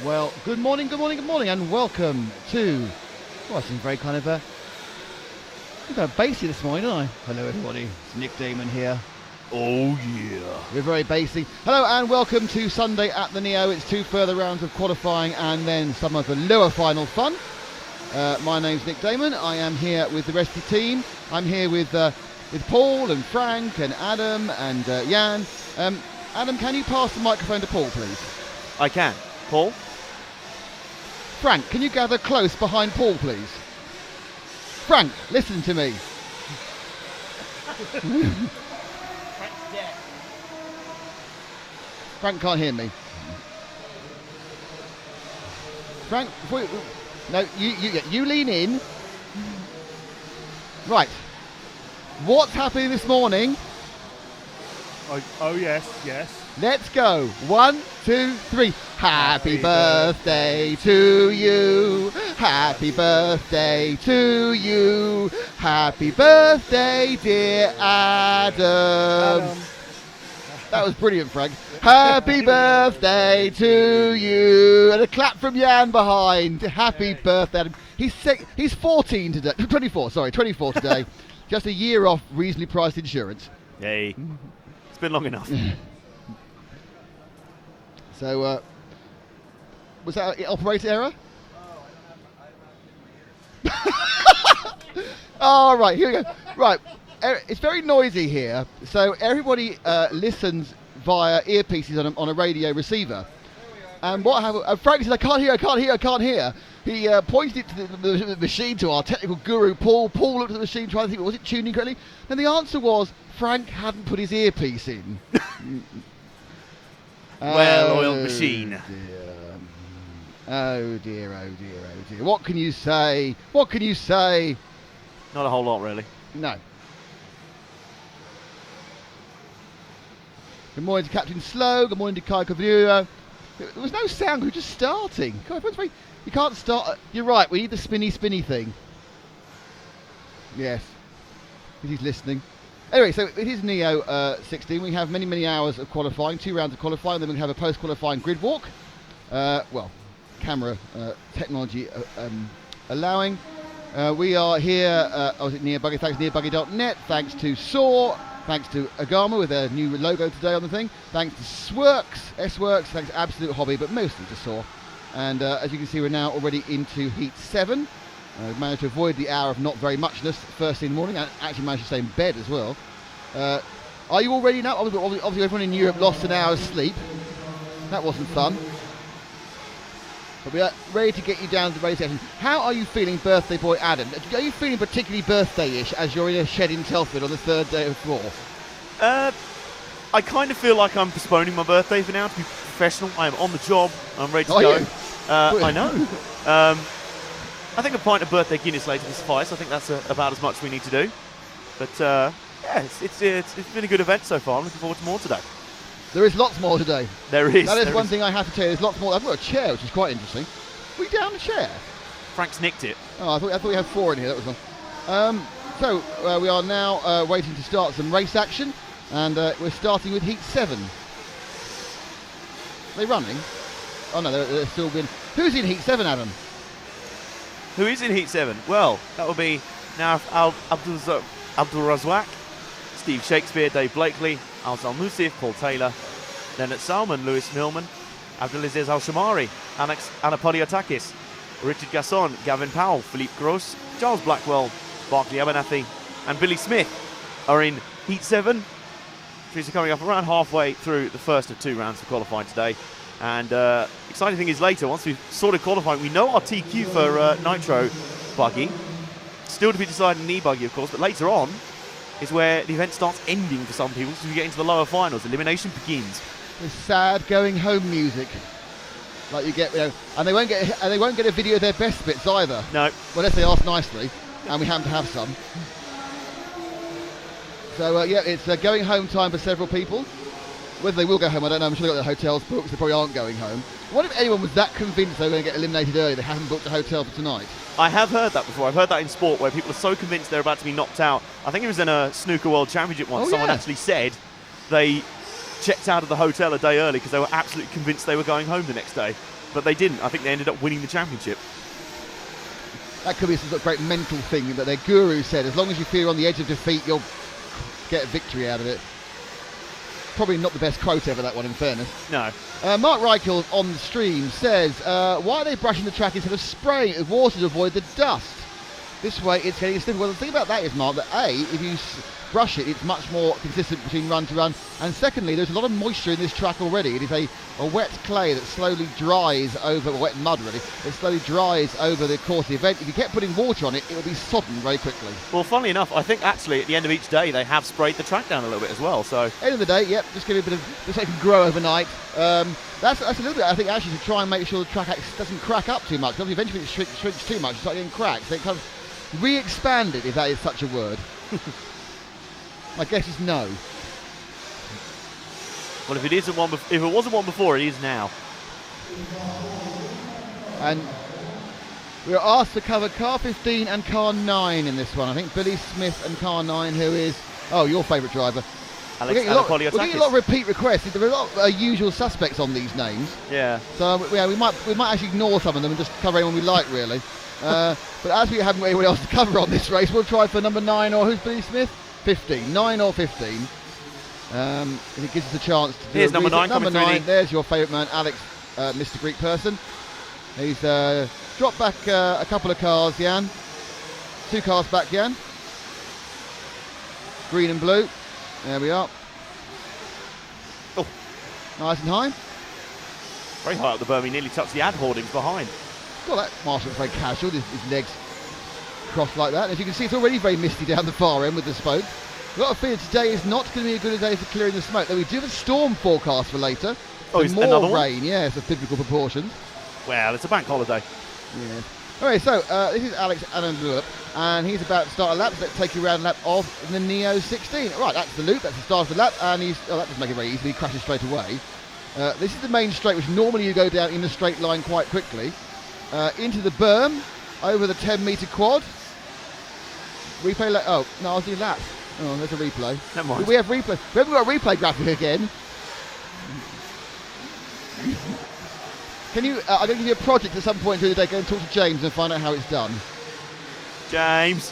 Well, good morning, and welcome to. Well, I seem very kind of bassy this morning, don't I? Hello, everybody. It's Nick Damon here. Oh yeah. We're very bassy. Hello, and welcome to Sunday at the Neo. It's two further rounds of qualifying, and then some of the lower final fun. My name's Nick Damon. I am here with the rest of the team. I'm here with Paul and Frank and Adam and Jan. Adam, can you pass the microphone to Paul, please? I can. Paul? Frank, can you gather close behind Paul, please? Frank, listen to me. Frank's dead. Frank can't hear me. Frank, before you, no, you lean in. Right. What's happening this morning? Oh yes. Let's go. 1, 2, 3. Happy birthday to you. Happy birthday to you. Happy birthday, dear Adam. That was brilliant, Frank. Happy birthday to you. And a clap from Jan behind. Happy birthday, Adam. He's 14 today. 24 today. Just a year off reasonably priced insurance. Yay. It's been long enough. So, was that an operator error? Oh, right, here we go. Right, it's very noisy here, so everybody listens via earpieces on a radio receiver. And what happened? Frank says, I can't hear. He pointed it to the machine, to our technical guru, Paul. Paul looked at the machine, trying to think, was it tuning correctly? And the answer was, Frank hadn't put his earpiece in. Well-oiled machine. Dear. Oh dear. What can you say? Not a whole lot, really. No. Good morning to Captain Slow. Good morning to Kai Kavura. There was no sound. We were just starting. God, you can't start. You're right. We need the spinny thing. Yes. He's listening. Anyway, so it is Neo 16. We have many hours of qualifying, 2 rounds of qualifying. Then we have a post-qualifying grid walk. Camera technology allowing. We are here. At Near Buggy. Thanks to nearbuggy.net. Thanks to Saw. Thanks to Agama with their new logo today on the thing. Thanks to S-Works. Thanks to Absolute Hobby, but mostly to Saw. And as you can see, we're now already into Heat 7. We've managed to avoid the hour of not very muchness first thing in the morning, and actually managed to stay in bed as well. Are you all ready now? Obviously everyone in Europe lost an hour's sleep. That wasn't fun. But we are ready to get you down to the race session. How are you feeling, birthday boy Adam? Are you feeling particularly birthday-ish as you're in a shed in Telford on the third day of 4? I kind of feel like I'm postponing my birthday for now to be professional. I am on the job. I'm ready to go. You? I know. I think a pint of birthday Guinness later will suffice. I think that's about as much we need to do. But it's been a good event so far. I'm looking forward to more today. There is lots more today. There is. That is one thing I have to tell you. There's lots more. I've got a chair, which is quite interesting. Are we down a chair? Frank's nicked it. Oh, I thought we had 4 in here. That was one. So we are now waiting to start some race action, and we're starting with Heat 7. Are they running? Oh no, they're still been. Who's in Heat 7, Adam? Who is in Heat 7? Well, that will be Narif Abdul Razak, Steve Shakespeare, Dave Blakely, Al Musif, Paul Taylor, Leonard Salmon, Lewis Millman, Abdulaziz Al-Shamari, Alex Anapoliotakis, Richard Gasson, Gavin Powell, Philippe Gross, Charles Blackwell, Barclay Abernathy, and Billy Smith are in Heat 7. Trees are coming up around halfway through the first of 2 rounds of qualifying today. And exciting thing is later, once we've sorted qualifying, we know our TQ for Nitro buggy. Still to be decided in e-buggy, of course, but later on is where the event starts ending for some people, so we get into the lower finals. Elimination begins. There's sad going home music, like you get, and they won't get a video of their best bits either. No. Well, unless they ask nicely, and we happen to have some. So it's going home time for several people. Whether they will go home, I don't know. I'm sure they've got their hotels booked, so they probably aren't going home. What if anyone was that convinced they were going to get eliminated early, they haven't booked a hotel for tonight? I have heard that before. I've heard that in sport, where people are so convinced they're about to be knocked out. I think it was in a snooker world championship once. Someone actually said they checked out of the hotel a day early because they were absolutely convinced they were going home the next day. but they didn't. I think they ended up winning the championship. That could be some sort of great mental thing that their guru said. As long as you feel you're on the edge of defeat, you'll get a victory out of it. Probably not the best quote ever, that one, in fairness. No. Mark Reichel on the stream says, why are they brushing the track instead of spraying it with water to avoid the dust? This way it's getting stiffer. Well, the thing about that is, Mark, that A, if you brush it, it's much more consistent between run to run. And secondly, there's a lot of moisture in this track already. It is a wet clay that slowly dries over, wet mud really, it slowly dries over the course of the event. If you kept putting water on it, it would be sodden very quickly. Well, funnily enough, I think actually at the end of each day they have sprayed the track down a little bit as well. So end of the day, yep, just give it a bit of, just so it can grow overnight. That's a little bit, I think, actually to try and make sure the track doesn't crack up too much. Because eventually it shrinks too much, it's like getting cracked. So it kind of re-expanded, if that is such a word. My guess is no. Well, if it wasn't one before, it is now. And we are asked to cover car 15 and car 9 in this one. I think Billy Smith and car 9, who is, your favourite driver. We're getting a lot of repeat requests. There are a lot of usual suspects on these names. Yeah. So we might actually ignore some of them and just cover anyone we like, really. But as we haven't got anyone else to cover on this race, we'll try for number 9, or who's Billy Smith? 15. 9 or 15. If it gives us a chance to do Here's number 9. Number 9, there's your favourite man, Alex, Mr. Greek person. He's dropped back a couple of cars, Jan. 2 cars back, Jan. Green and blue. There we are. Oh. Nice and high. Very high up the berm. He nearly touched the ad hoardings behind. Well, that Marshall's very casual. His legs crossed like that. As you can see, it's already very misty down the far end with the smoke. I've got a feeling today is not going to be a good day for clearing the smoke. Though we do have a storm forecast for later. Oh, is more another rain, one? yes, of biblical proportions. Well, it's a bank holiday. Yes. Okay, so this is Alex Anandlup, and he's about to start a lap. Let's take you around a lap of the Neo 16. Right, that's the loop, that's the start of the lap, and that doesn't make it very easy, he crashes straight away. This is the main straight, which normally you go down in a straight line quite quickly. Into the berm, over the 10-metre quad. Replay, I was doing laps. Oh, there's a replay. Never mind. We have replay. We haven't got a replay graphic again. Can you, I'm going to give you a project at some point during the day. Go and talk to James and find out how it's done. James,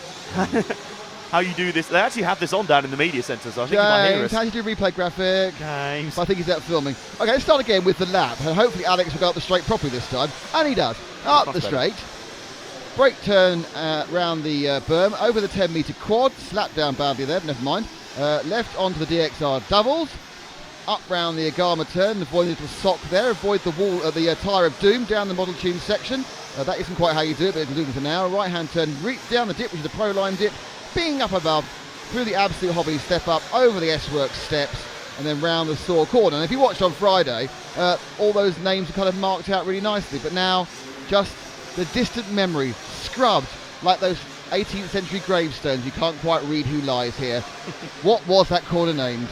how you do this? They actually have this on down in the media centre, so I think you might hear us. How do you do replay graphic? James. I think he's out filming. Okay, let's start again with the lap. And hopefully Alex will go up the straight properly this time. And he does. Up the straight. Brake turn round the berm, over the 10-metre quad, slap down boundary there, never mind. Left onto the DXR doubles, up round the Agama turn, avoid the little sock there, avoid the wall, the Tyre of Doom down the Model Tune section. That isn't quite how you do it, but it'll do it for now. Right-hand turn, down the dip, which is the Pro Line dip, being up above, through the Absolute Hobby step up, over the S-Works steps, and then round the Saw corner. And if you watched on Friday, all those names are kind of marked out really nicely, but now just the distant memory, scrubbed like those 18th century gravestones. You can't quite read who lies here. What was that corner named?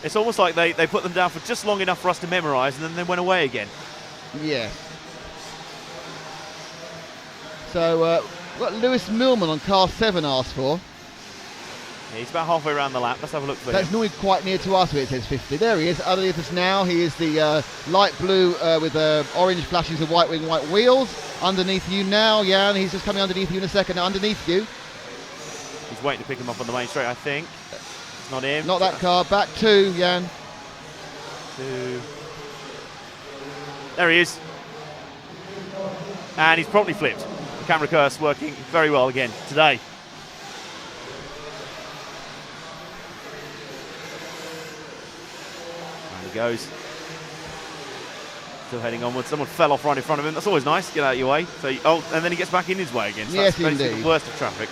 It's almost like they put them down for just long enough for us to memorise, and then they went away again. Yeah. So, what Lewis Millman on car 7 asked for. Yeah, he's about halfway around the lap. Let's have a look for That's him. normally quite near to us where it says 50. There he is, underneath us now. He is the light blue with orange flashings of white wing, white wheels. Underneath you now, Jan. He's just coming underneath you in a second. Underneath you. He's waiting to pick him up on the main straight, I think. It's not him. Not that car. Back 2, Jan. 2. There he is. And he's promptly flipped. The camera curse working very well again today. He goes. Still heading onwards. Someone fell off right in front of him. That's always nice. Get out of your way. So, and then he gets back in his way again. So yes, that's basically indeed. the worst of traffic,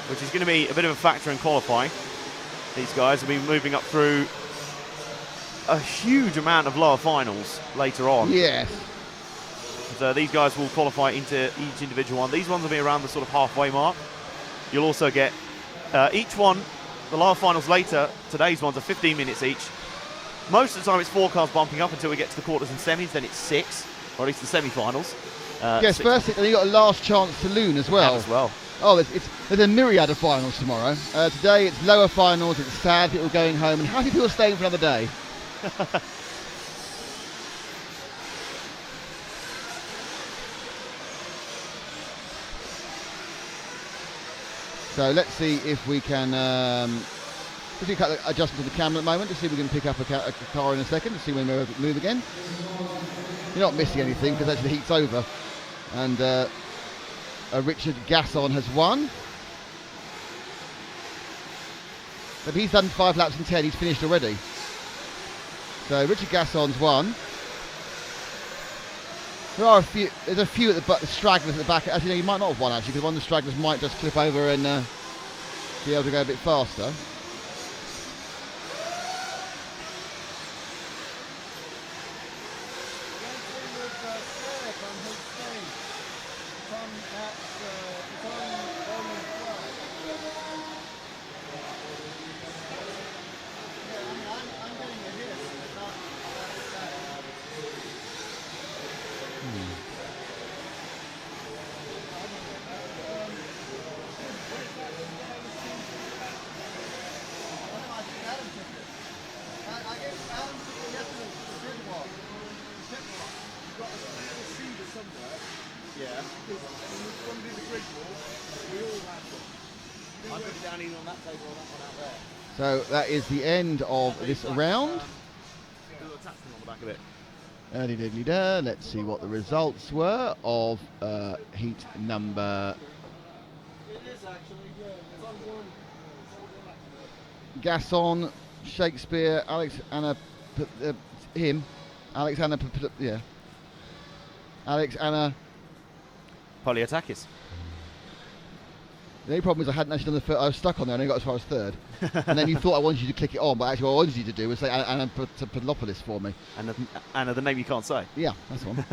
which is going to be a bit of a factor in qualifying. These guys will be moving up through a huge amount of lower finals later on. Yes. So these guys will qualify into each individual one. These ones will be around the sort of halfway mark. You'll also get each one, the lower finals later. Today's ones are 15 minutes each. Most of the time it's 4 cars bumping up until we get to the quarters and semis, then it's 6, or at least the semi-finals. Yes, first, and you've got a last chance saloon as well. Oh, there's a myriad of finals tomorrow. Today it's lower finals, it's sad people going home, and happy people staying for another day. So let's see if we can just do a couple of adjustments to the camera at the moment to see if we can pick up a car in a second to see when we move again. You're not missing anything because actually the heat's over, and Richard Gasson has won. But he's done 5 laps in 10. He's finished already. So Richard Gasson's won. There's a few at the stragglers at the back. Actually, no, he might not have won actually, because one of the stragglers might just clip over and be able to go a bit faster. So that is the end of this round. Let's see what the results were of heat number. Gasson, Shakespeare, Alexander Polyatakis. The only problem is I hadn't actually done the first. I was stuck on there and I got as far as third. And then you thought I wanted you to click it on, but actually what I wanted you to do was say Anna Podolopoulos for me. Anna, the name you can't say. Yeah, that's the one.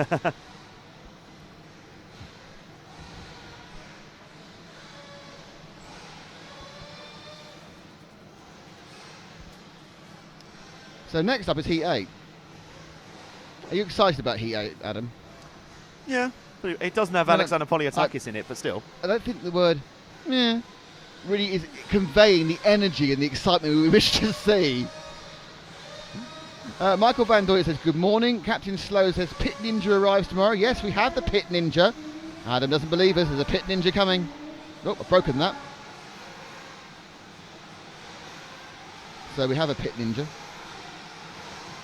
So next up is Heat 8. Are you excited about Heat 8, Adam? Yeah. It doesn't have Alexander Polyatakis in it, but still. I don't think the word really is conveying the energy and the excitement we wish to see. Michael Van Doyle says, good morning. Captain Slow says, Pit Ninja arrives tomorrow. Yes, we have the Pit Ninja. Adam doesn't believe us. There's a Pit Ninja coming. Oh, I've broken that. So we have a Pit Ninja.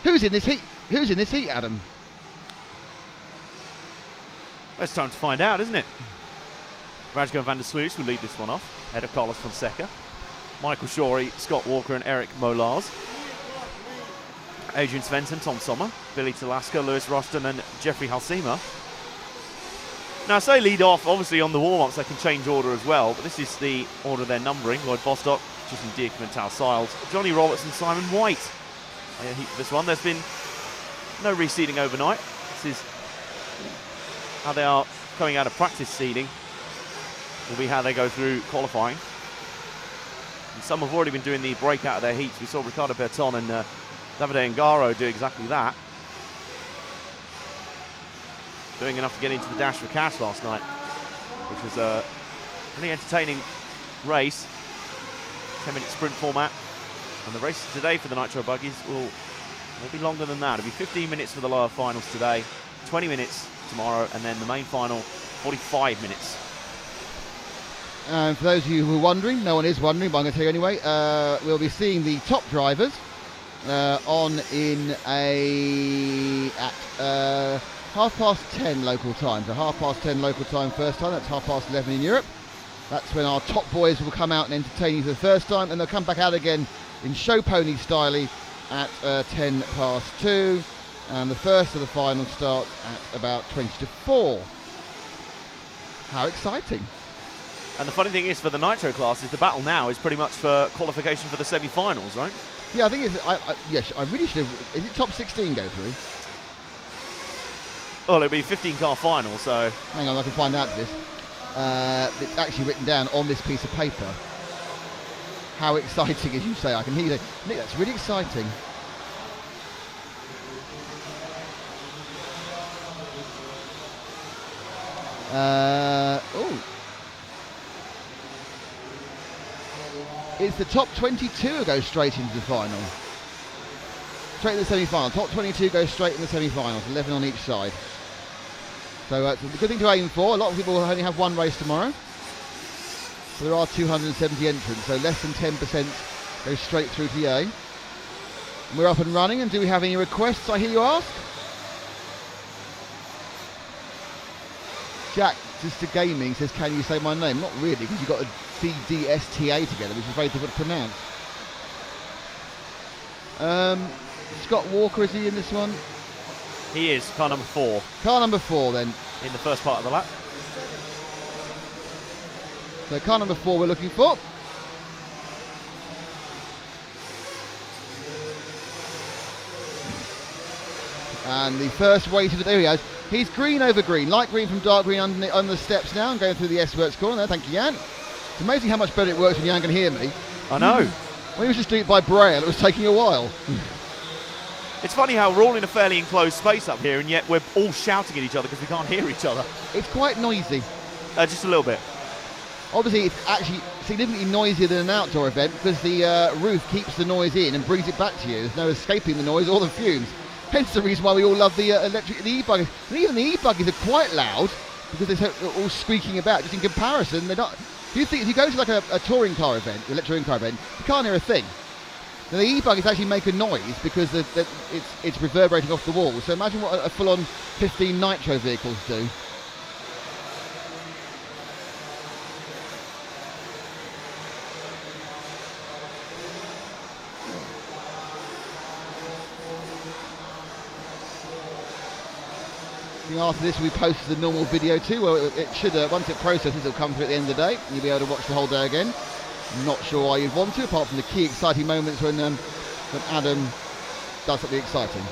Who's in this heat? Who's in this heat, Adam? It's time to find out, isn't it? Rajko van der Sluis will lead this one off, ahead of Carlos Fonseca. Michael Shorey, Scott Walker and Eric Molars. Adrian Svensson, Tom Sommer, Billy Talaska, Lewis Rushton and Jeffrey Halsema. Now, I say lead off, obviously on the warm-ups they can change order as well, but this is the order they're numbering. Lloyd Bostock, Jason Dierkman, Tal Siles, Johnny Robertson, Simon White. This one, there's been no reseeding overnight. This is how they are coming out of practice seeding. Will be how they go through qualifying. And some have already been doing the breakout of their heats. We saw Ricardo Berton and Davide Ngaro do exactly that. Doing enough to get into the dash for cash last night, which was a really entertaining race. 10-minute sprint format. And the race today for the Nitro buggies will be longer than that. It'll be 15 minutes for the lower finals today, 20 minutes tomorrow, and then the main final, 45 minutes. And for those of you who are wondering, no one is wondering, but I'm going to tell you anyway, we'll be seeing the top drivers on in at 10:30 local time. So 10:30 local time first time, that's 11:30 in Europe. That's when our top boys will come out and entertain you for the first time, and they'll come back out again in show pony style at 2:10. And the first of the final starts at about 4. How exciting. And the funny thing is, for the Nitro class, is the battle now is pretty much for qualification for the semi-finals, right? Yeah, I think it's. Yes, I really should have. Is it top 16 go through? Well, it'll be 15-car final, so. Hang on, I can find out this. It's actually written down on this piece of paper. How exciting, as you say. I can hear you. Nick, that's really exciting. It's the top 22 who go straight into the final. Straight in the semi-final. Top 22 go straight in the semi-finals, 11 on each side. So it's a good thing to aim for. A lot of people will only have one race tomorrow. So there are 270 entrants, so less than 10% go straight through to the A. And we're up and running, and do we have any requests, I hear you ask? Jack, just to gaming, says, can you say my name? Not really, because you've got a CDSTA together, which is very difficult to pronounce. Scott Walker, is he in this one? He is, car number 4. Car number 4 then. In the first part of the lap. So car number 4 we're looking for. And the first way to the, there he goes. He's green over green, light green from dark green under the steps now, and going through the S-Works corner there. Thank you, Jan. It's amazing how much better it works when Jan can hear me. I know. When he was just doing it by braille, it was taking a while. It's funny how we're all in a fairly enclosed space up here, and yet we're all shouting at each other because we can't hear each other. It's quite noisy. Just a little bit. Obviously, it's actually significantly noisier than an outdoor event because the roof keeps the noise in and brings it back to you. There's no escaping the noise or the fumes. Hence the reason why we all love the the e-buggies. And even the e-buggies are quite loud because they're all squeaking about. Just in comparison, they're not. If you go to like a touring car event, electric touring car event, you can't hear a thing. Now the e-buggies actually make a noise because it's reverberating off the wall. So imagine what a full-on 15 Nitro vehicles do. After this, we posted the normal video too. Well, it should, once it processes, it'll come through at the end of the day. You'll be able to watch the whole day again. Not sure why you'd want to, apart from the key exciting moments when Adam does something exciting.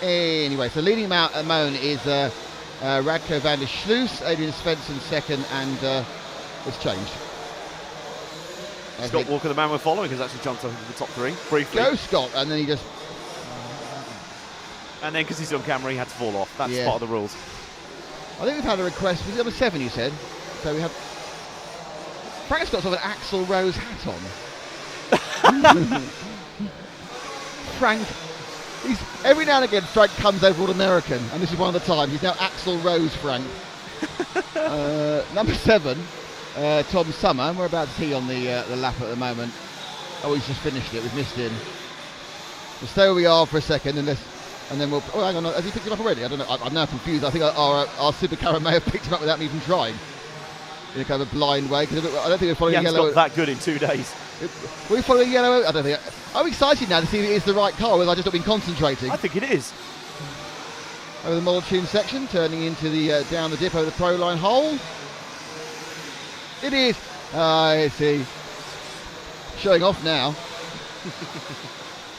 Anyway, so leading him out at the moment is Radko van der Sluis, Adrian Svensson second, and it's changed. Scott Walker, the man we're following, has actually jumped up into the top 3 briefly. Go Scott, and then he just... And then, because he's on camera, he had to fall off. That's part of the rules. I think we've had a request. Was it number 7, you said? So we have... Frank's got sort of an Axl Rose hat on. Frank... every now and again, Frank comes over all American, and this is one of the times. He's now Axl Rose Frank. Number 7, Tom Summer. And we're about to see on the lap at the moment. Oh, he's just finished it. We've missed him. We'll stay where we are for a second, and then we'll... Oh, hang on. Has he picked him up already? I don't know. I'm now confused. I think our supercar may have picked him up without me even trying. In a kind of a blind way. Because I don't think we're following yellow... Got that good in 2 days. Were we following yellow? I don't think... I'm excited now to see if it is the right car, whether I've just not been concentrating. I think it is. Over the model tune section, turning into the down the dip over the pro line hole. It is. I see. Showing off now.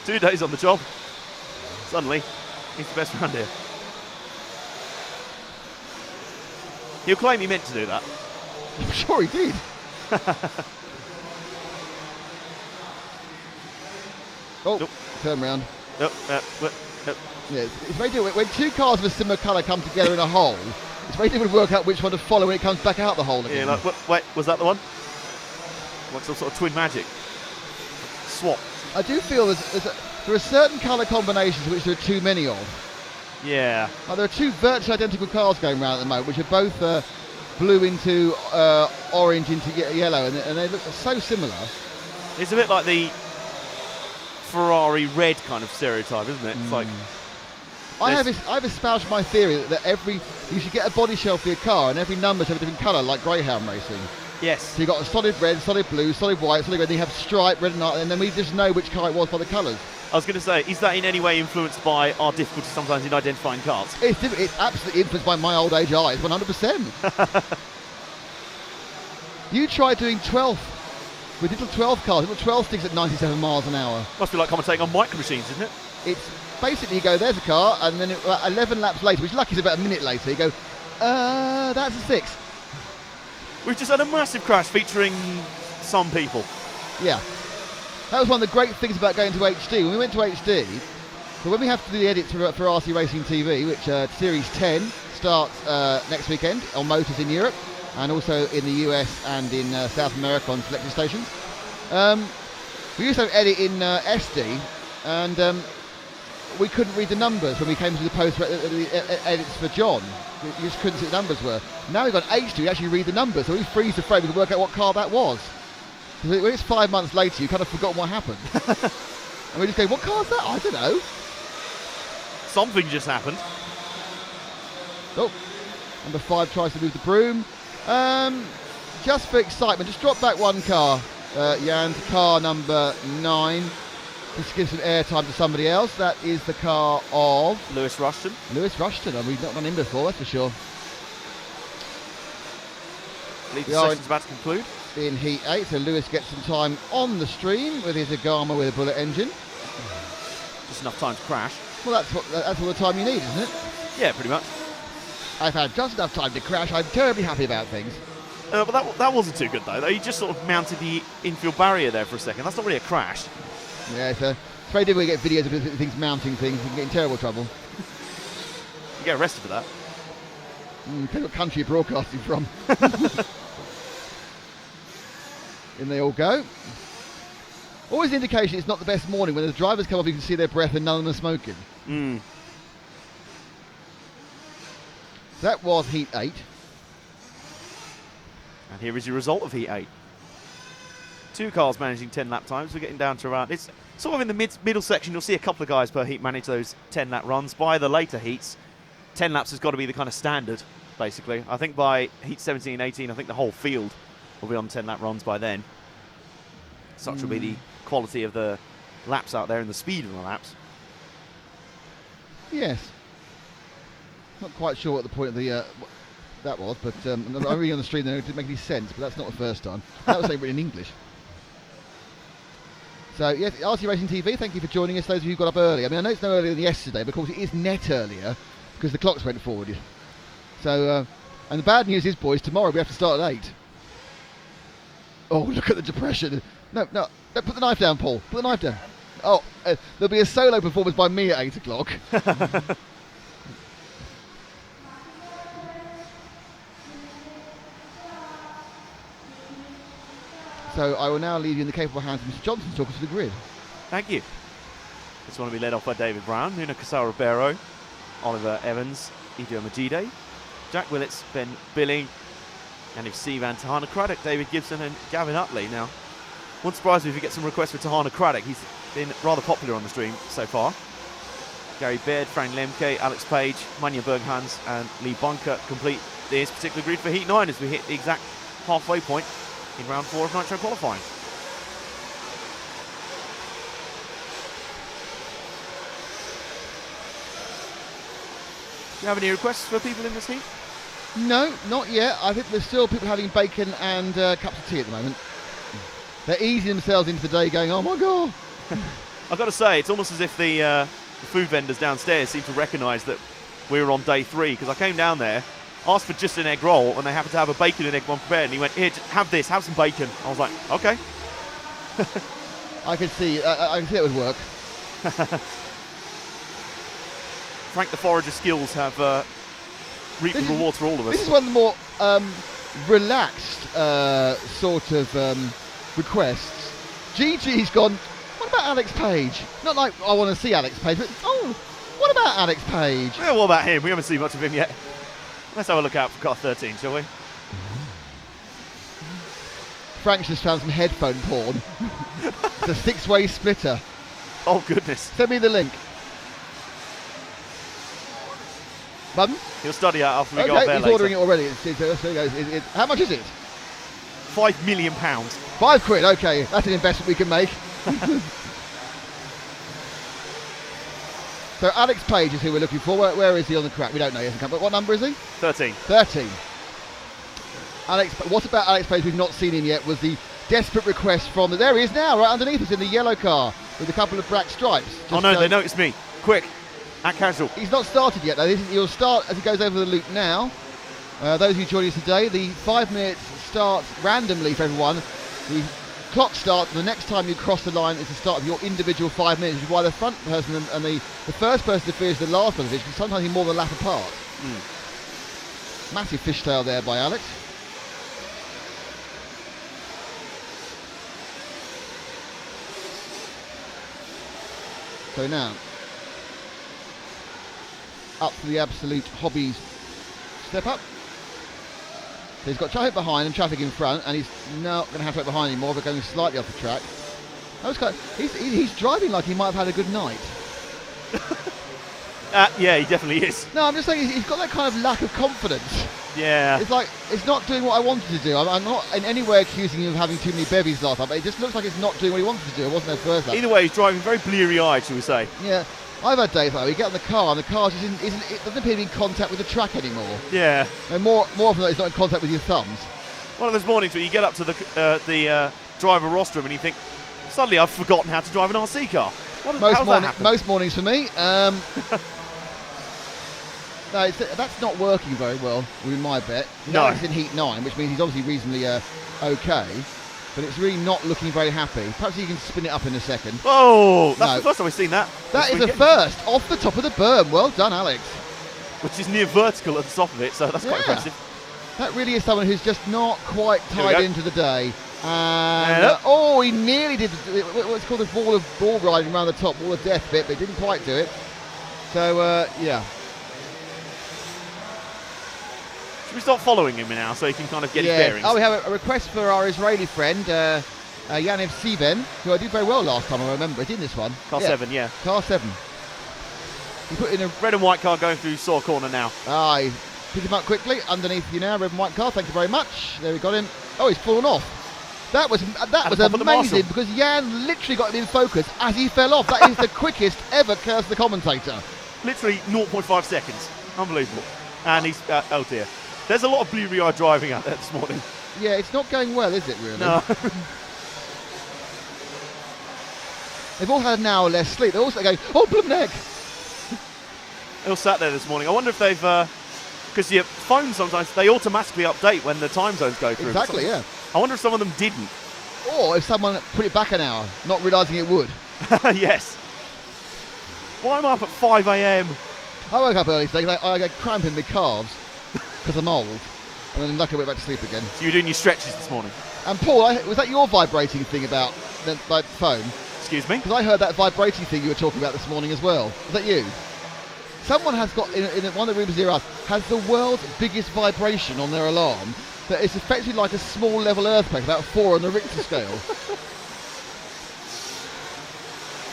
2 days on the job. Suddenly, he's the best round here. He'll claim he meant to do that. I'm sure he did. Oh, nope. Turn round. Nope. Yeah, it's very difficult. When 2 cars of a similar colour come together in a hole, it's very difficult to work out which one to follow when it comes back out the hole again. Yeah, like, wait, was that the one? Like some sort of twin magic? Swap. I do feel there are certain colour combinations which there are too many of. Yeah. There are 2 virtually identical cars going around at the moment, which are both blue into orange into yellow, and they look so similar. It's a bit like the Ferrari red kind of stereotype, isn't it? It's like... I've espoused my theory that you should get a body shell for your car, and every number should have a different colour, like Greyhound racing. Yes. So you've got a solid red, solid blue, solid white, solid red, then you have stripe, red and then we just know which car it was by the colours. I was going to say, is that in any way influenced by our difficulty sometimes in identifying cars? It's absolutely influenced by my old age eyes, 100%. You tried doing 12 with little 12 cars, little 12 sticks at 97 miles an hour. Must be like commentating on micro machines, isn't it? It's basically, you go, there's a car, and then 11 laps later, which lucky is about a minute later, you go, that's a 6. We've just had a massive crash featuring some people. Yeah. That was one of the great things about going to HD. When we went to HD, so when we have to do the edits for RC Racing TV, which Series 10 starts next weekend on motors in Europe, and also in the US and in South America on selection stations. We used to edit in SD, and we couldn't read the numbers when we came to the post edits for John. You just couldn't see what the numbers were. Now we've got H2, we actually read the numbers, so we freeze the frame, we can work out what car that was. When it's 5 months later, you kind of forgot what happened. And we just go, what car's that? I don't know. Something just happened. Oh, number 5 tries to move the broom. Just for excitement, just drop back one car, Jan, to car number 9. Just to give some airtime to somebody else. That is the car of Lewis Rushton. Lewis Rushton. We've not done him before, that's for sure. I believe the session's about to conclude. In Heat 8, so Lewis gets some time on the stream with his Agama with a bullet engine. Just enough time to crash. Well, that's all the time you need, isn't it? Yeah, pretty much. I've had just enough time to crash. I'm terribly happy about things. But that wasn't too good, though. He just sort of mounted the infield barrier there for a second. That's not really a crash. Yeah, it's very difficult to get videos of things mounting things. You can get in terrible trouble. You get arrested for that. Depends what country you're broadcasting from. In they all go. Always an indication it's not the best morning when the drivers come off, you can see their breath and none of them are smoking. That was Heat 8. And here is your result of Heat 8. 2 cars managing 10 lap times. We're getting down to around, it's sort of in the middle section. You'll see a couple of guys per heat manage those 10 lap runs. By the later heats, 10 laps has got to be the kind of standard, basically. I think by heat 17 and 18, I think the whole field will be on 10 lap runs by then. Such will be the quality of the laps out there and the speed of the laps. Yes. Not quite sure what the point of the that was, but I'm reading on the stream there, it didn't make any sense, but that's not the first time. That was written in English. So, yes, RC Racing TV, thank you for joining us, those of you who got up early. I mean, I know it's no earlier than yesterday, but of course it is net earlier, because the clocks went forward. So, and the bad news is, boys, tomorrow we have to start at 8. Oh, look at the depression. No, put the knife down, Paul. Put the knife down. Oh, there'll be a solo performance by me at 8 o'clock. So I will now leave you in the capable hands of Mr. Johnson to talk us through the grid. Thank you. This one will be led off by David Brown, Nuno Casal-Ribeiro, Oliver Evans, Ido Majide, Jack Willits, Ben Billing, and Steve Van Tahana Craddock, David Gibson and Gavin Utley. Now, wouldn't surprise me if we get some requests for Tahana Craddock. He's been rather popular on the stream so far. Gary Baird, Frank Lemke, Alex Page, Manja Berghans and Lee Bunker complete this particular grid for Heat 9 as we hit the exact halfway point in round 4 of Nitro qualifying. Do you have any requests for people in this heat? No, not yet. I think there's still people having bacon and cups of tea at the moment. They're easing themselves into the day going, oh my God. I've got to say, it's almost as if the food vendors downstairs seem to recognise that we were on day 3, because I came down there, asked for just an egg roll, and they happened to have a bacon and egg one prepared, and he went, here, have this, have some bacon. I was like, okay. I can see it would work. Frank the Forager skills have reaped the rewards for all of us. This is one of the more relaxed sort of requests. GG's gone, what about Alex Page? Not like I want to see Alex Page, but what about Alex Page? Yeah, what about him? We haven't seen much of him yet. Let's have a look out for car 13, shall we? Frank's just found some headphone porn. It's a 6-way splitter. Oh, goodness. Send me the link. Pardon? He'll study out after we okay, go up there he's later. ordering it already. How much is it? £5 million. £5, okay. That's an investment we can make. So Alex Page is who we're looking for. Where is he on the track? We don't know. He hasn't come. But what number is he? 13. 13. What about Alex Page? We've not seen him yet. Was the desperate request from there he is now, right underneath us in the yellow car with a couple of black stripes. Oh no, they noticed me. Quick, act casual. He's not started yet though. He'll start as he goes over the loop now. Those of you joining us today, the 5 minutes starts randomly for everyone. The clock starts, and the next time you cross the line is the start of your individual 5 minutes, which is why the front person and the first person to finish the last person because sometimes you're more than a lap apart. Massive fishtail there by Alex. So now, up to the absolute hobbies step up. So he's got traffic behind him, traffic in front, and he's not going to have traffic behind anymore. We're going slightly off the track. That was he's driving like he might have had a good night. Yeah, he definitely is. No, I'm just saying he's got that kind of lack of confidence. Yeah. It's like, it's not doing what I wanted to do. I'm not in any way accusing him of having too many bevies last time, but it just looks like it's not doing what he wanted to do. It wasn't there first lap. Either way, he's driving very bleary-eyed, shall we say. Yeah. I've had days like that. You get in the car and the car just it doesn't appear to be in contact with the track anymore. Yeah. And more often than not, it's not in contact with your thumbs. One of those mornings where you get up to the driver rostrum and you think, suddenly I've forgotten how to drive an RC car. How's that happen? Most mornings for me. No, that's not working very well, would be my bet. No. He's in heat 9, which means he's obviously reasonably okay, but it's really not looking very happy. Perhaps you can spin it up in a second. Oh, that's No. the first time we've seen that. That is a first, off the top of the berm. Well done, Alex. Which is near vertical at the top of it, so that's quite Yeah. impressive. That really is someone who's just not quite Here we tied go. into the day. And Yep. he nearly did what's called the ball riding around the top, wall of death bit, but didn't quite do it. So, yeah. Should we start following him now so he can kind of get his bearings? Oh, we have a request for our Israeli friend, Yaniv Siven, who I did very well last time, I remember. It's in this one. Car 7, yeah. Car 7. He put in a... Red and white car going through Saw Corner now. He picked him up quickly, underneath you now, red and white car, thank you very much. There we got him. Oh, he's fallen off. That was amazing, because Jan literally got him in focus as he fell off. That is the quickest ever, curse the commentator. Literally 0.5 seconds. Unbelievable. And he's... oh dear. There's a lot of blue-eye driving out there this morning. Yeah, it's not going well, is it, really? No. They've all had an hour less sleep. They're also going, oh, bloom neck. They all sat there this morning. I wonder if they've... Because your phones sometimes, they automatically update when the time zones go through. Exactly, yeah. I wonder if some of them didn't. Or if someone put it back an hour, not realising it would. Yes. Why am I up at 5 a.m? I woke up early today. I get cramp in my calves because I'm old. And then luckily I went back to sleep again. So you were doing your stretches this morning? And Paul, was that your vibrating thing about the phone? Excuse me? Because I heard that vibrating thing you were talking about this morning as well. Was that you? Someone has got, in one of the rooms near us, has the world's biggest vibration on their alarm. That it's effectively like a small level earthquake, about 4 on the Richter scale.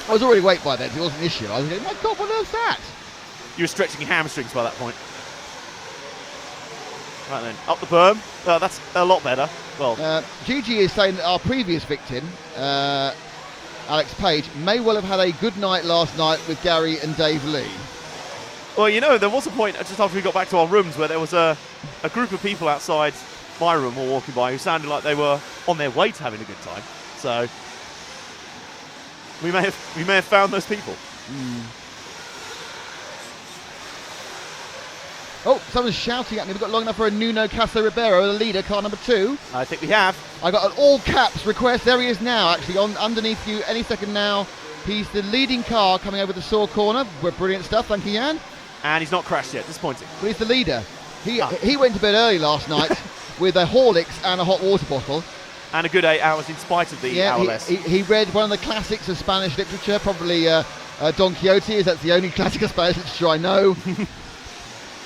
I was already awake by then, so it wasn't an issue. I was going, my God, what on earth's that? You were stretching your hamstrings by that point. Right then, up the berm. That's a lot better. Well, Gigi is saying that our previous victim, Alex Page, may well have had a good night last night with Gary and Dave Lee. well, there was a point just after we got back to our rooms where there was a group of people outside my room all walking by who sounded like they were on their way to having a good time. So we may have found those people. Oh, someone's shouting at me. We've got long enough for a Nuno Caso Ribeiro, the leader, car number 2. I think we have. I got an all caps request. There he is now, actually, underneath you any second now. He's the leading car coming over the Saw corner. Brilliant stuff, thank you, Jan. And he's not crashed yet. Disappointing. But he's the leader. He went to bed early last night with a Horlicks and a hot water bottle. And a good 8 hours in spite of the hour less. He read one of the classics of Spanish literature, probably Don Quixote, as that's the only classic of Spanish literature I know.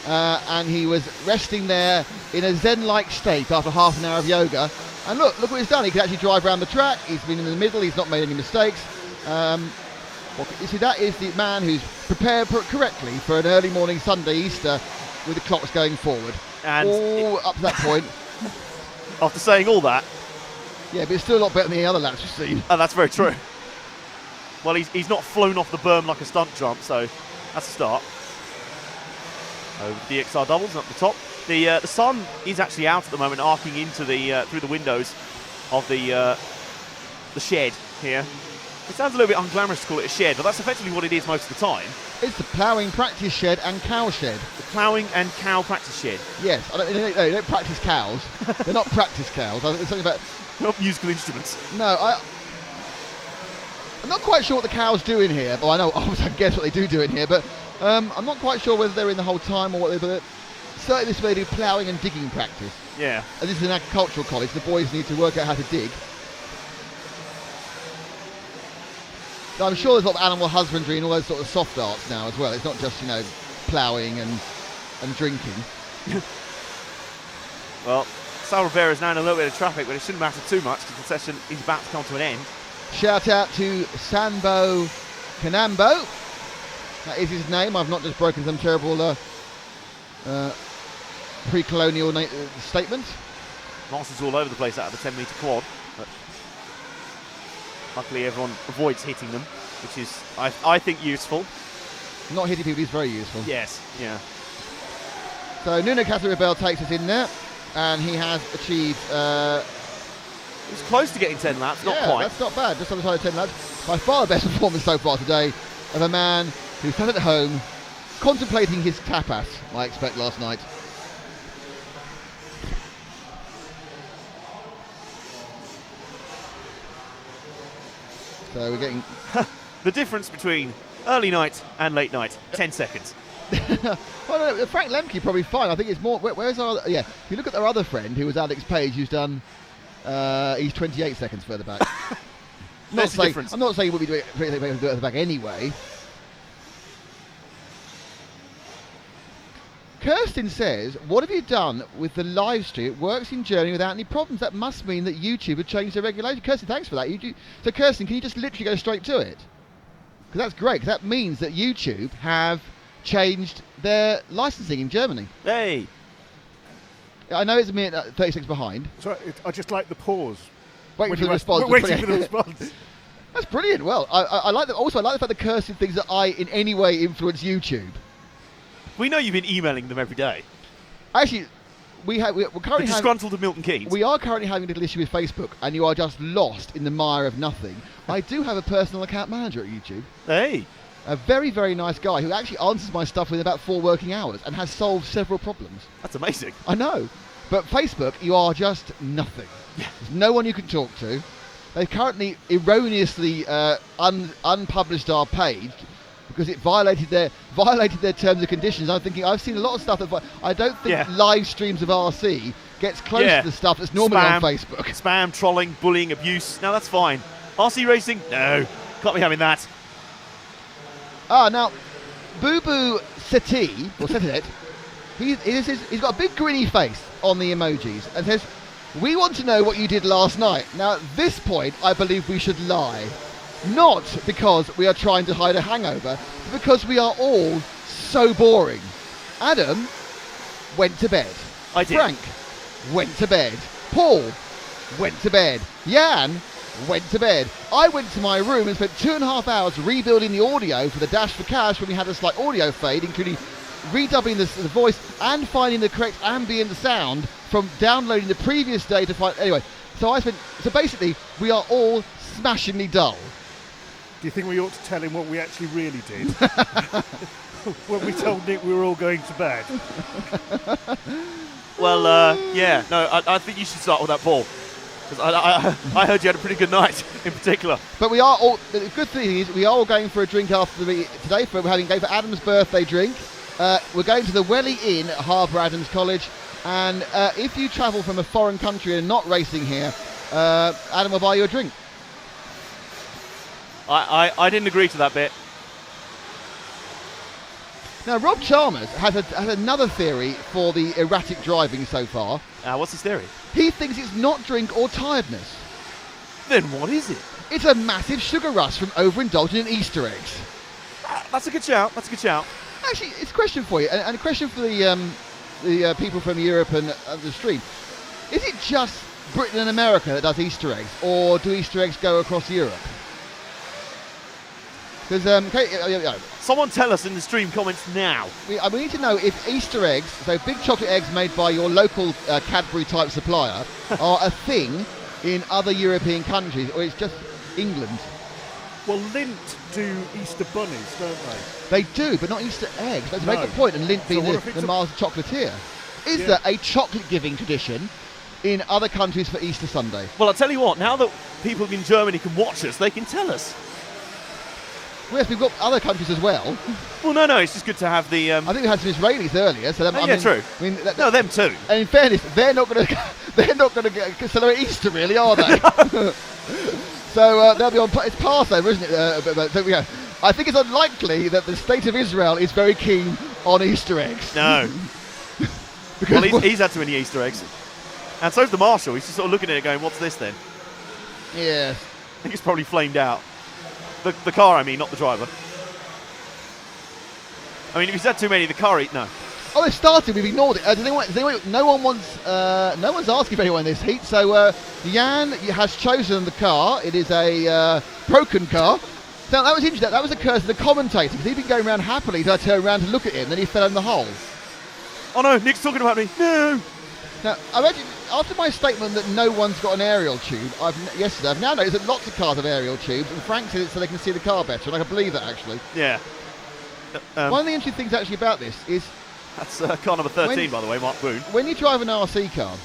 And he was resting there in a zen-like state after half an hour of yoga. And look what he's done. He can actually drive around the track. He's been in the middle. He's not made any mistakes. You see, that is the man who's prepared correctly for an early morning Sunday Easter with the clocks going forward. And all up to that point. After saying all that. Yeah, but it's still a lot better than the other laps we've seen. Oh, that's very true. Well, he's not flown off the berm like a stunt jump, so that's a start. Over the DXR doubles up the top. The sun is actually out at the moment, arcing into the through the windows of the shed here. It sounds a little bit unglamorous to call it a shed, but that's effectively what it is most of the time. It's the ploughing practice shed and cow shed. The ploughing and cow practice shed. Yes, they don't practice cows. They're not practice cows. It's something about... Not musical instruments. No, I'm not quite sure what the cows do in here. Well, I know, obviously I guess what they do in here, but I'm not quite sure whether they're in the whole time or what they do. Certainly this way they do ploughing and digging practice. Yeah. And this is an agricultural college. The boys need to work out how to dig. So I'm sure there's a lot of animal husbandry and all those sort of soft arts now as well. It's not just, ploughing and drinking. Well, Sal Rivera is now in a little bit of traffic, but it shouldn't matter too much because the session is about to come to an end. Shout out to Sambo Kanambo. That is his name. I've not just broken some terrible pre-colonial statement. Monsters all over the place out of the 10-metre quad, but luckily everyone avoids hitting them, which is, I think, useful. Not hitting people is very useful. Yes, yeah. So Nuno Casaribel takes us in there, and he has achieved... He was close to getting 10 laps, not quite. That's not bad, just on the side of 10 laps. By far the best performance so far today of a man who sat at home contemplating his tapas, I expect, last night. So we're getting... The difference between early night and late night, 10 seconds. Well, no, Frank Lemke probably fine. I think it's more... Where's our... Yeah, if you look at our other friend, who was Alex Page, who's done... he's 28 seconds further back. There's a difference. I'm not saying we'll be doing it further back anyway. Kirsten says, what have you done with the live stream? It works in Germany without any problems. That must mean that YouTube have changed their regulation. Kirsten, thanks for that. So Kirsten, can you just literally go straight to it? Because that's great, 'cause that means that YouTube have changed their licensing in Germany. Hey! I know it's a minute 30 seconds behind. So I just like the pause. Waiting for the response. Waiting for the response. That's brilliant. Well, I like that. Also, I like the fact that Kirsten thinks that I in any way influence YouTube. We know you've been emailing them every day. Actually, we're currently disgruntled to Milton Keynes. We are currently having a little issue with Facebook, and you are just lost in the mire of nothing. I do have a personal account manager at YouTube. Hey! A very, very nice guy who actually answers my stuff within about 4 working hours and has solved several problems. That's amazing. I know. But Facebook, you are just nothing. There's no one you can talk to. They've currently erroneously unpublished our page because it violated their terms and conditions. I'm thinking, I've seen a lot of stuff that I don't think live streams of RC gets close to the stuff that's normally on Facebook. Spam, trolling, bullying, abuse. No, that's fine. RC racing? No. Can't be having that. Now, Boo Boo Seti, or Setinet, he's got a big grinny face on the emojis and says, we want to know what you did last night. Now, at this point, I believe we should lie. Not because we are trying to hide a hangover, but because we are all so boring. Adam went to bed. I did. Frank went to bed. Paul went to bed. Jan went to bed. I went to my room and spent 2.5 hours rebuilding the audio for the Dash for Cash when we had a slight audio fade, including redubbing the voice and finding the correct ambient sound from downloading the previous day to find... Anyway, so basically, we are all smashingly dull. Do you think we ought to tell him what we actually really did? When we told Nick we were all going to bed. Well, yeah, no, I think you should start with that, Paul. Because I heard you had a pretty good night, in particular. But we are all... The good thing is, we are all going for a drink after today. We're going for Adam's birthday drink. We're going to the Welly Inn at Harbour Adams College. And if you travel from a foreign country and not racing here, Adam will buy you a drink. I didn't agree to that bit. Now, Rob Chalmers has another theory for the erratic driving so far. What's his theory? He thinks it's not drink or tiredness. Then what is it? It's a massive sugar rush from overindulging in Easter eggs. That's a good shout. That's a good shout. Actually, it's a question for you, and a question for the people from Europe and the stream. Is it just Britain and America that does Easter eggs, or do Easter eggs go across Europe? Because someone tell us in the stream comments now. We need to know if Easter eggs, so big chocolate eggs made by your local Cadbury type supplier, are a thing in other European countries, or it's just England. Well, Lindt do Easter bunnies, don't they? They do, but not Easter eggs. That's a very good point, and Lindt being the Mars chocolatier. Is there a chocolate-giving tradition in other countries for Easter Sunday? Well, I'll tell you what, now that people in Germany can watch us, they can tell us. Well, yes, we've got other countries as well. Well, no, it's just good to have the... I think we had some Israelis earlier. So true. No, them too. And in fairness, they're not going to celebrate Easter, really, are they? So they'll be on... It's Passover, isn't it? I think it's unlikely that the state of Israel is very keen on Easter eggs. No. Because Well, he's had too many Easter eggs. And so's the Marshal. He's just sort of looking at it going, what's this then? yes. I think it's probably flamed out. The car, I mean, not the driver. I mean, if he's had too many, the car, no. Oh, it started. We've ignored it. No one wants. No one's asking for anyone in this heat. So Jan has chosen the car. It is a broken car. So that was interesting. That was a curse of the commentator because he'd been going around happily. So I turned around to look at him. Then he fell in the hole. Oh no, Nick's talking about me. No. Now, after my statement that no one's got an aerial tube, yesterday I've now noticed that lots of cars have aerial tubes, and Frank said it so they can see the car better, and I can believe that actually. Yeah. One of the interesting things actually about this is That's car number 13, by the way, Mark Boone. when you drive an RC car,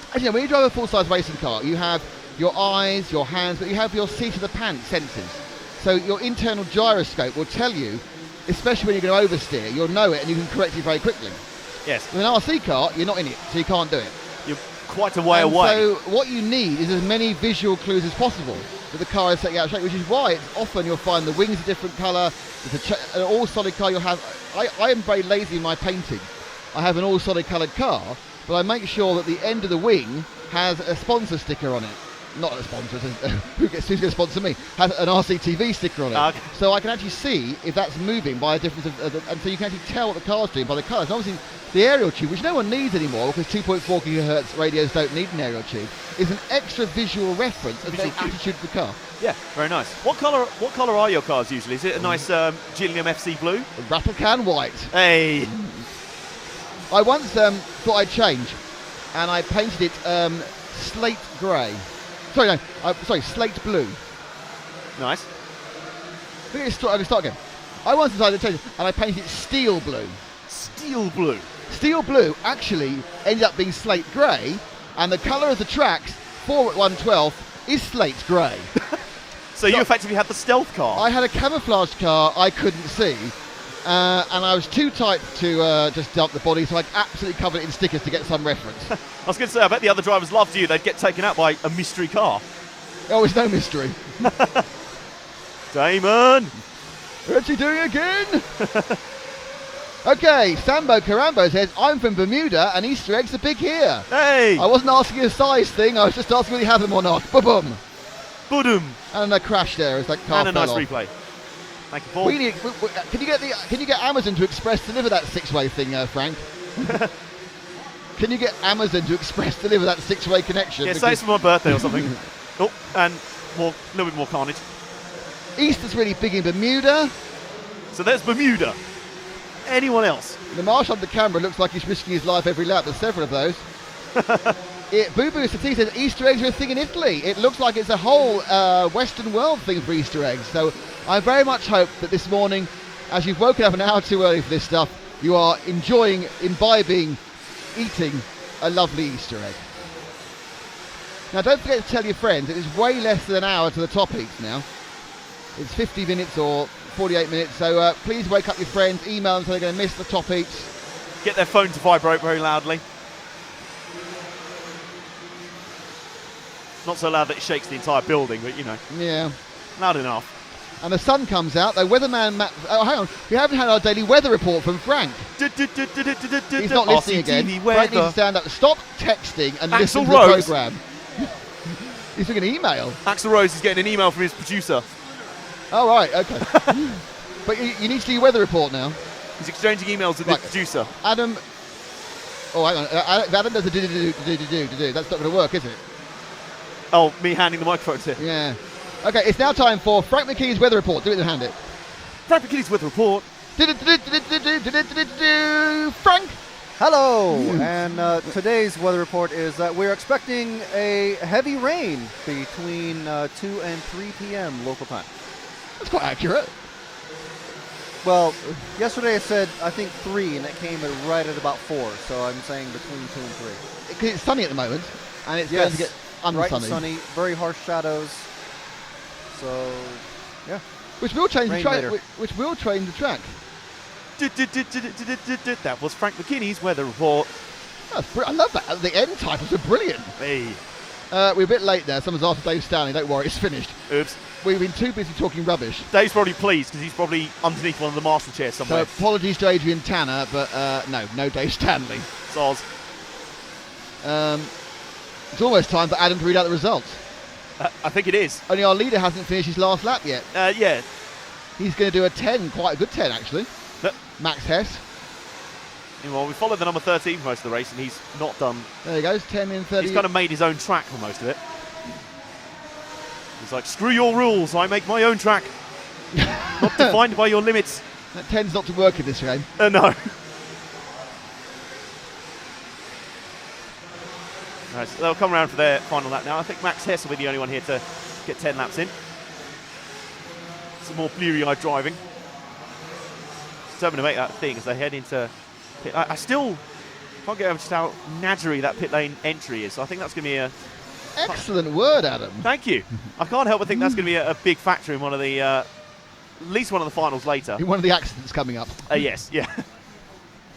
actually, when you drive a full-size racing car, you have your eyes, your hands, but you have your seat of the pants sensors. So your internal gyroscope will tell you, especially when you're going to oversteer, you'll know it and you can correct it very quickly. Yes. With an RC car, you're not in it, so you can't do it. You're quite a way And away. So what you need is as many visual clues as possible that the car is setting out of shape, which is why it's often you'll find the wings a different colour. It's an all-solid car you'll have. I am very lazy in my painting. I have an all-solid coloured car, but I make sure that the end of the wing has a sponsor sticker on it. Not a sponsor, who's going to sponsor me? Has an RCTV sticker on it. Okay. So I can actually see if that's moving by a difference of, and so you can actually tell what the car's doing by the colours. And obviously the aerial tube, which no one needs anymore because 2.4 gigahertz radios don't need an aerial tube, is an extra visual reference of the Visual cue. attitude of the car. Yeah, very nice. What colour are your cars usually? Is it a nice Gilliam FC blue? A rattle can white. Hey. I once thought I'd change, and I painted it slate grey. Sorry, no, slate blue. Nice. Let me start again. I once decided to change it, and I painted it steel blue. Steel blue. Steel blue actually ended up being slate grey, and the colour of the tracks, 4 at 1/12, is slate grey. So you effectively had the stealth car. I had a camouflaged car I couldn't see, and I was too tight to just dump the body, so I absolutely covered it in stickers to get some reference. I was going to say, I bet the other drivers loved you. They'd get taken out by a mystery car. Oh, it's no mystery. Damon! What's he doing again? Okay, Sambo Carambo says, I'm from Bermuda and Easter eggs are big here. Hey! I wasn't asking a size thing, I was just asking whether you have them or not. Boom! Budum! And a crash there as that car And a nice fell off. replay. Thank you, Paul. Can you get Amazon to express deliver that 6-way thing, Frank? Can you get Amazon to express deliver that 6-way connection? Yeah, say it's for my birthday or something. Oh, and a little bit more carnage. Easter's really big in Bermuda. So there's Bermuda. Anyone else? The marsh on the camera looks like he's risking his life every lap. There's several of those. Boo Boo Sati says Easter eggs are a thing in Italy. It looks like it's a whole Western world thing for Easter eggs. So I very much hope that this morning, as you've woken up an hour too early for this stuff, you are enjoying, imbibing, eating a lovely Easter egg. Now don't forget to tell your friends, it is way less than an hour to the top heats now. It's 50 minutes or 48 minutes, so please wake up your friends, email them so they're going to miss the top heats. Get their phone to vibrate very loudly. Not so loud that it shakes the entire building, but you know, Yeah. loud enough. And the sun comes out, though weatherman oh, hang on, we haven't had our daily weather report from Frank. He's not listening again. Frank needs to stand up, stop texting and listen to the Rose. programme. He's doing an email. Axl Rose is getting an email from his producer. Oh, right, okay. But you need to do your weather report now. He's exchanging emails with Right. his producer. Adam. Oh, hang on. Adam does the do. That's not going to work, is it? Oh, me handing the microphone to him. Yeah. Okay, it's now time for Frank McKee's weather report. Do it and hand it. Frank McKinney's weather report. Frank! Hello, and today's weather report is that we're expecting a heavy rain between 2 and 3 p.m. local time. That's quite accurate. Well, yesterday it said, I think 3, and it came right at about 4, so I'm saying between 2 and 3. Because it's sunny at the moment, and it's going to get bright and unsunny. sunny, very harsh shadows. So, yeah. Which will change the Rain track. later. Which will change the track. That was Frank McKinney's weather report. I love that. The end titles are brilliant. Hey. We're a bit late there. Someone's after Dave Stanley. Don't worry, it's finished. Oops. We've been too busy talking rubbish. Dave's probably pleased because he's probably underneath one of the Marshall chairs So somewhere. apologies to Adrian Tanner, but no Dave Stanley. Soz. It's almost time for Adam to read out the results. I think it is. Only our leader hasn't finished his last lap yet. Yeah. He's going to do a 10, quite a good 10 actually. But, Max Hess. well, we followed the number 13 for most of the race, and he's not done. There he goes, 10 in 30. He's kind of made his own track for most of it. He's like, screw your rules, I make my own track. Not defined by your limits. That tends not to work in this game. No. Right, so they'll come around for their final lap now. I think Max Hess will be the only one here to get 10 laps in. Some more bleary-eyed driving. Determined to make that thing as they head into pit. I still can't get over just how nadgery that pit lane entry is. So I think that's going to be a... Excellent word, Adam. Thank you. I can't help but think that's going to be a big factor in one of the... at least one of the finals later. In one of the accidents coming up. Yes, yeah.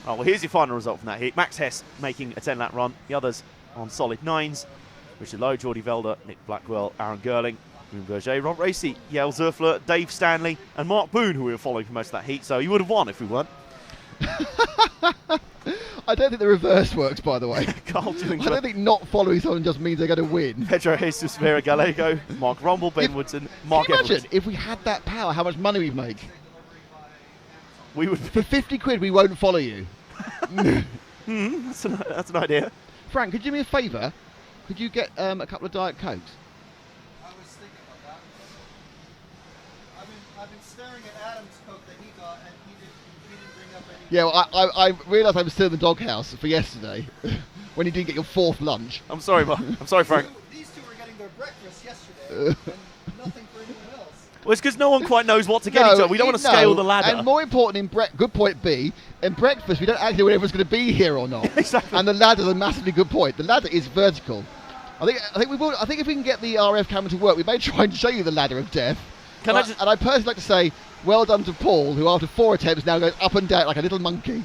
Oh, well, here's your final result from that heat. Max Hess making a 10-lap run. The others on solid 9s. Richard Lowe, Geordie Velder, Nick Blackwell, Aaron Girling, Boone Berger, Rob Racy, Yael Zerfler, Dave Stanley, and Mark Boone, who we were following for most of that heat. So you would have won if we weren't. I don't think the reverse works, by the way. Carl I Dillington, don't think not following someone just means they're going to win. Pedro Jesus Vera Gallego, Mark Rumble, Ben Woodson, Mark Can you imagine Edwards. if we had that power, how much money we'd make? We would. For 50 quid, we won't follow you. That's an idea. Frank, could you do me a favour? Could you get a couple of Diet Cokes? I was thinking about that. I've been staring at Adam's Coke that he got, and he didn't bring up any. Yeah, well, I realised I was still in the doghouse for yesterday when you didn't get your 4th lunch. I'm sorry, I'm sorry, Frank. These two were getting their breakfast yesterday, and nothing for anyone else. Well, it's because no one quite knows what to get each other. We don't want to scale the ladder. And more important, good point B, in breakfast, we don't actually know whether everyone's going to be here or not. Exactly. And the ladder's a massively good point. The ladder is vertical. I think we will. I think if we can get the RF camera to work, we may try and show you the ladder of death. Can I just... And I'd personally like to say, well done to Paul, who after 4 attempts now goes up and down like a little monkey.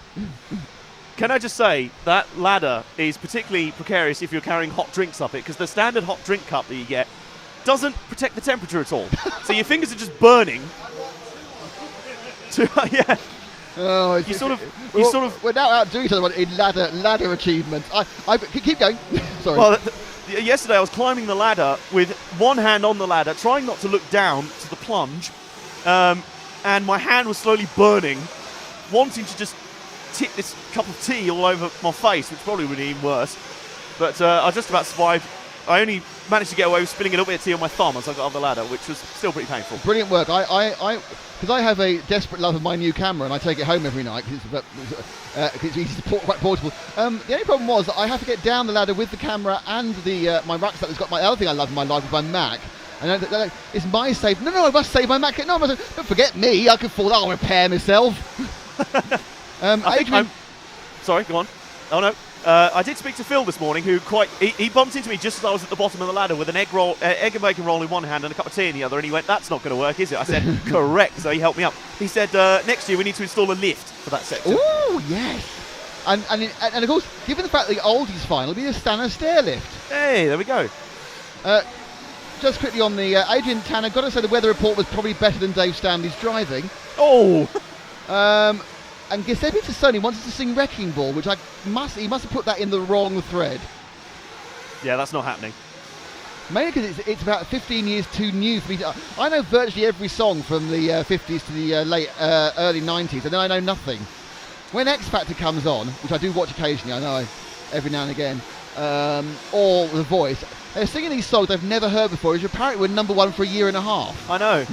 Can I just say that ladder is particularly precarious if you're carrying hot drinks up it, because the standard hot drink cup that you get doesn't protect the temperature at all. So your fingers are just burning. Yeah. Oh, You sort of. We're now outdoing each other in ladder achievements. I keep going. Sorry. Well, yesterday I was climbing the ladder with one hand on the ladder, trying not to look down to the plunge, and my hand was slowly burning, wanting to just tip this cup of tea all over my face, which probably would be even worse. But I just about survived. I only managed to get away with spilling a little bit of tea on my thumb as I got up the ladder, which was still pretty painful. Brilliant work. Because I have a desperate love of my new camera and I take it home every night because it's easy to quite portable. The only problem was that I have to get down the ladder with the camera and the my rucksack that's got my other thing I love in my life is my Mac. And they're like, it's my save. No, I must save my Mac. No, don't forget me. I can fall. I'll repair myself. Adrian, Sorry, go on. Oh no. I did speak to Phil this morning, who he bumped into me just as I was at the bottom of the ladder with an egg and bacon roll in one hand and a cup of tea in the other, and he went, "That's not going to work, is it?" I said, "Correct." So he helped me up. He said, "Next year we need to install a lift for that section." Ooh, yes. And of course, given the fact that the oldies final will be a Stanner stair lift. Hey, there we go. Just quickly on the Adrian Tanner, got to say the weather report was probably better than Dave Stanley's driving. Oh. And Giuseppe Tassoni wanted to sing Wrecking Ball, which he must have put that in the wrong thread. Yeah, that's not happening. Mainly because it's about 15 years too new for me to... I know virtually every song from the 50s to the early 90s, and then I know nothing. When X Factor comes on, which I do watch occasionally, I know every now and again, or The Voice, they're singing these songs I've never heard before, which apparently were number 1 for a year and a half. I know.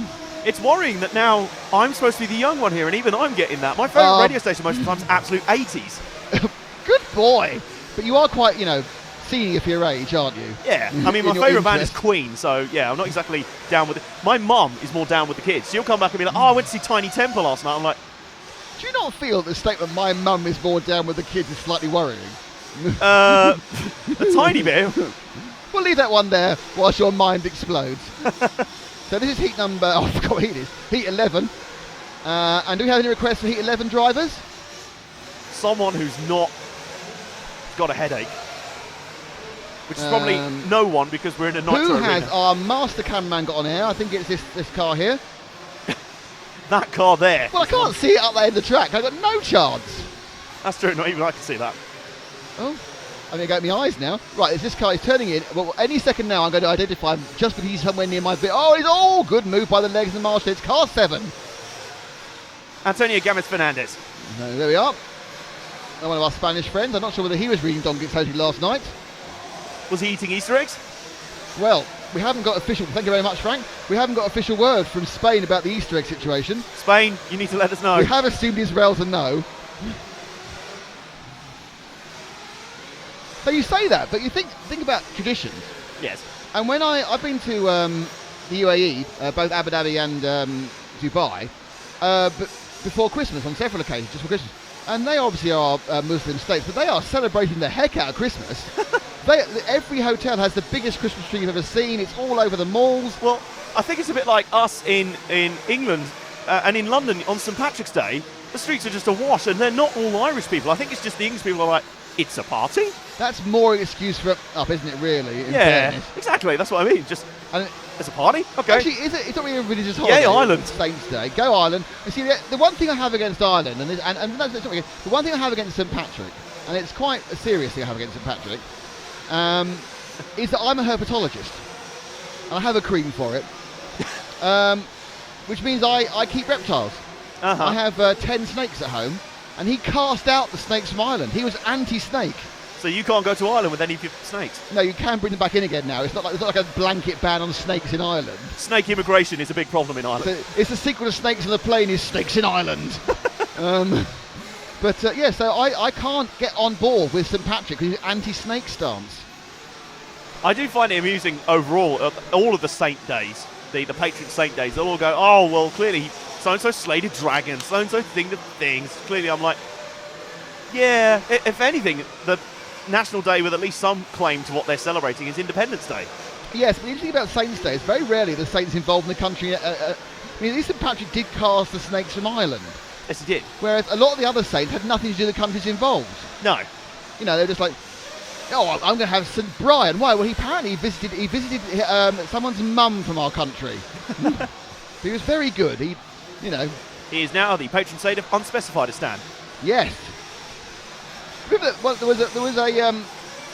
It's worrying that now I'm supposed to be the young one here, and even I'm getting that. My favourite radio station most of the time is absolute 80s. Good boy. But you are quite, senior for your age, aren't you? Yeah. I mean, my favourite band is Queen, so yeah, I'm not exactly down with it. My mum is more down with the kids. She'll come back and be like, "Oh, I went to see Tiny Temper last night." I'm like, do you not feel that the statement, "My mum is more down with the kids," is slightly worrying? a tiny bit. We'll leave that one there whilst your mind explodes. So this is heat number, I forgot what heat it is, heat 11. And do we have any requests for heat 11 drivers? Someone who's not got a headache. which is probably no one because we're in a Nitro Who arena. has our master cameraman got on air? I think it's this car here. That car there. Well, I can't see it up there in the track. I've got no chance. That's true, not even I can see that. Oh, I'm going to go at my eyes now. Right, this car is turning in. Well, any second now I'm going to identify him just because he's somewhere near my bit. Oh, he's all good move by the legs of the marshal. It's car 7. Antonio Gomez Fernandez. No, there we are. One of our Spanish friends. I'm not sure whether he was reading Don Quixote last night. Was he eating Easter eggs? Well, we haven't got official, thank you very much, Frank. We haven't got official word from Spain about the Easter egg situation. Spain, you need to let us know. We have assumed Israel's a no. So you say that, but you think about traditions. Yes. And when I've been to the UAE, both Abu Dhabi and Dubai, before Christmas, on several occasions, just for Christmas. And they obviously are Muslim states, but they are celebrating the heck out of Christmas. Every hotel has the biggest Christmas tree you've ever seen. It's all over the malls. Well, I think it's a bit like us in England and in London on St Patrick's Day. The streets are just awash, and they're not all Irish people. I think it's just the English people are like, it's a party. That's more an excuse for up, isn't it, really? In Yeah, fairness. exactly. That's what I mean. Just And it's a party. Okay. actually, it's not really a religious holiday. Yay, Ireland. It's Saints' Day. Go Ireland. And see, the one thing I have against Ireland, and no, it's not against, the one thing I have against St Patrick, and it's quite a serious thing I have against St Patrick, is that I'm a herpetologist, and I have a cream for it, which means I keep reptiles. Uh-huh. I have 10 snakes at home, and he cast out the snakes from Ireland. He was anti-snake. So you can't go to Ireland with any of your snakes. No, you can bring them back in again now. It's not like a blanket ban on snakes in Ireland. Snake immigration is a big problem in Ireland. So it's the sequel to Snakes on the Plane is Snakes in Ireland. Yeah, so I can't get on board with St Patrick with his anti-snake stance. I do find it amusing overall. All of the saint days, the patron saint days, they'll all go, oh, well, clearly so-and-so slayed a dragon, so-and-so thinged things. Clearly I'm like, yeah, if anything, the national day with at least some claim to what they're celebrating is Independence Day. Yes, but the interesting about Saints' Day is very rarely the saints involved in the country. I mean, at least St Patrick did cast the snakes from Ireland, Yes, he did. whereas a lot of the other saints had nothing to do with the countries involved. No. You know, they're just like, oh, I'm going to have St Brian. Why? Well, he apparently visited someone's mum from our country. He was very good. He He is now the patron saint of unspecified stand. yes. Remember, there was a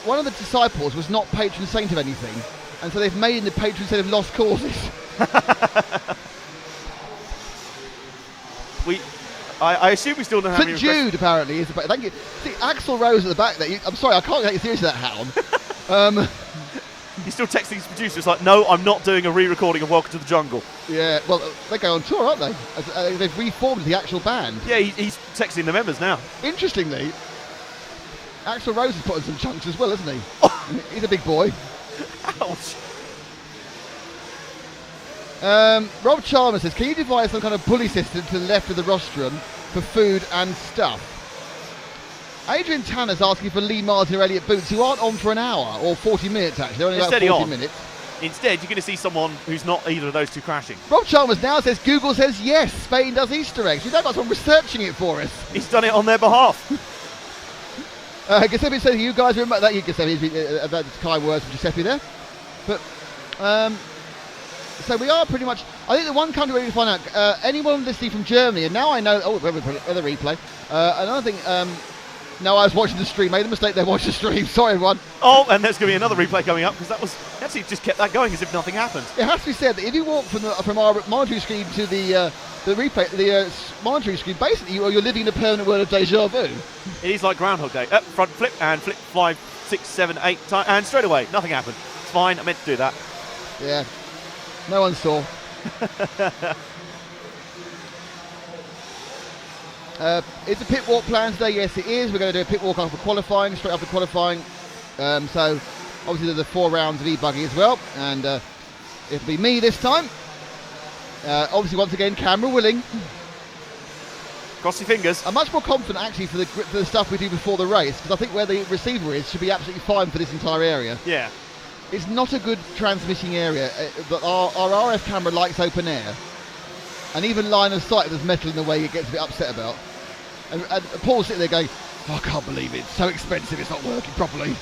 one of the disciples was not patron saint of anything, and so they've made him the patron saint of lost causes. I assume we still don't have St Jude apparently is. Thank you. See, Axl Rose at the back there. I'm sorry, I can't take you seriously that hound. He's still texting his producers like, no, I'm not doing a re-recording of Welcome to the Jungle. Yeah, well, they go on tour, aren't they? They've reformed the actual band. Yeah, he's texting the members now. Interestingly, Axl Rose has put on some chunks as well, hasn't he? He's a big boy. Ouch. Rob Chalmers says, can you devise some kind of pulley system to the left of the rostrum for food and stuff? Adrian Tanner's asking for Lee Martin or Elliot Boots, who aren't on for an hour, or 40 minutes actually. They're only They're about steady 40 on. minutes. Instead, you're going to see someone who's not either of those two crashing. Rob Chalmers now says, Google says yes, Spain does Easter eggs. We've now got someone researching it for us. He's done it on their behalf. Giuseppe says, you guys remember that? Giuseppe, that's kind words from Giuseppe there. But, so we are pretty much, I think the one country where we find out, anyone listening from Germany, and now I know, the replay. Another thing, no, I was watching the stream, made the mistake there, watched the stream, sorry everyone. Oh, and there's going to be another replay coming up because that was actually just kept that going as if nothing happened. It has to be said that if you walk from our monitoring screen to the replay, the monitoring screen, basically you're living in a permanent world of deja vu. It is like Groundhog Day. Front flip and flip 5, 6, 7, 8 times, and straight away, nothing happened. It's fine, I meant to do that. Yeah, no one saw. Is the pit walk planned today? Yes, it is. We're going to do a pit walk after qualifying, straight after qualifying. So, obviously, there's the 4 rounds of e-buggy as well, and it'll be me this time. Obviously, once again, camera willing. Cross your fingers. I'm much more confident, actually, for the stuff we do before the race, because I think where the receiver is should be absolutely fine for this entire area. Yeah. It's not a good transmitting area, but our RF camera likes open air. And even line of sight, there's metal in the way it gets a bit upset about. And Paul's sitting there going, oh, I can't believe it. It's so expensive, it's not working properly.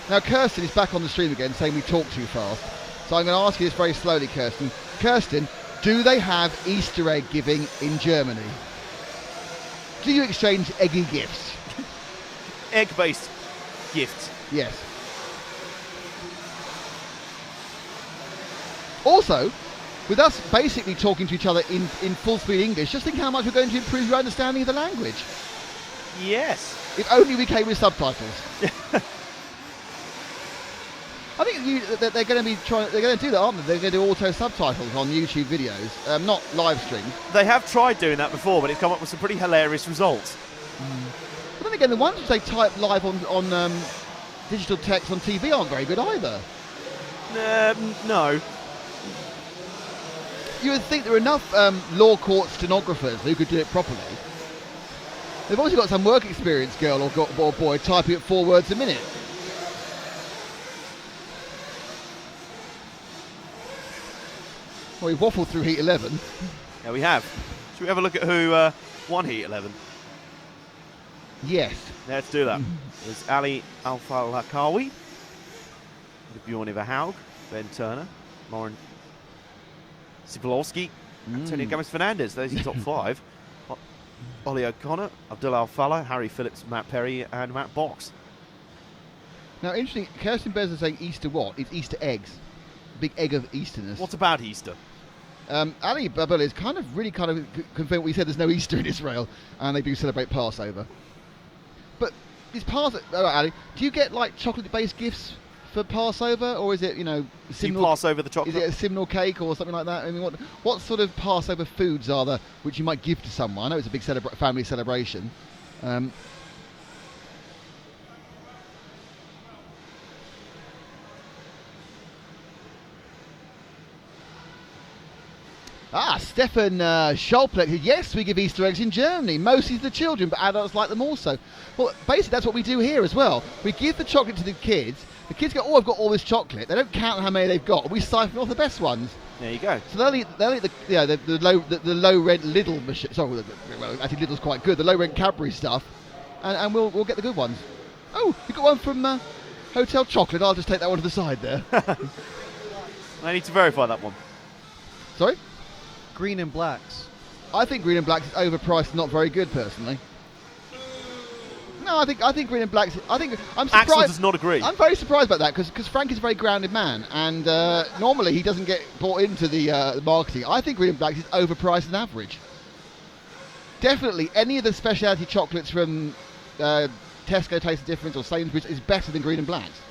Now, Kirsten is back on the stream again saying we talk too fast. So I'm going to ask you this very slowly, Kirsten. Kirsten, do they have Easter egg giving in Germany? Do you exchange eggy gifts? Egg-based gifts. Yes. Also, with us basically talking to each other in full speed English, just think how much we're going to improve your understanding of the language. Yes. If only we came with subtitles. I think they're going to be trying. They're going to do that, aren't they? They're going to do auto subtitles on YouTube videos, not live streams. They have tried doing that before, but it's come up with some pretty hilarious results. But then again, the ones which they type live on digital text on TV aren't very good either. No. You would think there are enough law court stenographers who could do it properly. They've obviously got some work experience, girl or boy, typing at 4 words a minute. Well, we've waffled through Heat 11. Yeah, we have. Should we have a look at who won Heat 11? Yes. Let's do that. It was Ali Al-Falakawi, Bjorn Iverhaug, Ben Turner, Lauren Sipolowski, Antonio Gomez-Fernandez. Those are your top 5. Ollie O'Connor, Abdullah Al-Fallah, Harry Phillips, Matt Perry, and Matt Box. Now, interesting, Kirsten Bez is saying Easter what? It's Easter eggs. Big egg of Easterness. What about Easter? Ali Babel is really confirmed what we said. There's no Easter in Israel, and they do celebrate Passover. But is Passover? Oh, Ali, do you get like chocolate-based gifts for Passover, or is it Do you Simnel, pass over the chocolate? is it a Simnel cake or something like that? I mean, what sort of Passover foods are there which you might give to someone? I know it's a big family celebration. Stefan Scholpleck, yes, we give Easter eggs in Germany, mostly to the children, but adults like them also. Well, basically, that's what we do here as well. We give the chocolate to the kids. The kids go, oh, I've got all this chocolate. They don't count how many they've got. We siphon off the best ones. There you go. So they'll eat the low rent Lidl machine. Sorry, well, actually Lidl's quite good. The low rent Cadbury stuff, and we'll get the good ones. Oh, you got one from Hotel Chocolate. I'll just take that one to the side there. I need to verify that one. Sorry. Green and blacks. I think Green and Blacks is overpriced and not very good, personally. No, I think Green and Blacks. I'm surprised. Axel does not agree. I'm very surprised about that because Frank is a very grounded man, and normally he doesn't get bought into the marketing. I think Green and Blacks is overpriced and average. Definitely, any of the specialty chocolates from Tesco Taste the Difference or Sainsbury's is better than Green and Blacks.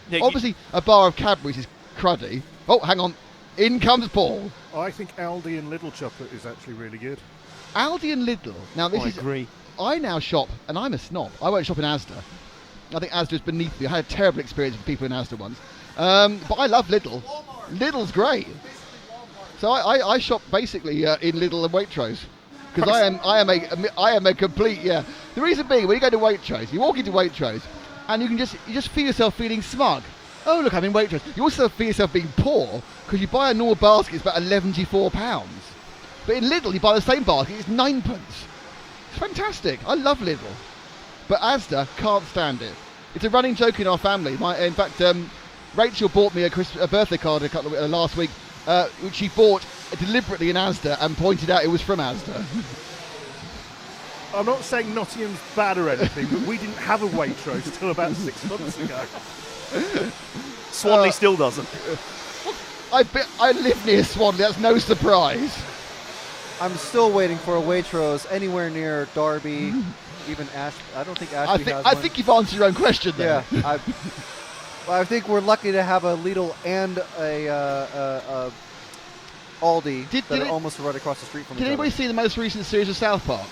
Yeah, Obviously, a bar of Cadbury's is cruddy. Oh, hang on. In comes Paul. I think Aldi and Lidl chocolate is actually really good. Aldi and Lidl. Now this I is. agree. I now shop, and I'm a snob. I won't shop in Asda. I think Asda is beneath me. I had a terrible experience with people in Asda once. But I love Lidl. Lidl's great. So I shop basically in Lidl and Waitrose. Because I am a complete, The reason being, when you go to Waitrose, you walk into Waitrose, and you just feel yourself feeling smug. Oh, look, I'm in Waitrose. You also feel yourself being poor, because you buy a normal basket, it's about £11. But in Lidl, you buy the same basket, it's 9p. It's fantastic. I love Lidl. But Asda, can't stand it. It's a running joke in our family. In fact, Rachel bought me a birthday card last week, which she bought deliberately in Asda and pointed out it was from Asda. I'm not saying Nottingham's bad or anything, but we didn't have a Waitrose until about 6 months ago. Swanley still doesn't. I live near Swanley, that's no surprise. I'm still waiting for a Waitrose anywhere near Derby, even Ash. I don't think Ashby has one. I think you've answered your own question there. Yeah, I think we're lucky to have a Lidl and a Aldi that are almost right across the street from each other. Did anybody see the most recent series of South Park?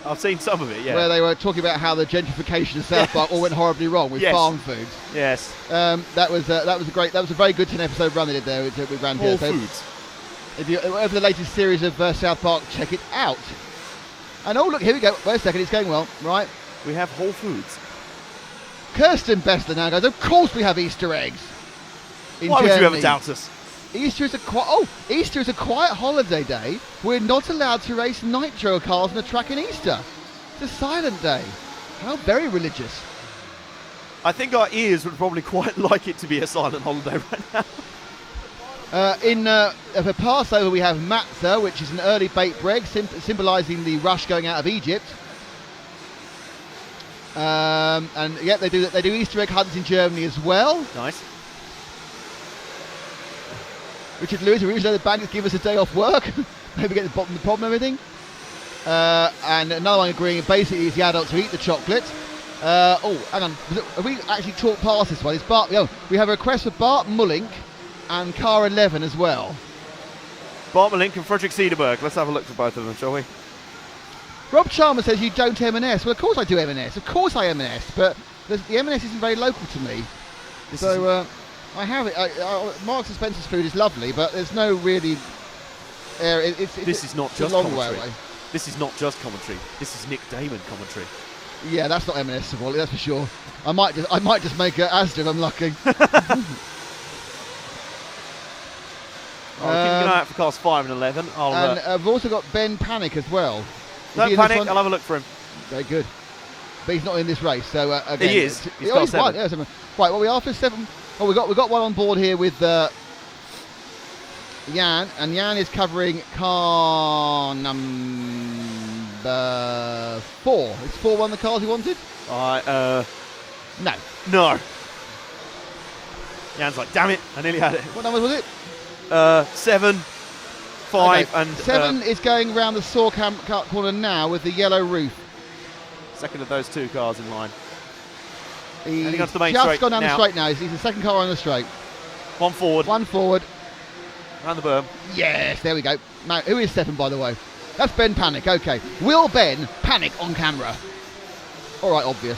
I've seen some of it, yeah. Where they were talking about how the gentrification of South Park all went horribly wrong with farm foods. Yes. That was a very good 10-episode run they did there with Rand Whole here. Foods. If you over the latest series of South Park, check it out. And oh look, here we go. Wait a second, it's going well, right? We have Whole Foods. Kirsten Bessler now goes, of course we have Easter eggs. Why would you ever doubt us? Easter is a quiet holiday day. We're not allowed to race Nitro cars on a track in Easter. It's a silent day. How very religious. I think our ears would probably quite like it to be a silent holiday right now. For Passover, we have matzah, which is an early baked bread, symbolising the rush going out of Egypt. And yeah, they do Easter egg hunts in Germany as well. Nice. Richard Lewis, originally the bandits give us a day off work. Maybe get to the bottom of the problem and everything. And another one agreeing, basically, it's the adults who eat the chocolate. Hang on. Have we actually talked past this one? It's Bart. We have a request for Bart Mullink and Car 11 as well. Bart Malink and Frederick Cederberg. Let's have a look for both of them, shall we? Rob Chalmers says you don't M&S. Well, of course I do M&S. Of course I M&S, but the M&S isn't very local to me. I have it. Marks and Spencer's food is lovely, but there's no really area. This is not just a long commentary. way away. This is not just commentary. This is Nick Damon commentary. Yeah, that's not M&S Savoy, that's for sure. I might just make it Asda if I'm lucky. Keep an eye out for cars 5 and 11. We've also got Ben Panic as well. Don't panic, I'll have a look for him. Very good. But he's not in this race, so again, he is. He's got 7. Won. Yeah, 7. Right, well, we are for 7. Oh, we got one on board here with Jan, and Jan is covering car number 4. Is 4 one of the cars he wanted? No. Jan's like, damn it, I nearly had it. What number was it? 7, 5, okay. and 7 is going round the Saw corner now with the yellow roof. Second of those 2 cars in line. He's heading onto the main just straight gone down now. the straight now. He's the second car on the straight. 1 forward. 1 forward. Round the berm. Yes, there we go. Now, who is 7, by the way? That's Ben Panic. Okay. Will Ben panic on camera? All right, obvious.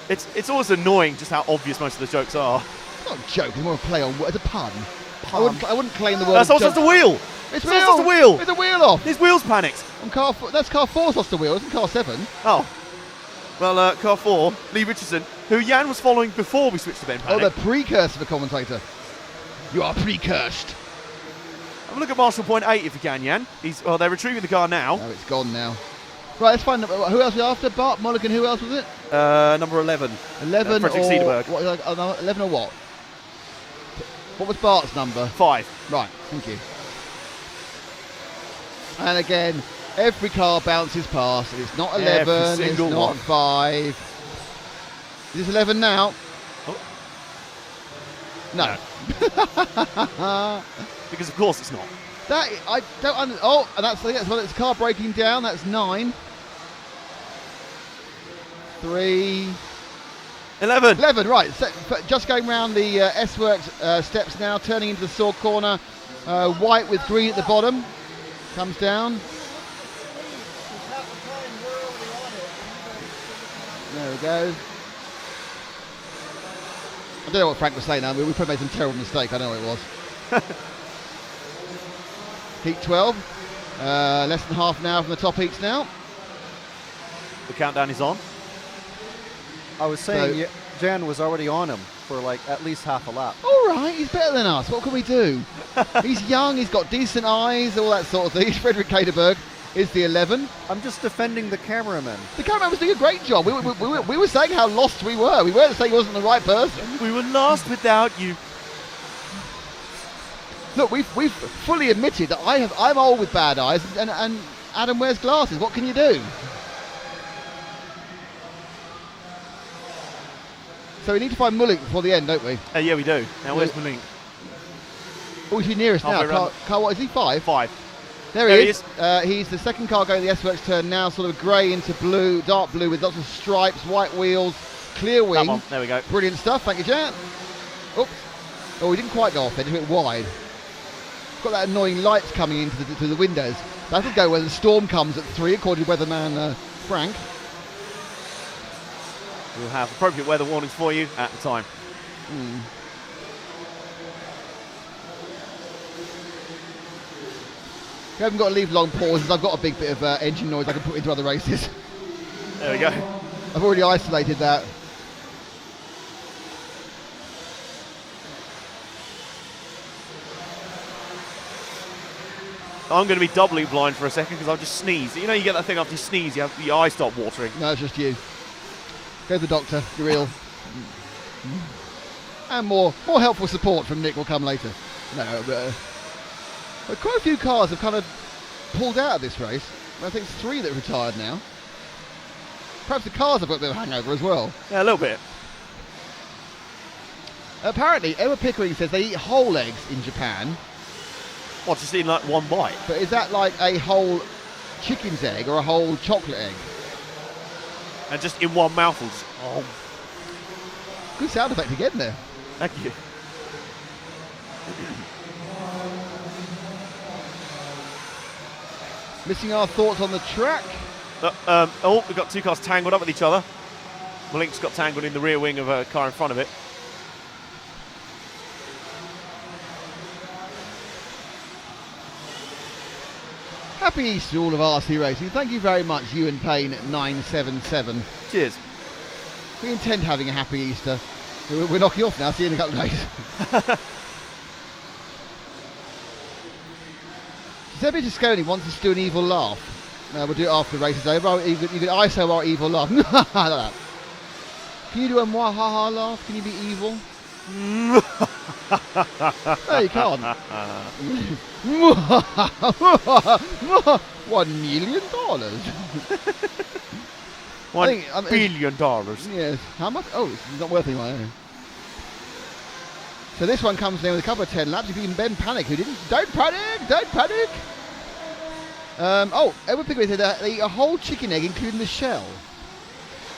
It's always annoying just how obvious most of the jokes are. It's not a joke. It's more a play on. It's a pun. I wouldn't claim the word. That's also just a wheel. It's just a wheel. It's a wheel off. His wheel's panicked. On car 4, that's car 4's lost the wheel. Isn't car 7? Oh. Well, car 4, Lee Richardson, who Jan was following before we switched to Ben Panic. Oh, the precursor of a commentator. You are precursed. Have a look at Marshall Point 8 if you can, Jan. They're retrieving the car now. Oh, it's gone now. Right, let's find who else was after. Bart Mulligan, who else was it? Number 11. 11 Frederick or Cederberg. what, 11 or what? What was Bart's number? 5. Right, thank you. And again, every car bounces past. And it's not 11, it's not one. 5. Is this 11 now? Oh. No. Because of course it's not. That I don't. And that's it's car breaking down. That's 9. 3. 11, right. Just going round the S-Works steps now, turning into the Saw corner. White with green at the bottom. Comes down. There we go. I don't know what Frank was saying now. We probably made some terrible mistake. I know what it was. Heat 12. Less than half an hour from the top heats now. The countdown is on. I was saying Jan was already on him for like at least half a lap. All right, he's better than us. What can we do? He's young, he's got decent eyes, all that sort of thing. Frederick Cederberg is the 11. I'm just defending the cameraman. The cameraman was doing a great job. We were saying how lost we were. We weren't saying he wasn't the right person. We were lost without you. Look, we've fully admitted that I'm old with bad eyes, and Adam wears glasses. What can you do? So we need to find Mullick before the end, don't we? Yeah, we do. Now, where's Mullick? Oh, he's nearest now. Car, what is he, 5? 5. There he is. He's the second car going the S-Works turn now, sort of grey into blue, dark blue with lots of stripes, white wheels, clear wing. Come on, there we go. Brilliant stuff, thank you, Jan. Oops. Oh, he didn't quite go off there, just went wide. Got that annoying lights coming into the windows. That'll go when the storm comes at 3, according to weatherman Frank. We'll have appropriate weather warnings for you at the time. We haven't got to leave long pauses. I've got a big bit of engine noise I can put into other races. There we go. I've already isolated that. I'm going to be doubly blind for a second because I'll just sneeze. You know, you get that thing after you sneeze, your eyes stop watering. No, it's just you. Go to the doctor. You're ill. And more helpful support from Nick will come later. No, but quite a few cars have kind of pulled out of this race. I think it's 3 that have retired now. Perhaps the cars have got a bit of a hangover as well. Yeah, a little bit. Apparently, Emma Pickering says they eat whole eggs in Japan. What, just in like one bite? But is that like a whole chicken's egg or a whole chocolate egg? And just in one mouthful. Just, oh, Good sound effect again there. thank you. Missing our thoughts on the track. We've got 2 cars tangled up with each other. Malink's got tangled in the rear wing of a car in front of it. Happy Easter to all of RC Racing. Thank you very much, you and Payne at 977. Cheers. We intend having a happy Easter. We're knocking off now. See you in a couple of days. Giuseppe Gisconi wants us to do an evil laugh. We'll do it after the race is over. You could ISO our evil laugh. Like that. Can you do a mwahaha laugh? Can you be evil? No, you can't. $1 million. $1 billion. Yes. How much? Oh, it's not worth any money. So this one comes in with a couple of 10 laps, including Ben Panic, who didn't. Don't panic! Don't panic! Edward Pickering said that they eat a whole chicken egg, including the shell.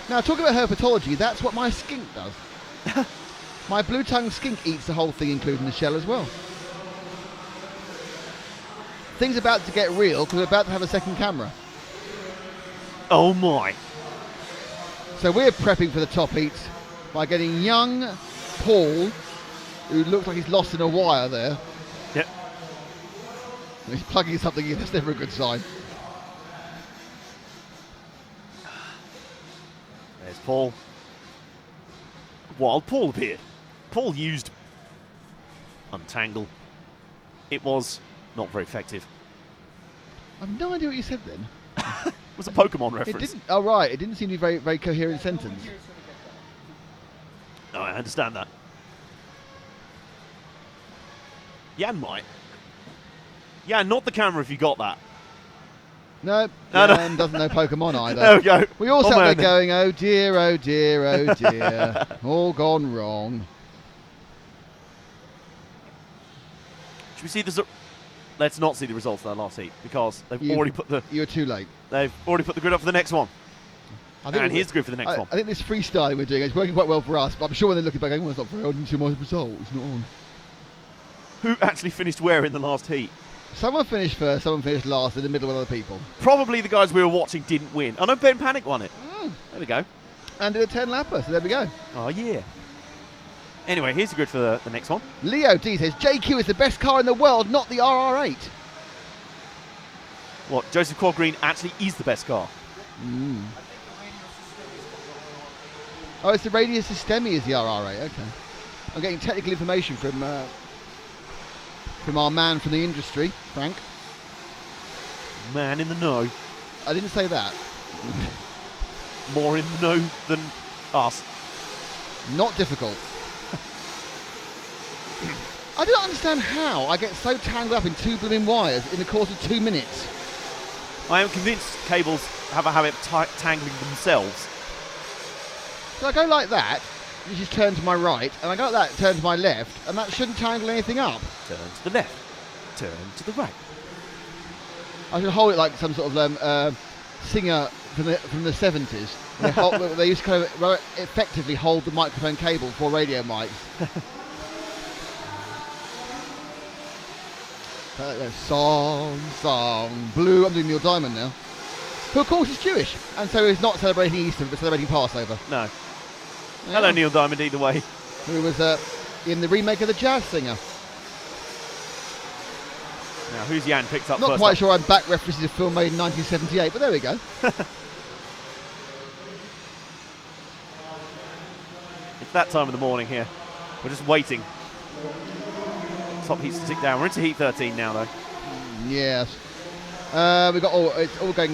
Now, talking about herpetology, that's what my skink does. My blue-tongued skink eats the whole thing, including the shell as well. Things about to get real because we're about to have a second camera. Oh my. So we're prepping for the top heat by getting young Paul, who looks like he's lost in a wire there. Yep. He's plugging something in. That's never a good sign. There's Paul. Wild Paul appeared. Paul used Untangle. It was not very effective. I've no idea what you said then. It was a Pokemon It reference. didn't. Oh right, it didn't seem to be very, very coherent sentence. No, I understand that. Jan might. Yeah, not the camera if you got that. No, No, no. Dan doesn't know Pokemon either. There we go. We all Oh, sat there man. going, oh dear, oh dear, oh dear. All gone wrong. Should we see the? Let's not see the results of that last heat because they've You- already put the You're too late. grid up for the next one. I And here's the grid for the next one. I think this freestyling we're doing is working quite well for us, but I'm sure when they're looking back, going, well, it's not very odd, didn't see my result. It's not on. Who actually finished where in the last heat? Someone finished first, someone finished last, in the middle with other people. Probably the guys we were watching didn't win. I know Ben Panic won it. There we go. And did a 10 lapper, so there we go. Oh, yeah. Anyway, here's the grid for the next one. Leo D says, JQ is the best car in the world, not the RR8. What, Joseph Quad Green actually is the best car? Oh, it's the Radius Systemi is the RR8, okay. I'm getting technical information from our man from the industry, Frank. Man in the know. I didn't say that. More in the know than us. Not difficult. I don't understand how I get so tangled up in 2 blooming wires in the course of 2 minutes. I am convinced cables have a habit of tangling themselves. So I go like that, which is turn to my right, and I go like that, turn to my left, and that shouldn't tangle anything up. Turn to the left. Turn to the right. I should hold it like some sort of singer from the 70s. They used to kind of effectively hold the microphone cable for radio mics. Song, blue. I'm doing Neil Diamond now. Who of course is Jewish, and so he's not celebrating Easter, but celebrating Passover. No. Yeah. Hello, Neil Diamond, either way. Who was in the remake of The Jazz Singer. Now, who's Jan picked up Not first quite up? sure I'm back references a film made in 1978, but there we go. It's that time of the morning here. We're just waiting. Top heats to tick down. We're into heat 13 now, though. Yes. We've got it's all going.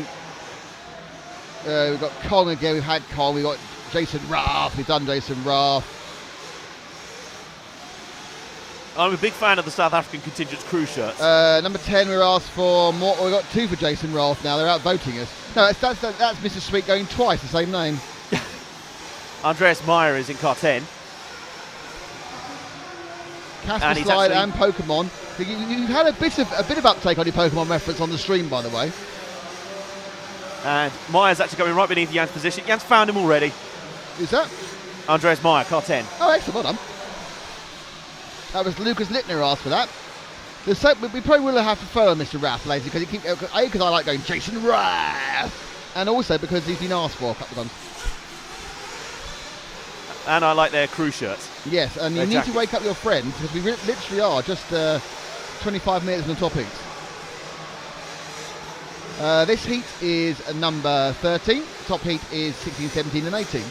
We've got Kong again. We've had Kong. We've got Jason Rath. We've done Jason Rath. I'm a big fan of the South African contingent's crew shirts. Number 10, we're asked for more. We've got 2 for Jason Rath now. They're out voting us. No, that's Mr. Sweet going twice, the same name. Andreas Meyer is in car 10. Casper Slide and Pokemon. You've had a bit of uptake on your Pokemon reference on the stream, by the way. And Meyer's actually going right beneath Jan's position. Jan's found him already. Who's that? Andreas Meyer, car 10. Oh, excellent. Well done. That was Lucas Littner asked for that. We probably will have to follow Mr. Rath later because I like going Jason Rath, and also because he's been asked for a couple of times. And I like their crew shirts. Yes, and you need to wake up your friends because we literally are just 25 minutes from the top heats. This heat is number 13. Top heat is 16, 17 and 18.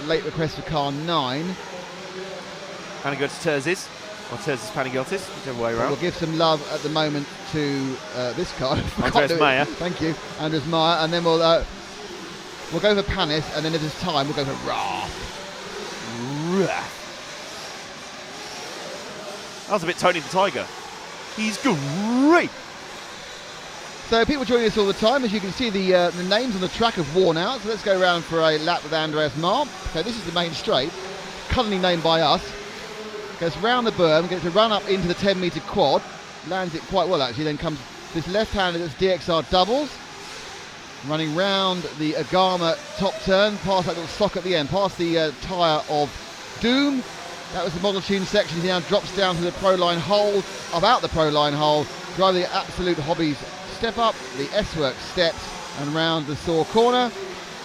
Late request for car 9. Panagiotis Terzis, or Terzis Panagiotis, whichever way around. We'll give some love at the moment to this car. Andreas Meyer. Thank you, Andreas Meyer, and then we'll go for Panis, and then if there's time, we'll go for Rath. That was a bit Tony the Tiger. He's great. So people joining us all the time. As you can see, the names on the track have worn out. So let's go around for a lap with Andreas Meyer. Okay, this is the main straight, cunningly named by us. Goes round the berm, gets a run up into the 10-metre quad. Lands it quite well, actually. Then comes this left-hander that's DXR doubles. Running round the Agama top turn, past that little sock at the end, past the tyre of Doom. That was the model tune section. He now drops down to the Pro Line hole, about the Pro Line hole, driving the Absolute Hobbies step up, the S-Works steps, and round the Saw corner.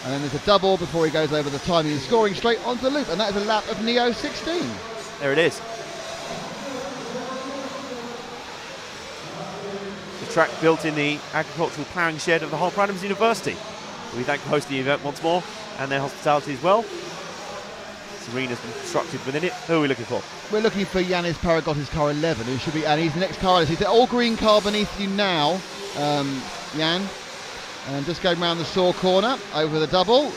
And then there's a double before he goes over the timing and scoring straight onto the loop. And that is a lap of Neo 16. There it is. The track built in the agricultural ploughing shed of the Hull Pradhams University. We thank the host of the event once more and their hospitality as well. This arena's been constructed within it. Who are we looking for? We're looking for Yanis Paragotis car 11, who should be, and he's the next car. He's the all green car beneath you now, Jan. And just going round the Saw corner, over the double.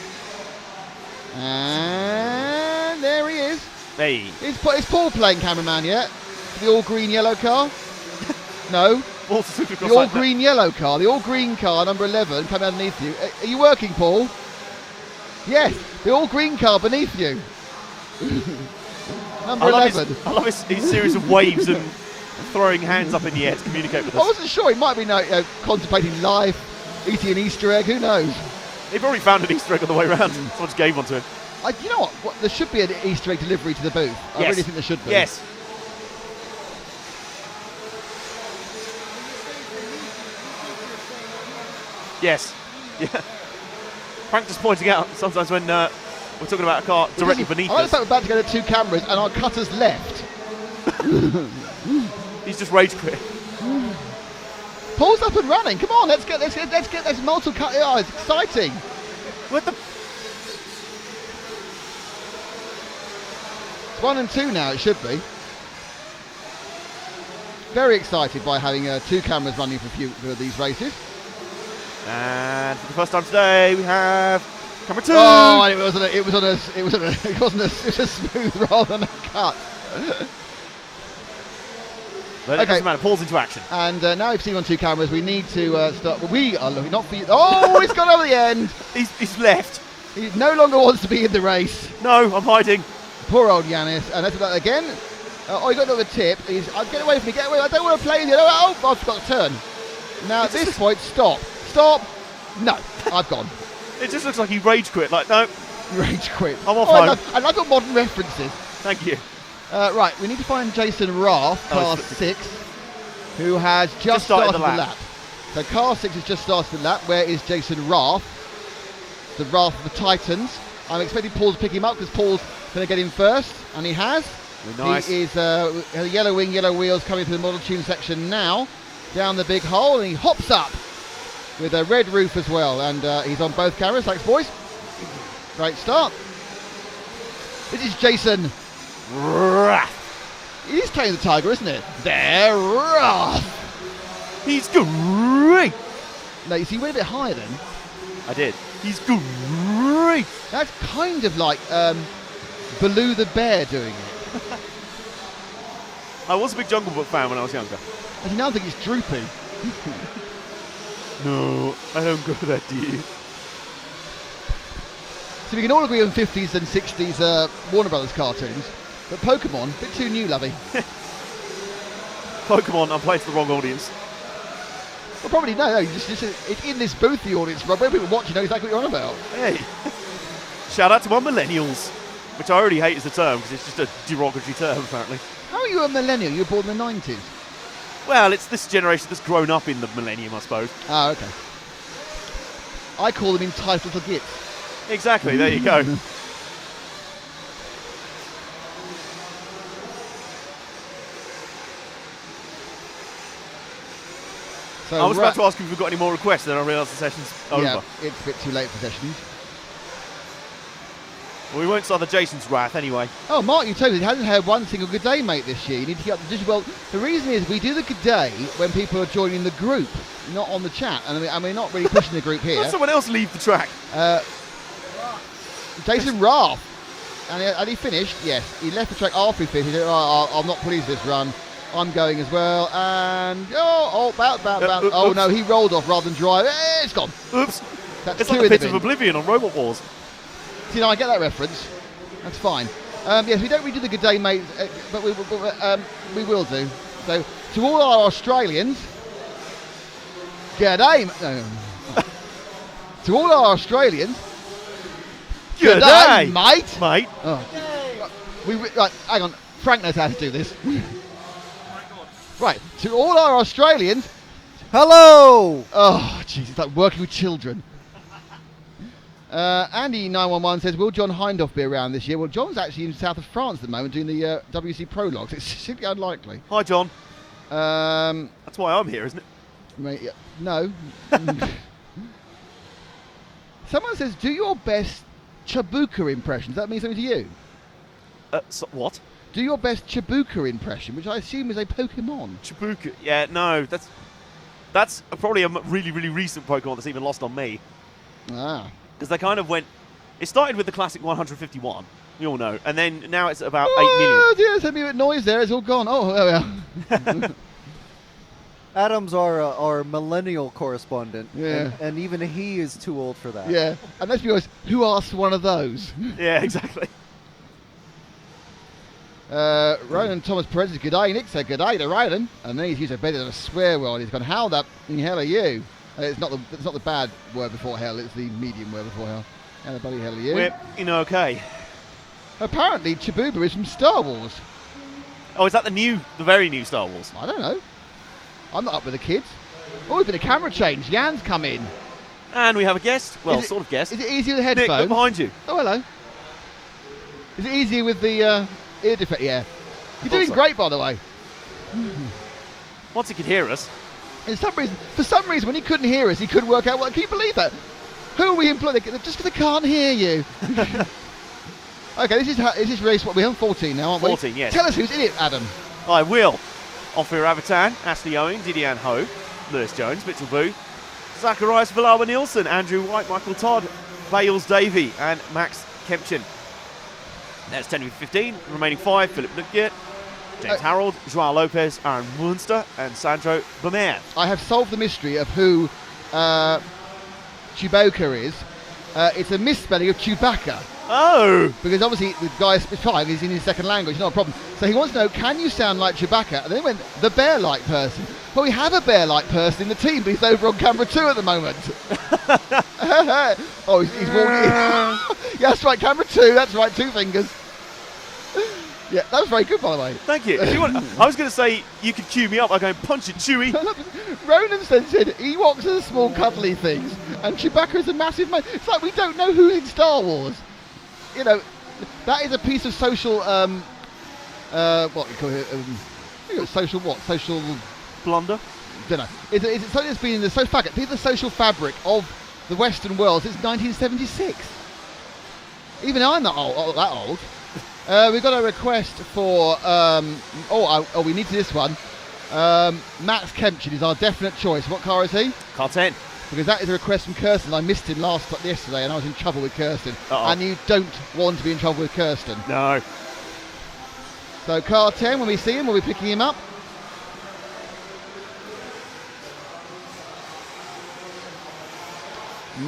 And there he is. Hey. Is Paul playing cameraman yet? The all green yellow car? No. The all green yellow car, the all green car, number 11, coming underneath you. Are you working, Paul? Yes, the all green car beneath you. Number 11. I love his series of waves and throwing hands up in the air to communicate with us. I wasn't sure, he might be contemplating life, eating an Easter egg, who knows? He probably found an Easter egg on the way around. Someone just gave one to him. You know what? There should be an Easter egg delivery to the booth. I really think there should be. Yes. Yes. Yeah. Frank just pointing out sometimes when we're talking about a car directly beneath I like us. the fact we're about to go to 2 cameras and our cutter's left. He's just rage quit. Paul's up and running. Come on, let's get this multiple cut. Oh, it's exciting. What the? It's 1 and 2 now. It should be. Very excited by having 2 cameras running for these races. And for the first time today, we have camera 2. Oh, and it was a smooth rather than a cut. But it doesn't matter. Paul's into action. And now we've seen on 2 cameras. We need to start. We are looking not for you. Oh, he's gone over the end. He's left. He no longer wants to be in the race. No, I'm hiding. Poor old Yanis. And that's that again. He got another tip. Get away from me. Get away. I don't want to play with you. Oh, I've got to turn. Now at this point, stop. Stop. No, I've gone. It just looks like he rage quit. Like, no. Rage quit. I'm off home. I love your modern references. Thank you. Right, we need to find Jason Rath, car 6, who has just started the lap. So car 6 has just started the lap. Where is Jason Rath? The Rath of the Titans. I'm expecting Paul to pick him up because Paul's going to get him first, and he has. Nice. He is yellow wing, yellow wheels coming through the model tune section now. Down the big hole, and he hops up with a red roof as well. And he's on both cameras. Thanks, boys. Great start. This is Jason Rath. It is Tony the Tiger, isn't it? There, Rath. He's great. No, you see, you went a bit higher then. I did. He's great. That's kind of like Baloo the bear doing it. I was a big Jungle Book fan when I was younger. And you now think it's droopy. No, I don't go that deep. So we can all agree on 50s and 60s Warner Brothers cartoons, but Pokemon, a bit too new, lovey. Pokemon, I'm playing to the wrong audience. Well, probably no, just it's in this booth, the audience, Rob. When people watch, you know exactly what you're on about. Hey. Shout out to my millennials, which I already hate as a term because it's just a derogatory term, apparently. How are you a millennial? You were born in the 90s. Well, it's this generation that's grown up in the millennium, I suppose. Ah, okay. I call them entitled to gits. Exactly, there you go. So I was about to ask if we've got any more requests, then I realised the session's over. Yeah, it's a bit too late for sessions. Well, we won't start the Jason's wrath anyway. Oh, Mark, you told me he hasn't had one single good day, mate, this year. You need to get up to well. The reason is we do the good day when people are joining the group, not on the chat, and we're not really pushing the group here. Let someone else leave the track. Jason Rath, and he finished. Yes, he left the track after he finished. He said, I'm not pleased with this run. I'm going as well, and oh no, he rolled off rather than drive. It's gone. Oops. That's It's two like the in the Pit of bin. Oblivion on Robot Wars. See, now I get that reference. That's fine. Yes, we don't redo the good day, mate, but we will do. So, to all our Australians, good day. No. To all our Australians, good day, mate. Mate. Oh. Right, hang on. Frank knows how to do this. Right, to all our Australians, Hello! oh, jeez, it's like working with children. Andy911 says, will John Hindhoff be around this year? Well, John's actually in south of France at the moment doing the WC Prologues. It's simply unlikely. Hi, John. Um, That's why I'm here, isn't it? No. Someone says, do your best Chabuka impression. Does that mean something to you? What? Do your best Chabuka impression, which I assume is a Pokemon. Chibuka. Yeah, no, that's probably a really, really recent Pokemon that's even lost on me. Ah. Because they kind of went... It started with the classic 151, we all know, and then now it's about 8 Oh, million. dear, send me a noise there. It's all gone. Oh, there we are. Adam's our millennial correspondent, Yeah. and even he is too old for that. Yeah. And let's be honest, who asked for one of those? Yeah, exactly. Ronan Thomas Perez says, good day. Nick said, good day to Ronan. And then he's used a better than a swear word. He's gone, how the hell are you? It's not the bad word before hell, it's the medium word before hell. How the bloody hell are you? We're, okay. Apparently, Chibuba is from Star Wars. Oh, is that the very new Star Wars? I don't know. I'm not up with the kids. Oh, there's been a camera change. Jan's come in. And we have a guest. Well, Is it- sort of guest. Is it easier with Nick, headphones? look behind you. Oh, hello. Is it easier with the ear defect? Yeah. You're doing so. great, by the way. Once he could hear us. For some reason, when he couldn't hear us, he couldn't work out. Can you believe that? Who are we employing? Just because they can't hear you. Okay, this is race. What we're on 14 now, aren't we? 14, yes. Tell us who's in it, Adam. I will. Ophir Avatan, Ashley Owen, Didiane Ho, Lewis Jones, Mitchell Booth, Zacharias Valawa Nielsen, Andrew White, Michael Todd, Bales Davey, and Max Kempchin. That's 10 of 15. Remaining 5, Philip Nugget, James Harold, Joao Lopez, Aaron Munster, and Sandro Bemer. I have solved the mystery of who Chewbacca is. It's a misspelling of Chewbacca. Oh! Because obviously the guy is 5, he's in his second language, not a problem. So he wants to know, can you sound like Chewbacca? And then he went, the bear-like person. Well, we have a bear-like person in the team, but he's over on camera 2 at the moment. Oh, he's walking. Yeah, that's right, camera 2, that's right, 2 fingers. Yeah, that was very good, by the way. Thank you. If you want, I was going to say you could cue me up by going, punch it, Chewie. Ronan said Ewoks are the small cuddly things, and Chewbacca is a massive man. It's like we don't know who's in Star Wars. You know, that is a piece of social, what you call it, social what? Social Blunder? Don't know. It's something that's been in the social fabric of the Western world since 1976. Even I'm not that old. We've got a request for, we need this one. Max Kempchin is our definite choice. What car is he? Car 10. Because that is a request from Kirsten. I missed him yesterday, and I was in trouble with Kirsten. Uh-oh. And you don't want to be in trouble with Kirsten. No. So car 10, when we see him, we'll be picking him up.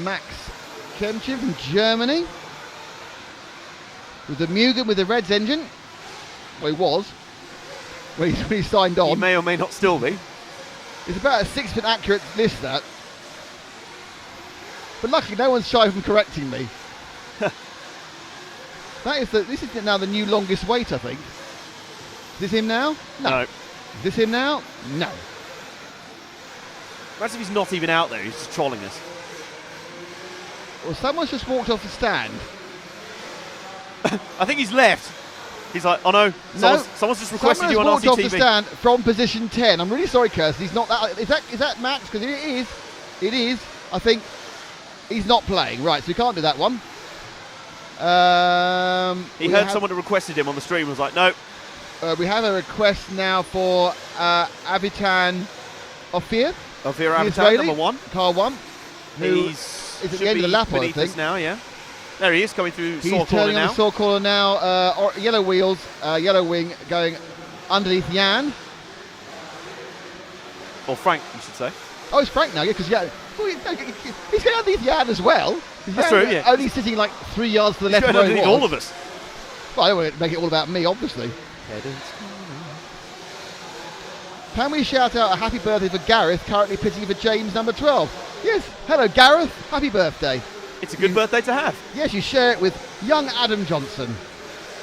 Max Kempchin from Germany. With the Mugen with the Reds engine. Well, he was. When he signed on. He may or may not still be. It's about a 6-bit accurate list, that. But luckily, no one's shy from correcting me. This is now the new longest wait, I think. Is this him now? No. Is this him now? No. Imagine if he's not even out there, he's just trolling us. Well, someone's just walked off the stand. I think he's left. He's like, oh no, someone's just requested Someone you on has walked off the RCTV. stand from position 10. I'm really sorry, Kirsty. He's not that. Is that Max? Because it is. It is. I think he's not playing. Right, so we can't do that one. He heard someone that requested him on the stream and was like, no. We have a request now for Avitan Ophir. Ophir the Avitan, Israeli, number 1. car 1. Who He's is at the end of the lap, I think. now, yeah. There he is, coming through He's saw corner turning on now. the saw corner now. Yellow wheels, yellow wing going underneath Jan. Or Frank, you should say. Oh, it's Frank now, yeah, because he's going underneath Jan as well. That's Jan true, yeah. Only sitting like 3 yards to the left He's of going where he underneath was. all of us. Well, I don't want to make it all about me, obviously. Can we shout out a happy birthday for Gareth, currently pitting for James number 12? Yes, hello Gareth, happy birthday. It's a good birthday to have. Yes, you share it with young Adam Johnson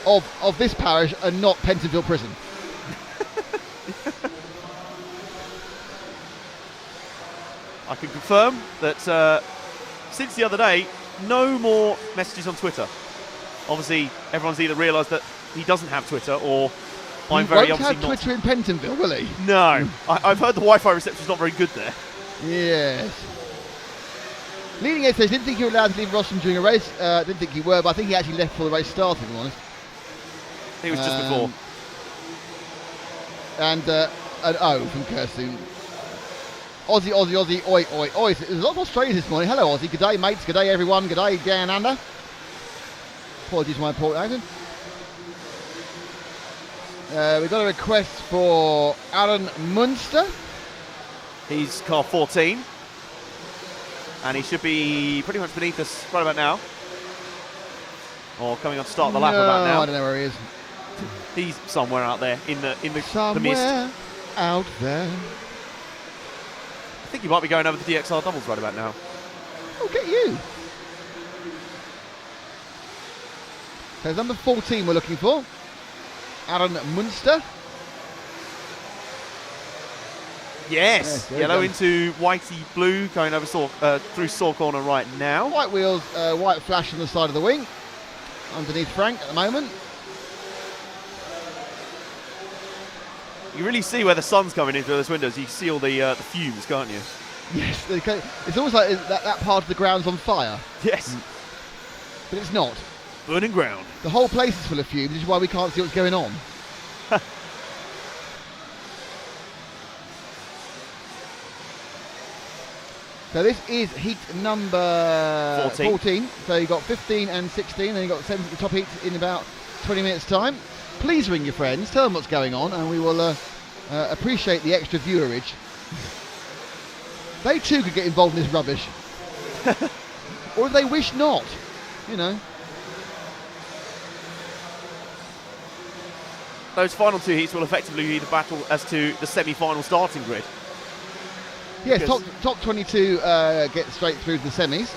of this parish and not Pentonville Prison. I can confirm that since the other day, no more messages on Twitter. Obviously, everyone's either realised that he doesn't have Twitter or I'm He very won't obviously have not. Twitter in Pentonville, will he? No. I've heard the Wi-Fi reception's not very good there. Yes. Leading edge says, didn't think you were allowed to leave Rostam during a race. Didn't think you were, but I think he actually left before the race started, if I'm honest. It was just before. And an O from Kirsten. Aussie, oi, oi, oi. There's a lot of Australians this morning. Hello, Aussie. Good day, mates. Good day, everyone. Good day, Dan Ander. Apologies for my poor accent. We've got a request for Aaron Munster. He's car 14. And he should be pretty much beneath us right about now. Or coming on to start the lap about now. I don't know where he is. He's somewhere out there in the Somewhere mist. out there. I think he might be going over the DXR doubles right about now. Oh, get you. So number 14 we're looking for. Aaron Munster. Yes, there yellow we go. into whitey blue, going over through saw corner right now. White wheels, white flash on the side of the wing. Underneath Frank at the moment. You really see where the sun's coming in through those windows. You can see all the fumes, can't you? Yes, it's almost like that part of the ground's on fire, Yes, but it's not. burning ground. The whole place is full of fumes, which is why we can't see what's going on. So this is heat number 14. So you've got 15 and 16, and you've got 7 at the top heat in about 20 minutes' time. Please ring your friends, tell them what's going on, and we will appreciate the extra viewerage. They too could get involved in this rubbish. Or if they wish not, you know. Those final two heats will effectively be the battle as to the semi-final starting grid. Yes, Because- top 22 get straight through to the semis.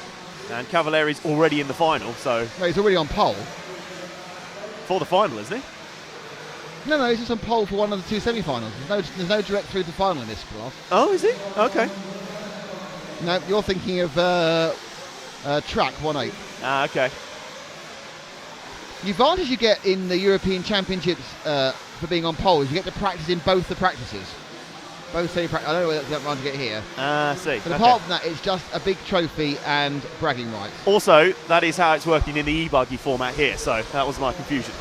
And Cavalleri's already in the final, so No, he's already on pole. for the final, isn't he? No, he's just on pole for one of the two semi-finals. There's no direct through to final in this class. Oh, is he? Okay. No, you're thinking of track 1/8. Ah, okay. The advantage you get in the European Championships for being on pole is you get to practice in both the practices. Both semi-practice. I don't know whether that's the advantage to get here. Ah, I see. But Okay. apart from that, it's just a big trophy and bragging rights. Also, that is how it's working in the e-buggy format here, so that was my confusion.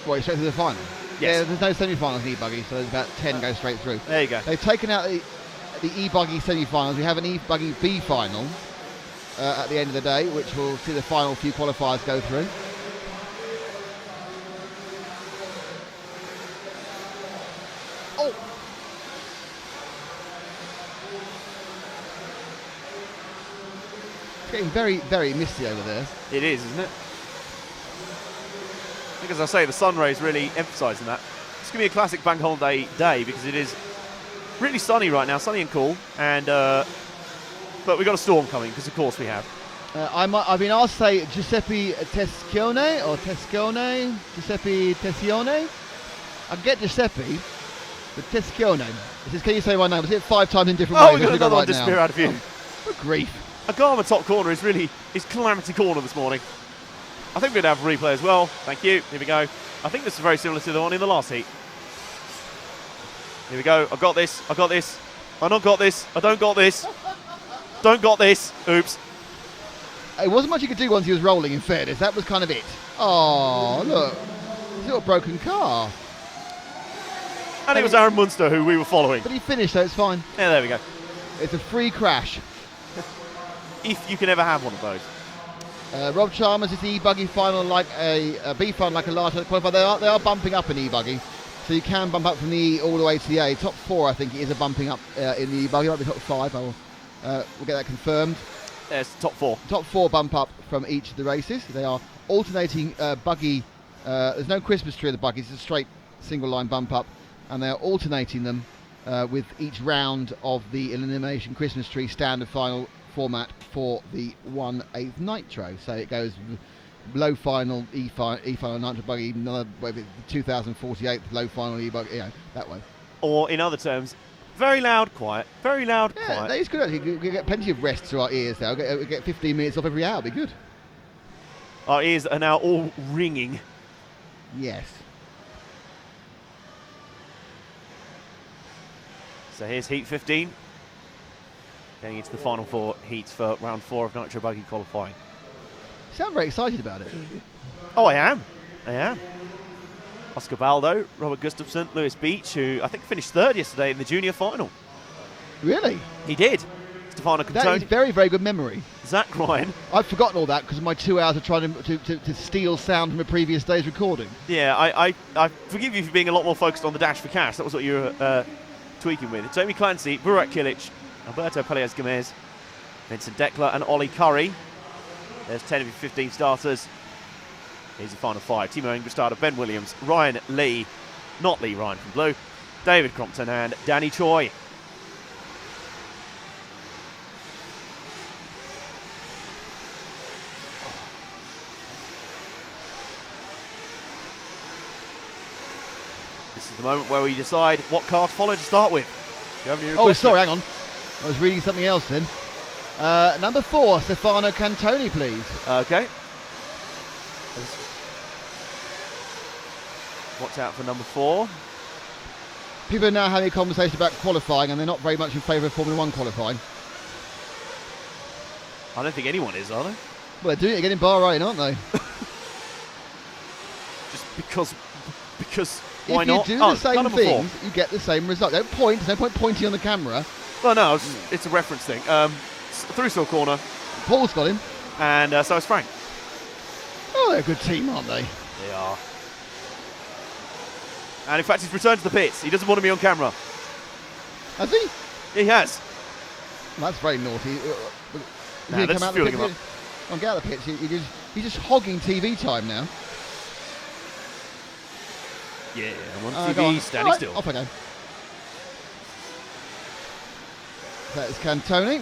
Well, straight to the final. Yes. Yeah, there's no semi-finals in e-buggy, so there's about 10 go straight through. There you go. They've taken out the e-buggy semi-finals. We have an e-buggy B final at the end of the day, which will see the final few qualifiers go through. Oh! It's getting very, very misty over there. It is, isn't it? I think, as I say, the sun rays really emphasising that. It's going to be a classic bank holiday day because it is really sunny right now, sunny and cool. And but we've got a storm coming because, of course, we have. I've been asked to say Giuseppe Tescione or Tescione, Giuseppe Tescione. I get Giuseppe, but Tescione. Can you say my name? Was it 5 times in different ways? Oh, we've got another one right disappear now? out of view. Good grief. Agama top corner is calamity corner this morning. I think we're going to have a replay as well. Thank you. Here we go. I think this is very similar to the one in the last heat. Here we go. I got this. I got this. I not got this. I don't got this. Don't got this. Oops. It wasn't much he could do once he was rolling, in fairness. That was kind of it. Oh, look. It's a little broken car. And it was Aaron Munster who we were following. But he finished, so it's fine. Yeah, there we go. It's a free crash. If you can ever have one of those. Rob Chalmers is the e-buggy final like a B final like a large qualifier. They are bumping up an e-buggy. So you can bump up from the E all the way to the A. Top 4, I think, it is a bumping up in the e-buggy. It might be top 5. We'll get that confirmed. There's top 4. Top 4 bump up from each of the races. They are alternating buggy. There's no Christmas tree of the buggy. It's a straight single line bump up. And they are alternating them with each round of the elimination Christmas tree standard final format for the 1/8 Nitro. So it goes low final, E final Nitro buggy, another 2048 low final E buggy, that way. Or in other terms, very loud, quiet. Very loud, Yeah, quiet. that is good actually. We get plenty of rest to our ears now. We get 15 minutes off every hour. It'll be good. Our ears are now all ringing. Yes. So here's heat 15. Getting into the final 4 heats for round 4 of Nitro Buggy qualifying. You sound very excited about it. Oh, I am. Oscar Baldo, Robert Gustafsson, Lewis Beach, who I think finished 3rd yesterday in the junior final. Really? He did. Stefano That is Cantoni, very, very good memory. Zach Ryan. I've forgotten all that because of my 2 hours of trying to steal sound from a previous day's recording. Yeah, I forgive you for being a lot more focused on the dash for cash. That was what you were tweaking with. Jamie Clancy, Burak Kilic, Alberto Peleas Gomez, Vincent Deckler and Ollie Curry. There's 10 of your 15 starters. Here's the final 5. Timo Ingolstadt, Ben Williams, Ryan Lee, not Lee Ryan from Blue, David Crompton and Danny Choi. This is the moment where we decide what car to follow to start with. Do you have any Oh, requests? sorry, hang on. I was reading something else then. Number 4, Stefano Cantoni, please. Okay. Watch out for number 4. People are now having a conversation about qualifying, and they're not very much in favour of Formula 1 qualifying. I don't think anyone is, are they? Well, they're doing it again in Bahrain, aren't they? Just because why if you not? do Oh, the same number 4. things, you get the same result. Don't point. There's no point pointing on the camera. Well, no, it's a reference thing. Through still corner, Paul's got him. and so is Frank. Oh, they're a good team, aren't they? They are. And in fact, he's returned to the pits. He doesn't want to be on camera. Has he? He has. Well, that's very naughty. Nah, let's fueling him up. Get out of the pitch. He's just hogging TV time now. Yeah, I'm on Go TV, on. standing All right, still. Off I go. That is Cantoni.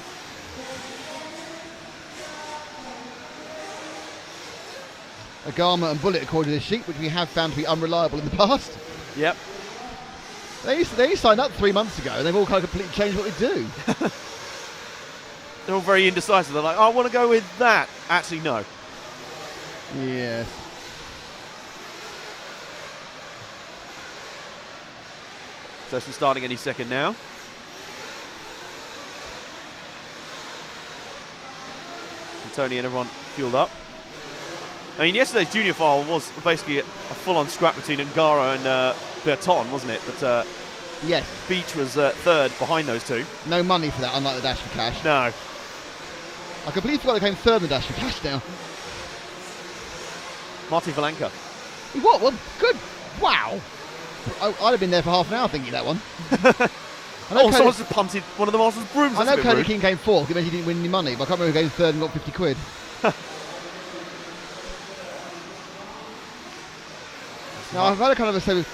Agama and Bullet, according to the sheet, which we have found to be unreliable in the past. Yep. They signed up 3 months ago, and they've all kind of completely changed what they do. They're all very indecisive. They're like, oh, I want to go with that. Actually, no. Yes. Session starting any second now. And Tony and everyone fueled up. I mean, yesterday's junior file was basically a full-on scrap between Ngara and Berton, wasn't it? But Yes. Beach was third behind those two. No money for that, unlike the Dash for Cash. No. I completely forgot they came third in the Dash for Cash now. Martin Valenka. What? Well, good. Wow. I'd have been there for half an hour thinking that one. Oh, someone's just punted one of the Masters brooms. I know That's a bit Cody rude. King came fourth, it meant he didn't win any money, but I can't remember who came third and got 50 quid. Now, I've had a kind of a say, yes!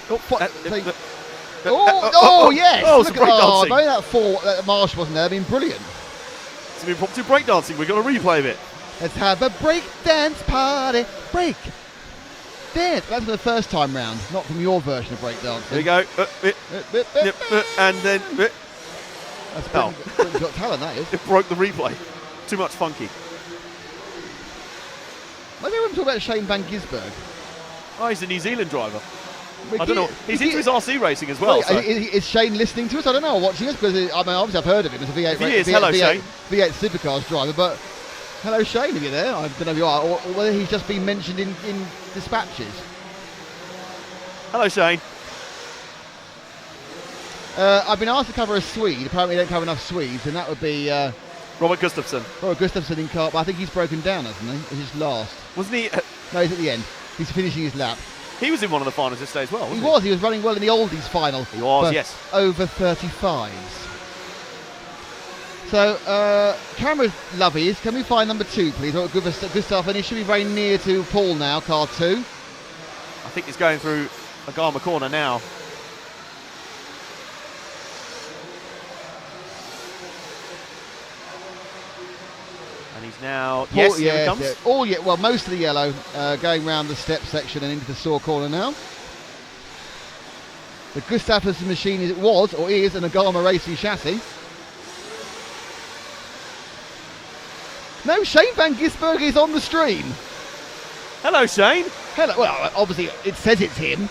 Oh, Look some at breakdancing. maybe that four, that Marsh wasn't there, been brilliant. It's been impromptu breakdancing. We've got a replay of it. Let's have a break dance party. Break dance. That's for the first time round, not from your version of break dancing. There we go. And then That's Britain's Got Talent, that is. it broke the replay. Too much funky. Why do everyone talk about Shane Van Gisberg? Oh, he's a New Zealand driver. I don't know. He's into his RC racing as well. Wait, So. is Shane listening to us? I don't know, or watching us, because I mean, obviously I've heard of him as a V8. If he is, hello, Shane. V8 Supercars driver, but hello Shane, if you're there. I don't know if you are, or whether he's just been mentioned in dispatches. Hello, Shane. I've been asked to cover a Swede. Apparently, they don't cover enough Swedes, and that would be Robert Gustafsson. Robert Gustafsson in kart. But I think he's broken down, hasn't he? He's just last. Wasn't he? No, he's at the end. He's finishing his lap. He was in one of the finals yesterday as well, wasn't He was running well in the oldies final. He was, for yes. Over 35s. So, camera lovies, can we find number 2, please? Or Gustav, and he should be very near to Paul now, car 2. I think he's going through a Garma corner now. And he's now... Paul, yes, here he comes. Yeah. Well, most of the yellow going round the step section and into the saw corner now. The Gustafsson machine was, or is, an Agama racing chassis. No, Shane Van Gisberg is on the stream. Hello, Shane. Hello. Well, obviously it says it's him.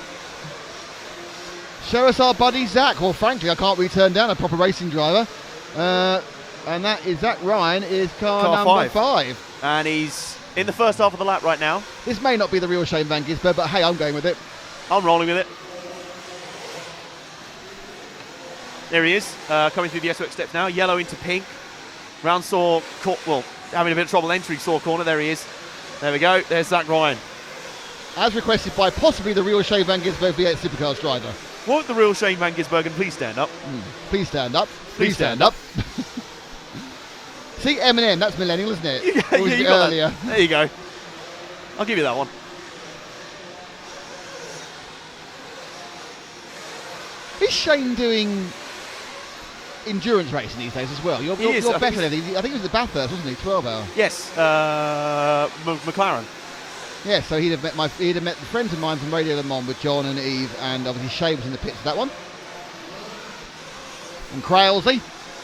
Show us our buddy Zach. Well, frankly, I can't really turn down a proper racing driver. And that is Zach Ryan, is car number 5. And he's in the first half of the lap right now. This may not be the real Shane Van Gisberg, but hey, I'm going with it. I'm rolling with it. There he is, coming through the SOX steps now. Yellow into pink. Round saw, having a bit of trouble entering saw corner. There he is. There we go. There's Zach Ryan. As requested by possibly the real Shane Van Gisberg V8 Supercars driver. Won't the real Shane Van Gisbergen please stand up? Please stand up. Please stand up. See, Eminem, that's millennial, isn't it? Yeah, Or was you it got earlier. that. There you go. I'll give you that one. Is Shane doing endurance racing these days as well? You're is. better than everything. I think it was the Bathurst, wasn't he? 12 hour. Yes, McLaren. Yeah, so he'd have met friends of mine from Radio Le Mans with John and Eve, and obviously Shane was in the pits for that one. And Crailsey.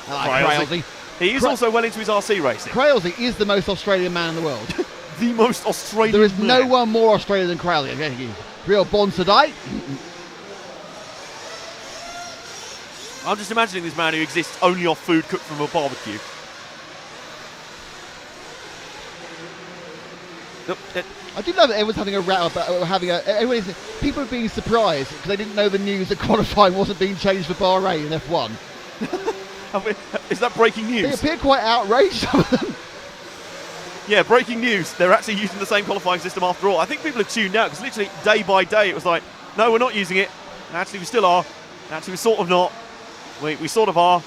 Crailsey. He is also well into his RC racing. Crailsey is the most Australian man in the world. The most Australian There is no man. one more Australian than Crailsey. Real born today. I'm just imagining this man who exists only off food cooked from a barbecue. I do love that everyone's having a row about people are being surprised because they didn't know the news that qualifying wasn't being changed for Bahrain in F1. Is that breaking They news? appear quite outraged, some of them. Yeah, breaking news. They're actually using the same qualifying system after all. I think people are tuned out because literally day by day it was like, no, we're not using it. Actually, we still are. Actually, we sort of not. We sort of are.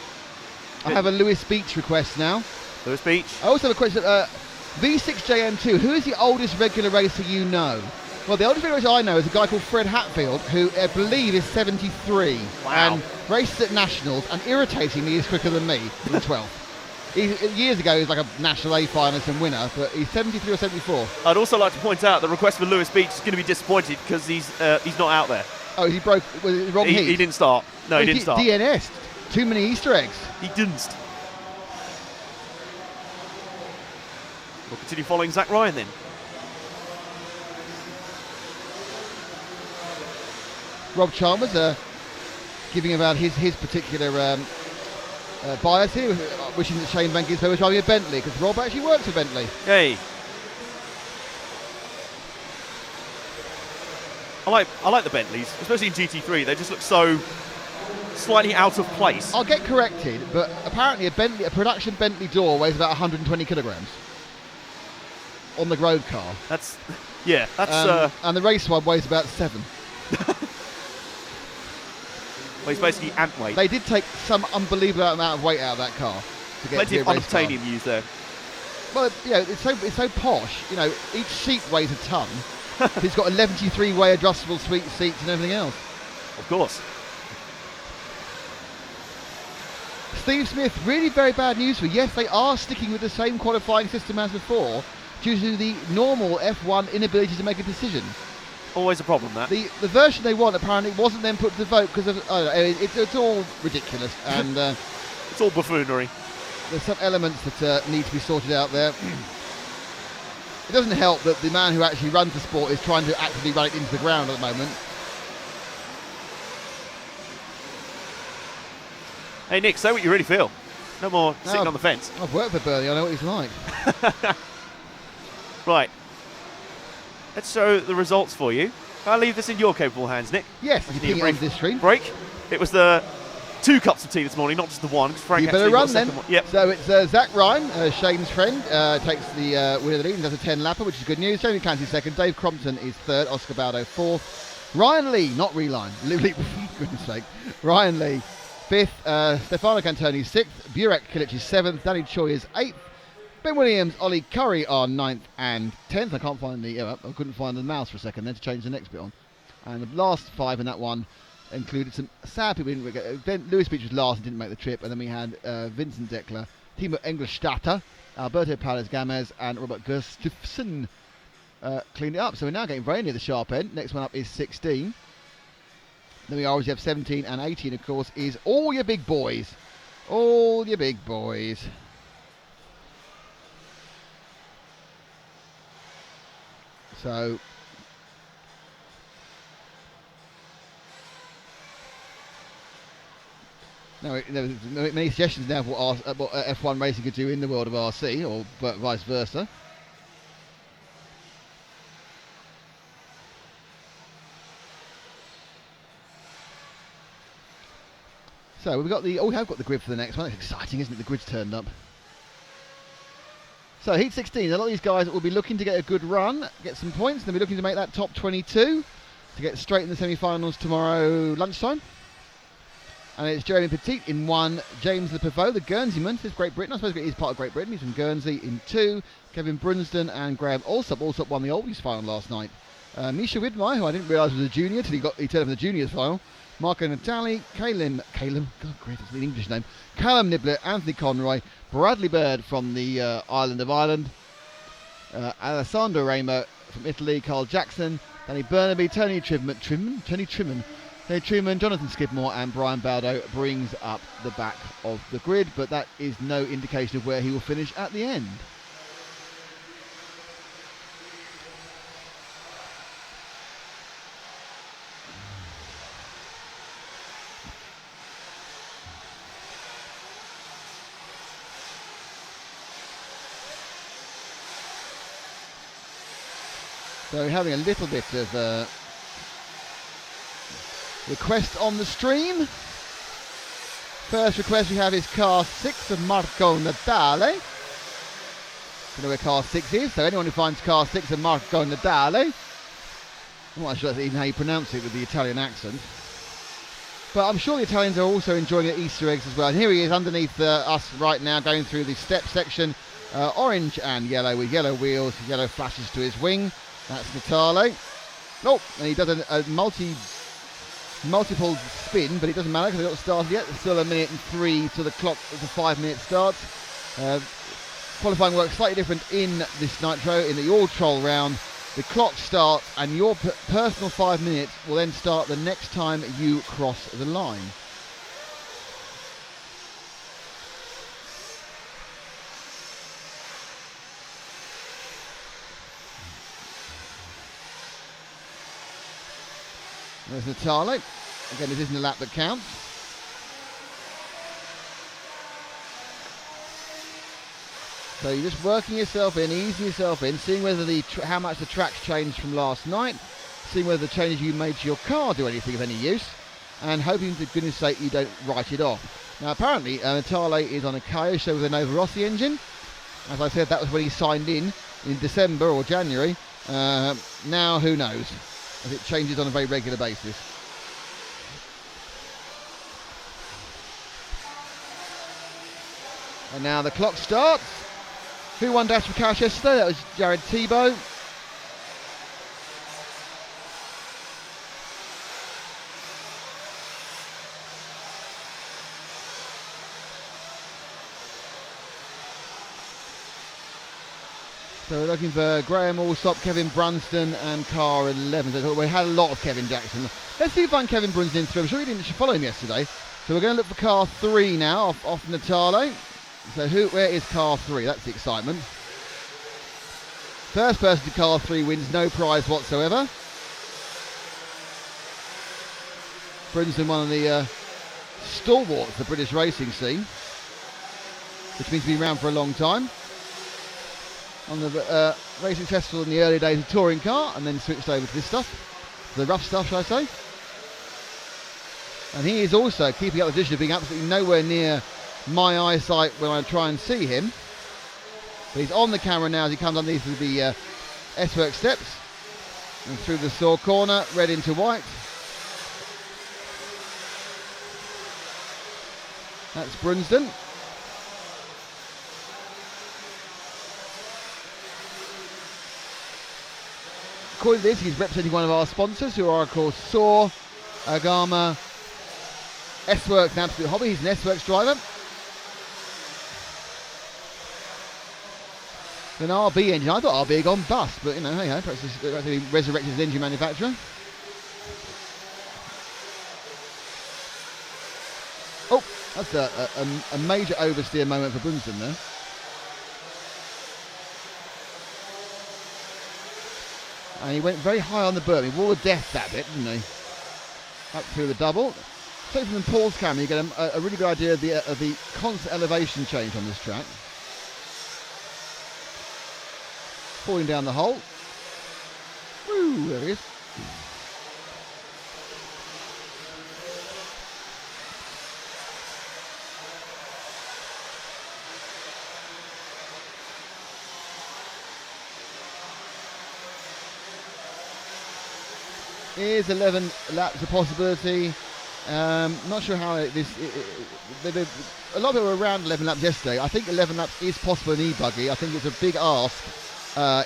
I have a Lewis Beach request now. Lewis Beach. I also have a question. V6JM2, who is the oldest regular racer you know? Well, the oldest regular racer I know is a guy called Fred Hatfield, who I believe is 73. Wow. And races at Nationals, and irritatingly is quicker than me, in 12th. Years ago, he was like a National A finalist and winner, but he's 73 or 74. I'd also like to point out the request for Lewis Beach is going to be disappointed because he's not out there. Oh, he broke, was it the wrong heat? He didn't start. No, he didn't start. DNS. Too many Easter eggs. He didn't. We'll continue following Zach Ryan then. Rob Chalmers giving about his particular bias here, wishing that Shane Van Gisberg was driving a Bentley, because Rob actually works for Bentley. Hey. I like the Bentleys, especially in GT3. They just look so slightly out of place. I'll get corrected, but apparently a production Bentley door weighs about 120 kilograms on the road car. That's that's and the race one weighs about 7. well, it's basically ant weight. They did take some unbelievable amount of weight out of that car to get Plenty to of be a race car. unobtainium used there. Well, it's so posh. Each seat weighs a ton. It's got 11-way adjustable seats and everything else. Of course. Steve Smith, really very bad news for you. Yes, they are sticking with the same qualifying system as before due to the normal F1 inability to make a decision. Always a problem, that. The version they want apparently wasn't then put to the vote because of it's all ridiculous and it's all buffoonery. there's some elements that need to be sorted out there. It doesn't help that the man who actually runs the sport is trying to actively run it into the ground at the moment. Hey Nick, say what you really feel. No more sitting on the fence. I've worked for Bernie, I know what he's like. Right. Let's show the results for you. I'll leave this in your capable hands, Nick. Yes, I you need a ping it brief onto this stream. break. It was the 2 cups of tea this morning, not just the one. Frank You better actually got run a then. second one. Yep. So it's Zach Ryan, Shane's friend, takes the win of the lead and does a 10-lapper, which is good news. Jamie Clancy second, Dave Crompton is third, Oscar Baldo fourth. Ryan Lee, not Reline, for goodness sake. Ryan Lee fifth, Stefano Cantoni sixth, Burek Kilic is seventh, Danny Choi is eighth. Ben Williams, Ollie Curry are 9th and 10th. I can't find I couldn't find the mouse for a second then to change the next bit on. And the last 5 in that one included some sad people. Lewis Beach was last and didn't make the trip. And then we had Vincent Deckler, Timo Engelstadter, Alberto Pales Gamez, and Robert Gustafsson cleaned it up. So we're now getting very near the sharp end. Next one up is 16. Then we always have 17 and 18, of course, is all your big boys. All your big boys. So now there's many suggestions now for what F1 racing could do in the world of RC, or vice versa. So we have got the grid for the next one. It's exciting, isn't it? The grid's turned up. So heat 16, a lot of these guys will be looking to get a good run, get some points, and they'll be looking to make that top 22 to get straight in the semi-finals tomorrow lunchtime. And it's Jeremy Petit in 1, James Le Pivot, the Guernseyman, this is Great Britain. I suppose he's part of Great Britain. He's from Guernsey in 2, Kevin Brunsden and Graham Alsop. Alsop won the oldies final last night. Misha Widmeyer, who I didn't realise was a junior till he turned up in the juniors final. Marco Natali, Calum, God great, it's an English name. Callum Niblett, Anthony Conroy, Bradley Bird from the island of Ireland, Alessandro Ramo from Italy, Carl Jackson, Danny Burnaby, Tony Trimman, Jonathan Skidmore, and Brian Baldo brings up the back of the grid, but that is no indication of where he will finish at the end. So having a little bit of request on the stream. First request we have is car 6 of Marco Natale. Don't know where car 6 is, so anyone who finds car 6 of Marco Natale, I'm not sure that's even how you pronounce it with the Italian accent. But I'm sure the Italians are also enjoying the Easter eggs as well. And here he is underneath us right now, going through the step section. Orange and yellow with yellow wheels, yellow flashes to his wing. That's Natale. Oh, and he does a multiple spin, but it doesn't matter because they've not started yet. There's still 1 minute and 3 to the clock as the 5 minute starts. Qualifying works slightly different in this Nitro. In the all troll round, the clock starts and your personal 5 minutes will then start the next time you cross the line. There's Natale. Again, this isn't a lap that counts. So you're just working yourself in, easing yourself in, seeing whether how much the track's changed from last night, seeing whether the changes you made to your car do anything of any use, and hoping to goodness sake you don't write it off. Now apparently Natale is on a Kyosho with a Nova Rossi engine. As I said, that was when he signed in December or January. Now who knows, as it changes on a very regular basis. And now the clock starts. Who won Dash for Cash yesterday? That was Jared Tebow. So we're looking for Graham Allsop, Kevin Brunston and car 11. So we had a lot of Kevin Jackson. Let's see if I can Kevin Brunston through. I'm sure he didn't follow him yesterday. So we're going to look for car 3 now off Natale. So where is car 3? That's the excitement. First person to car 3 wins no prize whatsoever. Brunston, one of the stalwarts of the British racing scene, which means he's been around for a long time. On the very successful in the early days of touring car, and then switched over to this stuff, the rough stuff, shall I say. And he is also keeping up the tradition of being absolutely nowhere near my eyesight when I try and see him. But he's on the camera now as he comes underneath the S-Works steps and through the saw corner, red into white. That's Brunston. According to this, he's representing one of our sponsors, who are of course Saw, Agama, S-Works, and Absolute Hobby. He's an S-Works driver. An RB engine. I thought RB had gone bust, but you know, hey, perhaps he resurrected his engine manufacturer. Oh, that's a major oversteer moment for Brunston there. And he went very high on the berm. He wore death that bit, didn't he? Up through the double. So from Paul's camera, you get a really good idea of the constant elevation change on this track. Falling down the hole. Woo, there he is. Is 11 laps a possibility? Not sure how a lot of people were around 11 laps yesterday. I think 11 laps is possible in e-buggy. I think it's a big ask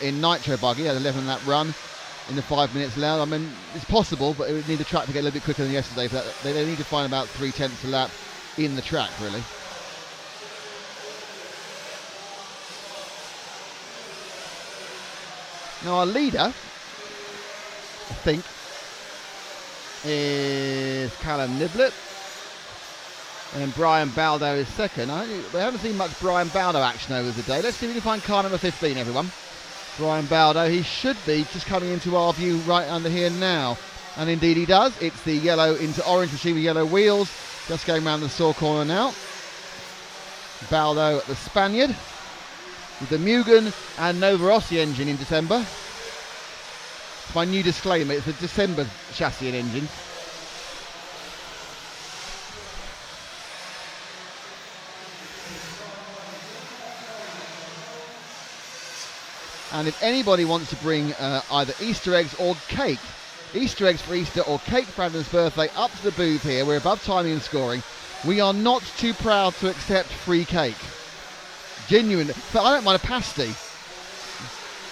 in Nitro buggy, an 11 lap run in the 5 minutes allowed. I mean, it's possible, but it would need the track to get a little bit quicker than yesterday. For that. They need to find about 0.3 a lap in the track, really. Now our leader, I think, is Callum Niblett, and Brian Baldo is second. We haven't seen much Brian Baldo action over the day. Let's see if we can find car number 15, everyone. Brian Baldo, he should be just coming into our view right under here now, and indeed he does. It's the yellow into orange machine with yellow wheels, just going around the saw corner now. Baldo, the Spaniard, with the Mugen and Nova Rossi engine in December. My new disclaimer, it's a December chassis and engine. And if anybody wants to bring either Easter eggs or cake, Easter eggs for Easter or cake for Brandon's birthday, up to the booth here. We're above timing and scoring. We are not too proud to accept free cake. Genuine. But I don't mind a pasty.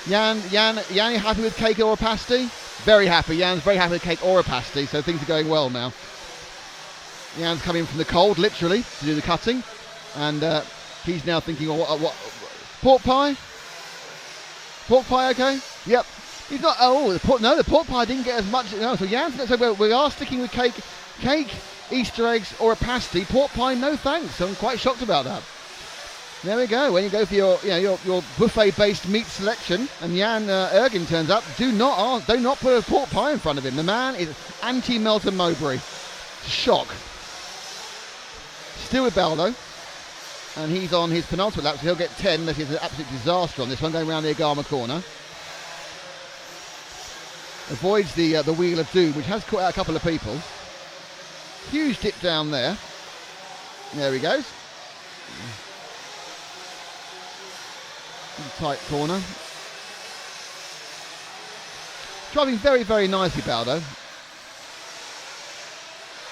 Jan, you happy with cake or a pasty? Very happy. Jan's very happy with cake or a pasty, so things are going well now. Jan's coming from the cold, literally, to do the cutting, and he's now thinking, what pork pie? Pork pie, okay? Yep. He's not. Oh, the pork pie didn't get as much. No, so Jan's. So we are sticking with cake, Easter eggs, or a pasty. Pork pie, no thanks. So I'm quite shocked about that. There we go. When you go for your buffet-based meat selection, and Jan Ergin turns up, do not put a pork pie in front of him. The man is anti-Melton Mowbray. Shock. Still with Baldo, and he's on his penultimate lap, so he'll get 10. Unless it's an absolute disaster on this one, going around the Agama corner. Avoids the Wheel of Doom, which has caught out a couple of people. Huge dip down there. There he goes. Tight corner. Driving very, very nicely, Baldo.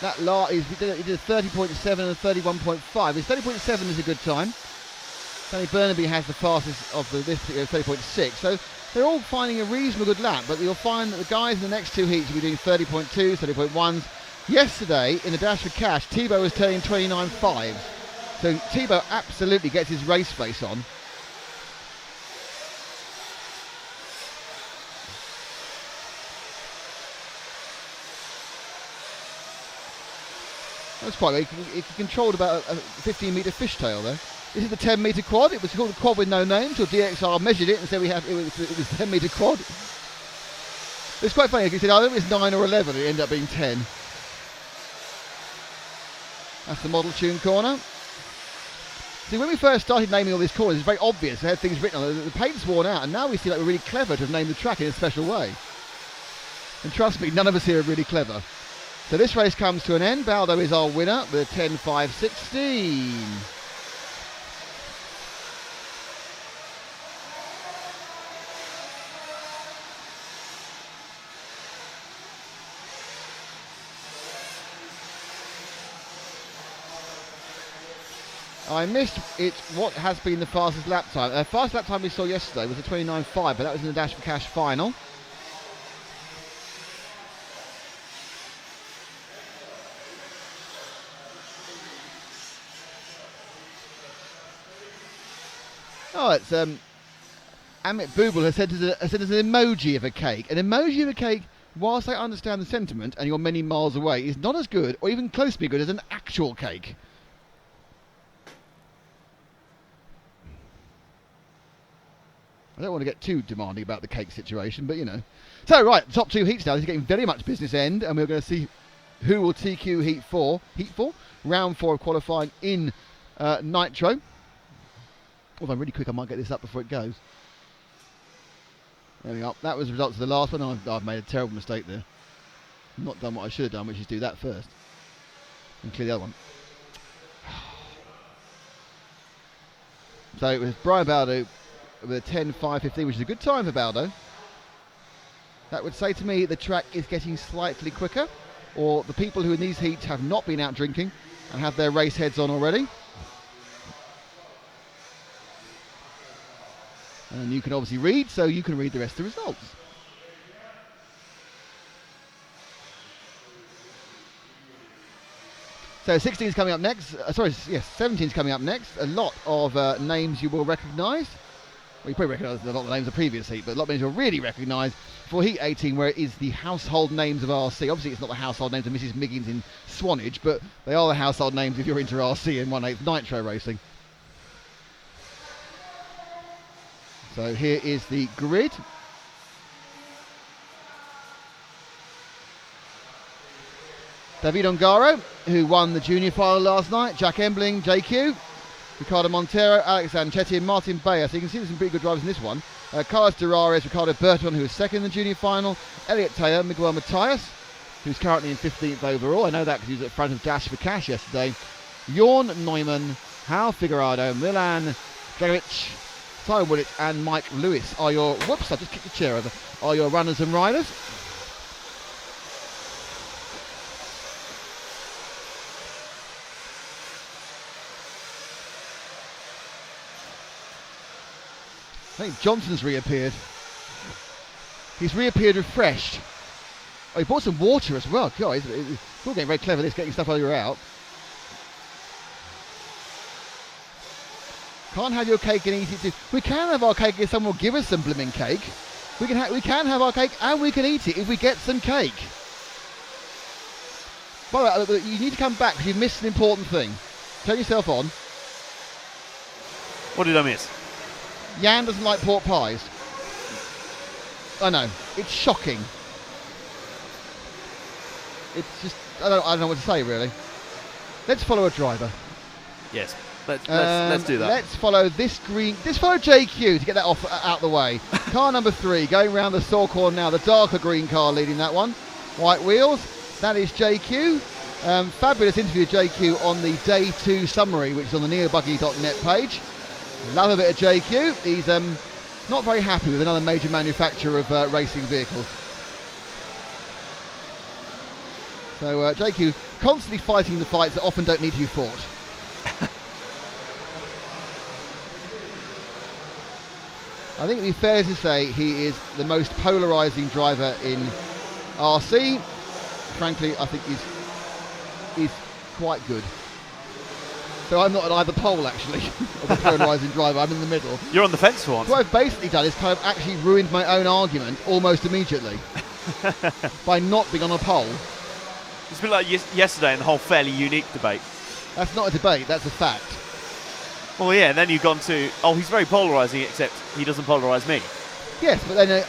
That he did a 30.7 and a 31.5. His 30.7 is a good time. Danny Burnaby has the fastest of this particular 30.6. So they're all finding a reasonable good lap, but you'll find that the guys in the next two heats will be doing 30.2s, 30.1s. Yesterday, in the Dash for Cash, Tebow was turning 29.5. So Tebow absolutely gets his race face on. That's quite good. He controlled about a 15-metre fishtail there. This is the 10-metre quad. It was called the quad with no name until DXR measured it and said it was a 10-metre quad. It's quite funny. He said either it was 9 or 11. It ended up being 10. That's the model tune corner. See, when we first started naming all these corners, it's very obvious. They had things written on it. The paint's worn out, and now we see like we're really clever to have named the track in a special way. And trust me, none of us here are really clever. So this race comes to an end. Baldo is our winner with a 10.5.16. I missed it. What has been the fastest lap time? The fastest lap time we saw yesterday was a 29.5, but that was in the Dash for Cash final. Oh, it's Amit Booble has said there's an emoji of a cake. An emoji of a cake, whilst I understand the sentiment and you're many miles away, is not as good or even close to be good as an actual cake. I don't want to get too demanding about the cake situation, but you know. So, right, the top two heats now. This is getting very much business end, and we're going to see who will TQ Heat 4, round 4 of qualifying in Nitro. Although I'm really quick, I might get this up before it goes. There we go. That was the results of the last one. I've made a terrible mistake there. Not done what I should have done, which is do that first. And clear the other one. So it was Brian Baldo with a 10.5.15, which is a good time for Baldo. That would say to me the track is getting slightly quicker, or the people who in these heats have not been out drinking and have their race heads on already. And you can obviously read, so you can read the rest of the results. So 16 is coming up next. 17 is coming up next. A lot of names you will recognise. Well, you probably recognise a lot of the names of the previous heat, but a lot of names you'll really recognise for Heat 18, where it is the household names of RC. Obviously, it's not the household names of Mrs. Miggins in Swanage, but they are the household names if you're into RC and 1/8 Nitro racing. So here is the grid. David Ongaro, who won the junior final last night. Jack Embling, JQ. Ricardo Montero, Alex Anchetti and Martin Bayer. So you can see there's some pretty good drivers in this one. Carlos Durares, Ricardo Berton, who was second in the junior final. Elliot Taylor, Miguel Matias, who's currently in 15th overall. I know that because he was at front of Dash for Cash yesterday. Jorn Neumann, Hal Figueroa, Milan Geric, Tyler Willett and Mike Lewis are your, whoops, I just kicked the chair over, are your runners and riders. I think Johnson's reappeared. He's reappeared refreshed. Oh, he bought some water as well. God, he's all getting very clever, this getting stuff while you're out. Can't have your cake and eat it too. We can have our cake if someone will give us some blooming cake. We can have our cake and we can eat it if we get some cake. By the way, you need to come back because you've missed an important thing. Turn yourself on. What did I miss? Jan doesn't like pork pies. I know. It's shocking. It's just, I don't know what to say really. Let's follow a driver. Yes. Let's do that. Let's follow this green. Let's follow JQ to get that off out the way. Car number 3 going round the saw corner now. The darker green car leading that one. White wheels. That is JQ. Fabulous interview with JQ on the Day 2 summary, which is on the neobuggy.net page. Love a bit of JQ. He's not very happy with another major manufacturer of racing vehicles. So JQ constantly fighting the fights that often don't need to be fought. I think it'd be fair to say he is the most polarising driver in RC. Frankly, I think he's quite good. So I'm not at either pole, actually, of a polarising driver. I'm in the middle. You're on the fence for once. What I've basically done is kind of actually ruined my own argument almost immediately by not being on a pole. It's been like yesterday in the whole fairly unique debate. That's not a debate, that's a fact. Well, yeah, and then you've gone to, oh, he's very polarising, except he doesn't polarise me. Yes, but then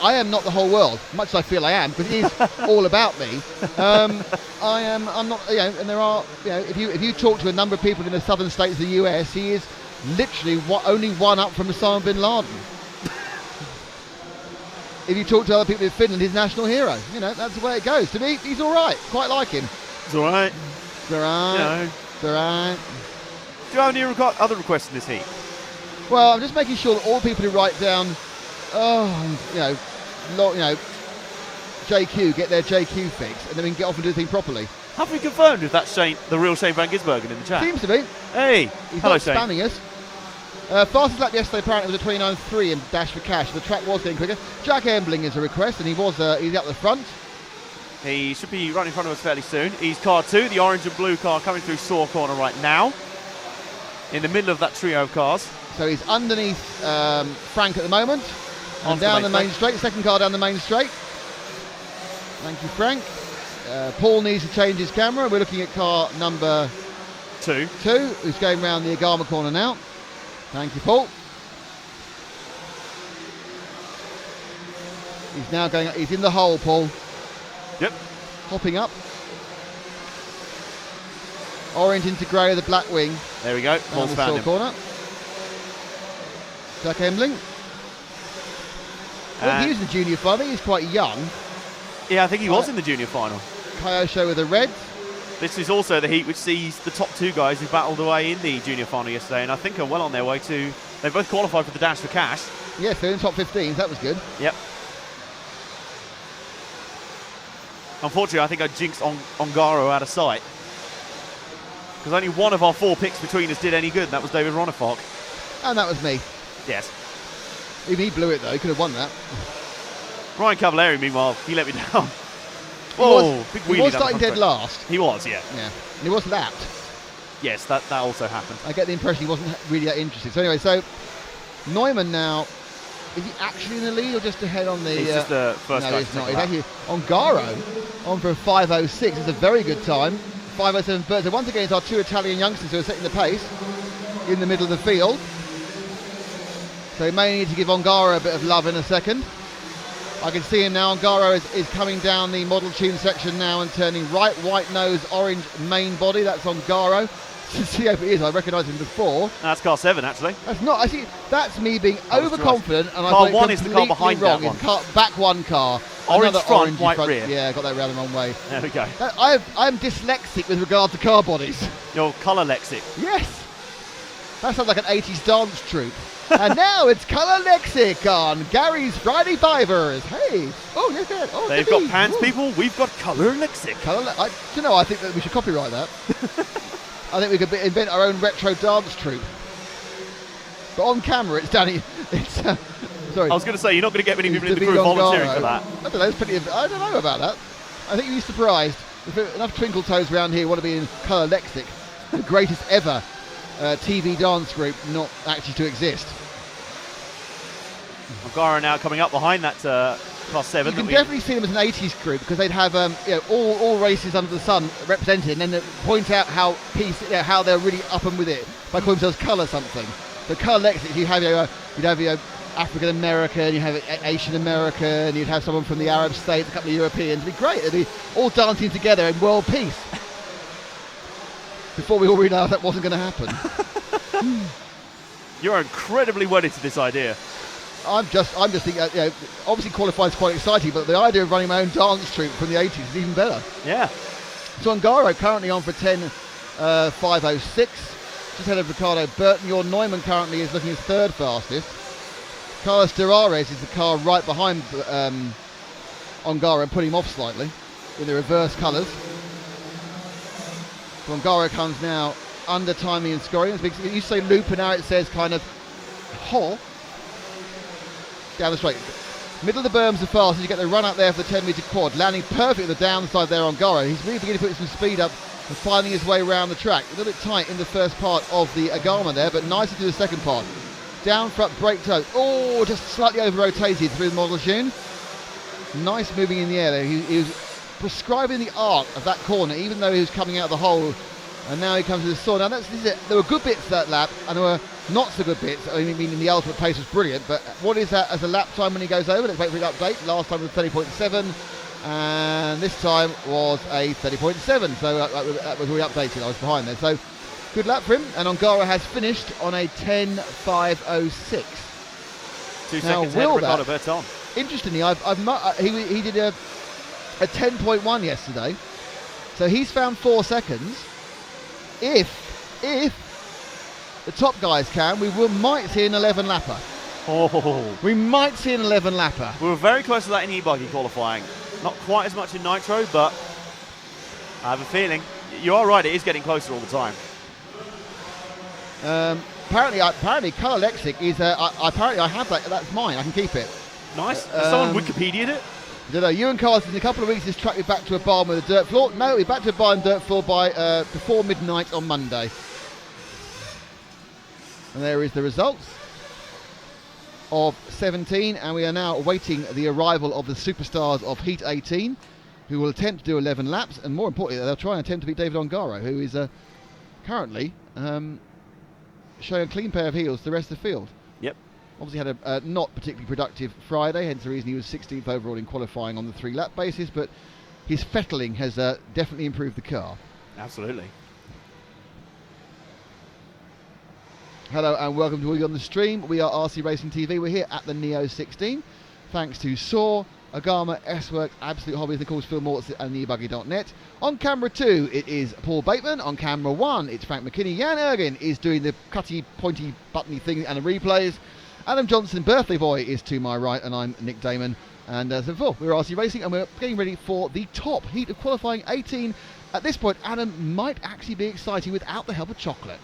I am not the whole world, much as I feel I am, because it is all about me. I'm not, and there are, if you talk to a number of people in the southern states of the US, he is literally only one up from Osama bin Laden. If you talk to other people in Finland, he's national hero. That's the way it goes. To me, he's all right. Quite like him. It's all right. It's all right. It's all right. Do you have any other requests in this heat? Well, I'm just making sure that all people who write down, JQ, get their JQ fix, and then we can get off and do the thing properly. Have we confirmed if that's the real Shane Van Gisbergen in the chat? Seems to be. Hey, he's hello, not Shane. spamming us. Fastest lap yesterday apparently was a 29.3 in Dash for Cash. The track was getting quicker. Jack Embling is a request, and he's out the front. He should be right in front of us fairly soon. He's car 2, the orange and blue car coming through Saw Corner right now, in the middle of that trio of cars. So he's underneath Frank at the moment. And down the main straight. Second car down the main straight. Thank you, Frank. Paul needs to change his camera. We're looking at car number 2, who's going round the Agama corner now. Thank you, Paul. He's now going. He's in the hole, Paul. Yep. Hopping up. Orange into grey with the black wing. There we go. Paul's found him. Corner. Jack Embling. Well, he was in the junior final. I think he's quite young. Yeah, I think he was in the junior final. Kyosho with the red. This is also the heat which sees the top 2 guys who battled away in the junior final yesterday, and I think are well on their way to. They both qualified for the Dash for Cash. Yes, they're in top 15s. That was good. Yep. Unfortunately, I think I jinxed Ongaro out of sight, because only one of our 4 picks between us did any good, and that was David Ronifok. And that was me. Yes. Even he blew it though. He could have won that. Ryan Cavallari, meanwhile, he let me down. Big wheelie. He was starting dead last. He was, yeah. Yeah. And he was lapped. Yes, that also happened. I get the impression he wasn't really that interested. So anyway, Neumann now, is he actually in the lead or just ahead on the... He's just the first no, guy. he's not. He's actually on Garo, on for a 5.06. It's a very good time. 5.07. So once again, it's our 2 Italian youngsters who are setting the pace in the middle of the field. So he may need to give Ongaro a bit of love in a second. I can see him now. Ongaro is coming down the model tune section now and turning right. White nose, orange main body. That's Ongaro. To see how it is, I recognise him before. That's car 7, actually. That's not. I see. That's me being overconfident, and I car got 1 it is the car behind wrong. that one. Back one car. Orange Another front, orangey white rear. Yeah, I got that round the wrong way. There we go. I'm dyslexic with regard to car bodies. You're colour lexic. Yes. That sounds like an 80s dance troupe. And now it's Colour Lexic on Gary's Friday Fivers. Hey. Oh, look at that. Oh, They've got pants, people. We've got Colour Lexic. I think that we should copyright that. I think we could invent our own retro dance troupe. But on camera, it's Danny. Sorry. I was going to say, you're not going to get many people in the crew volunteering for that. I don't know. There's plenty of. I don't know about that. I think you'd be surprised. If enough twinkle toes around here want to be in Colour Lexic, the greatest ever TV dance group not actually to exist. Ongaro now coming up behind that class 7. You can definitely see them as an 80s group because they'd have all races under the sun represented, and then they'd point out how they're really up and with it by calling themselves Colour something. So Colour Lexic, you'd have African American, you have Asian American, you'd have someone from the Arab states, a couple of Europeans. It'd be great. It'd be all dancing together in world peace. Before we all realised that wasn't going to happen. You're incredibly wedded to this idea. I'm just thinking, obviously qualifying is quite exciting, but the idea of running my own dance troupe from the 80s is even better. Yeah. So Ongaro currently on for 10.506, just ahead of Ricardo Burton. Your Neumann currently is looking as third fastest. Carlos Durares is the car right behind Ongaro and putting him off slightly in the reverse colours. So Ongaro comes now under timing and scoring. You say loop and now it says kind of hole. Down the straight. Middle of the berms are fast as you get the run up there for the 10 metre quad. Landing perfectly at the downside there on Garo. He's really beginning to put some speed up and finding his way around the track. A little bit tight in the first part of the Agama there, but nice to do the second part. Down front, brake toe. Oh, just slightly over-rotated through the model tune. Nice moving in the air there. He was prescribing the arc of that corner, even though he was coming out of the hole. And now he comes to the saw. Now this is it. There were good bits that lap, and there were not so good bits. I mean, the ultimate pace was brilliant, but what is that as a lap time when he goes over? Let's wait for the update. Last time was 30.7, and this time was a 30.7. So that was already updated. I was behind there. So good lap for him, and Ongaro has finished on a 10.506. 2 seconds ahead of Ricardo Burton. Interestingly, he did a 10.1 yesterday, so he's found 4 seconds. If the top guys can, might see an 11 lapper. Oh. We might see an 11 lapper. We were very close to that in e-buggy qualifying. Not quite as much in Nitro, but I have a feeling. You are right, it is getting closer all the time. Apparently Color Lexic is, apparently I have that, that's mine, I can keep it. Nice. Has someone Wikipedia'd it? I don't know. You and Carlos, in a couple of weeks, this track will be back to a barn with a dirt floor. No, we're back to a barn dirt floor by before midnight on Monday. And there is the results of 17, and we are now awaiting the arrival of the superstars of Heat 18, who will attempt to do 11 laps, and more importantly, they'll try and attempt to beat David Ongaro, who is currently showing a clean pair of heels to the rest of the field. Yep. Obviously had a not particularly productive Friday, hence the reason he was 16th overall in qualifying on the 3-lap basis, but his fettling has definitely improved the car. Absolutely. Hello and welcome to all you on the stream. We are RC Racing TV. We're here at the Neo 16. Thanks to Saw, Agama, S-Works, Absolute Hobbies, and of course Phil Mortz and NeoBuggy.net. On camera 2, it is Paul Bateman. On camera 1, it's Frank McKinney. Jan Ergin is doing the cutty, pointy, buttony thing and the replays. Adam Johnson, birthday boy, is to my right, and I'm Nick Damon. And as before, we're RC Racing, and we're getting ready for the top heat of qualifying 18. At this point, Adam might actually be exciting without the help of chocolate.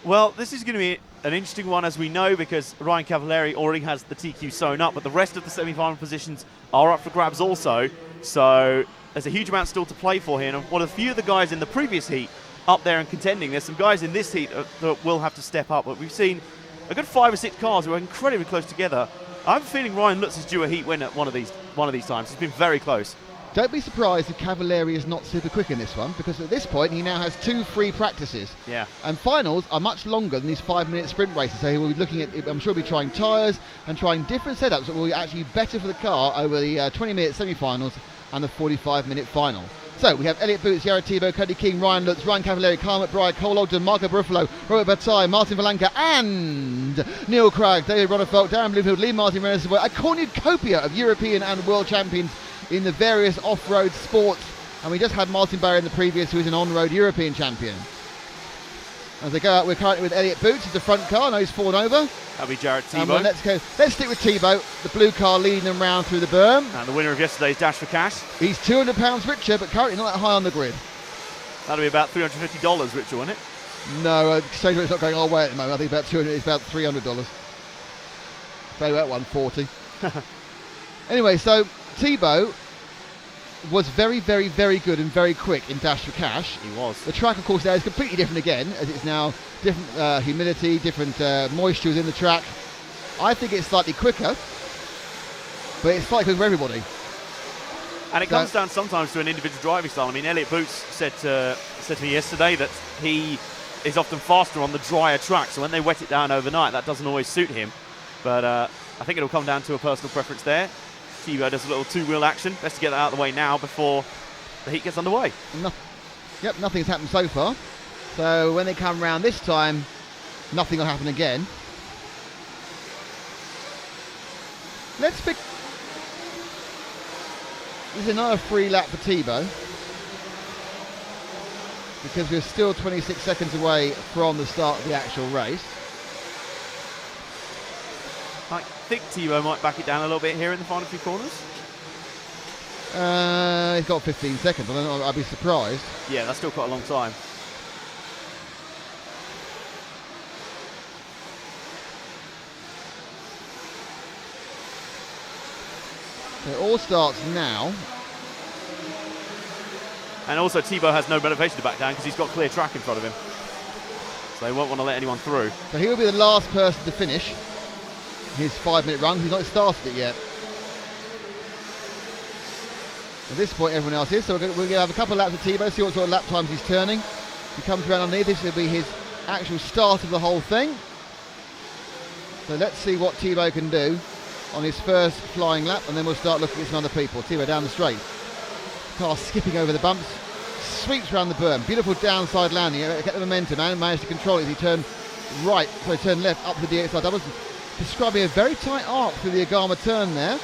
Well, this is going to be an interesting one, as we know, because Ryan Cavalieri already has the TQ sewn up, but the rest of the semi-final positions are up for grabs also. So there's a huge amount still to play for here. And one of the few of the guys in the previous heat up there and contending, there's some guys in this heat that will have to step up. But we've seen a good 5 or 6 cars who are incredibly close together. I have a feeling Ryan Lutz is due a heat win at one of these times. It's been very close. Don't be surprised if Cavalieri is not super quick in this one, because at this point he now has 2 free practices. Yeah. And finals are much longer than these 5-minute sprint races, so he will be looking at, I'm sure he'll be trying tyres and trying different setups that will be actually better for the car over the 20-minute semi-finals and the 45-minute final. So we have Elliot Boots, Jared Tebow, Cody King, Ryan Lutz, Ryan Cavalieri, Carl McBride, Cole Ogden, Marco Ruffalo, Robert Bataille, Martin Valanca, and Neil Craig, David Ronnefeld, Darren Bloomfield, Lee Martin Rennes, a cornucopia of European and world champions in the various off-road sports. And we just had Martin Barry in the previous, who is an on-road European champion. As they go out, we're currently with Elliot Boots as the front car. Now he's fallen over. That'll be Jared Tebow. Let's stick with Tebow, the blue car leading them round through the berm. And the winner of yesterday's Dash for Cash. He's £200 richer, but currently not that high on the grid. That'll be about $350 richer, won't it? No, exchange rate's not going all the way at the moment. I think about it's about $300. Pay about $140. Anyway, so Tebow was very, very, very good and very quick in Dash for Cash. He was. The track, of course, now is completely different again, as it's now different humidity, different moisture in the track. I think it's slightly quicker, but it's slightly quicker for everybody. And it comes down sometimes to an individual driving style. I mean, Elliot Boots said to me yesterday that he is often faster on the drier track, so when they wet it down overnight, that doesn't always suit him. But I think it'll come down to a personal preference there. Tebow does a little 2-wheel action. Best to get that out of the way now before the heat gets underway. Nothing's happened so far. So when they come round this time, nothing will happen again. Let's pick. This is another free lap for Thibaut, because we're still 26 seconds away from the start of the actual race. I think Thibaut might back it down a little bit here in the final few corners. He's got 15 seconds. I don't know, I'd be surprised. Yeah, that's still quite a long time. So it all starts now. And also Thibaut has no motivation to back down because he's got clear track in front of him. So he won't want to let anyone through. So he will be the last person to finish his 5-minute run. He's not started it yet. At this point, everyone else is. So we're going to have a couple of laps of Thibaut, see what sort of lap times he's turning. He comes around underneath. This will be his actual start of the whole thing. So let's see what Thibaut can do on his first flying lap, and then we'll start looking at some other people. Thibaut down the straight. Car skipping over the bumps, sweeps around the berm. Beautiful downside landing. Get the momentum and managed to control it as he turned right, sorry, turned left up to the DXR doubles. Describing a very tight arc through the Agama turn there.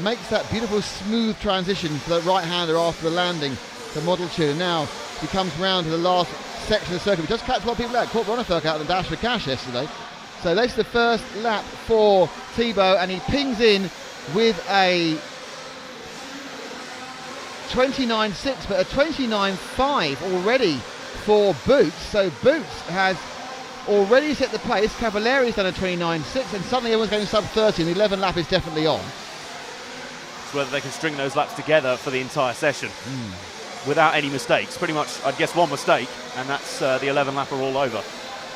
Makes that beautiful smooth transition for the right-hander after the landing to Model 2. Now he comes round to the last section of the circuit. We just catch a lot of people out. Caught Ronnefeldt out in the dash for cash yesterday. So that's the first lap for Thibaut, and he pings in with a 29.6, but a 29.5 already for Boots. So Boots has already set the pace. Cavalleri's done a 29.6, and suddenly everyone's going sub 30, and the 11 lap is definitely on. It's whether they can string those laps together for the entire session without any mistakes. Pretty much, I'd guess one mistake, and that's the 11 lapper all over.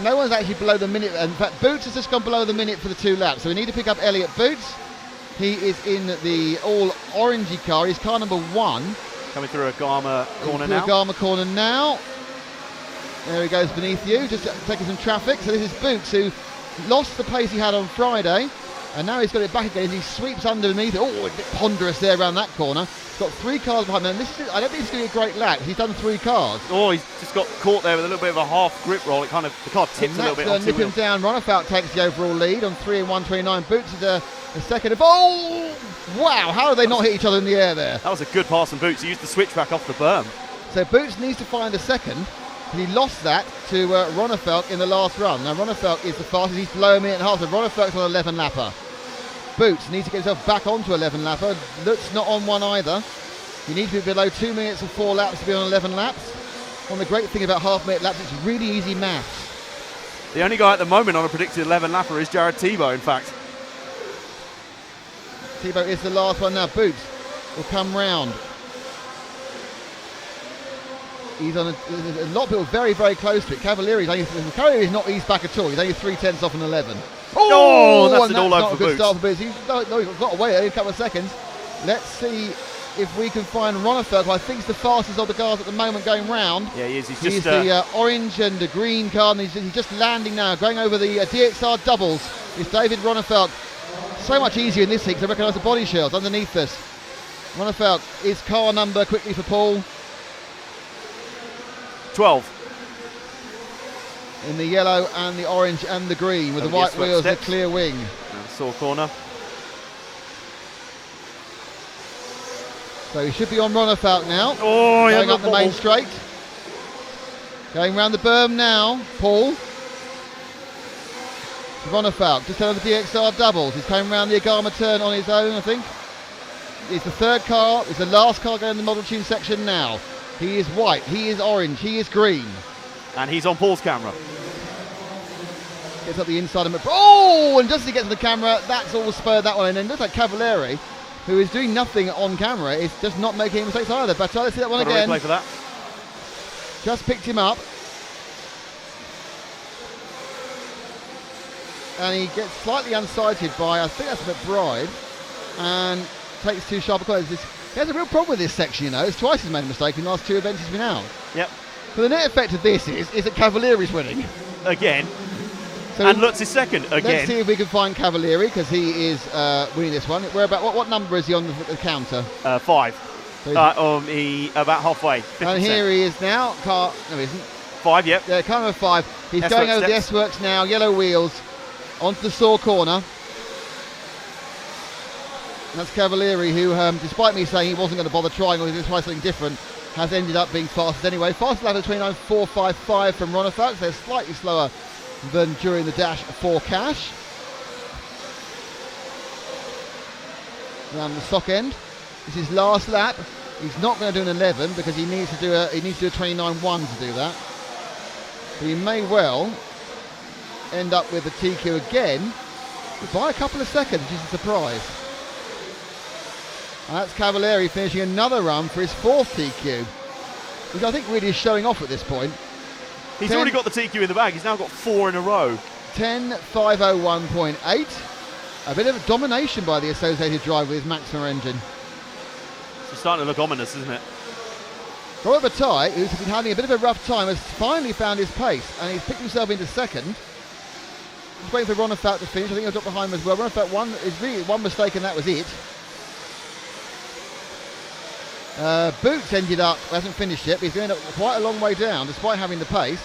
No one's actually below the minute. In fact, Boots has just gone below the minute for the 2 laps. So we need to pick up Elliot Boots. He is in the all orangey car. He's car number 1. Coming through a Agama corner Through now. a Agama corner now. There he goes beneath you, just taking some traffic. So this is Boots, who lost the pace he had on Friday, and now he's got it back again as he sweeps underneath it. Oh, a bit ponderous there around that corner. He's got 3 cars behind him. And this is, I don't think it's going to be a great lap. He's done 3 cars. Oh, he's just got caught there with a little bit of a half grip roll. It kind of, the car tipped a little bit on Nip him down. Ronnefeldt takes the overall lead on 3 and 129. Boots is a second. Oh, wow! How did they not hit each other in the air there? That was a good pass from Boots. He used the switchback off the berm. So Boots needs to find a second. He lost that to Ronnefeldt in the last run. Now Ronnefeldt is the fastest. He's below a minute and a half. So Ronnefeldt's on 11 lapper. Boots needs to get himself back onto 11 lapper. Lutz not on one either. You need to be below 2 minutes and 4 laps to be on 11 laps. One of the great thing about half-minute laps, it's really easy maths. The only guy at the moment on a predicted 11 lapper is Jared Thibaut, in fact. Thibaut is the last one now. Boots will come round. He's on a lot of people very, very close to it. Cavalleri's not eased back at all. He's only 3/10 off an 11. Oh, that's and an all over not a for good start Boots. for Boots. He's got away there in a couple of seconds. Let's see if we can find Ronnefeldt, who I think is the fastest of the cars at the moment going round. Yeah, he is. He's He's just the orange and the green car, and he's just landing now, going over the DXR doubles. It's David Ronnefeldt. So much easier in this heat because I recognise the body shells underneath this. Ronnefeldt is car number quickly for Paul. 12. In the yellow and the orange and the green with the white wheels and the clear wing. And saw corner. So he should be on Ronnefeldt now. Oh, yeah, going up the main straight. Going round the berm now, Paul. Ronnefeldt just over the DXR doubles. He's coming round the Agama turn on his own, I think. It's the third car. It's the last car going in the Model Tune section now. He is white, he is orange, he is green. And he's on Paul's camera. Gets up the inside of him. Oh, and just as he gets to the camera, that's all spurred that one. And then looks like Cavalleri, who is doing nothing on camera, is just not making any mistakes either. But let's see that one Got again. a replay for that. Just picked him up. And he gets slightly unsighted by, I think that's McBride, and takes 2 sharper corners. He has a real problem with this section, you know. It's twice he's made a mistake in the last 2 events he's been out. Yep. So the net effect of this is that Cavalleri's winning. Again. So And Lutz is second again. Let's see if we can find Cavalleri, because he is winning this one. What number is he on the counter? 5. So He about halfway. 50%. and here he is now. No, he isn't. 5, yep. Yeah, car number 5. He's S-Works going over steps. the S-Works now. Yellow wheels onto the saw corner. And that's Cavalieri, who, despite me saying he wasn't going to bother trying or he was going to try something different, has ended up being fastest anyway. Fastest lap of 29.455 from Ronnefax. They're slightly slower than during the dash for Cash. Around the stock end. This is last lap. He's not going to do an 11 because he needs to do a 29.1 to do that. But he may well end up with the TQ again by a couple of seconds, which is a surprise. And that's Cavalieri finishing another run for his 4th TQ, which I think really is showing off at this point. He's already got the TQ in the bag. He's now got 4 in a row. 10.501.8. A bit of a domination by the Associated Drive with his Maxima engine. It's starting to look ominous, isn't it? Robert Bataille, who's been having a bit of a rough time, has finally found his pace and he's picked himself into second. Just waiting for Ronnefax to finish. I think he'll drop behind him as well. Ronnefax is really one mistake and that was it. Boots ended up, hasn't finished yet, but he's going up quite a long way down despite having the pace.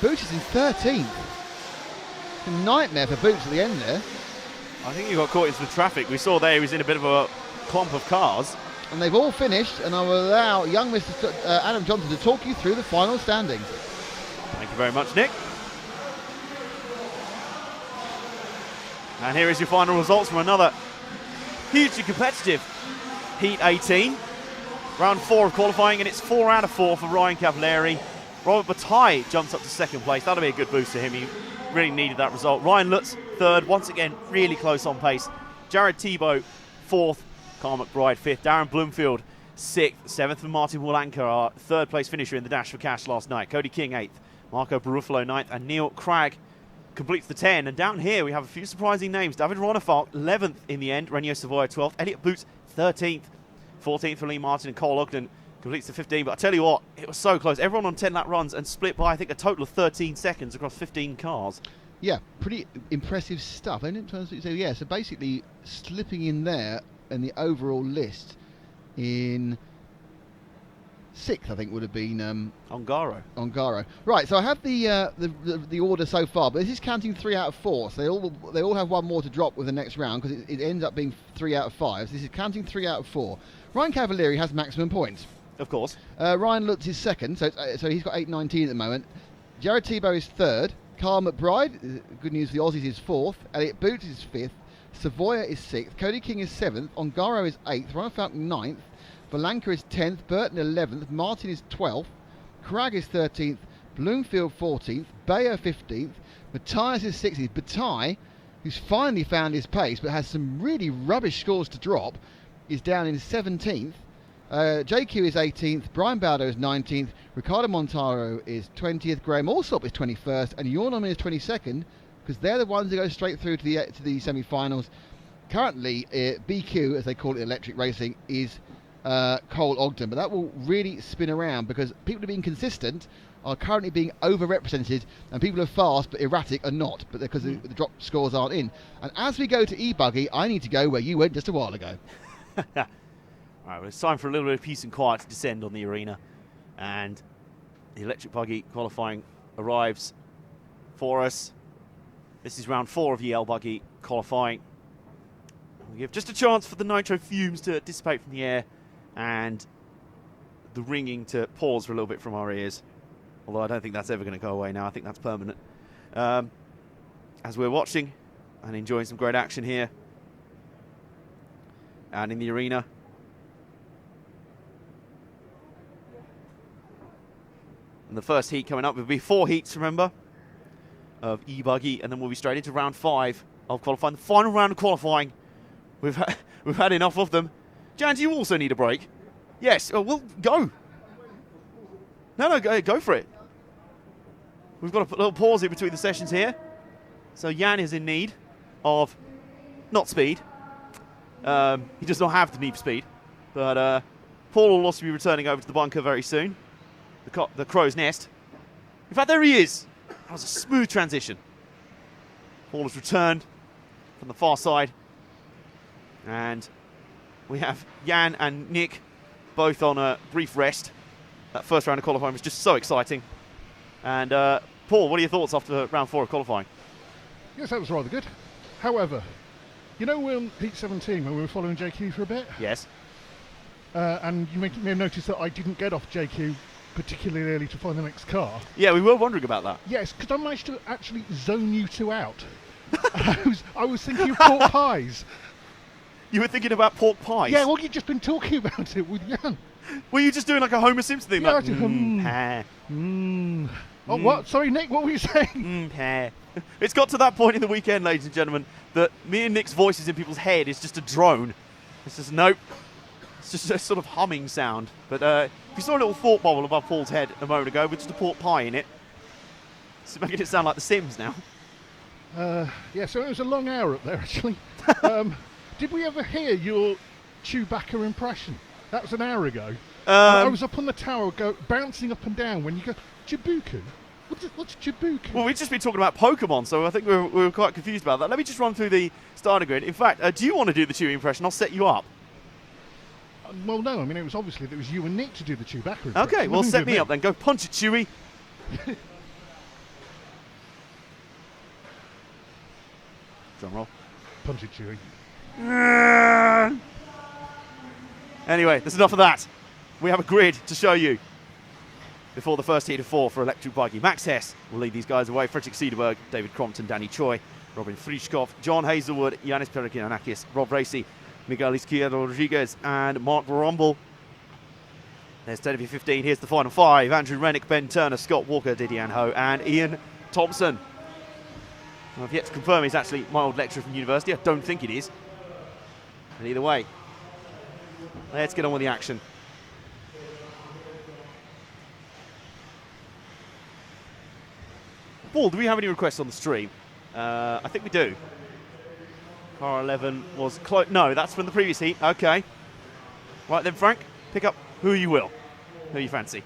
Boots is in 13th. It's a nightmare for Boots at the end there. I think he got caught in some traffic. We saw there he was in a bit of a clump of cars. And they've all finished, and I will allow young Mr. Adam Johnson to talk you through the final standings. Thank you very much, Nick. And here is your final results from another hugely competitive Heat 18. Round 4 of qualifying, and it's 4 out of 4 for Ryan Cavalieri. Robert Bataille jumps up to 2nd place. That'll be a good boost for him. He really needed that result. Ryan Lutz, 3rd. Once again, really close on pace. Jared Thibault, 4th. Carl McBride, 5th. Darren Bloomfield, 6th. 7th for Martin Wolanka, our 3rd place finisher in the dash for cash last night. Cody King, 8th. Marco Barufalo, 9th. And Neil Cragg completes the 10. And down here, we have a few surprising names. David Ronnefax, 11th in the end. Renier Savoy, 12th. Elliot Boots, 13th. 14th for Lee Martin, and Cole Ogden completes the 15. But I tell you what, it was so close. Everyone on 10-lap runs and split by, I think, a total of 13 seconds across 15 cars. Yeah, pretty impressive stuff. So basically slipping in there in the overall list in 6th, I think would have been Ongaro. Right, so I have the order so far, but this is counting 3 out of 4. So they all have one more to drop with the next round because it ends up being 3 out of 5. So this is counting 3 out of 4. Ryan Cavalieri has maximum points. Of course. Ryan Lutz is 2nd, so he's got 8.19 at the moment. Jared Thibault is 3rd. Carl McBride, good news for the Aussies, is 4th. Elliot Boots is 5th. Savoya is 6th. Cody King is 7th. Ongaro is 8th. Ronnefax 9th. Volanka is 10th. Burton 11th. Martin is 12th. Cragg is 13th. Bloomfield 14th. Bayer 15th. Matthias is 16th. Bataille, who's finally found his pace but has some really rubbish scores to drop, is down in 17th. JQ is 18th, Brian Baldo is 19th, Ricardo Montaro is 20th, Graham Allsop is 21st, and Jornoman is 22nd, because they're the ones who go straight through to the semi-finals. Currently, BQ, as they call it, electric racing, is Cole Ogden, but that will really spin around because people who are being consistent are currently being overrepresented, and people who are fast but erratic are not, but because the drop scores aren't in. And as we go to e-buggy, I need to go where you went just a while ago. All right, well, it's time for a little bit of peace and quiet to descend on the arena. And the electric buggy qualifying arrives for us. This is round 4 of the buggy qualifying. We give just a chance for the nitro fumes to dissipate from the air and the ringing to pause for a little bit from our ears. Although I don't think that's ever going to go away now. I think that's permanent. As we're watching and enjoying some great action here and in the arena. And the first heat coming up will be 4 heats, remember, of e-buggy, and then we'll be straight into round 5 of qualifying. The final round of qualifying. We've had enough of them. Jan, do you also need a break? Yes. Oh, well, go. No, go for it. We've got a little pause in between the sessions here. So Jan is in need of not speed. He does not have the need for speed. But Paul will also be returning over to the bunker very soon. The crow's nest. In fact, there he is. That was a smooth transition. Paul has returned from the far side. And we have Jan and Nick both on a brief rest. That first round of qualifying was just so exciting. And Paul, what are your thoughts after round 4 of qualifying? Yes, that was rather good. However, You know, Heat 17, when we were following JQ for a bit, Yes. and you may have noticed that I didn't get off JQ particularly early to find the next car. Yeah, we were wondering about that. Yes, because I managed to actually zone you two out. I was thinking of pork pies. You were thinking about pork pies? Yeah, well, you've just been talking about it with Jan. Were you just doing like a Homer Simpson thing? Yeah, Like, I did, ha, Oh, what? Sorry, Nick, what were you saying? ha. It's got to that point in the weekend, ladies and gentlemen, that me and Nick's voices in people's head is just a drone. It's just, nope. It's just a sort of humming sound. But if you saw a little thought bubble above Paul's head a moment ago with just a pork pie in it, it's making it sound like The Sims now. Yeah, so it was a long hour up there, actually. Did we ever hear your Chewbacca impression? That was an hour ago. I was up on the tower, bouncing up and down when you go, Jabuku? What's Jabuku? Well, we've just been talking about Pokemon, so I think we were quite confused about that. Let me just run through the starting grid. In fact, do you want to do the Chewie impression? I'll set you up. Well, no, I mean, it was obviously that it was you and Nick to do the Chewbacca impression. Okay, well, set me up then. Go punch it, Chewie. Drum roll. Punch it, Chewie. Anyway, there's enough of that. We have a grid to show you before the first heat of 4 for electric biking. Max Hess will lead these guys away. Frederick Cederberg, David Crompton, Danny Choi, Robin Frischkopf, John Hazelwood, Yanis Perekinanakis, Rob Racy, Miguel Izquierdo Rodriguez, and Mark Rumble. There's 10 of 15. Here's the final 5. Andrew Rennick, Ben Turner, Scott Walker, Didier Ho, and Ian Thompson. I've yet to confirm he's actually my old lecturer from university. I don't think it is. But either way, let's get on with the action. Paul, do we have any requests on the stream? I think we do. Car 11 was close. No, that's from the previous heat. Okay. Right then, Frank, pick up who you will. Who you fancy.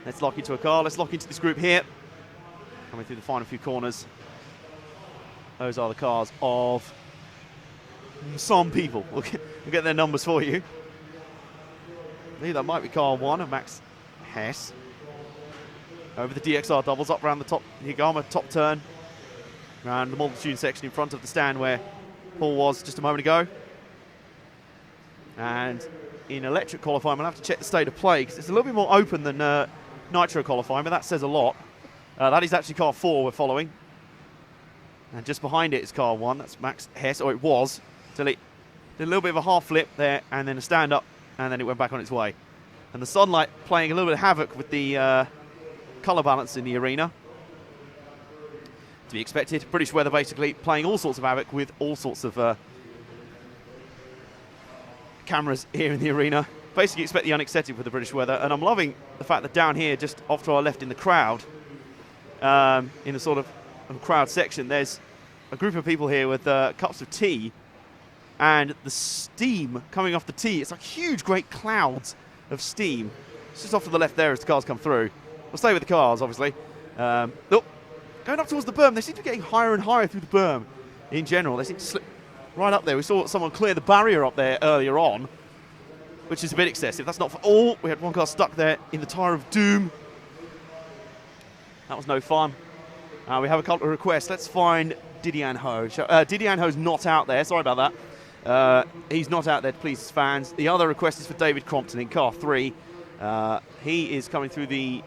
Let's lock into a car. Let's lock into this group here. Coming through the final few corners. Those are the cars of some people. We'll get their numbers for you. I believe that might be car 1 of Max Hess. Over the DXR doubles, up around the top, Higama top turn. Around the multitude section in front of the stand where Paul was just a moment ago. And in electric qualifying, we'll have to check the state of play because it's a little bit more open than Nitro qualifying, but that says a lot. That is actually car 4 we're following. And just behind it is car 1, that's Max Hess, or it was, till it did a little bit of a half flip there and then a stand up and then it went back on its way. And the sunlight playing a little bit of havoc with the colour balance in the arena. To be expected. British weather basically playing all sorts of havoc with all sorts of cameras here in the arena. Basically expect the unexpected with the British weather, and I'm loving the fact that down here, just off to our left in the crowd, in a sort of crowd section, there's a group of people here with cups of tea, and the steam coming off the tea, it's like huge great clouds of steam. It's just off to the left there as the cars come through. We'll stay with the cars, obviously. Look, going up towards the berm, they seem to be getting higher and higher through the berm in general. They seem to slip right up there. We saw someone clear the barrier up there earlier on, which is a bit excessive. That's not for all. We had one car stuck there in the tyre of doom. That was no fun. We have a couple of requests. Let's find Didier Ho. Didier Ho's not out there. Sorry about that. He's not out there to please his fans. The other request is for David Crompton in car 3. He is coming through the...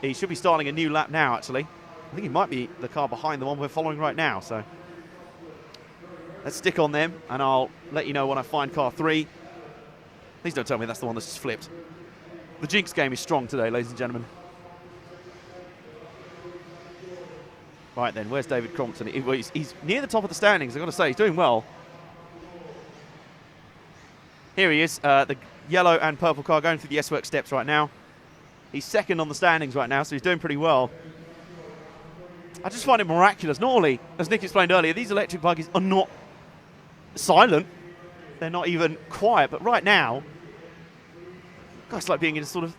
He should be starting a new lap now, actually. I think he might be the car behind the one we're following right now. So let's stick on them, and I'll let you know when I find car 3. Please don't tell me that's the one that's just flipped. The Jinx game is strong today, ladies and gentlemen. Right then, where's David Crompton? He's near the top of the standings, I've got to say. He's doing well. Here he is, the yellow and purple car going through the S-Works steps right now. He's second on the standings right now, so he's doing pretty well. I just find it miraculous. Normally, as Nick explained earlier, these electric buggies are not silent. They're not even quiet. But right now, God, it's like being in a sort of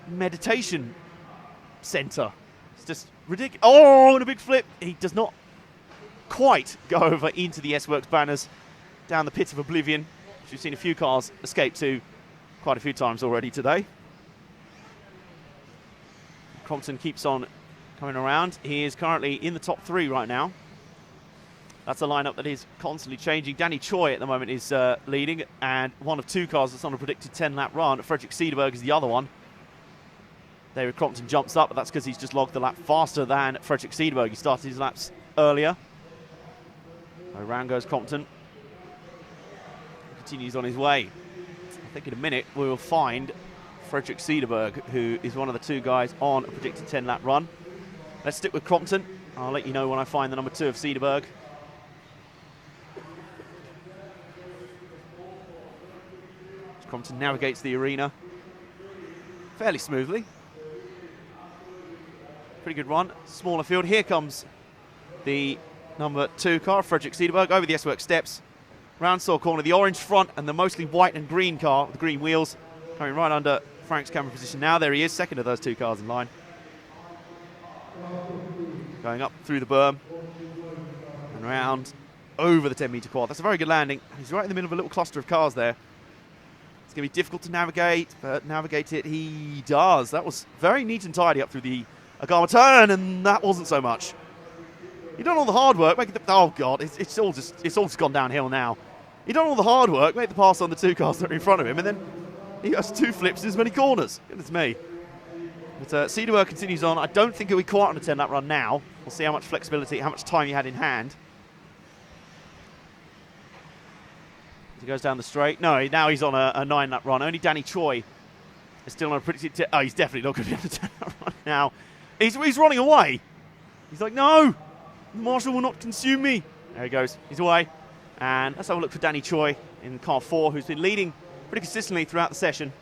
meditation center. It's just ridiculous. Oh, and a big flip. He does not quite go over into the S-Works banners down the pit of oblivion, which we've seen a few cars escape to quite a few times already today. Crompton keeps on coming around. He is currently in the top 3 right now. That's a lineup that is constantly changing. Danny Choi at the moment is leading, and one of 2 cars that's on a predicted 10-lap run. Frederick Cederberg is the other one. David Crompton jumps up, but that's because he's just logged the lap faster than Frederick Cederberg. He started his laps earlier. Around goes Crompton. Continues on his way. I think in a minute we will find Frederick Cederberg, who is one of the 2 guys on a predicted 10-lap run. Let's stick with Crompton. I'll let you know when I find the number 2 of Cederberg. Crompton navigates the arena fairly smoothly. Pretty good run. Smaller field. Here comes the number 2 car, Frederick Cederberg, over the S-Works steps. Round saw corner, the orange front and the mostly white and green car, the green wheels, coming right under Frank's camera position now. There he is, second of those 2 cars in line. Going up through the berm and round over the 10-metre quad. That's a very good landing. He's right in the middle of a little cluster of cars there. It's going to be difficult to navigate, but navigate it he does. That was very neat and tidy up through the Agama turn, and that wasn't so much. You've done all the hard work, making the... Oh, God, it's all just gone downhill now. You've done all the hard work, made the pass on the 2 cars that are in front of him, and then he has 2 flips in as many corners. Goodness me. But Cederberg continues on. I don't think he'll be quite on a 10-lap run now. We'll see how much flexibility, how much time he had in hand. As he goes down the straight. No, now he's on a 9-lap run. Only Danny Choi is still on a predicted... Oh, he's definitely not going to be on a 10-lap run now. He's running away. He's like, no, the marshal will not consume me. There he goes. He's away. And let's have a look for Danny Choi in car 4, who's been leading pretty consistently throughout the session.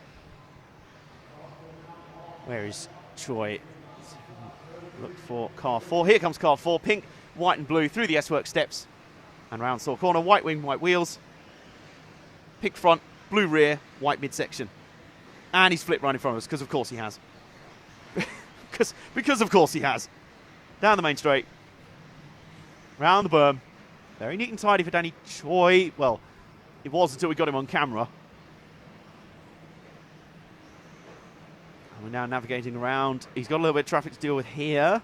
Where is Choi? Look for car 4. Here comes car 4. Pink, white and blue through the S-Works steps. And round saw corner. White wing, white wheels. Pink front, blue rear, white midsection. And he's flipped right in front of us, because of course he has. because of course he has. Down the main straight. Round the berm. Very neat and tidy for Danny Choi. Well, it was until we got him on camera. And we're now navigating around. He's got a little bit of traffic to deal with here.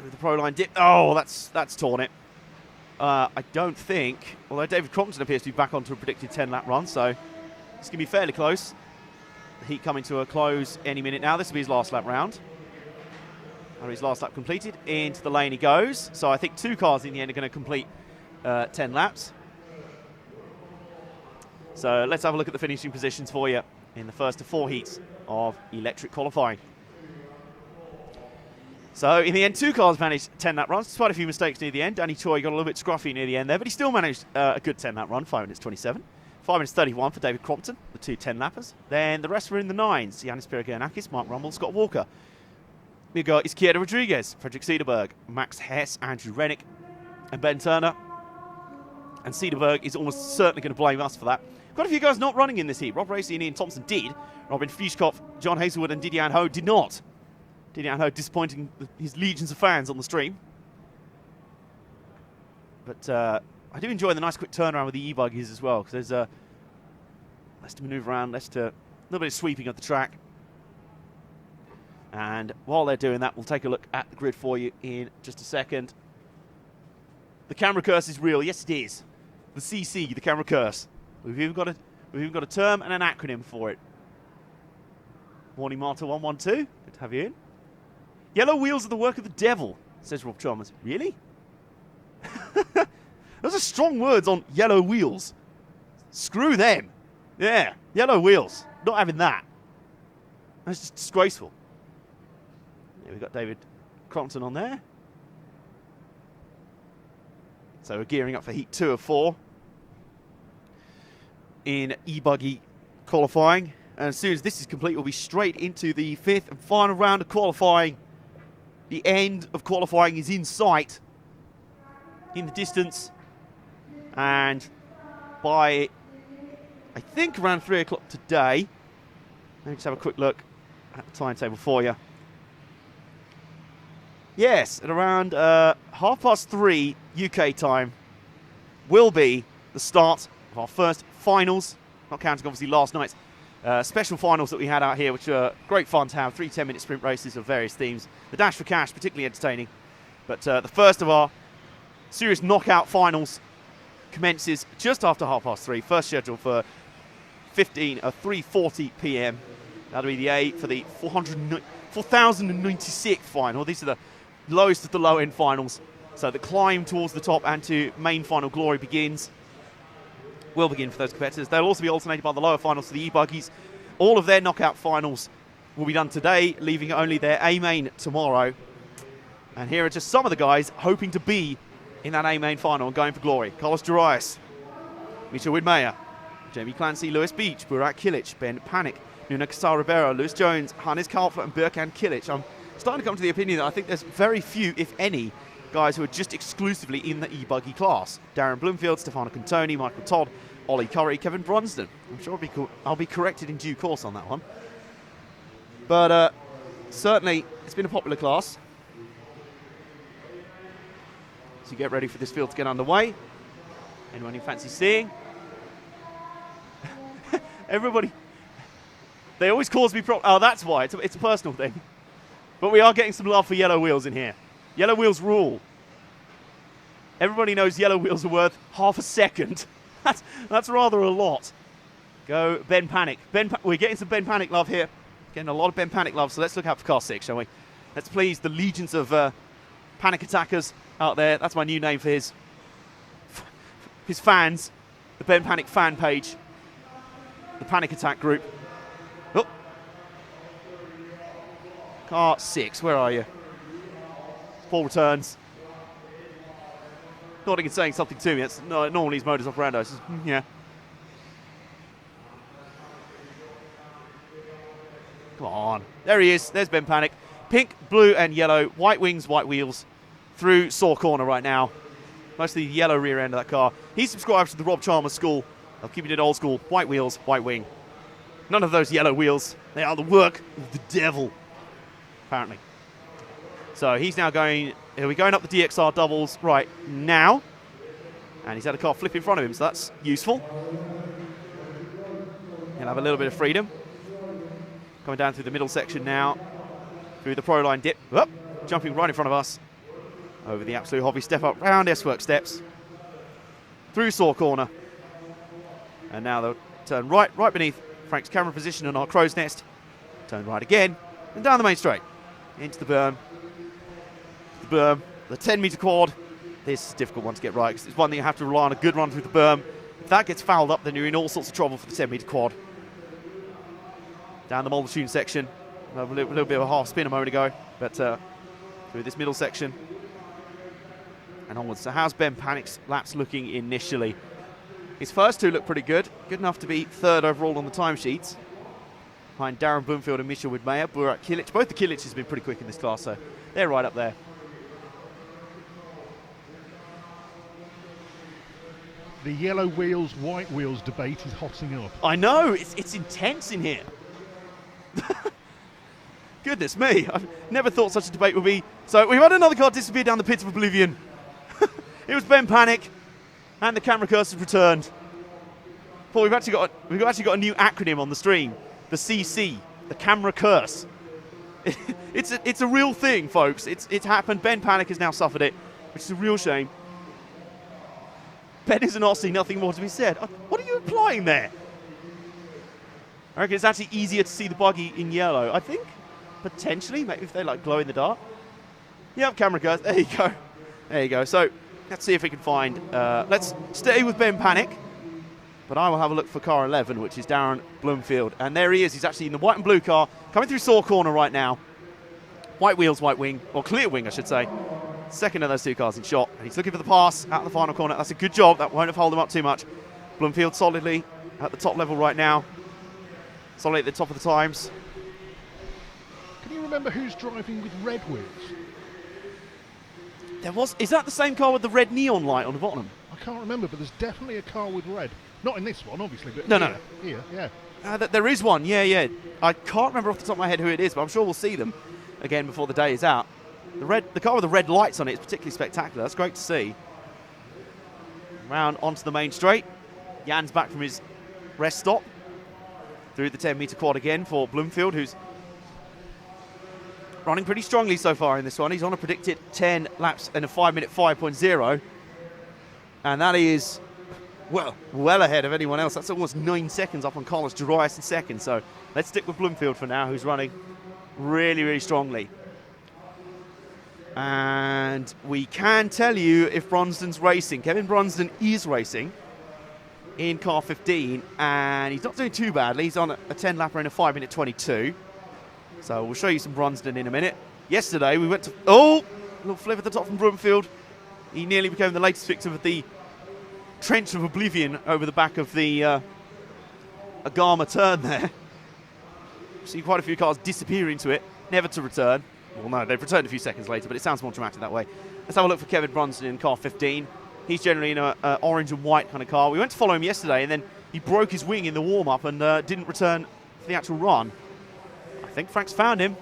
With the pro line dip. Oh, that's torn it. I don't think, although David Crompton appears to be back onto a predicted 10-lap run, so it's going to be fairly close. The heat coming to a close any minute now. This will be his last lap round. Or his last lap completed. Into the lane he goes. So I think 2 cars in the end are going to complete 10 laps. So let's have a look at the finishing positions for you in the first of 4 heats of electric qualifying. So in the end, 2 cars managed 10-lap runs, despite a few mistakes near the end. Danny Choi got a little bit scruffy near the end there, but he still managed a good 10-lap run, 5 minutes 27. 5 minutes 31 for David Crompton, the 2 10-lappers. Then the rest were in the 9s. Yanis Pirigianakis, Mark Rumble, Scott Walker. Miguel Izquierdo Rodriguez, Frederick Cederberg, Max Hess, Andrew Rennick, and Ben Turner. And Cederberg is almost certainly going to blame us for that. Quite a few guys not running in this heat. Rob Racy and Ian Thompson did. Robin Fishkoff, John Hazelwood, and Didier Ho did not. Didier Ho disappointing his legions of fans on the stream. But I do enjoy the nice quick turnaround with the e-buggies as well, because there's less to manoeuvre around, less to a little bit of sweeping of the track. And while they're doing that, we'll take a look at the grid for you in just a second. The camera curse is real. Yes, it is. The CC, the camera curse. We've even got a term and an acronym for it. Morning Marta 112. Good to have you in. Yellow wheels are the work of the devil, says Rob Chalmers. Really? Those are strong words on yellow wheels. Screw them. Yeah, yellow wheels. Not having that. That's just disgraceful. Yeah, we've got David Crompton on there. So we're gearing up for Heat 2 of 4 in e-buggy qualifying. And as soon as this is complete, we'll be straight into the 5th and final round of qualifying. The end of qualifying is in sight, in the distance. And by, I think, around 3 o'clock today, let me just have a quick look at the timetable for you. Yes, at around 3:30 UK time will be the start of our first finals, not counting obviously last night's special finals that we had out here, which were great fun to have. 3 10-minute sprint races of various themes. The Dash for Cash, particularly entertaining. But the first of our serious knockout finals commences just after 3:30. First scheduled for 3:40 p.m. That'll be the A for the 4,096th final. These are the lowest of the low-end finals. So the climb towards the top and to main final glory will begin for those competitors. They'll also be alternated by the lower finals for the e-buggies. All of their knockout finals will be done today, leaving only their A-main tomorrow. And here are just some of the guys hoping to be in that A-main final and going for glory. Carlos Durias, Misha Widmeyer, Jamie Clancy, Lewis Beach, Burak Kilic, Ben Panic, Nuno Casal Ribeiro, Lewis Jones, Hannes Kalfa and Birkan Kilic. I'm starting to come to the opinion that I think there's very few, if any, guys who are just exclusively in the e-buggy class. Darren Bloomfield, Stefano Cantoni, Michael Todd, Ollie Curry, Kevin Brunsden. I'm sure I'll be corrected in due course on that one. But certainly, it's been a popular class. So you get ready for this field to get underway. Anyone who fancies seeing? Everybody. They always cause me problems. Oh, that's why. It's a personal thing. But we are getting some love for yellow wheels in here. Yellow wheels rule. Everybody knows yellow wheels are worth half a second. That's rather a lot. Go Ben Panic. We're getting some Ben Panic love here. Getting a lot of Ben Panic love, so let's look out for car 6, shall we? Let's please the legions of panic attackers out there. That's my new name for his fans. The Ben Panic fan page. The Panic Attack group. Oh. Car 6, where are you? Paul returns. Nodding and saying something to me. That's normally his modus operandi. Says, yeah. Come on. There he is. There's Ben Panic. Pink, blue and yellow. White wings, white wheels. Through Saw Corner right now. Mostly the yellow rear end of that car. He subscribes to the Rob Chalmers school of keeping it old school. White wheels, white wing. None of those yellow wheels. They are the work of the devil, apparently. So he's now going... He'll be going up the DXR doubles right now. And he's had a car flip in front of him, so that's useful. He'll have a little bit of freedom. Coming down through the middle section now. Through the Pro Line dip. Whoop, jumping right in front of us. Over the Absolute Hobby step up, round S-Work steps. Through Saw Corner. And now they'll turn right beneath Frank's camera position on our crow's nest. Turn right again. And down the main straight. Into the berm. The 10-metre quad. This is a difficult one to get right because it's one that you have to rely on a good run through the berm. If that gets fouled up, then you're in all sorts of trouble for the 10-metre quad. Down the Muldertune section. A little bit of a half spin a moment ago, but through this middle section and onwards. So how's Ben Panic's laps looking initially? His first two look pretty good. Good enough to be third overall on the timesheets. Behind Darren Bloomfield and Misha Widmeyer. Burak Kilic. Both the Kilics have been pretty quick in this class, so they're right up there. The yellow wheels, white wheels debate is hotting up. I know, it's intense in here. Goodness me, I've never thought such a debate would be. So we've had another car disappear down the pits of oblivion. It was Ben Panic, and the camera cursor's returned. Paul, we've actually got a new acronym on the stream, the CC, the camera curse. It's a real thing, folks. It's happened. Ben Panic has now suffered it, which is a real shame. Ben is an Aussie, nothing more to be said. What are you implying there? I reckon it's actually easier to see the buggy in yellow. I think, potentially, maybe if they like glow in the dark. Yep, camera goes. There you go. There you go. So, let's see if we can find... let's stay with Ben Panic. But I will have a look for car 11, which is Darren Bloomfield. And there he is. He's actually in the white and blue car, coming through Saw Corner right now. White wheels, white wing. Or clear wing, I should say. Second of those two cars in shot. And he's looking for the pass out of the final corner. That's a good job. That won't have held him up too much. Bloomfield solidly at the top level right now. Solidly at the top of the times. Can you remember who's driving with red wheels? Is that the same car with the red neon light on the bottom? I can't remember, but there's definitely a car with red. Not in this one, obviously, but No. Here, yeah. There is one, yeah. I can't remember off the top of my head who it is, but I'm sure we'll see them again before the day is out. The car with the red lights on it is particularly spectacular. That's great to see. Round onto the main straight. Jan's back from his rest stop. through the 10-metre quad again for Bloomfield, who's running pretty strongly so far in this one. He's on a predicted 10 laps and a 5-minute 5.0. And that is, well ahead of anyone else. That's almost 9 seconds up on Carlos Darius in second. So let's stick with Bloomfield for now, who's running really, really strongly. And we can tell you if Bronston's racing. Kevin Bronston is racing in car 15, and he's not doing too badly. He's on a 10-lapper in a 5-minute 22. So we'll show you some Bronston in a minute. Yesterday we went to, a little flip at the top from Bloomfield. He nearly became the latest victim of the trench of oblivion over the back of the Agama turn there. See quite a few cars disappear into it, never to return. Well, no, they've returned a few seconds later, but it sounds more dramatic that way. Let's have a look for Kevin Bronston in car 15. He's generally in an orange and white kind of car. We went to follow him yesterday, and then he broke his wing in the warm-up and didn't return for the actual run. I think Frank's found him.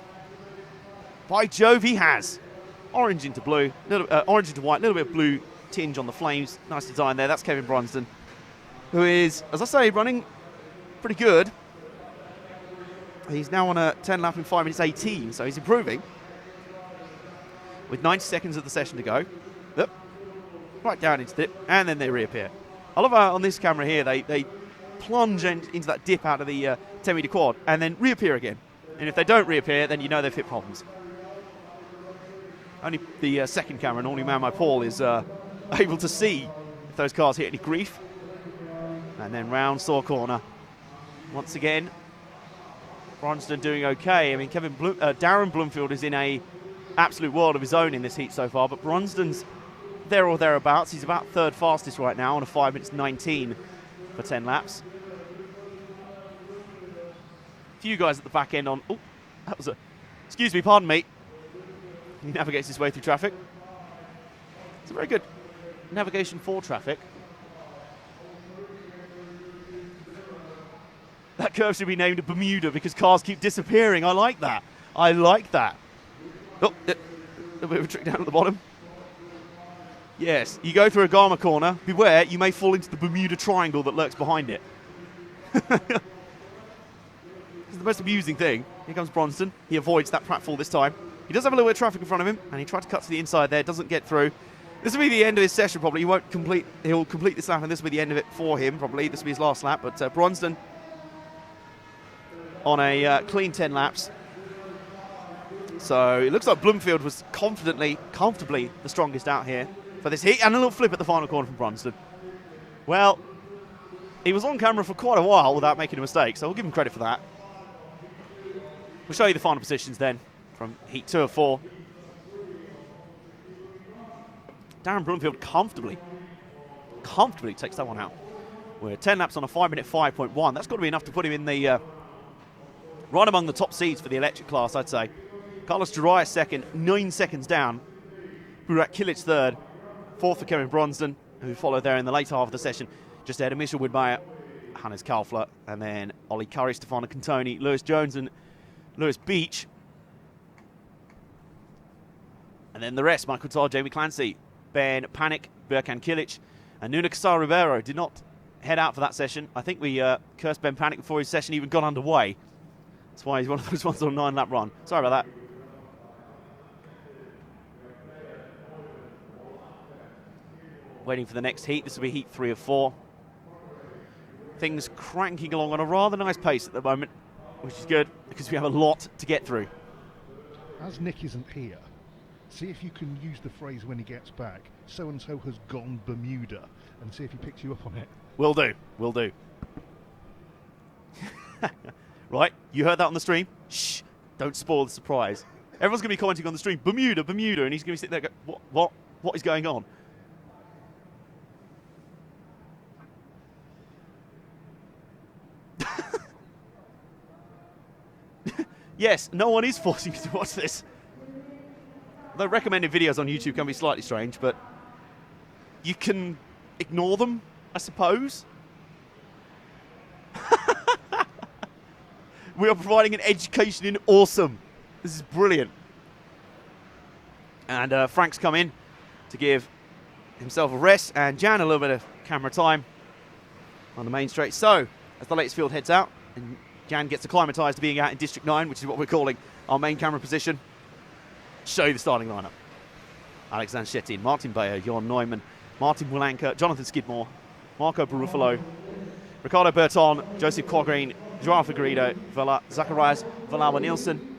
By Jove, he has. Orange into blue, orange into white, a little bit of blue tinge on the flames. Nice design there. That's Kevin Bronston, who is, as I say, running pretty good. He's now on a 10-lap in 5 minutes 18, so he's improving. With 90 seconds of the session to go. Yep. Right down into the dip, and then they reappear. I love how on this camera here they plunge into that dip out of the 10-metre quad and then reappear again. And if they don't reappear, then you know they've hit problems. Only the second camera, and only man my Paul, is able to see if those cars hit any grief. And then round Saw corner. Once again, Bronston doing okay. I mean, Darren Bloomfield is in a absolute world of his own in this heat so far, but Bronston's there or thereabouts. He's about third fastest right now on a 5 minutes 19 for 10 laps. A few guys at the back end on... Oh, that was a... Excuse me, pardon me. He navigates his way through traffic. It's a very good navigation for traffic. That curve should be named Bermuda because cars keep disappearing. I like that. I like that. Oh, a bit of a trick down at the bottom. Yes, you go through a Gama corner. Beware, you may fall into the Bermuda Triangle that lurks behind it. It's the most amusing thing. Here comes Bronston. He avoids that pratfall this time. He does have a little bit of traffic in front of him, and he tried to cut to the inside there. Doesn't get through. This will be the end of his session, probably. He'll complete this lap, and this will be the end of it for him, probably. This will be his last lap. But Bronston on a clean 10 laps. So it looks like Bloomfield was comfortably the strongest out here for this heat. And a little flip at the final corner from Bronston. Well, he was on camera for quite a while without making a mistake, so we'll give him credit for that. We'll show you the final positions then from heat 2 of 4. Darren Bloomfield comfortably takes that one out. We're 10 laps on a 5 minute 5.1. That's got to be enough to put him in the right among the top seeds for the electric class, I'd say. Carlos Darius second, 9 seconds down. Burak Kilic third. Fourth for Kevin Bronston, who followed there in the late half of the session. Just ahead of Michel Widmeyer, Hannes Kaufler, and then Ollie Curry, Stefano Cantoni, Lewis Jones and Lewis Beach. And then the rest, Michael Todd, Jamie Clancy, Ben Panic, Berkan Kilic, and Nuno Casar Ribeiro did not head out for that session. I think we cursed Ben Panic before his session even got underway. That's why he's one of those ones on a 9-lap run. Sorry about that. Waiting for the next heat. This will be heat 3 of 4. Things cranking along on a rather nice pace at the moment, which is good because we have a lot to get through. As Nick isn't here, see if you can use the phrase when he gets back, so-and-so has gone Bermuda, and see if he picks you up on it. Will do. Will do. Right, you heard that on the stream? Shh, don't spoil the surprise. Everyone's going to be commenting on the stream, Bermuda, Bermuda, and he's going to be sitting there going, what is going on? Yes, no one is forcing you to watch this. The recommended videos on YouTube can be slightly strange, but you can ignore them, I suppose. We are providing an education in awesome. This is brilliant. And Frank's come in to give himself a rest, and Jan a little bit of camera time on the main straight. So, as the latest field heads out, and Jan gets acclimatised to being out in District 9, which is what we're calling our main camera position. Show you the starting lineup. Alexander Shettin, Martin Bayer, Jon Neumann, Martin Wilanka, Jonathan Skidmore, Marco Barufalo, Ricardo Berton, Joseph Cogreen, Joao Figueiredo, Zacharias Valawa-Nielsen,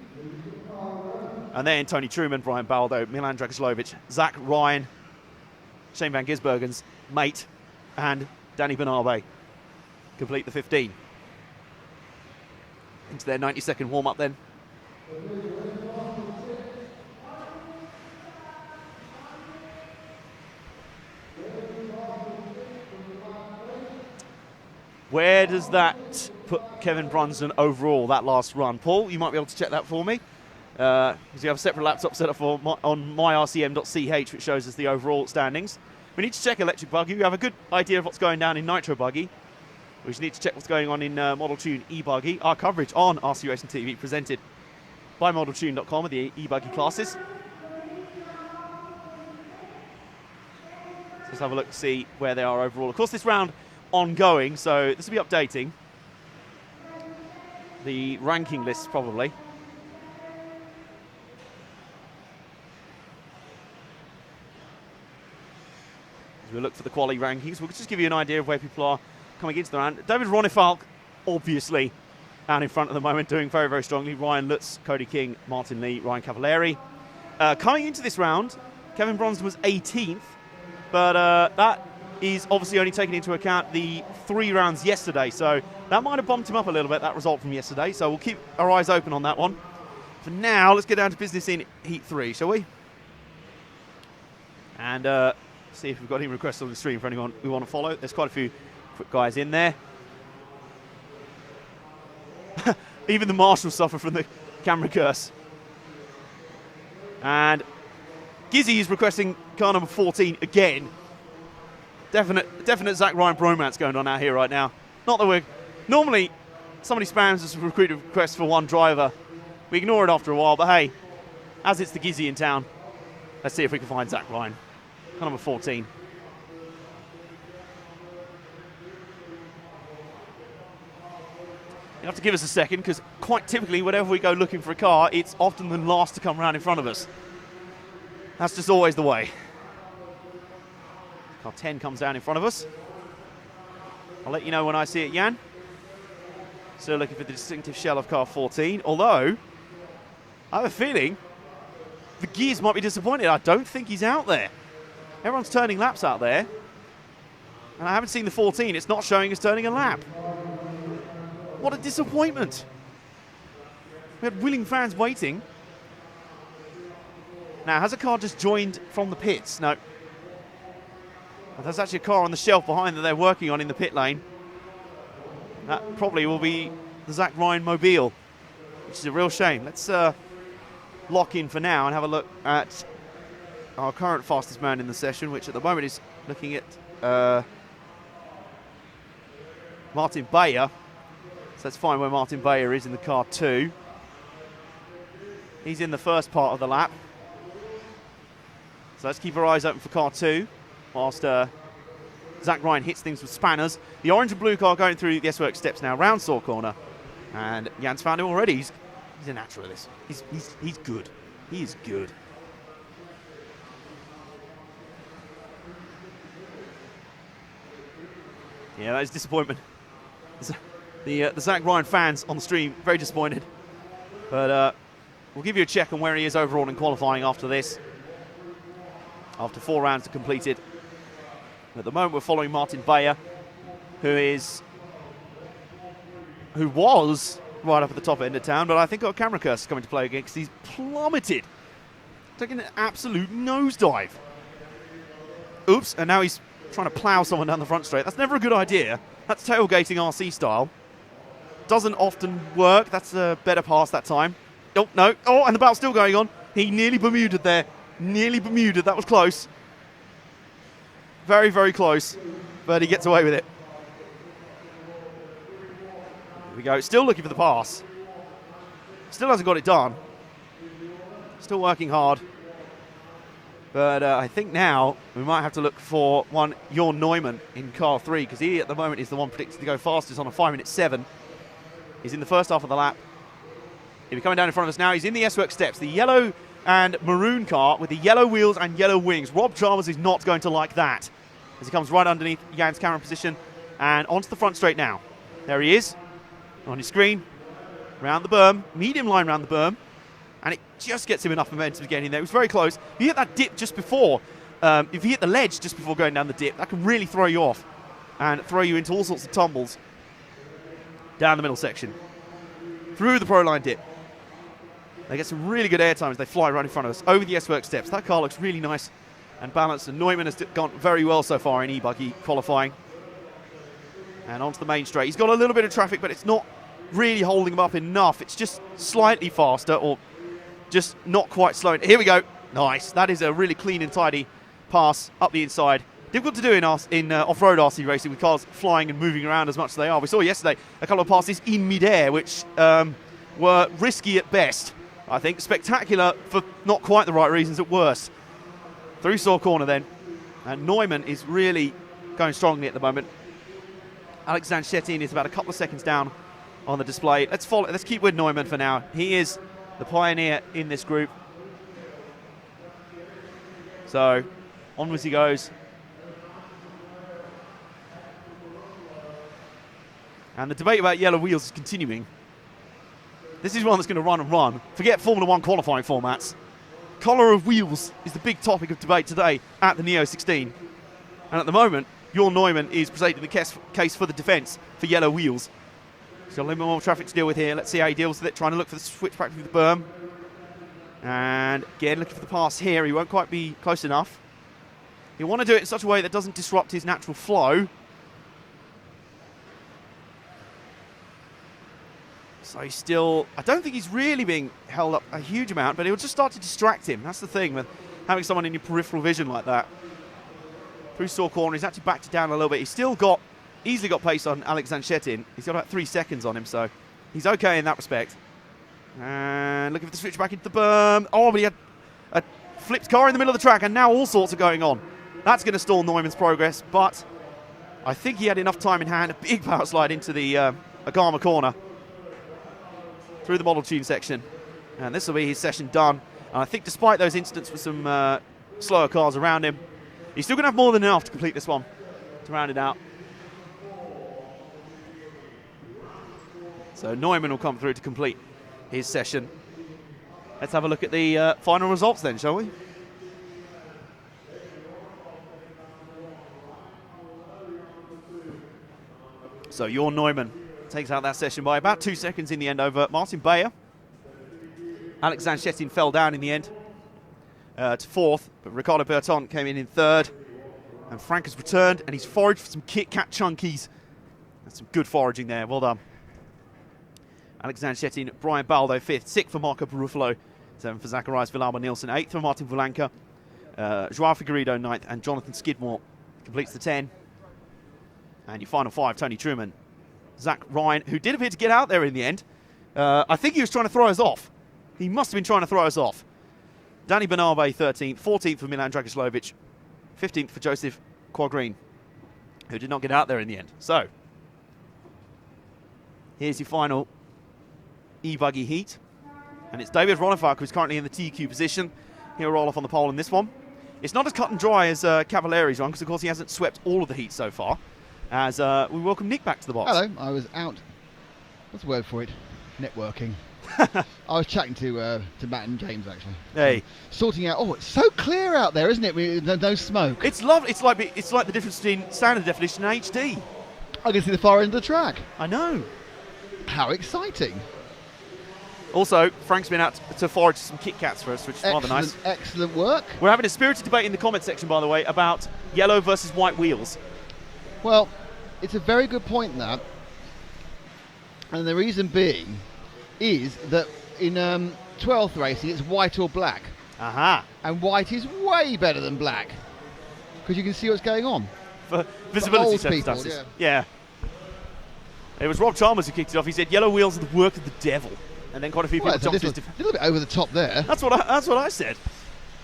and then Tony Truman, Brian Baldo, Milan Dragicevic, Zach Ryan, Shane Van Gisbergen's mate, and Danny Bernabe complete the 15. Into their 90-second warm-up then. Where does that put Kevin Brunson overall, that last run? Paul, you might be able to check that for me. Because you have a separate laptop set up on myrcm.ch, which shows us the overall standings. We need to check Electric Buggy. We have a good idea of what's going down in Nitro Buggy. We just need to check what's going on in Model Tune E-Buggy. Our coverage on RC Racing TV presented by ModelTune.com with the E-Buggy classes. So let's have a look to see where they are overall. Of course, this round ongoing, so this will be updating the ranking lists probably. As we look for the quali rankings, we'll just give you an idea of where people are coming into the round. David Ronifalk, obviously, out in front at the moment, doing very, very strongly. Ryan Lutz, Cody King, Martin Lee, Ryan Cavallari. Coming into this round, Kevin Brunson was 18th, but that is obviously only taking into account the 3 rounds yesterday, so that might have bumped him up a little bit, that result from yesterday, so we'll keep our eyes open on that one. For now, let's get down to business in Heat 3, shall we? And see if we've got any requests on the stream for anyone we want to follow. There's quite a few quick guys in there. Even the marshals suffer from the camera curse. And Gizzy is requesting car number 14 again. Definite Zach Ryan bromance going on out here right now. Not that we're... Normally, somebody spams us a recruiter request for one driver. We ignore it after a while, but hey, as it's the Gizzy in town, let's see if we can find Zach Ryan. Car number 14. You have to give us a second, because quite typically, whenever we go looking for a car, it's often the last to come around in front of us. That's just always the way. Car 10 comes down in front of us. I'll let you know when I see it, Jan. Still looking for the distinctive shell of car 14, although I have a feeling the Gears might be disappointed. I don't think he's out there. Everyone's turning laps out there, and I haven't seen the 14. It's not showing us turning a lap. What a disappointment. We had willing fans waiting. Now, has a car just joined from the pits? No. There's actually a car on the shelf behind that they're working on in the pit lane. That probably will be the Zach Ryan Mobile, which is a real shame. Let's lock in for now and have a look at our current fastest man in the session, which at the moment is looking at Martin Bayer. So let's find where Martin Bayer is in the car 2. He's in the first part of the lap. So let's keep our eyes open for car 2 whilst Zach Ryan hits things with spanners. The orange and blue car going through the S-Works steps now, round Saw corner. And Jan's found him already. He's a natural at this. He's good. He is good. Yeah, that is disappointment. The Zach Ryan fans on the stream, very disappointed. But we'll give you a check on where he is overall in qualifying after this. After 4 rounds are completed. At the moment, we're following Martin Bayer, who was right up at the top end of town, but I think our camera curse is coming to play again because he's plummeted. Taking an absolute nosedive. Oops, and now he's trying to plough someone down the front straight. That's never a good idea. That's tailgating RC style. Doesn't often work. That's a better pass that time. Oh, no. Oh, and the battle's still going on. He nearly Bermuda'd there. Nearly Bermuda'd. That was close. Very, very close. But he gets away with it. Here we go. Still looking for the pass. Still hasn't got it done. Still working hard. But I think now we might have to look for one Jon Neumann in car 3, because he at the moment is the one predicted to go fastest on a 5:07. is in the first half of the lap. He'll be coming down in front of us now. He's in the S-Works steps. The yellow and maroon car with the yellow wheels and yellow wings. Rob Chalmers is not going to like that as he comes right underneath Jan's camera position and onto the front straight now. There he is on his screen. Round the berm, medium line round the berm, and it just gets him enough momentum to get in there. It was very close. If you hit that dip just before, if you hit the ledge just before going down the dip, that can really throw you off and throw you into all sorts of tumbles down the middle section. Through the pro line dip. They get some really good airtime as they fly right in front of us over the S-Works steps. That car looks really nice and balanced, and Neumann has gone very well so far in e-buggy qualifying. And onto the main straight. He's got a little bit of traffic, but it's not really holding him up enough. It's just slightly faster, or just not quite slow. Here we go. Nice. That is a really clean and tidy pass up the inside. Difficult to do in off-road RC racing with cars flying and moving around as much as they are. We saw yesterday a couple of passes in mid-air, which were risky at best. I think spectacular for not quite the right reasons at worst. Through Saw corner then. And Neumann is really going strongly at the moment. Alex Zanchetin is about a couple of seconds down on the display. Let's keep with Neumann for now. He is the pioneer in this group. So, onwards he goes. And the debate about yellow wheels is continuing. This is one that's going to run and run. Forget Formula 1 qualifying formats. Colour of wheels is the big topic of debate today at the Neo 16. And at the moment, Bjorn Neumann is presenting the case for the defence for yellow wheels. He's got a little bit more traffic to deal with here. Let's see how he deals with it. Trying to look for the switch back through the berm. And again, looking for the pass here. He won't quite be close enough. He'll want to do it in such a way that doesn't disrupt his natural flow. So he's still... I don't think he's really being held up a huge amount, but he'll just start to distract him. That's the thing with having someone in your peripheral vision like that. Through Saw corner, he's actually backed it down a little bit. He's still easily got pace on Alex Zanchetin. He's got about 3 seconds on him, so he's okay in that respect. And looking for the switch back into the berm. Oh, but he had a flipped car in the middle of the track, and now all sorts are going on. That's going to stall Neumann's progress, but I think he had enough time in hand. A big power slide into the Agama corner. Through the model tune section. And this will be his session done. And I think despite those incidents with some slower cars around him, he's still going to have more than enough to complete this one, to round it out. So Neumann will come through to complete his session. Let's have a look at the final results then, shall we? So Bjorn Neumann takes out that session by about 2 seconds in the end over Martin Bayer. Alex Zanchetin fell down in the end to fourth, but Ricardo Berton came in third. And Frank has returned, and he's foraged for some Kit Kat chunkies. That's some good foraging there. Well done. Alex Zanchetin, Brian Baldo, fifth. Sixth for Marco Barufalo. Seventh for Zacharias Villalba Nielsen. Eighth for Martin Vulanka. Joao Figueiredo, ninth. And Jonathan Skidmore completes the 10. And your final 5, Tony Truman. Zach Ryan, who did appear to get out there in the end. I think he was trying to throw us off. He must have been trying to throw us off. Danny Bernabe, 13th. 14th for Milan Dragislovic. 15th for Joseph Quagreen, who did not get out there in the end. So, here's your final e-buggy heat. And it's David Ronefalk, who's currently in the TQ position. He'll roll off on the pole in this one. It's not as cut and dry as Cavalleri's one, because of course he hasn't swept all of the heat so far. As we welcome Nick back to the box. Hello, I was out. What's the word for it? Networking. I was chatting to Matt and James actually. Hey, sorting out. Oh, it's so clear out there, isn't it? No smoke. It's lovely. It's like the difference between standard definition and HD. I can see the far end of the track. I know. How exciting! Also, Frank's been out to forage some Kit Kats for us, which is rather nice. Excellent work. We're having a spirited debate in the comment section, by the way, about yellow versus white wheels. Well, it's a very good point, that. And the reason being is that in 12th racing, it's white or black. Aha. And white is way better than black, because you can see what's going on. For visibility circumstances. People, yeah. It was Rob Chalmers who kicked it off. He said yellow wheels are the work of the devil. And then quite a few people jumped a little bit over the top there. That's what I said.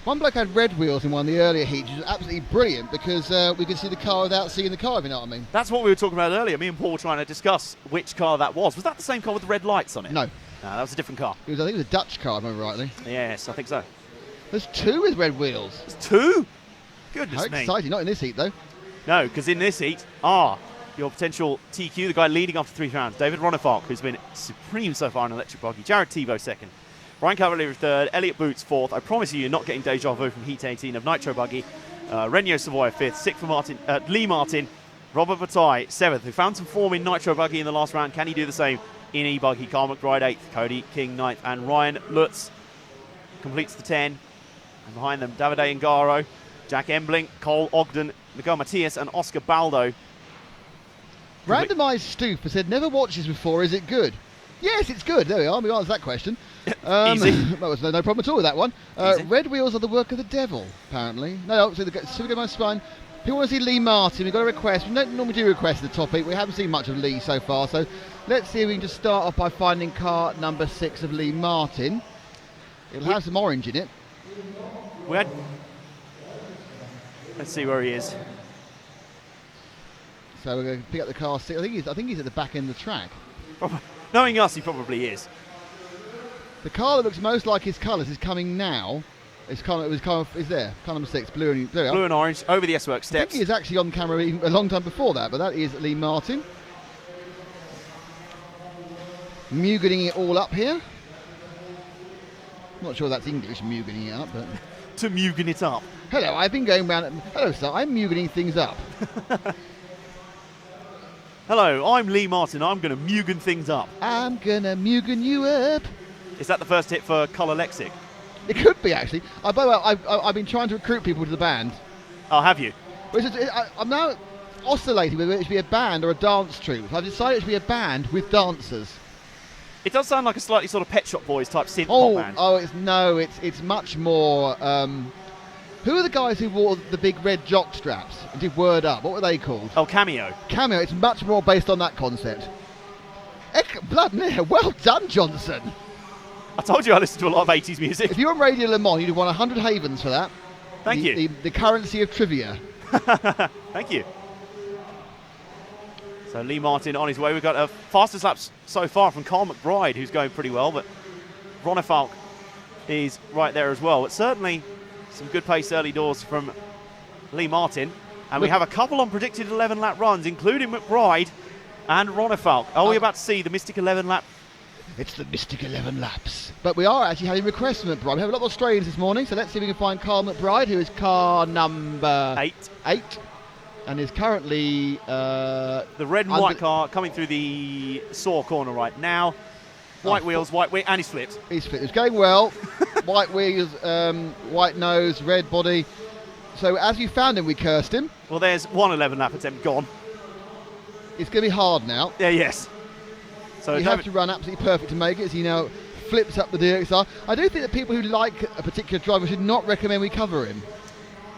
One bloke had red wheels in one of the earlier heats, which was absolutely brilliant because we could see the car without seeing the car, if you know what I mean. That's what we were talking about earlier. Me and Paul were trying to discuss which car that was. Was that the same car with the red lights on it? No. No, that was a different car. I think it was a Dutch car, if I remember rightly. Yes, I think so. There's two with red wheels. There's two? Goodness How me. exciting. Not in this heat, though. No, because in this heat, your potential TQ, the guy leading after 3 rounds, David Ronefalk, who's been supreme so far in electric buggy. Jared Tebow second. Ryan Cavalieri third. Elliot Boots fourth. I promise you, you're not getting deja vu from Heat 18 of Nitro buggy. Renio Savoy fifth. Sixth for Lee Martin. Robert Bataille seventh, who found some form in Nitro buggy in the last round. Can he do the same in e-buggy? Carl McBride eighth. Cody King ninth. And Ryan Lutz completes the 10. And behind them, Davide Ngaro, Jack Embling, Cole Ogden, Miguel Matias, and Oscar Baldo. Randomised Stoof has said, never watched this before, is it good? Yes, it's good. There we are. We answered that question. Easy. That was no problem at all with that one. Red wheels are the work of the devil, apparently. No, so the my spine. People want to see Lee Martin. We've got a request. We don't normally do requests at the topic. We haven't seen much of Lee so far. So let's see if we can just start off by finding car number 6 of Lee Martin. It'll have some orange in it. Let's see where he is. So we're going to pick up the car 6. I think he's at the back end of the track. Knowing us, he probably is. The car that looks most like his colours is coming now. Is there. Car number 6, blue and orange, over the S-Works steps. I think he is actually on camera a long time before that, but that is Lee Martin. Muganing it all up here. Not sure that's English, muganing it up, but... To Mugen it up. Hello, I've been going round... Hello, sir, I'm muganing things up. Hello, I'm Lee Martin. I'm going to Mugen things up. I'm going to Mugen you up. Is that the first hit for Colour Lexic? It could be, actually. By the way, I've been trying to recruit people to the band. Oh, have you? I'm now oscillating whether it should be a band or a dance troupe. I've decided it should be a band with dancers. It does sound like a slightly sort of Pet Shop Boys type synth pop band. It's much more... who are the guys who wore the big red jock straps and did Word Up? What were they called? Oh, Cameo. Cameo. It's much more based on that concept. Blood, well done, Johnson. I told you I listened to a lot of 80s music. If you're on Radio Le Mans, you'd want 100 havens for that. Thank you. The currency of trivia. Thank you. So Lee Martin on his way. We've got a fastest laps so far from Carl McBride, who's going pretty well, but Ronefalk is right there as well. But certainly some good pace early doors from Lee Martin. And we have a couple on predicted 11-lap runs, including McBride and Ronefalk. Are we about to see the Mystic 11 lap? It's the Mystic 11 laps. But we are actually having requests from McBride. We have a lot of Australians this morning, so let's see if we can find Carl McBride, who is car number 8. And is currently... the red and white car coming through the saw corner right now. White wheels, white wheel, and he's flipped. He's flipped. It's going well. White wheels, white nose, red body. So as you found him, we cursed him. Well, there's one 11-lap attempt gone. It's going to be hard now. Yeah, yes. So you have to run absolutely perfect to make it, as he now flips up the DXR. I do think that people who like a particular driver should not recommend we cover him.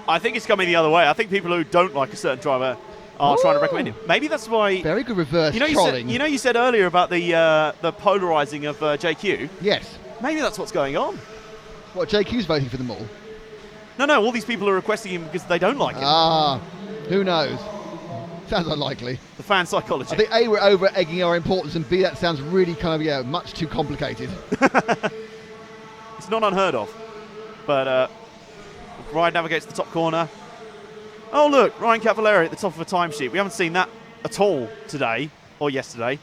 I think it's coming the other way. I think people who don't like a certain driver are trying to recommend him. Maybe that's why... Very good reverse trolling. You said earlier about the polarising of JQ? Yes. Maybe that's what's going on. What, JQ's voting for them all? No, all these people are requesting him because they don't like him. Who knows? Sounds unlikely. The fan psychology. I think A, we're over-egging our importance, and B, that sounds really kind of, much too complicated. It's not unheard of. But Ryan navigates the top corner. Oh, look, Ryan Cavalieri at the top of a timesheet. We haven't seen that at all today or yesterday.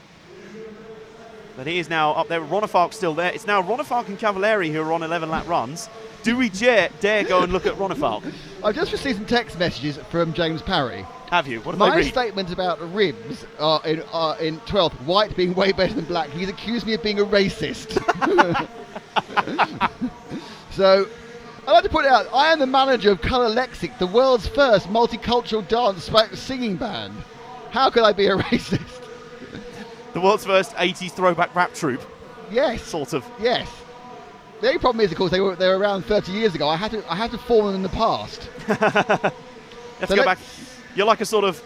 But he is now up there. Ronefalk's still there. It's now Ronefalk and Cavalieri who are on 11-lap runs. Do we dare go and look at Ronefalk? I've just received some text messages from James Parry. Have you? What did My they read? statement about ribs in 12th, white being way better than black. He's accused me of being a racist. So, I'd like to put it out, I am the manager of Colour Lexic, the world's first multicultural dance singing band. How could I be a racist? The world's first 80s throwback rap troupe. Yes. Sort of. Yes. The only problem is, of course, they were around 30 years ago. I had to form them in the past. Let's go back. You're like a sort of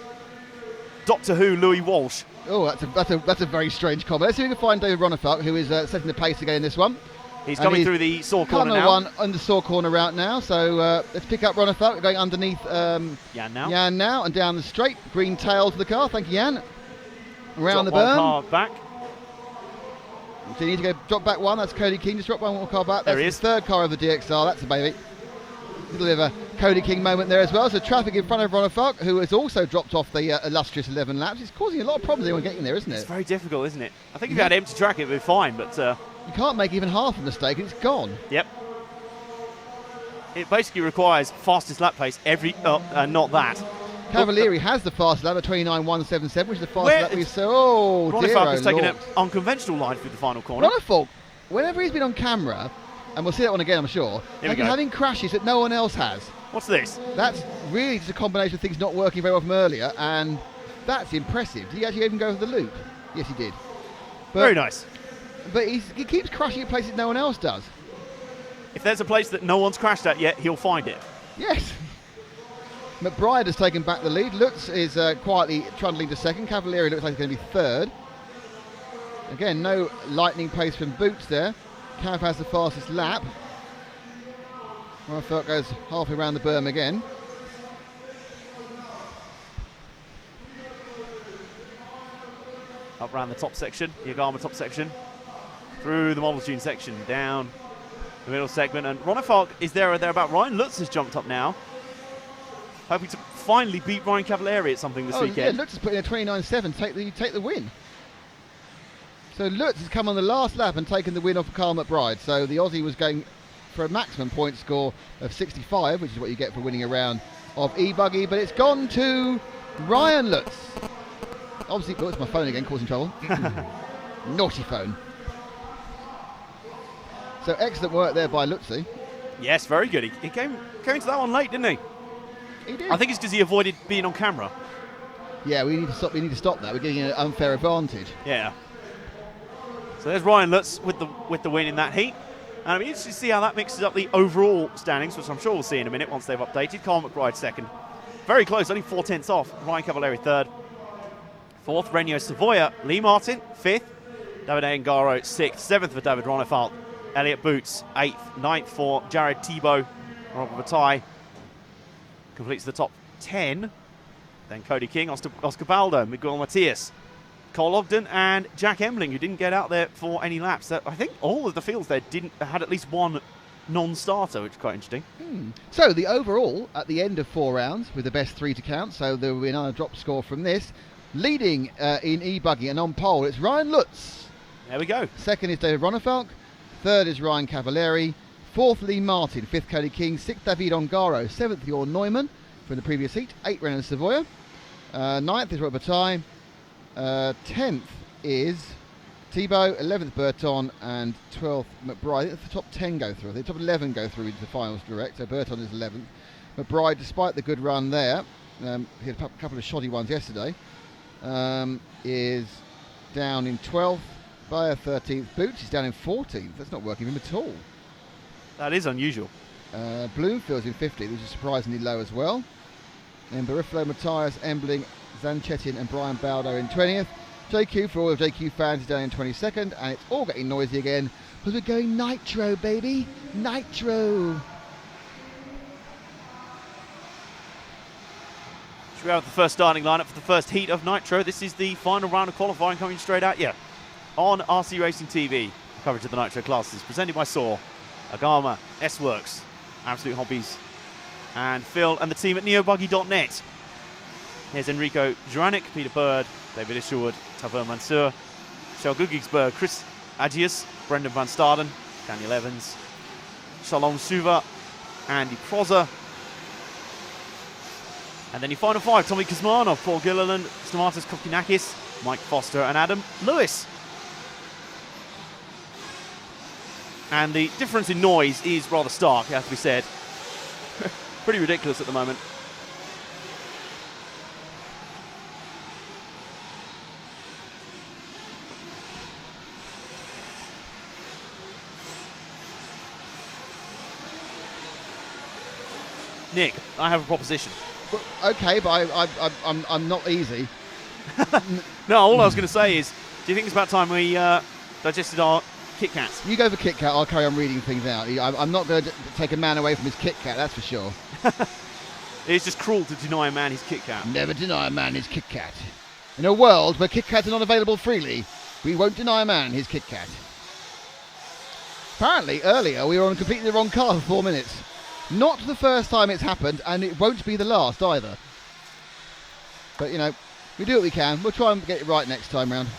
Doctor Who Louis Walsh. Oh, that's a very strange comment. Let's see if we can find David Ronefalk, who is setting the pace again in this one. He's coming through the saw corner Tunnel now. one on the saw corner route now. So let's pick up Ronner Falk. We're going underneath Jan now. Jan now and down the straight. Green tail to the car. Thank you, Jan. Around Drop the one berm. car back. So you need to go drop back one. That's Cody King. Just drop one more car back. That's There he the is. third car of the DXR. That's a baby. Little bit of a Cody King moment there as well. So traffic in front of Ronner Falk, who has also dropped off the illustrious 11 laps. It's causing a lot of problems anyone getting there, isn't It's it? very difficult, isn't it? I think if you had empty track, it would be fine, but You can't make even half a mistake and it's gone. yep. It basically requires fastest lap pace every, not that. Cavalieri has the fastest lap at 29.177, which is the fastest Where- lap we saw. Oh, Ronnie dear, Falk oh has taken Lord. an unconventional line through the final corner. Ronner Falk, whenever he's been on camera, and we'll see that one again, I'm sure, Here we has been go. having crashes that no one else has. What's this? That's really just a combination of things not working very well from earlier, and that's impressive. Did he actually even go for the loop? Yes, he did. But, Very nice. But he keeps crashing at places no one else does. If there's a place that no one's crashed at yet, he'll find it. Yes. McBride has taken back the lead. Lutz is quietly trundling to second. Cavalieri looks like he's going to be third. Again, no lightning pace from Boots there. Cav has the fastest lap. Ronner goes halfway around the berm again. Up around the top section, Yagama top section, through the Model Tune section, down the middle segment, and Ronner Falk is there or thereabout. Ryan Lutz has jumped up now, hoping to finally beat Ryan Cavalieri at something this Yeah, weekend. Lutz has put in a 29.7, take the win. So Lutz has come on the last lap and taken the win off of Carl McBride. So the Aussie was going for a maximum point score of 65, which is what you get for winning a round of e-buggy, but it's gone to Ryan Lutz. Obviously, oh, it's my phone again, causing trouble. Naughty phone. So excellent work there by Lutzy. Yes, very good. He came into that one late, didn't he? He did. I think it's because he avoided being on camera. Yeah, we need to stop. We need to stop that. We're getting an unfair advantage. Yeah. So there's Ryan Lutz with the win in that heat. And I'm interested to see how that mixes up the overall standings, which I'm sure we'll see in a minute once they've updated. Carl McBride second. Very close, only 4/10 off. Ryan Cavalieri third. Fourth, Renio Savoia. Lee Martin, fifth. David Angaro, sixth. Seventh for David Ronner Falk. Elliot Boots, eighth. Ninth for Jared Tebow. Robert Bataille completes the top 10. Then Cody King, Oscar Baldo, Miguel Matias, Cole Ogden, and Jack Embling, who didn't get out there for any laps. I think all of the fields there had at least one non-starter, which is quite interesting. So the overall at the end of 4 rounds, with the best 3 to count, so there will be another drop score from this. Leading in e-buggy and on pole, it's Ryan Lutz. There we go. Second is David Ronner Falk. Third is Ryan Cavalieri. Fourth, Lee Martin. Fifth, Cody King. Sixth, David Ongaro. Seventh, Jorn Neumann from the previous heat. Eighth, Renan Savoia. Ninth is Robert Bataille. 10th is Tebow. 11th, Burton. And 12th, McBride. I think the top 10 go through. I think the top 11 go through into the finals direct. So Burton is 11th. McBride, despite the good run there, he had a couple of shoddy ones yesterday, is down in 12th. Bayer 13th. Boots is down in 14th. That's not working for him at all. That is unusual. Bloomfield's in 50th, which is surprisingly low as well. And Barifalo, Matthias, Embling, Zanchetin and Brian Baldo in 20th. JQ, for all of JQ fans, is down in 22nd. And it's all getting noisy again because we're going Nitro, baby. Nitro. Should we have the first starting lineup for the first heat of Nitro? This is the final round of qualifying coming straight at you on RC Racing TV. Coverage of the Nitro classes presented by Saw, Agama, S-Works, Absolute Hobbies, and Phil and the team at neobuggy.net. Here's Enrico Juranic, Peter Bird, David Isherwood, Taver Mansour, Shell Gugigsberg, Chris Agius, Brendan Van Staden, Daniel Evans, Shalom Suva, Andy Prozer. And then your final 5, Tommy Kuzmanov, Paul Gilliland, Stamatis Kokinakis, Mike Foster and Adam Lewis. And the difference in noise is rather stark, it has to be said. Pretty ridiculous at the moment. Nick, I have a proposition. Well, okay, but I'm not easy. No, all I was going to say is, do you think it's about time we digested our Kit Kats. You go for Kit Kat, I'll carry on reading things out. I'm not going to take a man away from his Kit Kat, that's for sure. It's just cruel to deny a man his Kit Kat. Never deny a man his Kit Kat. In a world where Kit Kats are not available freely, we won't deny a man his Kit Kat. Apparently, earlier we were on completely the wrong car for 4 minutes. Not the first time it's happened, and it won't be the last either. But, you know, we do what we can. We'll try and get it right next time round.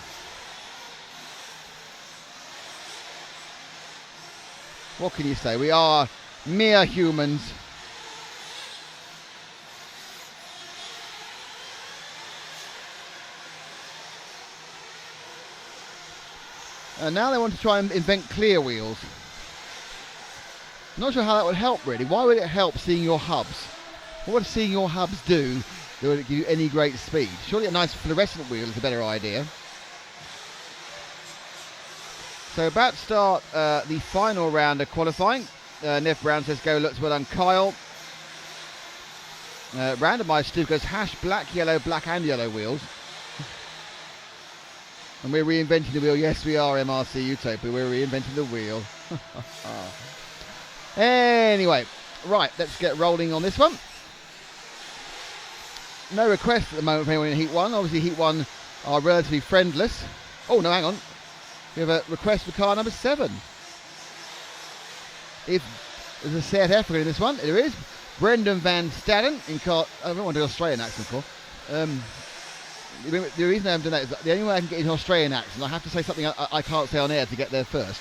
What can you say? We are mere humans. And now they want to try and invent clear wheels. Not sure how that would help, really. Why would it help seeing your hubs? What would seeing your hubs do that would give you any great speed? Surely a nice fluorescent wheel is a better idea. So about to start the final round of qualifying. Nev Brown says, go, looks well done, Kyle. Randomised Stu goes, hash black and yellow wheels. And we're reinventing the wheel. Yes, we are, MRC Utopia. We're reinventing the wheel. Anyway, right, let's get rolling on this one. No requests at the moment for anyone in Heat 1. Obviously, Heat 1 are relatively friendless. Oh, no, hang on. We have a request for car number 7. If there's a Seat Africa in this one, there is. Brendan Van Staden in car... I don't want to do an Australian accent for. The reason I haven't done that is that the only way I can get an Australian accent, I have to say something I can't say on air to get there first.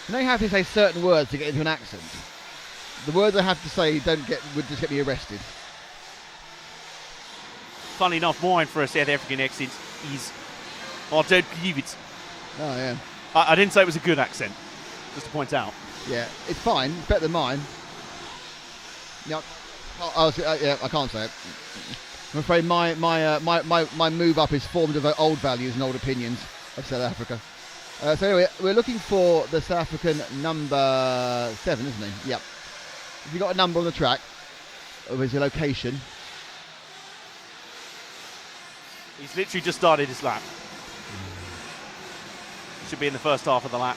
You know, you have to say certain words to get into an accent. The words I have to say would just get me arrested. Funny enough, mine for a South African accent is, I don't believe it. Oh, yeah. I didn't say it was a good accent, just to point out. Yeah, it's fine. It's better than mine. No, I can't say it. I'm afraid my move up is formed of old values and old opinions of South Africa. So anyway, we're looking for the South African number 7, isn't he? Yep. Have you got a number on the track? Or is your location? He's literally just started his lap. Should be in the first half of the lap.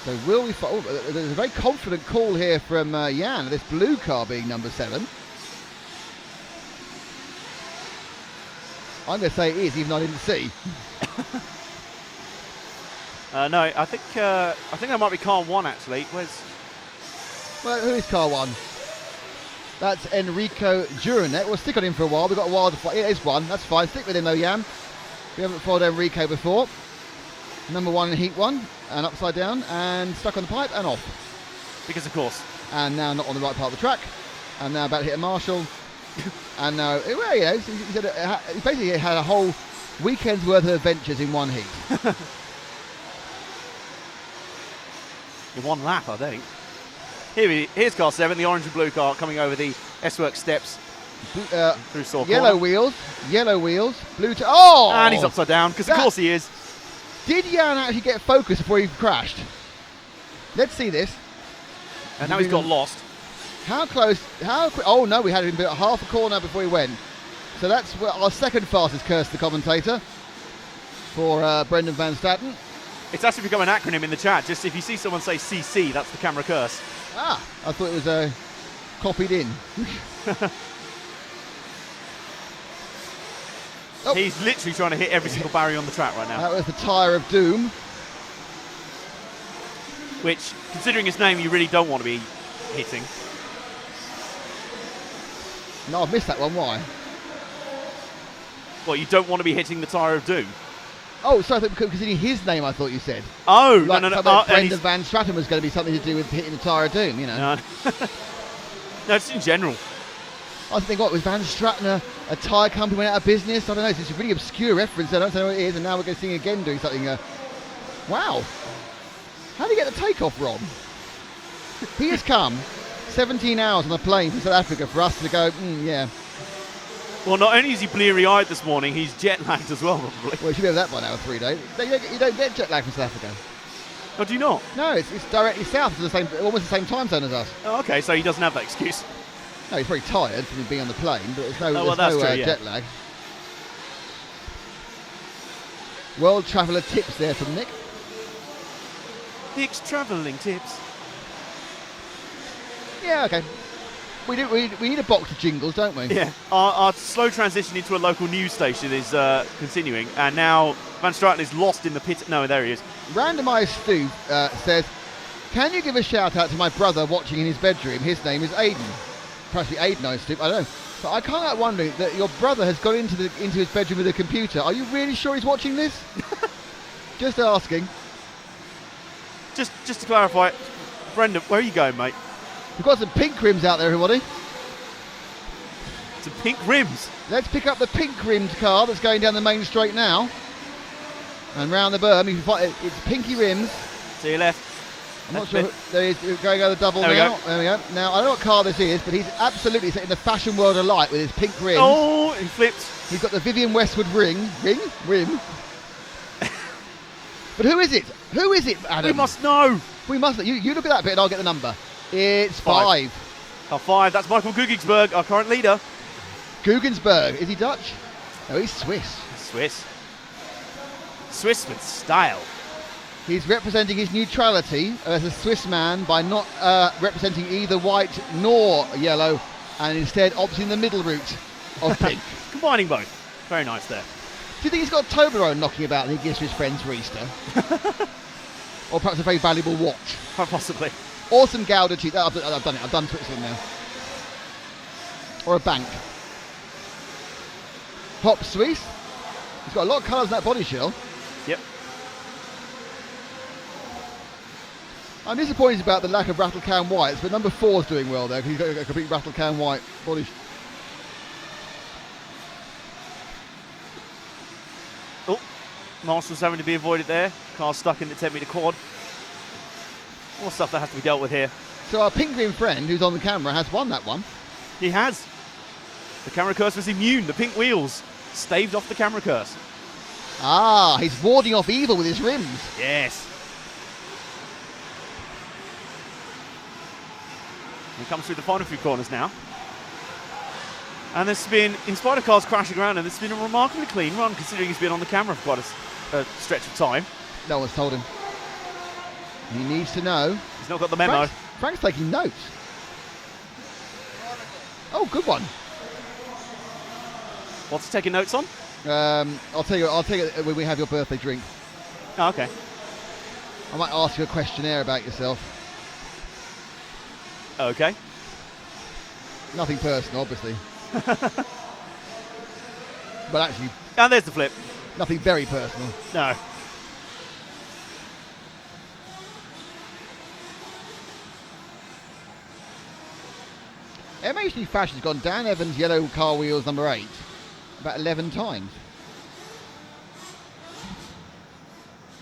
So will we... there's a very confident call here from Jan, this blue car being number 7. I'm going to say it is, even though I didn't see. No, I think that might be car 1 actually. Well, who is car 1? That's Enrico Juranek. We'll stick on him for a while. We've got a while to fight. It is 1. That's fine. Stick with him though, Jan. We haven't followed Enrico before. Number 1 in Heat 1, and upside down, and stuck on the pipe, and off. Because of course. And now not on the right part of the track, and now about to hit a marshal, and now, well, you know, he basically had a whole weekend's worth of adventures in one heat. In one lap, I think. Here's car 7, the orange and blue car coming over the S-Works steps through Saw yellow Corner. Yellow wheels, blue oh! And he's upside down, because of course he is. Did Jan actually get focused before he crashed? Let's see this. And now he's got lost. How close? Oh no, we had him about half a corner before he went. So that's our second fastest curse, the commentator, for Brendan Van Staden. It's actually become an acronym in the chat. Just if you see someone say CC, that's the camera curse. Ah, I thought it was copied in. Oh. He's literally trying to hit every single barrier on the track right now. That was the Tyre of Doom. Which, considering his name, you really don't want to be hitting. No, I've missed that one. Why? Well, you don't want to be hitting the Tyre of Doom. Oh, so I thought because in his name I thought you said. Oh, like, no. Brendan Van Straten was going to be something to do with hitting the Tyre of Doom, you know. No, no, just in general. I think what was Van Straten a tyre company went out of business? I don't know. It's a really obscure reference. I don't know what it is, and now we're going to see him again doing something. Wow, how did he get the takeoff wrong? He has come 17 hours on a plane from South Africa for us to go. Yeah. Well, not only is he bleary-eyed this morning, he's jet-lagged as well, probably. Well, you should be over that by now, 3 days. You don't get jet lag from South Africa. Oh, do you not? No, it's directly south. It's almost the same time zone as us. Oh, okay, so he doesn't have that excuse. No, he's very tired from being on the plane, but there's no, true, yeah. jet lag. World Traveller tips there from Nick. Nick's travelling tips. Yeah, okay. We need a box of jingles, don't we? Yeah. Our slow transition into a local news station is continuing, and now Van Straten is lost in the pit. No, there he is. Randomised Stu says, can you give a shout out to my brother watching in his bedroom? His name is Aiden. Perhaps be Aiden, I Stu. I don't know. But I can't help wondering that your brother has gone into his bedroom with a computer. Are you really sure he's watching this? Just asking. Just to clarify, Brendan, where are you going, mate? We've got some pink rims out there, everybody. Some pink rims. Let's pick up the pink-rimmed car that's going down the main straight now. And round the berm, you can find it's pinky rims. To your left. I'm not sure. There he is, going over the double there now. We go. There we go. Now, I don't know what car this is, but he's absolutely setting the fashion world alight with his pink rims. Oh, he flipped. He's got the Vivian Westwood rim. But who is it? Who is it, Adam? We must know. We must. You look at that bit and I'll get the number. It's 5. Oh, 5. That's Michael Guggingsberg, our current leader. Guggingsberg. Is he Dutch? No, he's Swiss. Swiss with style. He's representing his neutrality as a Swiss man by not representing either white nor yellow, and instead opting the middle route of pink. Combining both. Very nice there. Do you think he's got a Toblerone knocking about that he gives to his friends for Easter? Or perhaps a very valuable watch? Quite possibly. Or some Gouda cheese. I've done it. I've done Switzerland now. Or a bank. Hop Swiss. He's got a lot of colours in that body shell. Yep. I'm disappointed about the lack of rattle can whites, but number 4's doing well there because he's got a complete rattle can white body. Oh, Marshall's having to be avoided there. Car stuck in the 10 metre quad. More stuff that has to be dealt with here. So our pink green friend who's on the camera has won that one. He has. The camera curse was immune. The pink wheels staved off the camera curse. Ah, he's warding off evil with his rims. Yes. He comes through the final few corners now. And there's been, in spite of cars crashing around, and it's been a remarkably clean run considering he's been on the camera for quite a stretch of time. No one's told him. He needs to know. He's not got the memo. Frank's taking notes. Oh, good one. What's he taking notes on? I'll tell you when we have your birthday drink. Oh, okay. I might ask you a questionnaire about yourself. Okay. Nothing personal, obviously. But actually, And there's the flip. nothing very personal. No. MHD Fashion's gone Dan Evans' yellow car wheels number 8 about 11 times.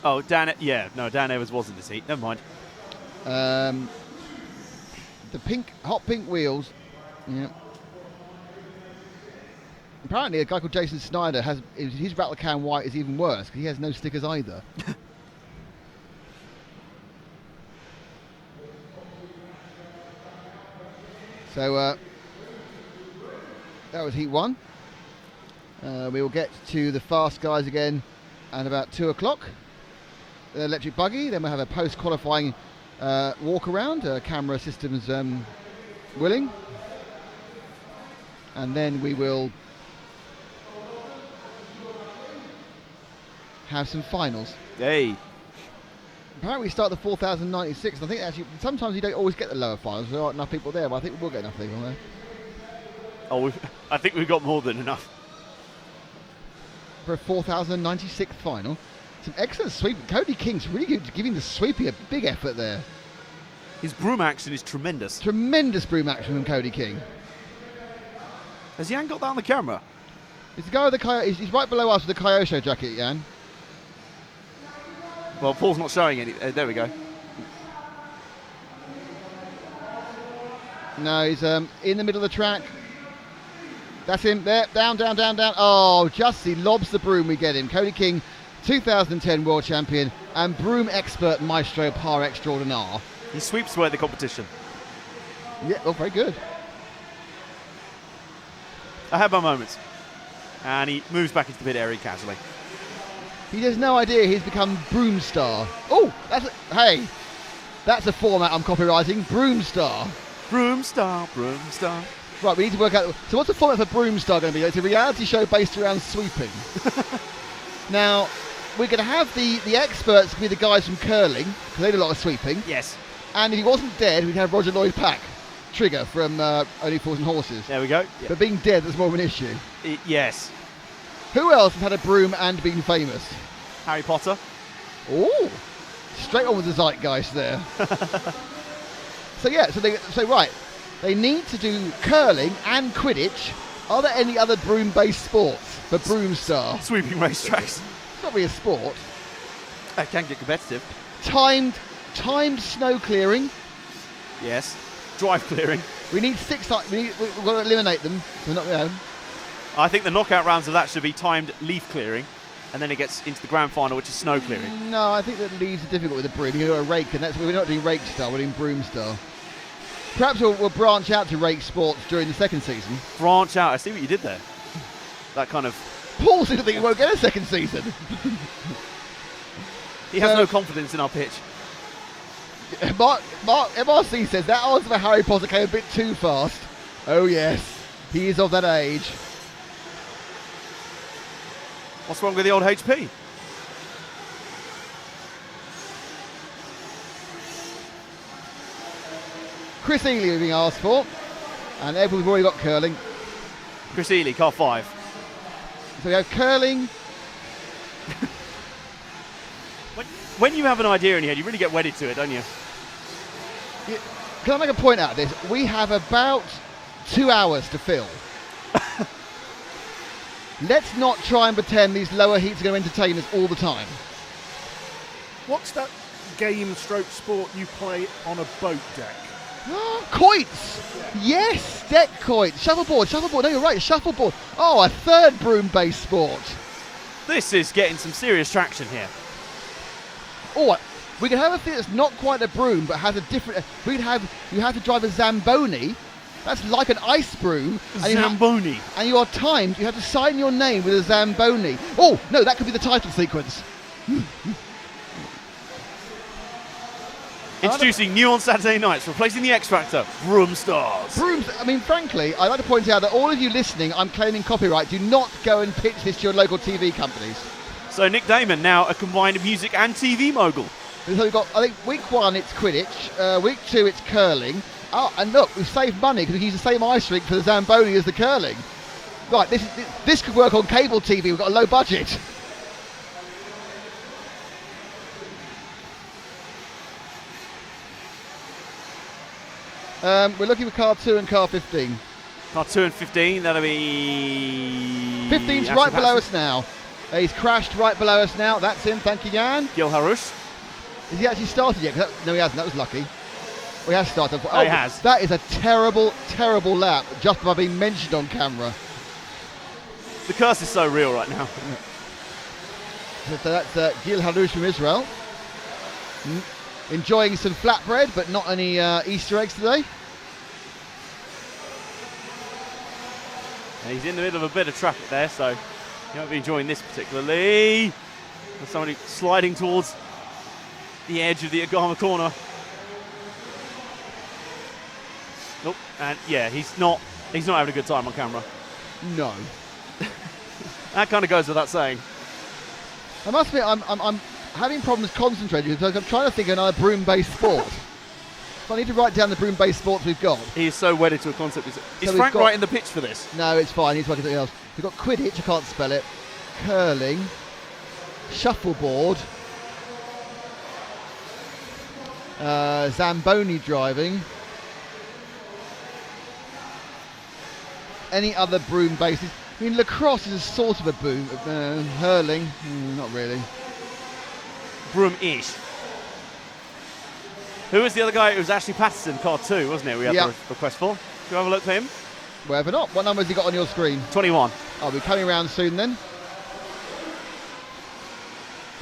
Oh, Dan Evans was in the seat. Never mind. The hot pink wheels. Yeah. Apparently, a guy called Jason Snyder his rattle can white is even worse because he has no stickers either. So that was heat 1. We will get to the fast guys again at about 2 o'clock. The electric buggy. Then we'll have a post-qualifying walk around. Camera systems willing, and then we will have some finals. Hey. Apparently we start the 4,096, and I think actually sometimes you don't always get the lower finals. There aren't enough people there, but I think we will get enough people there. Oh, I think we've got more than enough. For a 4,096th final. Some excellent sweep. Cody King's really good, giving the sweepy a big effort there. His broom action is tremendous. Tremendous broom action from Cody King. Has Jan got that on the camera? It's the guy with the he's right below us with the Kyosho jacket, Jan. Well, Paul's not showing any. There we go. No, he's in the middle of the track. That's him. There, down, down, down, down. Oh, just he lobs the broom, we get him. Cody King, 2010 world champion and broom expert maestro par extraordinaire. He sweeps away the competition. Yeah, oh, very good. I have my moments. And he moves back into the pit area casually. He has no idea he's become Broom Star. Oh, hey, that's a format I'm copywriting. Broom Star. Broom Star, Broom Star. Right, we need to work out. So what's the format for Broom Star going to be? It's a reality show based around sweeping. Now, we're going to have the experts be the guys from curling, because they do a lot of sweeping. Yes. And if he wasn't dead, we'd have Roger Lloyd Pack, Trigger from Only Fools and Horses. There we go. Yeah. But being dead, that's more of an issue. Yes. Who else has had a broom and been famous? Harry Potter. Ooh, straight on with the zeitgeist there. They need to do curling and Quidditch. Are there any other broom-based sports for Broom Star? Sweeping racetracks. It's not really a sport. That can get competitive. Timed snow clearing. Yes. Drive clearing. We need 6 times. We've got to eliminate them. We're not, I think the knockout rounds of that should be timed leaf clearing, and then it gets into the grand final, which is snow clearing. No, I think that leaves are difficult with a broom. You do a rake, and we're not doing rake style. We're doing broom style. Perhaps we'll branch out to rake sports during the second season. Branch out. I see what you did there. That kind of. Paul seems to think we won't get a second season. He has no confidence in our pitch. MRC says that answer for Harry Potter came a bit too fast. Oh yes, he is of that age. What's wrong with the old HP? Chris Ely is being asked for, and everyone's already got curling. Chris Ely, car 5. So we have curling. When you have an idea in your head, you really get wedded to it, don't you? Can I make a point out of this? We have about 2 hours to fill. Let's not try and pretend these lower heats are going to entertain us all the time. What's that game stroke sport you play on a boat deck? Quoits! Yes, deck quoits. Shuffleboard. No, you're right, shuffleboard. Oh, a third broom-based sport. This is getting some serious traction here. Oh, we can have a thing that's not quite a broom, but has a different. You have to drive a Zamboni. That's like an ice broom. Zamboni. And you are timed. You have to sign your name with a Zamboni. Oh, no, that could be the title sequence. Introducing new on Saturday nights, replacing the X Factor, Broom Stars. Brooms. I mean, frankly, I'd like to point out that all of you listening, I'm claiming copyright. Do not go and pitch this to your local TV companies. So Nick Damon, now a combined music and TV mogul. So we've got, I think, week 1 it's Quidditch, week 2 it's curling. Oh, and look, we've saved money because we can use the same ice rink for the Zamboni as the curling. Right, this could work on cable TV. We've got a low budget. We're looking for car 2 and car 15. Car 2 and 15, that'll be... 15's right below us now. He's crashed right below us now. That's him. Thank you, Jan. Gil Harush. Has he actually started yet? No, he hasn't. That was lucky. Oh, he has started. Oh, he has. That is a terrible, terrible lap just by being mentioned on camera. The curse is so real right now. So that's Gil Harush from Israel. Enjoying some flatbread, but not any Easter eggs today. And he's in the middle of a bit of traffic there, so he won't be enjoying this particularly. There's somebody sliding towards the edge of the Agama corner. Nope, and yeah, he's not having a good time on camera. No. That kind of goes without saying. I must admit, I'm having problems concentrating because I'm trying to think of another broom-based sport. So I need to write down the broom-based sports we've got. He is so wedded to a concept. Is So Frank right in the pitch for this? No, it's fine. He's working something else. We've got Quidditch, I can't spell it. Curling. Shuffleboard. Zamboni driving. Any other broom bases? I mean, lacrosse is a sort of a broom. Hurling, not really. Broom-ish. Who was the other guy? It was Ashley Patterson, car 2, wasn't it? We had the request for. Do you have a look for him? Wherever not. What number has he got on your screen? 21. I'll be coming around soon then.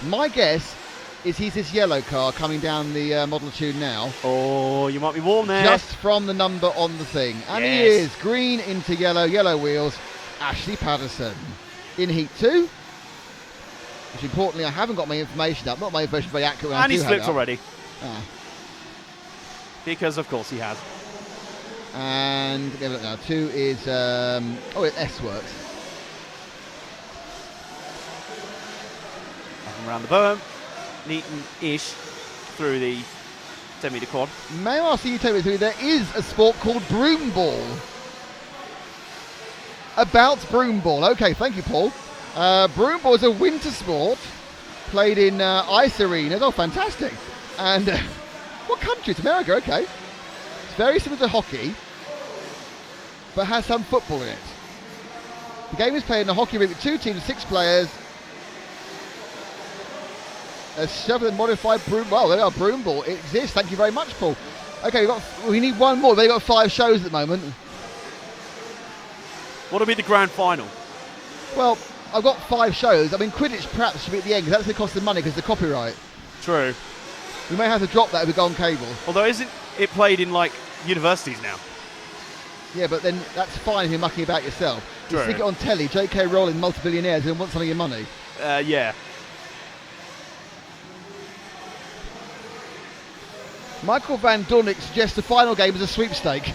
My guess is he's this yellow car coming down the Model Tune now. Oh, you might be warm there. Just from the number on the thing. And yes. he is. Green into yellow, yellow wheels. Ashley Patterson. In Heat 2. Which importantly, I haven't got my information up. Not my information very accurate. And he's flipped already. Ah. Because, of course, he has. And let me have a look now. 2 is S works. Up and around the berm. Neat-ish through the 10-metre quad. May I ask you to take me through? There is a sport called broom ball. About broom ball. Okay, thank you, Paul. Broom ball is a winter sport played in ice arenas. Oh, fantastic! And what country? It's America. Okay. It's very similar to hockey, but has some football in it. The game is played in a hockey rink with 2 teams of 6 players. A shoved and modified broom. Well, there we are. Broom ball. It exists. Thank you very much, Paul. Okay, we need one more. They've got 5 shows at the moment. What'll be the grand final? Well, I've got 5 shows. I mean, Quidditch perhaps should be at the end because that's going to cost them money because of the copyright. True. We may have to drop that if we go on cable. Although, isn't it played in, like, universities now? Yeah, but then that's fine if you're mucking about yourself. You True. stick it on telly, J.K. Rowling, multi-billionaires, and want some of your money. Yeah. Michael Van Dornick suggests the final game is a sweepstake.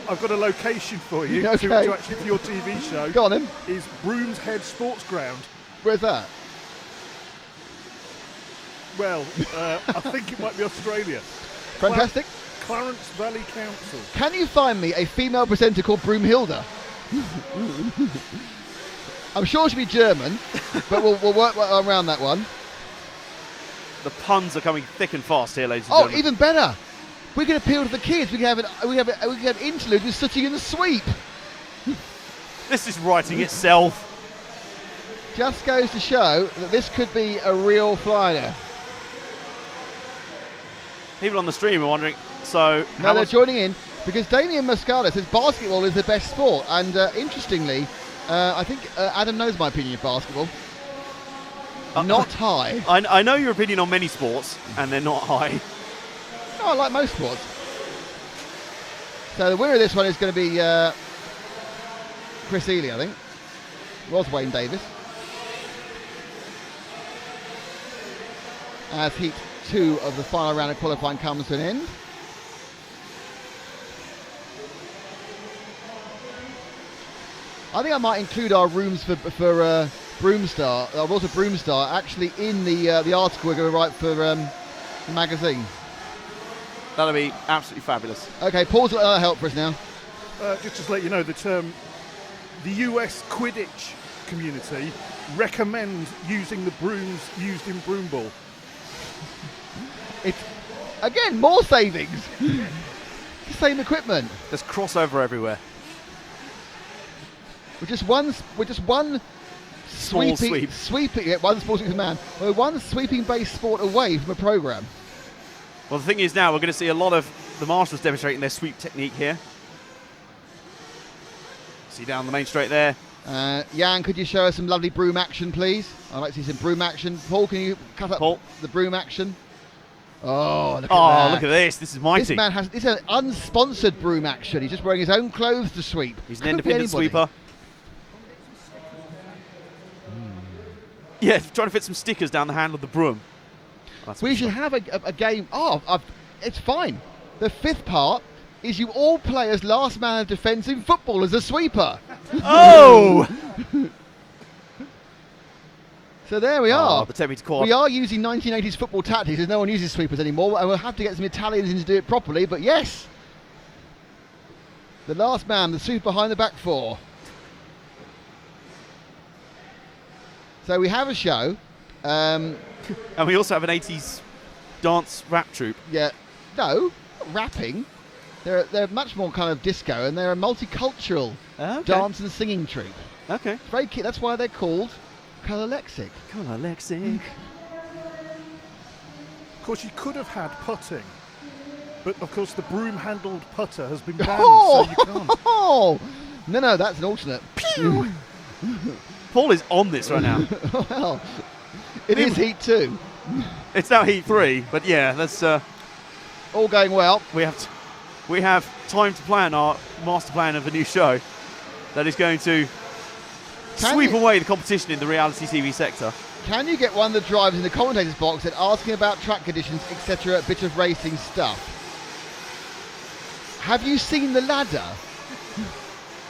I've got a location for you Okay. to actually for your TV show. Go on then. Is Brooms Head Sports Ground. Where's that? Well, I think it might be Australia. Fantastic. Clarence Valley Council. Can you find me a female presenter called Broomhilda? I'm sure she'll be German, but we'll work around that one. The puns are coming thick and fast here, ladies and Oh, gentlemen. even better. We can appeal to the kids. We can have interlude with sitting in the sweep. This is writing itself. Just goes to show that this could be a real flyer. People on the stream are wondering, so... No, they're joining in because Damien Moscada says basketball is the best sport. And interestingly, I think Adam knows my opinion of basketball. Not high. I know your opinion on many sports, and they're not high. No, I like most sports. So the winner of this one is going to be Chris Ely, I think. Was Wayne Davis. As heat 2 of the final round of qualifying comes to an end. I think I might include our rooms for Broomstar, our Walter Broomstar, actually in the article we're going to write for the magazine. That'll be absolutely fabulous. Okay, Paul's got help for us now. Just to let you know that the US Quidditch community recommend using the brooms used in broom ball. It's, again, more savings. The same equipment. There's crossover everywhere. We're just one Small sweeping. Yeah, one small sweeping man. We're one sweeping-based sport away from a program. Well, the thing is now we're going to see a lot of the marshals demonstrating their sweep technique here. See down the main straight there. Jan, could you show us some lovely broom action, please? I'd like to see some broom action. Paul, can you cut up the broom action? Oh, look at that. Oh, look at this. This is mighty. This man it's an unsponsored broom action. He's just wearing his own clothes to sweep. He's an Could be independent anybody. sweeper. Yeah, trying to fit some stickers down the handle of the broom. We should have a game. It's fine. The 5th part is you all play as last man of defence in football as a sweeper. Oh! So there we are. The 10-metre quad. We are using 1980s football tactics as no one uses sweepers anymore, and we'll have to get some Italians in to do it properly, but yes! The last man, the sweeper behind the back 4. So we have a show. And we also have an 80s dance rap troupe. Yeah. No, not rapping. They're much more kind of disco, and they're a multicultural dance and singing troupe. Okay. It's very cute. That's why they're called Cololexic. Cololexic. Of course, you could have had putting, but of course the broom-handled putter has been banned, Oh! so you can't. Oh! No, that's an alternate. Pew! Paul is on this right now. Well, it is Heat 2. It's now Heat 3, but yeah, that's all going well. We have time to plan our master plan of a new show that is going to sweep away the competition in the reality TV sector. Can you get one of the drivers in the commentator's box and asking about track conditions, etc., a bit of racing stuff? Have you seen the ladder?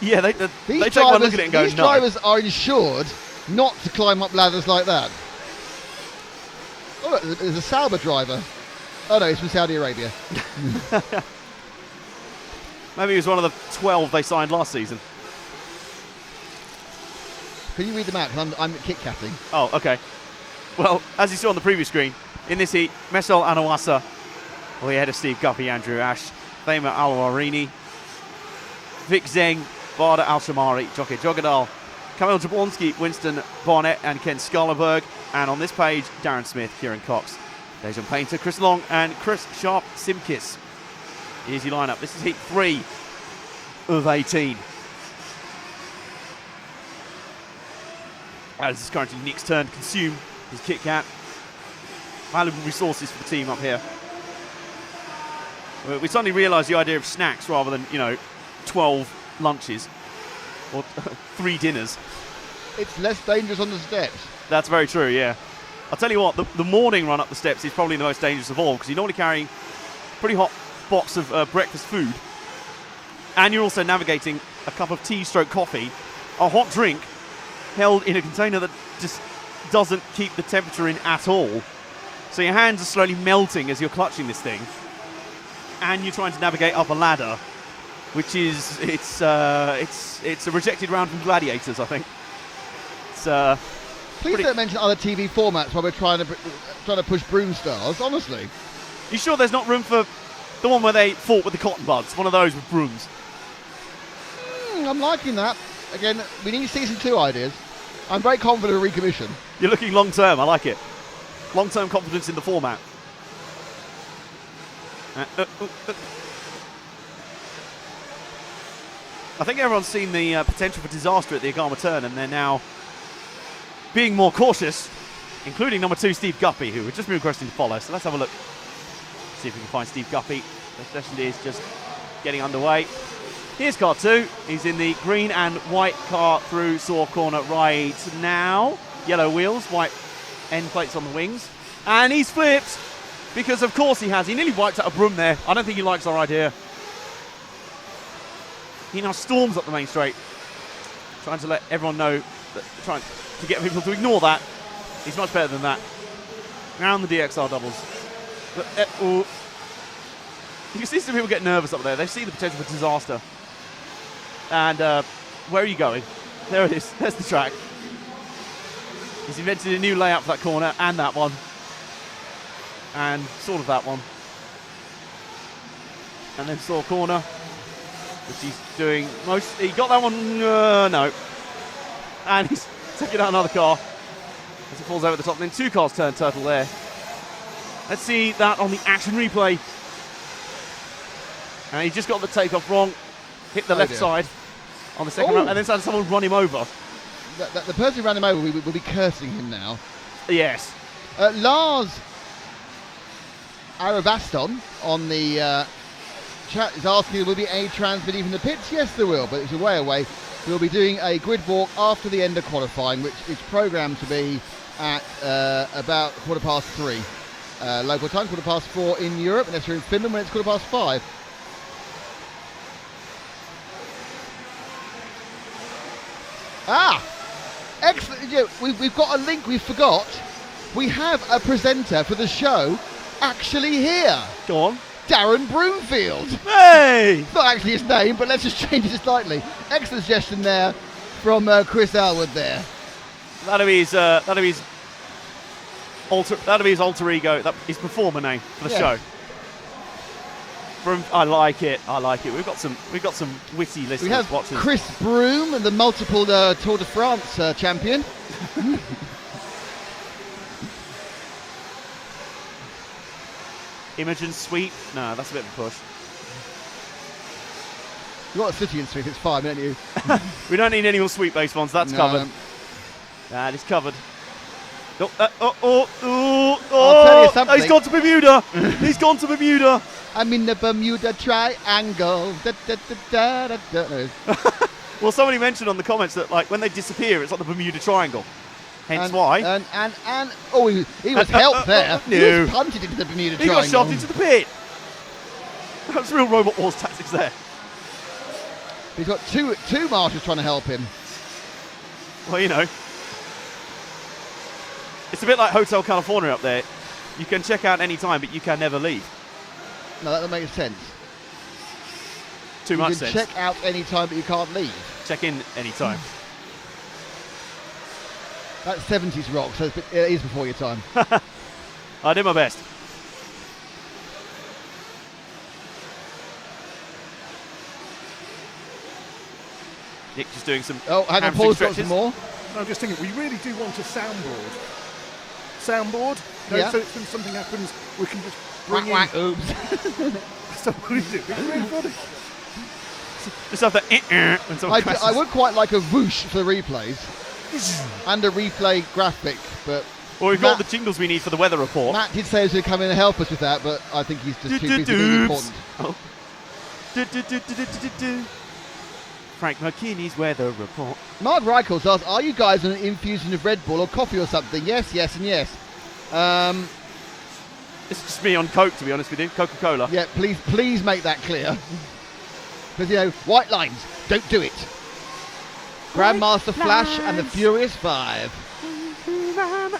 Yeah, they take one look at it and go, these no. drivers are insured not to climb up ladders like that. Oh, look, there's a Sauber driver. Oh no, it's from Saudi Arabia. Maybe he was one of the 12 they signed last season. Can you read them out? Because I'm Kit-Katting. Oh, okay. Well, as you saw on the previous screen, in this heat, Mesel Anawasa, ahead of Steve Guppy, Andrew Ash, Thema Alwarini, Vic Zeng, Barda Al-Shamari, Jockey Jogadal, Kamil Jablonski, Winston Barnett, and Ken Scarlenberg. And on this page, Darren Smith, Kieran Cox, Dejan Painter, Chris Long, and Chris Sharp Simkis. Easy lineup. This is heat 3 of 18. As it's currently Nick's turn to consume his Kit Kat. Valuable resources for the team up here. We suddenly realised the idea of snacks rather than, 12 lunches or 3 dinners. It's less dangerous on the steps. That's very true, yeah. I'll tell you what, the morning run up the steps is probably the most dangerous of all, because you're normally carrying a pretty hot box of breakfast food, and you're also navigating a cup of tea stroke coffee, a hot drink held in a container that just doesn't keep the temperature in at all. So your hands are slowly melting as you're clutching this thing, and you're trying to navigate up a ladder, which is it's a rejected round from Gladiators, I think. It's Please don't mention other TV formats while we're trying to push Broom Stars. Honestly, you sure there's not room for the one where they fought with the cotton buds? One of those with brooms. I'm liking that. Again, we need season 2 ideas. I'm very confident of recommission. You're looking long term. I like it. Long term confidence in the format. I think everyone's seen the potential for disaster at the Agama turn, and they're now being more cautious, including number 2, Steve Guppy, who we're just requesting to follow. So let's have a look. See if we can find Steve Guppy. The session is just getting underway. Here's car 2. He's in the green and white car through Saw corner right now. Yellow wheels, white end plates on the wings. And he's flipped, because of course he has. He nearly wiped out a broom there. I don't think he likes our idea. He now storms up the main straight, trying to let everyone know, trying to get people to ignore that. He's much better than that. Round the DXR doubles. You can see some people get nervous up there. They see the potential for disaster. And where are you going? There it is. There's the track. He's invented a new layout for that corner and that one. And sort of that one. And then Saw corner, which he's doing most. He got that one. No. And he's taking out another car as he falls over the top. And then 2 cars turn turtle there. Let's see that on the action replay. And he just got the takeoff wrong. Hit the left side on the second round, and then someone run him over. The person who ran him over will be cursing him now. Yes. Lars Arabaston on the chat is asking, will there be any transmitting from the pits? Yes, there will, but it's a way away. We'll be doing a grid walk after the end of qualifying, which is programmed to be at about 3:15. Local time, 4:15 in Europe, unless you're in Finland when it's 5:15. Excellent. Yeah, we've got a link we forgot. We have a presenter for the show actually here. Go on. Darren Broomfield. Hey! It's not actually his name, but let's just change it slightly. Excellent suggestion there from Chris Alwood there. That'll be his alter ego, his performer name for the show. I like it. We've got some witty listeners. We have watching. Chris Broom, the multiple Tour de France champion. Imogen Sweep. No, that's a bit of a push. You've got a city in Sweep, it's fine, don't you? We don't need any more sweep-based ones. That's covered. That is covered. I'll tell you something. He's gone to Bermuda. He's gone to Bermuda. I'm in the Bermuda Triangle. Da, da, da, da, da, da. No. Well, somebody mentioned on the comments that like when they disappear, it's like the Bermuda Triangle. Hence And- why. And oh, he was helped there. He No. was punted into the Bermuda He Triangle. got shoved into the pit. That was real Robot Wars tactics there. He's got two marshals trying to help him. Well, you know. It's a bit like Hotel California up there. You can check out any time, but you can never leave. No, that makes sense. Too You much can sense. check out any time, but you can't leave. Check in any time. That's 70s rock, so it is before your time. I did my best. Nick just doing some Oh, hang on, hamstring Paul's got stretches. some more. I'm just thinking, we really do want a soundboard. Soundboard? You know, Yeah. so when something happens, we can just bring Whack, in whack, oops. somebody do. It's really funny. Just have that when someone crashes. I would quite like a whoosh for the replays. And a replay graphic, but Or we've got all Matt- the jingles we need for the weather report. Matt did say he was going to come in and help us with that, but I think he's just too busy being Do-do-doops. important. Oh. Do-do-do-do-do-do-do. Frank McKinney's weather report. Mark Reichels asks, are you guys on an infusion of Red Bull or coffee or something? Yes, yes, and yes. It's just me on Coke, to be honest with you. Coca-Cola. Yeah, please make that clear. Because, you know, white lines, don't do it. Grandmaster Flash and the Furious Five.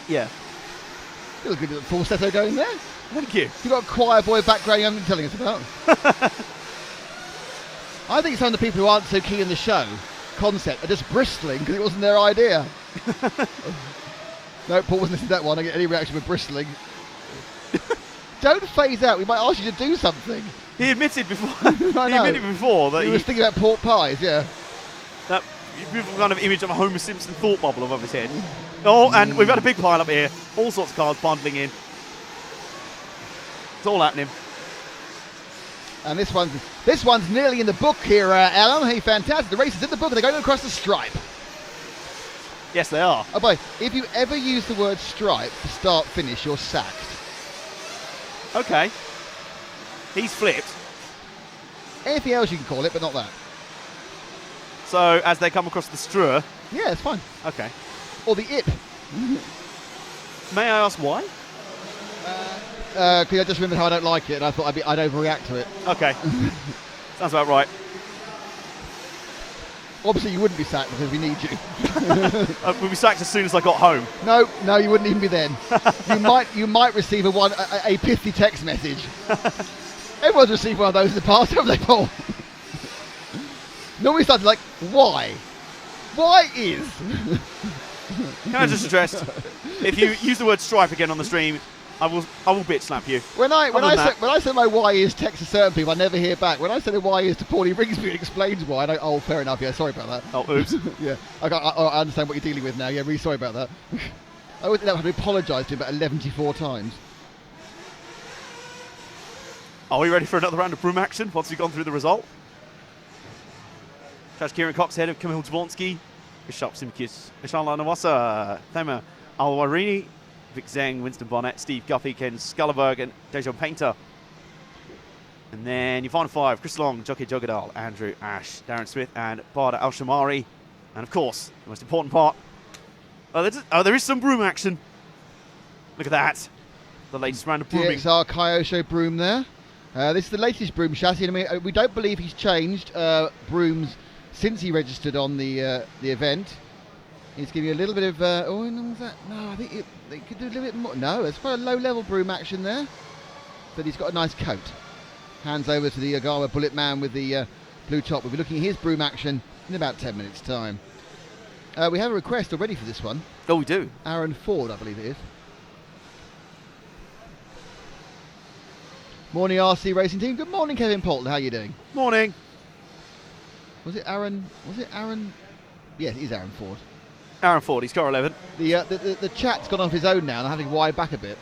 Yeah. You look good at the falsetto going there. Thank you. You've got a choir boy background you haven't been telling us about. I think some of the people who aren't so keen on the show concept are just bristling because it wasn't their idea. No, Paul wasn't listening to that one. I get any reaction with bristling. Don't phase out. We might ask you to do something. He admitted before. I He know. admitted before that He was thinking about pork pies, yeah. that beautiful kind of image of a Homer Simpson thought bubble above his head. Oh, and we've got a big pile up here. All sorts of cars bundling in. It's all happening. And this one's nearly in the book here, Alan. Hey, fantastic. The race is in the book and they're going across the stripe. Yes, they are. Oh, boy, if you ever use the word stripe to start finish, you're sacked. Okay. He's flipped. Anything else you can call it, but not that. So as they come across the Strua. Yeah, it's fine. Okay. Or the ip. May I ask why? Because I just remembered how I don't like it and I thought I'd overreact to it. Okay. Sounds about right. Obviously, you wouldn't be sacked because we need you. We'll be sacked as soon as I got home. No, you wouldn't even be then. you might receive a pithy text message. Everyone's received one of those in the past, haven't they, Paul? Normally starts like, why? Why is? Can I just stress, if you use the word stripe again on the stream, I will bitch slap you. When I Other than send my why is text to certain people, I never hear back. When I send a why is to Paul, he rings me and explains why. And oh, fair enough. Yeah, sorry about that. Oh, oops. Yeah, I understand what you're dealing with now. Yeah, really sorry about that. I always end up having to apologise to him about 74 times. Are we ready for another round of broom action once we've gone through the result? Trash Kieran Cox ahead of Kamil Jablonski, Bishop Simkis, Mishala Nawasa, Thema Alwarini, Vic Zeng, Winston Barnett, Steve Guffey, Ken Scullerberg, and Dejan Painter. And then your final five, Chris Long, Jockey Jogadal, Andrew Ash, Darren Smith, and Barda Al-Shamari. And of course, the most important part, there is some broom action. Look at that. The latest round of brooming. DXR Kyosho broom there. This is the latest broom chassis. I mean, we don't believe he's changed brooms since he registered on the event. He's giving you a little bit of... oh, no, was that? No, I think they could do a little bit more. No, it's quite a low-level broom action there. But he's got a nice coat. Hands over to the Agama Bullet Man with the blue top. We'll be looking at his broom action in about 10 minutes' time. We have a request already for this one. Oh, we do. Aaron Ford, I believe it is. Morning, RC Racing Team. Good morning, Kevin Polton. How are you doing? Morning. Was it Aaron? Yes, it is Aaron Ford. Aaron Ford, he's car 11. The chat's gone off his own now, and I'm having to wide back a bit.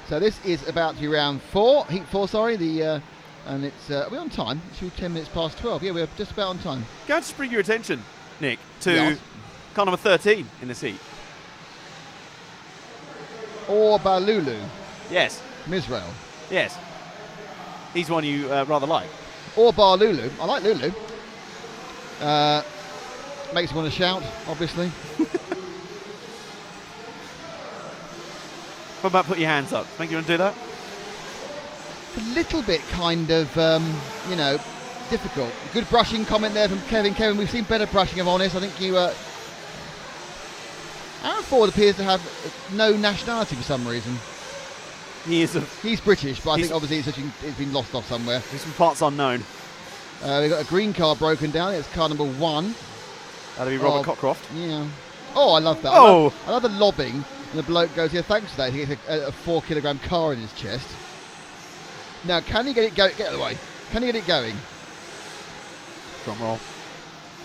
So this is about to be round 4, heat 4, sorry. And it's are we on time? It's 10 minutes past 12. Yeah, we're just about on time. Can I just bring your attention, Nick, to Yes. car number 13 in this heat? or Balulu? Yes. Mizrael. Yes. He's one you rather like. Or Balulu. I like Lulu. Makes me want to shout, obviously. What about put your hands up? Think you want to do that? It's a little bit kind of, difficult. Good brushing comment there from Kevin. Kevin, we've seen better brushing of Honest. I think you... Aaron Ford appears to have no nationality for some reason. He's British, but I think obviously it's been lost off somewhere. He's from parts unknown. We've got a green car broken down. It's car number 1. That'll be Robert Cockcroft. Yeah. Oh, I love that. Oh! I love the lobbing. And the bloke goes, yeah, thanks for that. He gets a 4-kilogram car in his chest. Now, can he get it going? Get out of the way. Can he get it going? Drum roll.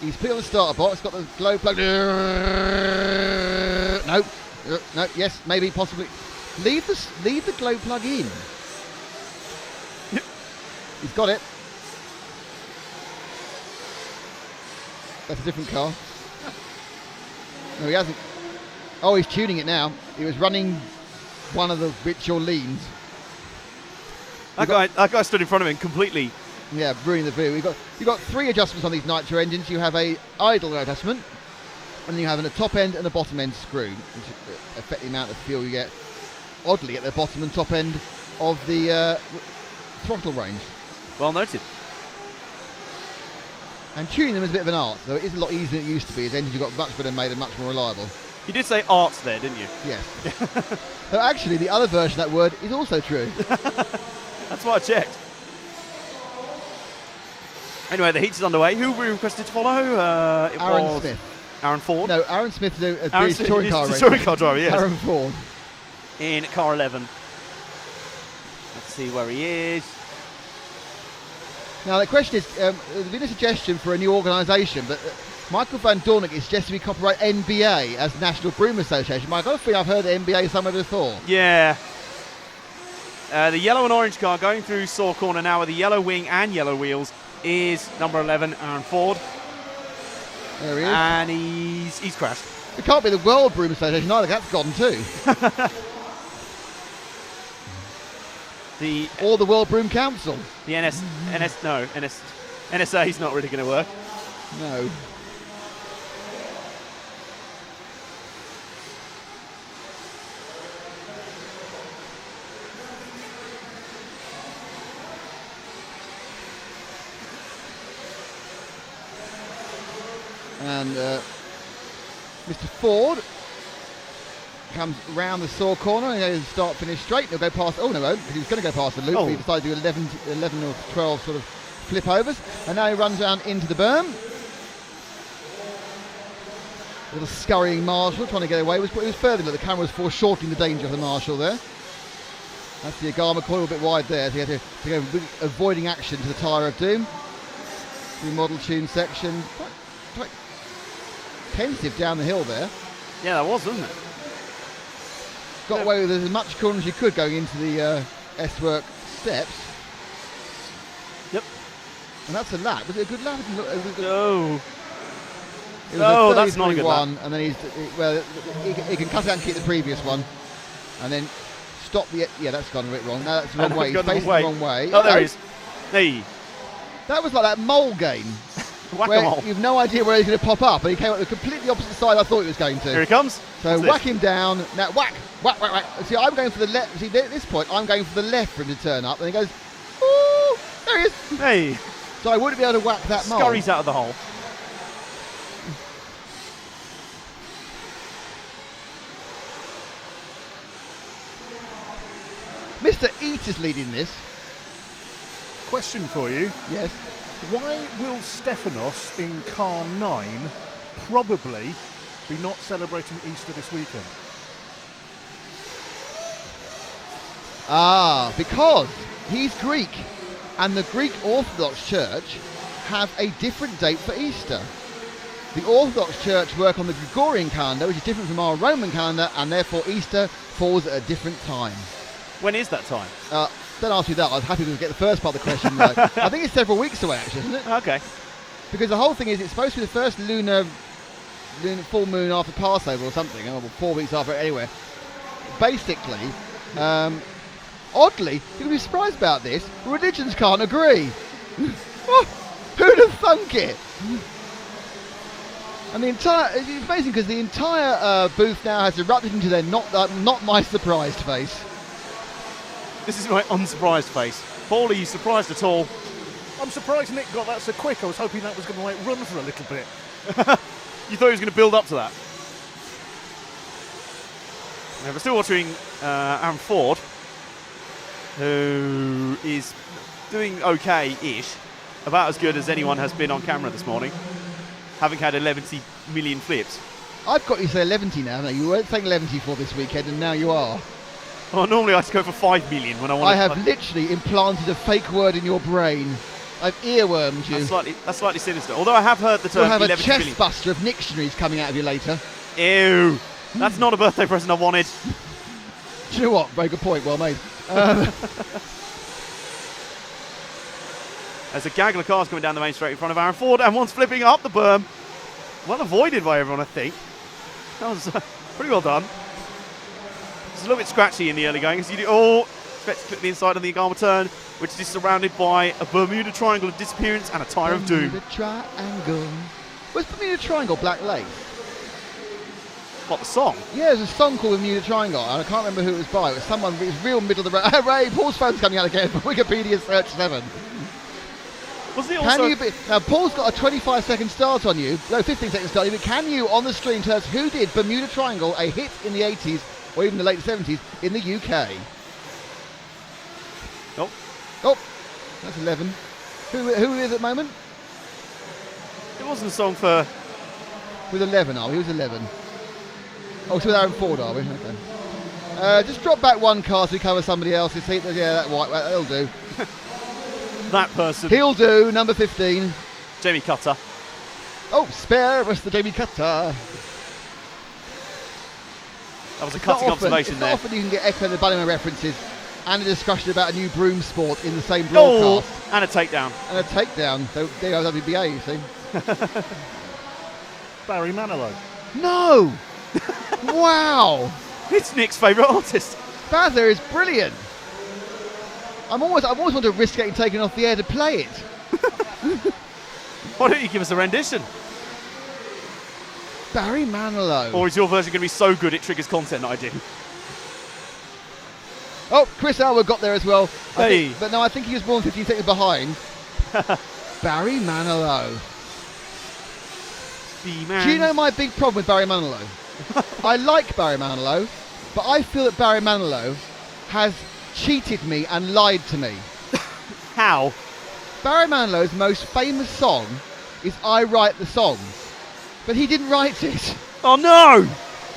He's put it on the starter box, got the glow plug. No. No. Yes, maybe, possibly. Leave the glow plug in. He's got it. That's a different car. No, he hasn't. Oh, he's tuning it now. He was running one of the ritual leans. That guy stood in front of him completely. Yeah, ruining the view. You've got 3 adjustments on these Nitro engines. You have a idle adjustment, and you have a top end and a bottom end screw, which affect the amount of fuel you get. Oddly, at the bottom and top end of the throttle range. Well noted. And tuning them is a bit of an art, though it is a lot easier than it used to be. As engines got much better made and much more reliable. You did say arts there, didn't you? Yes. So actually, the other version of that word is also true. That's what I checked. Anyway, the heat is underway. Who we requested to follow? Aaron Smith. Aaron Ford. No, Aaron Smith is a Aaron British touring car is racer. the touring car driver, yes. Aaron Ford. In car 11. Let's see where he is. Now the question is, there's been a suggestion for a new organisation, but Michael Van Dornick is suggesting we copyright NBA as National Broom Association. I've got a feeling I've heard NBA somewhere before. Yeah. The yellow and orange car going through Saw Corner now with the yellow wing and yellow wheels is number 11, Aaron Ford. There he is. And he's crashed. It can't be the World Broom Association either, that's gone too. Or the World Broom Council. The NSA is not really going to work. No. And Mr. Ford comes round the Saw corner and he'll start finish straight. He'll go past. Oh no, won't, because he was going to go past the loop. But he decided to do 11 or 12 sort of flip overs, and now he runs down into the berm. A little scurrying Marshall trying to get away. He was further, but the camera was foreshortening the danger of the Marshall there. That's the Agama coil a bit wide there, so he had to go avoiding action to the Tyre of Doom. The model tune section. Quite tentative down the hill there. Yeah, that was, wasn't it? Got away with as much corner as you could going into the S-Work steps. Yep. And that's a lap. Was it a good lap? No. No, that's not a good lap. And then he can cut out and keep the previous one. And then stop the... Yeah, that's gone a bit wrong. No, that's the wrong way. He's facing the wrong way. Oh, there he is. Hey. That was like that mole game. Whack-a-mole. You've no idea where he's going to pop up, and he came up the completely opposite side I thought he was going to. Here he comes. So whack him down. Now whack, whack, whack, whack. See, I'm going for the left. See, at this point, I'm going for the left for him to turn up, and he goes, ooh, there he is. Hey. So I wouldn't be able to whack that mole. Scurries out of the hole. Mr. Eat is leading this. Question for you. Yes. Why will Stephanos in car 9 probably be not celebrating Easter this weekend? Because he's Greek, and the Greek Orthodox Church have a different date for Easter. The Orthodox Church work on the Gregorian calendar, which is different from our Roman calendar, and therefore Easter falls at a different time. When is that time? Don't ask me that. I was happy to get the first part of the question right. I think it's several weeks away, actually, isn't it? Okay. Because the whole thing is, it's supposed to be the first lunar full moon after Passover or something, or 4 weeks after, anyway. basically, oddly, you'll be surprised about this, religions can't agree. Oh, who'd have thunk it? And it's amazing because the entire booth now has erupted into their not my surprised face. This is my unsurprised face. Paul, are you surprised at all? I'm surprised Nick got that so quick. I was hoping that was going to like run for a little bit. You thought he was going to build up to that. Now, we're still watching Aaron Ford, who is doing okay-ish, about as good as anyone has been on camera this morning, having had 11 million flips. I've got you to say 11 now. No, you weren't saying 11 for this weekend, and now you are. Well, normally I just go for 5 million when I want I have literally implanted a fake word in your brain. I've earwormed you. That's slightly sinister. Although I have heard the term You'll have 11 a chest million. buster of dictionaries coming out of you later. Ew. That's not a birthday present I wanted. Do you know what? Very good point. Well made. There's a gaggle of cars coming down the main straight in front of Aaron Ford, and one's flipping up the berm. Well avoided by everyone, I think. That was pretty well done. It's a little bit scratchy in the early going. As you do, expect to clip the inside of the Agama turn, which is surrounded by a Bermuda Triangle of Disappearance and a Tire of Doom. Bermuda Triangle. Was Bermuda Triangle Black Lace? What, the song? Yeah, there's a song called Bermuda Triangle, and I can't remember who it was by. It was someone, it was real middle of the road. Hooray, Paul's phone's coming out again for Wikipedia Search 7. Wasn't it also... Now, Paul's got a 25-second start on you. No, 15-second start on you, but can you, on the stream, tell us who did Bermuda Triangle a hit in the 80s or even the late 70s in the UK? Nope. Oh, that's 11. Who is at the moment? It wasn't a song for... With 11, are we? Who's 11? Oh, so with Aaron Ford, are we? Okay. Just drop back one car so we cover somebody else's seat. Yeah, that white, that'll do. That person. He'll do, number 15. Jamie Cutter. Oh, spare us the Jamie Cutter. That was a cutting observation there. It's not often you can get Echo and the Bunnyman references and a discussion about a new broom sport in the same broadcast. Oh, and a takedown. And a takedown. So there goes WBA, you see. Barry Manilow. No! Wow! It's Nick's favourite artist. Bazza is brilliant. I've always wanted to risk getting taken off the air to play it. Why don't you give us a rendition? Barry Manilow. Or is your version going to be so good it triggers content that I do? Oh, Chris Alwood got there as well. Hey. But no, I think he was born 15 seconds behind. Barry Manilow. Do you know my big problem with Barry Manilow? I like Barry Manilow, but I feel that Barry Manilow has cheated me and lied to me. How? Barry Manilow's most famous song is I Write the Songs, but he didn't write it. Oh no!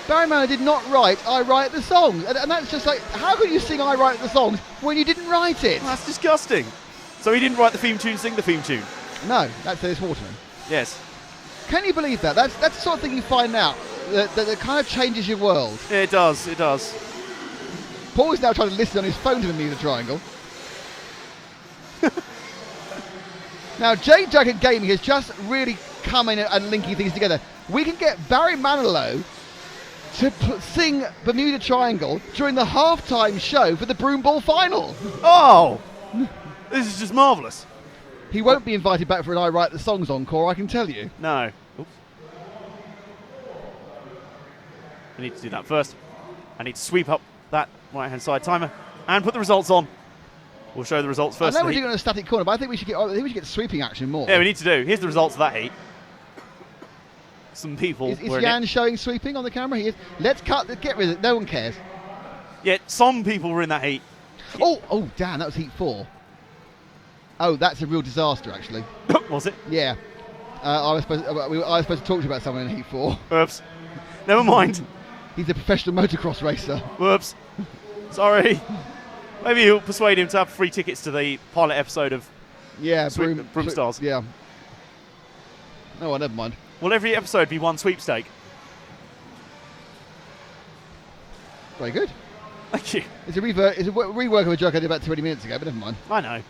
Barry Manilow did not write I Write the Songs, and that's just like, how could you sing I Write the Songs when you didn't write it? Well, that's disgusting. So he didn't write the theme tune, sing the theme tune? No, that's Dennis Waterman. Yes. Can you believe that? That's the sort of thing you find out that kind of changes your world. Yeah, it does, it does. Paul is now trying to listen on his phone to the Bermuda Triangle. Now, J Dragon Gaming has just really come in and linking things together. We can get Barry Manilow to sing Bermuda Triangle during the halftime show for the Broom Ball final. Oh! This is just marvellous. He won't be invited back for an I Write the Songs encore, I can tell you. No. Oops. I need to do that first. I need to sweep up that right-hand side timer and put the results on. We'll show the results first. I know we're doing it on a static corner, but I think we should get sweeping action more. Yeah, we need to do. Here's the results of that heat. Some people Is were in Jan it. showing sweeping on the camera? He is. Let's get rid of it. No one cares. Yeah, some people were in that heat. Oh, damn, that was heat 4. Oh, that's a real disaster, actually. Was it? Yeah. I was supposed to talk to you about someone in heat 4. Whoops. Never mind. He's a professional motocross racer. Whoops. Sorry. Maybe you'll persuade him to have free tickets to the pilot episode of Yeah, Broom Stars. Yeah. Oh, well, never mind. Will every episode be one sweepstake? Very good. Thank you. It's a rework of a joke I did about 20 minutes ago, but never mind. I know.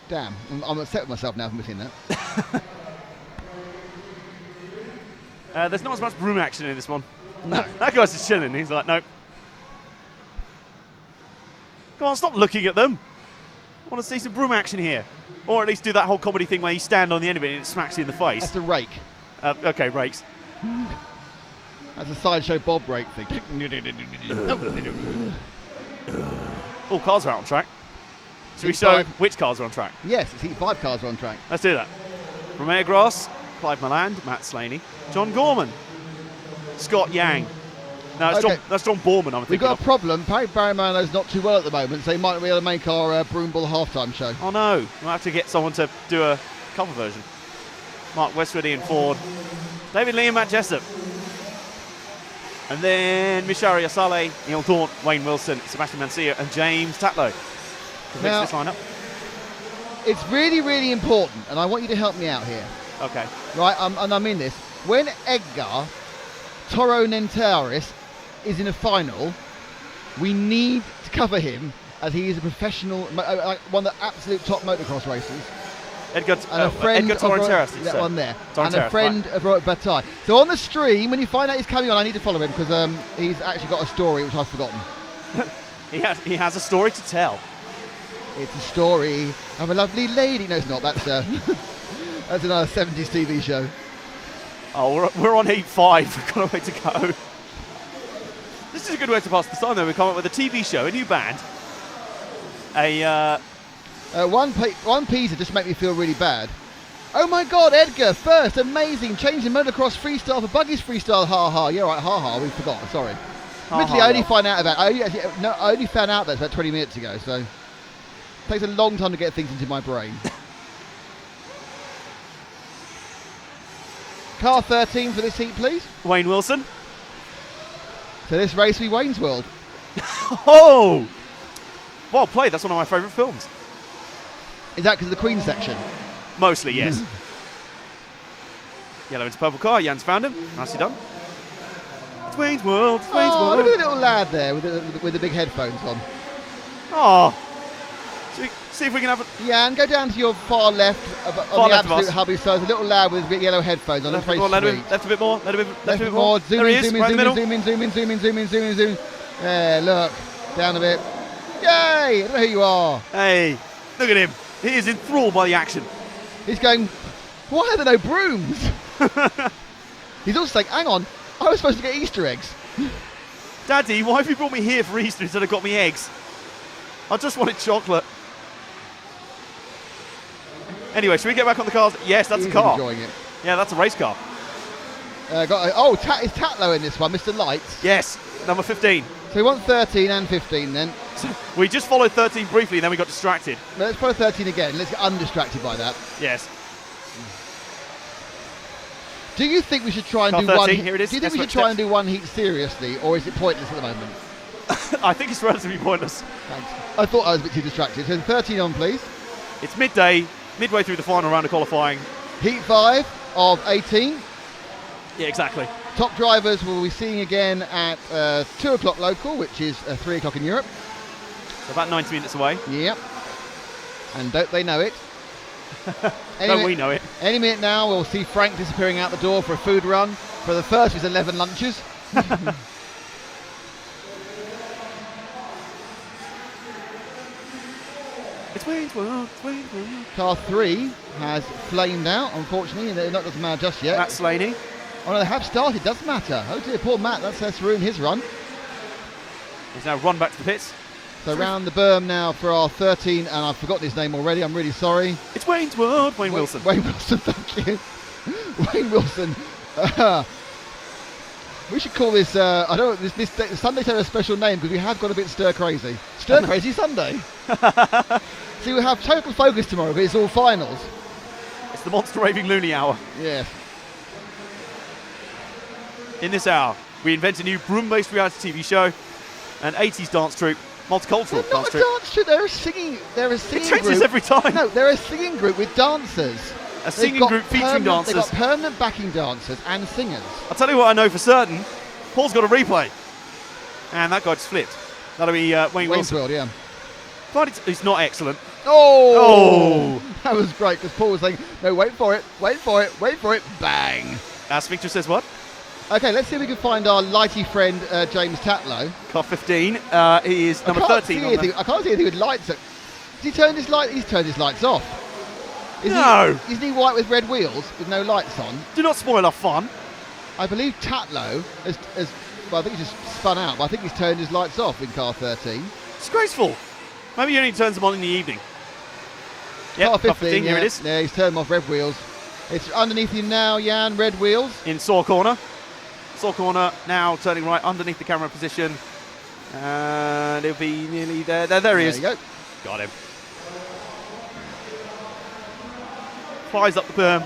Damn, I'm upset with myself now for missing that. There's not as much broom action in this one. No. That guy's just chilling. He's like, nope. Come on, stop looking at them. I want to see some broom action here. Or at least do that whole comedy thing where you stand on the end of it and it smacks you in the face. That's a rake. Okay, rakes. That's a sideshow Bob rake thing. All cars are out on track. Should we Heat show 5. which cars are on track? Yes, it's Heat 5 cars are on track. Let's do that. Romeo Gross, Clive Milland, Matt Slaney, John Gorman, Scott Yang. No, it's Okay. that's John Borman, I'm We've thinking got of. a problem. Barry Barrymano's not too well at the moment, so he might not be able to make our Broomball halftime show. Oh no, we'll have to get someone to do a cover version. Mark Westwood, Ian Ford, David Lee and Matt Jessup. And then Mishari Asale, Neil Daunt, Wayne Wilson, Sebastian Mancia and James Tatlow. Now- This lineup. It's really, really important, and I want you to help me out here. Okay. Right, and I mean this. When Edgar Toro Nentaris is in a final, we need to cover him as he is a professional, one of the absolute top motocross racers. Edgar Edgar Torrenteras. that one there, and Torrenteras, a friend of Robert Bataille. So on the stream, when you find out he's coming on, I need to follow him because he's actually got a story which I've forgotten. He has a story to tell. It's a story of a lovely lady. No, it's not. That's that's another 70s TV show. Oh, we're on Heat 5. We've got a way to go. This is a good way to pass the time, though. We come up with a TV show, a new band. One piece that just make me feel really bad. Oh my God, Edgar, first, amazing, changing motocross freestyle for buggies freestyle, ha ha. Yeah, right, ha ha, we forgot, sorry. Admittedly, I only found out about I only found out that about 20 minutes ago, so it takes a long time to get things into my brain. Car 13 for this heat, please. Wayne Wilson. So this race will be Wayne's World. Oh! Well played. That's one of my favourite films. Is that because of the Queen section? Mostly, yes. Yellow into purple car. Jan's found him. Nicely done. It's Wayne's World. It's Wayne's Oh, World. look at the little lad there with the big headphones on. Oh. See if we can have a... Jan, go down to your far left, on Far the left of absolute us. hubby side. There's a little lad with big yellow headphones on. Left a Very bit more, sweet. left a bit more, left a bit more. Zoom There in, he is, zoom right in, in the zoom middle. in, zoom in, zoom in, zoom in, zoom in, zoom in, zoom in. There, look. Down a bit. Yay! I don't know who you are. Hey, look at him. He is enthralled by the action. He's going, why are there no brooms? He's also saying, hang on, I was supposed to get Easter eggs. Daddy, why have you brought me here for Easter instead of got me eggs? I just wanted chocolate. Anyway, should we get back on the cars? Yes, that's He's a car. enjoying it. Yeah, that's a race car. Is Tatlow in this one, Mr. Lights? Yes, number 15. So we want 13 and 15 then. So we just followed 13 briefly, and then we got distracted. Let's follow 13 again. Let's get undistracted by that. Yes. Do you think we should try and Car do 13, one? here it is. Do you think we That's should try what and do one heat seriously, or is it pointless at the moment? I think it's relatively pointless. Thanks. I thought I was a bit too distracted. So 13 on, please. It's midday, midway through the final round of qualifying. Heat 5 of 18. Yeah, exactly. Top drivers we'll be seeing again at 2 o'clock local, which is 3 o'clock in Europe. So about 90 minutes away. Yep. And don't they know it? Don't we know it? Any minute now, we'll see Frank disappearing out the door for a food run for the first of his 11 lunches. It's Wayne's World, it's Wayne's World. Car 3 has flamed out, unfortunately. That doesn't matter just yet. Matt Slaney. Oh no, they have started. Doesn't matter. Oh dear, poor Matt. That's ruined his run. He's now run back to the pits. So round the berm now for our 13, and I've forgotten his name already. I'm really sorry. It's Wayne's World, Wayne Wilson. Wayne Wilson, thank you. Wayne Wilson. We should call this. I don't know. This Sunday's had a special name because we have got a bit stir crazy. Stir crazy Sunday. See, we have total focus tomorrow, but it's all finals. It's the Monster Raving Looney Hour. Yes. In this hour, we invent a new broom-based reality TV show, an 80s dance troupe, multicultural They're dance not a troupe. dance troupe. They're a singing. They're a singing It changes group. every time. No, they're a singing group with dancers. A singing group featuring dancers. They've got permanent backing dancers and singers. I'll tell you what I know for certain. Paul's got a replay. And that guy just flipped. That'll be Wayne Wayne's Wilson. World, yeah. But it's not excellent. Oh! That was great because Paul was saying, no, wait for it, wait for it, wait for it, bang. Sphincter says what? Okay, let's see if we can find our lighty friend James Tatlow. Car 15. He is number 13. I can't see anything with lights. Has he turned his light? He's turned his lights off. No. Isn't he white with red wheels with no lights on? Do not spoil our fun. I believe Tatlow has well, I think he's just spun out, but I think he's turned his lights off in car 13. Disgraceful. Maybe he only turns them on in the evening. Yep, Car 15, here it is. Yeah, he's turned them off, red wheels. It's underneath you now, Jan, red wheels. In saw corner. Saw corner now turning right underneath the camera position. And it'll be nearly there. There he is. There you go. Got him. Flies up the berm.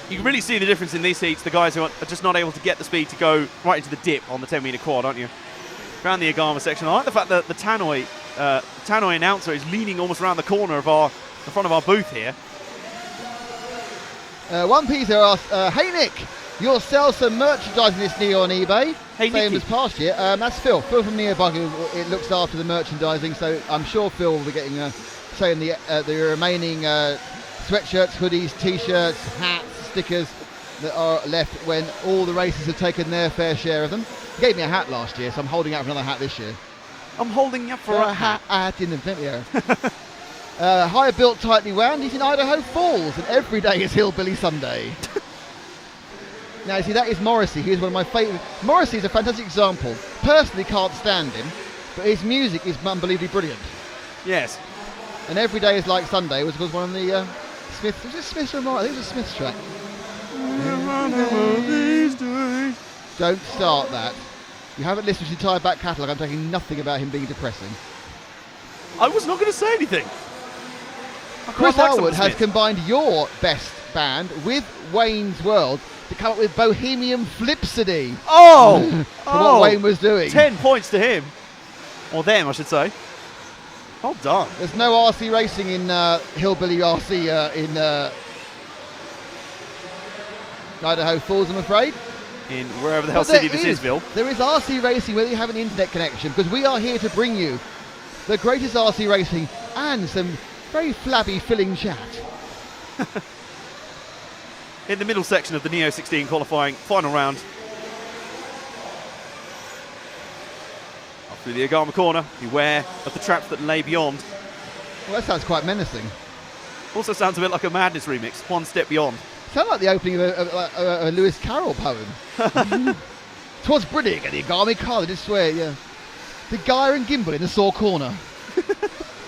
You can really see the difference in these heats. The guys who are just not able to get the speed to go right into the dip on the 10-metre quad, aren't you? Around the Agama section. I like the fact that the Tannoy announcer is leaning almost around the corner of the front of our booth here. One Peter asks, hey Nick, you'll sell some merchandise in this Neo on eBay? Hey, Same Nicky. as past year. That's Phil. Phil from Neobug, it looks after the merchandising, so I'm sure Phil will be getting saying the remaining sweatshirts, hoodies, t-shirts, hats, stickers that are left when all the races have taken their fair share of them. He gave me a hat last year, so I'm holding out for another hat this year. I'm holding up for For a hat. in the video. Higher built, tightly wound. He's in Idaho Falls, and every day is Hillbilly Sunday. Now, you see, that is Morrissey. He is one of my favourite. Morrissey is a fantastic example. Personally, can't stand him, but his music is unbelievably brilliant. Yes. And every day is like Sunday was one of the Smiths. Was it Smiths or Morrissey? I think it was a Smiths track. Don't start that. You haven't listened to his entire back catalogue. I'm taking nothing about him being depressing. I was not going to say anything. Chris Elwood has combined your best band with Wayne's World to come up with Bohemian Flipsody. Oh! For what Wayne was doing. 10 points to him. Or them, I should say. Well done. There's no RC racing in Hillbilly RC in Idaho Falls, I'm afraid. In wherever the hell But there city this is, Bill. There is RC racing whether you have an internet connection, because we are here to bring you the greatest RC racing and some very flabby filling chat. In the middle section of the Neo 16 qualifying final round. Up through the Agama corner. Beware of the traps that lay beyond. Well, that sounds quite menacing. Also sounds a bit like a Madness remix. One step beyond. Sounds like the opening of a Lewis Carroll poem. Twas brilliant at the Agami car, I did swear, yeah. The gyre and gimbal in the sore corner.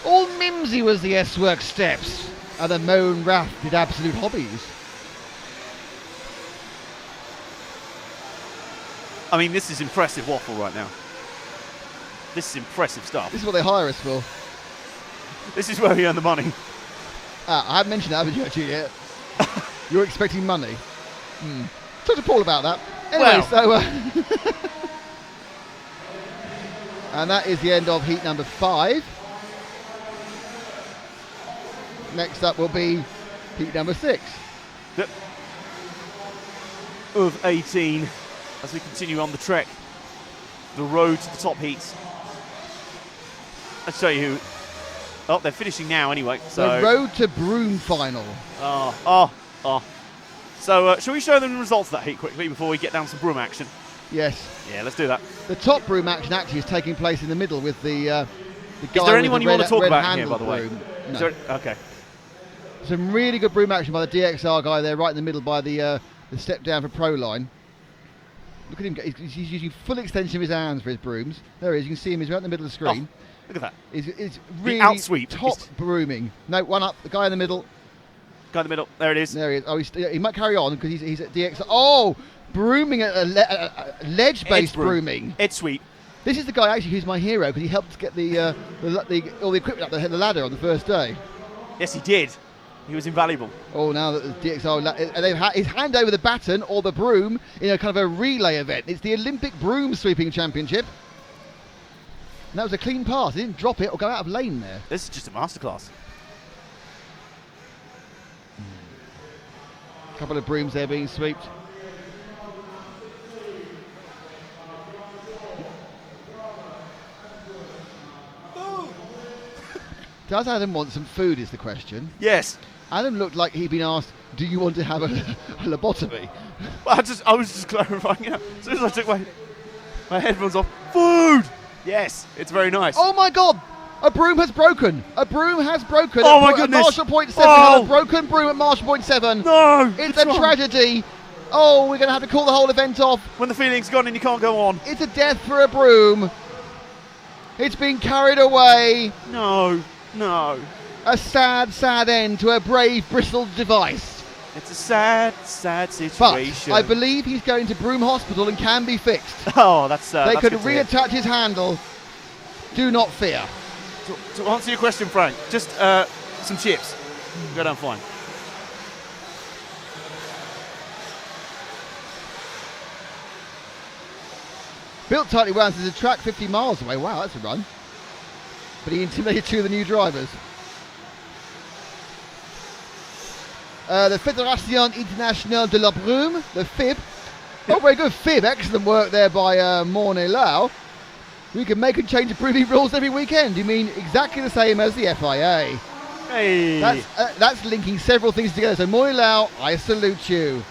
All mimsy was the S-Work steps, and the Moan Raff did absolute hobbies. I mean, this is impressive waffle right now. This is impressive stuff. This is what they hire us for. This is where we earn the money. I haven't mentioned that, haven't you, actually, yet? You're expecting money. Talk to Paul about that. Anyway, so... and that is the end of heat number 5. Next up will be heat number 6. Yep. Of 18, as we continue on the trek, the road to the top heats. Let's show you who. Oh, they're finishing now anyway. So the road to Broome final. Oh. So, shall we show them the results of that heat quickly before we get down some Broome action? Yes. Yeah, let's do that. The top Broome action actually is taking place in the middle with the guy. Is there anyone with you the want to talk red about here, by handled the way? broom. Is No. there, okay. Some really good Broome action by the DXR guy there, right in the middle by the step down for Pro line. Look at him, he's using full extension of his hands for his brooms. There he is, you can see him, he's right in the middle of the screen. Oh, look at that. It's really outsweep top is- brooming. No, one up, the guy in the middle. Guy in the middle. There it is. There he is. Oh, he might carry on because he's at DXR. Oh, brooming at a ledge-based brooming. Edge sweep. This is the guy actually who's my hero because he helped get all the equipment up the ladder on the first day. Yes, he did. He was invaluable. Oh, now that the DXR, they've his hand over the baton or the broom in a kind of a relay event. It's the Olympic Broom Sweeping Championship. And that was a clean pass. He didn't drop it or go out of lane there. This is just a masterclass. A couple of brooms there being swept. Does Adam want some food is the question. Yes. Adam looked like he'd been asked do you want to have a lobotomy? I was just clarifying. As soon as I took my headphones off, food. Yes, it's very nice. Oh my God! A broom has broken. A broom has broken. Oh my at goodness. Marshall Point 7. Oh. A broken broom at Marshall Point 7. No, It's what's a wrong? tragedy. Oh, we're going to have to call the whole event off. When the feeling's gone and you can't go on. It's a death for a broom. It's been carried away. No. A sad, sad end to a brave bristled device. It's a sad But situation. I believe he's going to Broom Hospital and can be fixed. Oh, that's. They that's could good to hear. reattach his handle. Do not fear. To answer your question, Frank, just some chips. Go down fine. Built tightly wound to the track 50 miles away. Wow, that's a run. But he intimidated two of the new drivers. The Fédération Internationale de la Brume, the FIB. Oh, very good FIB. Excellent work there by Mornay Lau. We can make and change the brooming rules every weekend. You mean exactly the same as the FIA. Hey. That's linking several things together. So Mornay Lau, I salute you.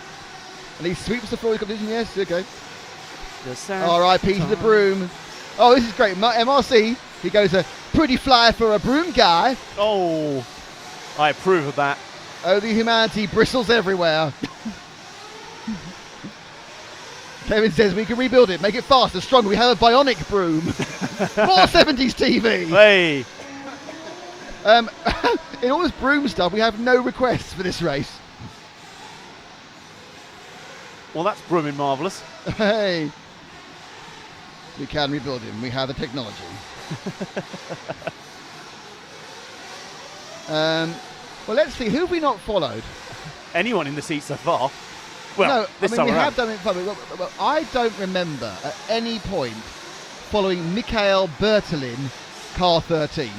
And he sweeps the floor of the competition. Yes, okay. R.I.P. to the broom. Oh, this is great. MRC, he goes a pretty flyer for a broom guy. Oh, I approve of that. Oh, the humanity bristles everywhere. Kevin says we can rebuild it, make it faster, stronger. We have a bionic broom. More 70s TV. Hey. In all this broom stuff, we have no requests for this race. Well, that's brooming marvellous. Hey. We can rebuild him. We have the technology. Well, let's see. Who have we not followed? Anyone in the seat so far? Well, No, this I time mean, we around. have done it. Well, I don't remember at any point following Mikael Bertelin, car 13.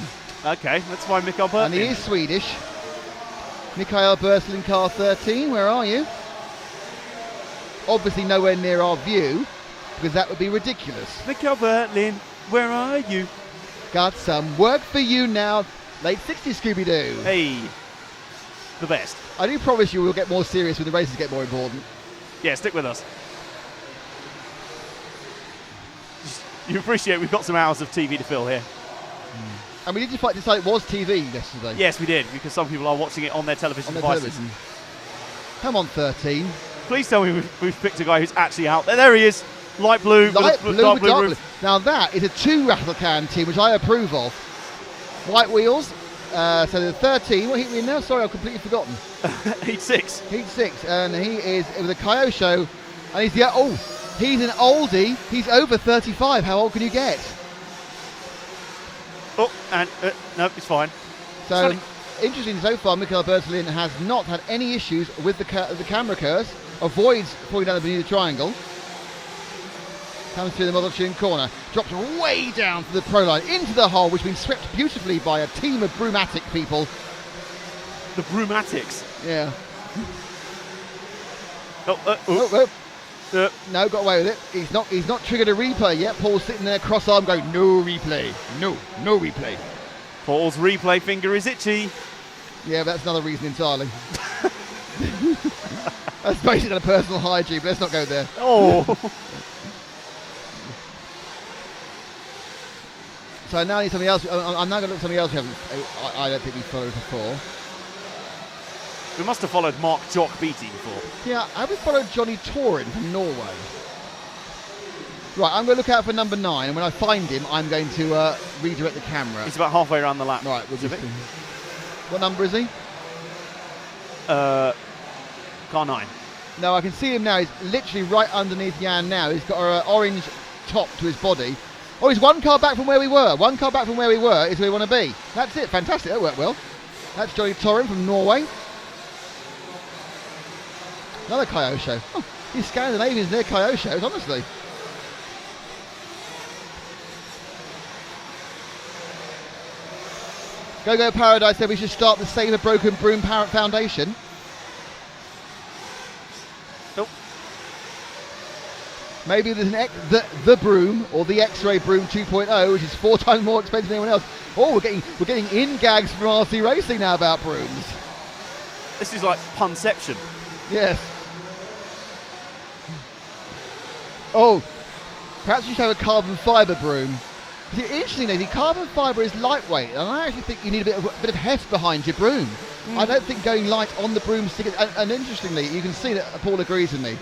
Okay, let's find Mikael And he Bertlin. is Swedish. Mikael Bertelin, car 13. Where are you? Obviously nowhere near our view, because that would be ridiculous. Mikael Bertlin, where are you? Got some work for you now. Late 60s Scooby-Doo. Hey, the best. I do promise you we'll get more serious when the races get more important. Yeah, stick with us. You appreciate we've got some hours of TV to fill here. And we did decide it was TV yesterday. Yes, we did, because some people are watching it on their television On the devices. television. Come on, 13. Please tell me we've picked a guy who's actually out there. There he is. Light blue, Light with blue dark with blue dark roof. blue. Now that is a 2 rattle can team, which I approve of. White wheels. So the 13. What heat we in now? Sorry, I've completely forgotten. Heat 6. Heat 6, and he is with the Kyosho, and he's he's an oldie. He's over 35. How old can you get? Oh, and no, it's fine. So Sorry. interesting so far. Mikael Bertelin has not had any issues with the camera curse. Avoids falling down the Bermuda Triangle. Comes through the Model Tune corner, drops way down to the pro line into the hole, which has been swept beautifully by a team of broomatic people. The Broomatics. Yeah. Oh, No, got away with it. He's not triggered a replay yet. Paul's sitting there cross-armed going, no replay. No replay. Paul's replay finger is itchy. Yeah, but that's another reason entirely. That's basically a personal hygiene, but let's not go there. Oh. So now I need something else. I'm now going to look at something else I don't think we've followed before. We must have followed Mark Jock Beatty before. Yeah, have we followed Johnny Torin from Norway? Right, I'm going to look out for number 9, and when I find him, I'm going to redirect the camera. He's about halfway around the lap. Right, we'll just... What number is he? Car 9. No, I can see him now. He's literally right underneath Jan now. He's got an orange top to his body. Oh, he's one car back from where we were. One car back from where we were is where we want to be. That's it. Fantastic. That worked well. That's Johnny Torin from Norway. Another Kyosho. Oh, these Scandinavians, they're Kyoshos, honestly. Go Paradise said we should start the Save a Broken Broom Foundation. Nope. Maybe there's the broom or the X-ray broom 2.0, which is 4 times more expensive than anyone else. Oh, we're getting in gags from RC Racing now about brooms. This is like punception. Yes. Oh, perhaps you should have a carbon fibre broom. Interestingly, the carbon fibre is lightweight, and I actually think you need a bit of heft behind your broom. I don't think going light on the broomstick. And interestingly, you can see that Paul agrees with me,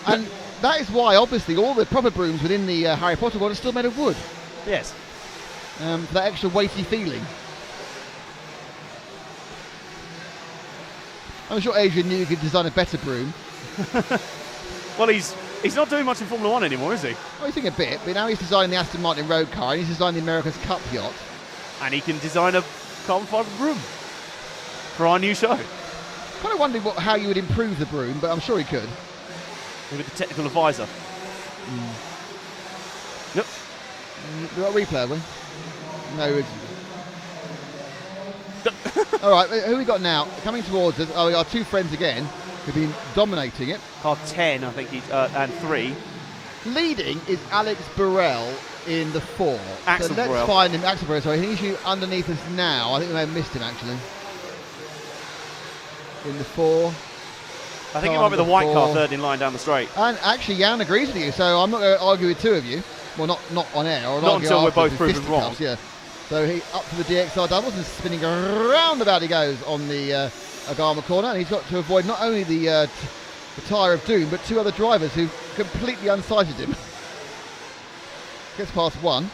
and that is why, obviously, all the proper brooms within the Harry Potter world are still made of wood. Yes. For that extra weighty feeling. I'm sure Adrian knew he could design a better broom. Well, he's not doing much in Formula 1 anymore, is he? Well, he's doing a bit, but now he's designing the Aston Martin road car, and he's designing the America's Cup yacht. And he can design a carbon fibre broom for our new show. Kind of wondering how you would improve the broom, but I'm sure he could. With the technical advisor. Yep. We got a replay, have we? No. All right, who we got now? Coming towards us, we got two friends again who've been dominating it. Car 10, I think, and 3. Leading is Alex Burrell in the 4. Axel so let's Burrell. find him. Axel Burrell, sorry. He's underneath us now. I think we may have missed him, actually. In the 4. I think it might be the white car third in line down the straight. And actually, Jan agrees with you, so I'm not going to argue with two of you. Well, not on air. Or Not until we're afterwards both with proven wrong. fisticuffs, yeah. So he up to the DXR doubles and spinning around about he goes on the Agama corner, and he's got to avoid not only the tyre of doom, but two other drivers who completely unsighted him. Gets past one.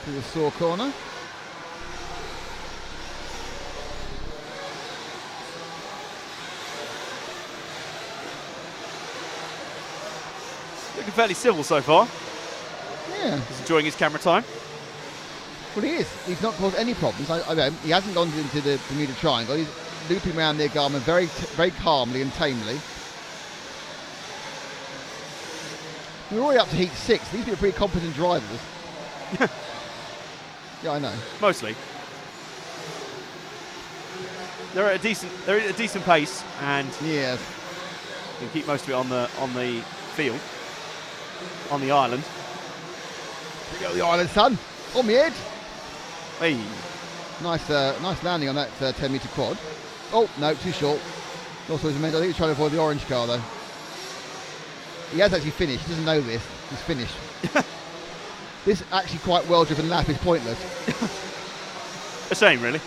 To the Saw corner. Looking fairly civil so far. Yeah. He's enjoying his camera time. Well, he is. He's not caused any problems. I know he hasn't gone into the Bermuda Triangle. He's looping around the Agama very calmly and tamely. We're already up to heat 6. These are pretty competent drivers. Yeah, I know. Mostly. They're at a decent pace, and Yes. can keep most of it on the field, on the island. Here we go, the island, son. On the edge. Hey. Nice landing on that 10-metre quad. Oh, no, too short. Also, I think he's trying to avoid the orange car, though. He has actually finished. He doesn't know this. He's finished. This actually quite well-driven lap is pointless. A shame, really.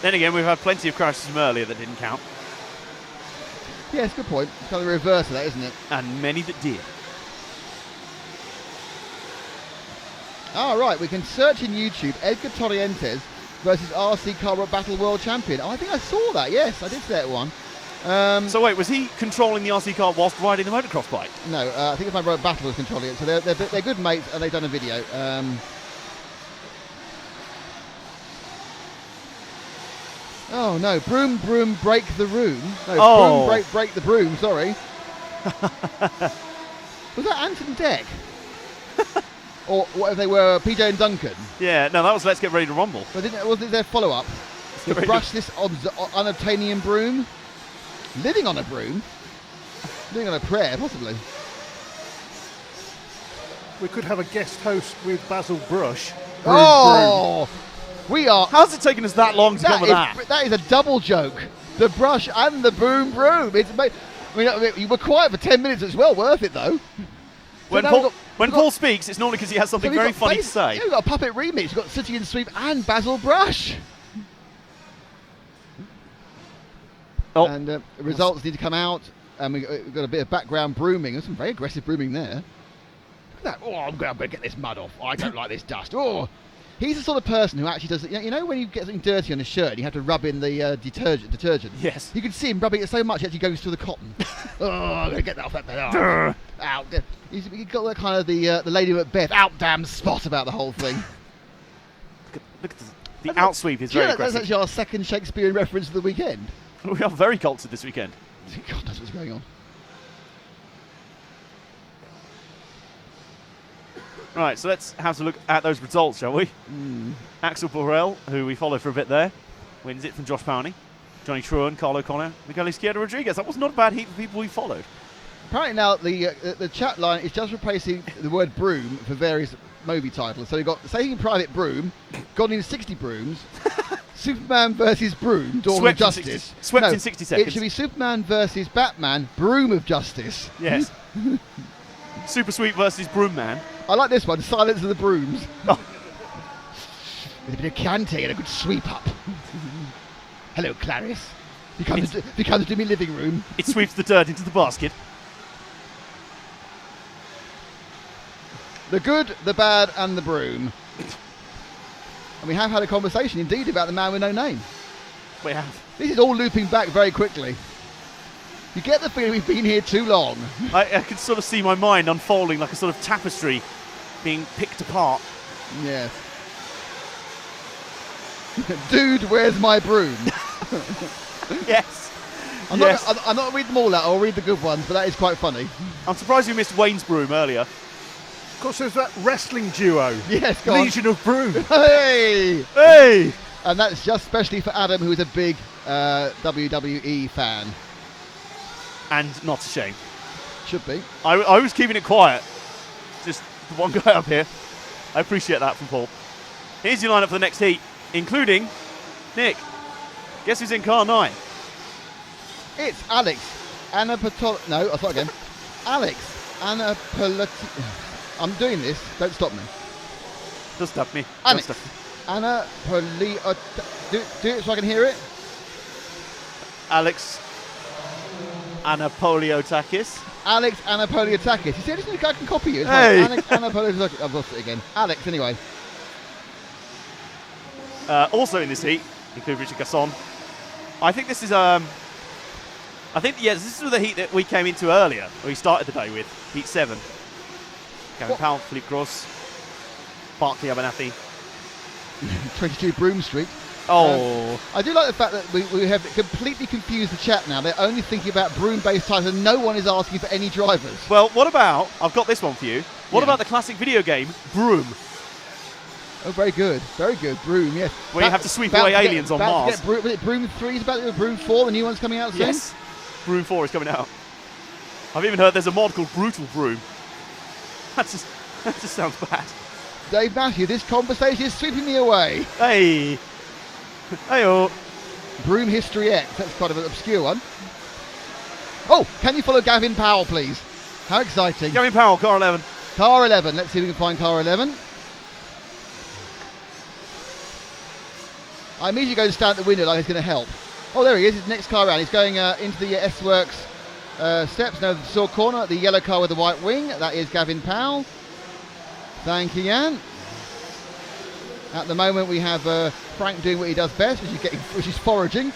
Then again, we've had plenty of crashes from earlier that didn't count. Yeah, it's a good point. It's kind of the reverse of that, isn't it? And many that did. All right, we can search in YouTube Edgar Torrientes versus RC Car Battle World Champion. Oh, I think I saw that. Yes, I did see that one. So wait, was he controlling the RC car whilst riding the motocross bike? No, I think it's my brother Battle was controlling it. So they're good mates, and they've done a video. Oh no, broom break the room. No, broom break the broom. Sorry. Was that Anton Deck? Or whatever they were, PJ and Duncan? Yeah, no, that was Let's Get Ready to Rumble. But wasn't it their follow-up? To brush this unobtainium broom? Living on a broom? Living on a prayer, possibly. We could have a guest host with Basil Brush. Oh! We are... How's it taken us that long to come with that? That is a double joke. The brush and the broom. You were quiet for 10 minutes. It's well worth it, though. When Paul speaks, it's normally because he has something very funny to say. Yeah, we've got a puppet remix. We've got City and Sweep and Basil Brush. Oh. And results need to come out. And we've got a bit of background brooming. There's some very aggressive brooming there. Look at that. Oh, I'm going to get this mud off. I don't like this dust. Oh. He's the sort of person who actually does... You know when you get something dirty on a shirt and you have to rub in the detergent? Yes. You can see him rubbing it so much it actually goes through the cotton. Oh, I'm going to get that off that bed. Oh. Out. He's got that kind of the Lady Macbeth out damn spot about the whole thing. Look at the outsweep is very aggressive. That's actually our second Shakespearean reference of the weekend. We are very cultured this weekend. God knows what's going on. Right, so let's have a look at those results, shall we? Axel Burrell, who we followed for a bit there, wins it from Josh Powney. Johnny Truan, Carlo Connor, Miguel Izquierdo Rodriguez. That was not a bad heap of people we followed. Apparently now the chat line is just replacing the word broom for various movie titles. So you've got Saving Private Broom, gone in 60 brooms. Superman versus Broom, Dawn of Swept in Justice. 60 swept in 60 seconds. It should be Superman versus Batman, Broom of Justice. Yes. Super Sweep versus Broom Man. I like this one, Silence of the Brooms. Oh. With a bit of Chianti and a good sweep up. Hello, Clarice. You come to my living room. It sweeps the dirt into the basket. The good, the bad, and the broom. And we have had a conversation, indeed, about the man with no name. We have. This is all looping back very quickly. You get the feeling we've been here too long. I can sort of see my mind unfolding like a sort of tapestry being picked apart. Yes. Dude, where's my broom? Yes. I'm Yes. not going to read them all out. I'll read the good ones, but that is quite funny. I'm surprised you missed Wayne's broom earlier. Of course, there's that wrestling duo. Yes, go on. Legion of Broom. Hey! Hey! And that's just especially for Adam, who is a big WWE fan. And not ashamed. Should be. I was keeping it quiet. Just the one guy up here. I appreciate that from Paul. Here's your lineup for the next heat, including Nick. Guess who's in car 9? It's Alex Anapatol. No, I'll start again. Alex Anapolati. I'm doing this. Don't stop me. Don't stop me. Don't Alex stop. Anapoli. Do it so I can hear it. Alex Anapoliotakis. Alex Anapoliotakis. You see, I just think I can copy you. It's Hey. like Alex Anapoliotakis. I've lost it again. Alex, anyway. Also in this heat, including Richard Gasson. I think this is this is the heat that we came into earlier, or we started the day with, Heat 7. Gavin What? Powell, Philippe Gross, Barkley Abernathy. 22 Broom Street. Oh, I do like the fact that we have completely confused the chat now. They're only thinking about broom-based tyres and no one is asking for any drivers. well, what about, I've got this one for you. What Yeah. about the classic video game, Broom? Oh, very good. Very good. Broom, yes. Where you have to sweep away aliens on Mars. Was it Broom 3 is about to Broom 4, the new one's coming out soon? Yes, Broom 4 is coming out. I've even heard there's a mod called Brutal Broom. That just sounds bad. Dave Matthew, this conversation is sweeping me away. Hey. Hey-oh. Broom History X, that's kind of an obscure one. Oh, can you follow Gavin Powell, please? How exciting. Gavin Powell, car 11. Car 11, let's see if we can find car 11. I immediately go to stand at the window like it's going to help. Oh, there he is, his next car around. He's going into the S-Works steps. No, the saw corner, the yellow car with the white wing. That is Gavin Powell. Thank you, Jan. At the moment, we have Frank doing what he does best, which is foraging.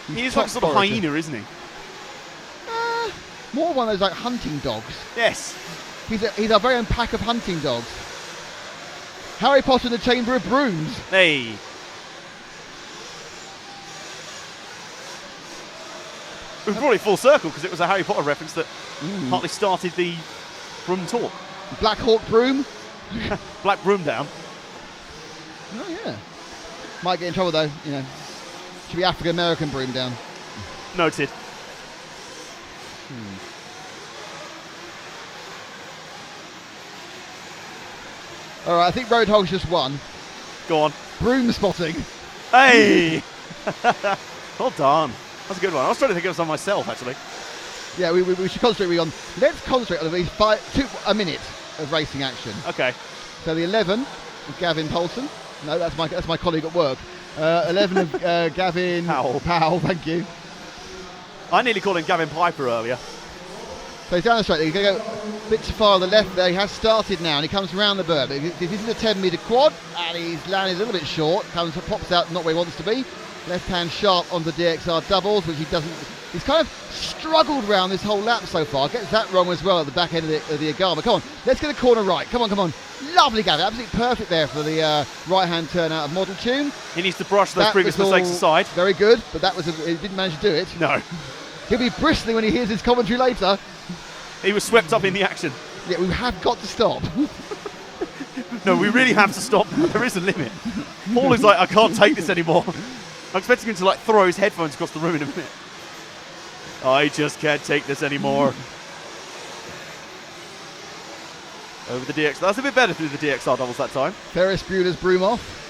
He's top like sort of forager. hyena, isn't he? More one of those like hunting dogs. Yes. He's a very own pack of hunting dogs. Harry Potter and the Chamber of Brooms. Hey. We've brought it full circle because it was a Harry Potter reference that partly started the Broom talk. Black Hawk Broom. Black Broom down. Oh yeah. Might get in trouble though. You know. Should be African American Broom down. Noted. All right. I think Roadhog's just won. Go on. Broom spotting. Hey. Well done. That's a good one. I was trying to think of some myself, actually. Yeah. We should concentrate on. Let's concentrate on at least a minute of racing action. Okay. So the 11 of Gavin Poulsen. No, that's my colleague at work. 11 of Gavin Powell. Thank you. I nearly called him Gavin Piper earlier. So he's down the straight. He's going to go a bit too far on the left there. He has started now, and he comes around the berm. This is a 10-metre quad, and he's landed a little bit short. Pops out not where he wants to be. Left-hand sharp on the DXR doubles, which he doesn't. He's kind of struggled around this whole lap so far. Gets that wrong as well at the back end of the Agama. Come on, let's get a corner right. Come on. Lovely, Gavin. Absolutely perfect there for the right-hand turn out of Model Tune. He needs to brush those That previous was mistakes all aside. Very good, but he didn't manage to do it. No. He'll be bristling when he hears his commentary later. He was swept up in the action. Yeah, we have got to stop. No, we really have to stop. There is a limit. Paul is like, I can't take this anymore. I'm expecting him to like throw his headphones across the room in a minute. I just can't take this anymore. Over the DX. That's a bit better through the DXR doubles that time. Ferris Bueller's broom off.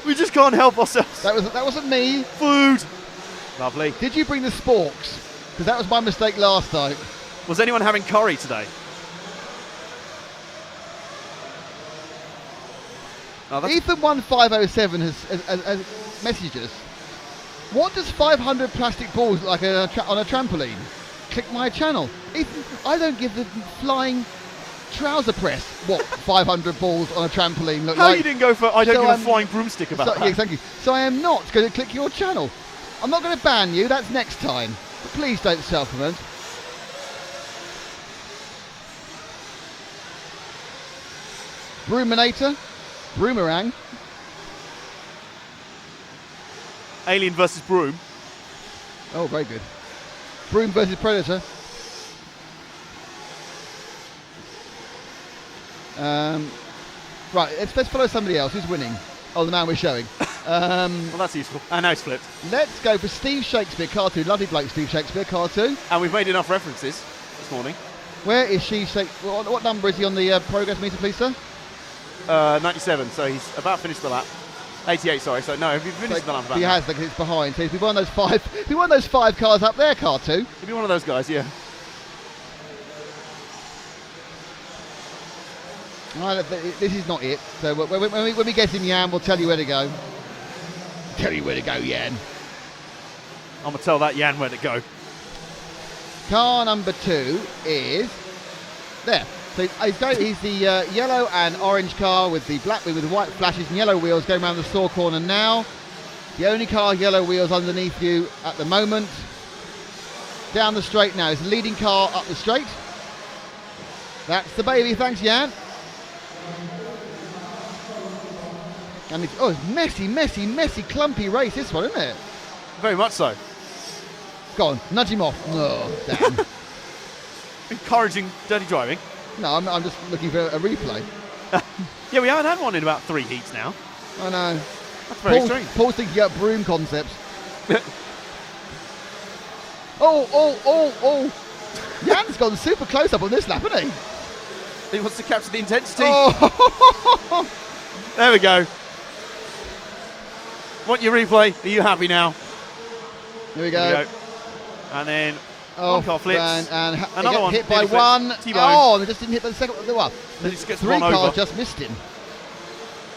We just can't help ourselves. That wasn't me. Food. Lovely. Did you bring the sporks? Because that was my mistake last time. Was anyone having curry today? Oh, Ethan1507 has messaged us. What does 500 plastic balls look like on a trampoline? Click my channel. Ethan, I don't give the flying trouser press what 500 balls on a trampoline look How like. you didn't go for I don't So give a flying broomstick about that? Yeah, exactly. So I am not going to click your channel. I'm not going to ban you. That's next time. But please don't self-promote. Broominator. Broomerang. Alien versus Broom. Oh, very good. Broom versus Predator. Right, let's follow somebody else. Who's winning? Oh, the man we're showing. Well, that's useful. And now it's flipped. Let's go for Steve Shakespeare, cartoon. Lovely bloke, Steve Shakespeare, cartoon. And we've made enough references this morning. Where is she? What number is he on the progress meter, please, sir? 97, so he's about finished the lap. 88, sorry. So no, if you finished the lap, he has, because it's behind. So he'll be one of those five. He'll be one of those 5 cars up there, cartoon. He'll be one of those guys, yeah. Right, this is not it. So when we get him, Jan, we'll tell you where to go. Tell you where to go, Jan. I'm gonna tell that Jan where to go. Car number 2 is there. So he's the yellow and orange car with the black with the white flashes and yellow wheels going around the store corner now. The only car yellow wheels underneath you at the moment. Down the straight now. It's the leading car up the straight. That's the baby. Thanks, Jan. And it's messy, clumpy race, this one, isn't it? Very much so. Go on, nudge him off. Oh, damn. Encouraging dirty driving. No, I'm just looking for a replay. Yeah, we haven't had one in about 3 heats now. I know. That's very strange. Paul's thinking about broom concepts. Oh. Jan's gone super close up on this lap, hasn't he? He wants to capture the intensity. Oh. There we go. Want your replay? Are you happy now? Here we go. There we go. And then one car flips. And another one hit by flips. one. T-bone. Oh, they just didn't hit the second. Well, Then he just gets 3 run cars over. just missed him.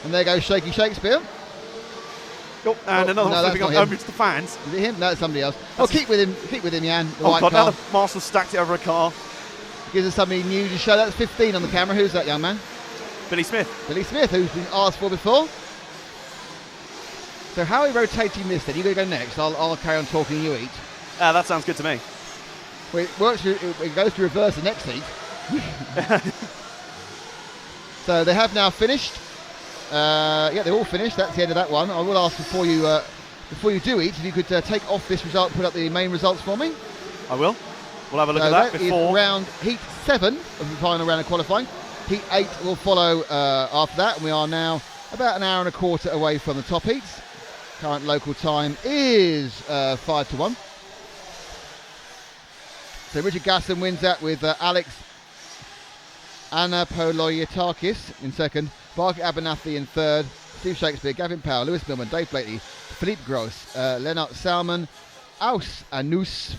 And there goes Shaky Shakespeare. Oh, and another no, one that's flipping not up him. over to the fans. Is it him? No, it's somebody else. Oh, keep with him, Jan. The Oh white god, car. now the Marshal stacked it over a car. Gives us somebody new to show. That's 15 on the camera. Who's that young man? Billy Smith. Billy Smith, who's been asked for before. So how are we rotating this then? You going to go next. I'll carry on talking, you eat. That sounds good to me. Well, it goes to reverse the next heat. So they have now finished. Yeah, they're all finished. That's the end of that one. I will ask before you do eat, if you could take off this result and put up the main results for me. I will. We'll have a look So at that before. Is heat 7 of the final round of qualifying. Heat 8 will follow after that, and we are now about an hour and a quarter away from the top heats. Current local time is 5 to 1. So Richard Gasson wins that with Alex Anapoloyatakis in second, Barker Abernathy in third, Steve Shakespeare, Gavin Powell, Lewis Millman, Dave Blakely, Philippe Gross, Lennart Salmon, Aus Anus,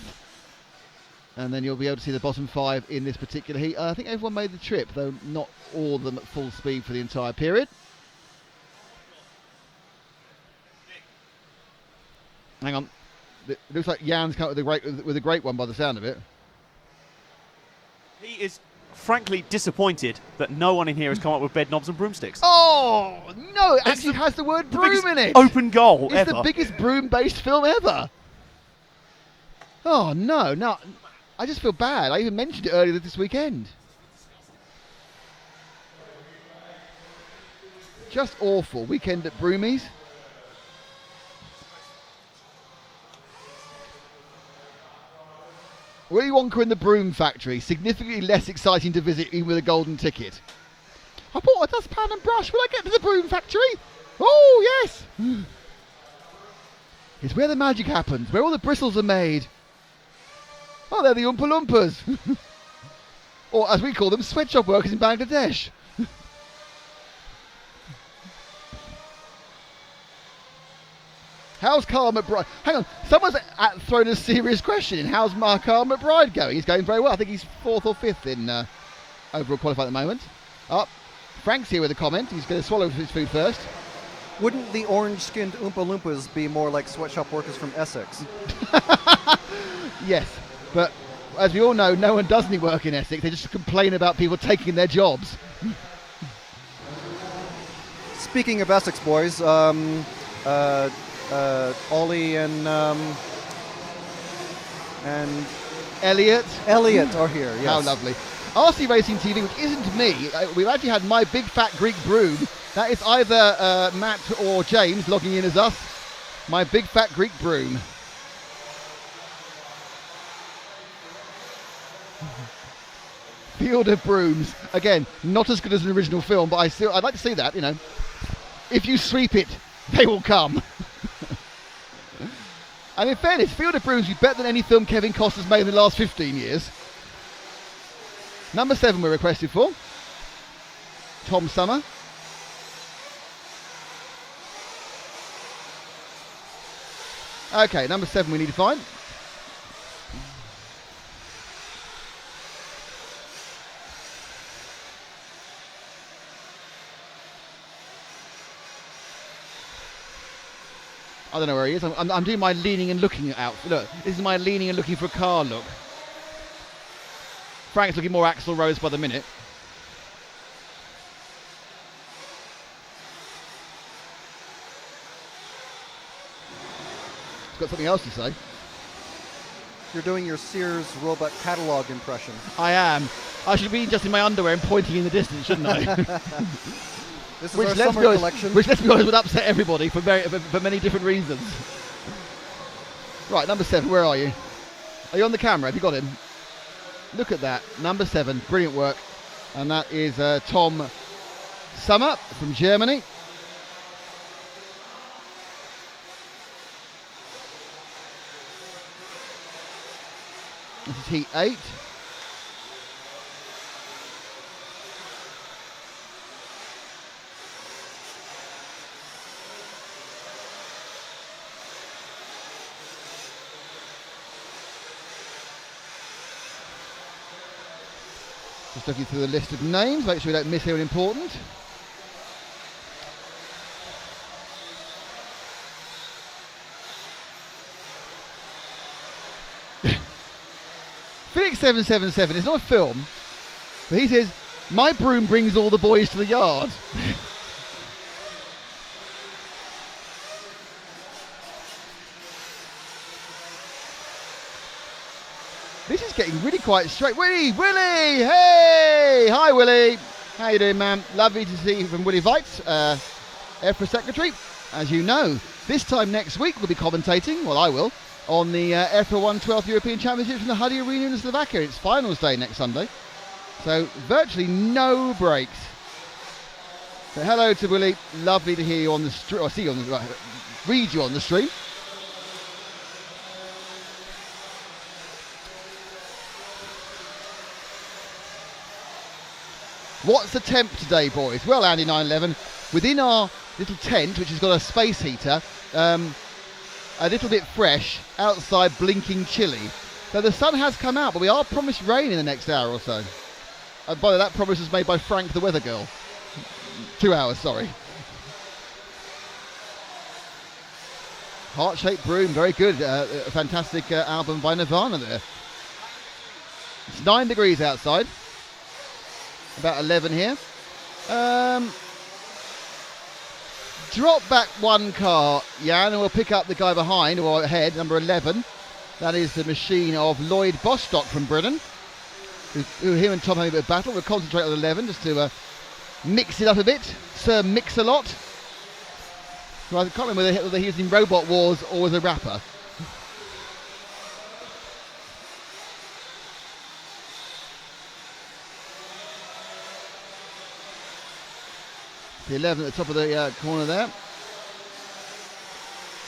and then you'll be able to see the bottom 5 in this particular heat. I think everyone made the trip, though not all of them at full speed for the entire period. Hang on, it looks like Jan's come up with a great one by the sound of it. He is frankly disappointed that no one in here has come up with bed knobs and broomsticks. Oh no! It It's actually the- has the word The broom biggest in it. open goal It's ever. the biggest broom-based film ever. Oh no! I just feel bad. I even mentioned it earlier this weekend. Just awful weekend at Broomies. Willy Wonka and the Broom Factory, significantly less exciting to visit even with a golden ticket. I bought a dustpan and brush. Will I get to the Broom Factory? Oh, yes. It's where the magic happens, where all the bristles are made. Oh, they're the Oompa Loompas. Or as we call them, sweatshop workers in Bangladesh. How's Carl McBride? Hang on, someone's thrown a serious question in. How's Carl McBride going? He's going very well. I think he's 4th or 5th in overall qualifying at the moment. Frank's here with a comment. He's going to swallow his food first. Wouldn't the orange-skinned Oompa Loompas be more like sweatshop workers from Essex? Yes, but as we all know, no one does any work in Essex. They just complain about people taking their jobs. Speaking of Essex boys, Ollie and Elliot are here. Yes. How lovely. RC Racing TV, which isn't me. We've actually had my big fat Greek broom. That is either Matt or James logging in as us. My big fat Greek broom. Field of Brooms. Again, not as good as an original film, but I'd like to see that, you know. If you sweep it, they will come. And in fairness, Field of Brooms is better than any film Kevin Costner's made in the last 15 years. Number 7 we're requested for. Tom Summer. Okay, number 7 we need to find. I don't know where he is. I'm doing my leaning and looking out. Look, this is my leaning and looking for a car look. Frank's looking more Axl Rose by the minute. He's got something else to say. You're doing your Sears robot catalog impression. I am. I should be just in my underwear and pointing in the distance, shouldn't I? This is our summer collection. Which, let's be honest, would upset everybody for many different reasons. Right, number 7, where are you? Are you on the camera? Have you got him? Look at that. Number 7, brilliant work. And that is Tom Summer from Germany. This is heat 8. Just looking through the list of names, make sure we don't miss anyone important. Felix777 is not a film, but he says, my broom brings all the boys to the yard. This is getting really quite straight. Willie! Hey! Hi, Willie. How you doing, man? Lovely to see you from Willie Veitz, EFRA Secretary. As you know, this time next week we'll be commentating, well, I will, on the EFRA 112th European Championships in the Hudi Arena in Slovakia. It's finals day next Sunday. So virtually no breaks. So hello to Willie. Lovely to hear you on the stream, or see you on the, read you on the stream. What's the temp today, boys? Well, Andy 911, within our little tent, which has got a space heater, a little bit fresh, outside blinking chilly. So the sun has come out, but we are promised rain in the next hour or so. By the way, that promise was made by Frank the weather girl. 2 hours, sorry. Heart-shaped broom, very good. A fantastic album by Nirvana there. It's 9 degrees outside. About 11 here. Drop back one car, Jan, and we'll pick up the guy behind or ahead, number 11. That is the machine of Lloyd Bostock from Britain. Who him and Tom having a bit of battle. We'll concentrate on 11 just to mix it up a bit. Sir Mix-a-Lot. Well, I can't remember whether he was in Robot Wars or was a rapper. The 11 at the top of the corner there.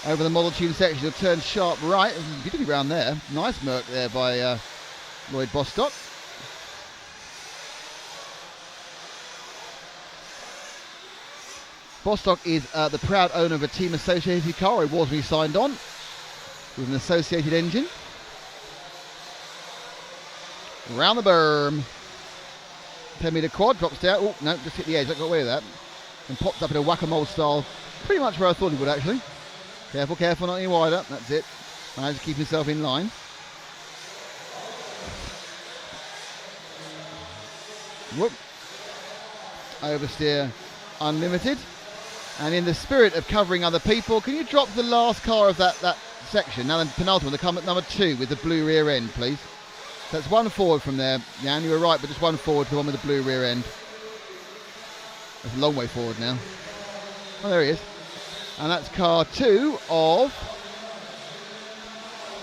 Over the model tune section, you'll turn sharp right. Beautifully round there. Nice Merc there by Lloyd Bostock. Bostock is the proud owner of a team associated car. It was when he signed on with an associated engine. Around the berm. 10-metre quad, drops down. Oh, no, just hit the edge. That got away with that. And popped up in a whack-a-mole style. Pretty much where I thought he would, actually. Careful, careful, not any wider. That's it. Managed to keep himself in line. Whoop. Oversteer unlimited. And in the spirit of covering other people, can you drop the last car of that section? Now then, penultimate, they come at number 2 with the blue rear end, please. That's one forward from there. Jan, you were right, but just one forward to the one with the blue rear end. That's a long way forward now. Oh, there he is. And that's car 2 of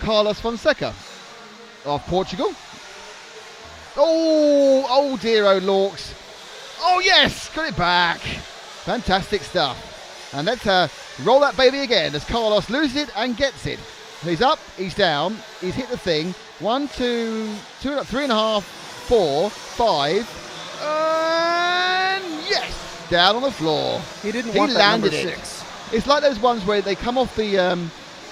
Carlos Fonseca of Portugal. Oh dear, oh Lorks. Oh yes, got it back. Fantastic stuff. And let's roll that baby again as Carlos loses it and gets it. He's up, he's down, he's hit the thing. 1, 2, 3.5, 4, 5, and yes, down on the floor. He landed number 6. It's like those ones where they come off the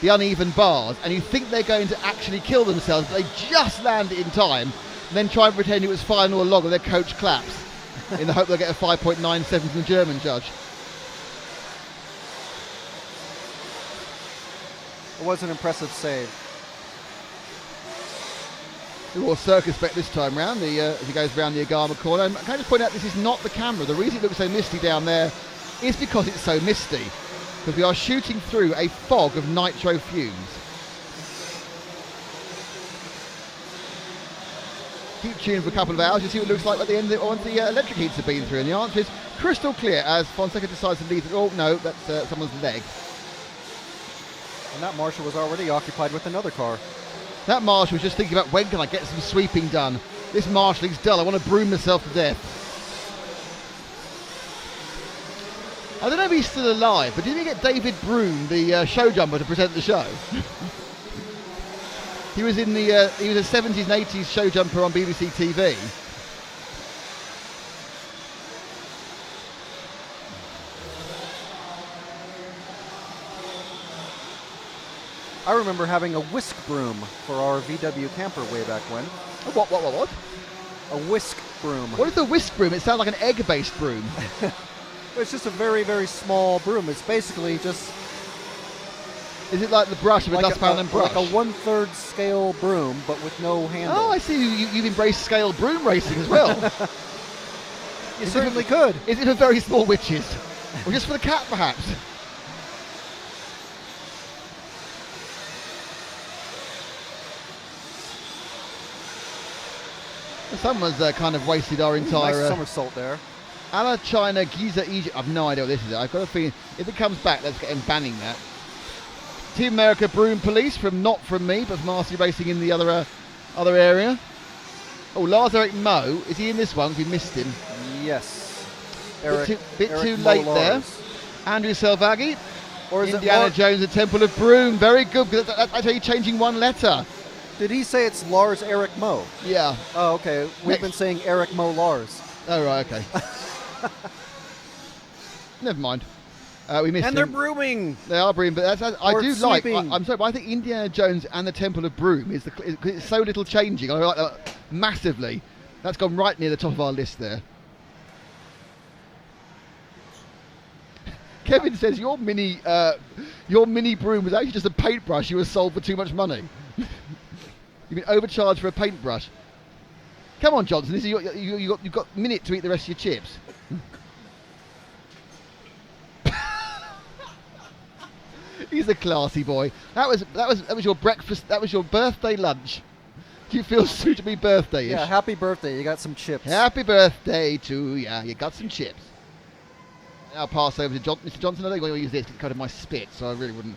uneven bars and you think they're going to actually kill themselves, but they just land it in time, and then try and pretend it was final log and their coach claps in the hope they'll get a 5.97 from the German judge. It was an impressive save. A little circus spec this time round as he goes around the Agama corner. And can I just point out, this is not the camera. The reason it looks so misty down there is because it's so misty. Because we are shooting through a fog of nitro fumes. Keep tuned for a couple of hours, you'll see what it looks like at the end once the electric heats have been through. And the answer is crystal clear as Fonseca decides to leave it. Oh no, that's someone's leg. And that marshal was already occupied with another car. That marshal was just thinking about when can I get some sweeping done. This marshalling's dull, I want to broom myself to death. I don't know if he's still alive, but didn't we get David Broom, the show jumper, to present the show? He was in the he was a 70s and 80s show jumper on BBC TV. I remember having a whisk broom for our VW camper way back when. What? A whisk broom. What is a whisk broom? It sounds like an egg-based broom. It's just a very, very small broom. It's basically just... Is it like the brush of a dustpan and brush? Like a 1/3 scale broom, but with no handle. Oh, I see. You've embraced scale broom racing as well. You certainly could. Is it for very small witches? Or just for the cat, perhaps? Someone's kind of wasted our entire... Nice somersault there. Ala China, Giza, Egypt. I've no idea what this is. I've got a feeling if it comes back, let's get him banning that. Team America Broom Police not from me, but from RC Racing in the other area. Oh, Lars Eric Moe. Is he in this one? We missed him. Yes. Bit Eric too Mo late Lars. there. Andrew Selvaggi. Or is Indiana it Jones, the Temple of Broom. Very good. Because that's actually changing one letter. Did he say it's Lars Eric Moe? Yeah. Oh, okay. We've been saying Eric Moe Lars. Oh, right, okay. Never mind. We missed And him. they're brooming. They are brooming, but I do sweeping. like. I'm sorry, but I think Indiana Jones and the Temple of Broom is it's so little changing. I like that massively. That's gone right near the top of our list there. Kevin says your mini broom was actually just a paintbrush you were sold for too much money. You've been overcharged for a paintbrush. Come on, Johnson. This is you've got a minute to eat the rest of your chips. He's a classy boy. That was your breakfast. That was your birthday lunch. Do you feel suitably birthday-ish? Yeah, happy birthday. You got some chips. Happy birthday to you. You got some chips. I'll pass over to Mr. Johnson. I don't think I'll use this to cut my spit, so I really wouldn't.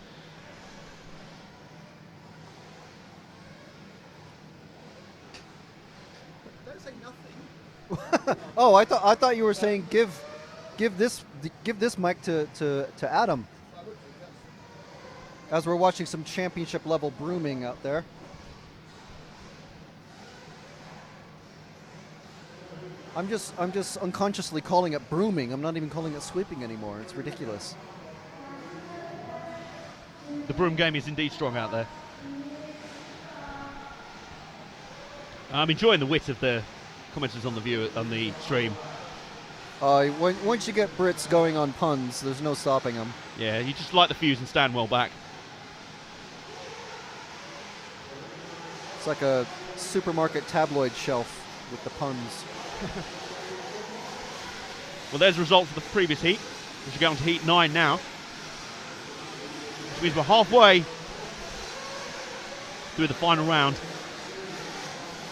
Don't say nothing. Oh, I thought you were saying give this mic to Adam. As we're watching some championship level brooming out there. I'm just unconsciously calling it brooming. I'm not even calling it sweeping anymore. It's ridiculous. The broom game is indeed strong out there. I'm enjoying the wit of the commenters on the stream. Once you get Brits going on puns, there's no stopping them. Yeah, you just light the fuse and stand well back. It's like a supermarket tabloid shelf with the puns. Well, there's the results of the previous heat. We should go on to heat 9 now. Which means we're halfway through the final round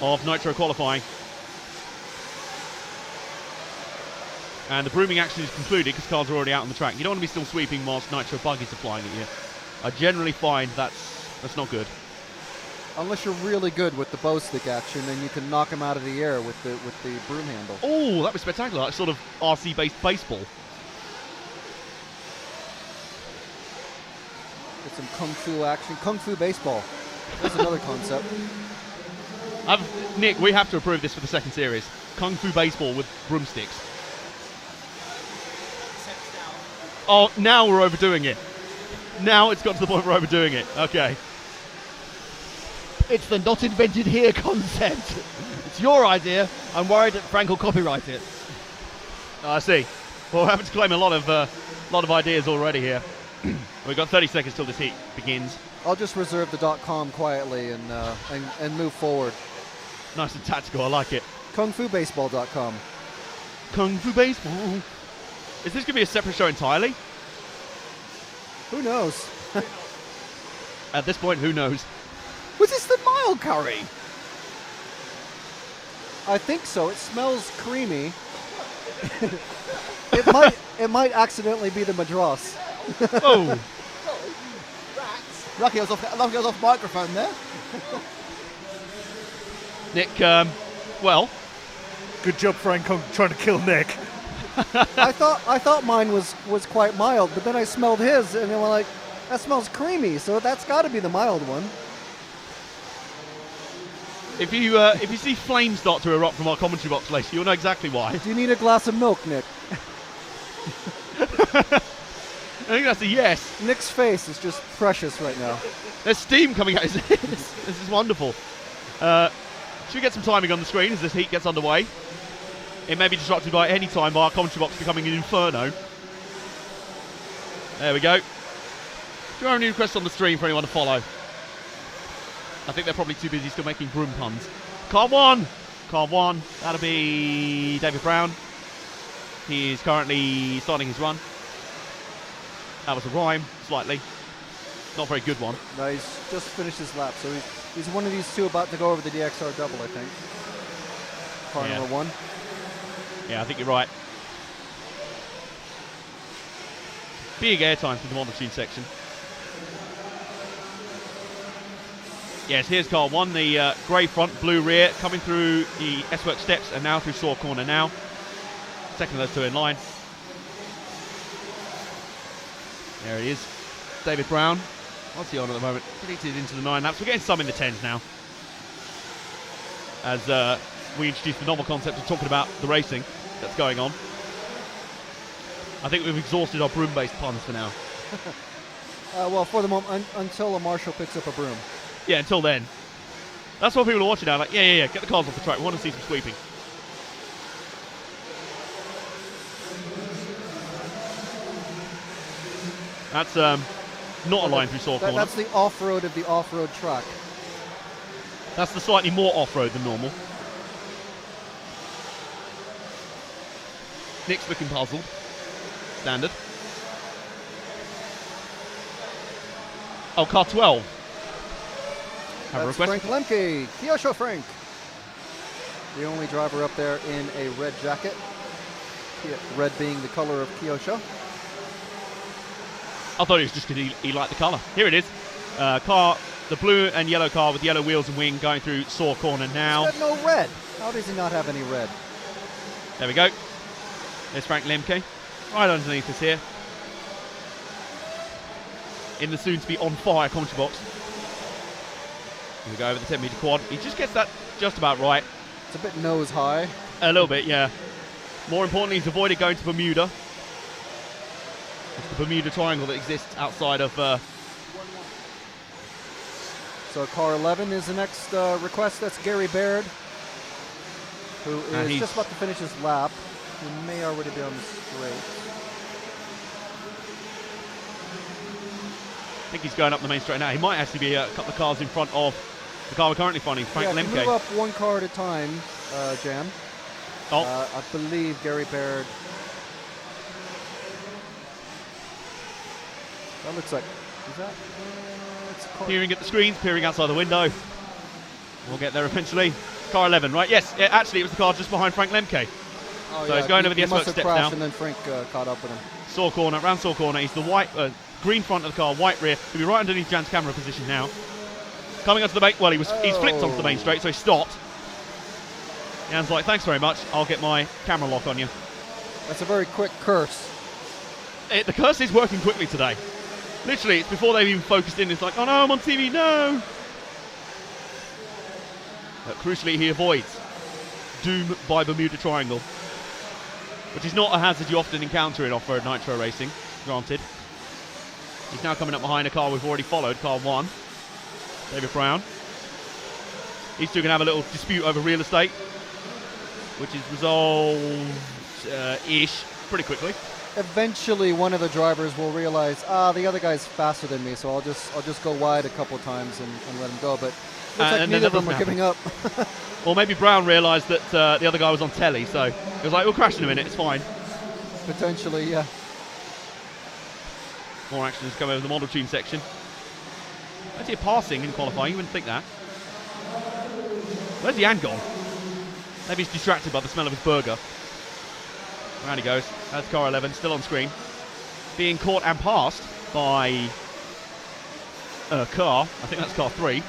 of Nitro qualifying. And the brooming action is concluded because cars are already out on the track. You don't want to be still sweeping whilst Nitro buggies are flying at you. I generally find that's not good. Unless you're really good with the bow stick action, then you can knock them out of the air with the broom handle. Oh, that was spectacular. Like sort of RC-based baseball. Get some kung fu action. Kung fu baseball. That's another concept. Nick, we have to approve this for the second series. Kung fu baseball with broomsticks. Oh, now we're overdoing it. Now it's got to the point where we're overdoing it. Okay. It's the not invented here concept. It's your idea. I'm worried that Frank will copyright it. I see. Well, we're having to claim a lot of ideas already here. We've got 30 seconds till this heat begins. I'll just reserve the .com quietly and move forward. Nice and tactical. I like it. KungFuBaseball.com. Kung Fu Baseball. Is this going to be a separate show entirely? Who knows? At this point, who knows? Was this the mild curry? I think so. It smells creamy. It might accidentally be the Madras. Oh. Lucky I was off microphone there. Nick, well. Good job, Frank, on trying to kill Nick. I thought mine was quite mild, but then I smelled his, and then we're like, that smells creamy, so that's got to be the mild one. If you see flames start to erupt from our commentary box later, you'll know exactly why. Do you need a glass of milk, Nick? I think that's a yes. Nick's face is just precious right now. There's steam coming out. This is wonderful. Should we get some timing on the screen as this heat gets underway? It may be disrupted by any time by our commentary box becoming an inferno. There we go. Do you have any requests on the stream for anyone to follow? I think they're probably too busy still making broom puns. Car one. That'll be David Brown. He is currently starting his run. That was a rhyme, slightly. Not a very good one. No, he's just finished his lap, so he's one of these two about to go over the DXR double, I think. Car number one. Yeah, I think you're right. Big airtime for the monotune section. Yes, here's car one, the grey front, blue rear, coming through the S-Work steps and now through Saw Corner now. Second of those two in line. There he is. David Brown. What's he on at the moment? Deleted into the 9 laps. We're getting some in the 10s now. As we introduce the novel concept of talking about the racing that's going on. I think we've exhausted our broom-based puns for now. Well, for the moment, until a marshal picks up a broom. Yeah, until then. That's what people are watching now. Like, yeah, get the cars off the track. We want to see some sweeping. That's not a line through Saw Corner. That's the off-road of the off-road track. That's the slightly more off-road than normal. Nick's looking puzzled. Standard. Oh, car 12. Have a That's request. Frank Lemke, Kyosho Frank. The only driver up there in a red jacket. Red being the color of Kyosho. I thought it was just because he liked the colour. Here it is. The blue and yellow car with yellow wheels and wing going through Saw Corner now. He's got no red. How does he not have any red? There we go. There's Frank Lemke. Right underneath us here. In the soon-to-be on-fire commentary box. Here we go over the 10-metre quad. He just gets that just about right. It's a bit nose high. A little bit, yeah. More importantly, he's avoided going to Bermuda. It's the Bermuda Triangle that exists outside of... So car 11 is the next request. That's Gary Baird, who is just about to finish his lap. He may already be on the straight. I think he's going up the main straight now. He might actually be a couple of cars in front of the car we're currently finding, Frank Lemke. Move up one car at a time, Jan. Oh. I believe Gary Baird. That looks like. Is that? It's a car. Peering at the screens, peering outside the window. We'll get there eventually. Car 11, right? Yes, actually, it was the car just behind Frank Lemke. Oh, so he's going over the S-Works steps crashed now. And then Frank caught up with him. Saw corner, round saw corner. He's the white, green front of the car, white rear. He'll be right underneath Jan's camera position now. Coming onto the main. Well, he's flipped onto the main straight, so he stopped. Jan's like, thanks very much. I'll get my camera lock on you. That's a very quick curse. The curse is working quickly today. Literally, it's before they've even focused in. It's like, oh no, I'm on TV, no. But crucially, he avoids doom by Bermuda Triangle, which is not a hazard you often encounter in off-road nitro racing, granted. He's now coming up behind a car we've already followed, car 1, David Brown. These two can have a little dispute over real estate, which is resolved-ish pretty quickly. Eventually, one of the drivers will realize, the other guy's faster than me, so I'll just go wide a couple times and let him go. But looks like neither of them are giving up. Or maybe Brown realised that the other guy was on telly, so he was like, we'll crash in a minute, it's fine. Potentially, yeah. More action has come over the model tune section. Actually, a passing in qualifying, you wouldn't think that. Where's Jan gone? Maybe he's distracted by the smell of his burger. Around he goes. That's car 11, still on screen. Being caught and passed by a car. I think that's car 3. A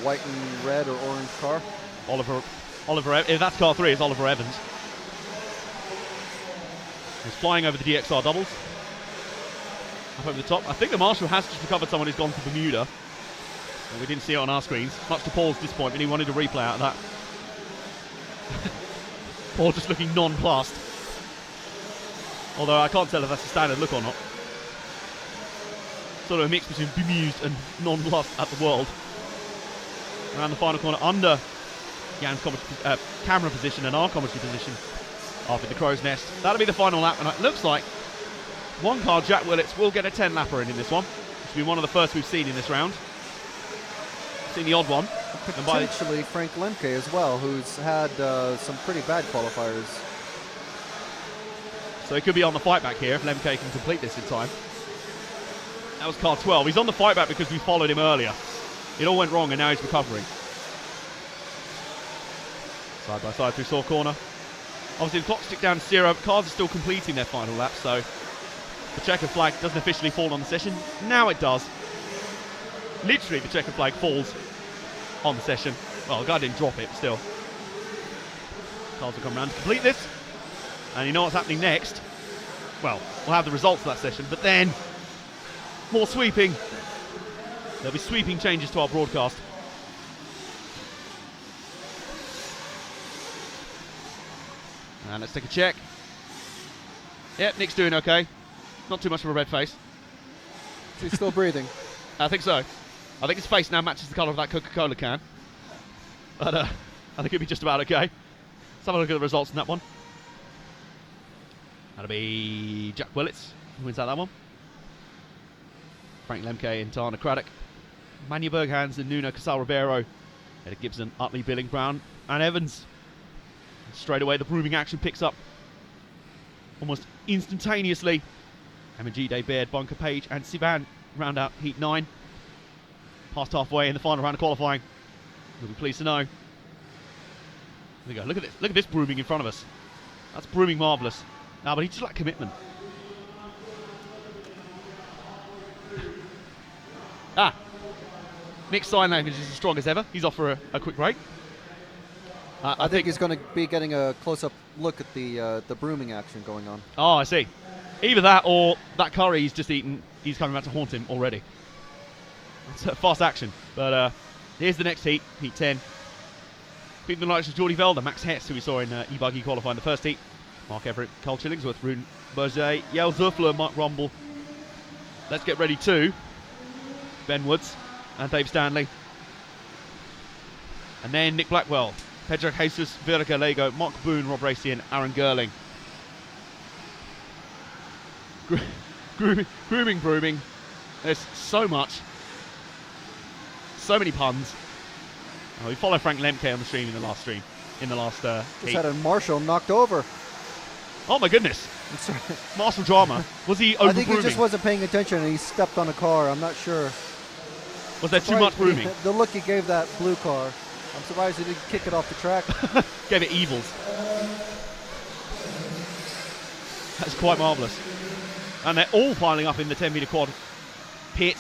white and red or orange car. Oliver. If that's car 3, it's Oliver Evans. He's flying over the DXR doubles. Up over the top. I think the marshal has just recovered someone who's gone to Bermuda. Well, we didn't see it on our screens. Much to Paul's disappointment, he wanted a replay out of that. Paul just looking nonplussed. Although I can't tell if that's a standard look or not. Sort of a mix between bemused and nonplussed at the world. Around the final corner under Jan's camera position and our commentary position after the crow's nest. That'll be the final lap, and it looks like one car, Jack Willits, will get a 10-lapper in this one. This will be one of the first we've seen in this round. Seen the odd one. Potentially Frank Lemke as well, who's had some pretty bad qualifiers. So he could be on the fight back here if Lemke can complete this in time. That was car 12. He's on the fight back because we followed him earlier. It all went wrong and now he's recovering. Side by side through Saw corner. Obviously the clock's ticked down to 0, but cars are still completing their final lap, so the checker flag doesn't officially fall on the session. Now it does. Literally the checker flag falls on the session. Well, the guy didn't drop it, but still. Cars will come around to complete this. And you know what's happening next? Well, we'll have the results of that session, but then more sweeping. There'll be sweeping changes to our broadcast. And let's take a check. Yep, Nick's doing okay. Not too much of a red face. He's still breathing. I think so. I think his face now matches the colour of that Coca-Cola can. But I think he'll be just about okay. Let's have a look at the results in that one. That'll be Jack Willits who wins out that one. Frank Lemke and Tana Craddock. Manu Berghans and Nuno Casal-Ribeiro. Eddie Gibson, Utley, Billing, Brown and Evans. And straight away the brooming action picks up almost instantaneously. M&G, Dave Baird, Bunker Page and Sivan round out Heat 9. Past halfway in the final round of qualifying. You'll be pleased to know. There we go. Look at this. Look at this brooming in front of us. That's brooming marvellous. No, but he just lacked commitment. Nick's sign language is as strong as ever. He's off for a quick break. I think he's going to be getting a close-up look at the brooming action going on. Oh, I see. Either that or that curry he's just eaten, he's coming back to haunt him already. It's fast action. But here's the next heat, Heat 10. beating the likes of Jordi Velder, Max Hess, who we saw in e-buggy qualifying the first heat. Mark Everett, Carl Chillingsworth, Rune Berger, Yael Zurfler, Mark Rumble. Let's get ready too. Ben Woods and Dave Stanley. And then Nick Blackwell, Pedro Jesus, Virga Lego, Mark Boone, Rob Racy and Aaron Gerling. Grooming. There's so much. So many puns. We follow Frank Lemke on the stream in the last Just heat. had a Marshall knocked over. Oh my goodness. Marshall drama. Was he over I think he just wasn't paying attention and he stepped on a car. I'm not sure. Was there too much grooming? The look he gave that blue car. I'm surprised he didn't kick it off the track. Gave it evils. That's quite marvellous. And they're all piling up in the 10 metre quad pit.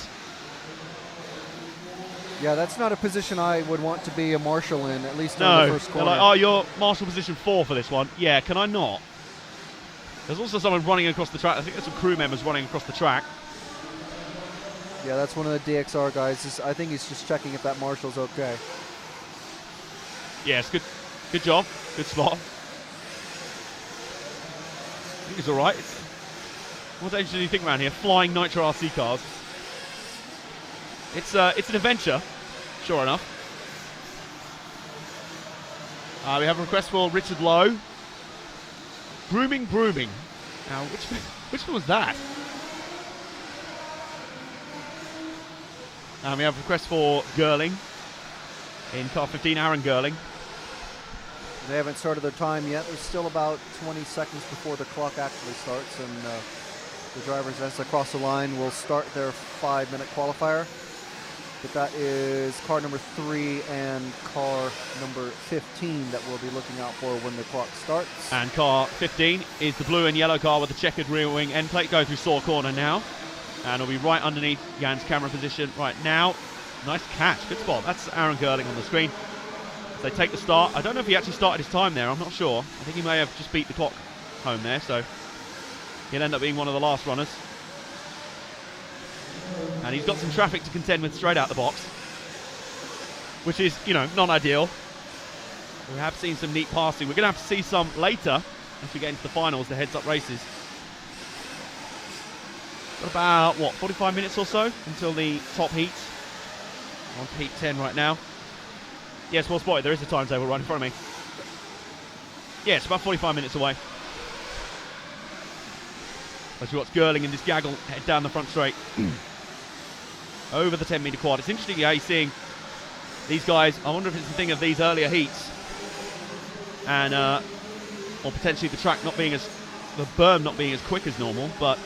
Yeah, that's not a position I would want to be a marshal in, at least in No, the first they're corner. like, oh, you're marshal position 4 for this one. Yeah, can I not? There's also someone running across the track. I think there's some crew members running across the track. Yeah, that's one of the DXR guys. I think he's just checking if that marshal's okay. Yes, good job. Good spot. I think it's all right. What age do you think around here? Flying Nitro RC cars. It's an adventure, sure enough. We have a request for Richard Lowe. Brooming. Now, which one was that? And we have a request for Gerling in car 15, Aaron Gerling. They haven't started their time yet. There's still about 20 seconds before the clock actually starts, and the drivers, as they cross the line, will start their 5-minute qualifier. But that is car number 3 and car number 15 that we'll be looking out for when the clock starts. And car 15 is the blue and yellow car with the checkered rear wing end plate. Go through Saw corner now. And it'll be right underneath Jan's camera position right now. Nice catch. Good spot. That's Aaron Gerling on the screen. As they take the start. I don't know if he actually started his time there. I'm not sure. I think he may have just beat the clock home there. So he'll end up being one of the last runners. And he's got some traffic to contend with straight out the box, which is, not ideal. We have seen some neat passing. We're going to have to see some later as we get into the finals, the heads-up races. Got about, 45 minutes or so until the top heat. On to heat 10 right now. Yes, well spotted. There is a timetable right in front of me. Yeah, it's about 45 minutes away. As we watch Gerling and this gaggle head down the front straight. Over the 10 metre quad. It's interesting how you're seeing these guys. I wonder if it's the thing of these earlier heats and or potentially the track not being the berm not being as quick as normal, but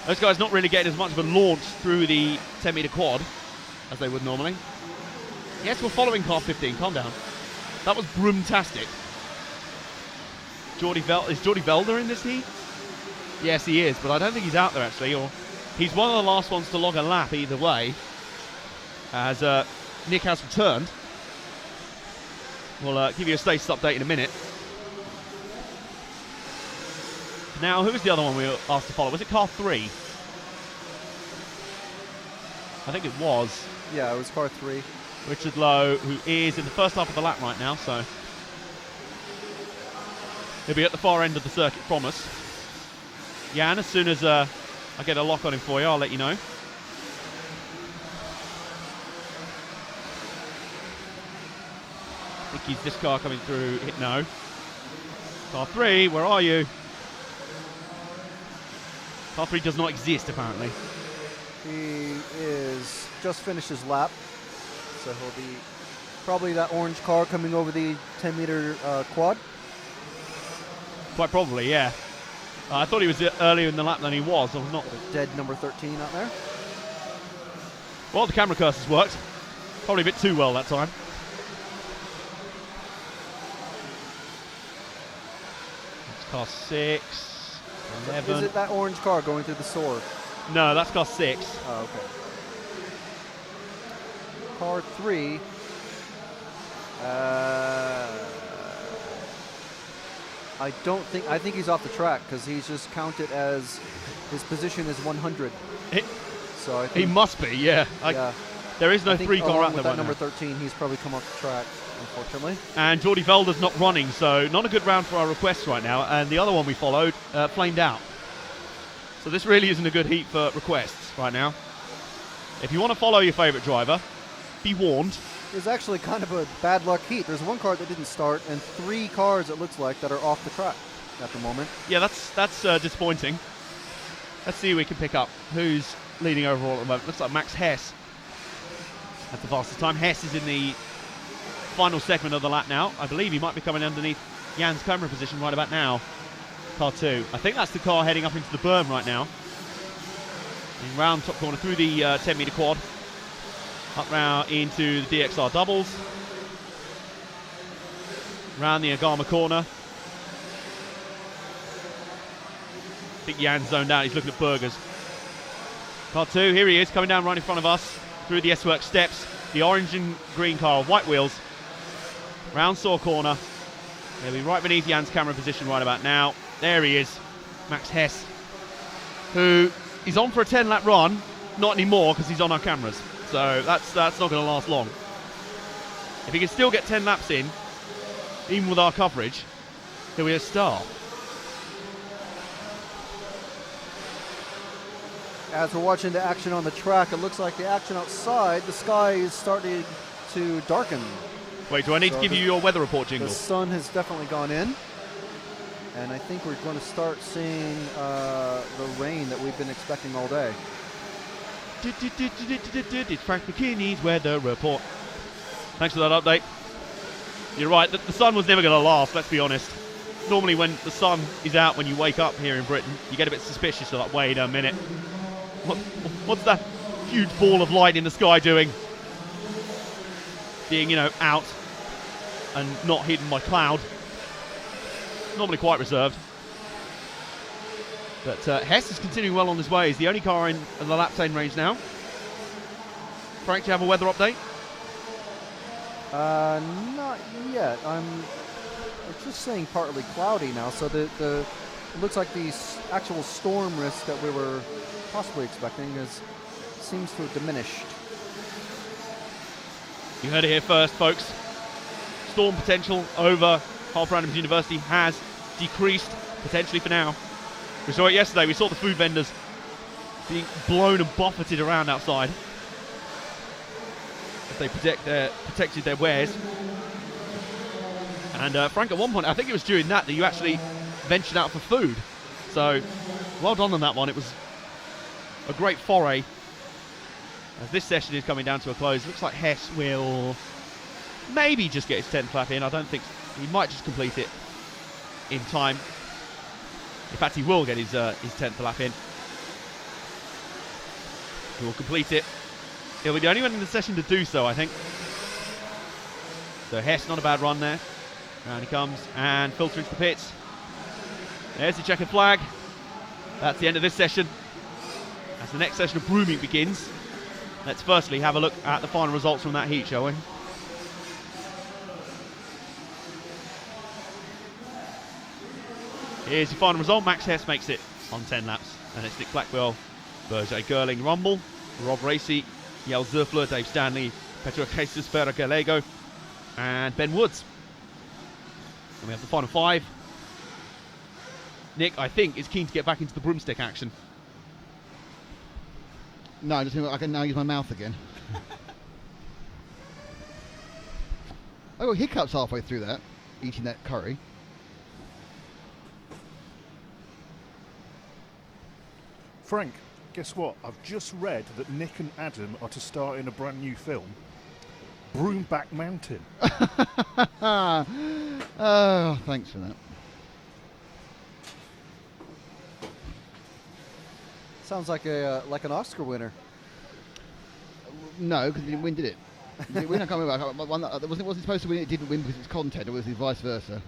those guys not really getting as much of a launch through the 10 metre quad as they would normally. Yes, we're following car 15. Calm down. That was broomtastic. Is Jordi Velder in this heat? Yes, he is, but I don't think he's out there actually, or he's one of the last ones to log a lap either way, as Nick has returned. We'll give you a status update in a minute. Now, who was the other one we were asked to follow? Was it car 3? I think it was. Yeah, it was car 3. Richard Lowe, who is in the first half of the lap right now, so he'll be at the far end of the circuit from us. Jan, as soon as I get a lock on him for you, I'll let you know. I think he's this car coming through. Hit no. Car 3, where are you? Car 3 does not exist, apparently. He is just finished his lap, so he'll be probably that orange car coming over the 10-meter quad. Quite probably, yeah. I thought he was earlier in the lap than he was. I was not. Dead number 13 out there. Well, the camera curses worked. Probably a bit too well that time. That's car 6, 11. Is it that orange car going through the sword? No, that's car 6. Oh, okay. Car 3. I think he's off the track because he's just counted as his position is 100. So I think he must be, yeah. yeah. There is no 3 car out there with right that number now. 13, he's probably come off the track. unfortunately. And Jordi Velda's not running, so not a good round for our requests right now. And the other one we followed flamed out. So this really isn't a good heat for requests right now. If you want to follow your favourite driver, be warned. It's actually kind of a bad luck heat. There's one car that didn't start and 3 cars, it looks like, that are off the track at the moment. Yeah, that's disappointing. Let's see who we can pick up. Who's leading overall at the moment? Looks like Max Hess at the fastest time. Hess is in the final segment of the lap now. I believe he might be coming underneath Jan's camera position right about now. Car 2. I think that's the car heading up into the berm right now. In round top corner through the 10-metre quad. Up round into the DXR doubles. Round the Agama corner. I think Jan's zoned out. He's looking at burgers. Car 2, here he is, coming down right in front of us through the S-Works steps. The orange and green car, white wheels. Round Saw corner. He'll be right beneath Jan's camera position right about now. There he is, Max Hess, who is on for a 10-lap run. Not anymore because he's on our cameras. So that's not going to last long. If he can still get 10 laps in, even with our coverage, he'll be a star. As we're watching the action on the track, it looks like the action outside, the sky is starting to darken. Wait, do I need to give you your weather report jingle? The sun has definitely gone in. And I think we're going to start seeing the rain that we've been expecting all day. It's Frank McKinney's weather report. Thanks for that update. You're right, the sun was never going to last, let's be honest. Normally when the sun is out when you wake up here in Britain, you get a bit suspicious. You're like, wait a minute. What's that huge ball of light in the sky doing? Being, out and not hidden by cloud. Normally quite reserved. But Hess is continuing well on his way. He's the only car in the lap time range now. Frank, do you have a weather update? Not yet. It's just saying partly cloudy now, so it looks like the actual storm risk that we were possibly expecting seems to have diminished. You heard it here first, folks. Storm potential over Harper Adams University has decreased, potentially for now. We saw it yesterday. We saw the food vendors being blown and buffeted around outside as they protected their wares. And Frank, at one point, I think it was during that you actually ventured out for food. So, well done on that one. It was a great foray. As this session is coming down to a close, looks like Hess will maybe just get his 10th lap in. I don't think he might just complete it in time. In fact, he will get his 10th lap in. He will complete it. He'll be the only one in the session to do so, I think. So Hess, not a bad run there. Round he comes and filter into the pits. There's the checkered flag. That's the end of this session. As the next session of brooming begins, let's firstly have a look at the final results from that heat, shall we? Here's your final result. Max Hess makes it on 10 laps. And it's Nick Blackwell, Berger Gerling Rumble, Rob Racy, Yael Zerfler, Dave Stanley, Pedro Jesus Ferrer Gallego, and Ben Woods. And we have the final 5. Nick, I think, is keen to get back into the broomstick action. No, I can now use my mouth again. I got hiccups halfway through that, eating that curry. Frank, guess what? I've just read that Nick and Adam are to star in a brand new film, Broomback Mountain. Oh, thanks for that. Sounds like an Oscar winner. No, because it didn't win, did it? Did it win? I can't remember. One that wasn't supposed to win. It didn't win because it's content, or was it vice versa?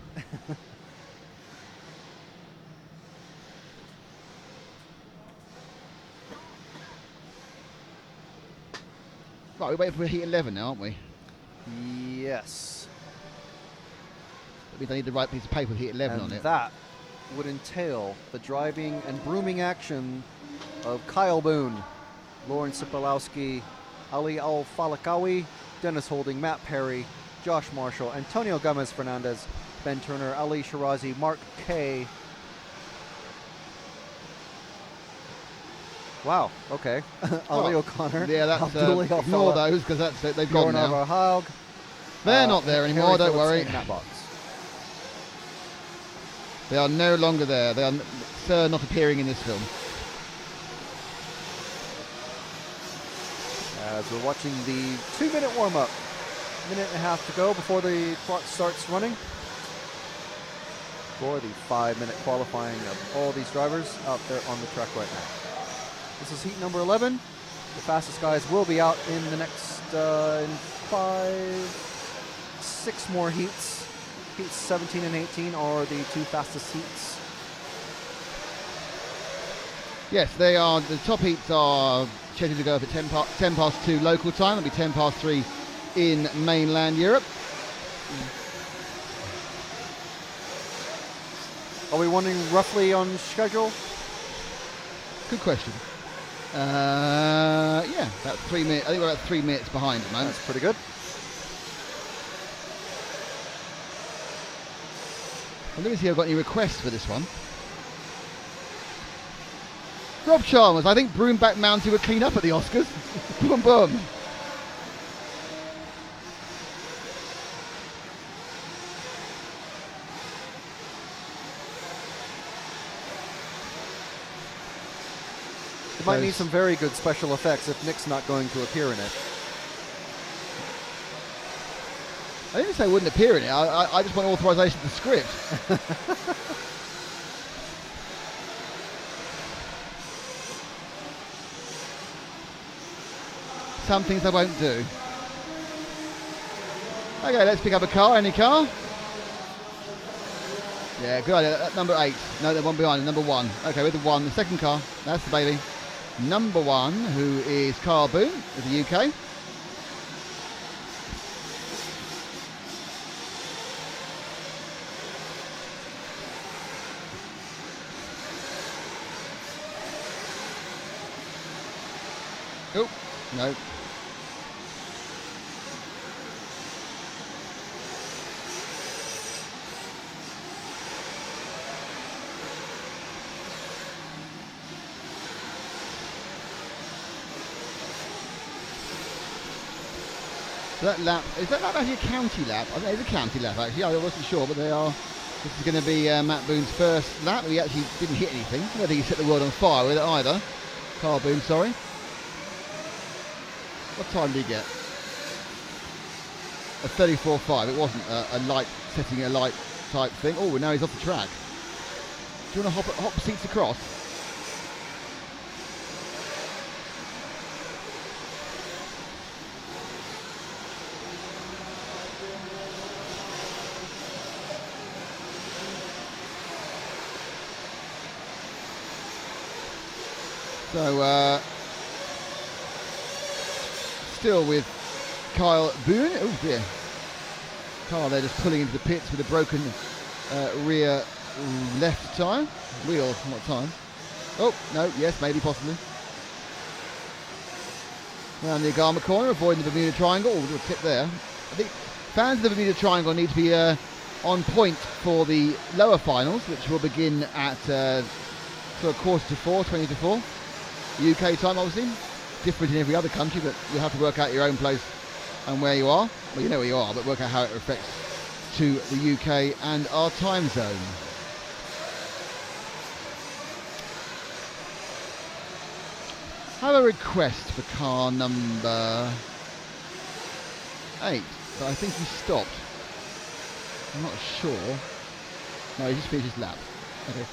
Right, we're waiting for heat 11 now, aren't we? Yes. That means I need the right piece of paper with heat 11 on it. That would entail the driving and brooming action of Kyle Boone, Lauren Sipolowski, Ali Al-Falakawi, Dennis Holding, Matt Perry, Josh Marshall, Antonio Gomez Fernandez, Ben Turner, Ali Shirazi, Mark K. Wow, okay. Ali O'Connor. Yeah, that's Abdullah ignore Alfala, those because they've gone Bjorn now. Haug, They're not there anymore. Harry Don't Phillips worry. in that box. They are no longer there. They are not appearing in this film. As we're watching the 2-minute warm-up. Minute and a half to go before the clock starts running. For the 5-minute qualifying of all these drivers out there on the track right now. This is heat number 11. The fastest guys will be out in the next 6 more heats. Heats 17 and 18 are the 2 fastest heats. Yes, they are. The top heats are scheduled to go up at 10 past 2 local time. It'll be 10 past 3 in mainland Europe. Are we running roughly on schedule? Good question. Yeah, about 3 minutes. I think we're about 3 minutes behind at the moment. That's pretty good. I'm going to see if I've got any requests for this one. Rob Chalmers, I think Broomback Mountain would clean up at the Oscars. Boom, boom. It might need some very good special effects if Nick's not going to appear in it. I didn't say I wouldn't appear in it. I just want authorization of the script. Some things I won't do. Okay, let's pick up a car. Any car? Yeah, good idea. Number 8. No, the one behind. Number 1. Okay, with the 1. The second car. That's the baby. Number 1, who is Carl Boone of the UK. Oh, no. So that lap, is that lap actually a county lap? I think it's a county lap actually, I wasn't sure, but they are. This is going to be Matt Boone's first lap. He actually didn't hit anything. I don't think he set the world on fire with it either. Carl Boone, sorry. What time did he get? A 34.5. It wasn't a light, setting a light type thing. Oh, now he's off the track. Do you want to hop seats across? So, still with Kyle Boone. Oh dear. Kyle there just pulling into the pits with a broken rear left tyre. Wheel, not time. Oh, no, yes, maybe, possibly. Round the Agama corner, avoiding the Bermuda Triangle. Oh, a little tip there. I think fans of the Bermuda Triangle need to be on point for the lower finals, which will begin at sort of 3:45, 20 to 4. UK time, obviously. Different in every other country, but you'll have to work out your own place and where you are. Well, you know where you are, but work out how it affects to the UK and our time zone. Have a request for car number 8, but I think he stopped. I'm not sure. No, he just finished his lap. Okay.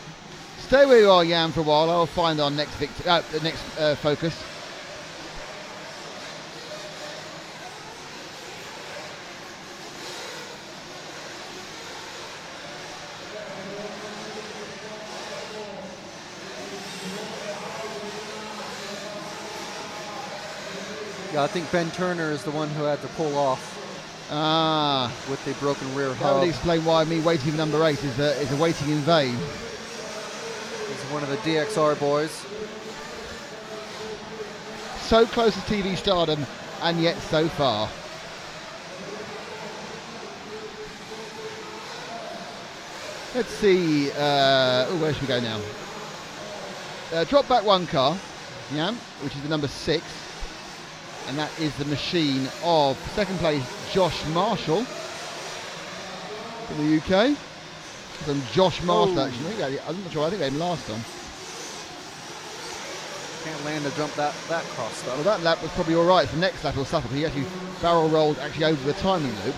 Stay where you are, Jan, for a while. I'll find our next focus. Yeah, I think Ben Turner is the one who had to pull off with the broken rear That hub. would explain why me waiting for number 8 is a waiting in vain. He's one of the DXR boys. So close to TV stardom, and yet so far. Let's see. Where should we go now? Drop back one car, yeah, which is the number 6. And that is the machine of second place Josh Marshall from the UK. From Josh Marshall, actually. I'm not sure. I think they had him last time. Can't land a jump that cross though. Well, that lap was probably all right. The next lap will suffer because he actually barrel rolled actually over the timing loop.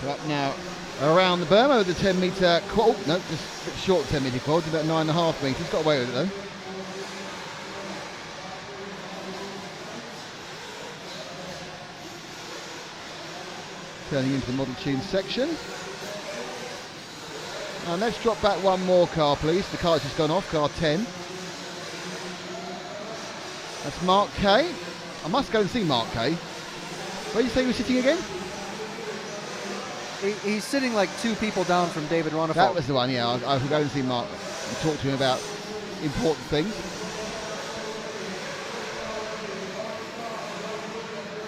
We're up now around the berm over the 10 metre quad. No, just a bit short 10 metre quad, about 9.5 metres. Got away with it though. Turning into the Model Tune section. And let's drop back one more car, please. The car's just gone off, car 10. That's Mark Kay. I must go and see Mark Kay. Where did you say he was sitting again? He's sitting like 2 people down from David Ronefeld. That was the one, yeah. I will go and see Mark and talk to him about important things.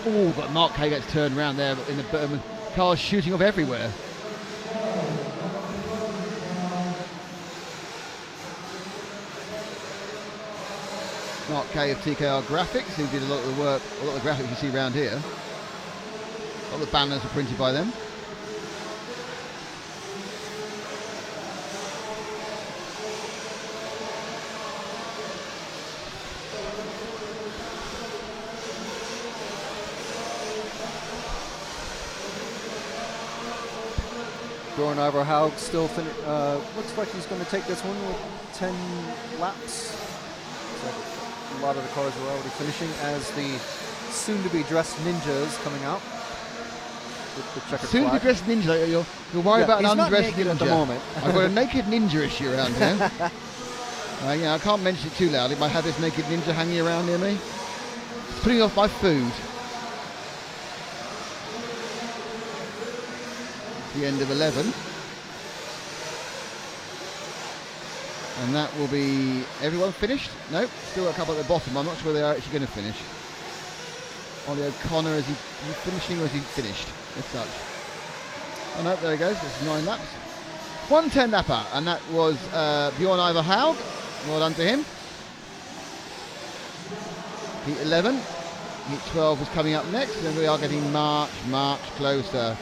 Oh, but Mark Kay gets turned around there in the berm. Cars shooting off everywhere. Mark Kay of TKR Graphics, who did a lot of the work, a lot of the graphics you see around here. A lot of the banners were printed by them. Bjorn Ivar Haug still looks like he's going to take this one with 10 laps. So a lot of the cars are already finishing as the soon-to-be dressed ninja is coming out with the checkered Soon to be flag. dressed ninja, you're worried about he's an not undressed naked ninja. at the moment. I've got a naked ninja issue around here. Yeah, I can't mention it too loudly, but I have this naked ninja hanging around near me. It's putting off my food. The end of 11. And that will be everyone finished? Nope, still a couple at the bottom. I'm not sure they're actually going to finish. Ollie O'Connor, is he finishing or is he finished as such? Oh no, there he goes, that's 9 laps. 110 lapper, and that was Bjorn Ivar Haug. Well done to him. Heat 11. Heat 12 is coming up next, and we are getting much closer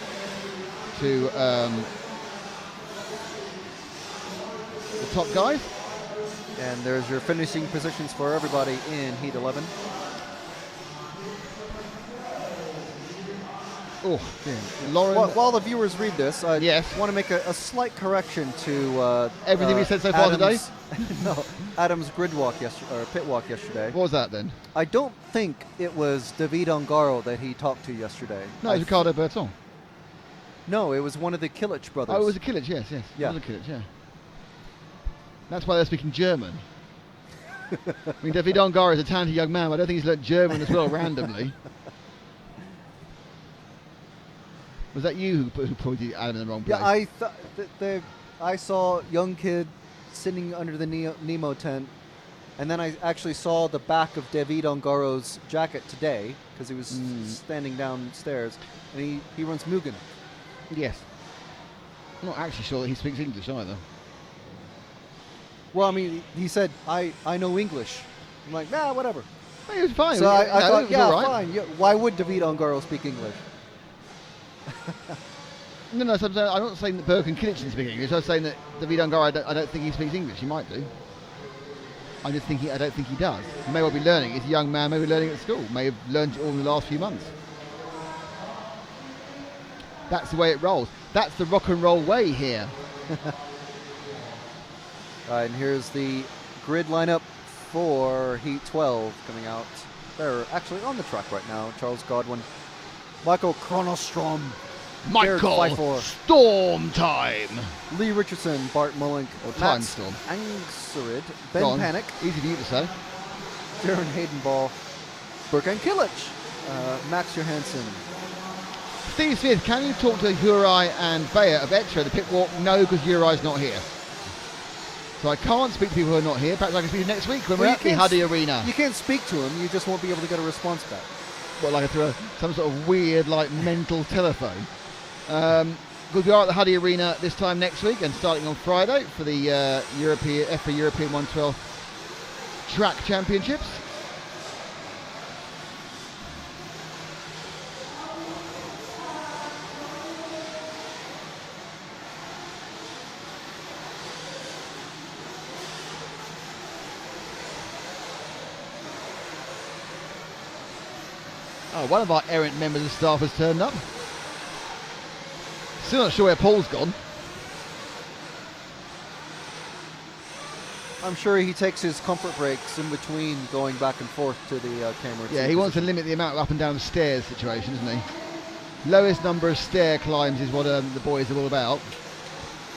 to the top guys. And there's your finishing positions for everybody in Heat 11. Oh, dear. Lauren. While the viewers read this, I Yes. want to make a slight correction to Everything we said so far today? No, Adam's pit walk yesterday. What was that then? I don't think it was David Ongaro that he talked to yesterday. No, it was Ricardo Berton. No, it was one of the Kilich brothers. Oh, it was a Kilich, yes. Yeah. It was a Kilich, yeah. That's why they're speaking German. I mean, David Ongaro is a talented young man, but I don't think he's learnt German as well randomly. Was that you who pointed Adam in the wrong place? Yeah, I thought I saw young kid sitting under the Nemo tent, and then I actually saw the back of David Ongaro's jacket today because he was standing downstairs, and he runs Mugen. Yes. I'm not actually sure that he speaks English either. Well, I mean, he said, I know English. I'm like, nah, whatever. Well, he was fine. So I it thought, was yeah, all right. fine. Yeah, why would David Ongaro speak English? No, so I'm not saying that Burke and Kilich didn't speak English. I was saying that David Ongaro, I don't think he speaks English. He might do. I don't think he does. He may well be learning. He's a young man, maybe learning at school. May have learned it all in the last few months. That's the way it rolls. That's the rock and roll way here. And here's the grid lineup for Heat 12 coming out. They're actually on the track right now. Charles Godwin, Michael Chronostrom, Jared Michael Pfeiffer, Storm Time. Lee Richardson, Bart Mullink, Or Matt Time Storm. Angserid, Go Ben on. Panic, Easy for you to say. Darren Haydenball, Burkan Kilic, Max Johansson. Steve Smith, can you talk to Hurai and Bayer of Extra, the pit walk? No, because Hurai's not here. So I can't speak to people who are not here. Perhaps I can speak to you next week when we're at the Huddy Arena. You can't speak to him, you just won't be able to get a response back. What, like through some sort of weird, like, mental telephone? Because we are at the Huddy Arena this time next week and starting on Friday for the FA European 112 Track Championships. Oh, one of our errant members of staff has turned up. Still not sure where Paul's gone. I'm sure he takes his comfort breaks in between going back and forth to the camera. Yeah, he wants to limit the amount of up and down the stairs situation, doesn't he? Lowest number of stair climbs is what the boys are all about.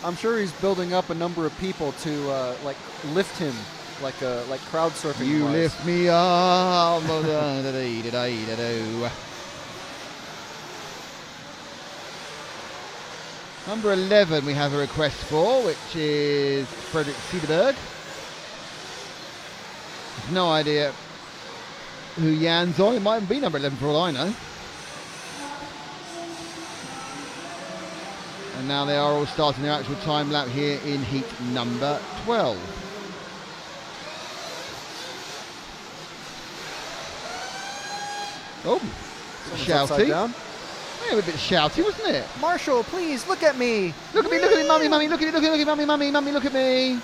I'm sure he's building up a number of people to like lift him, like crowd surfing. You wise. lift me up. Number 11 we have a request for, which is Frederick Cederberg. No idea who Jan's on. It might even be number 11 for all I know. And now they are all starting their actual time lap here in heat number 12. Oh, Someone's upside shouty. down. Yeah, a bit shouty, wasn't it? Marshall, please look at me. Look at me, mummy, mummy, look at me, mummy, mummy, look at me.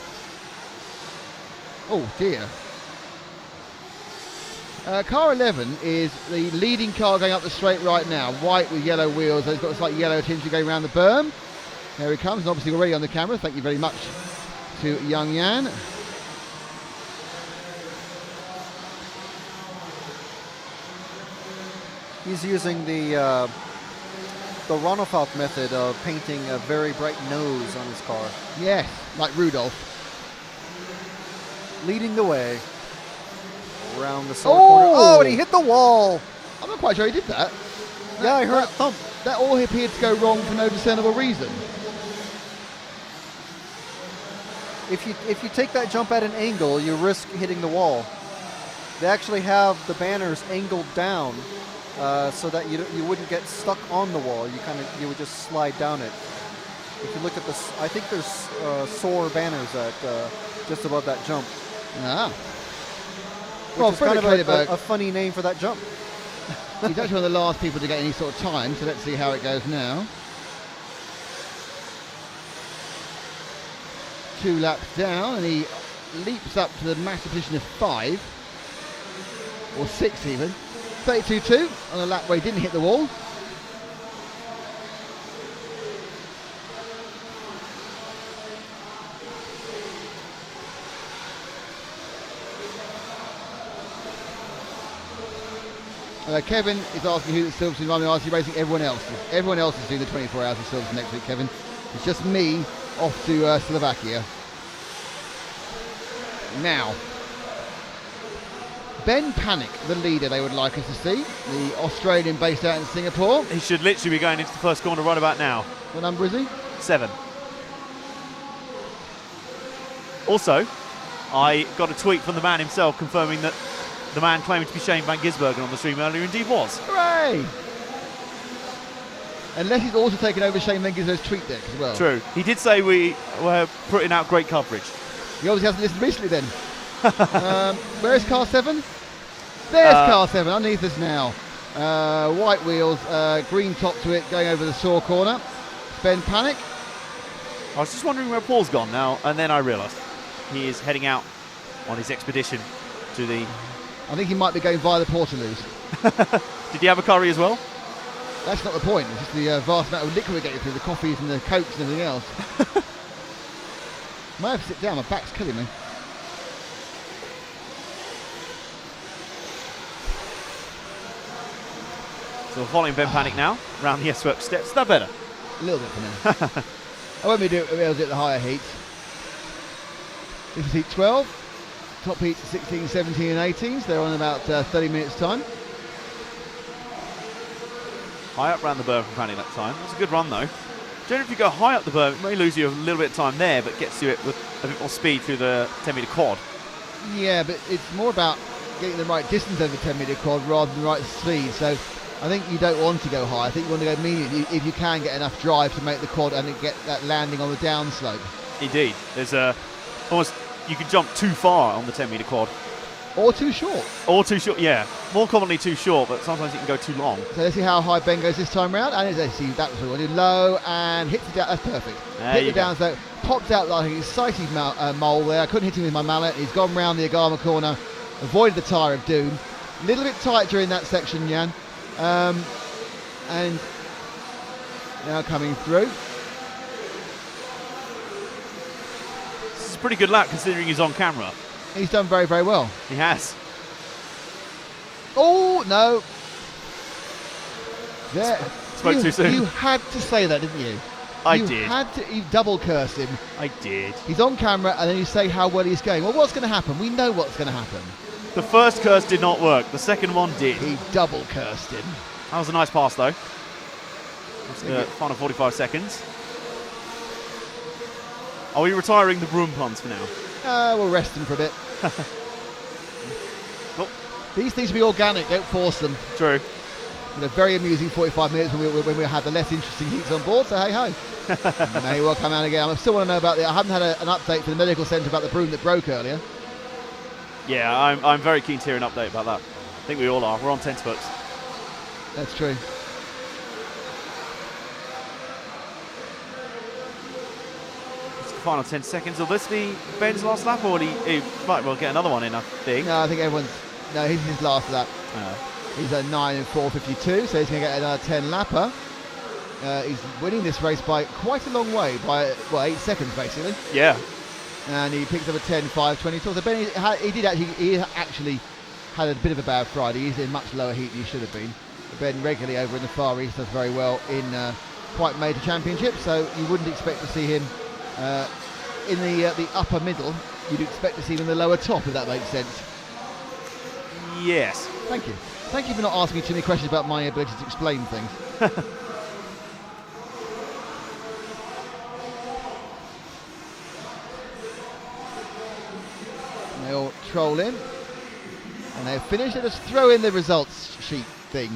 Oh dear. Car 11 is the leading car going up the straight right now. White with yellow wheels. It's got a slight yellow tinge going around the berm. There he comes, and obviously already on the camera. Thank you very much to young Jan. He's using the Ronafalk method of painting a very bright nose on his car. Yes, like Rudolph. Leading the way around the side corner. Oh, and he hit the wall. I'm not quite sure he did that. Yeah, I heard it thump. That all appeared to go wrong for no discernible reason. If you take that jump at an angle, you risk hitting the wall. They actually have the banners angled down so that you wouldn't get stuck on the wall. You would just slide down it. If you look at this, I think there's SOAR banners at just above that jump. Ah. Which Well, is kind Frederick of a funny name for that jump. He's actually one of the last people to get any sort of time, so let's see how it goes now. 2 laps down, and he leaps up to the massive position of 5, or 6 even. 32.2 on a lap where he didn't hit the wall. Kevin is asking who the Silverstone running RC Racing. Everyone else is. Everyone else is doing the 24 hours of Silverstone next week, Kevin. It's just me off to Slovakia. Now, Ben Panic, the leader they would like us to see. The Australian based out in Singapore. He should literally be going into the first corner right about now. What number is he? 7. Also, I got a tweet from the man himself confirming that the man claiming to be Shane Van Gisbergen on the stream earlier indeed was. Hooray! Unless he's also taken over Shane Van Gisbergen's tweet deck as well. True. He did say we were putting out great coverage. He obviously hasn't listened recently then. Where's car 7? There's car 7 underneath us now. White wheels, green top to it, going over the SOAR corner. Ben Panic. I was just wondering where Paul's gone now, and then I realised he is heading out on his expedition to the... I think he might be going via the Portaloos. Did he have a curry as well? That's not the point. It's just the vast amount of liquid we're getting through, the coffees and the cokes and everything else. Might have to sit down, my back's killing me. So we're following Ben Panic now around the S-Work steps. Is that better? A little bit for now. I won't be able to do it the higher heats. This is heat 12. Top heats 16, 17 and 18s. They're on about 30 minutes time. High up round the berm from Panic that time. That's a good run though. Generally if you go high up the berm, it may lose you a little bit of time there, but gets you it with a bit more speed through the 10-metre quad. Yeah, but it's more about getting the right distance over the 10-metre quad rather than the right speed. So I think you don't want to go high. I think you want to go medium if you can get enough drive to make the quad and get that landing on the downslope. Indeed. There's almost, you can jump too far on the 10-metre quad. Or too short. Or too short, yeah. More commonly too short, but sometimes you can go too long. So let's see how high Ben goes this time round. And let's see, that was what we wanted. Low and hits it down. That's perfect. Hit the downslope. Popped out like an exciting mole there. I couldn't hit him with my mallet. He's gone round the Agama corner. Avoided the tyre of doom. A little bit tight during that section, Jan. And now coming through. This is a pretty good lap considering he's on camera. He's done very, very well. He has. Oh, no. There. Spoke too soon. You had to say that, didn't you? I you did. Had to, you double cursed him. I did. He's on camera and then you say how well he's going. Well, what's going to happen? We know what's going to happen. The first curse did not work. The second one did. He double cursed him. That was a nice pass though. That's the final 45 seconds. Are we retiring the broom puns for now? We'll rest him for a bit. Oh. These things should be organic, don't force them. True. A very amusing 45 minutes when we had the less interesting heats on board, so hey ho. May well come out again. I still want to know about I haven't had an update from the medical centre about the broom that broke earlier. Yeah, I'm very keen to hear an update about that. I think we all are. We're on tenterhooks. That's true. It's the final 10 seconds. Will this be Ben's last lap, or will he might well get another one in, I think? No, I think everyone's... No, he's his last lap. He's at 9 and 4:52, so he's going to get another 10 lapper. He's winning this race by quite a long way, by 8 seconds basically. Yeah. And he picks up a 10.5.22. So Ben, he actually had a bit of a bad Friday. He's in much lower heat than he should have been. Ben regularly over in the Far East does very well in quite major championships, so you wouldn't expect to see him in the upper middle. You'd expect to see him in the lower top, if that makes sense. Yes. Thank you. Thank you for not asking me too many questions about my ability to explain things. They all troll in. And they're finished. Let us throw in the results sheet thing.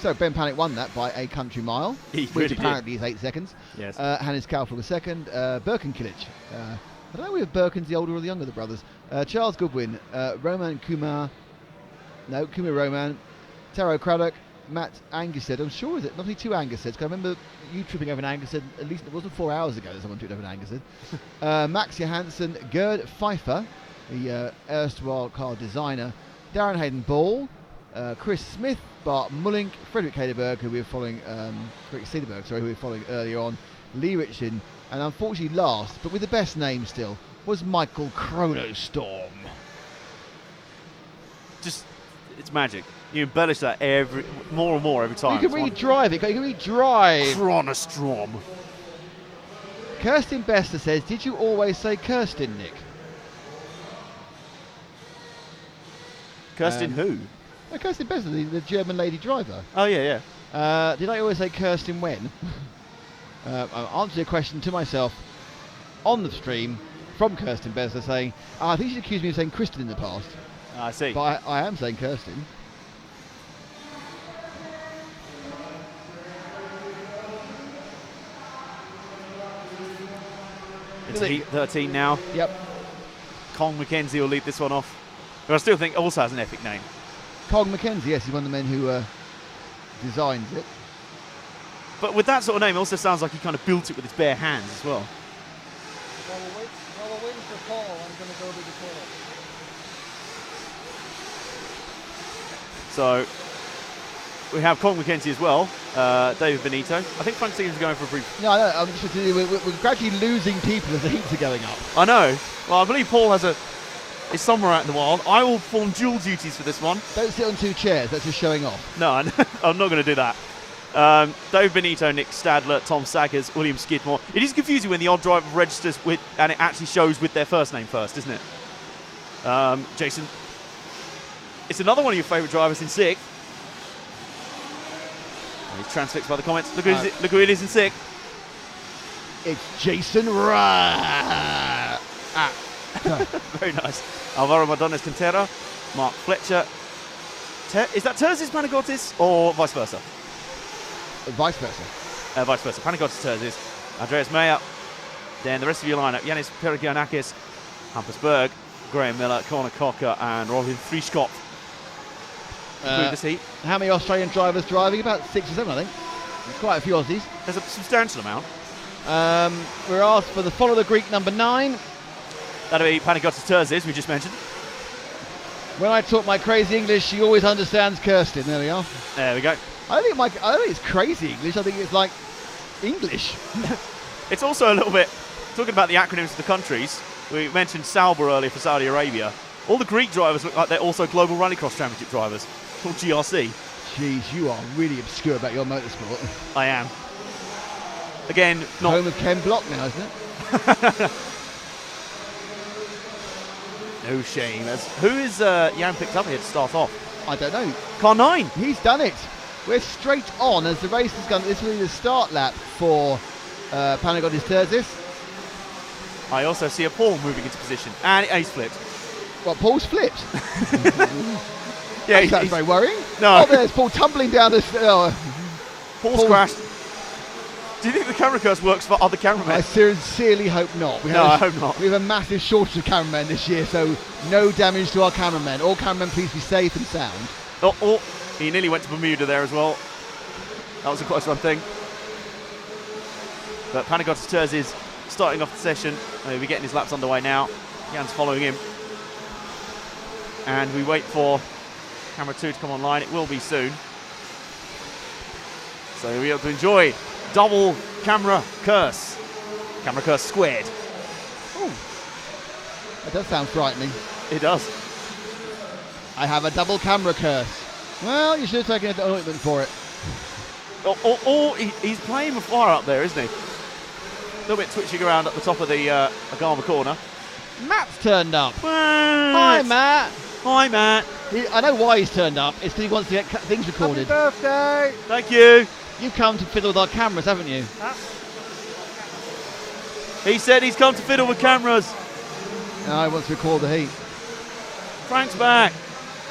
So Ben Panic won that by a country mile, He which really apparently is 8 seconds. Yes. Hannes Kaufel was second. Birkenkilic. I don't know if Birken's the older or the younger of the brothers. Charles Goodwin, Roman Kumar. No, Kumar Roman. Taro Craddock, Matt Angersted. I'm sure is it not only 2 Angerseds, because I remember you tripping over an Angersted, at least it wasn't 4 hours ago that someone tripped over an Angersted. Max Johansson, Gerd Pfeiffer, the erstwhile car designer, Darren Hayden Ball, Chris Smith, Bart Mullink, Frederick Haderberg, who we were following, who we were following earlier on, Lee Richardson, and unfortunately last, but with the best name still, was Michael Chronostorm. Just, it's magic. You embellish that more and more every time. You can really drive it. You can really drive. Chronostrom. Kirsten Bester says, did you always say Kirsten, Nick? Kirsten who? Kirsten Bester, the German lady driver. Oh, yeah. Did I always say Kirsten when? I answered a question to myself on the stream from Kirsten Bester saying, I think she accused me of saying Kristen in the past. I see. But I am saying Kirsten. It's heat 13 now. Yep. Kong McKenzie will lead this one off. Who I still think also has an epic name. Kong McKenzie, yes, he's one of the men who designs it. But with that sort of name, it also sounds like he kind of built it with his bare hands as well. While we're waiting for Paul, I'm going to go to the toilet. So we have Kong McKenzie as well. David Benito. I think Frank Stevens is going for a brief. No, I know. We're gradually losing people as the heats are going up. I know. Well, I believe Paul is somewhere out in the wild. I will perform dual duties for this one. Don't sit on 2 chairs. That's just showing off. No, I'm not going to do that. David Benito, Nick Stadler, Tom Saggers, William Skidmore. It is confusing when the odd driver registers with, and it actually shows with their first name first, isn't it? Jason. It's another one of your favourite drivers in 6th. He's transfixed by the comments. Look who it is in 6th. It's Jason Ra. Very nice. Alvaro Madones Quintero, Mark Fletcher. Is that Terzis Panagotis or vice versa? Vice versa. Vice versa. Panagotis Terzis. Andreas Meyer. Then the rest of your lineup: Yanis Perigianakis, Hampus Berg, Graham Miller, Conor Cocker, and Robin Frischkopf. This heat. How many Australian drivers driving? About 6 or 7, I think. There's quite a few Aussies. There's a substantial amount. We're asked for the Follow the Greek number 9. That'll be Panagotis Terzis, we just mentioned. When I talk my crazy English, she always understands Kirsten. There we are. There we go. I don't think it's crazy English. I think it's like English. It's also a little bit, talking about the acronyms of the countries, we mentioned Sauber earlier for Saudi Arabia. All the Greek drivers look like they're also Global Rallycross Championship drivers, called GRC. Jeez, you are really obscure about your motorsport. I am. Again, not... Home of Ken Block now, isn't it? No shame. Who is Jan picked up here to start off? I don't know. Car 9. He's done it. We're straight on as the race has gone. This will be the start lap for Panagotis Terzis. I also see a Paul moving into position. And ace flipped. What, Paul's flipped? Yeah, that's very worrying. No. Oh, there's Paul tumbling down this. Paul's crashed. Do you think the camera curse works for other cameramen? I sincerely hope not. I hope not. We have a massive shortage of cameramen this year, so no damage to our cameramen. All cameramen, please be safe and sound. Oh, he nearly went to Bermuda there as well. That was a close run thing. But Panagotis Terzis starting off the session. He'll be getting his laps underway now. Jan's following him. And we wait for camera 2 to come online. It will be soon. So we'll be able to enjoy double camera curse. Camera curse squared. Ooh. That does sound frightening. It does. I have a double camera curse. Well, you should have taken an ointment for it. He's playing with fire up there, isn't he? A little bit twitching around at the top of the Agama corner. Matt's turned up. Hi, Matt. Hi, Matt. I know why he's turned up. It's because he wants to get things recorded. Happy birthday! Thank you. You've come to fiddle with our cameras, haven't you? He said he's come to fiddle with cameras. No, he wants to record the heat. Frank's back.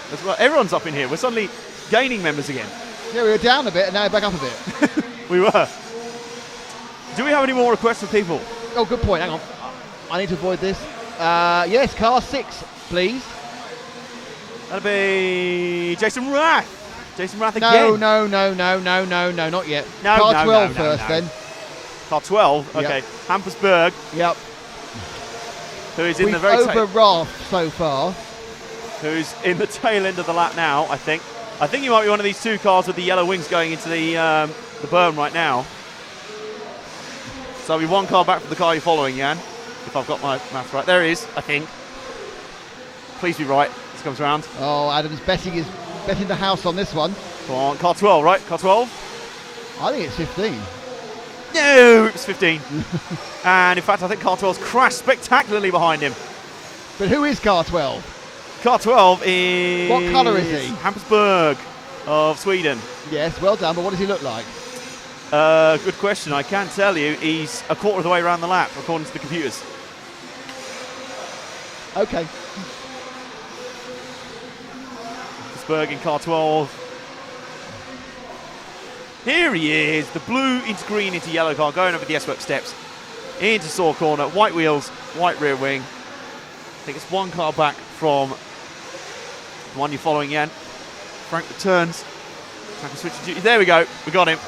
That's right. Everyone's up in here. We're suddenly gaining members again. Yeah, we were down a bit and now we're back up a bit. We were. Do we have any more requests from people? Oh, good point. Hang on. I need to avoid this. Yes, car 6, please. That'll be Jason Rath. Jason Rath again. No, not yet. No, car no, 12 no, first, no. then. Car 12. Okay. Yep. Hampus Berg, Yep. who is in We've the very over Rath so far. who's in the tail end of the lap now. I think he might be one of these 2 cars with the yellow wings going into the berm right now. So it'll be 1 car back from the car you're following, Jan. If I've got my math right, there he is. I think. Please be right. This comes round. Oh, Adam's betting the house on this one. Come on, car 12, right? Car 12. I think it's 15. No, it was 15. And in fact, I think car 12's crashed spectacularly behind him. But who is car 12? Car 12 is... What colour is he? Hampus Berg of Sweden. Yes, well done, but what does he look like? Good question. I can tell you he's a quarter of the way around the lap, according to the computers. Okay. Hampus Berg in car 12. Here he is, the blue into green into yellow car, going over the S-Work steps into Saw corner, white wheels, white rear wing. I think it's 1 car back from the one you're following, Jan. Frank returns. Frank is switching duty. There we go, we got him.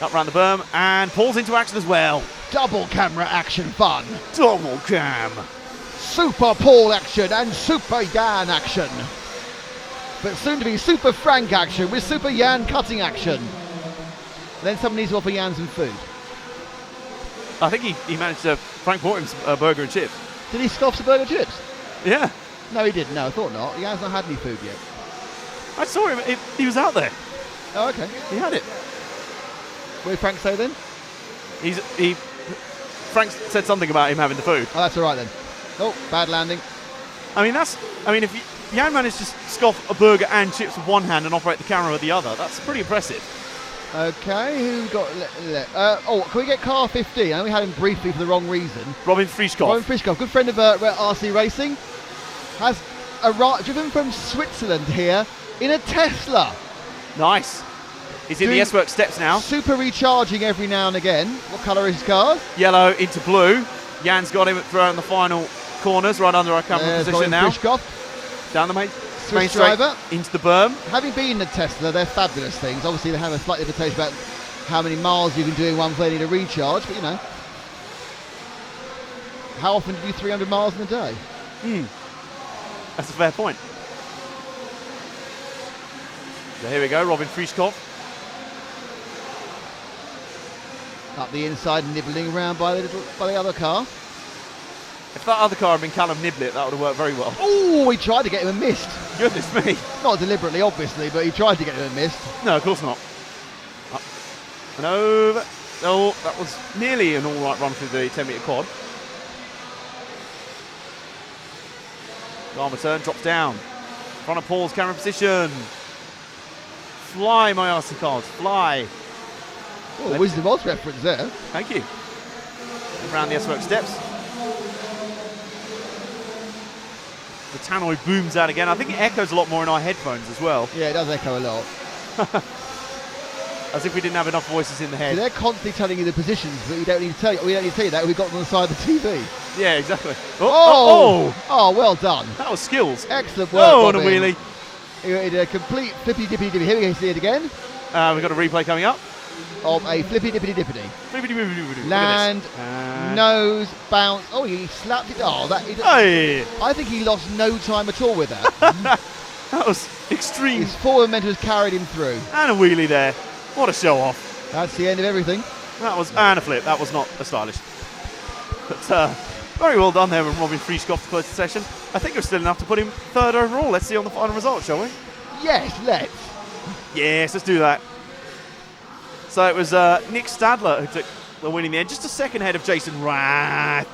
Up round the berm, and Paul's into action as well. Double camera action fun. Double cam. Super Paul action and Super Jan action. but soon to be Super Frank action with Super Jan cutting action. Then someone needs to offer Jan some food. I think he managed to. Frank bought him a burger and chips. Did he scoff some burger chips? Yeah. No, he didn't. No, I thought not. Jan's not had any food yet. I saw him. He was out there. Oh, okay. He had it. What did Frank say then? Frank said something about him having the food. Oh, that's all right then. Oh, bad landing. If Jan managed to scoff a burger and chips with one hand and operate the camera with the other, that's pretty impressive. Okay, who got... can we get car 15? I know we had him briefly for the wrong reason. Robin Frischkopf. Robin Frischkopf, good friend of RC Racing, has driven from Switzerland here in a Tesla. Nice. He's in the S-Work steps now. Super recharging every now and again. What colour is his car? Yellow into blue. Jan's got him throughout the final corners, right under our camera position now. Frischkopf, Down the main Swiss straight driver. into the berm. Having been in a Tesla, they're fabulous things. Obviously, they have a slight limitation about how many miles you can do in one before they need a recharge, but you know. How often do you do 300 miles in a day? That's a fair point. So here we go, Robin Frischkopf. Up the inside, nibbling around by the other car. If that other car had been Callum Niblett, that would have worked very well. Oh, he tried to get him and missed. Goodness me. Not deliberately, obviously, but he tried to get him and missed. No, of course not. Up and over. Oh, that was nearly an all-right run through the 10-metre quad. Armour turn, drops down. Front of Paul's camera position. Fly, my RC cars, fly. Oh, Wisdom Oz reference there. Thank you. Around the S-Work steps. The tannoy booms out again. I think it echoes a lot more in our headphones as well. Yeah, it does echo a lot. As if we didn't have enough voices in the head. So they're constantly telling you the positions, but we don't need to tell you. We don't need to tell you that. We've got them on the side of the TV. Yeah, exactly. Oh, well done. That was skills. Excellent work. Oh, and a Robin. wheelie. He did a complete flippy dippity dippity. Here we go, see it again. We've got a replay coming up. Of a flippy dippity dippity. Look Land, at this. nose, bounce. Oh, he slapped it. Oh, Hey. I think he lost no time at all with that. That was extreme. His forward momentum has carried him through. And a wheelie there. What a show off. That's the end of everything. That was, and a flip. That was not as stylish. But very well done there with Robin Frischkopf to close the session. I think it was still enough to put him third overall. Let's see on the final result, shall we? Yes, let's. Yes, let's do that. So it was Nick Stadler who took the win in the end, just a second ahead of Jason Rath.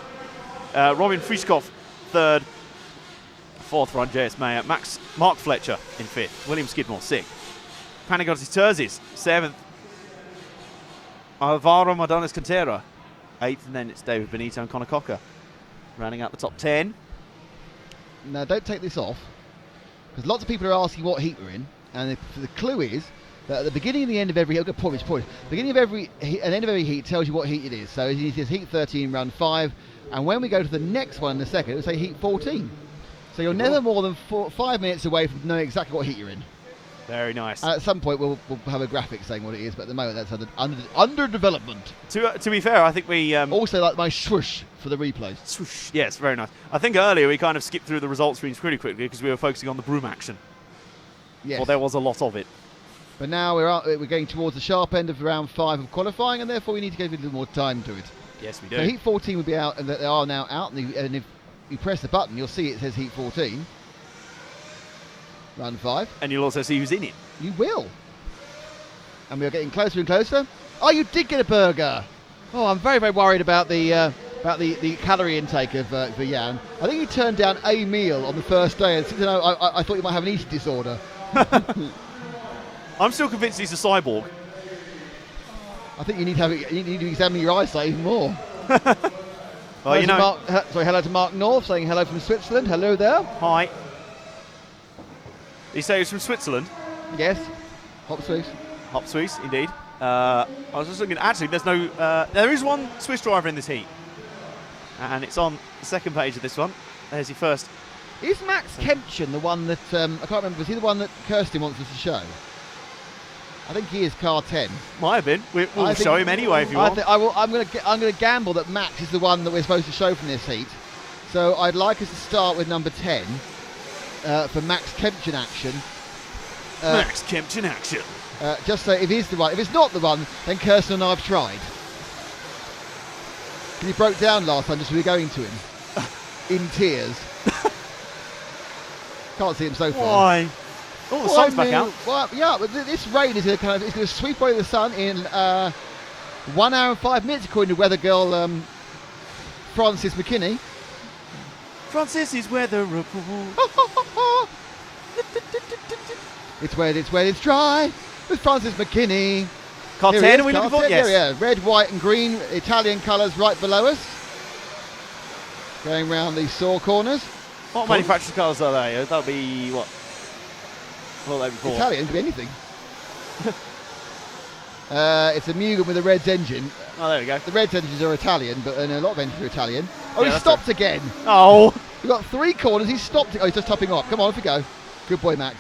Robin Frischkopf third. Fourth run, JS Mayer. Mark Fletcher in fifth. William Skidmore sixth. Panagotis Terzis seventh. Alvaro Madonas Cantera eighth, and then it's David Benito and Connor Cocker rounding out the top 10. Now, don't take this off, because lots of people are asking what heat we're in, and the clue is that at the beginning and the end of every heat, beginning of every heat and end of every heat tells you what heat it is. So it says heat 13, run 5, and when we go to the next one in a second, it'll say heat 14. So you're never more than 5 minutes away from knowing exactly what heat you're in. Very nice. At some point, we'll have a graphic saying what it is, but at the moment, that's under development. To be fair, I think we... also like my swoosh for the replays. Swoosh. Yes, very nice. I think earlier we kind of skipped through the results screens pretty quickly because we were focusing on the broom action. Yes. Well, there was a lot of it. But now we're getting towards the sharp end of round 5 of qualifying, and therefore we need to give a little more time to it. Yes, we do. So heat 14 will be out, and they are now out, and if you press the button, you'll see it says heat 14. Run 5. And you'll also see who's in it. You will. And we are getting closer and closer. Oh, you did get a burger. Oh, I'm very, very worried about the calorie intake of for Jan. I think he turned down a meal on the first day, and I thought you might have an eating disorder. I'm still convinced he's a cyborg. I think you need to examine your eyesight even more. Well, you know. Hello to Mark North, saying hello from Switzerland. Hello there. Hi. You say he's from Switzerland? Yes. Hop Swiss. Hop Swiss, indeed. I was just looking. Actually, there is one Swiss driver in this heat, and it's on the second page of this one. There's your first. Is Max Kempchen the one that I can't remember? Was he the one that Kirsty wants us to show? I think he is car 10. Might have been. We'll show him anyway if you want. I'm going to gamble that Max is the one that we're supposed to show from this heat. So I'd like us to start with number 10 for Max Kempchen action. Max Kempton action. Just so if he's the one, if it's not the one, then Kirsten and I have tried. He broke down last time just as we were going to him in tears. Can't see him so far. Why? Oh, the sun's back out. Well, yeah, but this rain is going to sweep away the sun in 1 hour and 5 minutes, according to weather girl Frances McKinney. Francis's weather report. It's wet, it's dry with Frances McKinney. Car Here 10, he is, are we car looking for? 10, Yes. there we are. Red, white and green Italian colours right below us. Going round these saw corners. What manufacturer's cars are they? That'll be what? What are they before? Italian, could be anything. It's a Mugen with a Reds engine. Oh, there we go. The Reds engines are Italian, but a lot of engines are Italian. Oh, Yeah, he that's stopped again. Oh. We've got 3 corners, he's stopped. Oh, he's just topping off. Come on, off we go. Good boy, Max.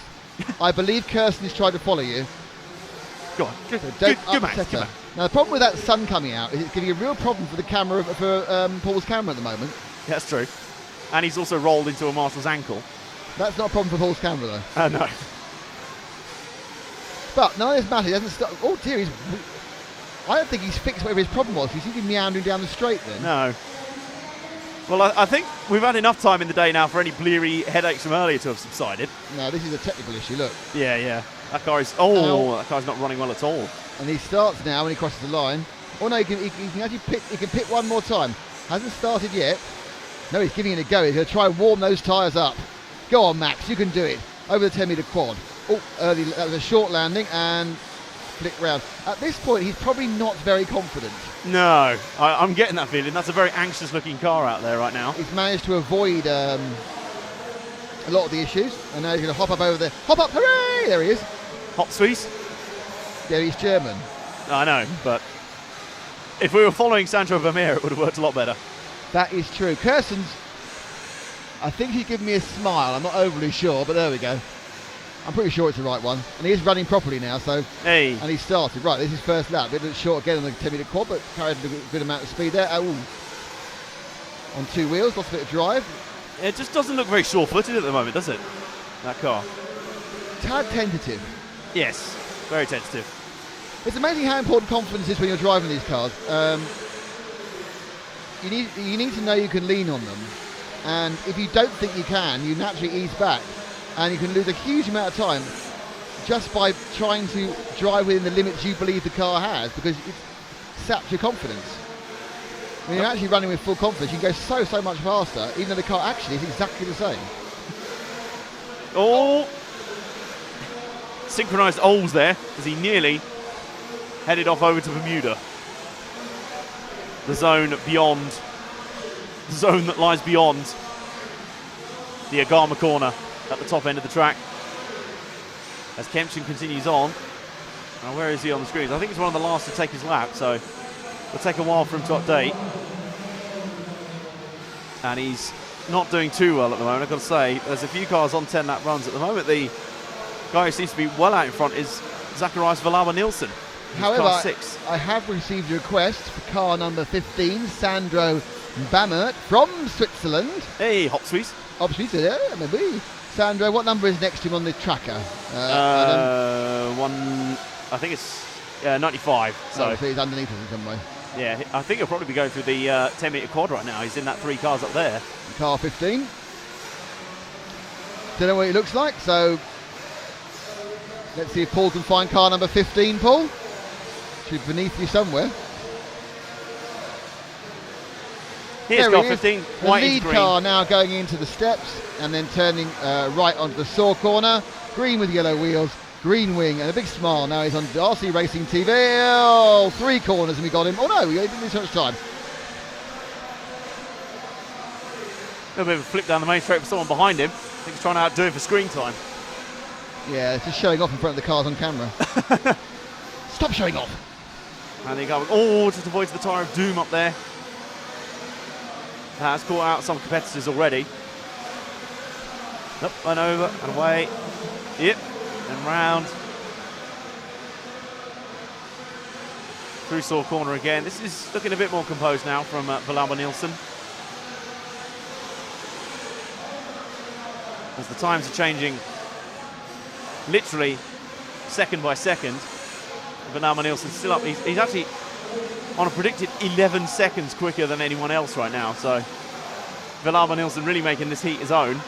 I believe Kirsten is trying to follow you. Go on. Good, So don't good Max. upset Good her. Max. Now, the problem with that sun coming out is it's giving a real problem for the camera, for Paul's camera at the moment. Yeah, that's true. And he's also rolled into a marshal's ankle. That's not a problem for Paul's camera, though. No. But none of this matters. He hasn't stopped. Oh, dear. I don't think he's fixed whatever his problem was. He's even meandering down the straight then. No. Well, I think we've had enough time in the day now for any bleary headaches from earlier to have subsided. No, this is a technical issue, look. Yeah. That car is... Ow. That car's not running well at all. And he starts now when he crosses the line. Oh, no, he can actually pit. He can pit one more time. Hasn't started yet. No, he's giving it a go. He's going to try and warm those tyres up. Go on, Max. You can do it. Over the 10-metre quad. Oh, early. That was a short landing and flick round. At this point, he's probably not very confident. No. I'm getting that feeling. That's a very anxious-looking car out there right now. He's managed to avoid a lot of the issues. And now he's going to hop up over there. Hop up. Hooray! There he is. Hop Swiss? Yeah, he's German. I know, but if we were following Sandro Vermeer, it would have worked a lot better. That is true. Kirsten's, I think he's given me a smile. I'm not overly sure, but there we go. I'm pretty sure it's the right one. And he is running properly now, so. Hey. And he started. Right, this is his first lap. A bit short again on the 10-metre quad, but carried a good amount of speed there. Oh. On 2 wheels, lost a bit of drive. It just doesn't look very sure-footed at the moment, does it? That car. Tad tentative. Yes. Very tentative. It's amazing how important confidence is when you're driving these cars. You need to know you can lean on them. And if you don't think you can, you naturally ease back. And you can lose a huge amount of time just by trying to drive within the limits you believe the car has, because it saps your confidence. When you're actually running with full confidence, you can go so much faster, even though the car actually is exactly the same. Oh! Synchronised Oles there as he nearly headed off over to Bermuda. The zone that lies beyond the Agama corner at the top end of the track. As Kempton continues on. Now, where is he on the screens? I think he's one of the last to take his lap, so it'll take a while for him to update. And he's not doing too well at the moment, I've got to say. There's a few cars on 10-lap runs at the moment. The guy who seems to be well out in front is Zacharias Valauer-Nielsen. However, car 6. I have received a request for car number 15, Sandro Bamert from Switzerland. Hey, Hop Swiss. Obviously, yeah, maybe. Sandro, what number is next to him on the tracker? I think it's 95. So he's underneath us in some way. yeah, I think he'll probably be going through the 10-metre quad right now. He's in that 3 cars up there. Car 15. Don't know what it looks like, so let's see if Paul can find car number 15, Paul. Should be beneath you somewhere. Here's There car he is. 15, The white lead and green. car now going into the steps and then turning right onto the saw corner. Green with yellow wheels, green wing, and a big smile. Now he's on RC Racing TV. Oh, 3 corners and we got him. Oh no, we didn't lose so much time. A little bit of a flip down the main straight for someone behind him. I think he's trying to outdo him for screen time. Yeah, it's just showing off in front of the cars on camera. Stop showing off. And he goes, just avoids the tyre of doom up there. Has caught out some competitors already. Up and over and away. Yep, and round. Through saw corner again. This is looking a bit more composed now from Valauer-Nielsen. As the times are changing literally second by second. But now Nielsen's still up. He's actually on a predicted 11 seconds quicker than anyone else right now. So Villar Nielsen really making this heat his own.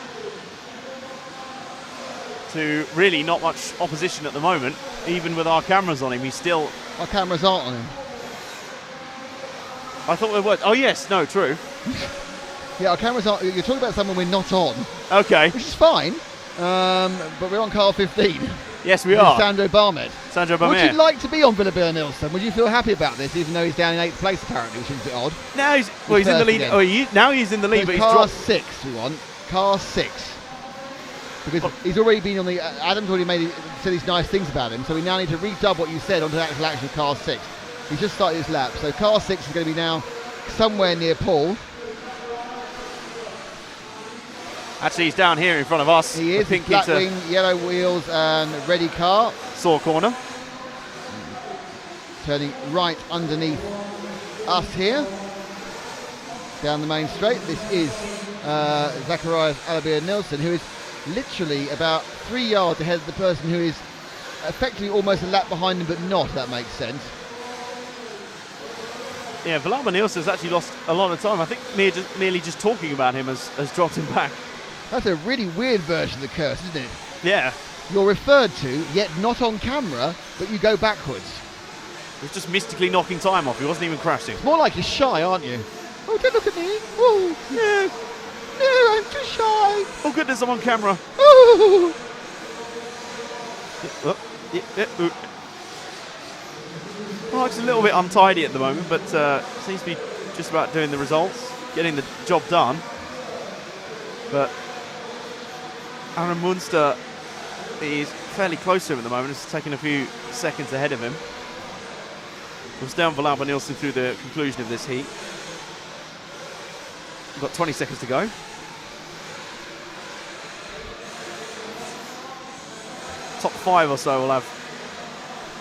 To really not much opposition at the moment. Even with our cameras on him, he's still... Our cameras aren't on him. I thought they were. Oh, yes. No, true. Yeah, our cameras aren't... You're talking about someone we're not on. Okay. Which is fine. But we're on car 15. Yes, we are. Sandro Barmet. Sandro Barmet. Would you like to be on Villar Nielsen? Would you feel happy about this, even though he's down in 8th place apparently, which is a bit odd? Now he's in the lead. Now he's in the lead, So but he's car dropped. 6 we want. Car 6. Because he's already been on the... Adam's already said these nice things about him, so we now need to redub what you said onto the actual car 6. He's just started his lap, so car 6 is going to be now somewhere near Paul. Actually, he's down here in front of us. He is. Pink Black heater. wing, yellow wheels and ready car. Saw corner. Turning right underneath us here. Down the main straight. This is Zacharias Alabir Nielsen, who is literally about 3 yards ahead of the person who is effectively almost a lap behind him, but not, if that makes sense. Yeah, Villar Nielsen's actually lost a lot of time. I think merely just talking about him has dropped him back. That's a really weird version of the curse, isn't it? Yeah. You're referred to, yet not on camera, but you go backwards. He was just mystically knocking time off. He wasn't even crashing. It's more like you're shy, aren't you? Oh, don't look at me. Oh, no. No, I'm too shy. Oh, goodness, I'm on camera. Oh. Oh, it's a little bit untidy at the moment, but seems to be just about doing the results, getting the job done. But Aaron Munster is fairly close to him at the moment. It's taking a few seconds ahead of him. We'll stay on Villar Nielsen through the conclusion of this heat. We've got 20 seconds to go. Top 5 or so will have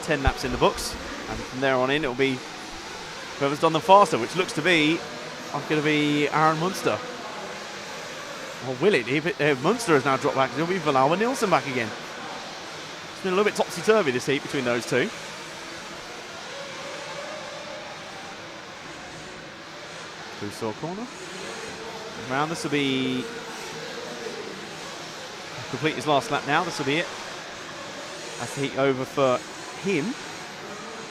10 laps in the books, and from there on in it'll be whoever's done them faster, which looks to be going to be Aaron Munster. Or will it? If Munster has now dropped back, it'll be Villar Nielsen back again. It's been a little bit topsy-turvy this heat between those two. Through Saw corner. Round, this will be complete his last lap now. This will be it. That's the heat over for him.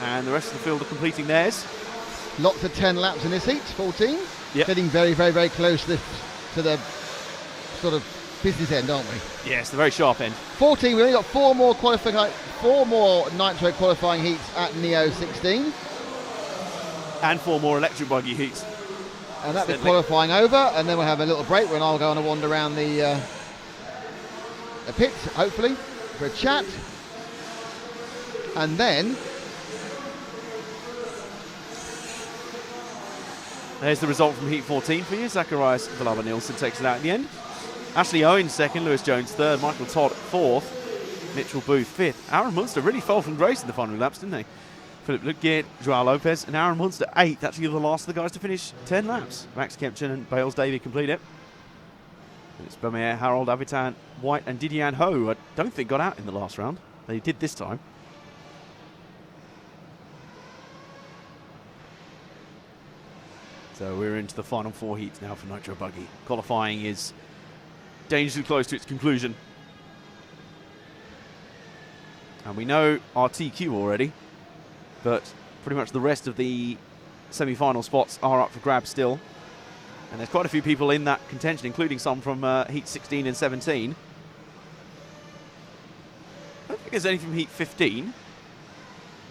And the rest of the field are completing theirs. Lots of 10 laps in this heat, 14. Yep. Getting very, very, very close to the sort of business end, aren't we? Yes, the very sharp end. 14, we've only got four more Nitro qualifying heats at Neo 16. And 4 more electric buggy heats. And that'll be qualifying over, and then we'll have a little break when I'll go on a wander around the pit, hopefully, for a chat. And then there's the result from Heat 14 for you. Zacharias Villar Nielsen takes it out in the end. Ashley Owens second, Lewis Jones third, Michael Todd fourth, Mitchell Booth fifth. Aaron Munster really fell from grace in the final laps, didn't he? Philip Lutgert, Joao Lopez, and Aaron Munster eighth. Actually, the last of the guys to finish 10 laps. Max Kempton and Bales Davey complete it. And it's Bamier, Harold, Avitan, White, and Didier Ho, who I don't think got out in the last round. They did this time. So we're into the final 4 heats now for Nitro Buggy. Qualifying is dangerously close to its conclusion. And we know our TQ already, but pretty much the rest of the semi-final spots are up for grabs still. And there's quite a few people in that contention, including some from Heat 16 and 17. I don't think there's anything from Heat 15.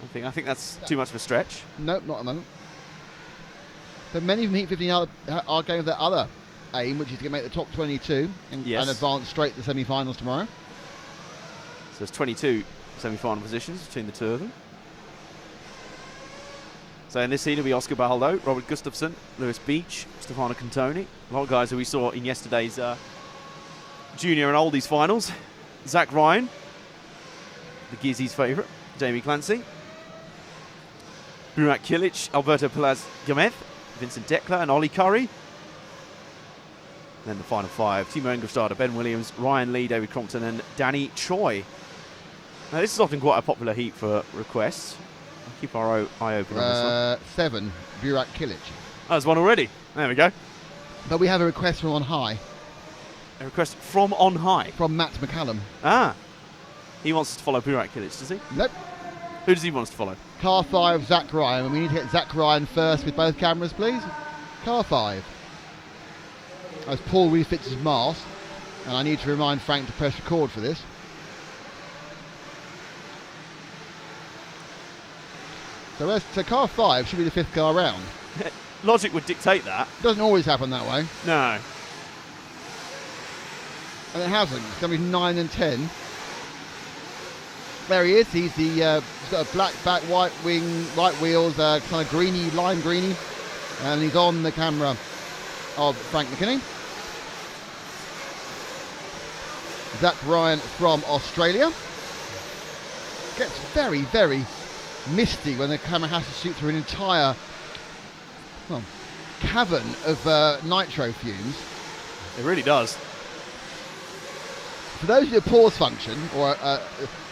I think that's too much of a stretch. nope, not at the moment. So many from Heat 15 are going for their other aim, which is to make the top 22 and advance straight to the semi-finals tomorrow. So there's 22 semi-final positions between the two of them. So in this heat, it'll be Oscar Baldo, Robert Gustafsson, Lewis Beach, Stefano Cantoni. A lot of guys who we saw in yesterday's junior and oldies finals. Zach Ryan, the Gizzy's favourite, Jamie Clancy, Burak Kilic, Alberto Pelaz Gomez, Vincent Dekler, and Ollie Curry. And then the final 5, Timo Engelstad, Ben Williams, Ryan Lee, David Crompton, and Danny Choi. Now, this is often quite a popular heat for requests. I'll keep our eye open on this one. 7, Burak Kilic. Oh, there's one already. There we go. But we have a request from on high, A request from on high. from Matt McCallum. Ah. He wants us to follow Burak Kilic, does he? Nope. Who does he want us to follow? Car 5, Zach Ryan. And we need to get Zach Ryan first with both cameras, please. Car 5. As Paul refits his mask, and I need to remind Frank to press record for this. So car 5 should be the 5th car round. Logic would dictate that. Doesn't always happen that way, No. and it hasn't. It's going to be 9 and 10. There he is. He's he's got a black back, white wheels, kind of greeny, lime greeny, and he's on the camera of Frank McKinney. Zach Ryan from Australia. Gets very, very misty when the camera has to shoot through an entire cavern of nitro fumes. It really does. For those of you who pause function, or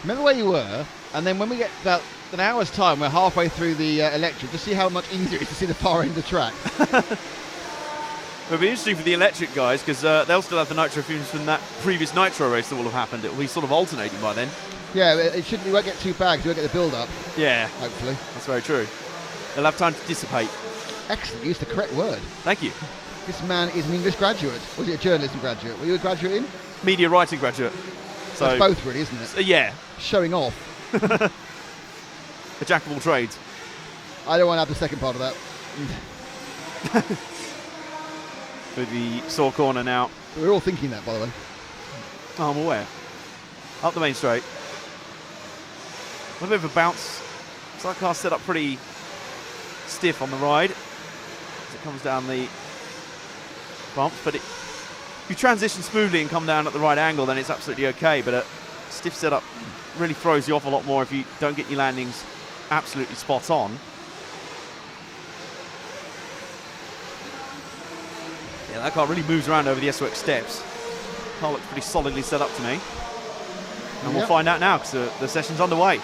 remember where you were, and then when we get about an hour's time, we're halfway through the electric, to see how much easier it is to see the far end of the track. It'll be interesting for the electric guys because they'll still have the nitro fumes from that previous nitro race that will have happened. It will be sort of alternating by then. Yeah, it won't get too bad because we won't get the build-up, Yeah, hopefully. that's very true. They'll have time to dissipate. Excellent, you used the correct word. Thank you. This man is an English graduate. Was he a journalism graduate? Were you a graduate in? Media writing graduate. So That's both really, isn't it? yeah, Showing off. a jack of all trades. I don't want to have the second part of that. With the saw corner now. We're all thinking that, by the way. Oh, I'm aware. Up the main straight. A bit of a bounce. Looks like the car's set up pretty stiff on the ride as it comes down the bumps, but if you transition smoothly and come down at the right angle, then it's absolutely okay. But a stiff setup really throws you off a lot more if you don't get your landings absolutely spot on. Yeah, that car really moves around over the SOX steps. Car looks pretty solidly set up to me. And we'll Yep. find out now because the session's underway.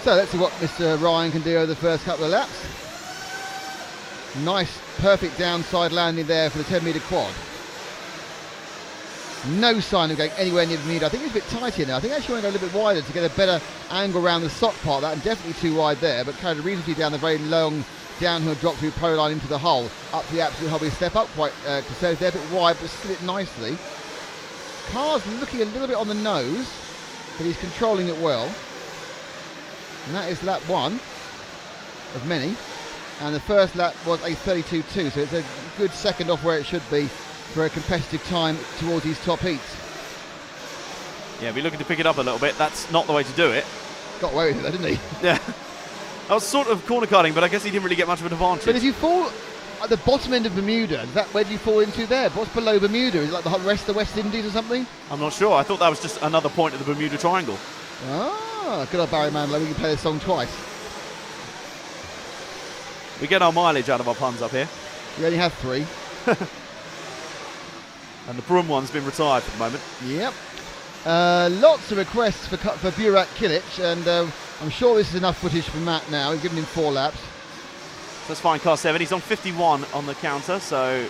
So let's see what Mr. Ryan can do over the first couple of laps. Nice, perfect downside landing there for the 10-metre quad. No sign of going anywhere near the Bermuda. I think it's a bit tight here now. I think I actually want to go a little bit wider to get a better angle around the sock part of that, and definitely too wide there, but carried reasonably down the very long downhill drop through pole line into the hole. Up to the absolute hobby step up, quite conservative there, a bit wide, but slid it nicely. Car's looking a little bit on the nose, but he's controlling it well. And that is lap 1 of many. And the first lap was a 32.2, so it's a good second off where it should be for a competitive time towards these top heats. Yeah, be looking to pick it up a little bit. That's not the way to do it. Got away with it, though, didn't he? Yeah. I was sort of corner cutting, but I guess he didn't really get much of an advantage. But if you fall at the bottom end of Bermuda, where do you fall into there? What's below Bermuda? Is it like the rest of the West Indies or something? I'm not sure. I thought that was just another point of the Bermuda Triangle. Ah, good old Barry Manilow. We can play this song twice. We get our mileage out of our puns up here. We only have 3. And the Broom one's been retired for the moment. Yep. Lots of requests for Burak Kilic, and I'm sure this is enough footage for Matt now. He's given him 4 laps. So let's find car 7. He's on 51 on the counter, so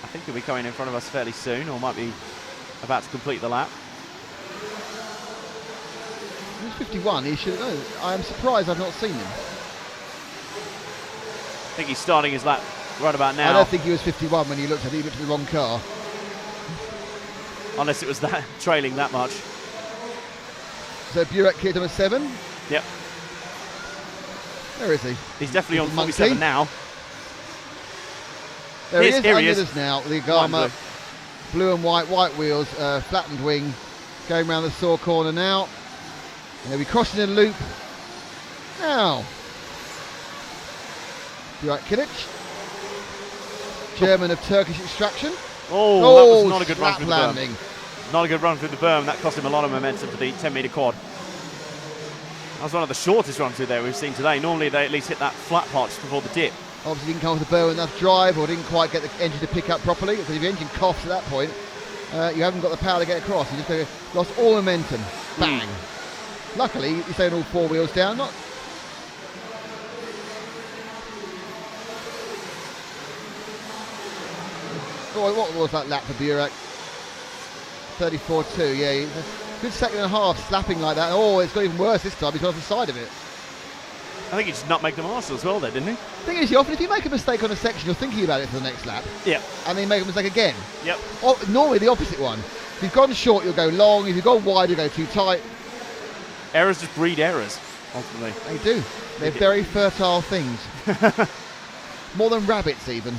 I think he'll be coming in front of us fairly soon, or might be about to complete the lap. He's 51. He should know. I am surprised I've not seen him. I think he's starting his lap right about now. I don't think he was 51 when he looked. I think he looked at the wrong car. Unless it was that trailing that much. So Burak Kilic number 7. Yep. Where is he? He's definitely on Little 47 monkey. now. There he Here is. he Under is. us now. The White and Garma, blue and white wheels, flattened wing, going around the saw corner now. And they'll be crossing the loop now. Burak Kilic, German of Turkish extraction. Oh, that was not a good run slap through the landing. berm. Not a good run through the berm. That cost him a lot of momentum for the 10-metre quad. That was one of the shortest runs through there we've seen today. Normally they at least hit that flat part just before the dip. Obviously didn't come off the berm with enough drive, or didn't quite get the engine to pick up properly, because if your engine coughs at that point, you haven't got the power to get across. You just lost all momentum. Bang. Luckily, he's staying all 4 wheels down. Not. Oh, what was that lap for Burak? 34.2. Yeah, he's a good second and a half slapping like that. Oh, it's got even worse this time. He's got off the side of it. I think he just not make the master as well there, didn't he? The thing is, often if you make a mistake on a section, you're thinking about it for the next lap. Yeah. And then you make a mistake again. Yep. Or, normally the opposite one. If you've gone short, you'll go long. If you've gone wide, you'll go too tight. Errors just breed errors, ultimately. They do. They're very fertile things. More than rabbits, even.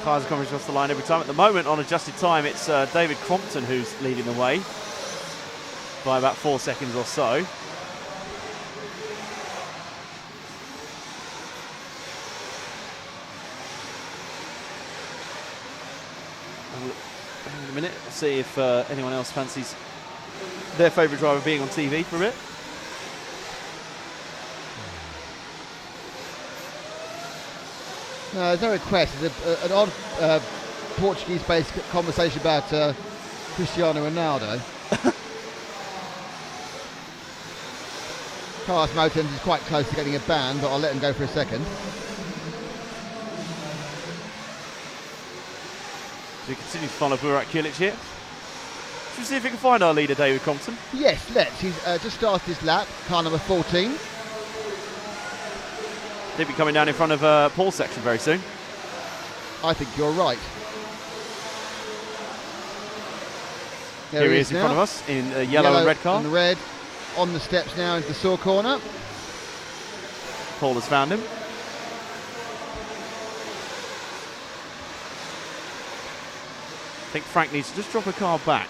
Cars are coming across the line every time. At the moment, on adjusted time, it's David Crompton who's leading the way by about 4 seconds or so. Hang on a minute, we'll see if anyone else fancies their favourite driver being on TV for a bit. No, there's no request. There's an odd Portuguese-based conversation about Cristiano Ronaldo. Carlos Motens is quite close to getting a ban, but I'll let him go for a second. So we continue to follow Burak Kilic here. Should we see if we can find our leader, David Crompton? Yes, let's. He's just started his lap, car number 14. He'll be coming down in front of Paul's section very soon. I think you're right. There Here he is in now. front of us in a yellow and red car. And red on the steps now into the saw corner. Paul has found him. I think Frank needs to just drop a car back.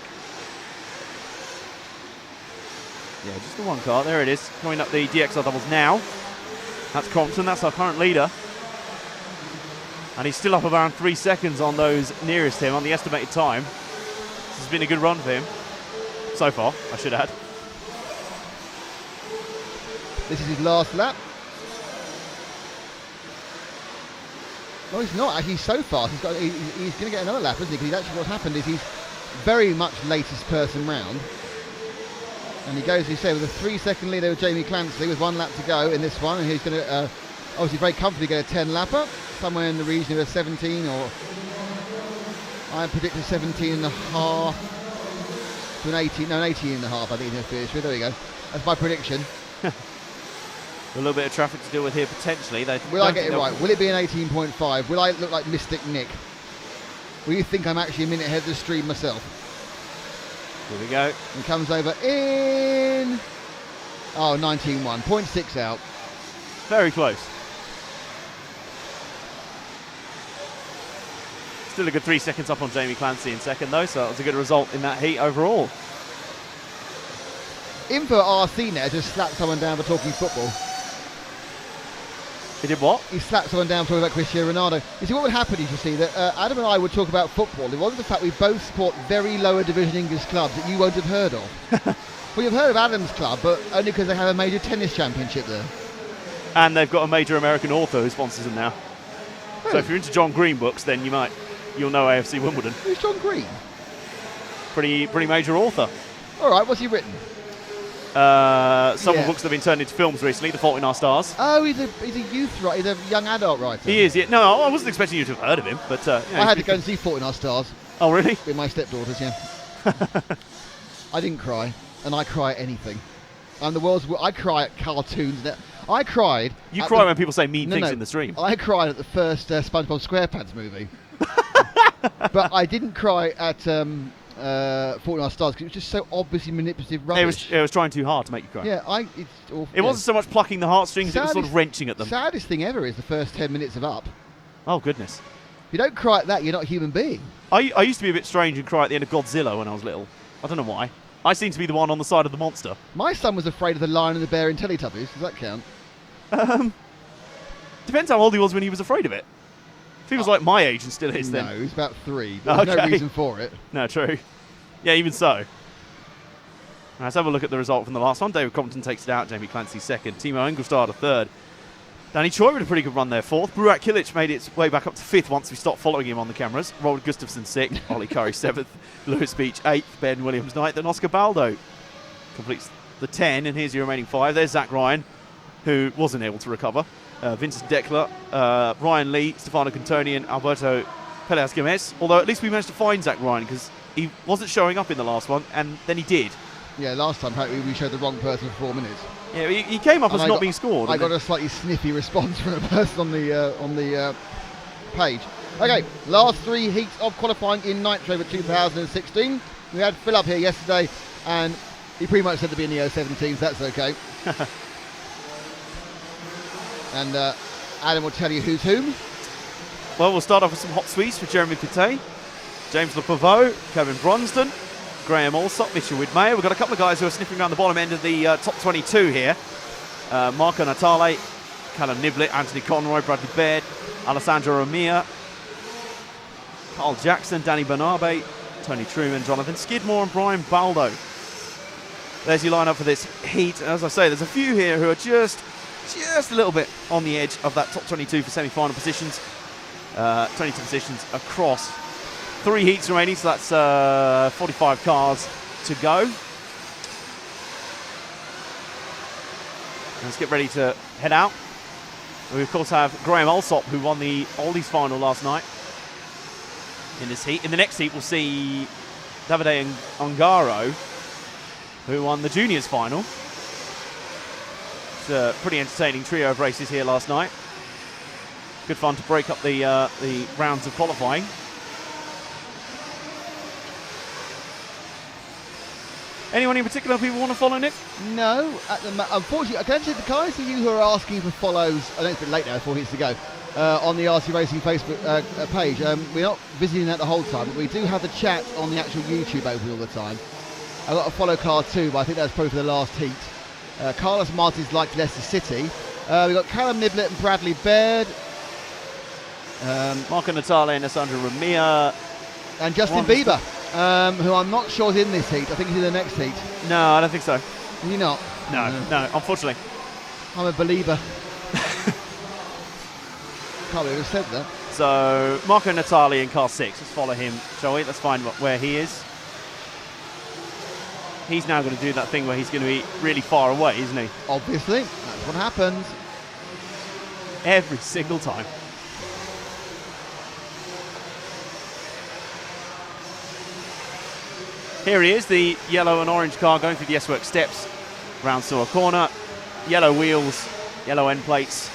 Yeah, just the one car. There it is. Coming up the DXR doubles now. That's Crompton. That's our current leader. And he's still up around 3 seconds on those nearest him on the estimated time. This has been a good run for him. So far, I should add. This is his last lap. No, he's not actually so fast. He's going to get another lap, isn't he? Because actually what's happened is he's very much latest person round. And he goes, as you say, with a 3 second lead over Jamie Clancy with 1 lap to go in this one. And he's going to obviously very comfortably get a 10 lapper, somewhere in the region of a 17 or I predicted 17 and a half to an 18, no, an 18 and a half I think he's going to finish with. There we go. That's my prediction. A little bit of traffic to deal with here potentially. Will I get it right? Will it be an 18.5? Will I look like Mystic Nick? Will you think I'm actually a minute ahead of the stream myself? Here we go. And comes over in... Oh, 19.1. 0.6 out. Very close. Still a good 3 seconds up on Jamie Clancy in second though, so that was a good result in that heat overall. Info RC now just slapped someone down for talking football. He did what? He slapped someone down talking about Cristiano Ronaldo. You see, what would happen is, you see, that Adam and I would talk about football. It wasn't the fact we both support very lower division English clubs that you won't have heard of. Well, you've heard of Adam's club, but only because they have a major tennis championship there. And they've got a major American author who sponsors them now. Oh. So if you're into John Green books, then you'll know AFC Wimbledon. Who's John Green? Pretty major author. All right, what's he written? Some of the books that have been turned into films recently, The Fault in Our Stars. Oh, he's a youth writer. He's a young adult writer. He is, yeah. No, I wasn't expecting you to have heard of him, but... I had to go and see Fault in Our Stars. Oh, really? With my stepdaughters, yeah. I didn't cry, and I cry at anything. I cry at cartoons. I cried... You cry when people say mean things in the stream. I cried at the first SpongeBob SquarePants movie. But I didn't cry at... Fault in Our Stars, because it was just so obviously manipulative rubbish. It was trying too hard to make you cry. Yeah, it's awful. It wasn't so much plucking the heartstrings, it was sort of wrenching at them. Saddest thing ever is the first 10 minutes of Up. Oh, goodness. If you don't cry at that, you're not a human being. I used to be a bit strange and cry at the end of Godzilla when I was little. I don't know why. I seem to be the one on the side of the monster. My son was afraid of the lion and the bear in Teletubbies. Does that count? Depends how old he was when he was afraid of it. If he was like my age and still is, then... No, he's about 3. There's no reason for it. No, true. Yeah, even so. Right, let's have a look at the result from the last one. David Compton takes it out. Jamie Clancy second. Timo Engelstad a third. Danny Choi with a pretty good run there, 4th. Burak Kilic made its way back up to 5th once we stopped following him on the cameras. Robert Gustafsson 6th, Ollie Curry 7th, Lewis Beach 8th, Ben Williams 9th, and Oscar Baldo completes the 10. And here's your remaining 5. There's Zach Ryan, who wasn't able to recover. Vincent Dekler, Ryan Lee, Stefano Cantoni, and Alberto Peleas Gomez. Although at least we managed to find Zach Ryan because he wasn't showing up in the last one, and then he did. Yeah, last time apparently we showed the wrong person for 4 minutes. Yeah, he came up as not being scored. I got a slightly sniffy response from a person on the page. Okay, last 3 heats of qualifying in Nitro for 2016. We had Phil up here yesterday, and he pretty much said to be in the 017, so that's okay. And Adam will tell you who's whom. Well, we'll start off with some hot sweets for Jeremy Cote, James Lepavot, Kevin Bronston, Graham Allsop, Mitchell Widmeyer. We've got a couple of guys who are sniffing around the bottom end of the top 22 here. Marco Natale, Callum Niblett, Anthony Conroy, Bradley Baird, Alessandro Romea, Carl Jackson, Danny Bernabe, Tony Truman, Jonathan Skidmore, and Brian Baldo. There's your lineup for this heat. As I say, there's a few here who are just a little bit on the edge of that top 22 for semi-final positions. 22 positions across 3 heats remaining, so that's 45 cars to go. Let's get ready to head out. We of course have Graham Allsop, who won the Oldies final last night in this heat. In the next heat we'll see Davide Ongaro, who won the juniors final. It's a pretty entertaining trio of races here last night. Good fun to break up the rounds of qualifying. Anyone in particular people want to follow, Nick? No, unfortunately, I can see the guys of you who are asking for follows. I know it's a bit late now, 4 heats to go. On the RC Racing Facebook page. We're not visiting that the whole time, but we do have the chat on the actual YouTube open all the time. I got a follow card too, but I think that's probably for the last heat. Carlos Martins liked Leicester City. We've got Callum Niblett and Bradley Baird. Marco Natale and Alessandro Romea. And Justin Bieber, who I'm not sure is in this heat. I think he's in the next heat. No, I don't think so. Is he not? No, unfortunately. I'm a believer. Can't believe I said that. So, Marco Natale in car 6. Let's follow him, shall we? Let's find where he is. He's now going to do that thing where he's going to be really far away, isn't he? Obviously, that's what happens. Every single time. Here he is, the yellow and orange car going through the S-Works steps. Round Saw corner. Yellow wheels, yellow end plates.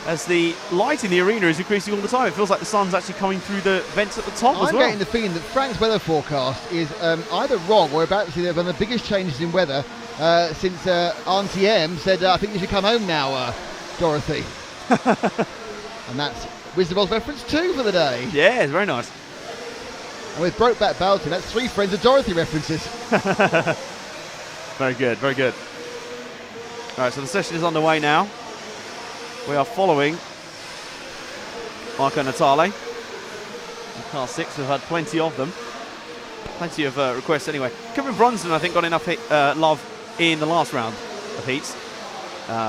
As the light in the arena is increasing all the time, it feels like the sun's actually coming through the vents at the top as well. I'm getting the feeling that Frank's weather forecast is either wrong or about to see one of the biggest changes in weather since Auntie M said, I think you should come home now, Dorothy. And that's Wisdom of reference 2 for the day. Yeah, it's very nice. And with Brokeback Belton, that's 3 Friends of Dorothy references. Very good, very good. All right, so the session is underway now. We are following Marco Natale in car 6. We've had plenty of them. Plenty of requests anyway. Kevin Bronston, I think, got enough love in the last round of heats,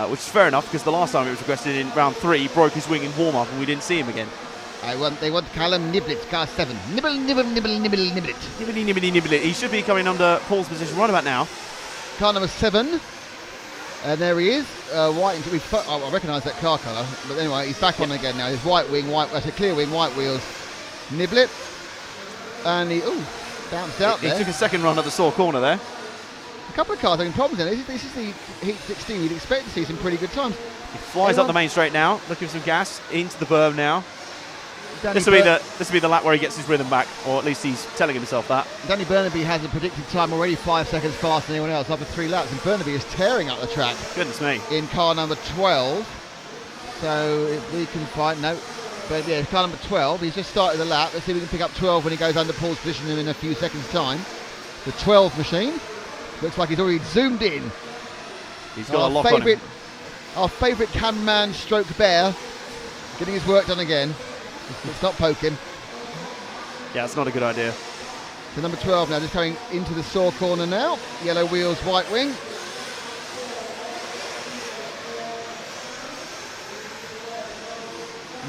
which is fair enough because the last time it was requested in round 3, he broke his wing in warm-up and we didn't see him again. They want Callum Niblett, car 7. Nibble, nibble, nibble, nibble, nibble. Nibbly, nibbly, nibbly. He should be coming under Paul's position right about now. Car number 7. And there he is, white. I recognise that car colour, but anyway, he's back on again now. His white wing, that's a clear wing, white wheels. Niblett, and he bounced out there. He took a second run at the Saw corner there. A couple of cars having problems in it. This is the Heat 16. We'd expect to see some pretty good times. He flies up the main straight now, looking for some gas into the berm now. This will be the lap where he gets his rhythm back, or at least he's telling himself that. Danny Burnaby has a predicted time already 5 seconds faster than anyone else after 3 laps, and Burnaby is tearing up the track. Goodness me. In car number 12. So if we can find but yeah, car number 12. He's just started the lap. Let's see if we can pick up 12 when he goes under Paul's position in a few seconds' time. The 12 machine looks like he's already zoomed in. He's got a lock on him. Our favourite cameraman stroke bear getting his work done again. Let's not poke him. Yeah, it's not a good idea. So number 12 now, just coming into the Saw corner now. Yellow wheels, white wing.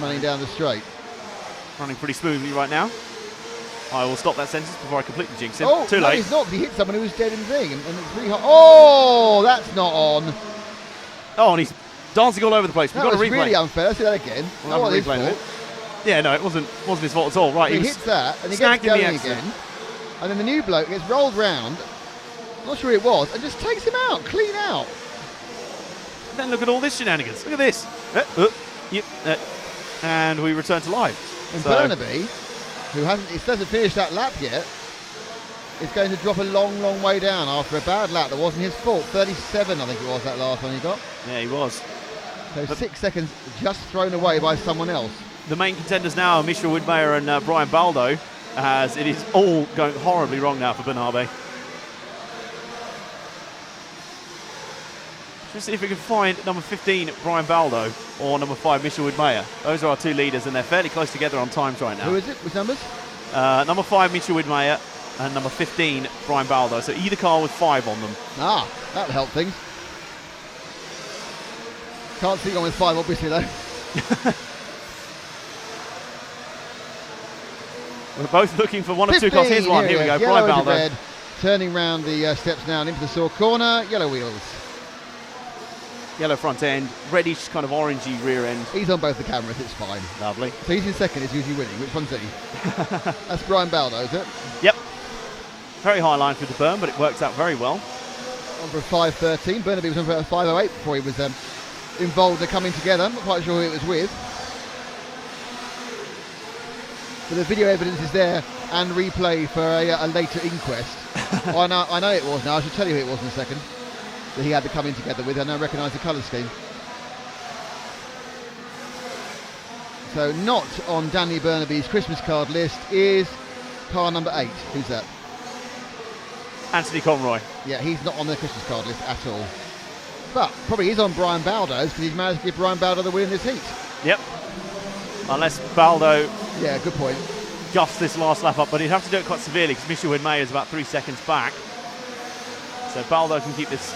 running down the straight. Running pretty smoothly right now. I will stop that sentence before I completely jinx him. Oh, Too no, late. he's not. He hit someone who was dead in the thing, and it's really hot. Oh, that's not on. Oh, and he's dancing all over the place. We've That got was a replay. really unfair. Let's see that again. We'll Oh, have a his replay of fault. it. Yeah, no, it wasn't his fault at all. Right, He was hits that, and he snagged gets in the going accident. again. And then the new bloke gets rolled round, not sure who it was, and just takes him out, clean out. Then look at all this shenanigans. Look at this. Yep. And we return to live. And So- Burnaby, who hasn't finished that lap yet, is going to drop a long, long way down after a bad lap that wasn't his fault. 37, I think it was, that last one he got. Yeah, he was. So 6 seconds just thrown away by someone else. The main contenders now are Misha Woodmayer and Brian Baldo, as it is all going horribly wrong now for Bernabe. Let's see if we can find number 15, Brian Baldo, or number 5, Misha Woodmayer. Those are our two leaders, and they're fairly close together on times right now. Who is it? Which numbers? Number 5, Misha Woodmayer, and number 15, Brian Baldo. So either car with 5 on them. Ah, that'll help things. Can't see one with 5, obviously, though. We're both looking for one of two cars. Here's one. Here we go. Yellow Brian into Baldo. red, turning round the steps now and into the saw corner. Yellow wheels. Yellow front end, reddish kind of orangey rear end. He's on both the cameras, it's fine. Lovely. So he's in second, is usually winning. Which one's he? That's Brian Baldo, is it? Yep. Very high line through the berm, but it works out very well. On for a 5.13. Burnaby was on for a 5.08 before he was involved in coming together. I'm not quite sure who it was with. But the video evidence is there and replay for a later inquest. I know it was now. I should tell you who it was in a second. That he had the coming together with. I now recognise the colour scheme. So not on Danny Burnaby's Christmas card list is car number 8. Who's that? Anthony Conroy. Yeah, he's not on the Christmas card list at all. But probably is on Brian Baldo's because he's managed to give Brian Baldo the win in this heat. Yep. Unless Baldo Yeah, good point. guffs this last lap up, but he'd have to do it quite severely because Michel Winmay is about 3 seconds back. So Baldo can keep this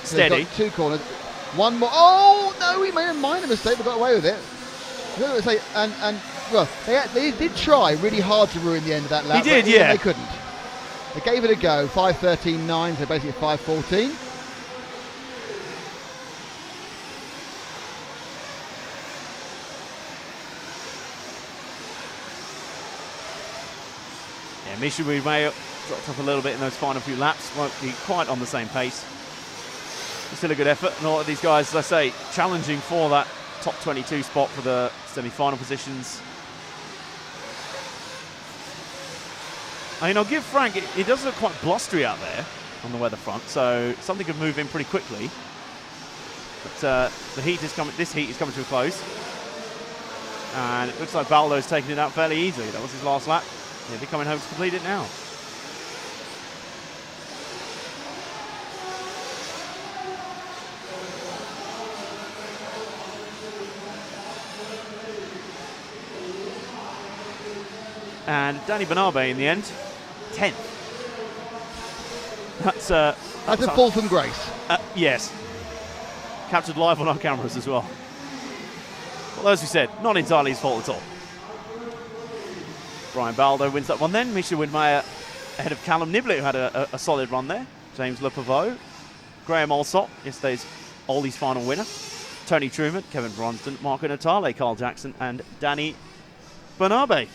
So steady. he's got 2 corners. One more. Oh, no, he made a minor mistake but got away with it. I was gonna say, and well, they did try really hard to ruin the end of that lap. He did, but even yeah. They couldn't. They gave it a go. 5.13.9, so basically 5.14. Yeah, Michel Winmay dropped off a little bit in those final few laps. Won't be quite on the same pace. It's still a good effort, and all of these guys, as I say, challenging for that top 22 spot for the semi-final positions. I mean, I'll give Frank, it does look quite blustery out there on the weather front, so something could move in pretty quickly. But the heat is coming. This heat is coming to a close, and it looks like Baldo's taking it out fairly easily. That was his last lap. He'll be coming home to complete it now. And Danny Bernabe in the end, 10th. That's a fall from grace. Yes. Captured live on our cameras as well. Well, as we said, not entirely his fault at all. Brian Baldo wins that one then. Misha Winmay ahead of Callum Niblett, who had a solid run there. James Lepavot, Graham Alsop, yesterday's Oldie's final winner. Tony Truman, Kevin Bronston, Marco Natale, Carl Jackson, and Danny Bernabe.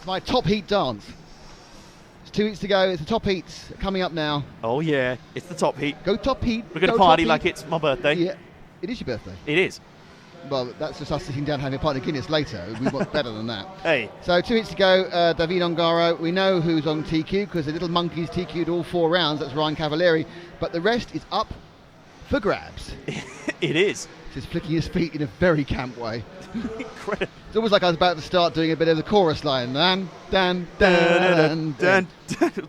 My top heat dance. It's 2 weeks to go. It's the top heats coming up now. Oh yeah, it's the top heat. Go top heat. We're going to go party top like heat. it's my birthday. Yeah, it is your birthday. It is. Well, that's just us sitting down having a pint of Guinness later. We want better than that. Hey. So 2 weeks to go. David Ongaro. We know who's on TQ because the little monkeys TQ'd all 4 rounds. That's Ryan Cavalieri. But the rest is up for grabs. It is. Just flicking his feet in a very camp way. Incredible. It's almost like I was about to start doing a bit of the chorus line. Dan, Dan, Dan, Dan.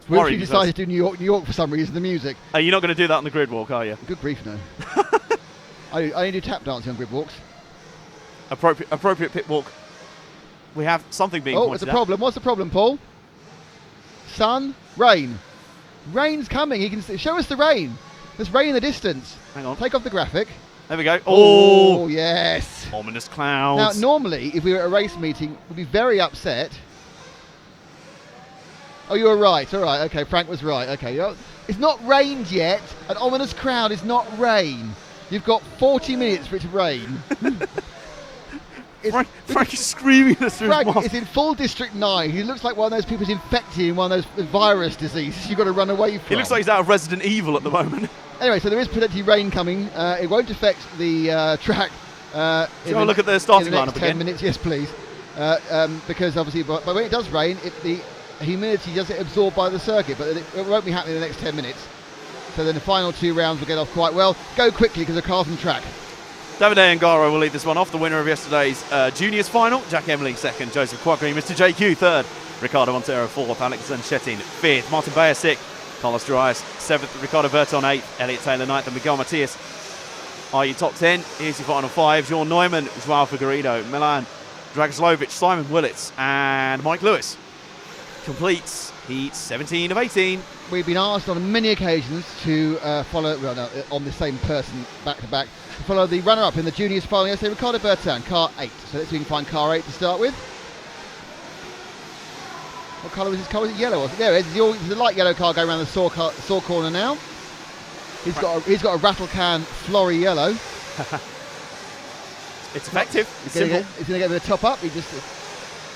Which you decided to do New York for some reason, the music. Are you not going to do that on the grid walk, are you? Good grief, no. I only do tap dancing on grid walks. Appropriate pit walk. We have something being pointed it's a out. problem. What's the problem, Paul? Sun, rain. Rain's coming. He can show us the rain. There's rain in the distance. Hang on. Take off the graphic. There we go. Oh, yes. Ominous Now, clouds. normally, if we were at a race meeting, we'd be very upset. Oh, you were right. All right. Okay, Frank was right. Okay, it's not rained yet. An ominous cloud is not rain. You've got 40 minutes for it to rain. Frank is screaming us through his Frank mask. is in full District 9. He looks like one of those people who's infected in one of those virus diseases you've got to run away from. He looks like he's out of Resident Evil at the moment. Anyway, so there is potentially rain coming. It won't affect the track. Shall we look at the starting lineup lineup 10 again? minutes, yes, please. Because obviously, but when it does rain, the humidity does get absorbed by the circuit, but it won't be happening in the next 10 minutes. So then the final 2 rounds will get off quite well. Go quickly because the car's on track. Davide Angaro will lead this one off. The winner of yesterday's juniors final, Jack Emmerling second, Joseph Quaggreen, Mr. JQ third, Ricardo Montero fourth, Alex Zettin fifth, Martin Bayer sixth, Carlos Darius seventh, Ricardo Berton eighth, Elliot Taylor ninth, and Miguel Matias. Are you top 10? Here's your final 5. Jean Neumann, Joao Figueiredo, Milan Dragoslovic, Simon Willits, and Mike Lewis completes heat 17 of 18. We've been asked on many occasions to follow, on the same person back to back, to follow the runner-up in the juniors final yesterday, Ricardo Bertin, car 8. So let's see if we can find car 8 to start with. What colour was his car? Was it yellow? Was it? There it is. There's a light yellow car going around the saw corner now. He's got a rattle can flory yellow. It's effective. It's He's simple. going to get a bit of top up. He just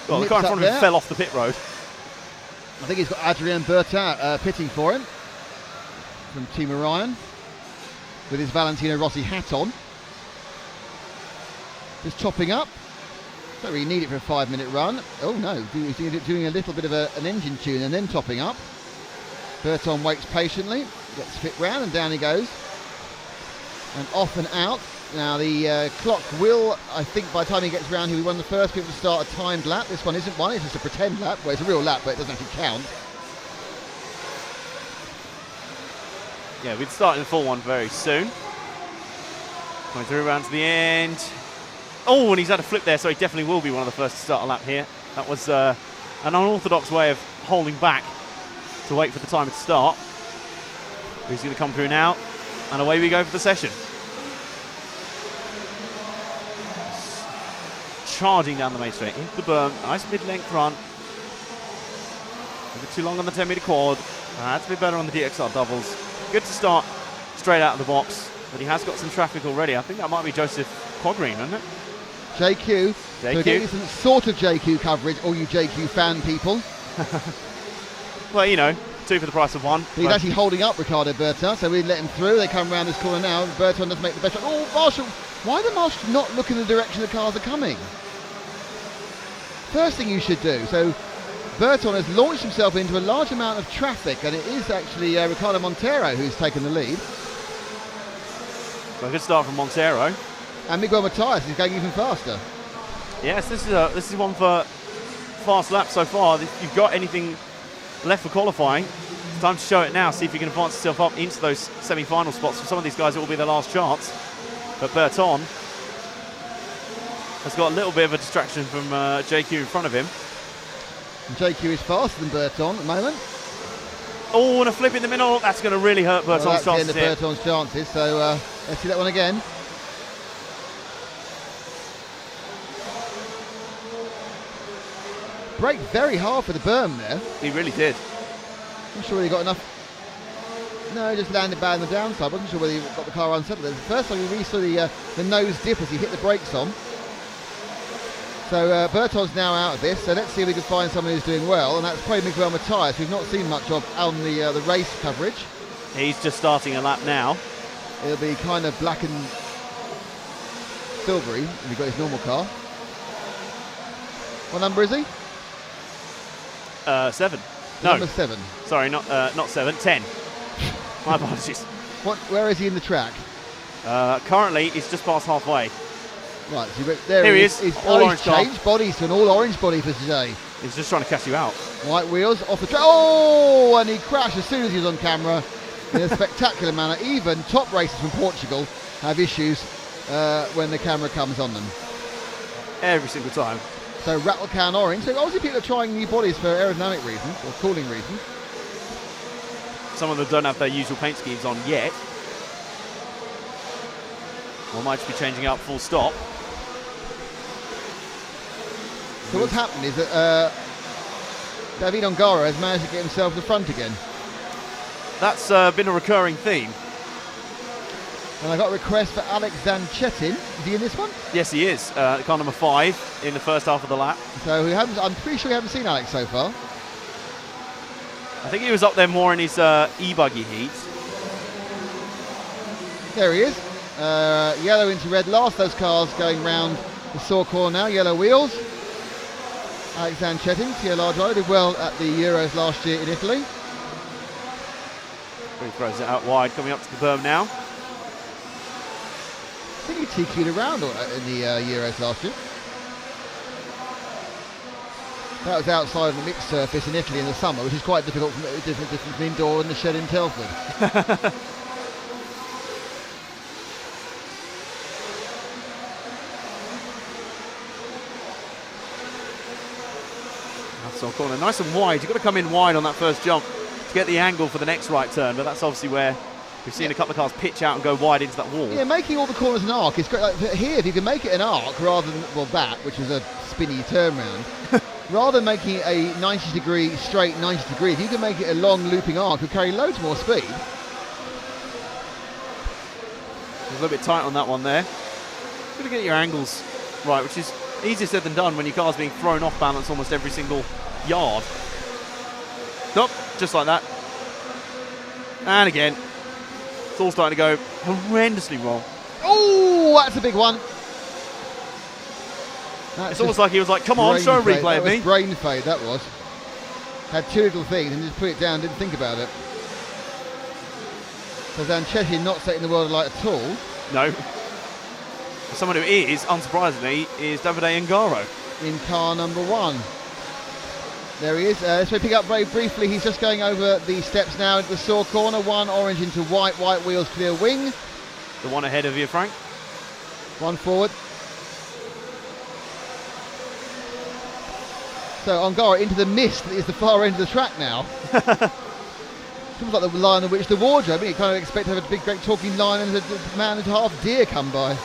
Well, the nips car in up front of him there. fell off the pit road. I think he's got Adrien Bertin pitting for him from Team Orion with his Valentino Rossi hat on. Just topping up. Don't really need it for a 5-minute run. Oh no, he's doing a little bit of an engine tune and then topping up. Berton waits patiently, gets fit round and down he goes. And off and out. Now the clock will, I think by the time he gets round, he'll be one of the first people to start a timed lap. This one isn't one, it's just a pretend lap. Well, it's a real lap, but it doesn't actually count. Yeah, we'd start in the full one very soon. Coming through around to the end. Oh, and he's had a flip there, so he definitely will be one of the first to start a lap here. That was an unorthodox way of holding back to wait for the timer to start. He's going to come through now, and away we go for the session. Charging down the main straight into the berm. Nice mid-length run. A bit too long on the 10-meter quad. That's a bit better on the DXR doubles. Good to start straight out of the box, but he has got some traffic already. I think that might be Joseph Quaggreen, isn't it? JQ. So we're getting some sort of JQ coverage, all you JQ fan people. Well, you know, 2 for the price of 1. He's actually holding up Ricardo Bertin, so we let him through. They come around this corner now. Bertin doesn't make the best shot. Oh, Marshall! Why the Marshall not look in the direction the cars are coming? First thing you should do. So Bertin has launched himself into a large amount of traffic, and it is actually Ricardo Montero who's taken the lead. So a good start from Montero. And Miguel Matias is going even faster. Yes, this is one for fast laps so far. If you've got anything left for qualifying, it's time to show it now. See if you can advance yourself up into those semi-final spots. For some of these guys, it will be their last chance. But Bertin has got a little bit of a distraction from JQ in front of him. And JQ is faster than Bertin at the moment. Oh, and a flip in the middle. That's going to really hurt Bertin's Well, that's the chances end here. of Bertin's chances. So let's see that one again. Braked very hard for the berm there. He really did. Not sure he got enough. No, he just landed bad on the downside. Wasn't sure whether he got the car unsettled. It was the first time we really saw the nose dip as he hit the brakes on. So Berton's now out of this. So let's see if we can find someone who's doing well, and that's probably Miguel Matias, we've not seen much of on the race coverage. He's just starting a lap now. It'll be kind of black and silvery if he's got his normal car. What number is he? 7. No, Number 7. sorry, not 7. 10. My apologies. Where is he in the track? Currently, he's just past halfway. Right, so there Here he is. is, all orange car. Changed bodies to an all orange body for today. He's just trying to catch you out. White wheels off the track. Oh, and he crashed as soon as he was on camera in a spectacular manner. Even top racers from Portugal have issues when the camera comes on them. Every single time. So rattle can orange. So obviously people are trying new bodies for aerodynamic reasons or cooling reasons. Some of them don't have their usual paint schemes on yet. Or might just be changing up full stop. So what's happened is that David Ongaro has managed to get himself to the front again. That's been a recurring theme. And I got a request for Alex Zanchetin. Is he in this one? Yes, he is. Car number 5 in the first half of the lap. So I'm pretty sure we haven't seen Alex so far. I think he was up there more in his e-buggy heat. There he is. Yellow into red. Last those cars going round the Saw corner now. Yellow wheels. Alex Zanchetin, TLR driver, did well at the Euros last year in Italy. He throws it out wide, coming up to the berm now. I think he TQ'd around in the Euros last year. That was outside of the mixed surface in Italy in the summer, which is quite difficult from indoor in the shed in Telford. So corner nice and wide. You've got to come in wide on that first jump to get the angle for the next right turn, but that's obviously where we've seen a couple of cars pitch out and go wide into that wall. Yeah, making all the corners an arc is great. Like here, if you can make it an arc rather than, well, that, which was a spinny turn round, rather than making it a 90 degree, straight 90 degree, if you can make it a long looping arc, it will carry loads more speed. A little bit tight on that one there. You've got to get your angles right, which is easier said than done when your car's being thrown off balance almost every single yard. Nope, just like that. And again, it's all starting to go horrendously wrong. Oh, that's a big one. It's almost like he was like, come on, show a replay of me. Brain fade, that was. Had two little things and just put it down, didn't think about it. So Zanchetin not setting the world alight at all. No. Someone who is, unsurprisingly, is Davide Ongaro. In car number 1. There he is. Let's pick up very briefly. He's just going over the steps now into the Saw corner. 1 orange into white wheels, clear wing. The one ahead of you, Frank. 1 forward. So Ongaro into the mist that is the far end of the track now. Seems like the Lion of Which the Wardrobe. I mean, you kind of expect to have a big, great talking lion and a man and a half deer come by.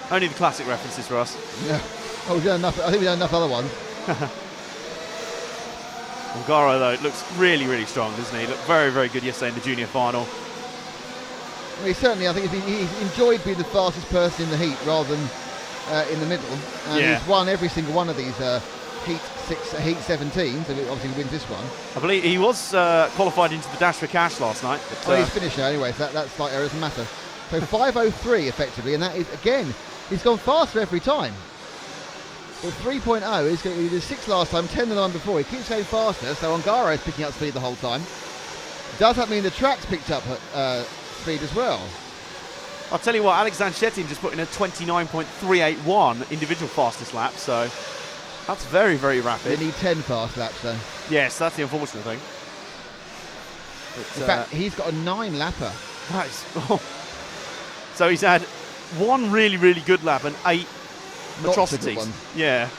Only the classic references for us. Yeah. Oh, we've done enough. I think we've done enough other ones. Ongaro, though, looks really, really strong, doesn't he? Looked very, very good yesterday in the junior final. Well, he certainly, I think he's enjoyed being the fastest person in the heat rather than in the middle. And he's won every single one of these Heat 17, so obviously he wins this one. I believe he was qualified into the Dash for Cash last night. But, he's finished now anyway, so that slight error doesn't matter. So 5:03 effectively, and that is, again, he's gone faster every time. Well, 3.0 is going to be the 6 last time, 10 the one before. He keeps going faster, so Ongaro is picking up speed the whole time. Does that mean the track's picked up speed as well? I'll tell you what, Alex Zanchetin just put in a 29.381 individual fastest lap, so that's very, very rapid. They need 10 fast laps though. Yes, that's the unfortunate thing. But, in fact, he's got a 9 lapper. Nice. So he's had 1 really, really good lap and 8 atrocities. Yeah.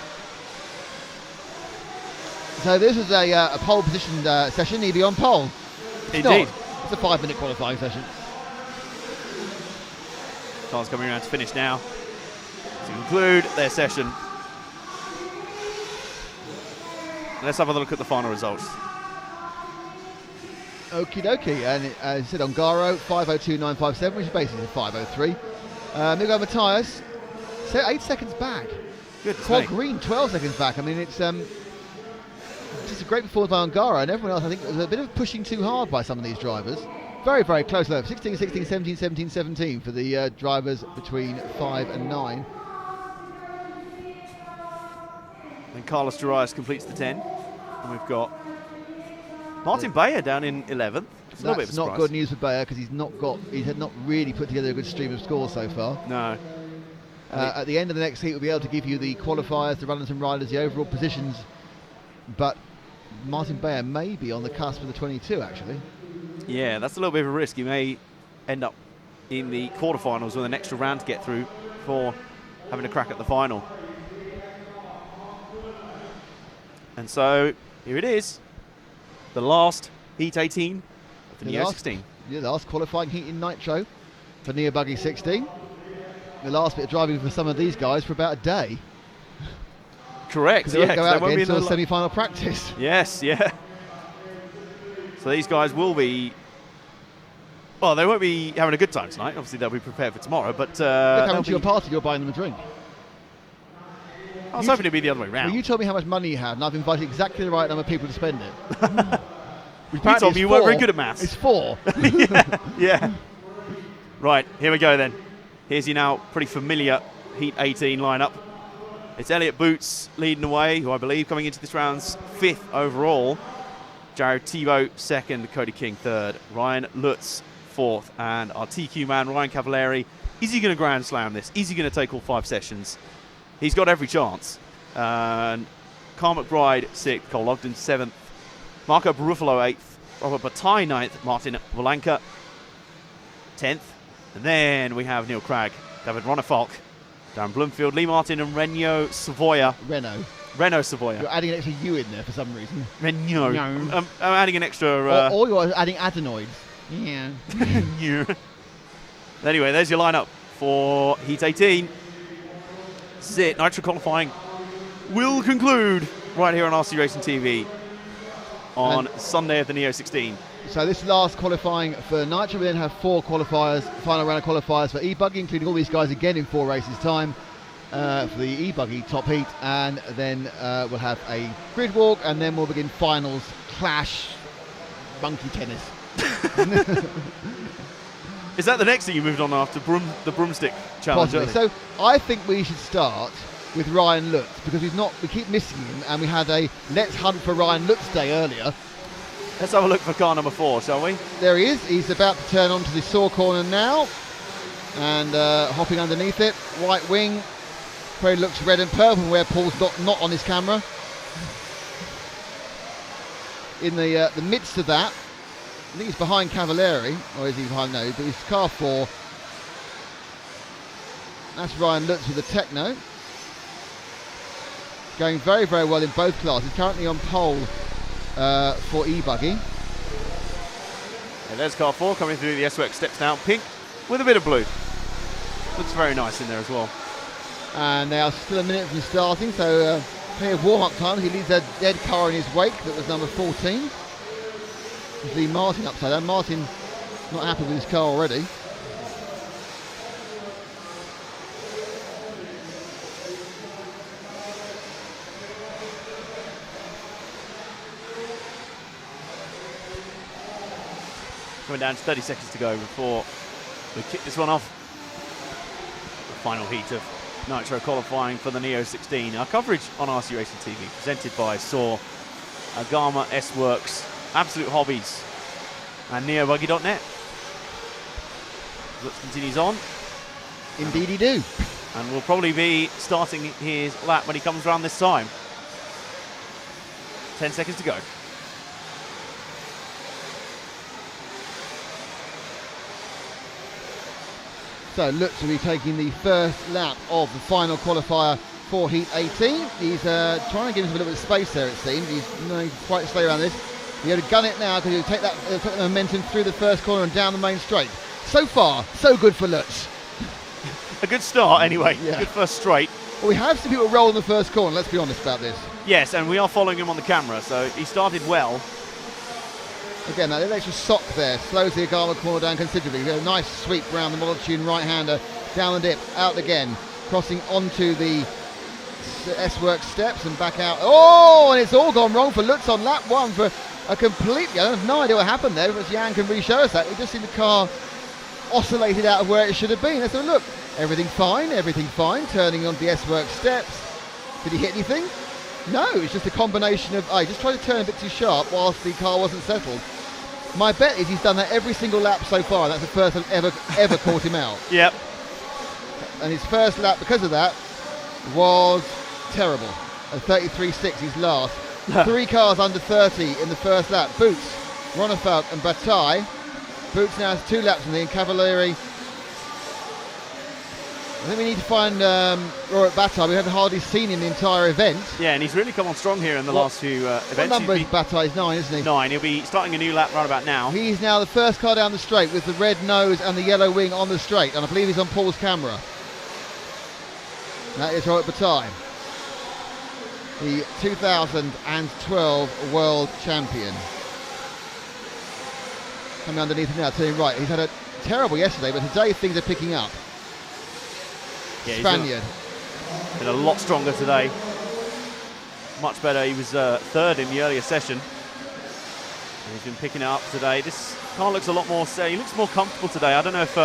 So this is a pole position session. He'd be on pole. Indeed. It's a 5-minute qualifying session. Cars coming around to finish now to conclude their session. Let's have a look at the final results. Okie dokie, and as I said, Ongaro 5:02.957, which is basically 5:03. Miguel Matthias 8 seconds back. Good. Quad Green 12 seconds back. I mean, it's just a great performance by Ongaro, and everyone else. I think it was a bit of pushing too hard by some of these drivers. Very, very close though. 16, 16, 17, 17, 17 for the drivers between 5 and 9. And Carlos Darius completes the 10. And we've got Martin Bayer down in 11th. It's a little bit of a surprise. Not good news for Bayer because he had not really put together a good stream of scores so far. No. At the end of the next heat, we'll be able to give you the qualifiers, the runners and riders, the overall positions. But Martin Bayer may be on the cusp of the 22, actually. Yeah, that's a little bit of a risk. He may end up in the quarterfinals with an extra round to get through for having a crack at the final. And so, here it is. The last Heat 18 of the Neo 16. Yeah, the last qualifying heat in Nitro for Neo Buggy 16. the last bit of driving for some of these guys for about a day. Correct. Because they won't go out again be until semi-final practice. Yes, yeah. So these guys will be. Well, they won't be having a good time tonight. Obviously, they'll be prepared for tomorrow. But They're coming to your party. You're buying them a drink. I was hoping it'd be the other way round. Well, you told me how much money you had, and I've invited exactly the right number of people to spend it. You told me you weren't very good at maths. It's 4. Yeah. Right, here we go then. Here's your now pretty familiar Heat 18 lineup. It's Elliott Boots leading the way, who I believe coming into this round's 5th overall. Jared Tebow 2nd, Cody King 3rd, Ryan Lutz 4th, and our TQ man Ryan Cavallari. Is he going to Grand Slam this? Is he going to take all 5 sessions? He's got every chance. And Carl McBride 6th, Cole Ogden 7th, Marco Barufalo 8th, Robert Bataille 9th, Martin Volanka 10th. And then we have Neil Cragg, David Ronefalk, Darren Bloomfield, Lee Martin, and Renaud Savoya. Renaud Savoya. You're adding an extra U in there for some reason. Renaud. I'm adding an extra. Or you're adding adenoids. Yeah. Anyway, there's your lineup for Heat 18. This is it. Nitro qualifying will conclude right here on RC Racing TV on Sunday of the Neo 16. So this last qualifying for Nitro, we then have 4 qualifiers, final round of qualifiers for e-buggy, including all these guys again in 4 races time for the e-buggy top heat, and then we'll have a grid walk, and then we'll begin finals, clash, monkey tennis. Is that the next thing you moved on after the broomstick challenge? Possibly. So I think we should start with Ryan Lutz, because we keep missing him, and we had a Let's Hunt for Ryan Lutz day earlier. Let's have a look for car number 4, shall we? There he is. He's about to turn onto the saw corner now, and hopping underneath it. Right wing, probably looks red and purple where Paul's not on his camera. In the midst of that, I think he's behind Cavallari, or is he behind? No, but he's car 4. That's Ryan Lutz with the Techno. Going very, very well in both classes. Currently on pole for e-buggy. And there's car 4 coming through the S-Works steps now. Pink with a bit of blue. Looks very nice in there as well. And they are still a minute from starting, so plenty of warm-up time. He leaves a dead car in his wake that was number 14. There's Lee Martin upside down. Martin not happy with his car already. Coming down to 30 seconds to go before we kick this one off. The final heat of Nitro qualifying for the Neo 16. Our coverage on RC Racing TV, presented by SAW, Agama, S-Works, Absolute Hobbies, and NeoBuggy.net. Lutz continues on. Indeed he do. And will probably be starting his lap when he comes around this time. 10 seconds to go. So Lutz will be taking the first lap of the final qualifier for Heat 18. He's trying to give him a little bit of space there, it seems. He's quite slow around this. He's going to gun it now because he'll take the momentum through the first corner and down the main straight. So far, so good for Lutz. A good start anyway. Yeah. Good first straight. Well, we have seen people roll in the first corner, let's be honest about this. Yes, and we are following him on the camera, so he started well. Again, that little extra sock there slows the Agama corner down considerably. A nice sweep around the Model Tune right-hander, down the dip, out again, crossing onto the S-Works steps and back out. Oh, and it's all gone wrong for Lutz on lap 1 for a completely, I have no idea what happened there, but Jan can re-show us that. We just seen the car oscillated out of where it should have been. Let's have a look. Everything fine, turning onto the S-Works steps. Did he hit anything? No, it's just a combination of, he just tried to turn a bit too sharp whilst the car wasn't settled. My bet is he's done that every single lap so far. That's the first I've ever caught him out. Yep. And his first lap, because of that, was terrible. At 33.6, his last. 3 cars under 30 in the first lap. Boots, Ronefalk and Bataille. Boots now has 2 laps in the Cavallari. I think we need to find Robert Bataille. We haven't hardly seen him the entire event. Yeah, and he's really come on strong here in the last few events. What number is Bataille's? 9, isn't he? 9. He'll be starting a new lap right about now. He's now the first car down the straight with the red nose and the yellow wing on the straight, and I believe he's on Paul's camera. That is Robert Bataille, the 2012 world champion. Coming underneath him now, turning right. He's had a terrible yesterday, but today things are picking up. Yeah, Spaniard. Been a lot stronger today. Much better. He was third in the earlier session. He's been picking it up today. This car looks a lot more. He looks more comfortable today. I don't know if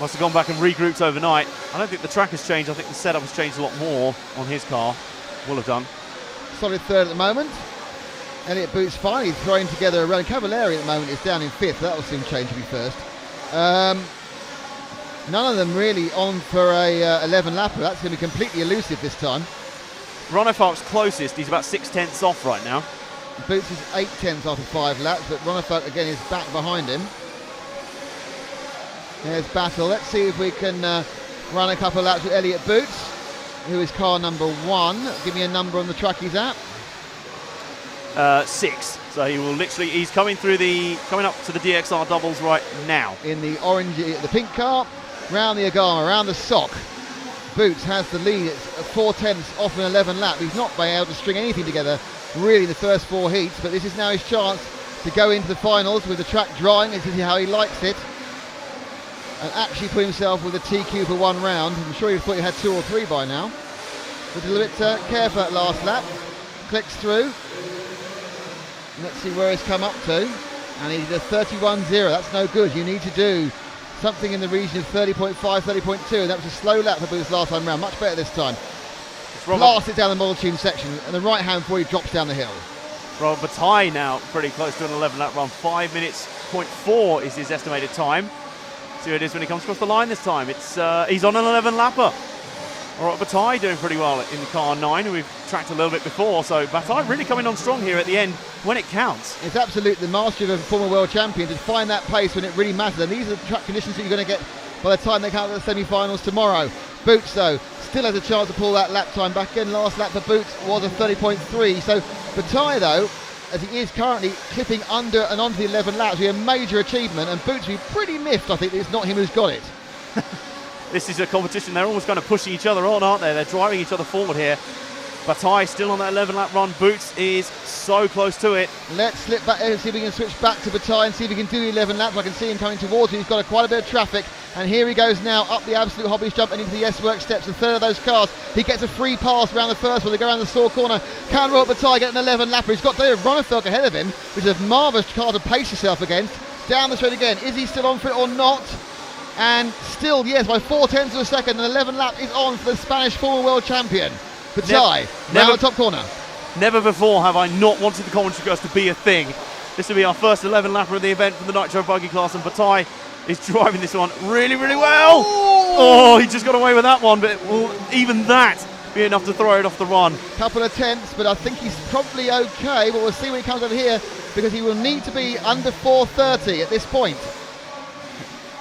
must have gone back and regrouped overnight. I don't think the track has changed. I think the setup has changed a lot more on his car. Will have done. Solid third at the moment. Elliott Boots finally throwing together a run. Cavalieri at the moment is down in fifth. That will soon change to be first. None of them really on for a 11 lapper. That's going to be completely elusive this time. Ronnefeld's closest. He's about 6/10 off right now. Boots is 8/10 after 5 laps, but Ronnefeld again is back behind him. There's battle. Let's see if we can run a couple of laps with Elliott Boots, who is car number 1. Give me a number on the track he's at. 6. So he will literally. He's coming up to the DXR doubles right now. In the orange, the pink car, round the Agama, round the sock. Boots has the lead. It's 4/10 off an 11 lap. He's not been able to string anything together really in the first 4 heats, but this is now his chance to go into the finals with the track drying. This is how he likes it, and actually put himself with a TQ for 1 round. I'm sure he thought he had 2 or 3 by now. But a little bit careful at last lap. Clicks through. Let's see where he's come up to, and he did a 31.0. That's no good. You need to do something in the region of 30.5, 30.2. That was a slow lap for Boots last time round. Much better this time. Blast it down the model tune section, and the right hand before he drops down the hill. Robert Bataille now pretty close to an 11 lap run. 5 minutes, 0.4 is his estimated time. See what it is when he comes across the line this time. It's he's on an 11 lapper. Robert Bataille doing pretty well in car 9, who we've tracked a little bit before. So Bataille really coming on strong here at the end when it counts. It's absolutely the mastery of a former world champion to find that pace when it really matters. And these are the track conditions that you're going to get by the time they come to the semi-finals tomorrow. Boots, though, still has a chance to pull that lap time back again. Last lap for Boots was a 30.3. So Bataille, though, as he is currently clipping under and onto the 11 laps, will be a major achievement. And Boots will be pretty miffed, I think, that it's not him who's got it. This is a competition. They're almost kind of pushing each other on, aren't they? They're driving each other forward here. Bataille still on that 11 lap run. Boots is so close to it. Let's slip back and see if we can switch back to Bataille and see if we can do the 11 laps. I can see him coming towards him. He's got quite a bit of traffic, and here he goes now up the absolute hobbies jump and into the S-Work steps. The third of those cars, he gets a free pass around the first one. They go around the Saw corner. Can Robert Bataille get an 11 lapper? He's got David Ronnefeld ahead of him, which is a marvellous car to pace yourself against. Down the straight again. Is he still on for it or not? And still, yes, by 4/10 of a second, an 11 lap is on for the Spanish former world champion. Bataille, round the top corner. Never before have I not wanted the commentary girls to be a thing. This will be our first 11 lapper of the event from the Nitro buggy class, and Bataille is driving this one really, really well. Oh, he just got away with that one, but will even that be enough to throw it off the run? Couple of tenths, but I think he's probably okay, but we'll see when he comes over here, because he will need to be under 4:30 at this point.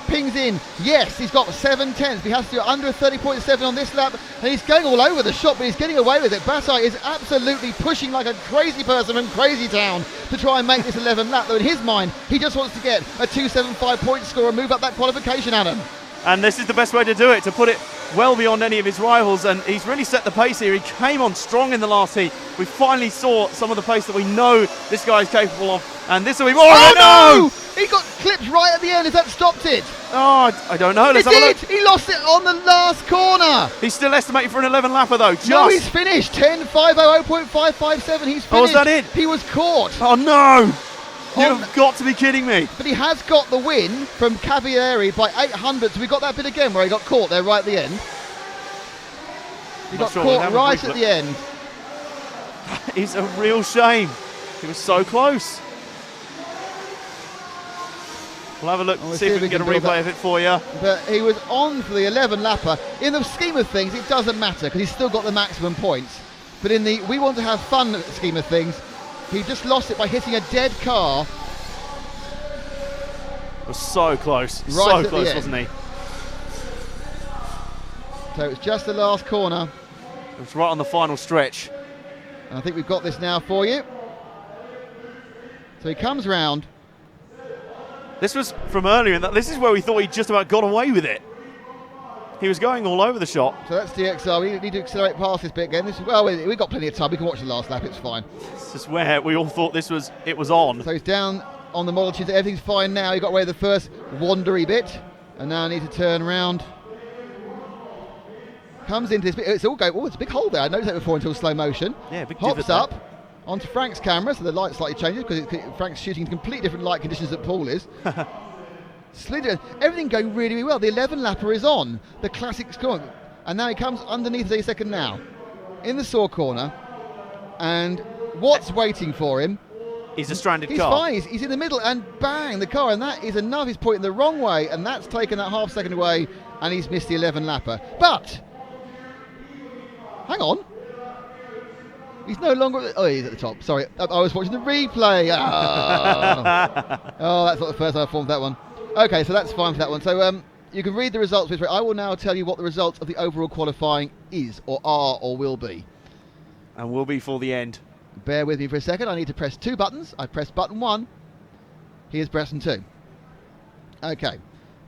Pings in, yes, he's got 7/10. He has to do under a 30.7 on this lap, and he's going all over the shop, but he's getting away with it. Bataille is absolutely pushing like a crazy person from Crazy Town to try and make this 11 lap, though in his mind, he just wants to get a 275 point score and move up that qualification, Adam. And this is the best way to do it, to put it well beyond any of his rivals, and he's really set the pace here. He came on strong in the last heat. We finally saw some of the pace that we know this guy is capable of, and this will be more. Oh no! He got clipped right at the end. Has that stopped it? Oh, I don't know. Let's It have a did! look. He lost it on the last corner. He's still estimated for an 11 lapper though. No, he's finished. 10.500.557. He's finished. Oh, is that it? He was caught. Oh no! You've got to be kidding me. But he has got the win from Cavalieri by 800. So we got that bit again where he got caught there right at the end. He got caught right at the end. It's a real shame. He was so close. We'll have a look, see if we can get a replay of it for you. But he was on for the 11 lapper. In the scheme of things, it doesn't matter because he's still got the maximum points. But in the we want to have fun scheme of things, he just lost it by hitting a dead car. It was so close. Right so close, wasn't he? So it's just the last corner. It was right on the final stretch. And I think we've got this now for you. So he comes round. This was from earlier, and this is where we thought he just about got away with it. He was going all over the shop. So that's DXR. We need to accelerate past this bit again. We've got plenty of time. We can watch the last lap. It's fine. This is where we all thought it was on. So he's down on the model tube. Everything's fine now. He got away with the first wandery bit, and now need to turn around. Comes into this bit. It's all going. Oh, it's a big hole there. I noticed that before until slow motion. Yeah, big Hops divot there. up onto Frank's camera, so the light slightly changes because Frank's shooting in completely different light conditions that Paul is. Slid, everything going really, really well. The 11 lapper is on. The classic score. And now he comes underneath the second now. In the saw corner. And what's waiting for him? He's a stranded He's car. fine. He's in the middle and bang, the car. And that is enough. He's pointing the wrong way. And that's taken that half second away. And he's missed the 11 lapper. But, hang on. He's no longer... Oh, he's at the top. Sorry. I was watching the replay. Oh, that's not the first time I formed that one. Okay, so that's fine for that one. So you can read the results. I will now tell you what the results of the overall qualifying is, or are, or will be. And will be for the end. Bear with me for a second. I need to press 2 buttons. I pressed button 1. He is pressing 2. Okay.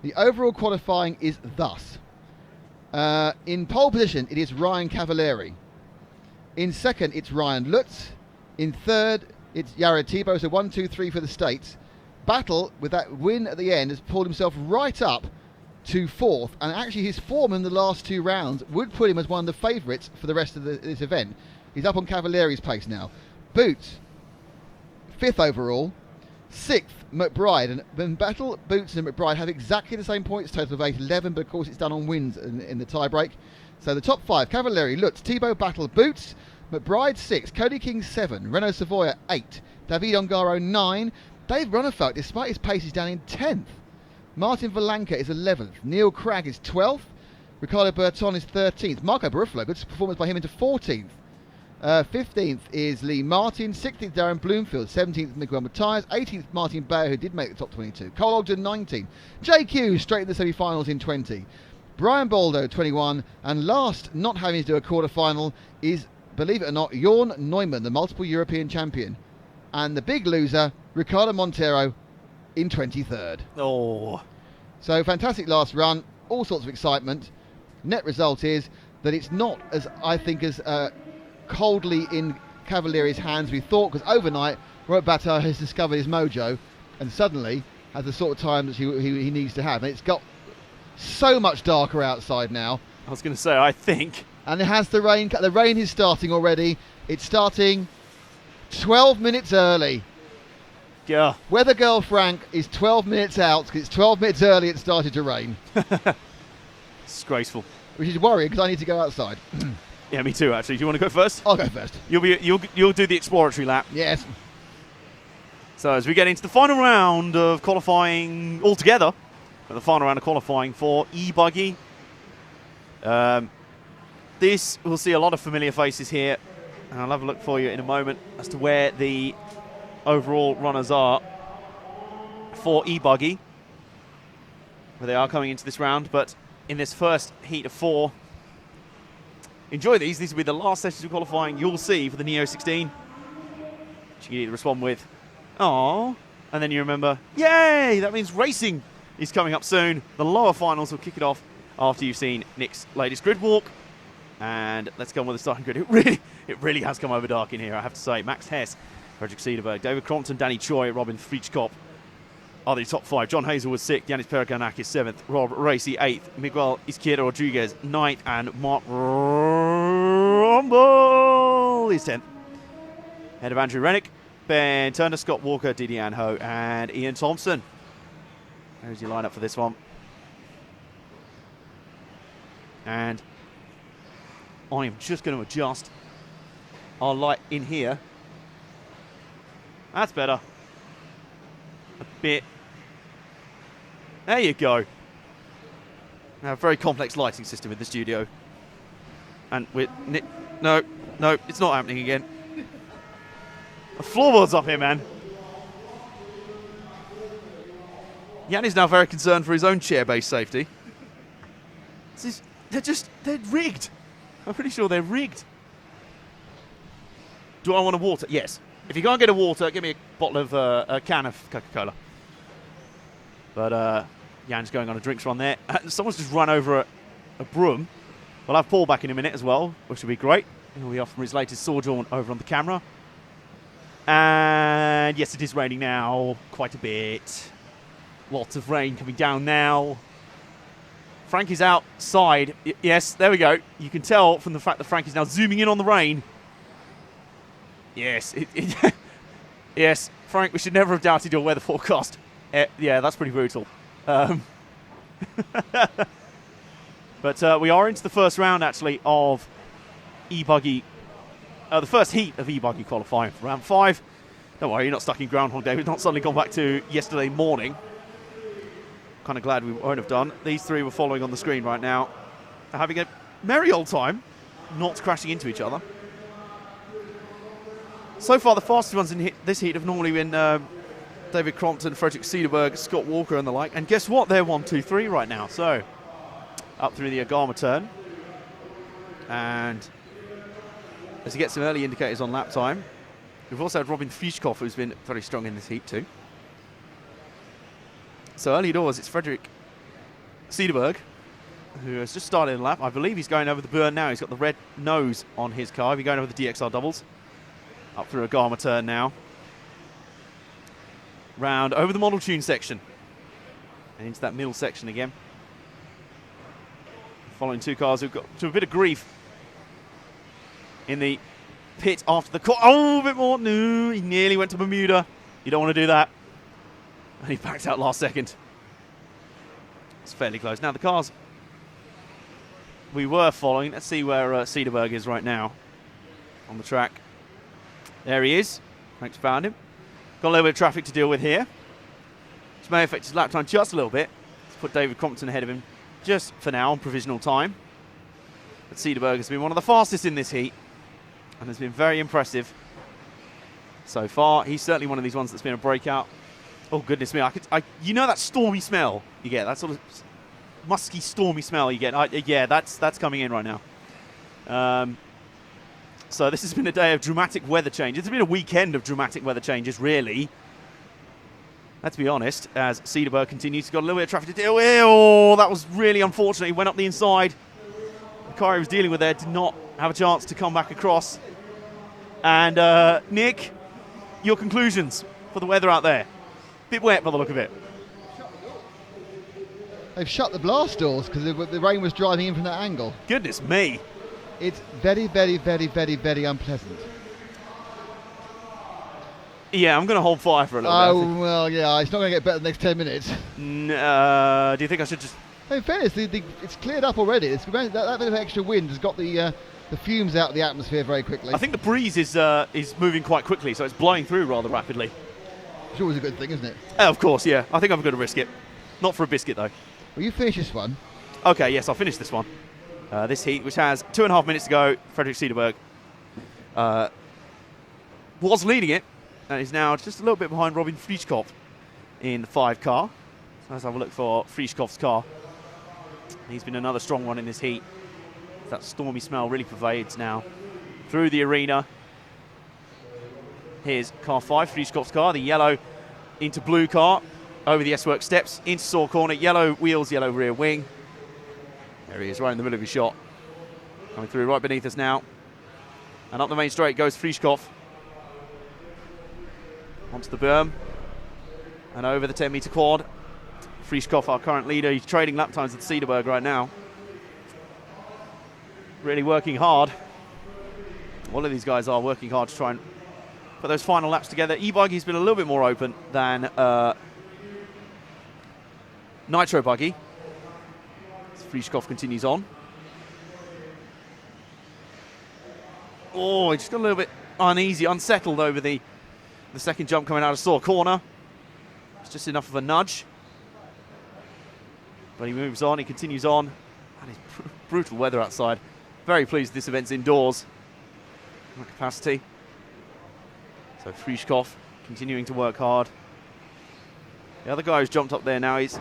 The overall qualifying is thus. In pole position, it is Ryan Cavalieri. In second, it's Ryan Lutz. In third, it's Jared Thibault. So 1, 2, 3 for the States. Battle, with that win at the end, has pulled himself right up to 4th, and actually his form in the last 2 rounds would put him as one of the favourites for the rest of this event. He's up on Cavalieri's pace now. Boots, 5th overall. 6th, McBride. And then Battle, Boots and McBride have exactly the same points total of 8-11, but of course it's done on wins in the tie-break. So the top 5, Cavalieri, Lutz, Thibault, Battle, Boots, McBride 6, Cody King 7, Renault Savoia 8, David Ongaro 9, Dave Runnefeld, despite his pace, is down in 10th. Martin Valanka is 11th. Neil Cragg is 12th. Ricardo Berton is 13th. Marco Barufalo, good performance by him, into 14th. 15th is Lee Martin. 16th, Darren Bloomfield. 17th, Miguel Matthias. 18th, Martin Bayer, who did make the top 22. Cole Ogden, 19. JQ, straight in the semi-finals in 20. Brian Baldo, 21. And last, not having to do a quarter-final, is, believe it or not, Jorn Neumann, the multiple European champion. And the big loser, Ricardo Montero, in 23rd. Oh. So fantastic last run, all sorts of excitement. Net result is that it's not as, I think, as coldly in Cavalieri's hands we thought, because overnight Robert Batard has discovered his mojo and suddenly has the sort of time that he needs to have. And it's got so much darker outside now. I was going to say, I think. And it has the rain. The rain is starting already. It's starting 12 minutes early. Yeah. Weather girl Frank is 12 minutes out because it's 12 minutes early it started to rain. Disgraceful. Which is worrying because I need to go outside. Yeah, me too, actually. Do you want to go first? I'll go first. You'll do the exploratory lap. Yes. So as we get into the final round of qualifying altogether, the final round of qualifying for e-buggy. This, we'll see a lot of familiar faces here. And I'll have a look for you in a moment as to where the overall runners are for e-buggy, where they are coming into this round. But in this first heat of 4, enjoy these. These will be the last sessions of qualifying you'll see for the Neo 16. Which you can either respond with, "Aww," and then you remember, "Yay!" That means racing is coming up soon. The lower finals will kick it off after you've seen Nick's latest grid walk. And let's go on with the starting grid. It really has come over dark in here, I have to say. Max Hess, Frederick Cederberg, David Crompton, Danny Choi, Robin Frichkop are the top 5. John Hazel was 6th, Yanis Pereganakis 7th, Rob Racy 8th, Miguel Izquierdo Rodriguez 9th, and Mark Rumble is 10th. Ahead of Andrew Rennick, Ben Turner, Scott Walker, Didier Ho, and Ian Thompson. There's your lineup for this one. And I am just going to adjust our light in here. That's better. A bit. There you go. We have a very complex lighting system in the studio. And we're... No, it's not happening again. The floorboard's up here, man. Jan is now very concerned for his own chair-based safety. They're rigged. I'm pretty sure they're rigged. Do I want a water? Yes. If you can't get a water, give me a bottle of a can of Coca-Cola. But Jan's going on a drinks run there. Someone's just run over a broom. We'll have Paul back in a minute as well, which will be great. He'll be off from his latest sword jaunt over on the camera. And yes, it is raining now, quite a bit. Lots of rain coming down now. Frank is outside. Yes, there we go. You can tell from the fact that Frank is now zooming in on the rain. Yes, yes, Frank, we should never have doubted your weather forecast. Yeah, that's pretty brutal. But we are into the first round, actually, of e-buggy. The first heat of e-buggy qualifying for round 5. Don't worry, you're not stuck in Groundhog Day. We've not suddenly gone back to yesterday morning. Kind of glad we won't have done. These three were following on the screen right now. They're having a merry old time, not crashing into each other. So far, the fastest ones in this heat have normally been David Crompton, Frederick Cederberg, Scott Walker and the like. And guess what? They're 1, 2, 3 right now. So, up through the Agama turn. And as you get some early indicators on lap time, we've also had Robin Fischkoff, who's been very strong in this heat too. So early doors, it's Frederick Cederberg, who has just started a lap. I believe he's going over the burn now. He's got the red nose on his car. He's going over the DXR doubles. Up through a Agama turn now. Round over the model tune section. And into that middle section again. Following two cars who've got to a bit of grief in the pit after the call. Oh, a bit more. No, he nearly went to Bermuda. You don't want to do that. And he backed out last second. It's fairly close. Now, the cars we were following. Let's see where Cederberg is right now on the track. There he is. Frank's found him. Got a little bit of traffic to deal with here, which may affect his lap time just a little bit. Let's put David Crompton ahead of him just for now on provisional time. But Cederberg has been one of the fastest in this heat and has been very impressive so far. He's certainly one of these ones that's been a breakout. Oh, goodness me. You know that stormy smell you get? That sort of musky, stormy smell you get? Yeah, that's coming in right now. So this has been a day of dramatic weather changes. It's been a weekend of dramatic weather changes, really. Let's be honest, as Cederberg continues to got a little bit of traffic to deal with. Oh, that was really unfortunate. He went up the inside. The car he was dealing with there did not have a chance to come back across. And Nick, your conclusions for the weather out there? Bit wet by the look of it. They've shut the blast doors because the rain was driving in from that angle. Goodness me. It's very, very, very, very, very unpleasant. Yeah, I'm going to hold fire for a little bit. Oh, well, yeah, it's not going to get better the next 10 minutes. Do you think I should just... In fairness, it's cleared up already. That bit of extra wind has got the fumes out of the atmosphere very quickly. I think the breeze is moving quite quickly, so it's blowing through rather rapidly. It's always a good thing, isn't it? Of course, yeah. I think I'm going to risk it. Not for a biscuit, though. Well, you finish this one. Okay, yes, I'll finish this one. This heat, which has 2.5 minutes to go. Frederick Cederberg was leading it, and is now just a little bit behind Robin Frischkopf in the 5 car. So let's have a look for Frischkopf's car. He's been another strong one in this heat. That stormy smell really pervades now through the arena. Here's car 5, Frischkopf's car, the yellow into blue car, over the S-Works steps, into Saw corner, yellow wheels, yellow rear wing. There he is, right in the middle of his shot. Coming through right beneath us now. And up the main straight goes Frischkopf. Onto the berm. And over the 10-metre quad. Frischkopf, our current leader, he's trading lap times with Cederberg right now. Really working hard. All of these guys are working hard to try and put those final laps together. E-Buggy's been a little bit more open than Nitro Buggy. Frischkopf continues on. Oh, he just got a little bit uneasy, unsettled over the second jump coming out of Saw corner. It's just enough of a nudge. But he moves on, he continues on. And it's brutal weather outside. Very pleased this event's indoors. Capacity. So Frischkopf continuing to work hard. The other guy who's jumped up there now is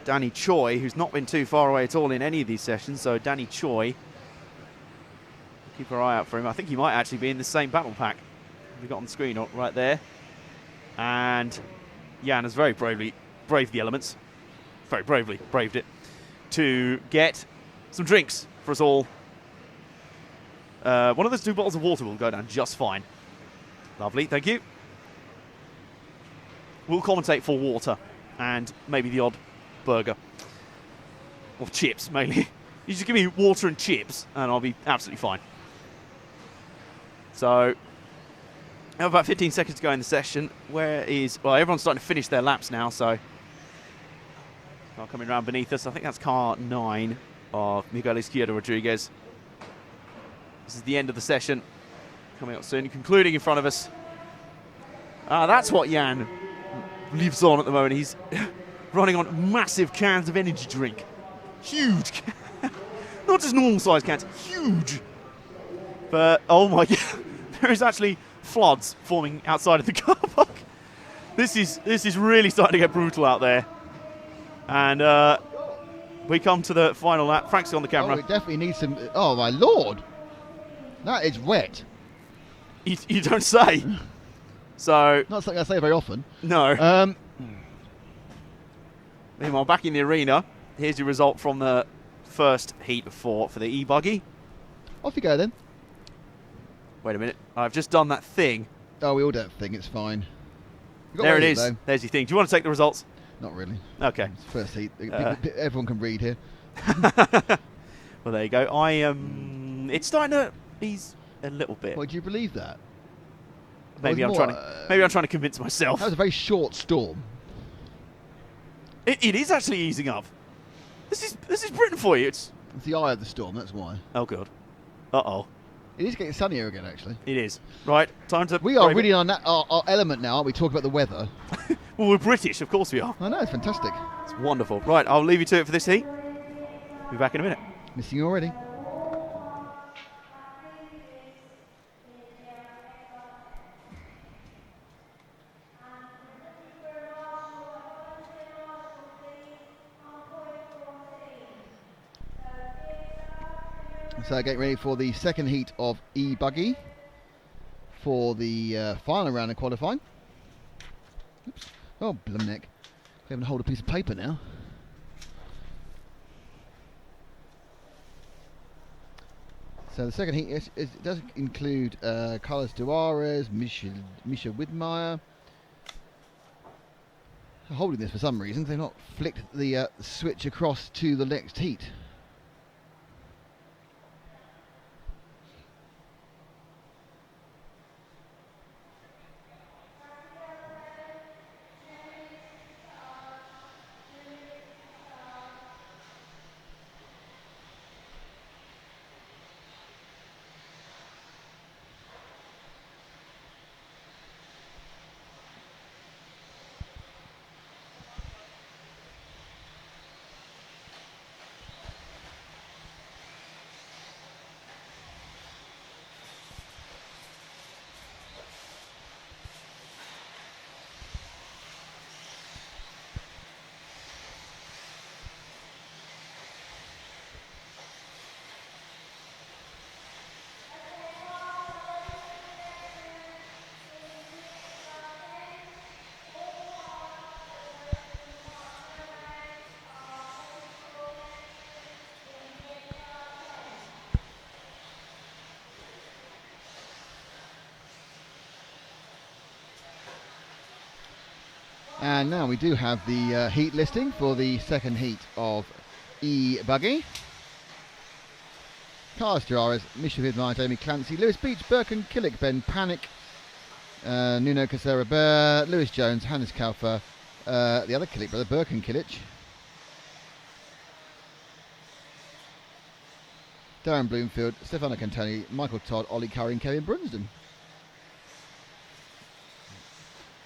Danny Choi, who's not been too far away at all in any of these sessions. So Danny Choi, keep our eye out for him. I think he might actually be in the same battle pack we got on the screen right there. And Jan has very bravely braved the elements. Very bravely braved it. to get some drinks for us all. One of those 2 bottles of water will go down just fine. Lovely, thank you. We'll commentate for water and maybe the odd burger. Or chips, mainly. You just give me water and chips and I'll be absolutely fine. So, we have about 15 seconds to go in the session. Well, everyone's starting to finish their laps now, so. Car coming around beneath us. I think that's car 9 of Miguel Izquierdo Rodriguez. This is the end of the session. Coming up soon, concluding in front of us. That's what Jan lives on at the moment. He's running on massive cans of energy drink. Huge. Not just normal size cans, huge. But, oh my God, there is actually floods forming outside of the car park. This is really starting to get brutal out there. And we come to the final lap. Frank's on the camera. Oh, it definitely needs some... Oh, my Lord. That is wet. You don't say. So... Not something I say very often. No. Meanwhile, back in the arena, here's your result from the first heat for the e-buggy. Off you go, then. Wait a minute. I've just done that thing. Oh, we all do that thing. It's fine. There it is. There's your thing. Do you want to take the results? Not really. Okay. It's first heat. Everyone can read here. Well, there you go. It's starting to ease a little bit. Why do you believe that? Maybe I'm trying to convince myself. That was a very short storm. It is actually easing up. This is Britain for you. It's the eye of the storm. That's why. Oh, good. Uh-oh. It is getting sunnier again, actually. It is. Right, time to... We are really on our element now, aren't we? Talking about the weather. Well, we're British, of course we are. I know, it's fantastic. It's wonderful. Right, I'll leave you to it for this heat. Be back in a minute. Missing you already. So getting ready for the second heat of e-buggy for the final round of qualifying. Oops. Oh, blum neck. We have to hold a piece of paper now. So the second heat it does include Carlos Duarez, Misha Widmeyer. Holding this for some reason. They've not flicked the switch across to the next heat. And now we do have the heat listing for the second heat of e-buggy. Carlos Duarez, Misha Widmeyer, Jamie Clancy, Lewis Beach, Birkin, Killick, Ben Panic, Nuno Casera, Lewis Jones, Hannes Kaufer, the other Killick brother, Birkin Killich, Darren Bloomfield, Stefano Cantoni, Michael Todd, Ollie Curry and Kevin Brunsden.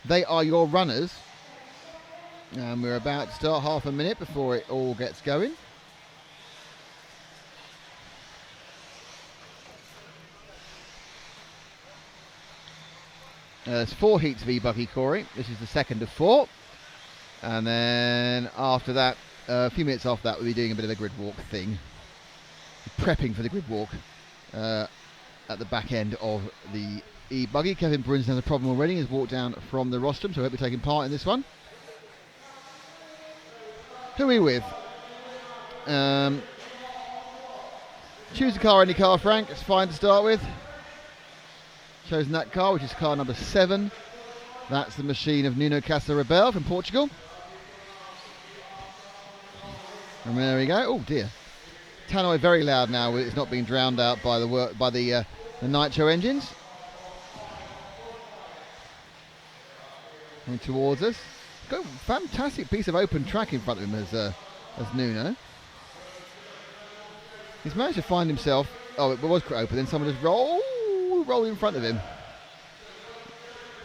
They are your runners. And we're about to start, half a minute before it all gets going. There's 4 heats of e-buggy, Corey. This is the second of 4. And then after that, a few minutes after that, we'll be doing a bit of a grid walk thing. Prepping for the grid walk at the back end of the e-buggy. Kevin Brunsden has a problem already. He's walked down from the rostrum, so I hope you're taking part in this one. Who are we with? Choose a car, any car, Frank. It's fine to start with. Chosen that car, which is car number 7. That's the machine of Nuno Casa Rebel from Portugal. And there we go. Oh dear. Tannoy very loud now. It's not being drowned out by the Nitro engines. Coming towards us. Got a fantastic piece of open track in front of him as Nuno. He's managed to find himself. Oh, it was quite open. Then someone just rolled in front of him.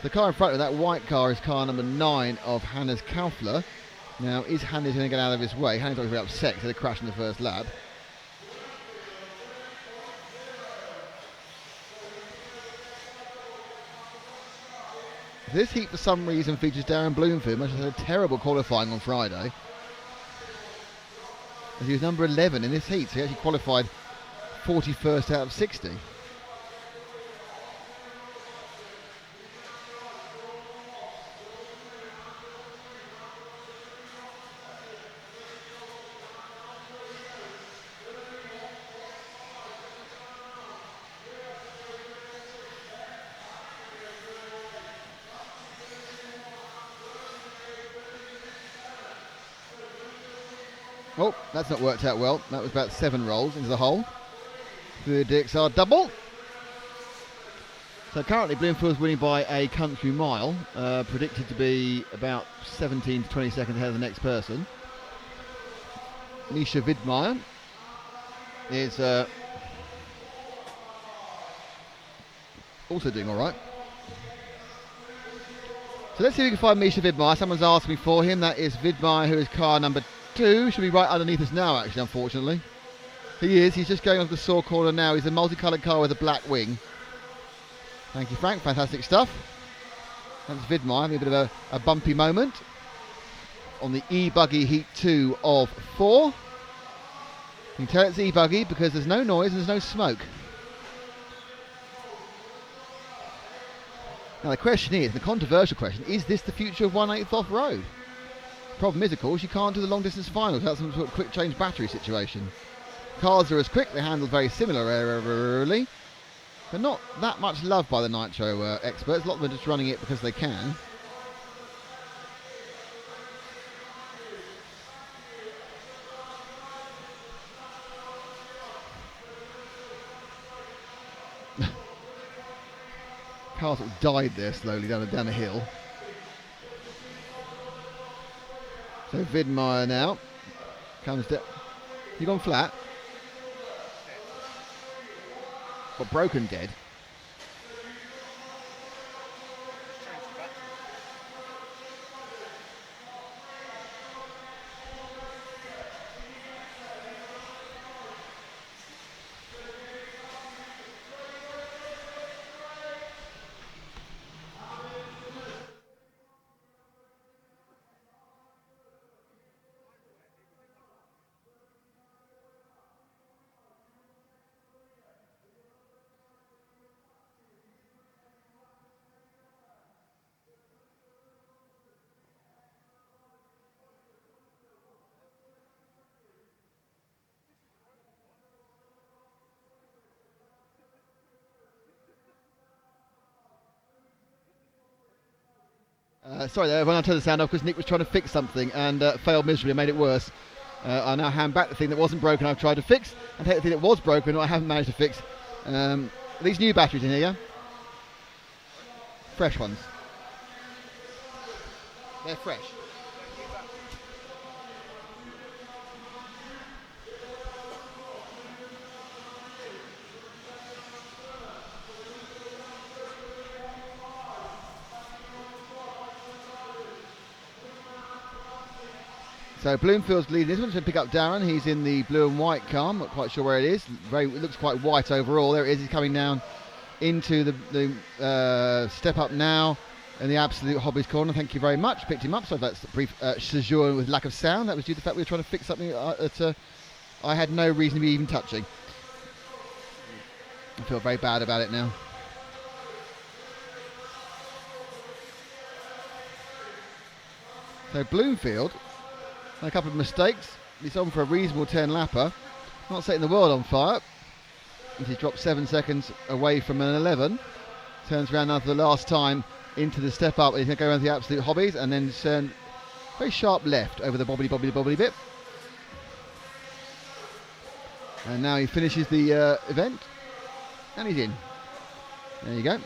The car in front of that white car is car number 9 of Hannes Kaufler. Now, is Hannes going to get out of his way? Hannes obviously upset because they crashed in the first lap. This heat, for some reason, features Darren Bloomfield, which had a terrible qualifying on Friday. As he was number 11 in this heat, so he actually qualified 41st out of 60. Oh, that's not worked out well. That was about 7 rolls into the hole. The DXR double. So currently Bloomfield's winning by a country mile, predicted to be about 17 to 20 seconds ahead of the next person. Misha Widmeyer is also doing all right. So let's see if we can find Misha Widmeyer. Someone's asked me for him. That is Widmeyer, who is car number 2. Should be right underneath us now, actually, unfortunately. He is. He's just going onto the saw corner now. He's a multicoloured car with a black wing. Thank you, Frank. Fantastic stuff. That's Widmeyer having a bit of a bumpy moment on the e-buggy heat 2 of 4. You can tell it's e-buggy because there's no noise and there's no smoke. Now the question is, the controversial question, is this the future of 1/8 off-road? Problem is, of course, you can't do the long distance finals without some sort of quick change battery situation. Cars are as quick, they handle very similarly, but not that much love by the Nitro experts. A lot of them are just running it because they can. Cars sort of died there slowly down a hill. So Widmeyer now comes to. You gone flat? But broken dead. Sorry there, when I turned the sound off because Nick was trying to fix something and failed miserably and made it worse. I now hand back the thing that wasn't broken I've tried to fix and take the thing that was broken or I haven't managed to fix. These new batteries in here, yeah? Fresh ones. They're fresh. So Bloomfield's leading this one, so pick up Darren. He's in the blue and white car. I'm not quite sure where it is. It looks quite white overall. There it is. He's coming down into the step up now in the absolute hobbies corner. Thank you very much. Picked him up. So that's a brief sojourn with lack of sound. That was due to the fact we were trying to fix something that I had no reason to be even touching. I feel very bad about it now. So Bloomfield, a couple of mistakes. He's on for a reasonable 10-lapper. Not setting the world on fire. He's dropped 7 seconds away from an 11. Turns around now for the last time into the step up. He's going to go around the absolute hobbies and then turn very sharp left over the bobbly bit. And now he finishes the event. And he's in. There you go.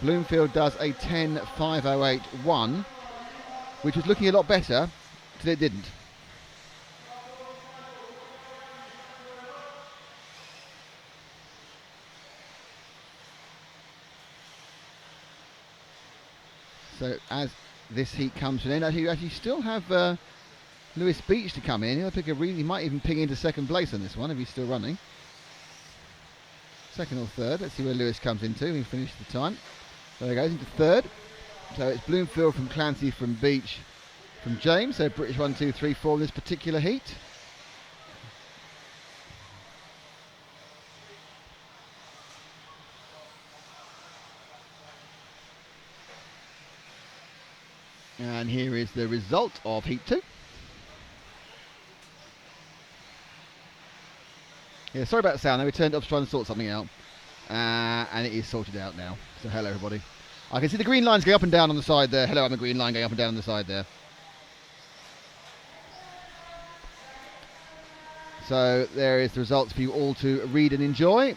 Bloomfield does a 10.508.1, which was looking a lot better till it didn't. So as this heat comes to an end, you actually still have Lewis Beach to come in. He might even ping into second place on this one if he's still running. Second or third. Let's see where Lewis comes into. We finished the time. There he goes into third. So it's Bloomfield from Clancy, from Beach, from James. So British 1, 2, 3, 4 in this particular heat. And here is the result of Heat 2. Yeah, sorry about the sound. We turned it off to try and sort something out. And it is sorted out now. So hello everybody. I can see the green lines going up and down on the side there. Hello, I'm a green line going up and down on the side there. So there is the results for you all to read and enjoy.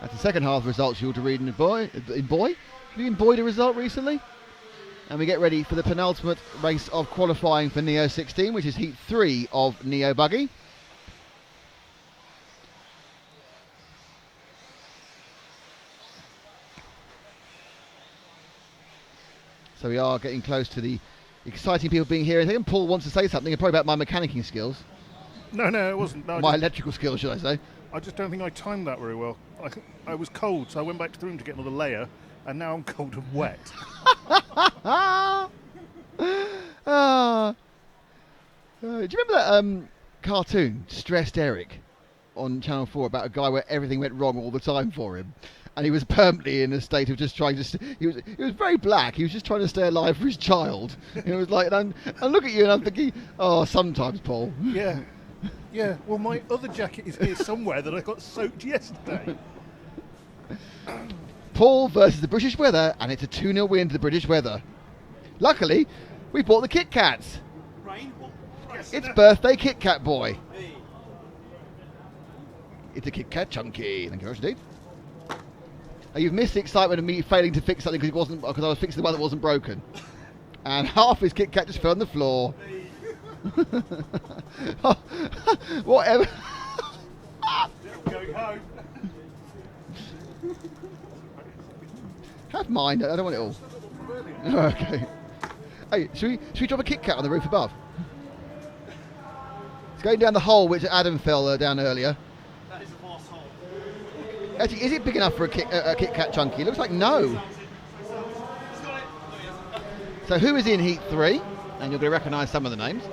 That's the second half results you all to read and enjoy. Have you enjoyed a result recently? And we get ready for the penultimate race of qualifying for Neo 16, which is Heat 3 of Neo Buggy. So we are getting close to the exciting people being here. I think Paul wants to say something, probably about my mechanicking skills. No, it wasn't. No, my electrical skills, should I say. I just don't think I timed that very well. I was cold, so I went back to the room to get another layer, and now I'm cold and wet. Do you remember that cartoon, Stressed Eric, on Channel 4, about a guy where everything went wrong all the time for him? And he was permanently in a state of just trying to... He was very black. He was just trying to stay alive for his child. It was like... And I look at you and I'm thinking, oh, sometimes, Paul. Yeah. Yeah, well, my other jacket is here somewhere that I got soaked yesterday. Paul versus the British weather, and it's a 2-0 win to the British weather. Luckily, we bought the Kit Kats. It's birthday Kit Kat boy. It's a Kit Kat chunky. Thank you very much indeed. You've missed the excitement of me failing to fix something because I was fixing the one that wasn't broken. And half his Kit Kat just fell on the floor. Whatever. Going home. Have mine. I don't want it all. Okay. Hey, should we drop a Kit Kat on the roof above? It's going down the hole which Adam fell down earlier. That is a vast hole. Actually, is it big enough for a Kit Kat chunky? It looks like no. So who is in Heat 3? And you're going to recognise some of the names.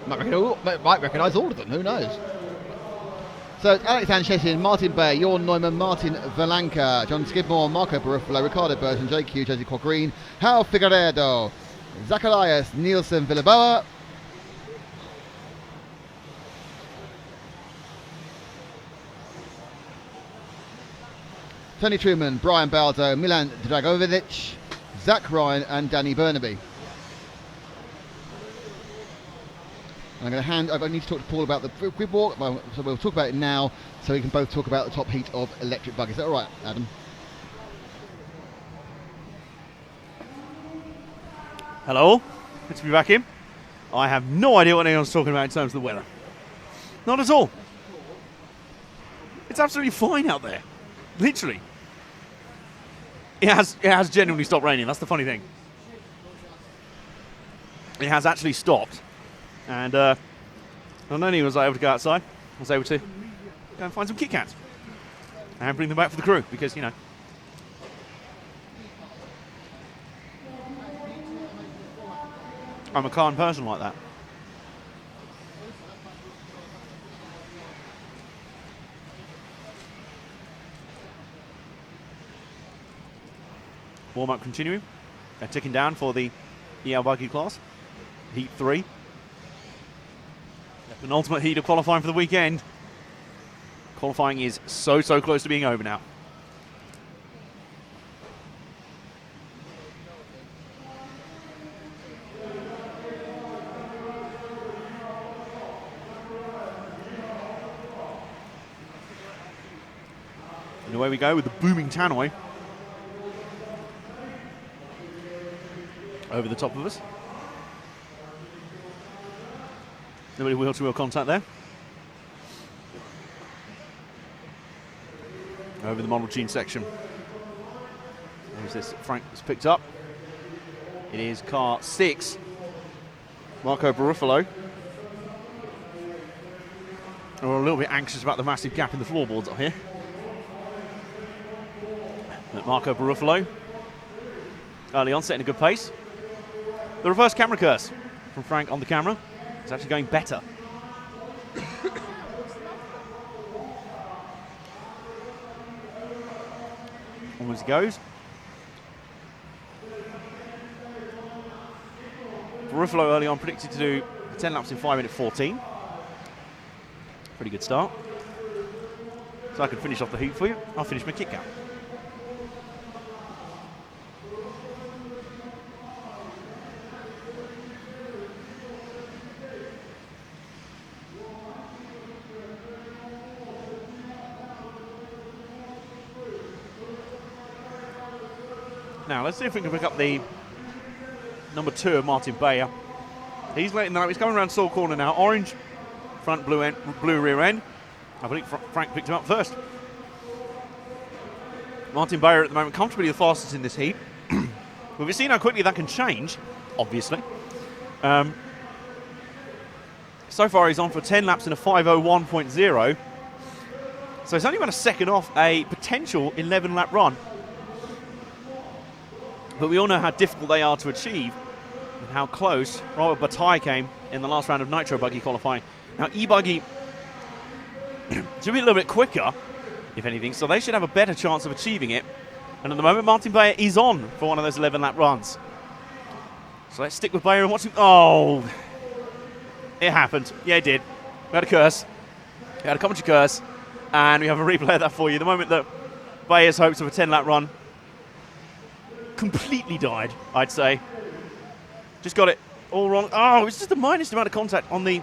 Might recognise all of them, who knows? So it's Alex Anchetin, Martin Bay, Jorn Neumann, Martin Valanka, John Skidmore, Marco Barufalo, Ricardo Burton, JQ, Josie Corgreen, Hal Figueiredo, Zacharias Nielsen Villaboa, Tony Truman, Brian Baldo, Milan Dragovic, Zach Ryan and Danny Burnaby. I'm going to I need to talk to Paul about the grid walk, so we'll talk about it now so we can both talk about the top heat of electric buggy. Is that all right, Adam? Hello, good to be back in. I have no idea what anyone's talking about in terms of the weather. Not at all. It's absolutely fine out there. Literally. It has genuinely stopped raining. That's the funny thing. It has actually stopped. And not only was I able to go outside, I was able to go and find some Kit Kats and bring them back for the crew because, you know. I'm a kind person like that. Warm-up continuing. They're ticking down for the EL buggy class. Heat 3. The penultimate heat of qualifying for the weekend. Qualifying is so close to being over now. And away we go with the booming tannoy over the top of us. Nobody wheel-to-wheel contact there. Over the Model Gene section. Who's this? Frank has picked up. It is car 6, Marco Barufalo. We're a little bit anxious about the massive gap in the floorboards up here. But Marco Barufalo, early on, setting a good pace. The reverse camera curse from Frank on the camera is actually going better. Onwards he goes. Barufalo early on predicted to do 10 laps in 5 minutes 14. Pretty good start. So I can finish off the heat for you. I'll finish my kick out. Now, let's see if we can pick up the number 2 of Martin Bayer. He's late in the lap. He's coming around Saw corner now. Orange front, blue rear end. I believe Frank picked him up first. Martin Bayer at the moment comfortably the fastest in this heat. We've seen how quickly that can change, obviously. So far he's on for 10 laps in a 5:01.0. So he's only about a second off a potential 11-lap run. But we all know how difficult they are to achieve and how close Robert Bataille came in the last round of Nitro buggy qualifying. Now, e-buggy should be a little bit quicker, if anything, so they should have a better chance of achieving it. And at the moment, Martin Bayer is on for one of those 11-lap runs. So let's stick with Bayer and watch him. Oh, it happened. Yeah, it did. We had a curse. We had a commentary curse. And we have a replay of that for you. The moment that Bayer's hopes of a 10-lap run completely died, I'd say. Just got it all wrong. Oh, it was just the minus amount of contact on the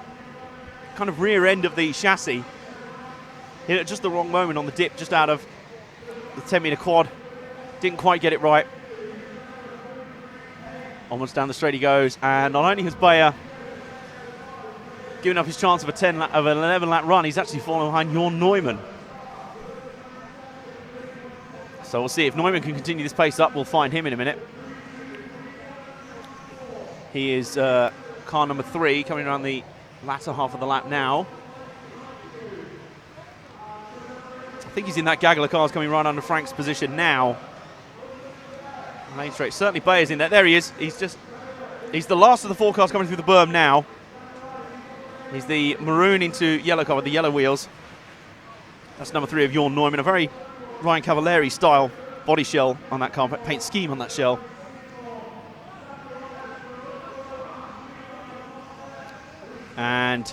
kind of rear end of the chassis. Hit it just the wrong moment on the dip, just out of the 10-meter quad. Didn't quite get it right. Onwards down the straight he goes, and not only has Bayer given up his chance of an 11-lap run, he's actually fallen behind Jorn Neumann. So we'll see if Neumann can continue this pace up. We'll find him in a minute. He is car number 3, coming around the latter half of the lap now. I think he's in that gaggle of cars coming right under Frank's position now. Lane straight. Certainly Bayer's in there. There he is. He's the last of the 4 cars coming through the berm now. He's the maroon into yellow car with the yellow wheels. That's number 3 of Jorn Neumann. A very Ryan Cavalieri style body shell on that car, paint scheme on that shell. And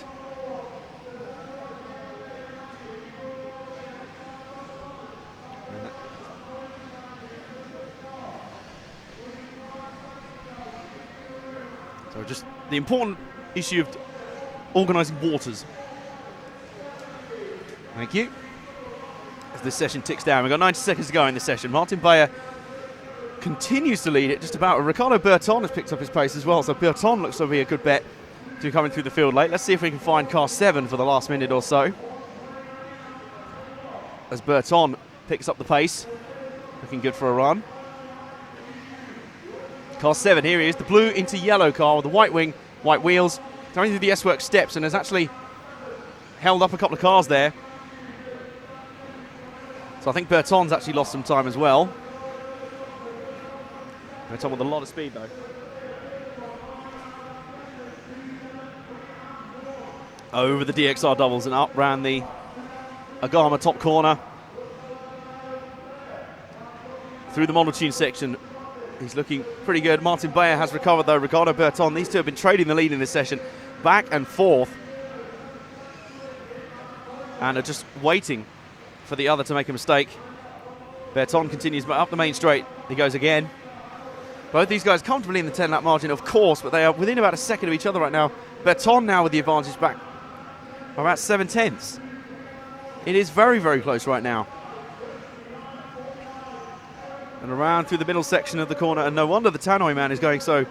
so just the important issue of organising waters. Thank you. As this session ticks down, we've got 90 seconds to go in this session. Martin Bayer continues to lead it just about. Ricardo Berton has picked up his pace as well, so Berton looks to be a good bet to be coming through the field late. Let's see if we can find car 7 for the last minute or so. As Berton picks up the pace, looking good for a run. Car 7, here he is, the blue into yellow car with the white wing, white wheels, going through the S-Works steps and has actually held up a couple of cars there. So I think Berton's actually lost some time as well. Berton with a lot of speed though. Over the DXR doubles and up round the Agama top corner. Through the Model Tune section. He's looking pretty good. Martin Bayer has recovered though. Ricardo Berton. These two have been trading the lead in this session, back and forth, and are just waiting for the other to make a mistake. Berton continues up the main straight. He goes again. Both these guys comfortably in the 10-lap margin, of course, but they are within about a second of each other right now. Berton now with the advantage back by about 7/10. It is very, very close right now. And around through the middle section of the corner, and no wonder the Tannoy man is going so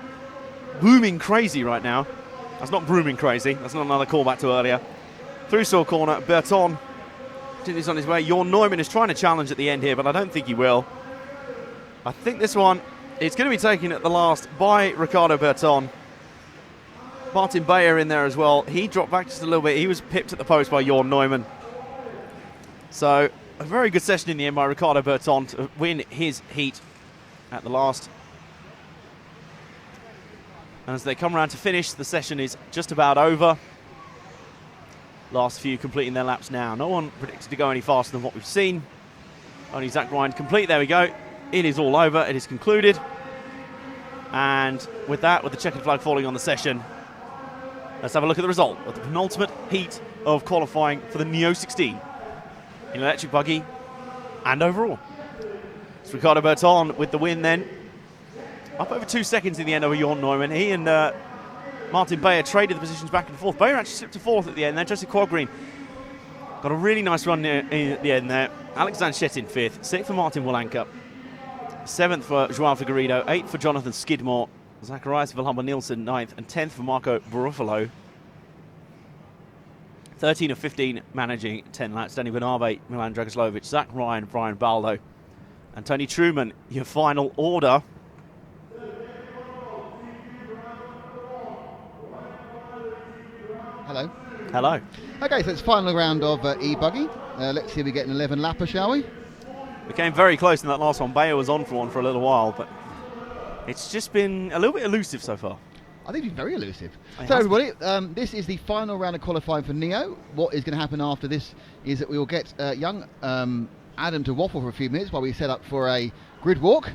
booming crazy right now. That's not brooming crazy. That's not another callback to earlier. Through Saw corner, Berton continues on his way. Jorn Neumann is trying to challenge at the end here, but I don't think he will. I think this one, it's going to be taken at the last by Ricardo Berton. Martin Bayer in there as well. He dropped back just a little bit. He was pipped at the post by Jorn Neumann. So a very good session in the end by Ricardo Berton to win his heat at the last. And as they come around to finish, the session is just about over. Last few completing their laps now. No one predicted to go any faster than what we've seen. Only Zach Ryan complete. There we go. It is all over. It is concluded. And with that, with the checkered flag falling on the session, let's have a look at the result of the penultimate heat of qualifying for the Neo 16 in electric buggy and overall. It's Ricardo Berton with the win then. Up over 2 seconds in the end over Jorn Neumann. He and Martin Bayer traded the positions back and forth. Bayer actually slipped to fourth at the end there. Jesse Quadgreen got a really nice run at the end there. Alexander Shettin fifth. Sixth for Martin Wolanka. Seventh for Joao Figueiredo. Eighth for Jonathan Skidmore. Zacharias Vilhelmer Nielsen ninth. And 10th for Marco Barufalo. 13 of 15 managing 10 laps. Danny Benave, Milan Dragoslovic, Zach Ryan, Brian Baldo, and Tony Truman. Your final order. Hello. Hello. Okay, so it's final round of e-buggy. Let's see if we get an 11 lapper, shall we? We came very close in that last one. Bayer was on for one for a little while, but it's just been a little bit elusive so far. I think it's very elusive. It So has everybody, this is the final round of qualifying for Neo. What is going to happen after this is that we will get young Adam to waffle for a few minutes while we set up for a grid walk.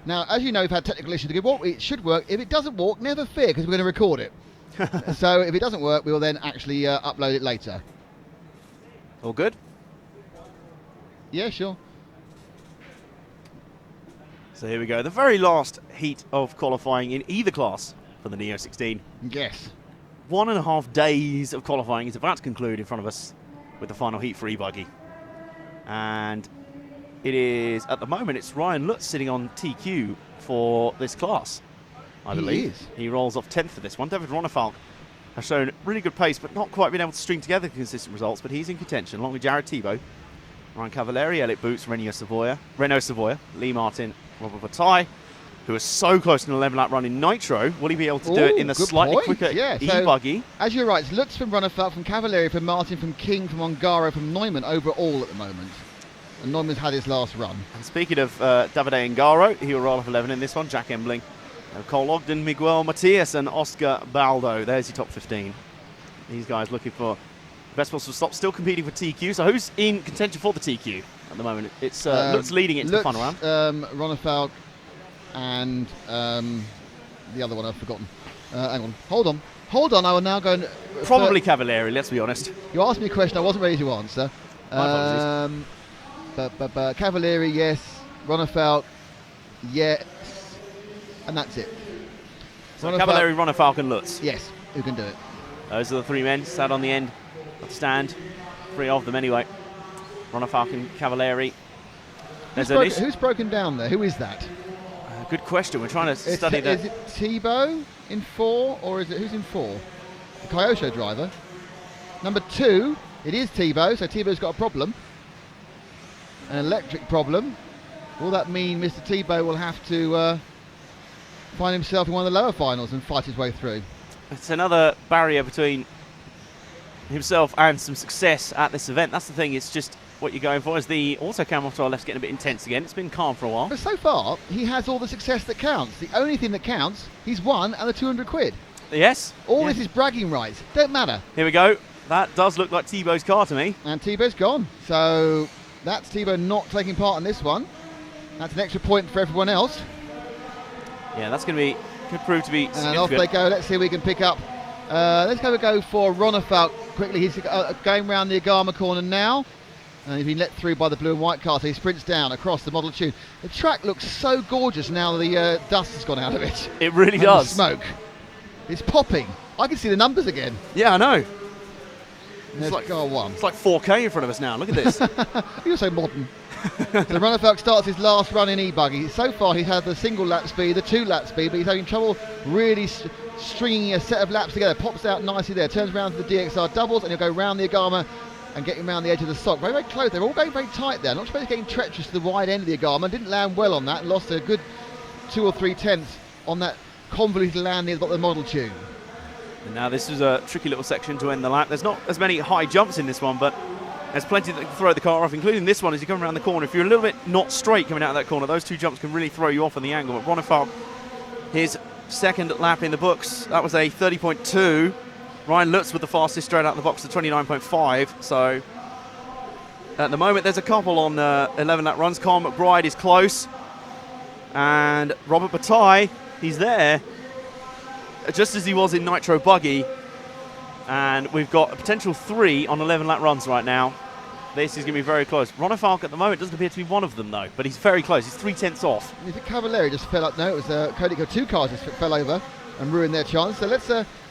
Now, as you know, we've had technical issues with the grid walk. It should work. If it doesn't walk, never fear, because we're going to record it. So if it doesn't work, we will then actually upload it later. All good? Yeah, sure. So here we go. The very last heat of qualifying in either class for the Neo 16. Yes. 1.5 days of qualifying is about to conclude in front of us with the final heat for e-buggy. And it is, at the moment, it's Ryan Lutz sitting on TQ for this class, I believe. Is. He rolls off 10th for this one. David Ronefalk has shown really good pace, but not quite been able to string together consistent results, but he's in contention, along with Jared Thibault, Ryan Cavalieri, Elliot Boots, Renault Savoia, Lee Martin, Robert Bataille, who is so close to an 11-lap run in Nitro. Will he be able to do it in the slightly quicker e-buggy? As you're right, it's Lutz from Ronefalk, from Cavalieri, from Martin, from King, from Ongaro, from Neumann overall at the moment. And Neumann's had his last run. And speaking of Davide Ongaro, he will roll off 11 in this one. Jack Embling, Cole Ogden, Miguel Matias, and Oscar Baldo. There's your top 15. These guys looking for best possible stop, still competing for TQ. So who's in contention for the TQ at the moment? It's Lutz leading it to the final round. Ronefalk and the other one I've forgotten. Hang on. Hold on. I will now go and... Probably Cavalieri, let's be honest. You asked me a question I wasn't ready to answer. My apologies. Cavalieri, yes. Ronefalk, yes. And that's it. So Cavalieri, Ronefalk, and Lutz. Yes, who can do it? Those are the three men sat on the end of the stand. Three of them anyway. Ronefalk and Cavalieri. Who's broken down there? Who is that? Good question. We're trying to study that. Is it Thibault in 4, or is it who's in 4? The Kyosho driver. Number 2, it is Thibault, so Thibault's got a problem. An electric problem. Will that mean Mr. Thibault will have to find himself in one of the lower finals and fight his way through? It's another barrier between himself and some success at this event. That's the thing. It's just what you're going for. Is the autocam off to our left's getting a bit intense again. It's been calm for a while. But so far, he has all the success that counts. The only thing that counts, he's won and the 200 quid. Yes. All this is bragging rights. Don't matter. Here we go. That does look like Thibault's car to me. And Thibault's gone. So that's Thibault not taking part in this one. That's an extra point for everyone else. Yeah, that's going to could prove to be And off they go. Let's see if we can pick up. Let's go for Ronefalk quickly. He's going round the Agama corner now. And he's been let through by the blue and white car, so he sprints down across the Model Tune. The track looks so gorgeous now the dust has gone out of it. It really and does. The smoke. It's popping. I can see the numbers again. Yeah, I know. It's like car 1. It's like 4K in front of us now. Look at this. You're so modern. So Ronefalk starts his last run in e-buggy. So far he's had the single lap speed, the 2 lap speed, but he's having trouble really stringing a set of laps together. Pops out nicely there, turns around to the DXR doubles, and he'll go round the Agama and get him around the edge of the sock. Very, very close. They're all going very tight there. Not supposed to getting treacherous to the wide end of the Agama. Didn't land well on that. Lost a good 2 or 3 tenths on that convoluted land near the Model Tune. And now this is a tricky little section to end the lap. There's not as many high jumps in this one, but there's plenty that can throw the car off, including this one as you come around the corner. If you're a little bit not straight coming out of that corner, those 2 jumps can really throw you off on the angle. But Ronefalk, his second lap in the books, that was a 30.2. Ryan Lutz with the fastest straight out of the box, the 29.5. So at the moment, there's a couple on 11 lap runs. Carl McBride is close. And Robert Bataille, he's there, just as he was in Nitro Buggy. And we've got a potential 3 on 11 lap runs right now. This is going to be very close. Ronefalk at the moment doesn't appear to be one of them, though, but he's very close. He's 3 tenths off. Is it Cavalieri just fell up? No, it was Cody. 2 cars just fell over and ruined their chance. So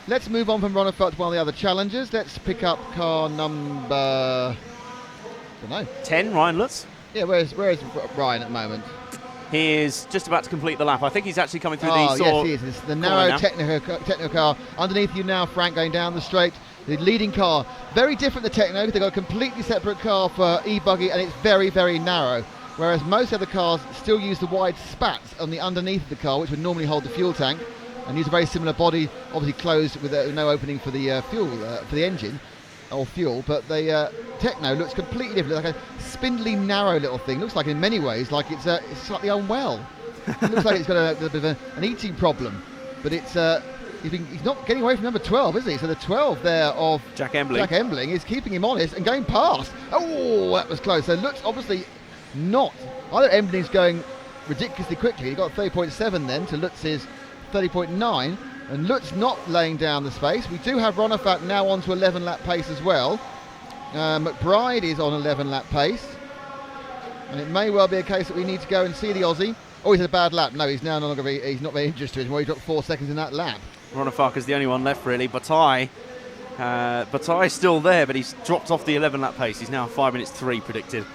let's move on from Ronefalk to one of the other challengers. Let's pick up car number, I don't know, 10, Ryan Lutz. Yeah, where is Ryan at the moment? He is just about to complete the lap. I think he's actually coming through the yes, he is. It's the narrow technical car. Underneath you now, Frank, going down the straight. The leading car, very different to Techno, because they've got a completely separate car for e-buggy, and it's very, very narrow. Whereas most other cars still use the wide spats on the underneath of the car, which would normally hold the fuel tank, and use a very similar body, obviously closed with no opening for the fuel, for the engine or fuel. But the Techno looks completely different, like a spindly, narrow little thing. Looks like in many ways like it's slightly unwell. It looks like it's got a bit of an eating problem, but it's he's not getting away from number 12, is he? So the 12 there of Jack Embling is keeping him honest and going past. Oh, that was close. So Lutz obviously not. Either Embling's going ridiculously quickly. He got 30.7 then to Lutz's 30.9, and Lutz not laying down the space. We do have Ronefalk now on to 11 lap pace as well. McBride is on 11 lap pace, and it may well be a case that we need to go and see the Aussie. Oh, he's had a bad lap. No, he's now no longer he's not very interested anymore. He dropped 4 seconds in that lap. Ronefalk is the only one left, really. Bataille's still there, but he's dropped off the 11 lap pace. He's now 5 minutes 3 predicted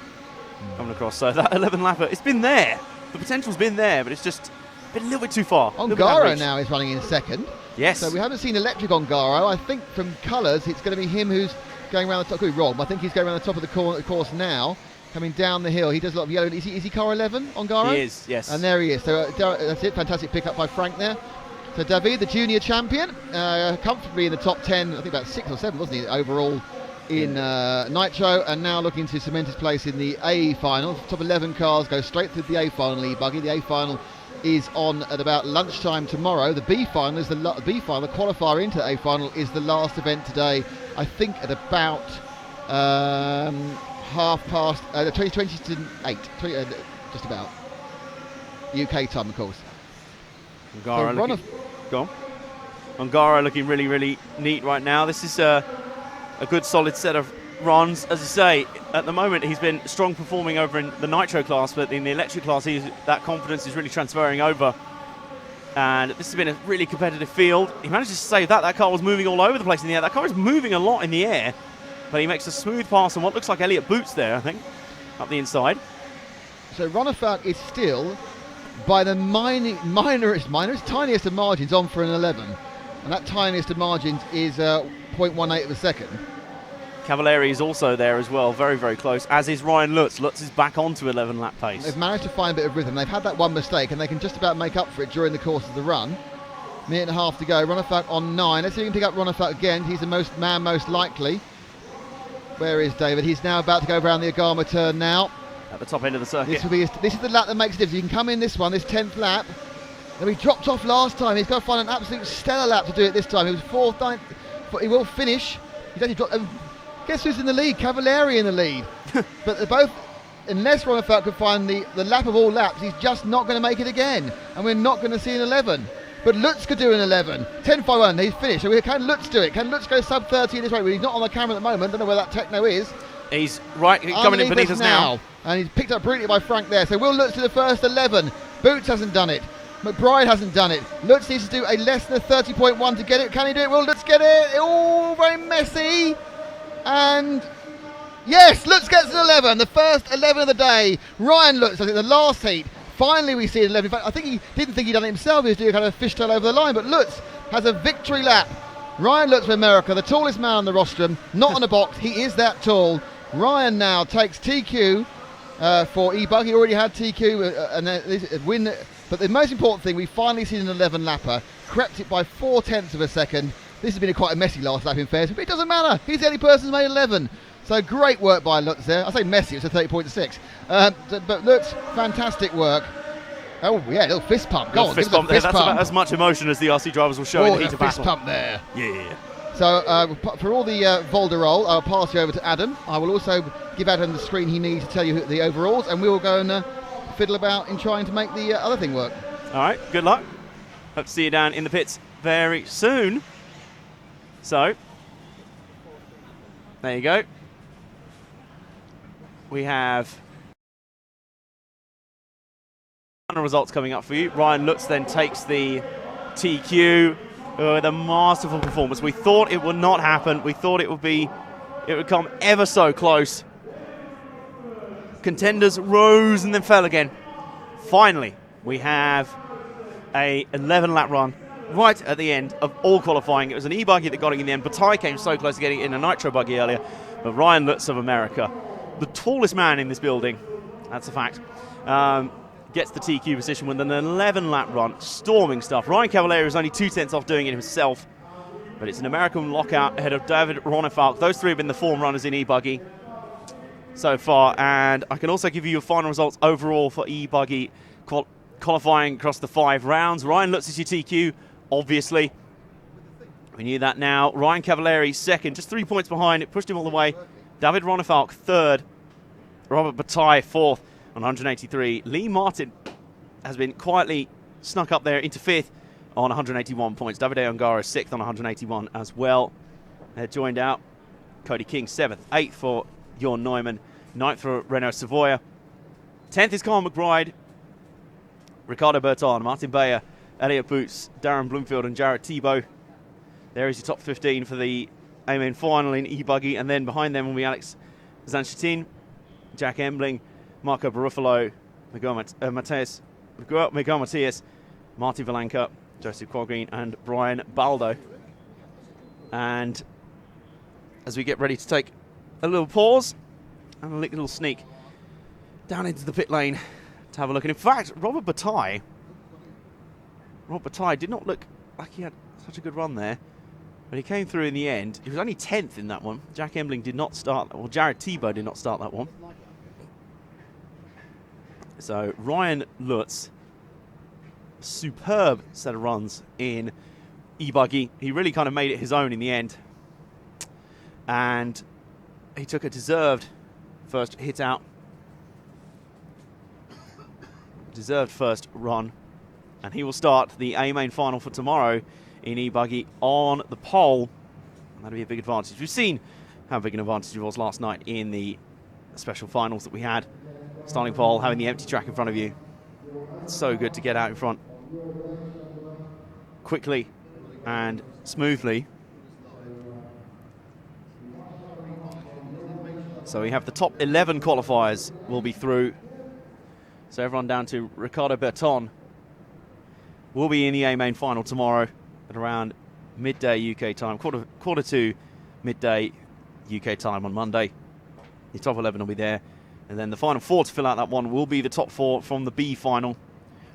coming across. So that 11 lapper, it's been there. The potential's been there, but it's just been a little bit too far. Ongaro now is running in second. Yes. So we haven't seen electric Ongaro. I think from colours, it's going to be him who's going around the top. Could be wrong, but I think he's going around the top of the course now. Coming down the hill, he does a lot of yellow. Is he car 11, Ongaro? He is, yes. And there he is. So that's it. Fantastic pickup by Frank there. So David, the junior champion, comfortably in the top 10. I think about 6 or 7, wasn't he, overall in Nitro, and now looking to cement his place in the A final. Top 11 cars go straight through the A final e-buggy. The A final is on at about lunchtime tomorrow. The B final is the qualifier into the A final is the last event today. I think at about 20 to 8, just about UK time, of course. Ongaro looking really, really neat right now. This is a good solid set of runs. As I say, at the moment he's been strong performing over in the Nitro class, but in the electric class that confidence is really transferring over. And this has been a really competitive field. He manages to save that. That car was moving all over the place in the air. That car is moving a lot in the air, but he makes a smooth pass on what looks like Elliott Boots there, I think, up the inside. So Ronefalk is still by the tiniest of margins on for an 11, and that tiniest of margins is 0.18 of a second. Cavalieri is also there as well, very, very close, as is Ryan Lutz. Lutz is back onto 11 lap pace. They've managed to find a bit of rhythm. They've had that one mistake, and they can just about make up for it during the course of the run. Minute and a half to go. Ronefalk on 9. Let's see if we can pick up Ronefalk again. He's the most likely. Where is David? He's now about to go around the Agama turn now. At the top end of the circuit. This is the lap that makes a difference. You can come in this 10th lap. And he dropped off last time. He's got to find an absolute stellar lap to do it this time. He was 4th, 9th, but he will finish. He's actually dropped. Guess who's in the lead? Cavalieri in the lead. But they're both unless Ronefeld could find the lap of all laps, he's just not going to make it again. And we're not going to see an 11. But Lutz could do an 11. 10.51, he's finished. So can Lutz do it? Can Lutz go sub 30 in this race? Well, he's not on the camera at the moment. Don't know where that techno is. He's coming in beneath us now. And he's picked up brilliantly by Frank there. So will Lutz do the first 11? Boots hasn't done it. McBride hasn't done it. Lutz needs to do a less than a 30.1 to get it. Can he do it? Will Lutz get it? Oh, very messy. And yes, Lutz gets an 11. The first 11 of the day. Ryan Lutz, I think the last heat. Finally we see an 11. In fact, I think he didn't think he'd done it himself. He was doing kind of a fishtail over the line. But Lutz has a victory lap. Ryan Lutz for America, the tallest man on the rostrum. Not on a box. He is that tall. Ryan now takes TQ for E-Bug. He already had TQ and a win. But the most important thing, we finally seen an 11 lapper. Crept it by 0.4 of a second. This has been quite a messy last lap in fairness, but it doesn't matter. He's the only person who's made 11. So great work by Lutz there. I say messy, it's a 30.6. But Lutz, fantastic work. Oh yeah, a little fist pump. Go on, fist give pump the fist there. pump. That's about as much emotion as the RC drivers will show in the heat of battle. Fist pump there. Yeah. So for all the Volderol, I'll pass you over to Adam. I will also give Adam the screen he needs to tell you the overalls, and we will go and fiddle about in trying to make the other thing work. All right, good luck. Hope to see you down in the pits very soon. So, there you go. We have results coming up for you. Ryan Lutz then takes the TQ with a masterful performance. We thought it would not happen. We thought it would come ever so close. Contenders rose and then fell again. Finally, we have a 11 lap run right at the end of all qualifying. It was an e-buggy that got it in the end. Bataille came so close to getting it in a Nitro buggy earlier. But Ryan Lutz of America, the tallest man in this building, that's a fact, gets the TQ position with an 11 lap run. Storming stuff. Ryan Cavalieri is only 2/10 off doing it himself. But it's an American lockout ahead of David Ronefalk. Those three have been the form runners in e-buggy so far. And I can also give you your final results overall for e-buggy qualifying across the 5 rounds. Ryan Lutz is your TQ, obviously. We knew that now. Ryan Cavalieri second, just 3 points behind. It pushed him all the way. David Ronefalk third. Robert Bataille fourth on 183. Lee Martin has been quietly snuck up there into fifth on 181 points. Davide Ongaro sixth on 181 as well. They're joined out. Cody King seventh. Eighth for Jorn Neumann. Ninth for Renault Savoia. 10th is Carl McBride. Ricardo Berton, Martin Bayer, Elliot Boots, Darren Bloomfield and Jarrett Thibault. There is your top 15 for the A-Main final in e-buggy. And then behind them will be Alex Zanchetin, Jack Embling, Marco Barufalo, Miguel Matias, Martin Valanka, Joseph Qualgreen and Brian Baldo. And as we get ready to take a little pause and a little sneak down into the pit lane to have a look. And in fact, Robert Bataille did not look like he had such a good run there, but he came through in the end. He was only 10th in that one. Jack Embling did not start, or Jared Thibault did not start that one. So Ryan Lutz, superb set of runs in e-buggy. He really kind of made it his own in the end. And he took a deserved first hit out. Deserved first run. And he will start the A-Main final for tomorrow in e-buggy on the pole. And that'll be a big advantage. We've seen how big an advantage it was last night in the special finals that we had. Starting pole, having the empty track in front of you. It's so good to get out in front quickly and smoothly. So we have the top 11 qualifiers will be through. So everyone down to Ricardo Berton will be in the A-Main final tomorrow at around midday UK time, quarter to midday UK time on Monday. The top 11 will be there. And then the final 4 to fill out that one will be the top 4 from the B final,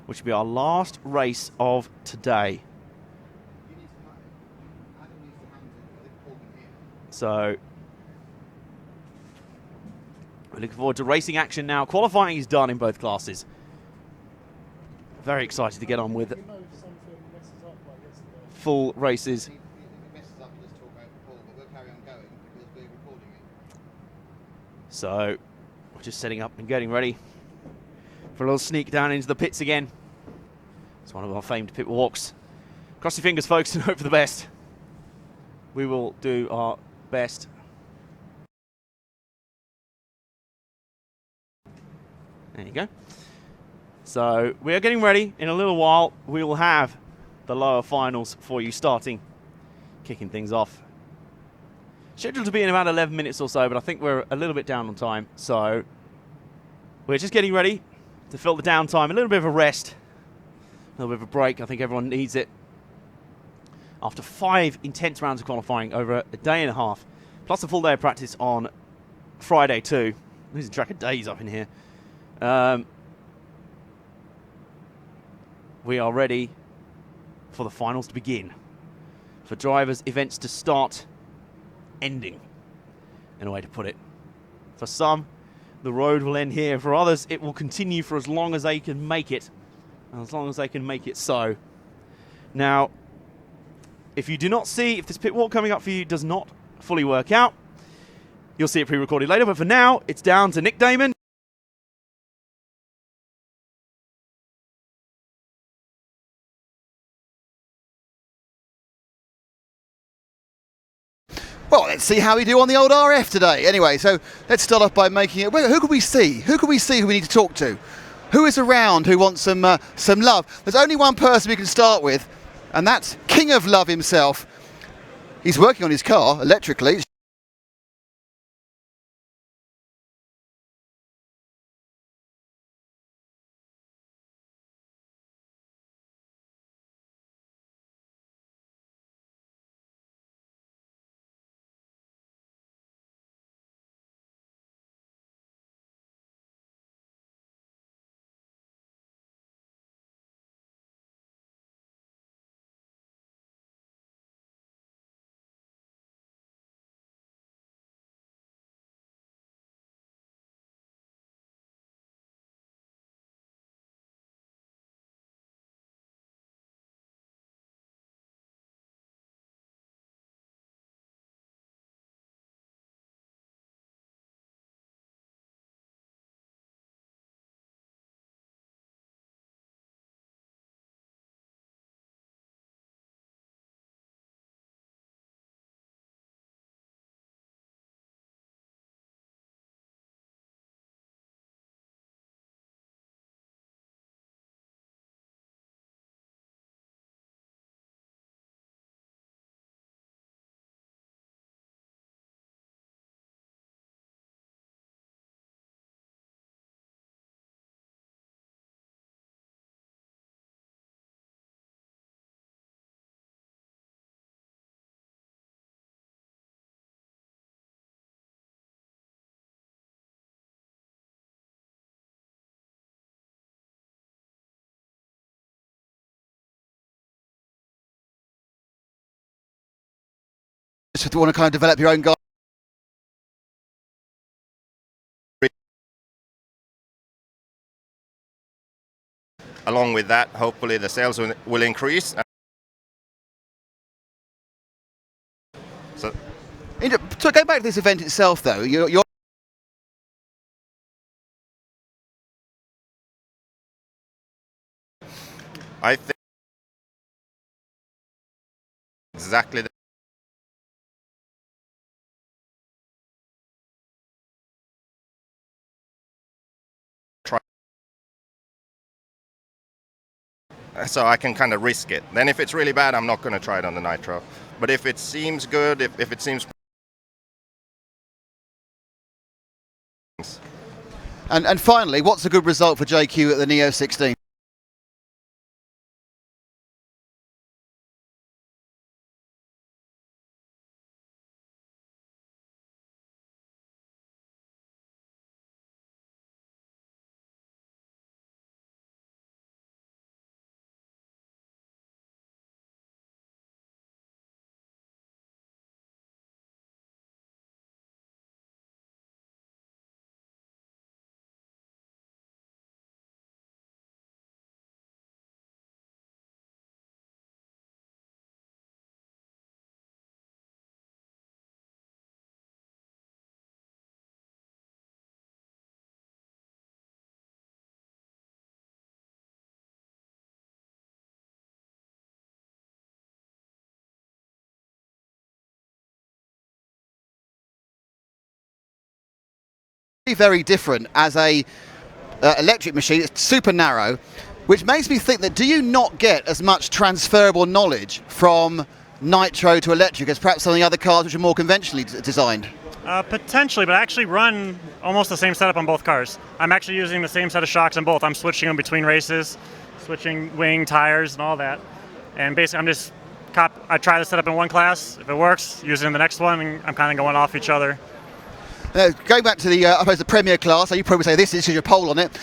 which will be our last race of today. So we're looking forward to racing action now. Qualifying is done in both classes. Very excited to get on with full races. So We're just setting up and getting ready for a little sneak down into the pits again. It's one of our famed pit walks. Cross your fingers, folks, and hope for the best. We will do our best. There you go. So we are getting ready. In a little while, we will have the lower finals for you starting, kicking things off. Scheduled to be in about 11 minutes or so, but I think we're a little bit down on time. So we're just getting ready to fill the downtime, a little bit of a rest, a little bit of a break. I think everyone needs it. After 5 intense rounds of qualifying over a day and a half, plus a full day of practice on Friday too. Losing track of days up in here. We are ready for the finals to begin. For drivers' events to start, ending, in a way to put it. For some, the road will end here. For others, it will continue for as long as they can make it. And as long as they can make it so. Now, if you do not see, if this pit walk coming up for you does not fully work out, you'll see it pre-recorded later. But for now, it's down to Nick Damon. Well, let's see how we do on the old RF today. Anyway, so let's start off by making it. Who could we see? Who could we see who we need to talk to? Who is around who wants some love? There's only one person we can start with, and that's King of Love himself. He's working on his car electrically. Just want to kind of develop your own guy. Along with that, hopefully the sales will increase. So going back to this event itself, though, you're I think exactly the so I can kind of risk it. Then if it's really bad, I'm not going to try it on the Nitro. But if it seems good, if it seems... And finally, what's a good result for JQ at the Neo 16? very different as a electric machine. It's super narrow, which makes me think that do you not get as much transferable knowledge from Nitro to electric as perhaps some of the other cars which are more conventionally designed? Potentially, but I actually run almost the same setup on both cars. I'm actually using the same set of shocks on both. I'm switching them between races, switching wing, tires, and all that. And basically, I try the setup in one class. If it works, use it in the next one, and I'm kind of going off each other. Going back to the, I suppose, the Premier class, you probably say this is your poll on it.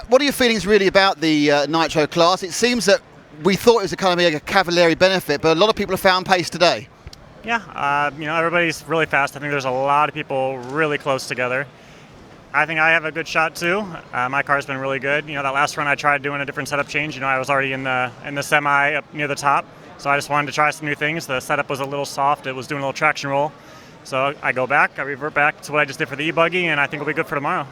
What are your feelings really about the Nitro class? It seems that we thought it was a kind of like a Cavalieri benefit, but a lot of people have found pace today. Yeah, everybody's really fast. I think there's a lot of people really close together. I think I have a good shot too. My car's been really good. That last run I tried doing a different setup change. I was already in the semi up near the top, so I just wanted to try some new things. The setup was a little soft. It was doing a little traction roll. So I go back, I revert back to what I just did for the e-buggy, and I think it'll be good for tomorrow.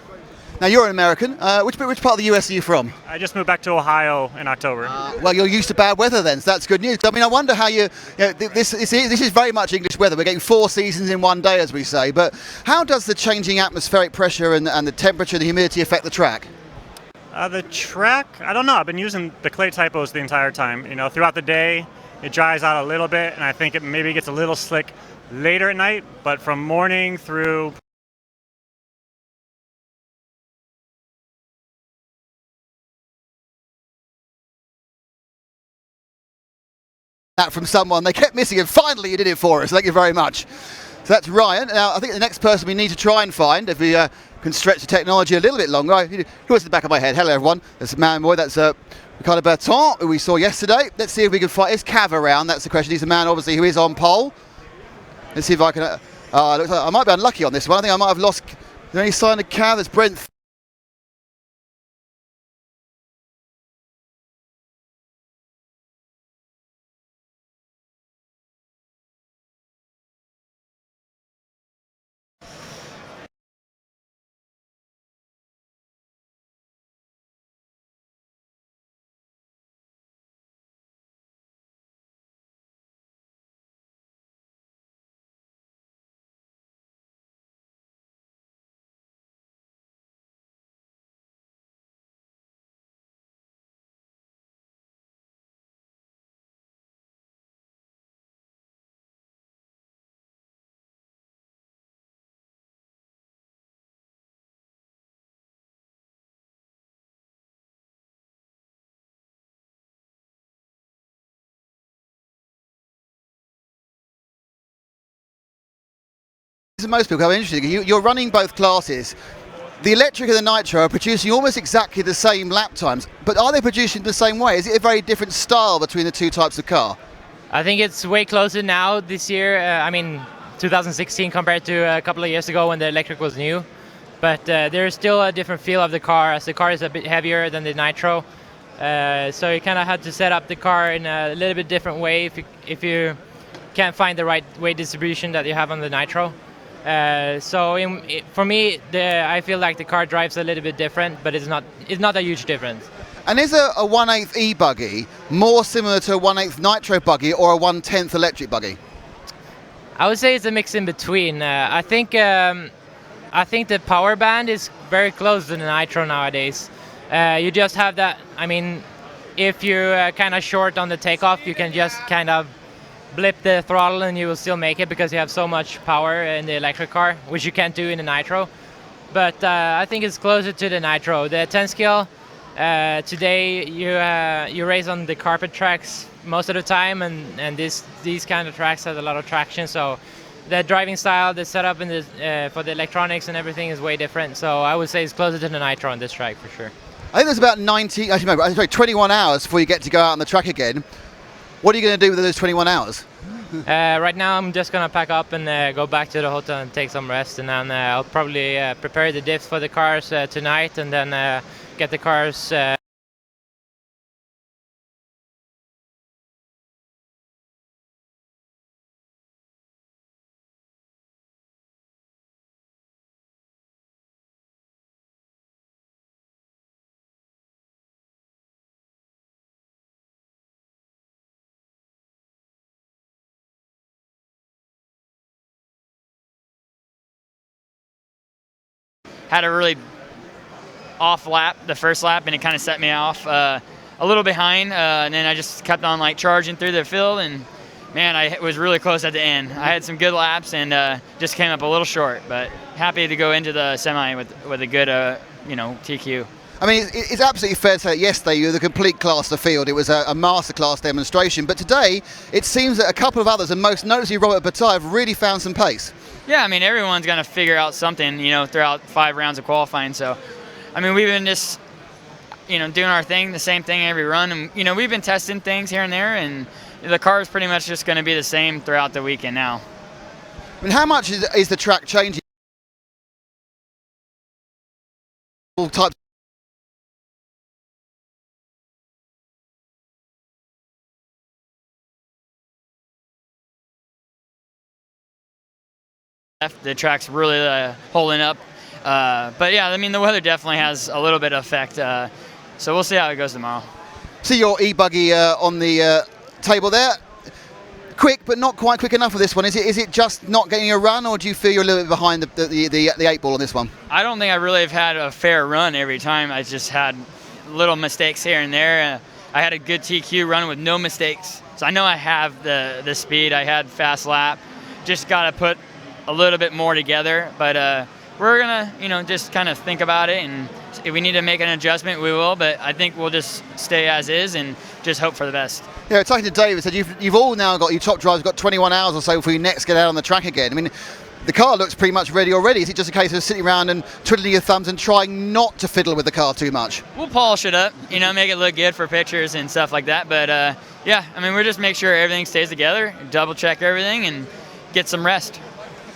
Now you're an American. Which part of the US are you from? I just moved back to Ohio in October. Well, you're used to bad weather then, so that's good news. I mean, I wonder how this is very much English weather. We're getting 4 seasons in one day, as we say. But how does the changing atmospheric pressure and the temperature and the humidity affect the track? The track, I don't know. I've been using the clay typos the entire time. Throughout the day, it dries out a little bit, and I think it maybe gets a little slick later at night. But from morning through that from someone, they kept missing it. Finally, you did it for us. Thank you very much. So that's Ryan. Now, I think the next person we need to try and find, if we can stretch the technology a little bit longer. Who was at the back of my head? Hello, everyone. That's a man boy. That's Ricardo Berton, who we saw yesterday. Let's see if we can find. Is Cav around? That's the question. He's a man, obviously, who is on pole. Let's see if I can. Looks like I might be unlucky on this one. I think I might have lost. Is there any sign of Cav? There's Brent. Most people are interesting. You're running both classes. The electric and the nitro are producing almost exactly the same lap times, but are they producing the same way? Is it a very different style between the two types of car? I think it's way closer now this year. 2016 compared to a couple of years ago when the electric was new. But there's still a different feel of the car, as the car is a bit heavier than the nitro. So you kind of had to set up the car in a little bit different way if you can't find the right weight distribution that you have on the nitro. For me, I feel like the car drives a little bit different, but it's not a huge difference. And is a 1/8 e-buggy more similar to a 1/8 nitro buggy or a 1/10 electric buggy? I would say it's a mix in between. I think the power band is very close to the nitro nowadays. You just have that. If you're kind of short on the takeoff, you can just kind of blip the throttle and you will still make it because you have so much power in the electric car, which you can't do in the nitro. But I think it's closer to the nitro. The 10 scale, today you race on the carpet tracks most of the time, and these kind of tracks have a lot of traction, so the driving style, the setup and for the electronics and everything is way different. So I would say it's closer to the nitro on this track for sure. I think there's about 21 hours before you get to go out on the track again. What are you going to do with those 21 hours? Right now I'm just going to pack up and go back to the hotel and take some rest, and then I'll probably prepare the diffs for the cars tonight, and then get the cars had a really off lap the first lap, and it kind of set me off a little behind, and then I just kept on like charging through the field, and man, I was really close at the end. I had some good laps and just came up a little short, but happy to go into the semi with a good TQ. I mean, it's absolutely fair to say that yesterday you were the complete class of the field. It was a masterclass demonstration. But today, it seems that a couple of others, and most notably Robert Bataille, have really found some pace. Yeah, I mean, everyone's going to figure out something, throughout 5 rounds of qualifying. So, I mean, we've been just, doing our thing, the same thing every run. And, we've been testing things here and there, and the car is pretty much just going to be the same throughout the weekend now. I mean, how much is the track changing? All types. The track's really holding up. But yeah, I mean, the weather definitely has a little bit of effect. So we'll see how it goes tomorrow. See your e-buggy on the table there. Quick, but not quite quick enough for this one. Is it just not getting a run, or do you feel you're a little bit behind the 8 ball on this one? I don't think I really have had a fair run every time. I just had little mistakes here and there. I had a good TQ run with no mistakes. So I know I have the speed. I had fast lap. Just got to put a little bit more together, but we're gonna just kind of think about it, and if we need to make an adjustment, we will, but I think we'll just stay as is and just hope for the best. Yeah, talking to David, said you've all now got, your top drivers got 21 hours or so before you next get out on the track again. I mean, the car looks pretty much ready already. Is it just a case of sitting around and twiddling your thumbs and trying not to fiddle with the car too much? We'll polish it up, make it look good for pictures and stuff like that, but yeah, I mean, we'll just make sure everything stays together, double check everything, and get some rest.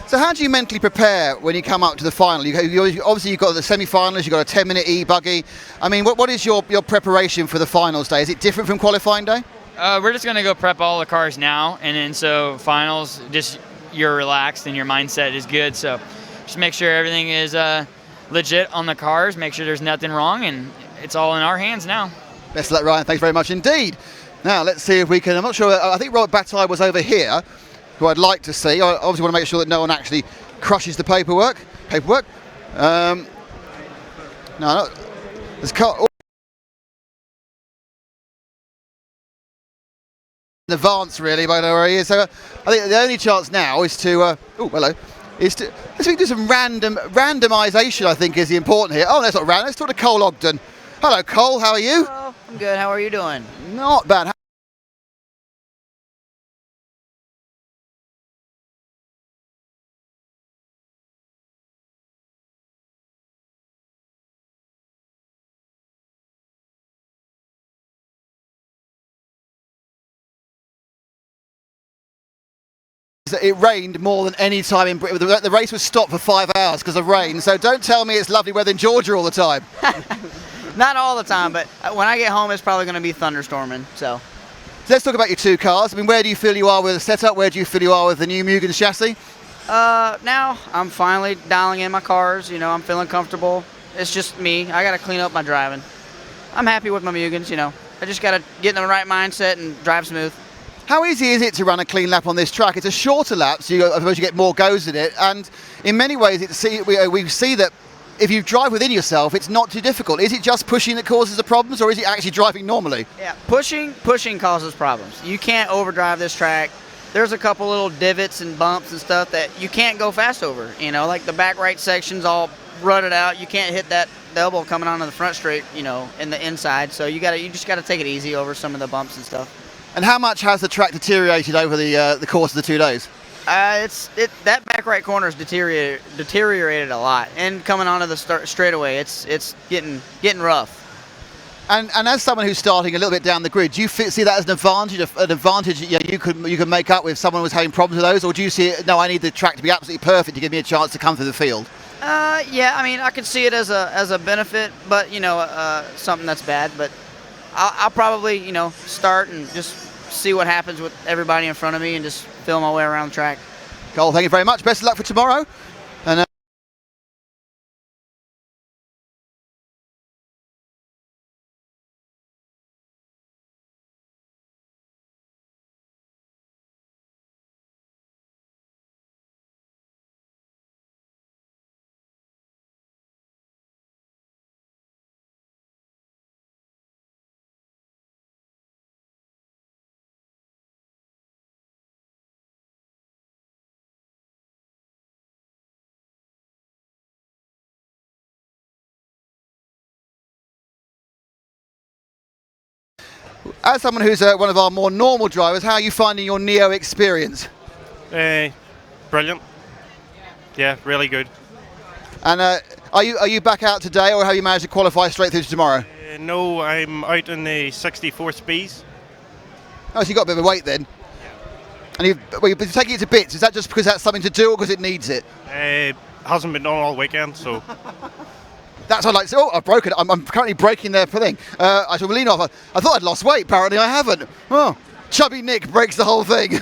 So how do you mentally prepare when you come up to the final? Obviously you've got the semi-finals, you've got a 10-minute e-buggy. I mean, what is your preparation for the finals day? Is it different from qualifying day? We're just going to go prep all the cars now, and then so finals, just you're relaxed and your mindset is good. So just make sure everything is legit on the cars, make sure there's nothing wrong, and it's all in our hands now. Best of luck, Ryan. Thanks very much indeed. Now, let's see if we can, I'm not sure, I think Robert Bataille was over here, who I'd like to see. I obviously want to make sure that no one actually crushes the paperwork. No, there's in advance really, but I know where he is. So I think the only chance now is to let's do some randomisation. I think is the important here. Oh, that's not random. Let's talk to Cole Ogden. Hello, Cole. How are you? Hello. I'm good. How are you doing? Not bad. It rained more than any time in Britain. The race was stopped for 5 hours because of rain. So don't tell me it's lovely weather in Georgia all the time. Not all the time, but when I get home, it's probably going to be thunderstorming. So let's talk about your 2 cars. I mean, where do you feel you are with the setup? Where do you feel you are with the new Mugen chassis? Now I'm finally dialing in my cars. I'm feeling comfortable. It's just me. I got to clean up my driving. I'm happy with my Mugens. I just got to get in the right mindset and drive smooth. How easy is it to run a clean lap on this track? It's a shorter lap, so I suppose you get more goes in it. And in many ways, we see that if you drive within yourself, it's not too difficult. Is it just pushing that causes the problems, or is it actually driving normally? Yeah, pushing causes problems. You can't overdrive this track. There's a couple little divots and bumps and stuff that you can't go fast over. Like the back right section's all rutted out. You can't hit that double coming onto the front straight, in the inside. So you just gotta take it easy over some of the bumps and stuff. And how much has the track deteriorated over the course of the 2 days? That back right corner has deteriorated a lot, and coming onto the straightaway, it's getting rough. And as someone who's starting a little bit down the grid, do you see that as an advantage? You could make up with someone who was having problems with those, or do you see it? No, I need the track to be absolutely perfect to give me a chance to come through the field. Yeah, I mean, I could see it as a benefit, but something that's bad. But I'll probably start and just see what happens with everybody in front of me and just feel my way around the track. Cole, thank you very much. Best of luck for tomorrow. And As someone who's one of our more normal drivers, how are you finding your Neo experience? Brilliant. Yeah, really good. And are you back out today, or have you managed to qualify straight through to tomorrow? No, I'm out in the 64 speeds. Oh, so you got a bit of a wait then. And you've been taking it to bits. Is that just because that's something to do, or because it needs it? Hasn't been done all weekend, so. That's what I like to say. Oh, I've broken it. I'm currently breaking the thing. I shall lean off. I thought I'd lost weight. Apparently I haven't. Oh, chubby Nick breaks the whole thing.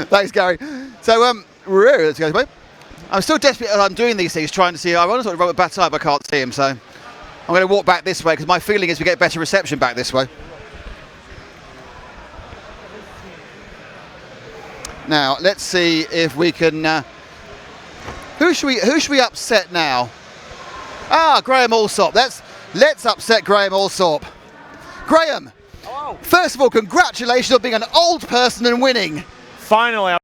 Thanks, Gary. So, let's go, mate. I'm still desperate as I'm doing these things, trying to see. I want to sort of Robert Battard, but I can't see him, so I'm going to walk back this way because my feeling is we get better reception back this way. Now, let's see if we can. Who should we upset now? Ah, Graham Allsop. Let's upset Graham Allsop. Graham, hello. First of all, congratulations on being an old person and winning. Finally.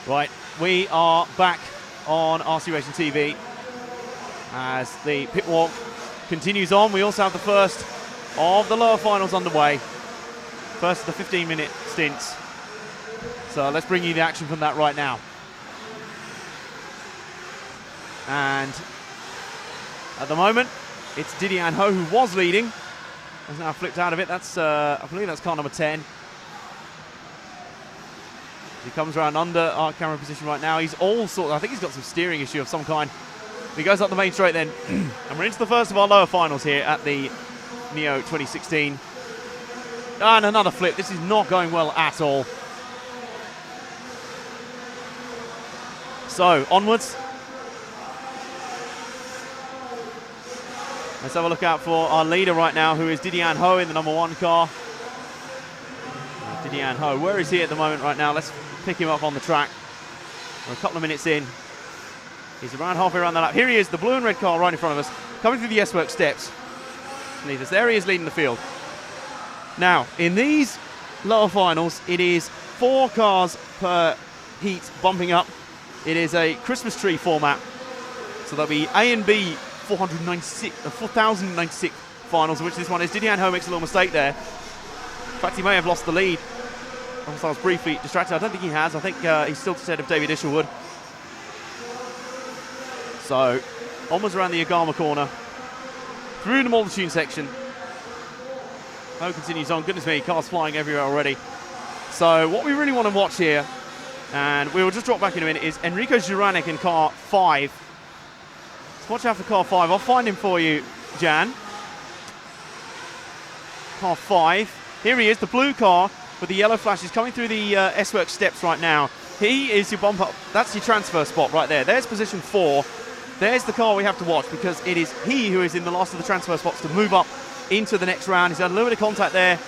Right, we are back on RC Racing TV as the pit walk continues on. We also have the first of the lower finals underway. First of the 15-minute stints. So let's bring you the action from that right now. And at the moment, it's Didier Ho who was leading. Has now flipped out of it. That's, I believe that's car number 10. He comes around under our camera position right now. He's all sort of, I think he's got some steering issue of some kind. He goes up the main straight then. And we're into the first of our lower finals here at the Neo 2016. And another flip. This is not going well at all. So, onwards. Let's have a look out for our leader right now, who is Didier Ho in the number 1 car. Didier Ho, where is he at the moment right now? Let's pick him up on the track. We're a couple of minutes in. He's around halfway around the lap. Here he is, the blue and red car right in front of us, coming through the S-Works steps. There he is leading the field. Now, in these lower finals, it is 4 cars per heat bumping up. It is a Christmas tree format. So there'll be A and B 4,096 finals, which this one is. Didier Ho makes a little mistake there. In fact, he may have lost the lead. I was briefly distracted. I don't think he has. I think he's still ahead of David Isherwood. So, onwards around the Agama corner. Through the multitude section. Ho continues on. Goodness me, cars flying everywhere already. So, what we really want to watch here, and we will just drop back in a minute, is Enrico Juranic in car 5. Let's watch out for car 5. I'll find him for you, Jan. Car 5. Here he is, the blue car with the yellow flashes coming through the S-Works steps right now. He is your bump up. That's your transfer spot right there. There's position 4. There's the car we have to watch because it is he who is in the last of the transfer spots to move up into the next round. He's had a little bit of contact there.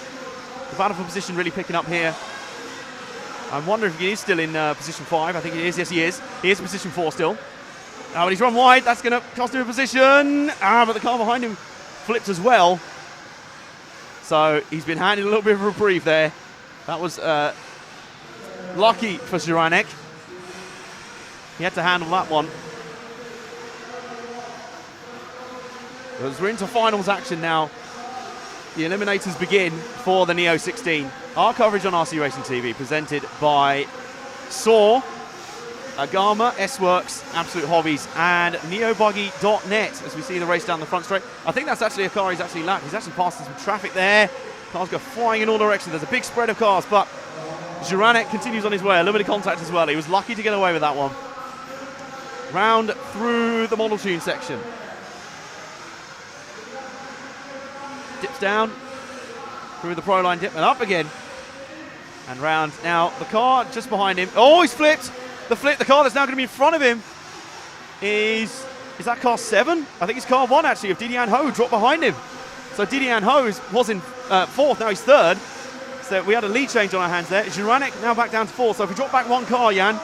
The battle for position really picking up here. I wonder if he is still in position 5. I think he is. Yes, he is. He is in position 4 still. But he's run wide. That's going to cost him a position. But the car behind him flipped as well. So he's been handed a little bit of a reprieve there. That was lucky for Juranic. He had to handle that one. As we're into finals action now, the eliminators begin for the Neo 16. Our coverage on RC Racing TV presented by Saw. Agama, S-Works, Absolute Hobbies, and neobuggy.net as we see the race down the front straight. I think that's actually a car he's actually lapped. He's actually passing some traffic there. Cars go flying in all directions. There's a big spread of cars, but Juranek continues on his way. A little bit of contact as well. He was lucky to get away with that one. Round through the model tune section. Dips down through the pro line dip and up again. And round now. The car just behind him. Oh, he's flipped. The car that's now going to be in front of him is that car 7? I think it's car 1 actually of Didian Ho dropped behind him. So Didian Ho was in 4th, now he's 3rd. So we had a lead change on our hands there. Juranek now back down to 4th. So if we drop back 1 car, Jan,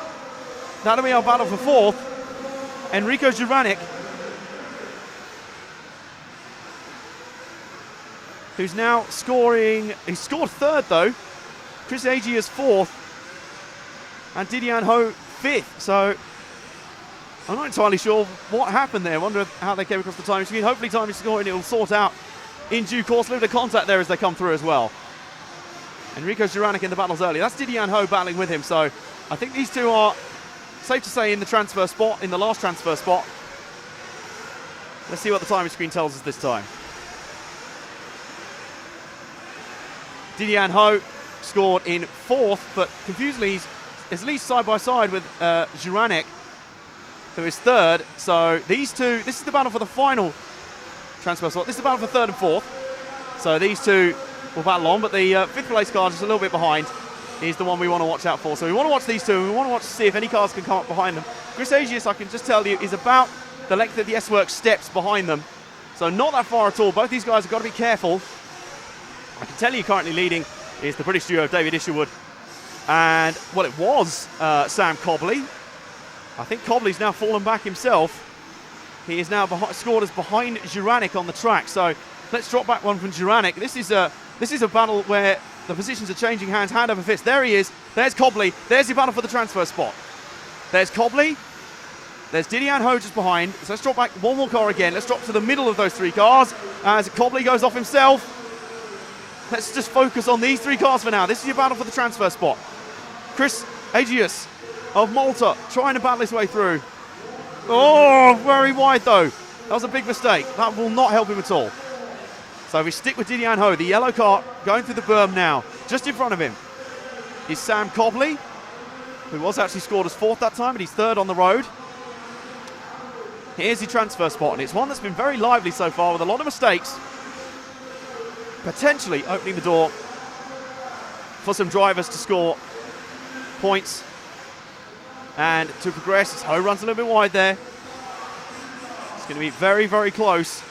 that'll be our battle for 4th. Enrico Juranek, who's now scoring, he scored 3rd though. Chris Agius 4th. And Didian Ho 5th. So I'm not entirely sure what happened there. I wonder how they came across the timing screen. Hopefully timing scoring it will sort out in due course. A little bit of contact there as they come through as well. Enrico Juranek in the battles early. That's Didian Ho battling with him. So I think these two are, safe to say, in the transfer spot, in the last transfer spot. Let's see what the timing screen tells us this time. Didian Ho scored in 4th, but confusingly he's at least side by side with Juranek, who is 3rd. So these two, this is the battle for the final transfer spot. This is the battle for 3rd and 4th. So these two will battle on, but the 5th place car just a little bit behind is the one we want to watch out for. So we want to watch these two, and we want to watch to see if any cars can come up behind them. Chris Agius, I can just tell you, is about the length of the S-Works steps behind them. So not that far at all. Both these guys have got to be careful. I can tell you currently leading is the British duo of David Isherwood and, well, it was Sam Cobley. I think Cobley's now fallen back himself. He is now scored as behind Juranek on the track. So let's drop back one from Juranek. This is a battle where the positions are changing hands, hand over fist. There he is. There's Cobley. There's the battle for the transfer spot. There's Cobley. There's Didian Ho just behind. So let's drop back one more car again. Let's drop to the middle of those 3 cars as Cobley goes off himself. Let's just focus on these 3 cars for now. This is your battle for the transfer spot. Chris Agius of Malta trying to battle his way through. Oh, very wide though. That was a big mistake. That will not help him at all. So we stick with Didian Ho, the yellow car going through the berm now. Just in front of him is Sam Cobley, who was actually scored as 4th that time, but he's 3rd on the road. Here's the transfer spot, and it's one that's been very lively so far with a lot of mistakes. Potentially opening the door for some drivers to score points and to progress. As Ho runs a little bit wide there. It's going to be very, very close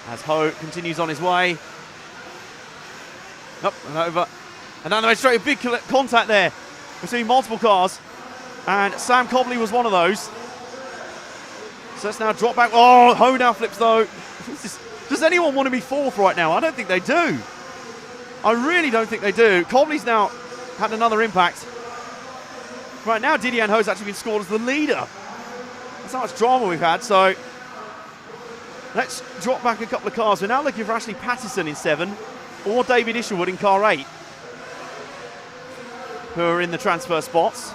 as Ho continues on his way. Up and over. And down the way straight, a big contact there. We're seeing multiple cars. And Sam Cobley was one of those. So let's now drop back. Oh, Ho now flips though. Does anyone want to be 4th right now? I don't think they do. I really don't think they do. Cobley's now had another impact. Right now, Didian Ho's actually been scored as the leader. That's how much drama we've had. So let's drop back a couple of cars. We're now looking for Ashley Pattison in 7 or David Isherwood in car 8, who are in the transfer spots.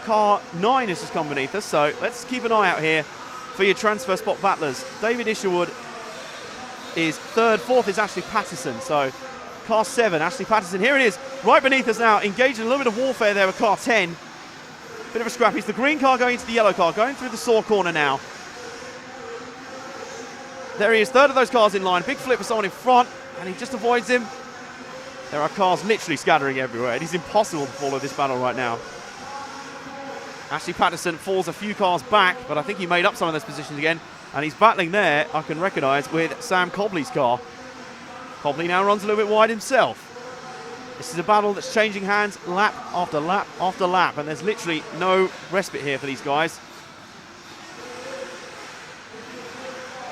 Car 9 has just come beneath us, so let's keep an eye out here for your transfer spot battlers. David Isherwood is 3rd, 4th is Ashley Pattison. So car 7, Ashley Pattison. Here it is, right beneath us now, engaged in a little bit of warfare there with car 10. Bit of a scrappy. It's the green car going into the yellow car, going through the saw corner now. There he is, 3rd of those cars in line. Big flip for someone in front, and he just avoids him. There are cars literally scattering everywhere. It is impossible to follow this battle right now. Ashley Pattison falls a few cars back, but I think he made up some of those positions again. And he's battling there, I can recognise, with Sam Cobley's car. Cobley now runs a little bit wide himself. This is a battle that's changing hands lap after lap after lap, and there's literally no respite here for these guys.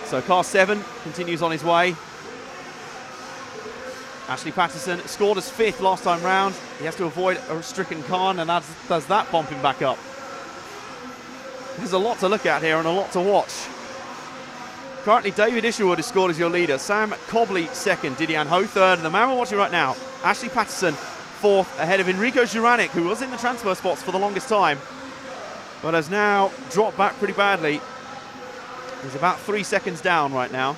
So car 7 continues on his way. Ashley Pattison scored as 5th last time round. He has to avoid a stricken car, and does that bump him back up. There's a lot to look at here and a lot to watch. Currently, David Isherwood is scored as your leader. Sam Cobley 2nd, Didian Ho 3rd, and the man we're watching right now, Ashley Pattison fourth ahead of Enrico Juranic, who was in the transfer spots for the longest time, but has now dropped back pretty badly. He's about 3 seconds down right now.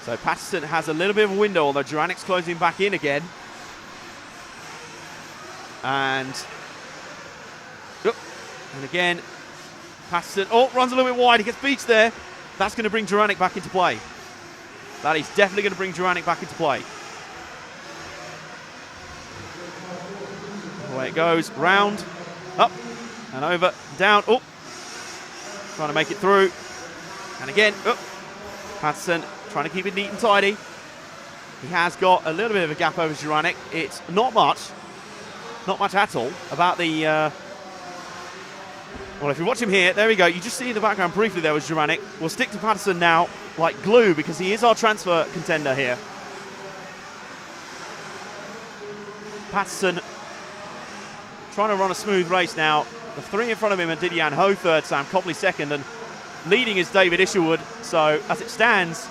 So Patterson has a little bit of a window, although Juranic's closing back in again. And again, Patterson, runs a little bit wide. He gets beached there. That's going to bring Juranic back into play. That is definitely going to bring Juranic back into play. Away it goes, round, up, and over, down, trying to make it through. And again, Patterson trying to keep it neat and tidy. He has got a little bit of a gap over Juranic. It's not much at all. About the, well, if you watch him here, there we go. You just see in the background briefly there was Juranic. We'll stick to Patterson now like glue because he is our transfer contender here. Patterson trying to run a smooth race now. The three in front of him are Didier Ho third, Sam Cobley second, and leading is David Isherwood. So as it stands,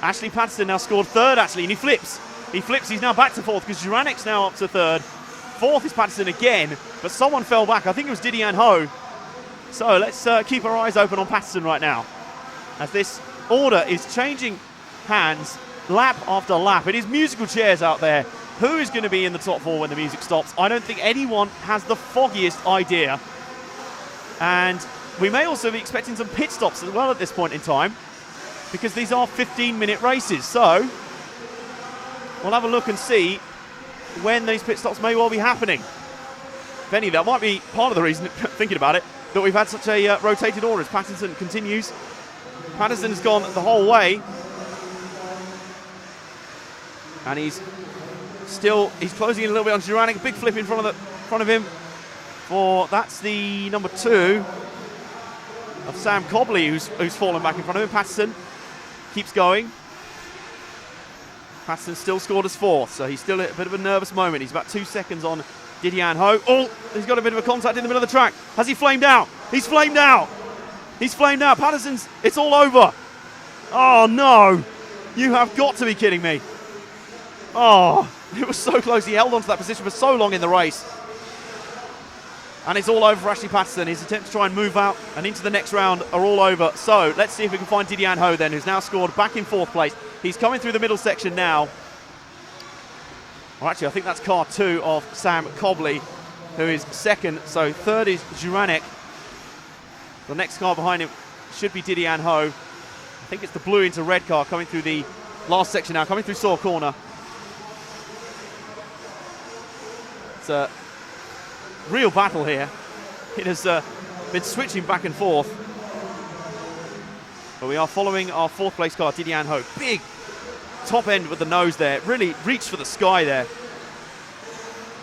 Ashley Patterson now scored third actually, and he flips. He's now back to fourth because Juranic's now up to third. Fourth is Patterson again, but someone fell back. I think it was Didier Ho. So let's keep our eyes open on Patterson right now, as this order is changing hands lap after lap. It is musical chairs out there. Who is going to be in the top four when the music stops? I don't think anyone has the foggiest idea. And we may also be expecting some pit stops as well at this point in time, because these are 15-minute races. So we'll have a look and see when these pit stops may well be happening. If any, that might be part of the reason, thinking about it, that we've had such a rotated order as Patterson continues. Patterson's gone the whole way. And he's closing in a little bit on Juranic. A big flip in front of him. That's the number 2 of Sam Cobley, who's fallen back in front of him. Patterson keeps going. Patterson still scored as fourth, so he's still at a bit of a nervous moment. He's about 2 seconds on Didier Ho. He's got a bit of a contact in the middle of the track. Has he flamed out? He's flamed out. Patterson's, it's all over. Oh no, you have got to be kidding me. Oh, it was so close. He held on to that position for so long in the race. And it's all over for Ashley Patterson. His attempts to try and move out and into the next round are all over. So let's see if we can find Didier Ho then, who's now scored back in fourth place. He's coming through the middle section now. Well, actually, I think that's car 2 of Sam Cobley, who is second. So third is Juranic. The next car behind him should be Didier Ho. I think it's the blue into red car coming through the last section now, coming through Saw Corner. It's a real battle here. It has been switching back and forth. But we are following our fourth place car, Didier Ho. Big top end with the nose there. Really reached for the sky there.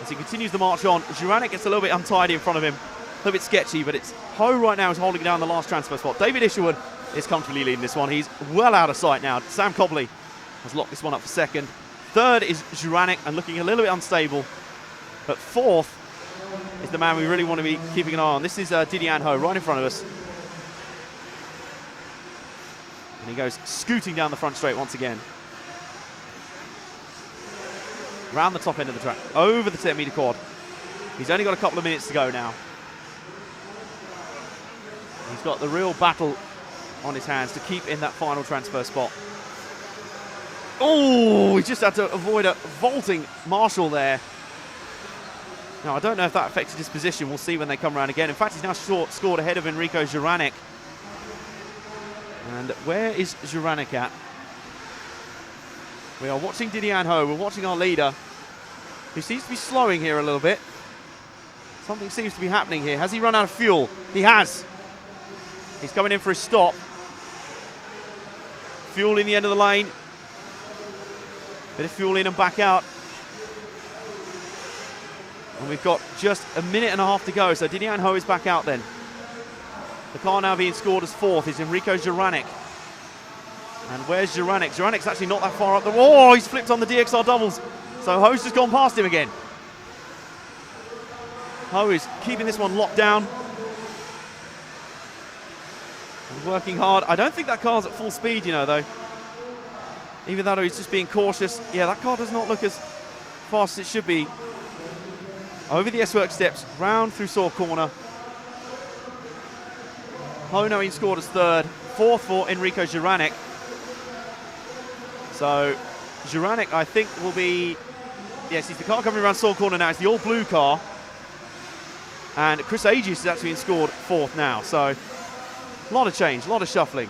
As he continues the march on, Juranic gets a little bit untidy in front of him. A little bit sketchy, but it's Ho right now is holding down the last transfer spot. David Isherwood is comfortably leading this one. He's well out of sight now. Sam Cobley has locked this one up for second. Third is Juranic and looking a little bit unstable. But fourth is the man we really want to be keeping an eye on. This is Didier Ho right in front of us. And he goes scooting down the front straight once again. Round the top end of the track, over the 10-metre quad. He's only got a couple of minutes to go now. He's got the real battle on his hands to keep in that final transfer spot. Oh, he just had to avoid a vaulting Marshall there. Now, I don't know if that affected his position. We'll see when they come around again. In fact, he's now scored ahead of Enrico Juranic. And where is Juranic at? We are watching Didier Ho. We're watching our leader, who seems to be slowing here a little bit. Something seems to be happening here. Has he run out of fuel? He has. He's coming in for his stop. Fuel in the end of the lane. Bit of fuel in and back out. And we've got just a minute and a half to go, so Didier Ho is back out then. The car now being scored as fourth is Enrico Juranic. And where's Juranic? Juranic's actually not that far up the... Oh, he's flipped on the DXR doubles. So Ho's just gone past him again. Ho is keeping this one locked down. And working hard. I don't think that car's at full speed, you know, though. even though he's just being cautious. Yeah, that car does not look as fast as it should be. Over the S-Work steps, round through Saw Corner. Hono in scored as third. Fourth for Enrico Juranek. So Juranek, I think, will be... Yes, he's the car coming around Saw Corner now. It's the all-blue car. And Chris Agius has actually been scored fourth now. So a lot of change, a lot of shuffling.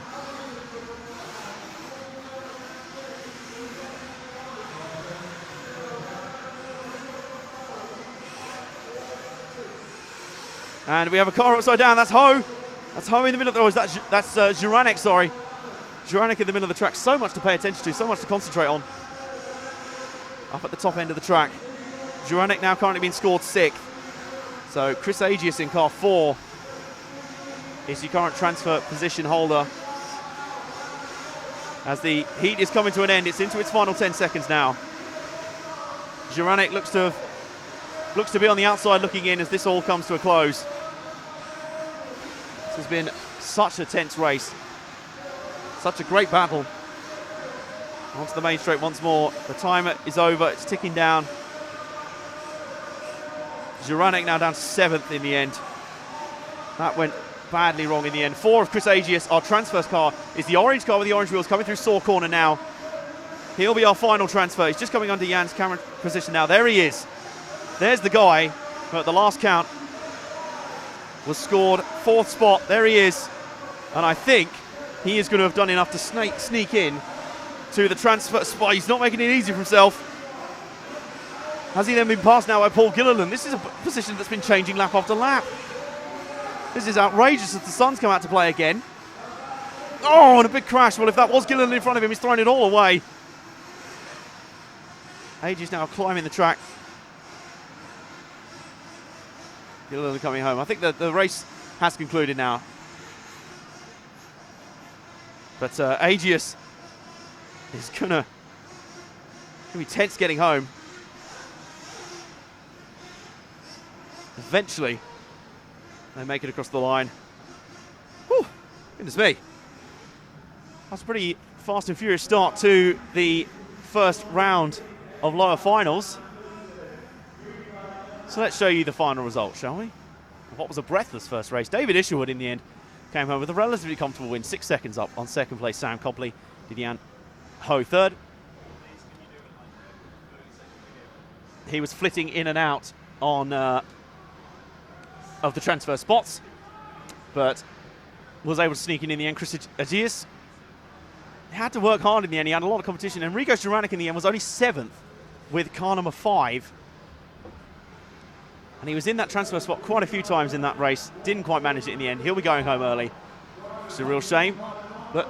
And we have a car upside down. That's Ho. That's Ho in the middle of the... Oh, that's Juranek, sorry. Juranek in the middle of the track. So much to pay attention to, so much to concentrate on. Up at the top end of the track. Juranek now currently being scored sixth. So Chris Agius in car 4 is the current transfer position holder. As the heat is coming to an end, it's into its final 10 seconds now. Juranek looks to be on the outside looking in as this all comes to a close. This has been such a tense race. Such a great battle. Onto the main straight once more. The timer is over. It's ticking down. Juranek now down to 7th in the end. That went badly wrong in the end. 4 of Chris Agius. Our transfer car is the orange car with the orange wheels coming through Saw Corner now. He'll be our final transfer. He's just coming under Jan's camera position now. There he is. There's the guy who at the last count was scored 4th spot. There he is. And I think he is going to have done enough to sneak in to the transfer spot. He's not making it easy for himself. Has he then been passed now by Paul Gilliland? This is a position that's been changing lap after lap. This is outrageous as the sun's come out to play again. Oh, and a big crash. Well, if that was Gilliland in front of him, he's throwing it all away. Agius now climbing the track. Gilliland coming home. I think that the race has concluded now. But Agius is gonna be tense getting home. Eventually, they make it across the line. Whew, goodness me. That's a pretty fast and furious start to the first round of lower finals. So let's show you the final result, shall we? What was a breathless first race. David Isherwood in the end came home with a relatively comfortable win, 6 seconds up on second place. Sam Copley, Didier Ho third. He was flitting in and out on of the transfer spots, but was able to sneak in the end. Chris Agius had to work hard in the end. He had a lot of competition. Enrico Juranek in the end was only 7th with car number 5. And he was in that transfer spot quite a few times in that race. Didn't quite manage it in the end. He'll be going home early. It's a real shame. But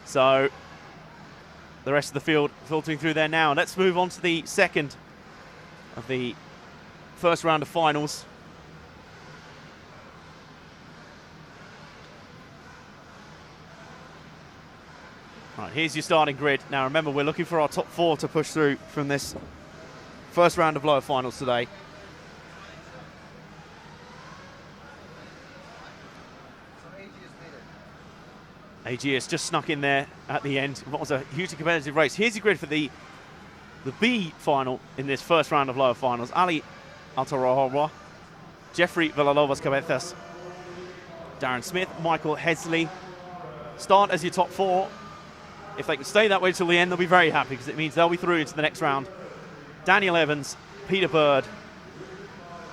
so the rest of the field filtering through there now. Let's move on to the second of the first round of finals. Right, here's your starting grid. Now remember, we're looking for our top 4 to push through from this first round of lower finals today. Agius just snuck in there at the end. What was a hugely competitive race. Here's your grid for the B final in this first round of lower finals. Ali Altarohorwa, Jeffrey Villalobos Cabezas, Darren Smith, Michael Hesley. Start as your top 4. If they can stay that way till the end, they'll be very happy because it means they'll be through into the next round. Daniel Evans, Peter Bird,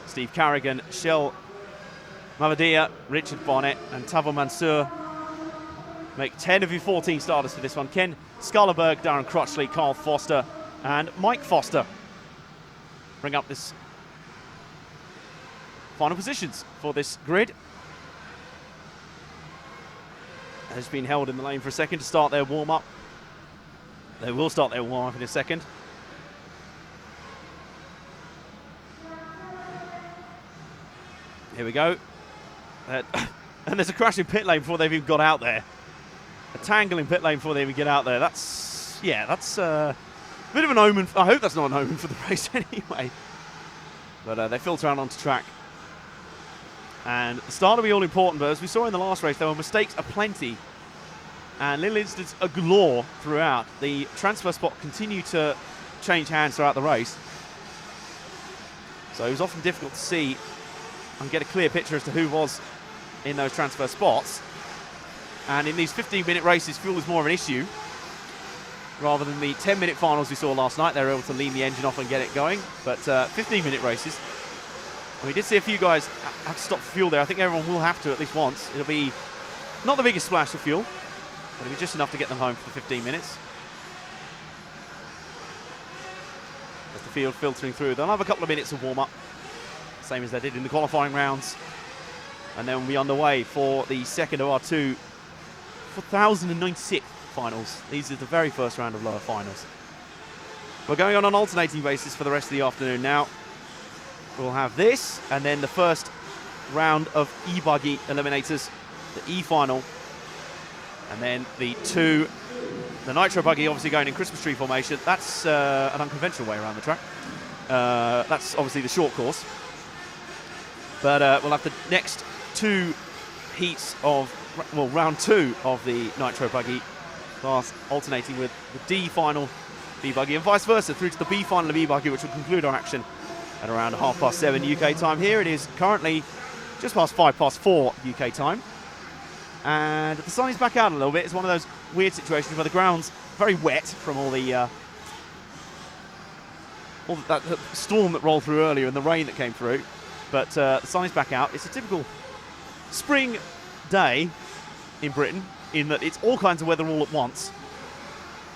Steve Carrigan, Shell Mavadia, Richard Bonnet, and Tavo Mansour make 10 of your 14 starters for this one. Ken Scarleberg, Darren Crotchley, Carl Foster, and Mike Foster bring up this final positions for this grid. Has been held in the lane for a second to start their warm-up. They will start their warm-up in a second. Here we go. And there's a crash in pit lane before they've even got out there. A tangle in pit lane before they even get out there. That's a bit of an omen. I hope that's not an omen for the race anyway. But they filter out onto track. And the start will be all important, but as we saw in the last race, there were mistakes aplenty And little incidents galore throughout. The transfer spot continued to change hands throughout the race. So it was often difficult to see and get a clear picture as to who was in those transfer spots. And in these 15-minute races, fuel is more of an issue rather than the 10-minute finals we saw last night. They were able to lean the engine off and get it going. But 15-minute races, we did see a few guys have to stop for fuel there. I think everyone will have to at least once. It'll be not the biggest splash of fuel, but it'll be just enough to get them home for the 15 minutes. As the field filtering through, they'll have a couple of minutes of warm-up, same as they did in the qualifying rounds. And then we'll be underway for the second of our 4,096 finals. These are the very first round of lower finals. We're going on an alternating basis for the rest of the afternoon now. We'll have this, and then the first round of e-buggy eliminators, the E-final, and then the Nitro buggy obviously going in Christmas tree formation. That's an unconventional way around the track. That's obviously the short course. But we'll have the next 2 heats of, well, round 2 of the Nitro buggy class alternating with the D final B-buggy and vice versa through to the B final of E-buggy, which will conclude our action at around 7:30 UK time. Here it is currently just past 4 UK time. And the sun is back out a little bit. It's one of those weird situations where the ground's very wet from all that storm that rolled through earlier and the rain that came through. But the sun is back out. It's a typical spring day in Britain in that it's all kinds of weather all at once.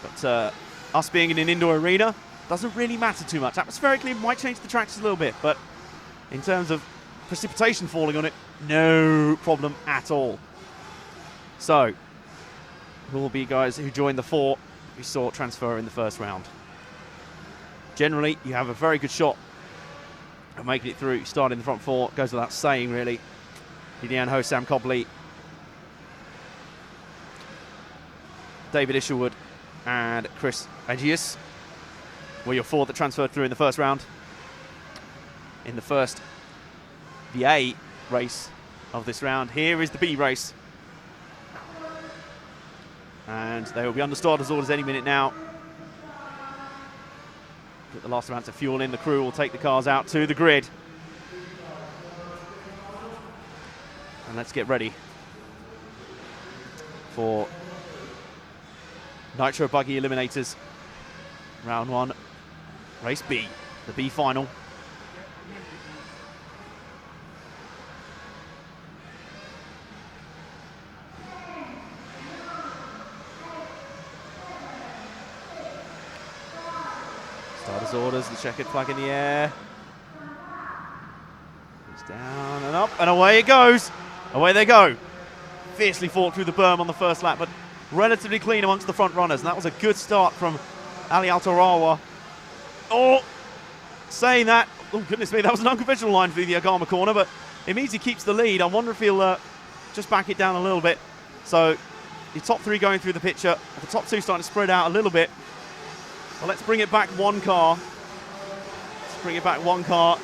But us being in an indoor arena doesn't really matter too much. Atmospherically, it might change the tracks a little bit, but in terms of precipitation falling on it, no problem at all. So, who will be guys who joined the 4 we saw transfer in the first round? Generally, you have a very good shot of making it through. Starting in the front 4 goes without saying, really. Gideon Ho, Sam Cobley, David Isherwood, and Chris Agius were your 4 that transferred through in the first round. In the first, the A race of this round. Here is the B race. And they will be under starters orders any minute now. Get the last amount of fuel in. The crew will take the cars out to the grid. And let's get ready for Nitro Buggy Eliminators. Round 1, race B, the B final. Starters orders, the checkered flag in the air. It's down and up, and away it goes. Away they go. Fiercely fought through the berm on the first lap, but relatively clean amongst the front runners. And that was a good start from Ali Altarawa. Oh, saying that, oh goodness me, that was an unconventional line through the Agama corner, but it means he keeps the lead. I wonder if he'll just back it down a little bit. So your top 3 going through the picture, the top 2 starting to spread out a little bit. Well, let's bring it back 1 car. Let's bring it back 1 car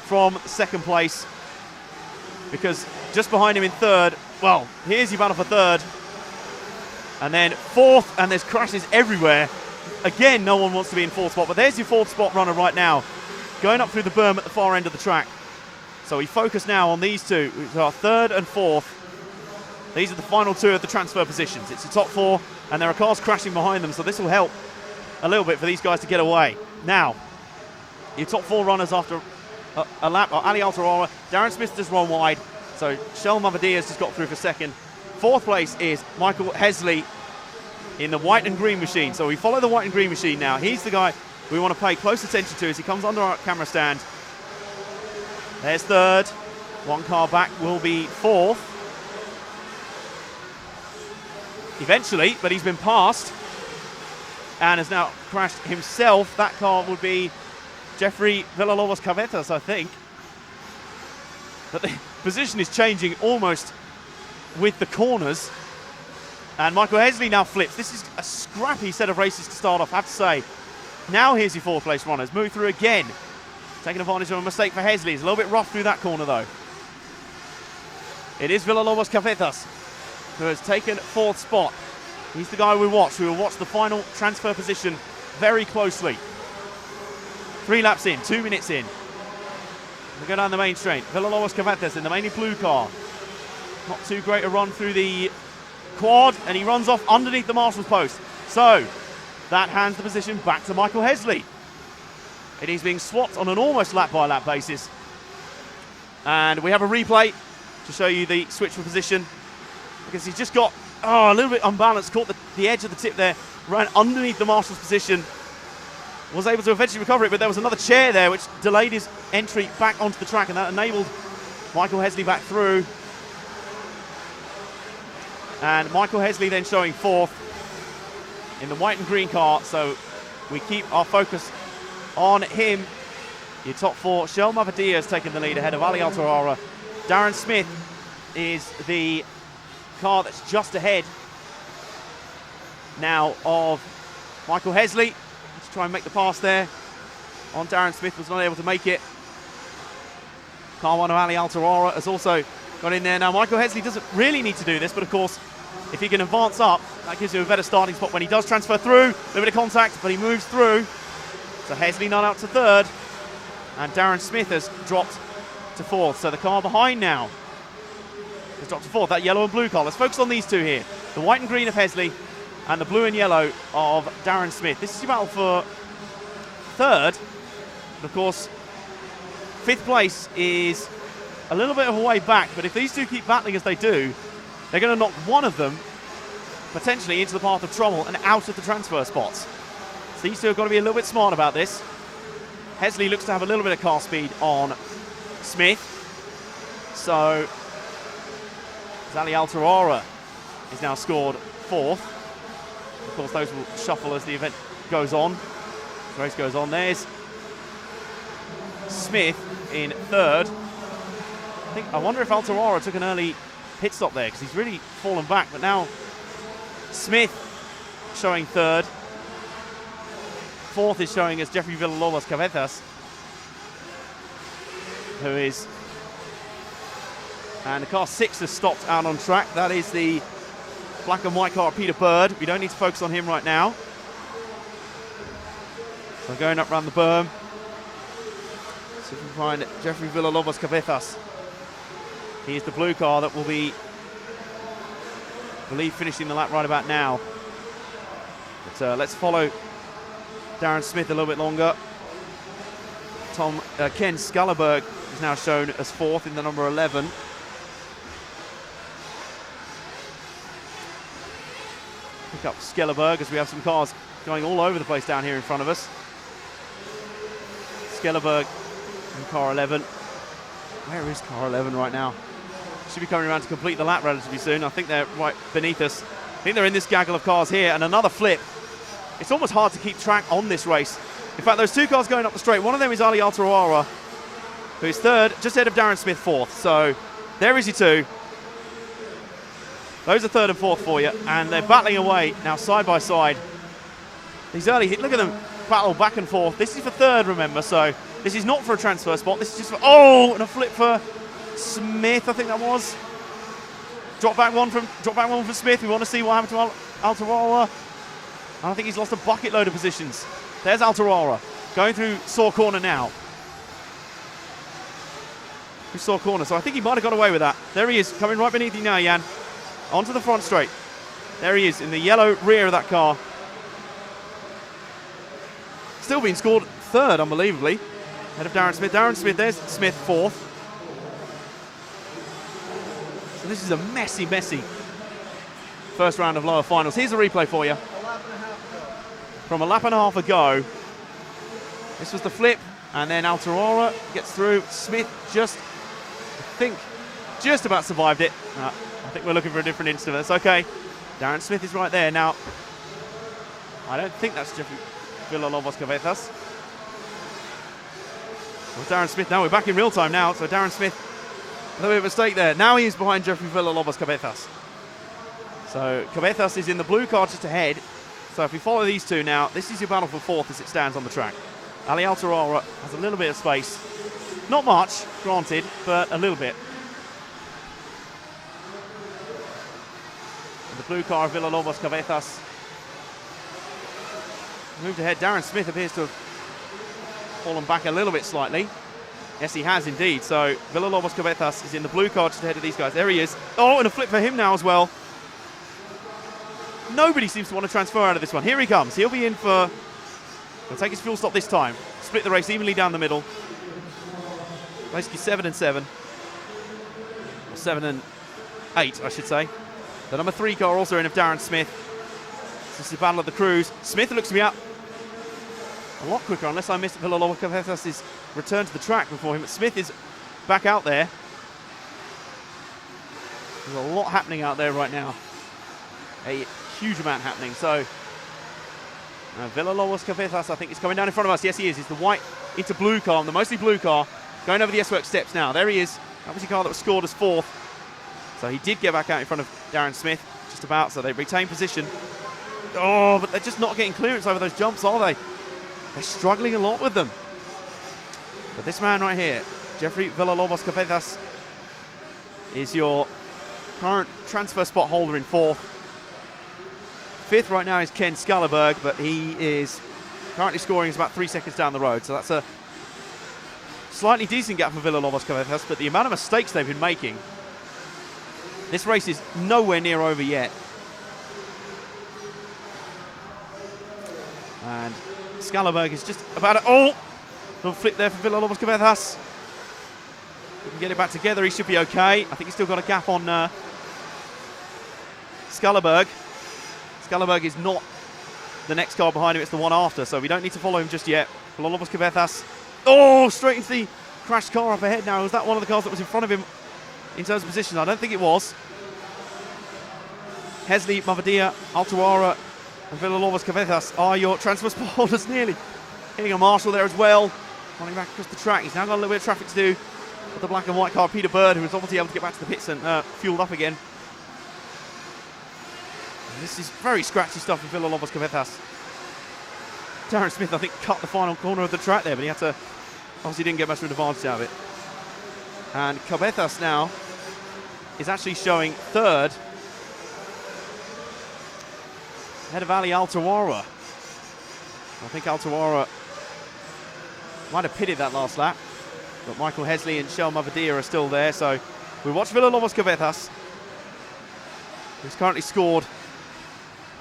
from second place, because just behind him in third, well, here's your battle for third. And then 4th, and there's crashes everywhere. Again, no one wants to be in 4th spot, but there's your 4th spot runner right now, going up through the berm at the far end of the track. So we focus now on these 2, which are 3rd and 4th. These are the final 2 of the transfer positions. It's the top 4, and there are cars crashing behind them, so this will help a little bit for these guys to get away. Now, your top 4 runners after a lap are Ali Altarawa. Darren Smith just run wide, so Shell Mavadias just got through for second. 4th place is Michael Hesley in the white and green machine. So we follow the white and green machine now. He's the guy we want to pay close attention to as he comes under our camera stand. There's 3rd. 1 car back will be 4th. Eventually, but he's been passed and has now crashed himself. That car would be Jeffrey Villalobos Cavetas, I think. But the position is changing almost with the corners. And Michael Hesley now flips. This is a scrappy set of races to start off, I have to say. Now here's your 4th place runners. Move through again. Taking advantage of a mistake for Hesley. It's a little bit rough through that corner, though. It is Villalobos Cavetas who has taken 4th spot. He's the guy we watch. We will watch the final transfer position very closely. 3 laps in, 2 minutes in. We go down the main straight. Villalobos Cavantes in the mainly blue car. Not too great a run through the quad, and he runs off underneath the marshal's post. So that hands the position back to Michael Hesley. It is being swapped on an almost lap-by-lap basis. And we have a replay to show you the switch for position, because he's just got a little bit unbalanced, caught the edge of the tip there, ran underneath the marshal's position, was able to eventually recover it, but there was another chair there which delayed his entry back onto the track, and that enabled Michael Hesley back through. And Michael Hesley then showing 4th in the white and green car, so we keep our focus on him. Your top 4, Shell Mavadia has taken the lead ahead of Ali Altarara. Darren Smith is the car that's just ahead now of Michael Hesley. Let's try and make the pass there on Darren Smith, was not able to make it. Car 1 of Ali Altarara has also got in there. Now Michael Hesley doesn't really need to do this, but of course if he can advance up, that gives him a better starting spot when he does transfer through. A little bit of contact, but he moves through. So Hesley not out to 3rd, and Darren Smith has dropped to 4th. So the car behind now has dropped to 4th, that yellow and blue car. Let's focus on these two here. The white and green of Hesley and the blue and yellow of Darren Smith. This is your battle for 3rd. But of course, 5th place is a little bit of a way back, but if these two keep battling as they do, they're going to knock one of them potentially into the path of trouble and out of the transfer spots. So these two have got to be a little bit smart about this. Hesley looks to have a little bit of car speed on Smith. So Zali Altarara is now scored 4th. Of course, those will shuffle as the event goes on. The race goes on. There's Smith in 3rd. I wonder if Altarara took an early pit stop there, because he's really fallen back. But now Smith showing 3rd. 4th is showing as Jeffrey Villalobos Cavetas, who is, and the car 6 has stopped out on track. That is the black and white car, Peter Bird. We don't need to focus on him right now. So going up around the berm. See if we can find Jeffrey Villalobos Cavetas. He is the blue car that will be, I believe, finishing the lap right about now. But let's follow Darren Smith a little bit longer. Ken Skallerberg is now shown as 4th in the number 11. Pick up Skellerberg as we have some cars going all over the place down here in front of us. Skellerberg in car 11. Where is car 11 right now? Should be coming around to complete the lap relatively soon. I think they're right beneath us. I think they're in this gaggle of cars here, and another flip. It's almost hard to keep track on this race. In fact, those two cars going up the straight, one of them is Ali Altarara, who's 3rd, just ahead of Darren Smith 4th. So there is your two. Those are 3rd and 4th for you, and they're battling away now side by side. These early hits, look at them battle back and forth. This is for 3rd, remember, so this is not for a transfer spot. This is just for, and a flip for Smith, I think that was. Drop back one from Smith. We want to see what happened to Altarara. I think he's lost a bucket load of positions. There's Altarara going through sore corner now. Through sore corner, so I think he might have got away with that. There he is, coming right beneath you now, Jan. Onto the front straight. There he is in the yellow rear of that car. Still being scored 3rd, unbelievably. Ahead of Darren Smith. Darren Smith, there's Smith 4th. So this is a messy first round of lower finals. Here's a replay for you. From a lap and a half ago, this was the flip, and then Altarara gets through. Smith just about survived it. I think we're looking for a different incident. That's okay. Darren Smith is right there. Now, I don't think that's Jeffrey Villalobos Cavetas. Well, Darren Smith, now we're back in real time now, so Darren Smith, a little bit of a mistake there. Now he's behind Jeffrey Villalobos Cavetas. So Cavetas is in the blue car just ahead. So if we follow these two now, this is your battle for 4th as it stands on the track. Ali Altarara has a little bit of space. Not much, granted, but a little bit. blue car of Villalobos Cabezas. Moved ahead. Darren Smith appears to have fallen back a little bit slightly. Yes, he has indeed. So Villalobos Cabezas is in the blue car just ahead of these guys. There he is. Oh, and a flip for him now as well. Nobody seems to want to transfer out of this one. Here he comes. He'll be in for... He'll take his fuel stop this time. Split the race evenly down the middle. Basically 7 and 7. Or 7 and 8, I should say. The number 3 car also in of Darren Smith. This is the battle of the crews. Smith looks to be up a lot quicker, unless I missed Villalobos Cabezas' return to the track before him. But Smith is back out there. There's a lot happening out there right now. A huge amount happening. So Villalobos Cabezas, I think, is coming down in front of us. Yes, he is. He's the white into blue car, the mostly blue car, going over the S-Works steps now. There he is. That was the car that was scored as 4th. So he did get back out in front of Darren Smith, just about. So they retain position. Oh, but they're just not getting clearance over those jumps, are they? They're struggling a lot with them. But this man right here, Jeffrey Villalobos Cabezas, is your current transfer spot holder in 4th. 5th right now is Ken Skallerberg, but he is currently scoring about 3 seconds down the road. So that's a slightly decent gap for Villalobos Cabezas, but the amount of mistakes they've been making, this race is nowhere near over yet. And Skallerberg is just about to... Oh! Little flip there for Villalobos Cabezas. If we can get it back together, he should be okay. I think he's still got a gap on Skallerberg. Skallerberg is not the next car behind him, it's the one after, so we don't need to follow him just yet. Villalobos Cabezas. Oh! Straight into the crashed car up ahead now. Was that one of the cars that was in front of him in terms of position? I don't think it was. Hesley, Mavadia, Altuara, and Villalobos Cabezas are your transfer spot holders nearly. Hitting a marshal there as well. Running back across the track. He's now got a little bit of traffic to do with the black and white car. Peter Bird, who was obviously able to get back to the pits and fueled up again. And this is very scratchy stuff for Villalobos Cabezas. Darren Smith, I think, cut the final corner of the track there, but he had to... Obviously didn't get much of an advantage out of it. And Cabezas now is actually showing 3rd. Ahead of Ali Altuara. I think Altuara might have pitted that last lap, but Michael Hesley and Shell Mavadia are still there, so we watch Villalobos Cabezas, who's currently scored.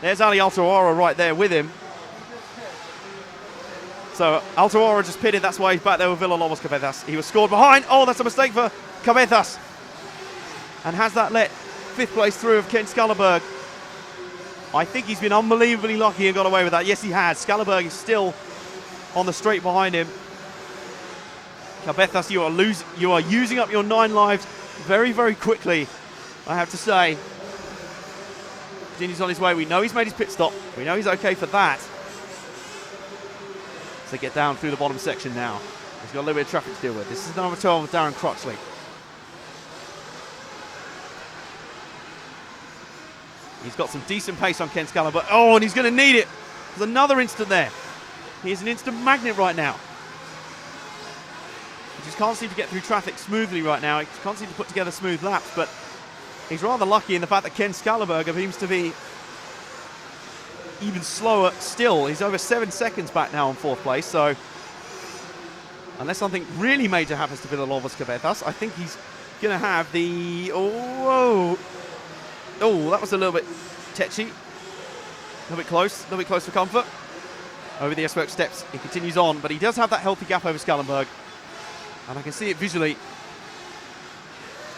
There's Ali Altuara right there with him. So Altuara just pitted, that's why he's back there with Villalobos Cabezas. He was scored behind. Oh, that's a mistake for Cabezas. And has that let 5th place through of Ken Skallerberg. I think he's been unbelievably lucky and got away with that. Yes, he has. Skallerberg is still on the straight behind him. Cabezas, you are using up your 9 lives very, very quickly, I have to say. Continues on his way. We know he's made his pit stop. We know he's okay for that. So get down through the bottom section now. He's got a little bit of traffic to deal with. This is the number 12 of Darren Crotchley. He's got some decent pace on Ken Skallerberg. Oh, and he's going to need it. There's another instant there. He is an instant magnet right now. He just can't seem to get through traffic smoothly right now. He can't seem to put together smooth laps, but he's rather lucky in the fact that Ken Skallerberg seems to be even slower still. He's over 7 seconds back now on 4th place, so unless something really major happens to Villalobos Cabezas, I think he's going to have the... Oh, that was a little bit tetchy. A little bit close for comfort. Over the S-Works steps, he continues on, but he does have that healthy gap over Skallenberg. And I can see it visually.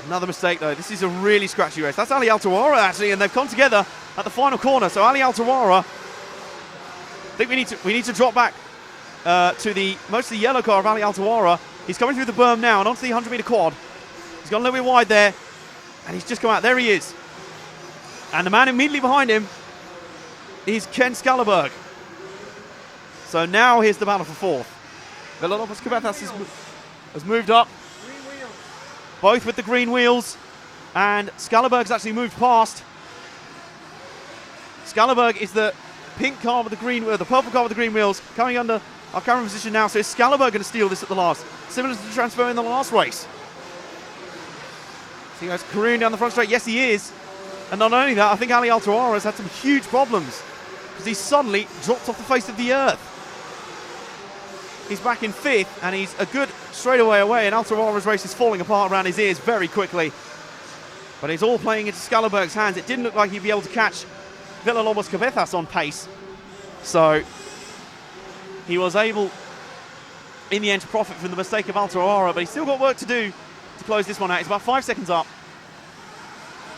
Another mistake though. This is a really scratchy race. That's Ali Altuara actually, and they've come together at the final corner. So Ali Altuara, I think we need to drop back to the mostly yellow car of Ali Altuara. He's coming through the berm now and onto the 100-meter quad. He's gone a little bit wide there, and he's just come out. There he is. And the man immediately behind him is Ken Skallerberg. So now here's the battle for 4th. Villalobos Cabezas has moved up. Both with the green wheels. And Skallerberg's actually moved past. Skallerberg is the pink car with the green, the purple car with the green wheels, coming under our camera position now. So is Skallerberg going to steal this at the last? Similar to the transfer in the last race. So he goes careening down the front straight. Yes, he is. And not only that, I think Ali Altuara has had some huge problems because he's suddenly dropped off the face of the earth. He's back in 5th, and he's a good straightaway away, and Altuara's race is falling apart around his ears very quickly. But it's all playing into Skalleberg's hands. It didn't look like he'd be able to catch Villalobos Cabezas on pace. So he was able, in the end, to profit from the mistake of Altuara, but he's still got work to do to close this one out. He's about 5 seconds up.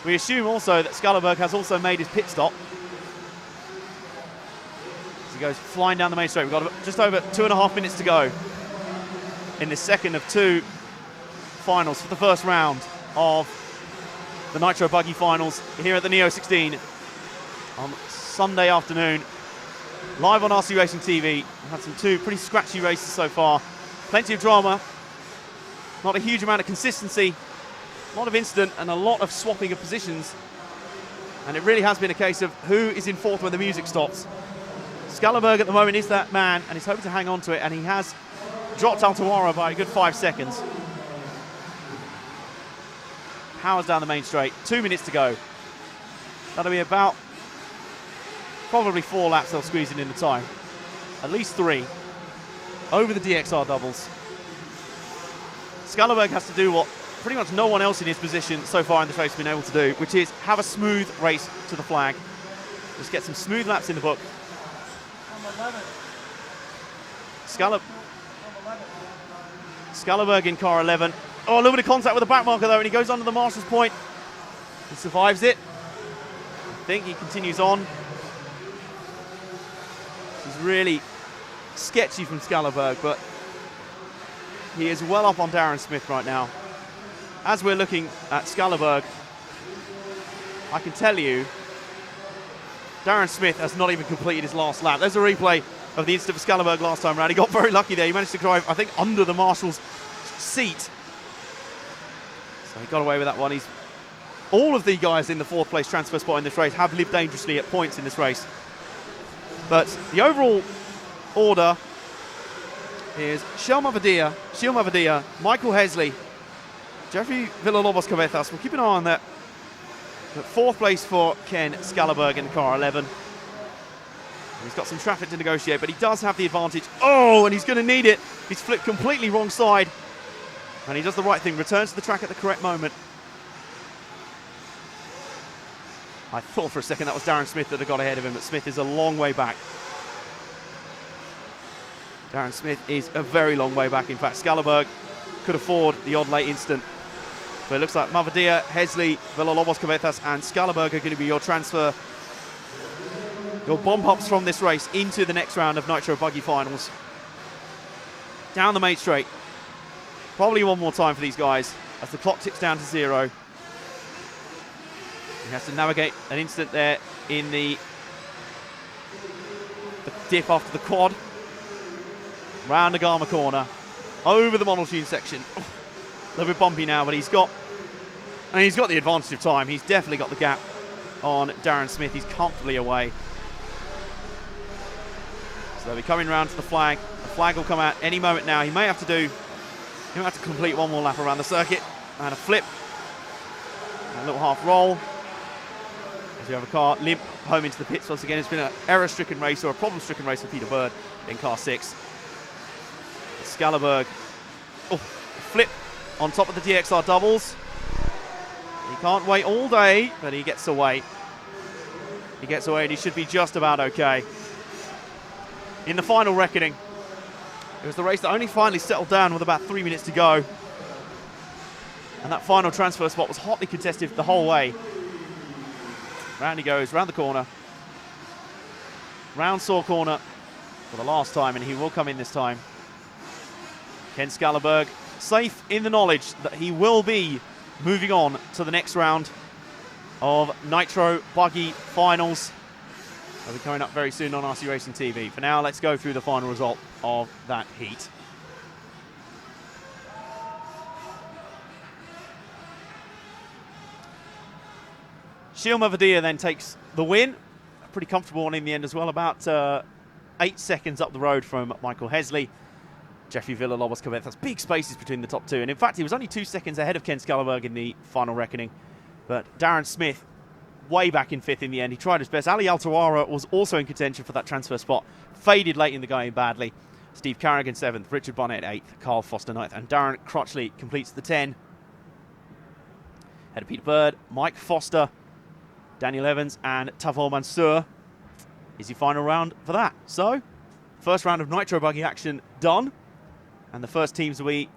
We assume also that Skalleberg has also made his pit stop. As he goes flying down the main straight. We've got just over 2.5 minutes to go in the second of 2 finals for the first round of the Nitro Buggy Finals here at the Neo 16 on Sunday afternoon. Live on RC Racing TV. We've had some 2 pretty scratchy races so far. Plenty of drama. Not a huge amount of consistency. A lot of incident and a lot of swapping of positions. And it really has been a case of who is in 4th when the music stops. Skalleberg at the moment is that man, and he's hoping to hang on to it, and he has dropped Altuara by a good 5 seconds. Powers down the main straight. 2 minutes to go. That'll be about probably 4 laps they'll squeeze in the time. At least 3. Over the DXR doubles. Skalleberg has to do what pretty much no one else in his position so far in the race has been able to do, which is have a smooth race to the flag. Just get some smooth laps in the book. Skalleberg in car 11. Oh, a little bit of contact with the back marker though, and he goes under the marshal's point. He survives it. I think he continues on. This is really sketchy from Skalleberg, but he is well up on Darren Smith right now. As we're looking at Skalleberg, I can tell you Darren Smith has not even completed his last lap. There's a replay of the incident for Skalleberg last time around. He got very lucky there. He managed to drive, I think, under the marshal's seat. So he got away with that one. All of the guys in the 4th place transfer spot in this race have lived dangerously at points in this race. But the overall order is Shil Mavadia, Michael Hesley, Jeffrey Villalobos Cabezas. We'll keep an eye on that. But 4th place for Ken Skalleberg in car 11. He's got some traffic to negotiate, but he does have the advantage. Oh, and he's going to need it. He's flipped completely wrong side. And he does the right thing, returns to the track at the correct moment. I thought for a second that was Darren Smith that had got ahead of him, but Smith is a long way back. Darren Smith is a very long way back. In fact, Skalleberg could afford the odd late instant. But it looks like Mavadia, Hesley, Villalobos Cabezas and Skalleberg are going to be your transfer, your bomb hops from this race into the next round of Nitro Buggy Finals. Down the main straight. Probably one more time for these guys as the clock ticks down to 0. He has to navigate an instant there in the dip after the quad. Round the Agama corner. Over the monotune section. A little bit bumpy now, but he's got the advantage of time. He's definitely got the gap on Darren Smith. He's comfortably away. So they'll be coming round to the flag. The flag will come out any moment now. He may have to complete one more lap around the circuit. And a flip. And a little half roll. As you have a car limp home into the pits once again. It's been an error-stricken race, or a problem-stricken race for Peter Bird in car 6. Skalleberg, flip on top of the DXR doubles. He can't wait all day, but he gets away. He gets away, and he should be just about okay. In the final reckoning, it was the race that only finally settled down with about 3 minutes to go. And that final transfer spot was hotly contested the whole way. Round he goes, round the corner. Round saw corner for the last time, and he will come in this time. Ken Skalleberg, safe in the knowledge that he will be moving on to the next round of Nitro Buggy Finals. They'll be coming up very soon on RC Racing TV. For now, let's go through the final result of that heat. Shil Mavadia then takes the win. A pretty comfortable one in the end as well, about 8 seconds up the road from Michael Hesley. Jeffrey Villalobos Cabezas, big spaces between the top 2. And in fact, he was only 2 seconds ahead of Ken Skalleberg in the final reckoning. But Darren Smith way back in 5th in the end. He tried his best. Ali Altawara was also in contention for that transfer spot. Faded late in the game badly. Steve Carrigan 7th, Richard Bonnet 8th, Carl Foster 9th, and Darren Crotchley completes the 10. Ahead of Peter Bird, Mike Foster, Daniel Evans, and Tavor Mansour is your final round for that. So, first round of Nitro Buggy action done, and the first teams will be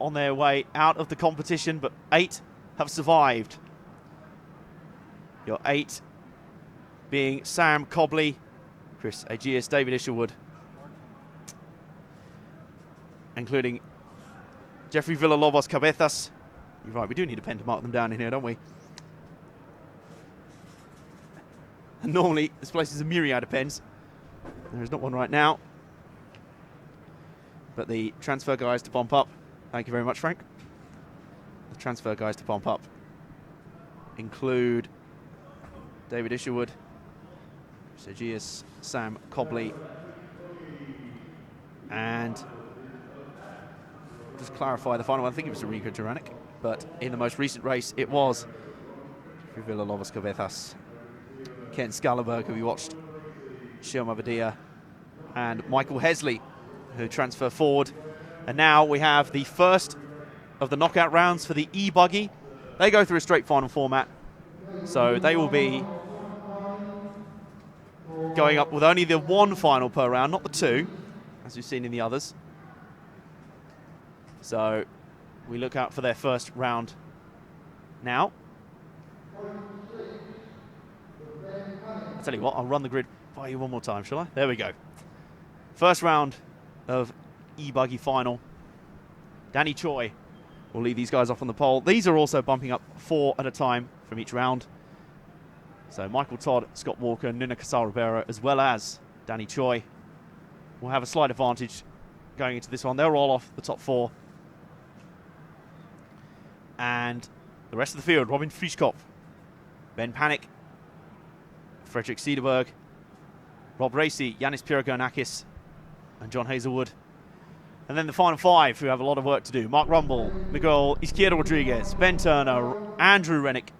on their way out of the competition, but 8 have survived. Your 8 being Sam Cobley, Chris Aegeus, David Isherwood, including Jeffrey Villalobos Cabezas. You're right, we do need a pen to mark them down in here, don't we? And normally, this place is a myriad of pens. There is not one right now. But the transfer guys to bump up. Thank you very much, Frank. The transfer guys to bump up include David Isherwood, Sergius, Sam Cobley, and just clarify the final one. I think it was Enrico Juranic, but in the most recent race, it was Villalobos Cabezas, Ken Scalaberg, who we watched, Shilma Badia, and Michael Hesley, who transfer forward. And now we have the first of the knockout rounds for the e-buggy. They go through a straight final format, so they will be going up with only the one final per round, not the two, as we've seen in the others. So we look out for their first round now. I'll tell you what, I'll run the grid by you one more time, shall I? There we go. First round of e-buggy final. Danny Choi will lead these guys off on the pole. These are also bumping up 4 at a time from each round. So Michael Todd, Scott Walker, Nuna Casal-Rivera, as well as Danny Choi, will have a slight advantage going into this one. They'll roll off the top 4. And the rest of the field, Robin Frischkopf, Ben Panic, Frederick Cederberg, Rob Racy, Yanis Pyrogonakis, and John Hazelwood. And then the final 5 who have a lot of work to do. Mark Rumble, Miguel Izquierdo Rodriguez, Ben Turner, Andrew Rennick,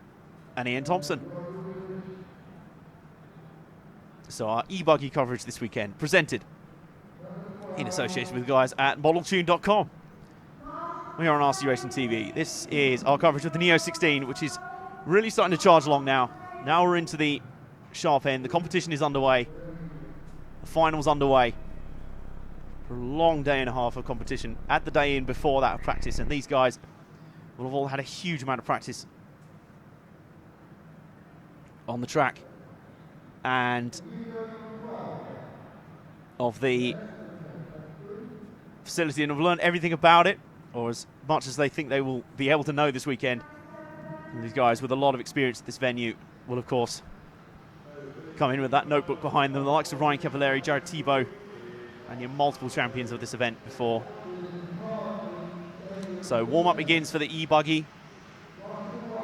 and Ian Thompson. So our e-buggy coverage this weekend, presented in association with the guys at ModelTune.com. We are on RC Racing TV. This is our coverage of the Neo 16, which is really starting to charge along now. Now we're into the sharp end. The competition is underway. The final's underway. For a long day and a half of competition. At the day in before that of practice, and these guys will have all had a huge amount of practice on the track and of the facility, and have learned everything about it, or as much as they think they will be able to know this weekend. And these guys with a lot of experience at this venue will, of course, come in with that notebook behind them, the likes of Ryan Cavalieri, Jared Tebow, and your multiple champions of this event before. So warm-up begins for the e-buggy.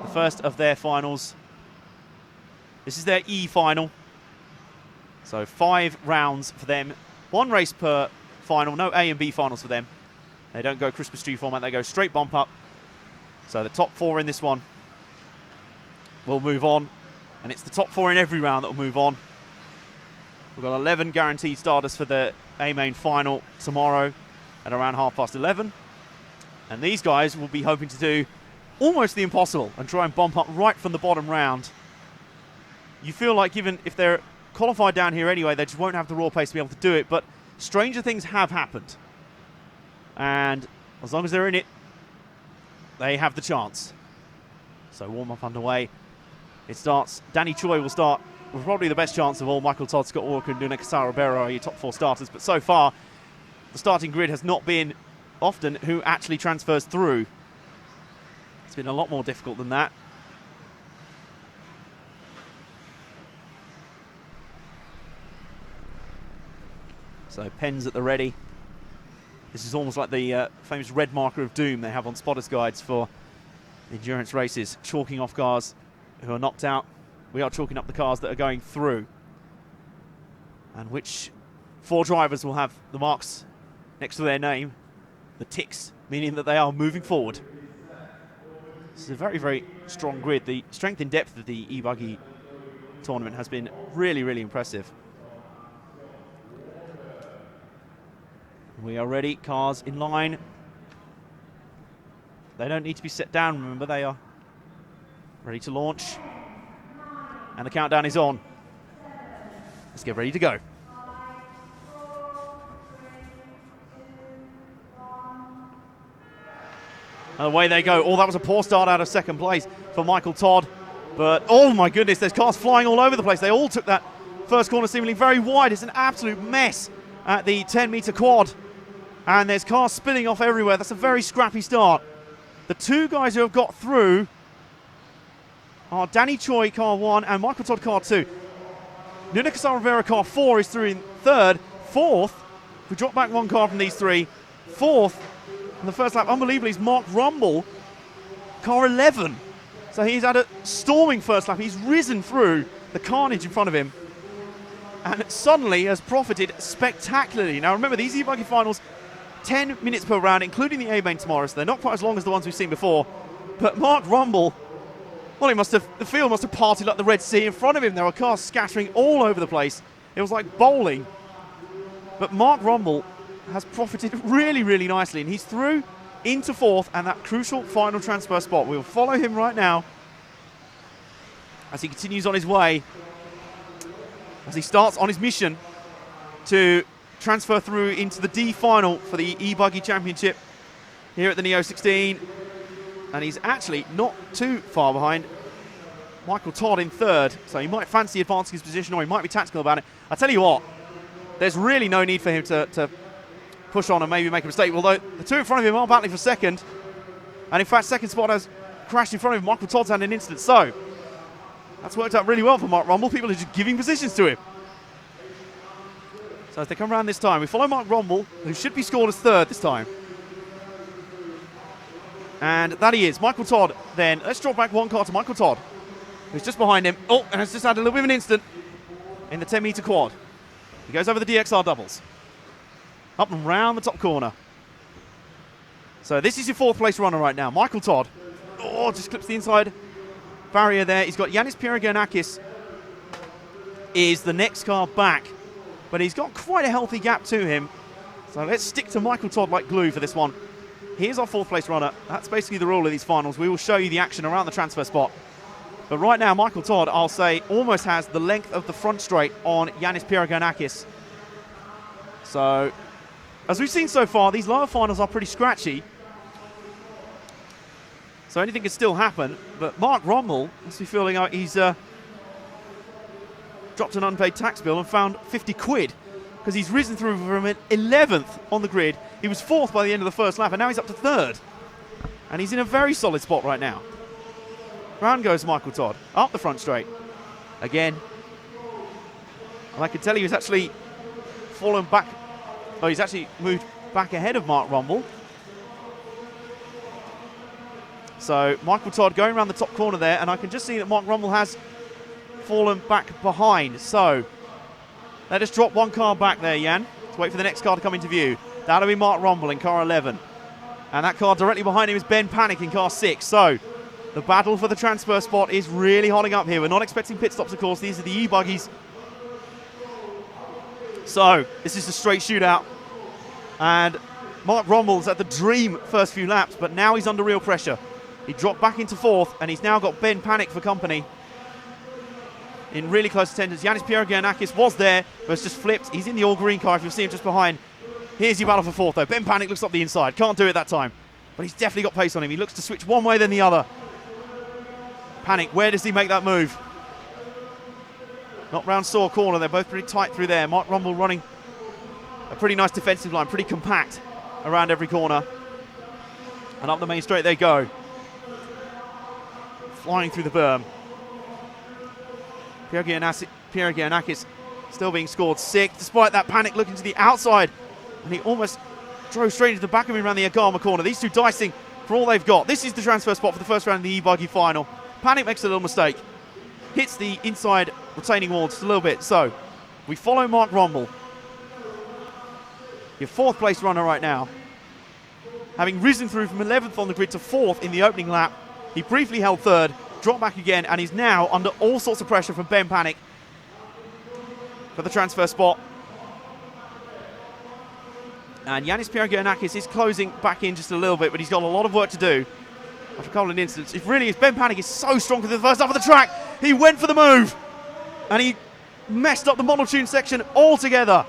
The first of their finals. This is their e-final. So 5 rounds for them. 1 race per final. No A and B finals for them. They don't go Christmas tree format. They go straight bump up. So the top 4 in this one will move on. And it's the top 4 in every round that will move on. We've got 11 guaranteed starters for the A-main final tomorrow at around 11:30. And these guys will be hoping to do almost the impossible and try and bump up right from the bottom round. You feel like even if they're qualified down here anyway, they just won't have the raw pace to be able to do it. But stranger things have happened. And as long as they're in it, they have the chance. So warm-up underway. It starts. Danny Choi will start with probably the best chance of all. Michael Todd, Scott Walker, and Nuna Casal-Rivera are your top 4 starters. But so far, the starting grid has not been often who actually transfers through. It's been a lot more difficult than that. So pens at the ready. This is almost like the famous red marker of doom they have on spotters guides for endurance races, chalking off cars who are knocked out. We are chalking up the cars that are going through, and which 4 drivers will have the marks next to their name, the ticks, meaning that they are moving forward. This is a very, very strong grid. The strength and depth of the e-buggy tournament has been really, really impressive. We are ready. Cars in line. They don't need to be set down, remember. They are ready to launch. And the countdown is on. Let's get ready to go. And away they go. Oh, that was a poor start out of second place for Michael Todd. But, oh my goodness, there's cars flying all over the place. They all took that first corner seemingly very wide. It's an absolute mess at the 10-meter quad. And there's cars spinning off everywhere. That's a very scrappy start. The two guys who have got through are Danny Choi, car 1, and Michael Todd, car 2. Nuno Casal Rivera, car 4, is through in third. Fourth, if we drop back one car from these three, fourth in the first lap, unbelievably, is Mark Rumble, car 11. So he's had a storming first lap. He's risen through the carnage in front of him and suddenly has profited spectacularly. Now remember, these e-buggy finals, 10 minutes per round, including the A-main tomorrow, so they're not quite as long as the ones we've seen before. But Mark Rumble, well, the field must have parted like the Red Sea. In front of him, there were cars scattering all over the place. It was like bowling. But Mark Rumble has profited really, really nicely, and he's through into fourth and that crucial final transfer spot. We'll follow him right now as he continues on his way, as he starts on his mission to transfer through into the D final for the e-buggy championship here at the Neo 16. And he's actually not too far behind Michael Todd in third, so he might fancy advancing his position, or he might be tactical about it. I tell you what, there's really no need for him to push on and maybe make a mistake, although the two in front of him are battling for second. And in fact, second spot has crashed in front of him. Michael Todd's had an incident, so that's worked out really well for Mark Rumble. People are just giving positions to him. So as they come around this time, we follow Mark Rumble, who should be scored as third this time. And that he is. Michael Todd then. Let's drop back one car to Michael Todd, who's just behind him. Oh, and has just had a little bit of an incident in the 10-meter quad. He goes over the DXR doubles. Up and round the top corner. So this is your fourth place runner right now. Michael Todd. Oh, just clips the inside barrier there. He's got Yanis Pieragionakis is the next car back, but he's got quite a healthy gap to him. So let's stick to Michael Todd like glue for this one. Here's our fourth place runner. That's basically the rule of these finals. We will show you the action around the transfer spot. But right now, Michael Todd, I'll say, almost has the length of the front straight on Yanis Pieragionakis. So, as we've seen so far, these lower finals are pretty scratchy. So anything can still happen. But Mark Rumble must be feeling like he's dropped an unpaid tax bill and found 50 quid, because he's risen through from an 11th on the grid. He was fourth by the end of the first lap, and now he's up to third. And he's in a very solid spot right now. Round goes Michael Todd, up the front straight. Again. And I can tell you he's actually fallen back. Oh, he's actually moved back ahead of Mark Rumble. So Michael Todd going around the top corner there, and I can just see that Mark Rumble has fallen back behind. So let us drop one car back there, Jan. Let's wait for the next car to come into view. That'll be Mark Rumble in car 11. And that car directly behind him is Ben Panic in car 6. So the battle for the transfer spot is really hotting up here. We're not expecting pit stops, of course. These are the e-buggies. So this is a straight shootout. And Mark Rumble's at the dream first few laps, but now he's under real pressure. He dropped back into fourth, and he's now got Ben Panic for company in really close attendance. Yanis Pieragionakis was there, but has just flipped. He's in the all-green car, if you'll see him just behind. Here's your battle for fourth, though. Ben Panic looks up the inside. Can't do it that time, but he's definitely got pace on him. He looks to switch one way then the other. Panic, where does he make that move? Not round Saw corner. They're both pretty tight through there. Mark Rumble running a pretty nice defensive line, pretty compact around every corner. And up the main straight they go. Flying through the berm. Pieragionakis still being scored 6th, despite that Panic looking to the outside. And he almost drove straight into the back of him around the Agama corner. These two dicing for all they've got. This is the transfer spot for the first round of the e-buggy final. Panic makes a little mistake. Hits the inside retaining wall just a little bit. So we follow Mark Rumble, your fourth place runner right now, having risen through from 11th on the grid to 4th in the opening lap. He briefly held third, dropped back again, and he's now under all sorts of pressure from Ben Panic for the transfer spot. And Yanis Piergiannakis is closing back in just a little bit, but he's got a lot of work to do after a couple of incidents. It really is. Ben Panic is so strong for the first half of the track. He went for the move, and he messed up the monotune section altogether.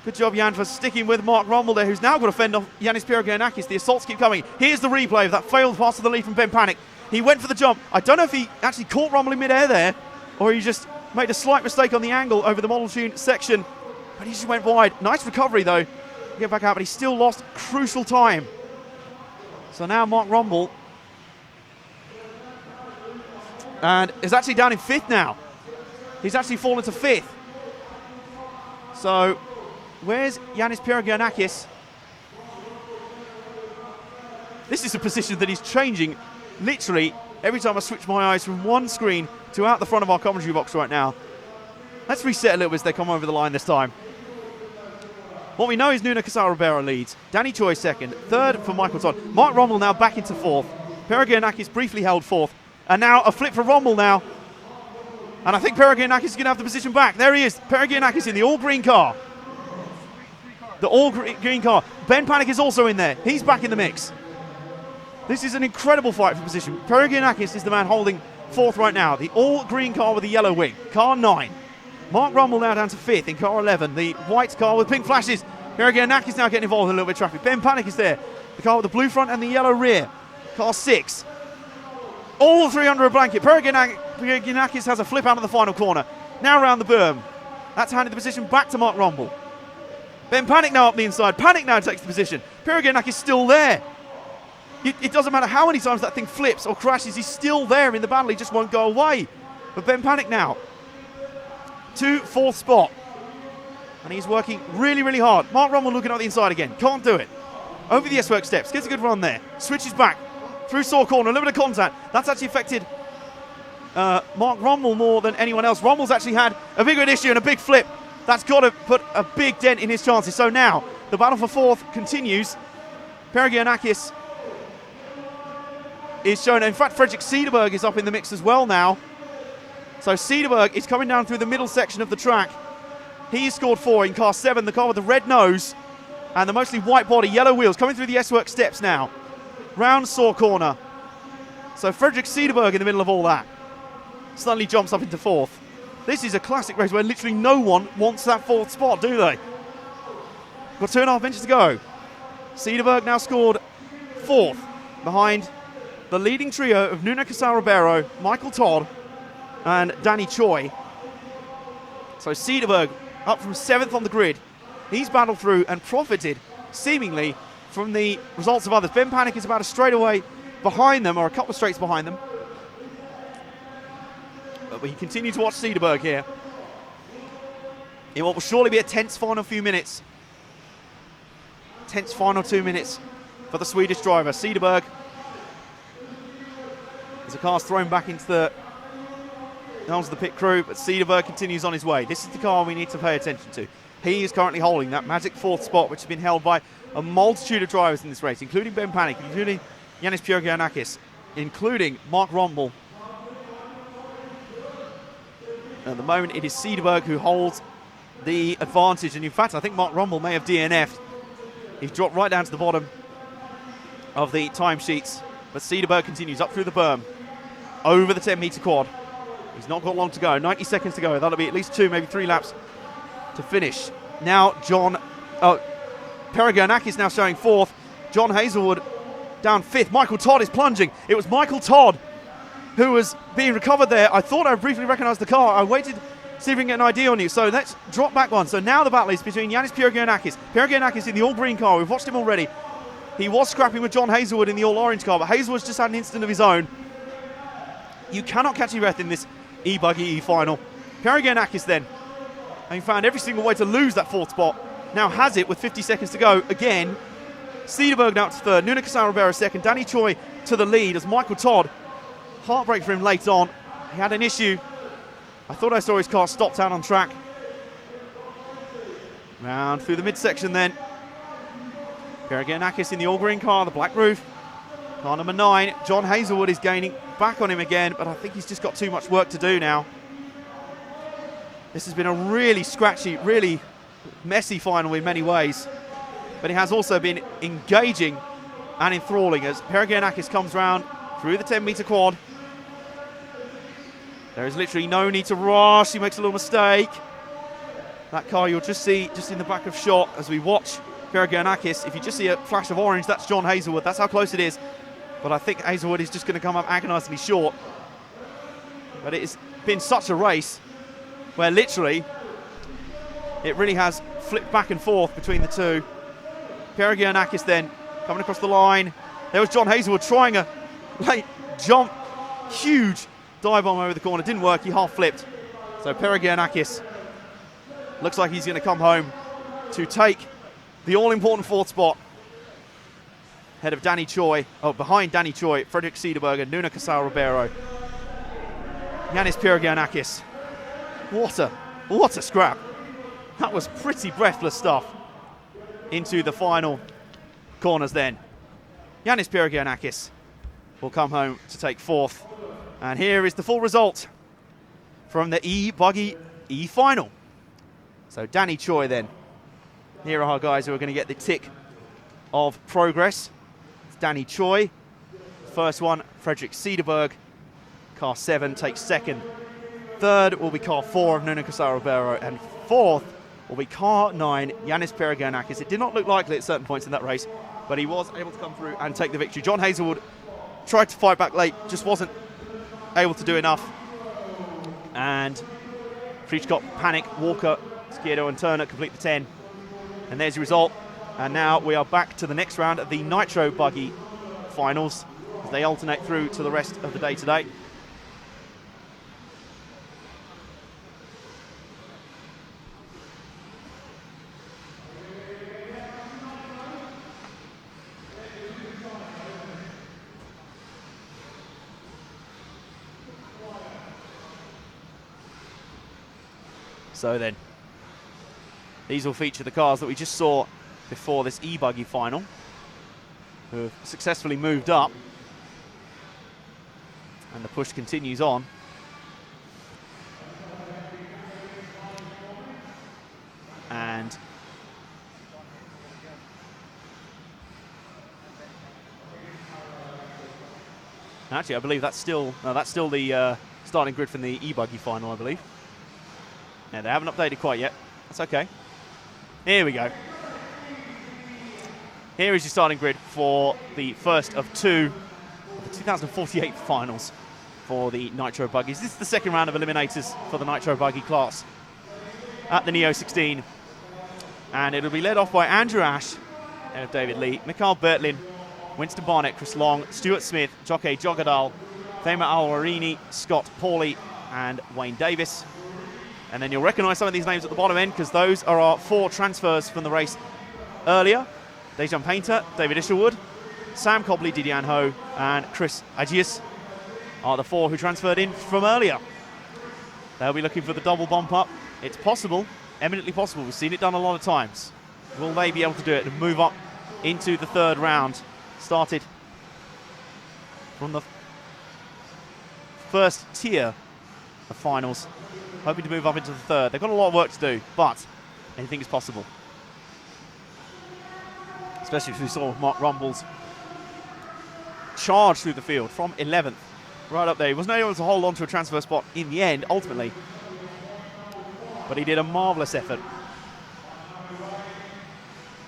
Good job, Jan, for sticking with Mark Rummel there, who's now got to fend off Yanis Piergiannakis. The assaults keep coming. Here's the replay of that failed pass to the lead from Ben Panic. He went for the jump. I don't know if he actually caught Rummel in midair there, or he just made a slight mistake on the angle over the monotune section, but he just went wide. Nice recovery, though, to get back out, but he still lost crucial time. So now Mark Rummel, and is actually down in 5th now. He's actually fallen to 5th. So where's Yanis Piergiannakis? This is a position that he's changing literally every time I switch my eyes from one screen to out the front of our commentary box right now. Let's reset a little bit as they come over the line this time. What we know is Nuno Casal-Ribeiro leads. Danny Choi second. Third for Michael Todd. Mark Rummel now back into 4th. Piergiannakis briefly held 4th. And now a flip for Rummel now. And I think Piergiannakis is going to have the position back. There he is. Piergiannakis in the all-green car. The all-green car. Ben Panic is also in there. He's back in the mix. This is an incredible fight for position. Piergiannakis is the man holding 4th right now. The all-green car with the yellow wing. Car 9. Mark Rummel now down to 5th in car 11. The white car with pink flashes. Piergiannakis now getting involved in a little bit of traffic. Ben Panic is there. The car with the blue front and the yellow rear. Car 6. All 3 under a blanket. Piergiannakis has a flip out of the final corner. Now around the berm. That's handed the position back to Mark Rummel. Ben Panic now up the inside. Panic now takes the position. Piergiannakis still there. It doesn't matter how many times that thing flips or crashes, he's still there in the battle. He just won't go away. But Ben Panic now to 4th spot. And he's working really, really hard. Mark Rummel looking at the inside again. Can't do it. Over the S-Work steps. Gets a good run there. Switches back. Through saw corner. A little bit of contact. That's actually affected Mark Rummel more than anyone else. Rummel's actually had a bigger issue and a big flip. That's got to put a big dent in his chances. So now the battle for 4th continues. Piergiannakis is shown. In fact, Fredrik Cederberg is up in the mix as well now. So Cederberg is coming down through the middle section of the track. He's scored 4 in car 7, the car with the red nose and the mostly white body, yellow wheels, coming through the S-Work steps now. Round saw corner. So Fredrik Cederberg in the middle of all that suddenly jumps up into 4th. This is a classic race where literally no one wants that 4th spot, do they? Got 2.5 inches to go. Cederberg now scored 4th behind the leading trio of Nuno Casal-Ribeiro, Michael Todd and Danny Choi. So Cederberg up from 7th on the grid. He's battled through and profited seemingly from the results of others. Ben Panic is about a straightaway behind them, or a couple of straights behind them. But we continue to watch Cederberg here in what will surely be a tense final few minutes. Tense final 2 minutes for the Swedish driver. Cederberg, as the car's thrown back into the arms of the pit crew, but Cederberg continues on his way. This is the car we need to pay attention to. He is currently holding that magic 4th spot, which has been held by a multitude of drivers in this race, including Ben Panic, including Yanis Piergiannakis, including Mark Rummel. At the moment, it is Cederberg who holds the advantage, and in fact, I think Mark Rummel may have DNF'd. He's dropped right down to the bottom of the timesheets, but Cederberg continues up through the berm, over the 10-metre quad. He's not got long to go, 90 seconds to go. That'll be at least 2, maybe 3 laps to finish. Now Piergiannakis now showing 4th. John Hazelwood down 5th. Michael Todd is plunging. It was Michael Todd who was being recovered there. I thought I briefly recognised the car. I waited to see if we can get an idea on you. So let's drop back one. So now the battle is between Yanis Piergiannakis. Piergiannakis in the all-green car. We've watched him already. He was scrapping with John Hazelwood in the all-orange car, but Hazelwood's just had an incident of his own. You cannot catch your breath in this E-Buggy final. Piergiannakis then, having found every single way to lose that 4th spot, now has it with 50 seconds to go again. Cederberg now to 3rd, Nuno Casal-Ribeiro 2nd, Danny Choi to the lead as Michael Todd. Heartbreak for him late on. He had an issue. I thought I saw his car stopped out on track. Round through the midsection then. Piergiannakis in the all-green car, the black roof. Car number 9, John Hazelwood, is gaining back on him again, but I think he's just got too much work to do now. This has been a really scratchy, really messy final in many ways, but it has also been engaging and enthralling as Peregianakis comes round through the 10-metre quad. There is literally no need to rush. He makes a little mistake. That car you'll just see just in the back of shot as we watch Peregianakis. If you just see a flash of orange, that's John Hazelwood. That's how close it is. But I think Hazelwood is just going to come up agonisingly short. But it has been such a race where literally it really has flipped back and forth between the two. Peregianakis then coming across the line. There was John Hazelwood trying a late jump. Huge dive bomb over the corner. Didn't work. He half flipped. So Peregianakis looks like he's going to come home to take the all-important 4th spot. Ahead of Danny Choi, behind Danny Choi, Frederick Cederberger, Nuno Casal-Ribeiro, Yanis Peregianakis. What a scrap. That was pretty breathless stuff. Into the final corners then. Yanis Peregianakis will come home to take 4th. And here is the full result from the E-Buggy E-Final. So Danny Choi then. Here are our guys who are going to get the tick of progress. It's Danny Choi. First one, Frederick Cederberg. Car 7 takes 2nd. 3rd will be car 4 of Nuno Casal-Ribeiro. And 4th will be car 9, Yanis Peregianakis. It did not look likely at certain points in that race, but he was able to come through and take the victory. John Hazelwood tried to fight back late, just wasn't able to do enough. And Fritschkop, Panic, Walker, Schiedo and Turner complete the 10. And there's the result. And now we are back to the next round of the Nitro Buggy finals as they alternate through to the rest of the day today. So then, these will feature the cars that we just saw before this E-Buggy final, who have successfully moved up. And the push continues on. And actually, I believe that's still the starting grid from the E-Buggy final, I believe. No, they haven't updated quite yet. That's okay. Here we go. Here is your starting grid for the first of 2 of the 2048 finals for the Nitro Buggies. This is the second round of eliminators for the Nitro Buggy class at the Neo 16. And it'll be led off by Andrew Ash, and of David Lee, Mikhail Bertlin, Winston Barnett, Chris Long, Stuart Smith, Jockey Jogadal, Fema Alwarini, Scott Pauly, and Wayne Davis. And then you'll recognise some of these names at the bottom end because those are our 4 transfers from the race earlier. Dejan Painter, David Isherwood, Sam Cobley, Didier Ho, and Chris Agius are the 4 who transferred in from earlier. They'll be looking for the double bump up. It's possible, eminently possible. We've seen it done a lot of times. Will they be able to do it and move up into the 3rd round? Started from the first tier of finals, hoping to move up into the 3rd. They've got a lot of work to do, but anything is possible. Especially if we saw Mark Rumbles charge through the field from 11th, right up there. He wasn't able to hold on to a transfer spot in the end, ultimately, but he did a marvellous effort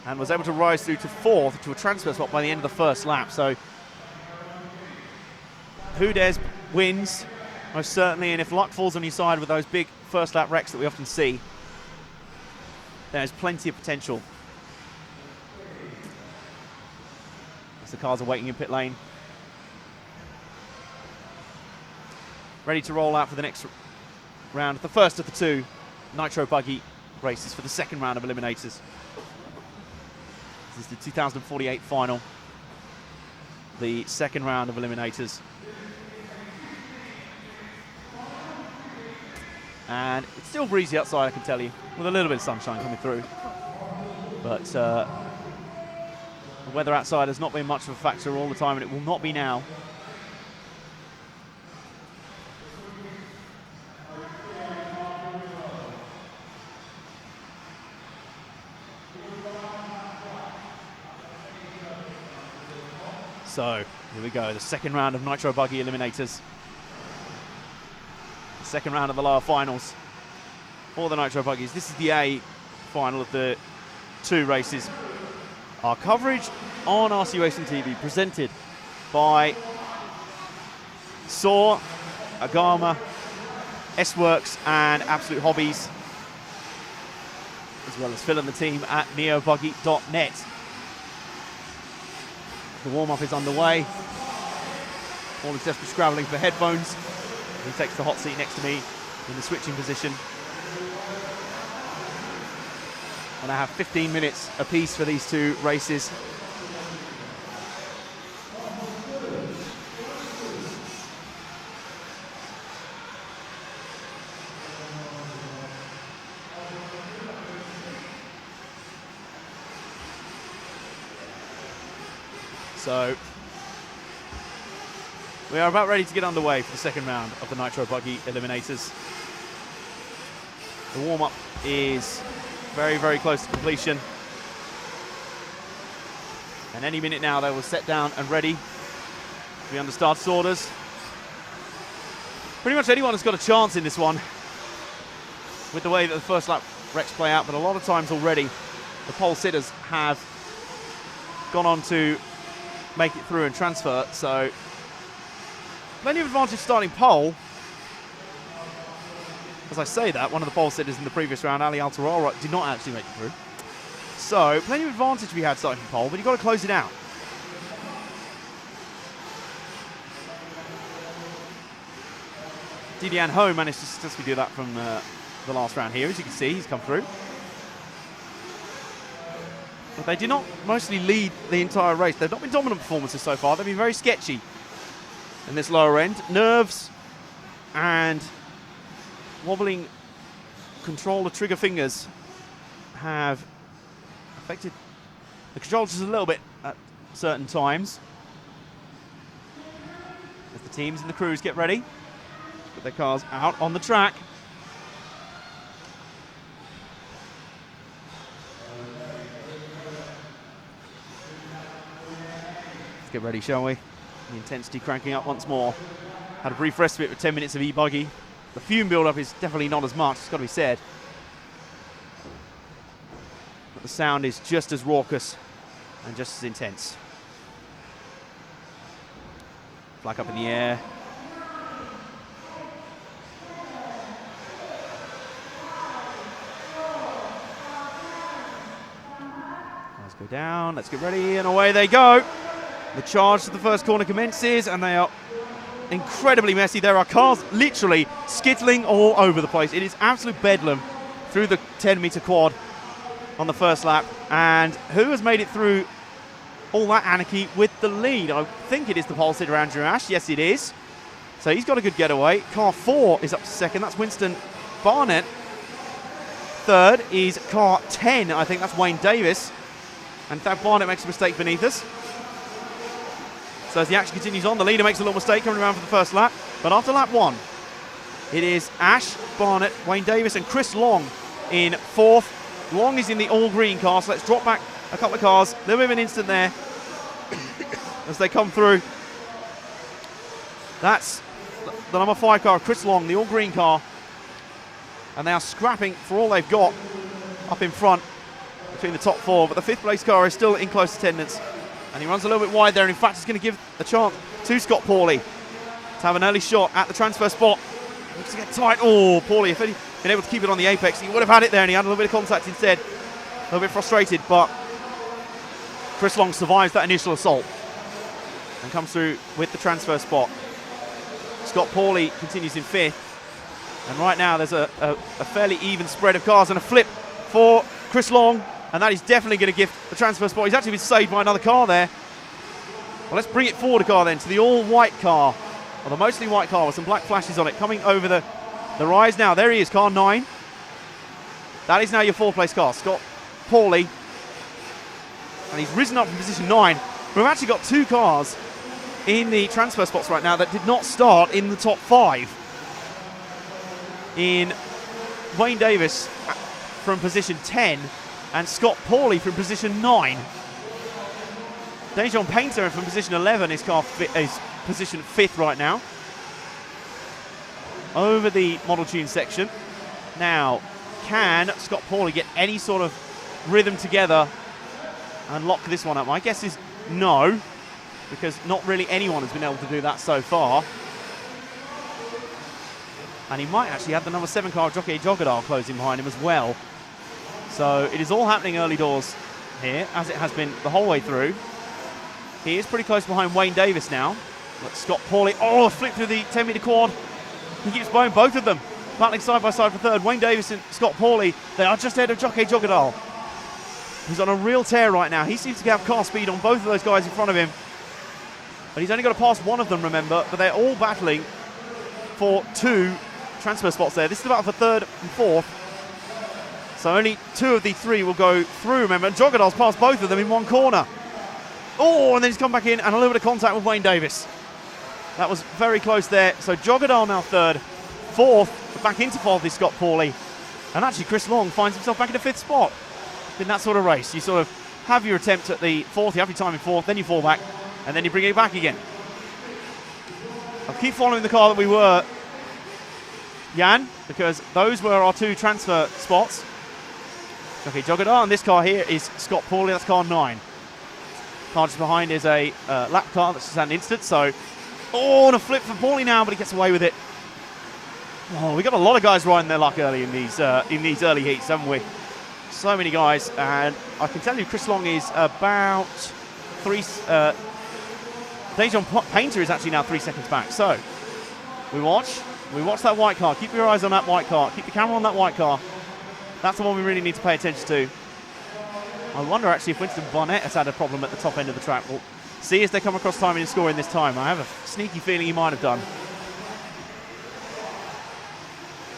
and was able to rise through to 4th to a transfer spot by the end of the first lap. So who dares wins, most certainly, and if luck falls on your side with those big first lap wrecks that we often see, there's plenty of potential. As the cars are waiting in pit lane, ready to roll out for the next round, the first of the 2 Nitro Buggy races for the second round of eliminators. This is the 2048 final, the second round of eliminators. And it's still breezy outside, I can tell you, with a little bit of sunshine coming through. But The weather outside has not been much of a factor all the time, and it will not be now. So, here we go, the second round of Nitro Buggy Eliminators. The second round of the lower finals for the Nitro Buggies. This is the A final of the 2 races. Our coverage on RC Racing TV, presented by Saw, Agama, S-Works and Absolute Hobbies, as well as Phil and the team at neobuggy.net. The warm-up is underway. All is just scrabbling for headphones. He takes the hot seat next to me in the switching position. And I have 15 minutes apiece for these 2 races. So, we are about ready to get underway for the second round of the Nitro Buggy Eliminators. The warm-up is very, very close to completion. And any minute now they will set down and ready to be under status orders. Pretty much anyone has got a chance in this one with the way that the first lap wrecks play out, but a lot of times already the pole sitters have gone on to make it through and transfer, so plenty of advantage starting pole. As I say that, one of the pole sitters in the previous round, Ali Altarara, did not actually make it through. So plenty of advantage to be had starting pole, but you've got to close it out. Didian Ho managed to successfully do that from the last round here. As you can see, he's come through. But they did not mostly lead the entire race. They've not been dominant performances so far. They've been very sketchy in this lower end. Nerves and wobbling controller trigger fingers have affected the controls just a little bit at certain times. As the teams and the crews get ready, put their cars out on the track. Get ready, shall we? The intensity cranking up once more. Had a brief respite with 10 minutes of e-buggy. The fume build-up is definitely not as much, it's got to be said. But the sound is just as raucous and just as intense. Flag up in the air. Let's go down, let's get ready, and away they go. The charge to the first corner commences, and they are incredibly messy. There are cars literally skittling all over the place. It is absolute bedlam through the 10-meter quad on the first lap. And who has made it through all that anarchy with the lead? I think it is the pole sitter, Andrew Ash. Yes, it is. So he's got a good getaway. Car 4 is up to second. That's Winston Barnett. Third is car 10. I think that's Wayne Davis. And Thad Barnett makes a mistake beneath us. So as the action continues on, the leader makes a little mistake coming around for the first lap. But after lap 1, it is Ash, Barnett, Wayne Davis and Chris Long in 4th. Long is in the all-green car, so let's drop back a couple of cars. A little bit of an instant there as they come through. That's the number 5 car, Chris Long, the all-green car. And they are scrapping for all they've got up in front between the top 4. But the 5th place car is still in close attendance. And he runs a little bit wide there, and in fact, it's going to give a chance to Scott Pawley to have an early shot at the transfer spot. Looks to get tight. Oh, Pawley, if he'd been able to keep it on the apex, he would have had it there, and he had a little bit of contact instead. A little bit frustrated, but Chris Long survives that initial assault and comes through with the transfer spot. Scott Pawley continues in 5th. And right now, there's a fairly even spread of cars and a flip for Chris Long. And that is definitely going to give the transfer spot. He's actually been saved by another car there. Well, let's bring it forward a car then to the all-white car. Or the mostly white car with some black flashes on it. Coming over the rise now. There he is, car 9. That is now your 4th place car. Scott Pawley And he's risen up from position 9. We've actually got 2 cars in the transfer spots right now that did not start in the top 5. In Wayne Davis from position 10 and Scott Pawley from position 9. Dejon Painter from position 11 is position 5th right now. Over the Model Tune section. Now, can Scott Pawley get any sort of rhythm together and lock this one up? My guess is no, because not really anyone has been able to do that so far. And he might actually have the number 7 car, Jockey Jogadar, closing behind him as well. So it is all happening early doors here, as it has been the whole way through. He is pretty close behind Wayne Davis now. But Scott Pawley, a flip through the 10-meter quad. He keeps blowing both of them, battling side by side for third. Wayne Davis and Scott Pawley, they are just ahead of Jockey Jogadar, who's on a real tear right now. He seems to have car speed on both of those guys in front of him. But he's only got to pass one of them, remember. But they're all battling for 2 transfer spots there. This is the battle for 3rd and 4th. So only 2 of the 3 will go through, remember. And Jogadar's passed both of them in one corner. And then he's come back in and a little bit of contact with Wayne Davis. That was very close there. So Jogadar now 3rd. 4th, back into 4th is Scott Pawley. And actually Chris Long finds himself back in the 5th spot. In that sort of race, you sort of have your attempt at the 4th, you have your time in 4th, then you fall back, and then you bring it back again. I'll keep following the car that we were, Jan, because those were our 2 transfer spots. Okay, Jogadar, and this car here is Scott Pawley, that's car 9. Car just behind is a lap car that's just had an instant, so... and a flip for Pawley now, but he gets away with it. We got a lot of guys riding their luck early in these early heats, haven't we? So many guys, and I can tell you Chris Long is about 3... Dejon Painter is actually now 3 seconds back. So, we watch that white car. Keep your eyes on that white car. Keep the camera on that white car. That's the one we really need to pay attention to. I wonder actually if Winston Barnett has had a problem at the top end of the track. We'll see as they come across timing and scoring this time. I have a sneaky feeling he might have done.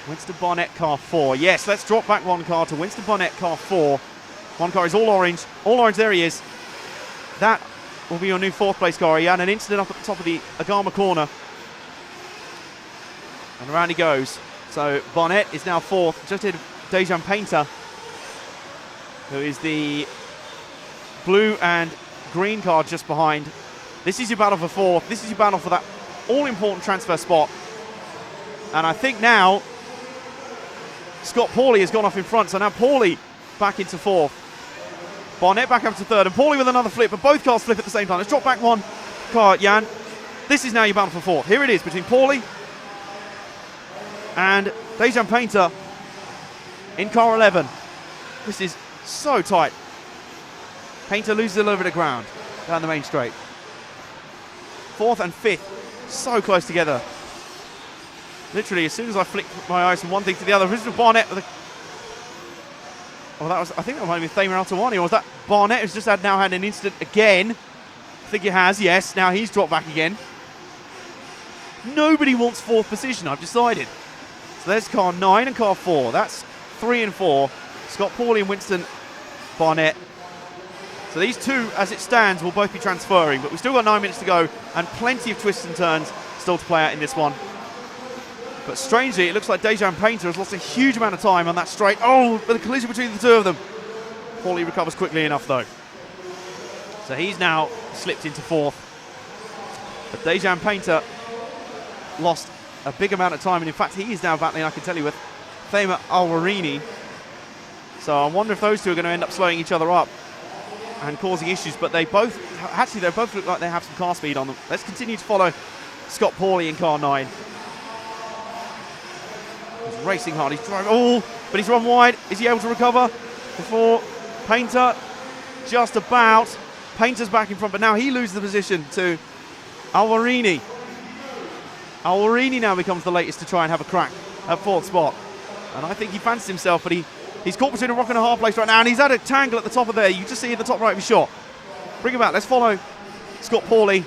Winston Barnett, car 4. Yes, let's drop back one car to Winston Barnett, car 4. One car is all orange. All orange, there he is. That will be your new 4th place car. He had an incident up at the top of the Agama corner. And around he goes. So Barnett is now 4th, just ahead of Dejan Painter, who is the blue and green car just behind. This is your battle for 4th. This is your battle for that all-important transfer spot. And I think now Scott Pawley has gone off in front, so now Pawley back into 4th. Barnett back up to 3rd, and Pawley with another flip, but both cars flip at the same time. Let's drop back one car, Jan. This is now your battle for 4th. Here it is between Pawley and Dejan Painter in car 11. This is so tight. Painter loses a little bit of ground down the main straight. 4th and 5th, so close together. Literally, as soon as I flick my eyes from one thing to the other, Winston Barnett with a... I think that might have been Thamer Altawani, or was that Barnett who's just now had an incident again? I think it has, yes. Now he's dropped back again. Nobody wants 4th position, I've decided. So there's car 9 and car 4. That's 3 and 4. Scott Pawley and Winston Barnett. So these 2, as it stands, will both be transferring, but we've still got 9 minutes to go and plenty of twists and turns still to play out in this one. But strangely, it looks like Dejan Painter has lost a huge amount of time on that straight. But a collision between the 2 of them. Pawley recovers quickly enough, though. So he's now slipped into 4th. But Dejan Painter lost a big amount of time, and in fact, he is now battling, I can tell you, with Thamer Alwarini. So I wonder if those 2 are going to end up slowing each other up and causing issues. But they both look like they have some car speed on them. Let's continue to follow Scott Pawley in car 9. He's racing hard, he's driving, but he's run wide. Is he able to recover before Painter? Just about. Painter's back in front, but now he loses the position to Alwarini. Alwarini now becomes the latest to try and have a crack at 4th spot. And I think he fancies himself, but he's caught between a rock and a hard place right now, and he's had a tangle at the top of there. You just see in the top right of his shot. Bring him back, let's follow Scott Pawley.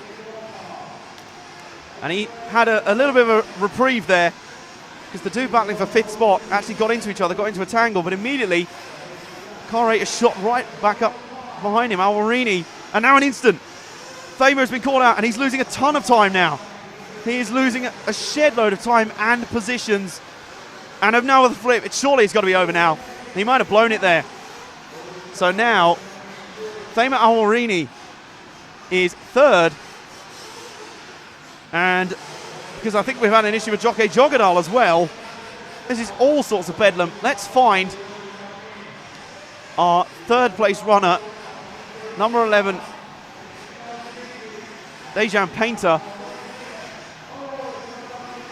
And he had a little bit of a reprieve there, because the 2 battling for 5th spot actually got into each other, got into a tangle, but immediately car 8 is shot right back up behind him, Alvarini, and now an instant. Thamer has been called out, and he's losing a ton of time now. He is losing a shed load of time and positions. And now with the flip, surely it's got to be over now. He might have blown it there. So now, Thamer Alvarini is third. And because I think we've had an issue with Jockey Jogadal as well. This is all sorts of bedlam. Let's find our third place runner, number 11, Dejan Painter.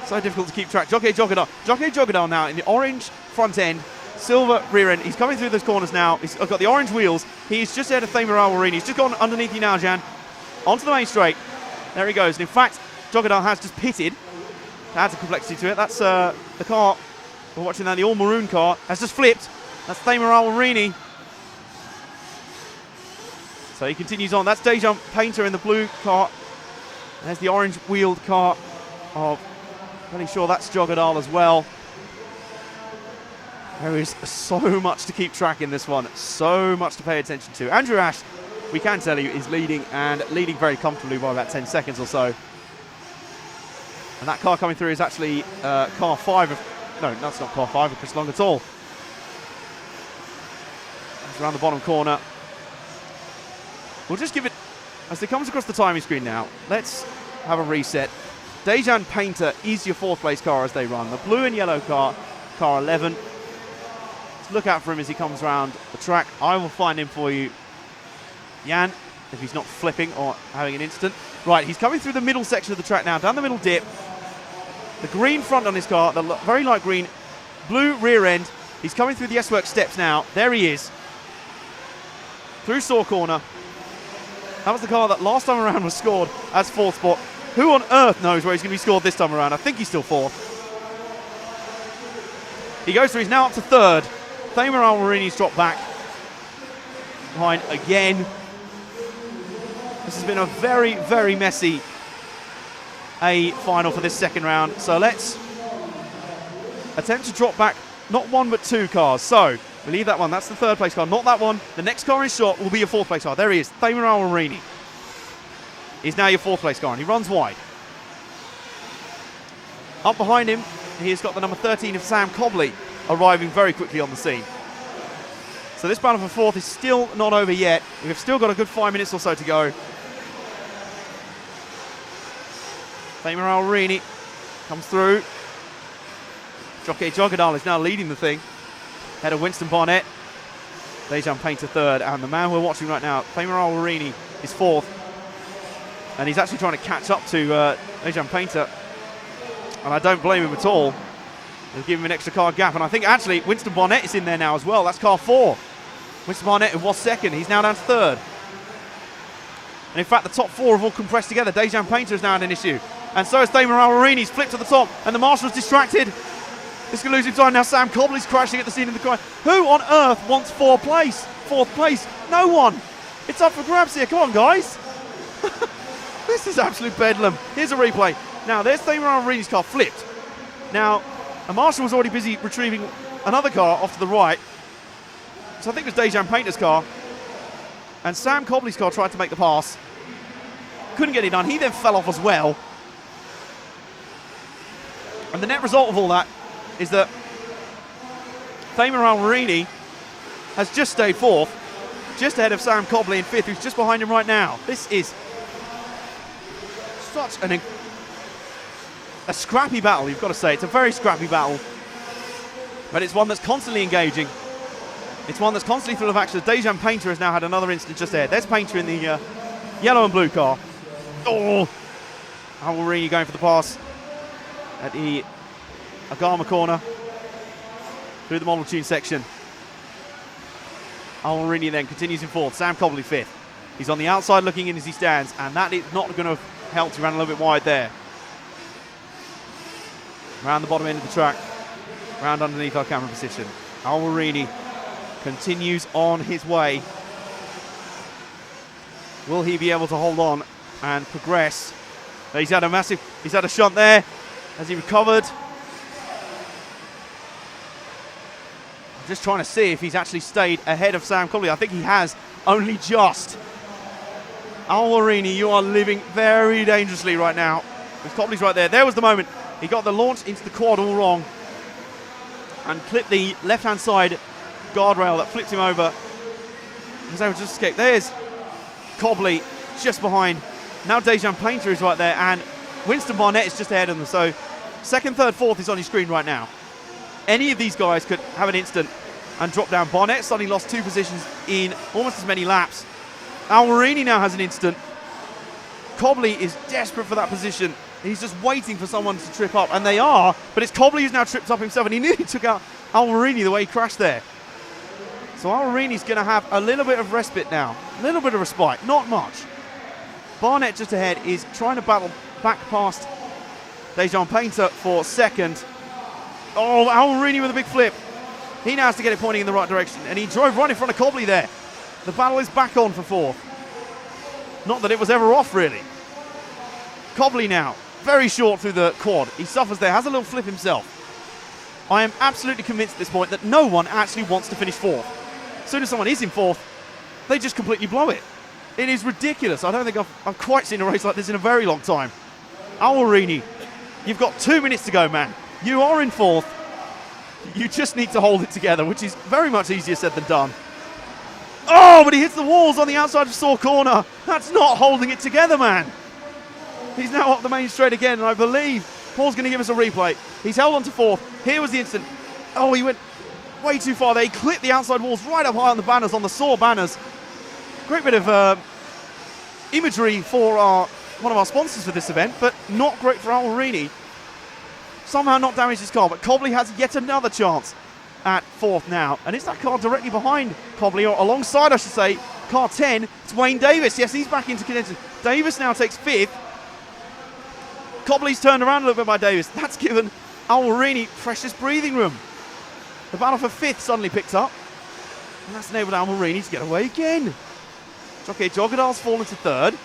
So difficult to keep track. Jockey Jogadal now in the orange front end, silver rear end. He's coming through those corners now. He's got the orange wheels. He's just ahead of Thamer Alvarini. He's just gone underneath you now, Jan. Onto the main straight. There he goes. And in fact, Jogadal has just pitted. That adds a complexity to it. That's the car we're watching now. The all maroon car has just flipped. That's Thamer Alvarini. So he continues on. That's Dejan Painter in the blue car. And there's the orange wheeled car of, pretty sure that's Jogadal as well. There is so much to keep track in this one. So much to pay attention to. Andrew Ash, we can tell you, is leading, and leading very comfortably by about 10 seconds or so. And that car coming through is actually car 5 of, no, that's not car 5 of Chris Long at all. It's around the bottom corner. We'll just give it, as it comes across the timing screen now, let's have a reset. Dejan Painter is your fourth place car as they run. The blue and yellow car, car 11. Let's look out for him as he comes around the track. I will find him for you, Jan, if he's not flipping or having an instant. Right, he's coming through the middle section of the track now, down the middle dip. The green front on his car, the very light green, blue rear end. He's coming through the S-Works steps now. There he is. Through Saw Corner. That was the car that last time around was scored as fourth spot. Who on earth knows where he's going to be scored this time around? I think he's still fourth. He goes through, he's now up to third. Thamer Alvarini's dropped back behind again. This has been a very, very messy final for this second round. So let's attempt to drop back not one but two cars. So we leave that one, that's the third place car, not that one. The next car in shot will be your fourth place car. There he is, Thamer Alvarini. He's now your fourth place car and he runs wide. Up behind him, he's got the number 13 of Sam Cobley arriving very quickly on the scene. So this battle for fourth is still not over yet. We've still got a good 5 minutes or so to go. Thamer Alvarini comes through. Jockey Jogadal is now leading the thing. Head of Winston Barnett. Dejan Painter third. And the man we're watching right now, Thamer Alvarini, is fourth. And he's actually trying to catch up to Dejan Painter. And I don't blame him at all. They'll give him an extra car gap. And I think actually Winston Barnett is in there now as well. That's car 4. Winston Barnett, who was second, he's now down to third. And in fact, the top 4 have all compressed together. Dejan Painter is now had an issue. And so is Thamer Alvarini. He's flipped to the top. And the marshal's distracted. He's going to lose him time now. Sam Cobley's crashing at the scene of the crime. Who on earth wants fourth place? No one. It's up for grabs here. Come on, guys. This is absolute bedlam. Here's a replay. Now, there's Thamer Alvarini's car flipped. Now, a marshal was already busy retrieving another car off to the right. So I think it was Dejan Painter's car. And Sam Cobley's car tried to make the pass. Couldn't get it done. He then fell off as well. And the net result of all that is that Thamer Alvarini has just stayed fourth, just ahead of Sam Cobley in fifth, who's just behind him right now. This is such a scrappy battle, you've got to say. It's a very scrappy battle, but it's one that's constantly engaging. It's one that's constantly full of action. Dejan Painter has now had another incident just there. There's Painter in the yellow and blue car. Oh, Alvarini going for the pass at the Agama corner through the Model Tune section. Alvarini then continues in fourth. Sam Cobley fifth. He's on the outside looking in as he stands, and that is not going to help. He ran a little bit wide there. Around the bottom end of the track, round underneath our camera position. Alvarini continues on his way. Will he be able to hold on and progress? He's had a shunt there. Has he recovered? I'm just trying to see if he's actually stayed ahead of Sam Cobley. I think he has Only just. Alwarini, you are living very dangerously right now. Copley's right there. There was the moment. He got the launch into the quad all wrong and clipped the left-hand side guardrail that flipped him over. He was able to just escape. There's Copley just behind. Now Dejan Painter is right there, and Winston Barnett is just ahead of them. So second, third, fourth is on your screen right now. Any of these guys could have an instant and drop down. Barnett suddenly lost 2 positions in almost as many laps. Alwarini now has an instant. Copley is desperate for that position. He's just waiting for someone to trip up, and they are, but it's Copley who's now tripped up himself, and he nearly took out Alwarini the way he crashed there. So Alwarini's going to have a little bit of respite now, a little bit of respite, not much. Barnett just ahead is trying to battle back past Dejan Painter for second. Oh, Alwarini with a big flip. He now has to get it pointing in the right direction, and he drove right in front of Copley there. The battle is back on for fourth. Not that it was ever off, really. Copley now, very short through the quad. He suffers there, has a little flip himself. I am absolutely convinced at this point that no one actually wants to finish fourth. As soon as someone is in fourth, they just completely blow it. It is ridiculous. I don't think I've quite seen a race like this in a very long time. Alwarini, you've got 2 minutes to go, man. You are in fourth. You just need to hold it together, which is very much easier said than done. Oh, but he hits the walls on the outside of Saw Corner. That's not holding it together, man. He's now up the main straight again, and I believe Paul's going to give us a replay. He's held on to fourth. Here was the instant. Oh, he went way too far there. He clipped the outside walls right up high on the banners, on the Saw banners. Great bit of imagery for one of our sponsors for this event, but not great for Alwarini. Somehow not damaged his car, but Copley has yet another chance at fourth now. And it's that car directly behind Copley, or alongside, I should say, car 10. It's Wayne Davis. Yes, he's back into contention. Davis now takes fifth. Copley's turned around a little bit by Davis. That's given Alwarini precious breathing room. The battle for fifth suddenly picks up, and that's enabled Alwarini to get away again. Jockey Jogadal's fallen to third,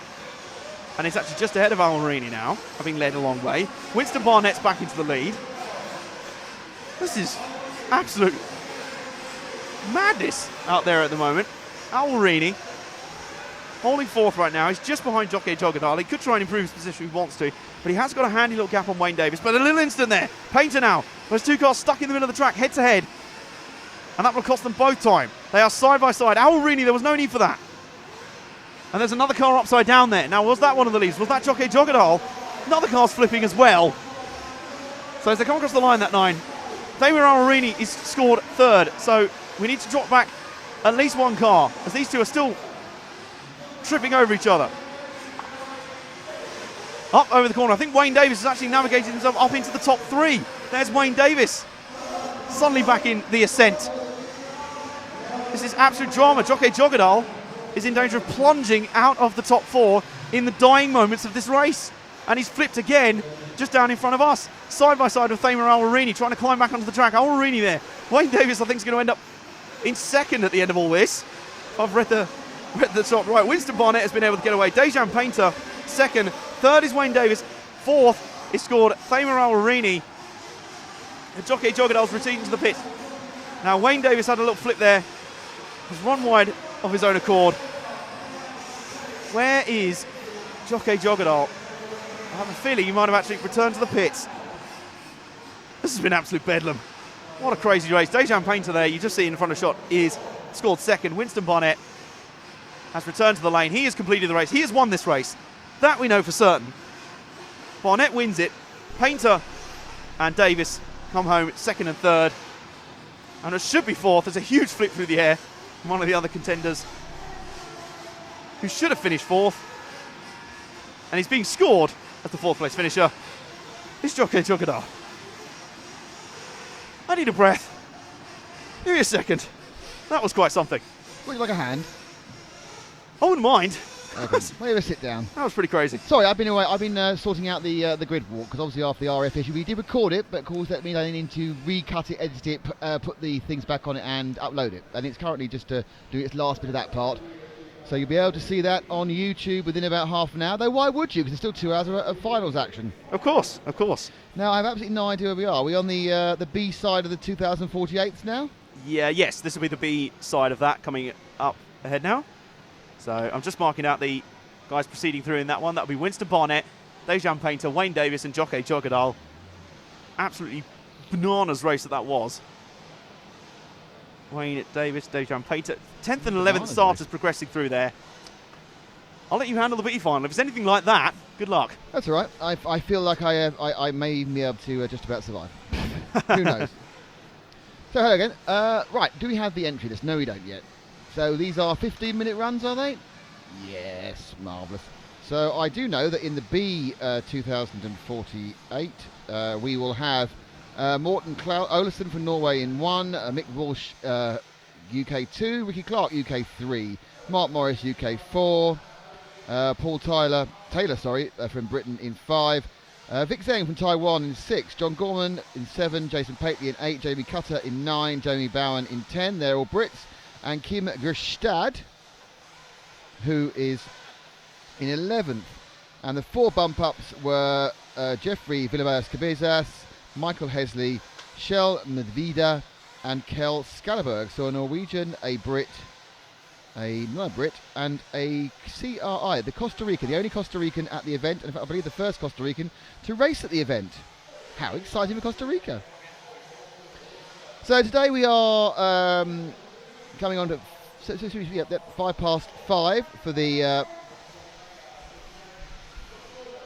and it's actually just ahead of Alwarini now, having led a long way. Winston Barnett's back into the lead. This is absolute madness out there at the moment. Alwarini holding fourth right now. He's just behind Jockey Jogadal. He could try and improve his position if he wants to, but he has got a handy little gap on Wayne Davis. But a little instant there. Painter now. There's 2 cars stuck in the middle of the track, head to head, and that will cost them both time. They are side by side. Alwarini, there was no need for that. And there's another car upside down there. Now, was that one of the leads? Was that Jockey Jogadal? Another car's flipping as well. So as they come across the line, that 9, Damir Alwarini is scored third. So we need to drop back at least one car, as these two are still tripping over each other. Up over the corner. I think Wayne Davis has actually navigated himself up into the top 3. There's Wayne Davis. Suddenly back in the ascent. This is absolute drama. Jockey Jogadal is in danger of plunging out of the top 4 in the dying moments of this race. And he's flipped again, just down in front of us. Side by side with Thamer Alwarini, trying to climb back onto the track. Alwarini there. Wayne Davis, I think, is going to end up in second at the end of all this. I've read the top right. Winston Barnett has been able to get away. Dejan Painter, second. Third is Wayne Davis. Fourth is scored Thamer Alwarini. And Jockey Jogadal's retreating to the pit. Now, Wayne Davis had a little flip there. He's run wide of his own accord. Where is Jockey Jogadal? I have a feeling he might have actually returned to the pits. This has been absolute bedlam. What a crazy race. Dejan Painter there, you just see in the front of shot, is scored second. Winston Barnett has returned to the lane. He has completed the race. He has won this race. That we know for certain. Barnett wins it. Painter and Davis come home second and third. And it should be fourth. There's a huge flip through the air from one of the other contenders who should have finished fourth. And he's being scored as the fourth place finisher. It's Jockey Jogadal. I need a breath. Give me a second. That was quite something. Would you like a hand? I wouldn't mind. Okay. Wait a sit down. That was pretty crazy. Sorry, I've been away. I've been sorting out the grid walk, because obviously after the RF issue we did record it, but of course that means I need to recut it, edit it, put the things back on it and upload it. And it's currently just to do its last bit of that part. So you'll be able to see that on YouTube within about half an hour. Though why would you? Because it's still 2 hours of finals action. Of course, of course. Now I have absolutely no idea where we are. Are we on the B side of the 2048s now? Yeah, yes. This will be the B side of that coming up ahead now. So I'm just marking out the guys proceeding through in that one. That'll be Winston Barnett, Dejan Painter, Wayne Davis, and Jockey Jogadal. Absolutely bananas race that was. Wayne Davis, Dejan Painter, 10th and 11th starters progressing through there. I'll let you handle the B final. If it's anything like that, good luck. That's all right. I feel like I may even be able to just about survive. Who knows? So hello again. Right, do we have the entry list? No, we don't yet. So these are 15-minute runs, are they? Yes, marvellous. So I do know that in the B 2048, we will have Morten Olesen from Norway in 1, Mick Walsh UK 2, Ricky Clark UK 3, Mark Morris UK 4, Paul Taylor from Britain in 5, Vic Zhang from Taiwan in 6, John Gorman in 7, Jason Pately in 8, Jamie Cutter in 9, Jamie Bowen in 10, they're all Brits, and Kim Gerstad, who is in 11th. And the 4 bump-ups were Jeffrey Villabas-Cabezas, Michael Hesley, Shell Medvida, and Kel Skalleberg. So a Norwegian, a Brit, another Brit, and a CRI, the Costa Rican, the only Costa Rican at the event, and in fact I believe the first Costa Rican to race at the event. How exciting for Costa Rica. So today we are coming on to 5:05 for the...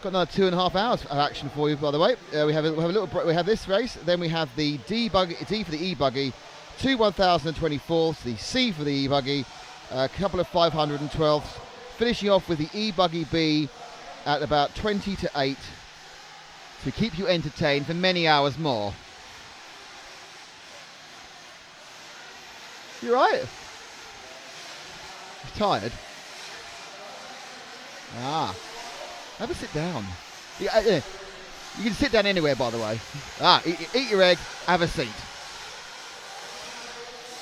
got another 2.5 hours of action for you, by the way. We have a little break. We have this race, then we have the D for the E-buggy, 2 1024s, the C for the E-buggy, a couple of 512s, finishing off with the E-buggy B at about 20 to 8 to keep you entertained for many hours more. You right? He's tired. Have a sit down. You can sit down anywhere, by the way. Eat your egg, have a seat.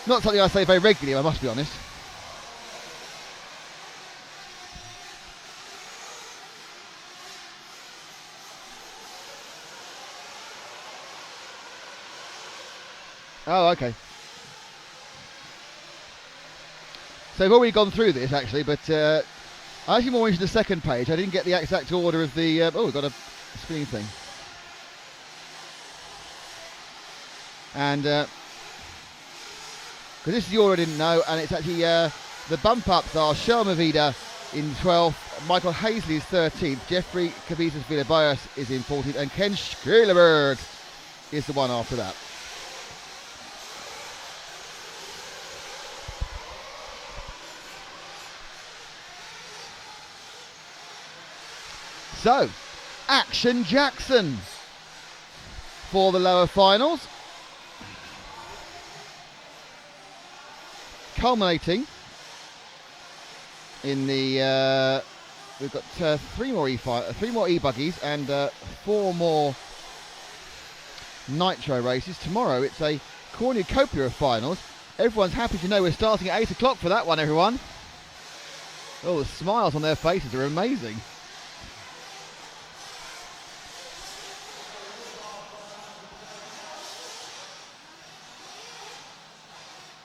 Not something I say very regularly, I must be honest. Oh, okay. So we've already gone through this, actually, but... I actually more into the second page. I didn't get the exact order of the... we've got a screen thing. And... because this is the order I didn't know, and it's actually... the bump-ups are Shell Mavida in 12th, Michael Hazley is 13th, Jeffrey Cabezas Villabayas is in 14th, and Ken Skalleberg is the one after that. So, Action Jackson for the lower finals. Culminating in the, we've got 3 more E-buggies and 4 more Nitro races. Tomorrow it's a cornucopia of finals. Everyone's happy to know we're starting at 8 o'clock for that one, everyone. Oh, the smiles on their faces are amazing.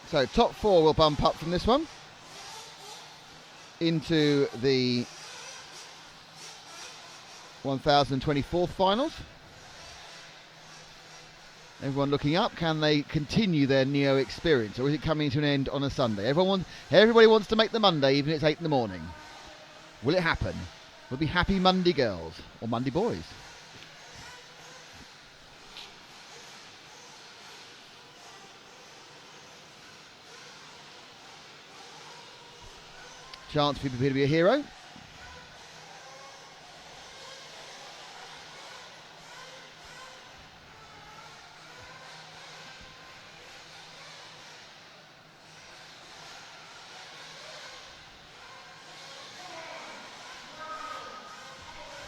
So top 4 will bump up from this one into the 1024th finals. Everyone looking up, can they continue their Neo experience, or is it coming to an end on a Sunday? Everybody wants to make the Monday, even if it's 8 in the morning. Will it happen? We'll be happy Monday girls, or Monday boys. Chance for people to be a hero.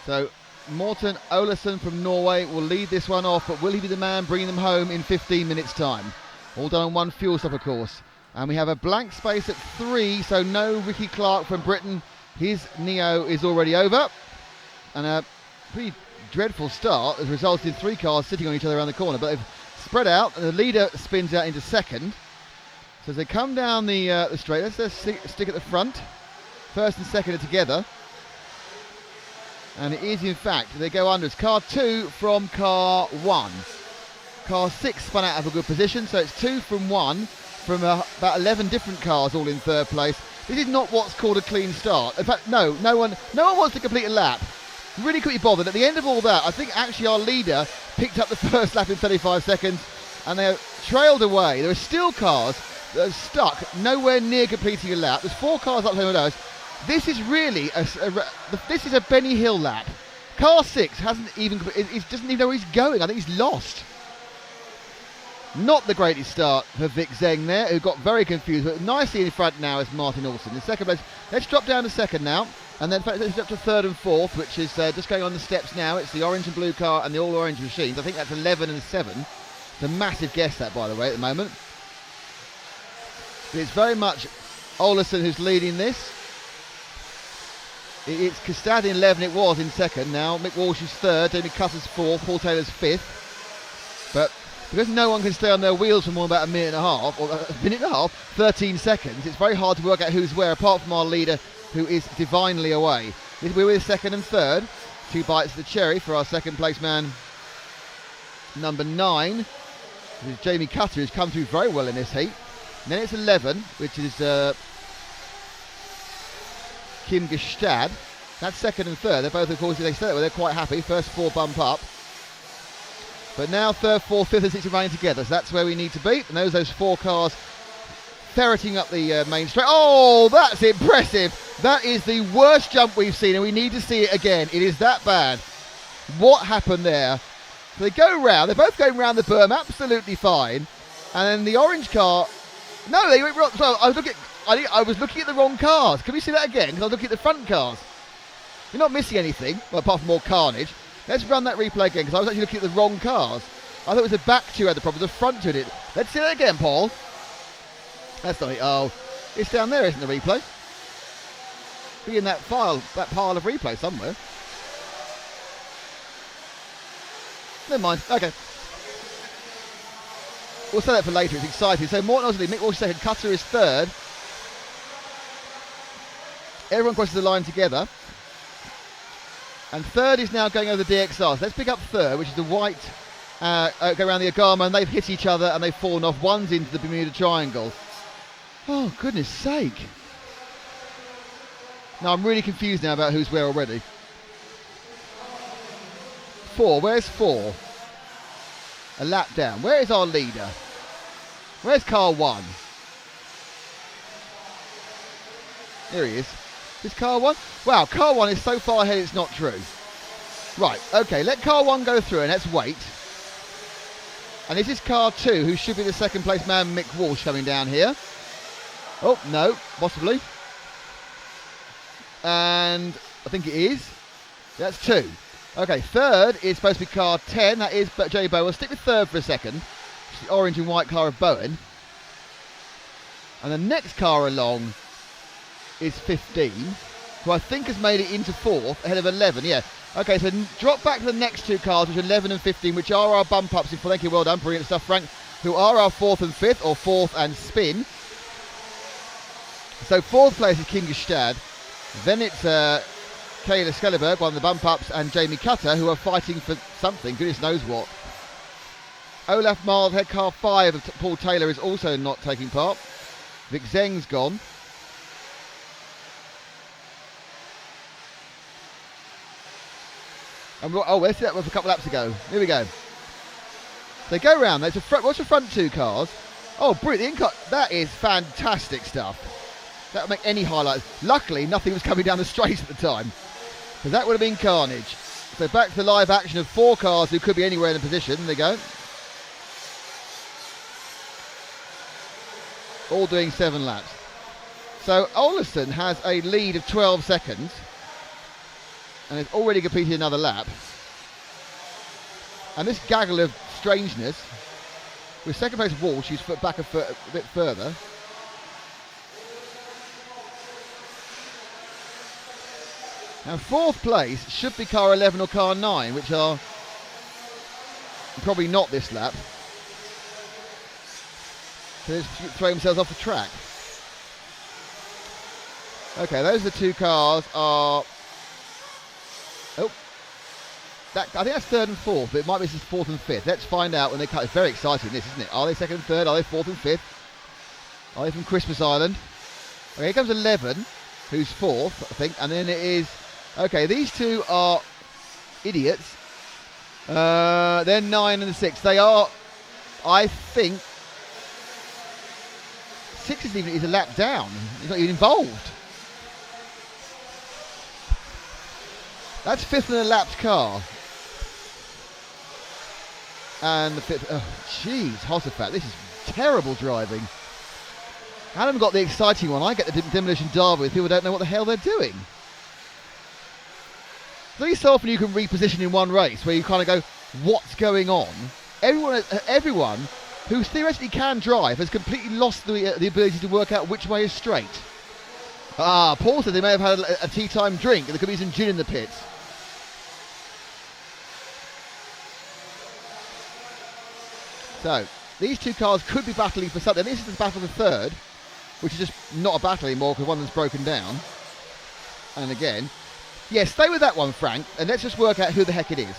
So Morten Olesen from Norway will lead this one off, but will he be the man bringing them home in 15 minutes time? All done on one fuel stop, of course. And we have a blank space at 3, so no Ricky Clark from Britain. His Neo is already over. And a pretty dreadful start has resulted in 3 cars sitting on each other around the corner. But they've spread out, and the leader spins out into second. So as they come down the straight, let's stick at the front. First and second are together. And it is, in fact, they go under. It's car 2 from car 1. Car 6 spun out of a good position, so it's 2 from 1 from about 11 different cars all in third place. This is not what's called a clean start. In fact, no one wants to complete a lap. Really couldn't be bothered. At the end of all that, I think actually our leader picked up the first lap in 35 seconds, and they trailed away. There are still cars that are stuck nowhere near completing a lap. There's 4 cars up there with us. This is really this is a Benny Hill lap. Car 6 doesn't even know where he's going. I think he's lost. Not the greatest start for Vic Zeng there, who got very confused, but nicely in front now is Martin Olsen. In second place, let's drop down to second now, and then let's drop to third and fourth, which is just going on the steps now. It's the orange and blue car and the all-orange machines. I think that's 11 and 7. It's a massive guess, that, by the way, at the moment. But it's very much Olsen who's leading this. It's Kastad in 11, it was in second. Now Mick Walsh is third, Jamie Cutter's fourth, Paul Taylor's fifth. But because no one can stay on their wheels for more than about a minute and a half, or a minute and a half, 13 seconds, it's very hard to work out who's where, apart from our leader, who is divinely away. We're with second and third. 2 bites of the cherry for our second place man, number 9. This is Jamie Cutter, who's come through very well in this heat. And then it's 11, which is Kim Gestad. That's second and third. They're both, of course, they said they're quite happy. First 4 bump up. But now third, fourth, fifth and sixth are running together. So that's where we need to be. And those 4 cars ferreting up the main straight. Oh, that's impressive. That is the worst jump we've seen, and we need to see it again. It is that bad. What happened there? So they go round. They're both going round the berm, absolutely fine. And then the orange car... No, they went wrong. So I was looking at the wrong cars. Can we see that again? Because I was looking at the front cars. You're not missing anything, well, apart from more carnage. Let's run that replay again, because I was actually looking at the wrong cars. I thought it was the back 2 had the problem, the front 2 did. Let's see that again, Paul. That's not it. Oh, it's down there, isn't the replay? Be in that pile of replay somewhere. Never mind. Okay. We'll say that for later. It's exciting. So Morton Osley, Mick Walsh second, Cutter is third. Everyone crosses the line together. And third is now going over the DXR. So let's pick up third, which is the white, go around the Agama, and they've hit each other and they've fallen off. One's into the Bermuda Triangle. Oh, goodness sake. Now, I'm really confused now about who's where already. 4, where's 4? A lap down. Where is our leader? Where's car 1? Here he is. Is car 1? Wow, car 1 is so far ahead it's not true. Right, okay, let car 1 go through and let's wait. And this is car 2, who should be the second place man, Mick Walsh, coming down here. Oh, no, possibly. And I think it is. That's 2. Okay, third is supposed to be car 10. That is Jay Bowen. We'll stick with third for a second. It's the orange and white car of Bowen. And the next car along is 15, who I think has made it into 4th, ahead of 11, yeah. Okay, so drop back to the next 2 cars, which are 11 and 15, which are our bump ups. Thank you, well done, brilliant stuff, Frank, who are our 4th and 5th, or 4th and spin. So 4th place is King Gestad. Then it's Kayla Skellerberg, one of the bump ups, and Jamie Cutter, who are fighting for something, goodness knows what. Olaf Miles, head car 5 of Paul Taylor, is also not taking part. Vic Zeng's gone. And let's see that was a couple laps ago. Here we go. They go round. There's what's the front 2 cars? Oh, brilliant. That is fantastic stuff. That would make any highlights. Luckily, nothing was coming down the straight at the time, because that would have been carnage. So back to the live action of 4 cars who could be anywhere in the position. There they go. All doing 7 laps. So Olesen has a lead of 12 seconds. And has already completed another lap. And this gaggle of strangeness, with second place Walsh, she's back a bit further. Now 4th place should be car 11 or car 9, which are probably not this lap. So they're throwing themselves off the track. Okay, those are the two cars are... Oh. I think that's third and fourth, but it might be fourth and fifth. Let's find out when they cut. It's very exciting, this, isn't it? Are they second and third? Are they fourth and fifth? Are they from Christmas Island? Okay, here comes 11, who's fourth, I think. And then it is... Okay, these two are idiots. They're 9 and 6. They are, I think... 6 is a lap down. He's not even involved. That's fifth in a lapped car. And the fifth... Oh, jeez, Hossafat. This is terrible driving. I haven't got the exciting one. I get the Demolition Derby with people who don't know what the hell they're doing. It's only so often you can reposition in one race where you kind of go, what's going on? Everyone who theoretically can drive has completely lost the ability to work out which way is straight. Paul said they may have had a tea time drink and there could be some gin in the pits. So, these two cars could be battling for something. This is the battle for third, which is just not a battle anymore because one of them's broken down. And again, stay with that one, Frank, and let's just work out who the heck it is.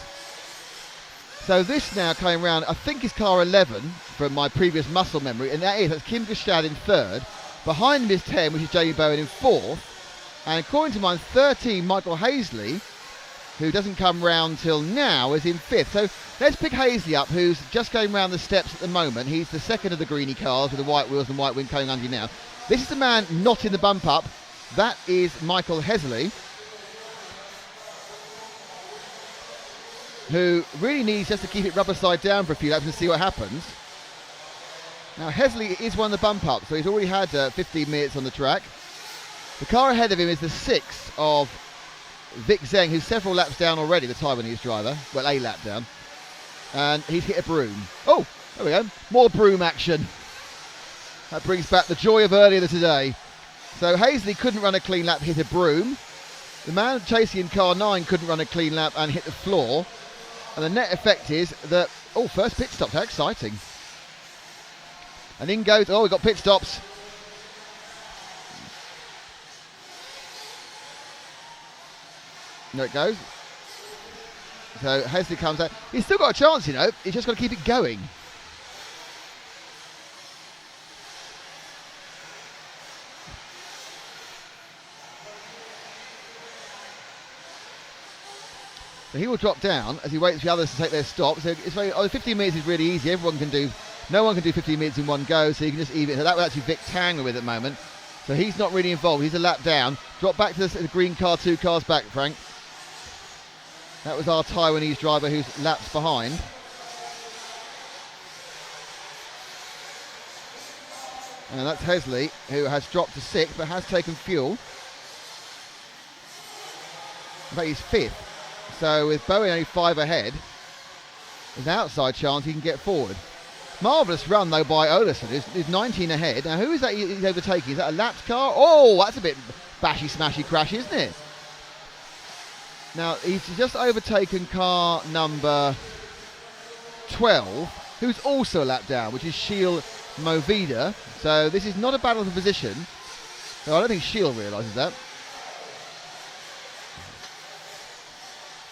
So this now coming round, I think is car 11 from my previous muscle memory, and that's Kim Gestad in third. Behind him is 10, which is Jamie Bowen in fourth. And according to mine, 13, Michael Hazley, who doesn't come round till now, is in fifth. So let's pick Hazley up, who's just going round the steps at the moment. He's the second of the greeny cars with the white wheels and white wing coming under you now. This is the man not in the bump up. That is Michael Hazley, who really needs just to keep it rubber side down for a few laps and see what happens. Now Hazley is one of the bump ups, so he's already had 15 minutes on the track. The car ahead of him is the 6th of Vic Zeng, who's several laps down already, the Taiwanese driver. Well, a lap down. And he's hit a broom. Oh, there we go. More broom action. That brings back the joy of earlier today. So Hazley couldn't run a clean lap, hit a broom. The man chasing in car 9 couldn't run a clean lap and hit the floor. And the net effect is that, first pit stop, how exciting. And in goes, we've got pit stops. There it goes. So Hazley comes out. He's still got a chance, He's just got to keep it going. So he will drop down as he waits for the others to take their stop. So it's 15 minutes is really easy. No one can do 15 minutes in one go, so you can just even. So that was actually Vic Tangler with at the moment. So he's not really involved. He's a lap down. Drop back to the green car, 2 cars back, Frank. That was our Taiwanese driver who's laps behind. And that's Hazley, who has dropped to 6th, but has taken fuel. In fact, he's 5th. So with Bowen only 5 ahead, there's an outside chance he can get forward. Marvellous run, though, by Olesen, who's 19 ahead. Now, who is that he's overtaking? Is that a lapped car? Oh, that's a bit bashy, smashy, crashy, isn't it? Now, he's just overtaken car number 12, who's also a lap down, which is Shiel Movida. So this is not a battle for position. So I don't think Shiel realises that.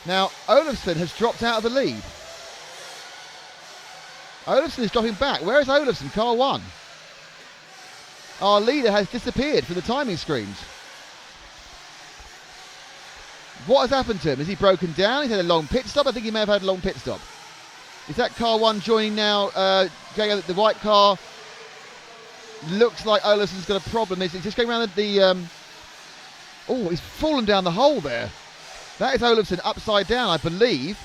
Now, Olofsson has dropped out of the lead. Olofsson is dropping back. Where is Olofsson? Car 1. Our leader has disappeared from the timing screens. What has happened to him? Is he broken down? He's had a long pit stop. I think he may have had a long pit stop. Is that car 1 joining now? The white car looks like Olofsson's got a problem. He's just going around he's fallen down the hole there. That is Olofsson upside down, I believe.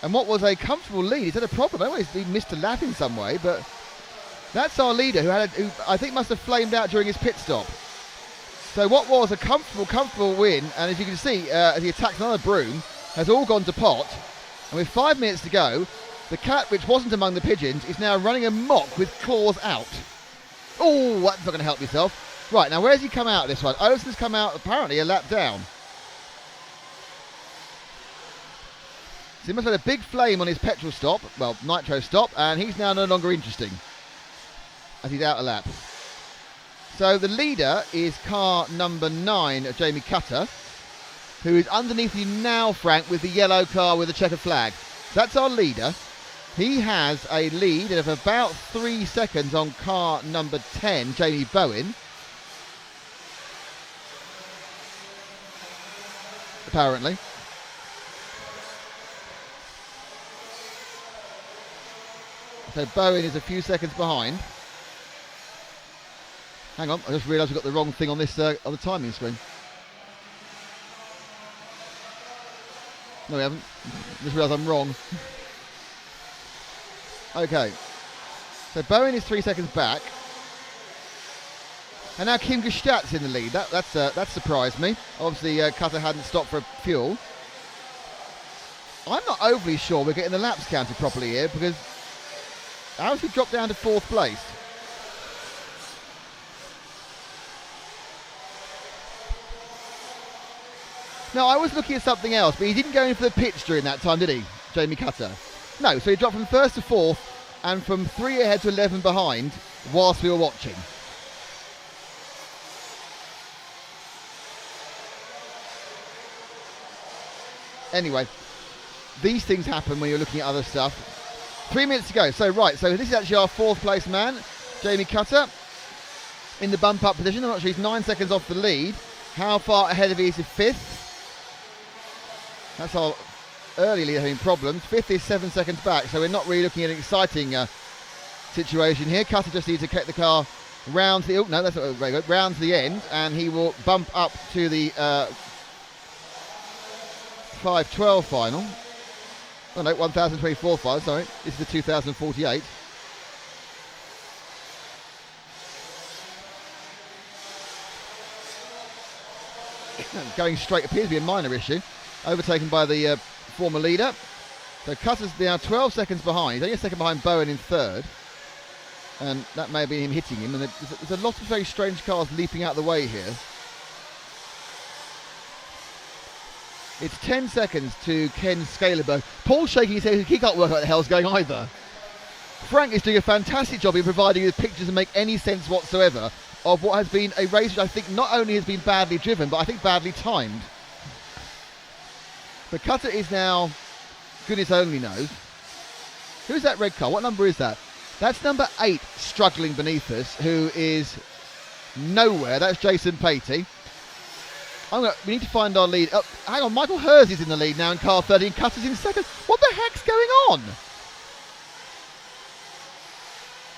And what was a comfortable lead, he's had a problem. I don't know if he missed a lap in some way, but that's our leader who I think must have flamed out during his pit stop. So what was a comfortable win, and as you can see, as he attacks another broom, has all gone to pot. And with 5 minutes to go, the cat, which wasn't among the pigeons, is now running amok with claws out. Oh, that's not going to help yourself. Right, now where has he come out this one? Olofsson's come out apparently a lap down. So he must have had a big flame on his petrol stop, nitro stop, and he's now no longer interesting as he's out a lap. So the leader is car number 9, Jamie Cutter, who is underneath you now, Frank, with the yellow car with the checkered flag. That's our leader. He has a lead of about 3 seconds on car number 10, Jamie Bowen. Apparently. So Bowen is a few seconds behind. Hang on, I just realised we've got the wrong thing on this on the timing screen. No, we haven't. Just realised I'm wrong. Okay. So Bowen is 3 seconds back. And now Kim Gestadt's in the lead. That surprised me. Obviously, Cutter hadn't stopped for fuel. I'm not overly sure we're getting the laps counted properly here, because how has he dropped down to 4th place? No, I was looking at something else, but he didn't go in for the pitch during that time, did he, Jamie Cutter? No, so he dropped from 1st to 4th and from 3 ahead to 11 behind whilst we were watching. Anyway, these things happen when you're looking at other stuff. 3 minutes to go. So this is actually our 4th place man, Jamie Cutter, in the bump up position. I'm not sure, he's 9 seconds off the lead. How far ahead of he is 5th? That's our early lead having problems. 5th is 7 seconds back, so we're not really looking at an exciting situation here. Cutter just needs to get the car round to the... Oh, no, that's not very good. Round to the end, and he will bump up to the 5:12 final. Oh no, 1024 final, sorry. This is the 2048. Going straight appears to be a minor issue. Overtaken by the former leader. So Cutter's now 12 seconds behind. He's only a second behind Bowen in 3rd. And that may have been him hitting him. And there's a lot of very strange cars leaping out of the way here. It's 10 seconds to Ken Scalable. Paul's shaking his head. He can't work out what the hell's going either. Frank is doing a fantastic job in providing you with pictures that make any sense whatsoever of what has been a race which I think not only has been badly driven, but I think badly timed. The Cutter is now, goodness only knows. Who's that red car? What number is that? That's number 8 struggling beneath us, who is nowhere. That's Jason Patey. We need to find our lead. Oh, hang on, Michael Hers is in the lead now in car 13. Cutter's in 2nd. What the heck's going on?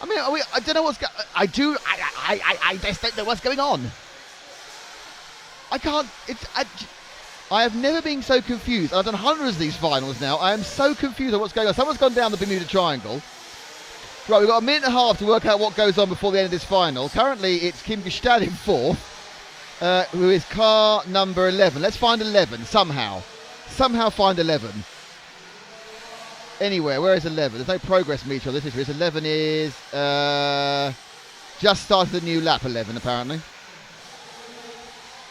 I mean, I don't know what's going on. I just don't know what's going on. I can't. I have never been so confused. I've done hundreds of these finals now. I am so confused on what's going on. Someone's gone down the Bermuda Triangle. Right, we've got a minute and a half to work out what goes on before the end of this final. Currently, it's Kim Gestad in 4th, who is car number 11. Let's find 11 somehow. Somehow find 11. Anywhere. Where is 11? There's no progress meter on this issue. 11 is just started the new lap, 11 apparently.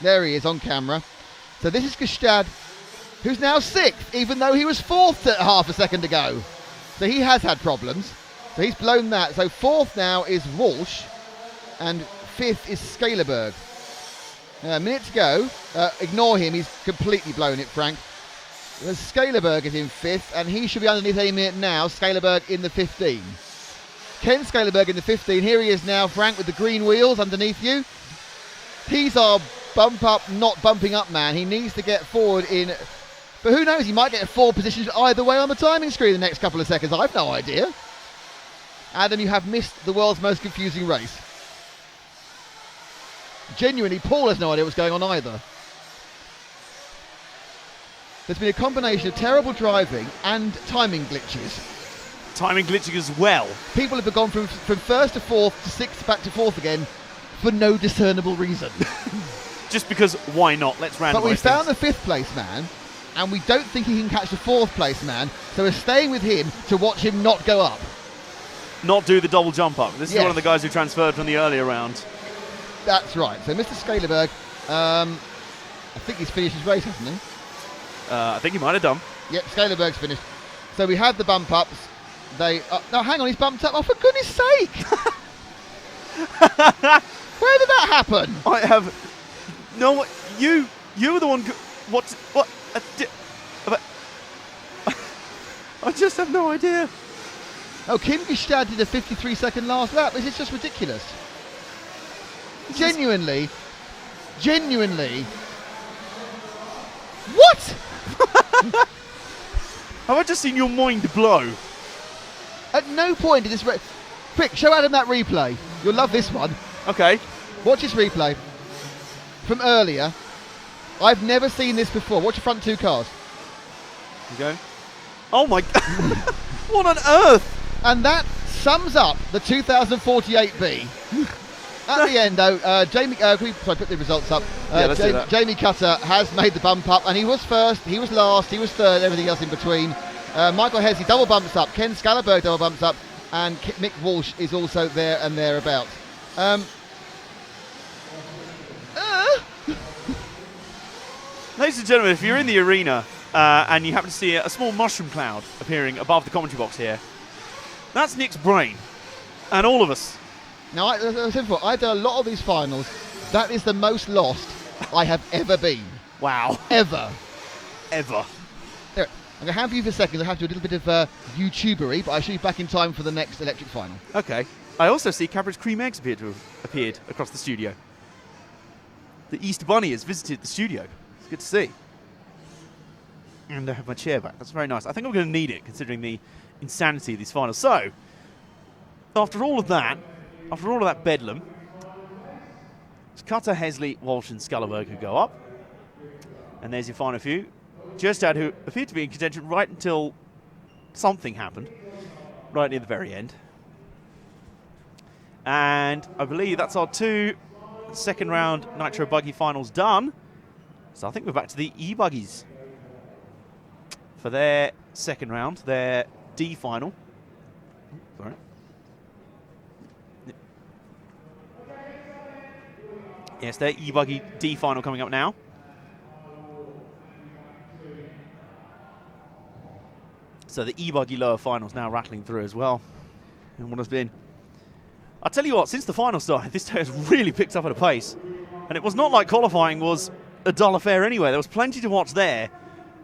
There he is on camera. So this is Gestad, who's now 6th, even though he was 4th at half a second ago. So he has had problems. So he's blown that. So 4th now is Walsh, and 5th is Scalaberg. A minute to go. Ignore him, he's completely blown it, Frank. Scalaberg is in 5th, and he should be underneath any minute now. Scalaberg in the 15. Ken Scalaberg in the 15. Here he is now, Frank, with the green wheels underneath you. He's our bump up, not bumping up man. He needs to get forward in, but who knows, he might get 4 positions either way on the timing screen in the next couple of seconds. I've no idea. Adam, you have missed the world's most confusing race. Genuinely, Paul has no idea what's going on either. There's been a combination of terrible driving and timing glitches. Timing glitching as well. People have gone from 1st to 4th to 6th back to 4th again for no discernible reason. Just because, why not? Let's randomise. But we found the 5th place man, and we don't think he can catch the 4th place man, so we're staying with him to watch him not go up. Not do the double jump up. This is one of the guys who transferred from the earlier round. That's right. So Mr. Scalaberg, I think he's finished his race, hasn't he? I think he might have done. Yep, Scalaberg's finished. So we have the bump ups. No, hang on, he's bumped up. Oh, for goodness sake! Where did that happen? I have no. You were the one. What? I just have no idea. Oh, Kim Gestad did a 53-second last lap. This is just ridiculous. Genuinely. What? Have I just seen your mind blow? At no point did this... Quick, show Adam that replay. You'll love this one. Okay. Watch this replay from earlier. I've never seen this before. Watch the front two cars. Okay. Oh my... What on earth? And that sums up the 2048B. At the end, though, Jamie... put the results up. Let's do that. Jamie Cutter has made the bump up, and he was first, he was last, he was third, everything else in between. Michael Hesley double bumps up, Ken Scalaberg double bumps up, and Mick Walsh is also there and thereabouts. Ladies and gentlemen, if you're in the arena and you happen to see a small mushroom cloud appearing above the commentary box here, that's Nick's brain. And all of us. Now, as I said before, I've done a lot of these finals. That is the most lost I have ever been. Wow. Ever. Ever. There, I'm going to have you for a second. I have to do a little bit of YouTubery, but I should be back in time for the next electric final. Okay. I also see Cadbury's Cream Eggs appeared to have appeared across the studio. The Easter Bunny has visited the studio. It's good to see. And I have my chair back. That's very nice. I think I'm going to need it, considering the insanity of these finals. So, after all of that bedlam, Cutter, Hesley, Walsh and Scalaberg who go up. And there's your final few. Gestad, who appeared to be in contention right until something happened, right near the very end. And I believe that's our 2 second round Nitro Buggy finals done. So I think we're back to the E-Buggies for their second round, their D final. Sorry. Yes, their E-Buggy D final coming up now. So the E-Buggy lower finals now rattling through as well. And what has been... I'll tell you what, since the final started, this day has really picked up at a pace. And it was not like qualifying was a dull affair anyway. There was plenty to watch there.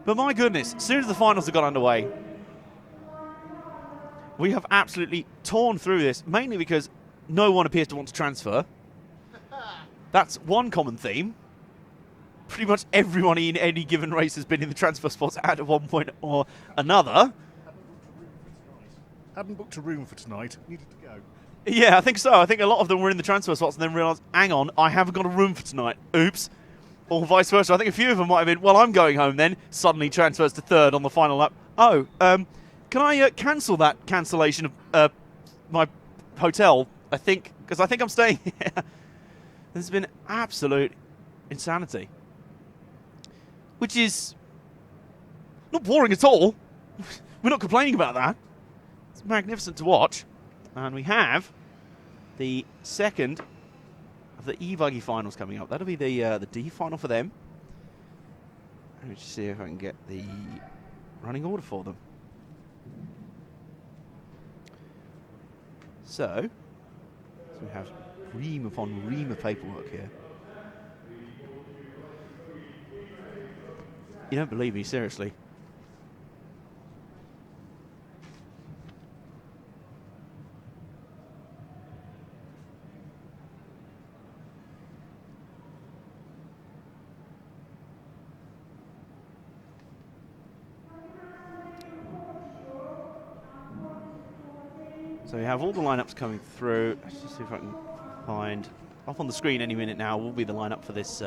But my goodness, as soon as the finals have got underway, we have absolutely torn through this, mainly because no one appears to want to transfer. That's one common theme. Pretty much everyone in any given race has been in the transfer spots at one point or another. Hadn't booked a room for tonight. Needed to go. Yeah, I think so. I think a lot of them were in the transfer spots and then realised, hang on, I haven't got a room for tonight. Oops. Or vice versa. I think a few of them might have been, well, I'm going home then. Suddenly transfers to third on the final lap. Oh, can I cancel that cancellation of my hotel? I think, because I think I'm staying here. There's been absolute insanity. Which is not boring at all. We're not complaining about that. It's magnificent to watch. And we have the second of the E-Buggy finals coming up. That'll be the D final for them. Let me just see if I can get the running order for them. So we have ream upon ream of paperwork here. You don't believe me, seriously. So we have all the lineups coming through. Let's just see if I can find... Up on the screen any minute now will be the lineup for this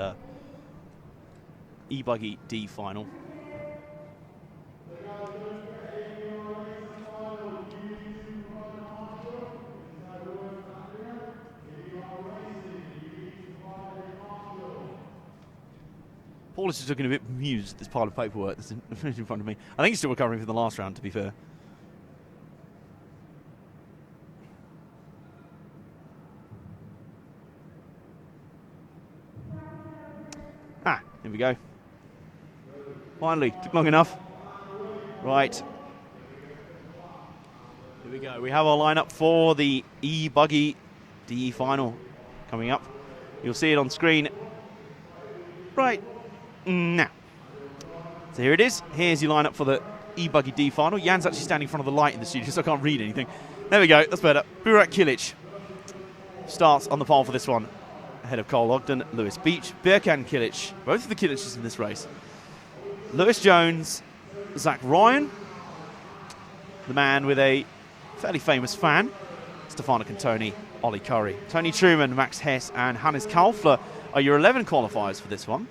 E-Buggy D final. Paul is just looking a bit bemused at this pile of paperwork that's in front of me. I think he's still recovering from the last round, to be fair. Ah, here we go. Finally, took long enough. Right. Here we go. We have our lineup for the E-Buggy D final coming up. You'll see it on screen right now. So here it is. Here's your lineup for the E-Buggy D final. Jan's actually standing in front of the light in the studio, so I can't read anything. There we go. That's better. Burak Kilic starts on the pole for this one, ahead of Cole Ogden, Lewis Beach, Birkan Kilic. Both of the Kilics in this race. Lewis Jones, Zach Ryan, the man with a fairly famous fan, Stefano Cantoni, Ollie Curry. Tony Truman, Max Hess, and Hannes Kaufler are your 11 qualifiers for this one.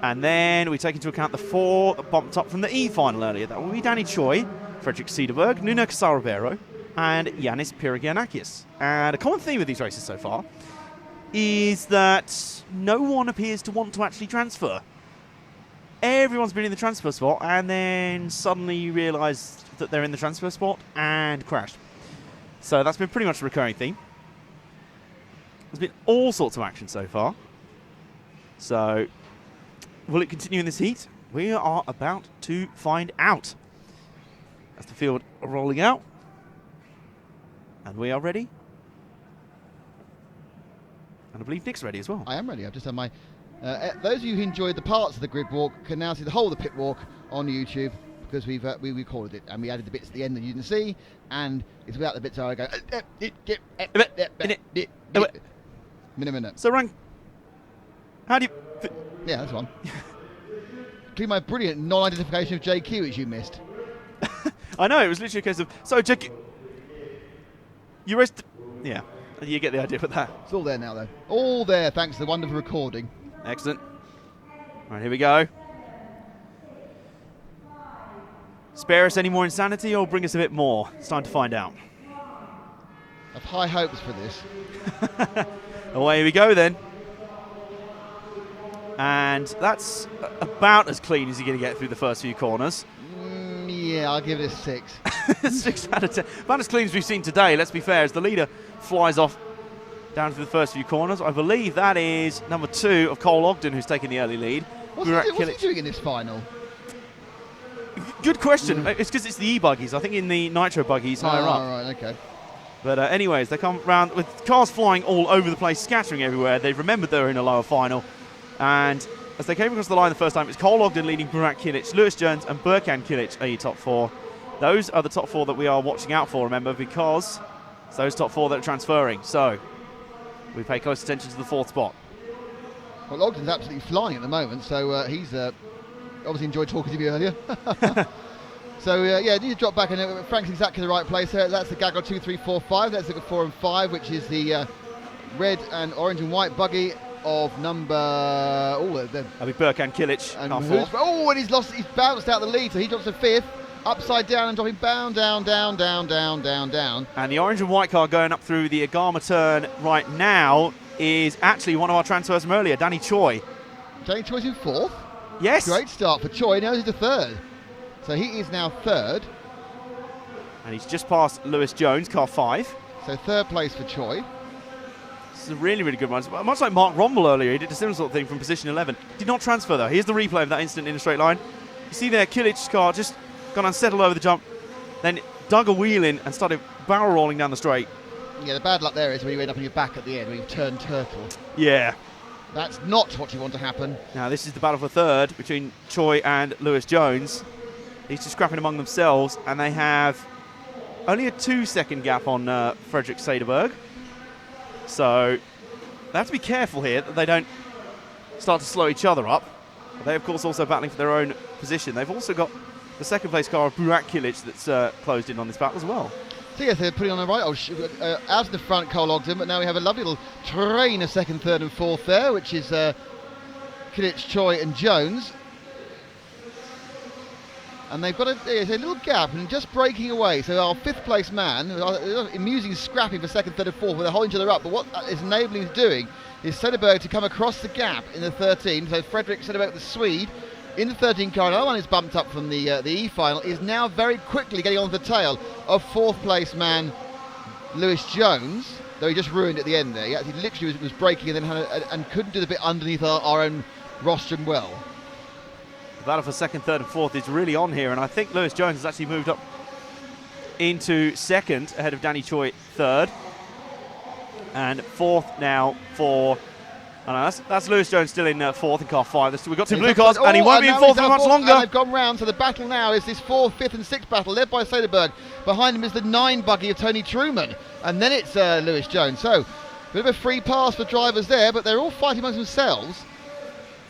And then we take into account the 4 that bumped up from the E final earlier. That will be Danny Choi, Frederick Cederberg, Nuno Casarabero, and Yanis Pyrogiannakis. And a common theme of these races so far is that no one appears to want to actually transfer. Everyone's been in the transfer spot and then suddenly realised that they're in the transfer spot and crashed. So that's been pretty much a recurring theme. There's been all sorts of action so far. So will it continue in this heat? We are about to find out. As the field are rolling out. And we are ready. And I believe Nick's ready as well. I am ready. I've just done my... those of you who enjoyed the parts of the grid walk can now see the whole of the pit walk on YouTube, because we recorded it and we added the bits at the end that you didn't see, and it's without the bits where I go... minute. So, Rank, how do you... Yeah, that's one. Including my brilliant non-identification of JQ, which you missed. I know, it was literally a case of... So, JQ... You rest... Yeah, you get the idea with that. It's all there now, though. All there, thanks to the wonderful recording. Excellent. Right, here we go. Spare us any more insanity or bring us a bit more? It's time to find out. I have high hopes for this. Away we go then. And that's about as clean as you're going to get through the first few corners. Yeah, I'll give it a 6. 6 out of 10. About as clean as we've seen today, let's be fair, as the leader flies off down through the first few corners. I believe that is number 2 of Cole Ogden, who's taking the early lead. What's he doing in this final? Good question. It's because it's the E-buggies. I think in the Nitro buggies higher up. Right, okay. But anyways, they come round with cars flying all over the place, scattering everywhere. They've remembered they were in a lower final. And as they came across the line the first time, it's Cole Ogden leading Burak Kilic, Lewis Jones and Birkan Kilic are your top 4. Those are the top 4 that we are watching out for, remember, because it's those top 4 that are transferring. So we pay close attention to the 4th spot. Well, Ogden's absolutely flying at the moment, so he's obviously enjoyed talking to you earlier. So, yeah, need to drop back, and Frank's exactly the right place there. That's the Gaggle 2, 3, 4, 5. Let's look at 4 and 5, which is the red and orange and white buggy of number... that'll be Birkan Kilic. And he's bounced out the lead, so he drops to 5th. Upside down and dropping down. And the orange and white car going up through the Agama turn right now is actually one of our transfers from earlier, Danny Choi. Danny Choi's in 4th? Yes. Great start for Choi. Now he's to 3rd. So he is now 3rd. And he's just passed Lewis Jones, car 5. So 3rd place for Choi. This is a really, really good one. Much like Mark Rommel earlier, he did a similar sort of thing from position 11. Did not transfer though. Here's the replay of that incident in a straight line. You see there, Kilic's car just gone unsettled over the jump, then dug a wheel in and started barrel rolling down the straight. Yeah, the bad luck there is when you end up on your back at the end, when you turn turtle. Yeah. That's not what you want to happen. Now this is the battle for 3rd between Choi and Lewis Jones. These two scrapping among themselves, and they have only a 2-second gap on Frederick Cederberg. So they have to be careful here that they don't start to slow each other up. But they, of course, also battling for their own position. They've also got the second place car of Burak Kilic that's closed in on this battle as well. So yes, they're putting on the right. Out of the front, Cole Ogden, but now we have a lovely little train of 2nd, 3rd and 4th there, which is Kilic, Choi and Jones. And they've got a little gap and just breaking away. So our 5th place man, amusing scrapping for 2nd, 3rd and 4th, where they're holding each other up. But what that is enabling us doing is Cederberg to come across the gap in the 13. So Frederick Cederberg, the Swede, in the 13 car. Another one is bumped up from the E final, is now very quickly getting on the tail of 4th place man Lewis Jones, though he just ruined it at the end there. He actually literally was braking and then and couldn't do the bit underneath our own rostrum well. The battle for 2nd, 3rd and 4th is really on here, and I think Lewis Jones has actually moved up into 2nd ahead of Danny Choi 3rd. And fourth now for... I know, that's Lewis Jones still in fourth in car 5. We've got 2 blue cars, and he won't be in fourth for much longer. And they've gone round, so the battle now is this 4th, 5th and 6th battle, led by Soderberg. Behind him is the 9 buggy of Tony Truman, and then it's Lewis Jones. So, a bit of a free pass for drivers there, but they're all fighting amongst themselves.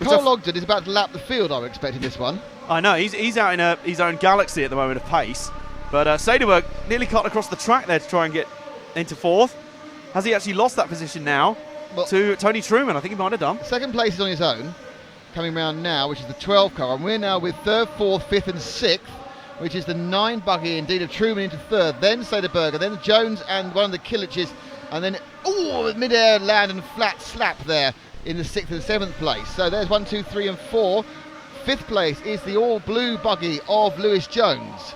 Cole Ogden is about to lap the field, I would expect, in this one. I know, he's out in his own galaxy at the moment of pace. But Soderberg nearly cut across the track there to try and get into fourth. Has he actually lost that position now to Tony Truman? I think he might have done. Second place is on his own, coming round now, which is the 12 car. And we're now with 3rd, 4th, 5th and 6th, which is the 9 buggy indeed of Truman into 3rd, then Soderberg, and then Jones and one of the Kiliches, and then, mid-air land and flat slap there in the 6th and 7th place. So there's 1, 2, 3 and 4. 5th place is the all-blue buggy of Lewis Jones.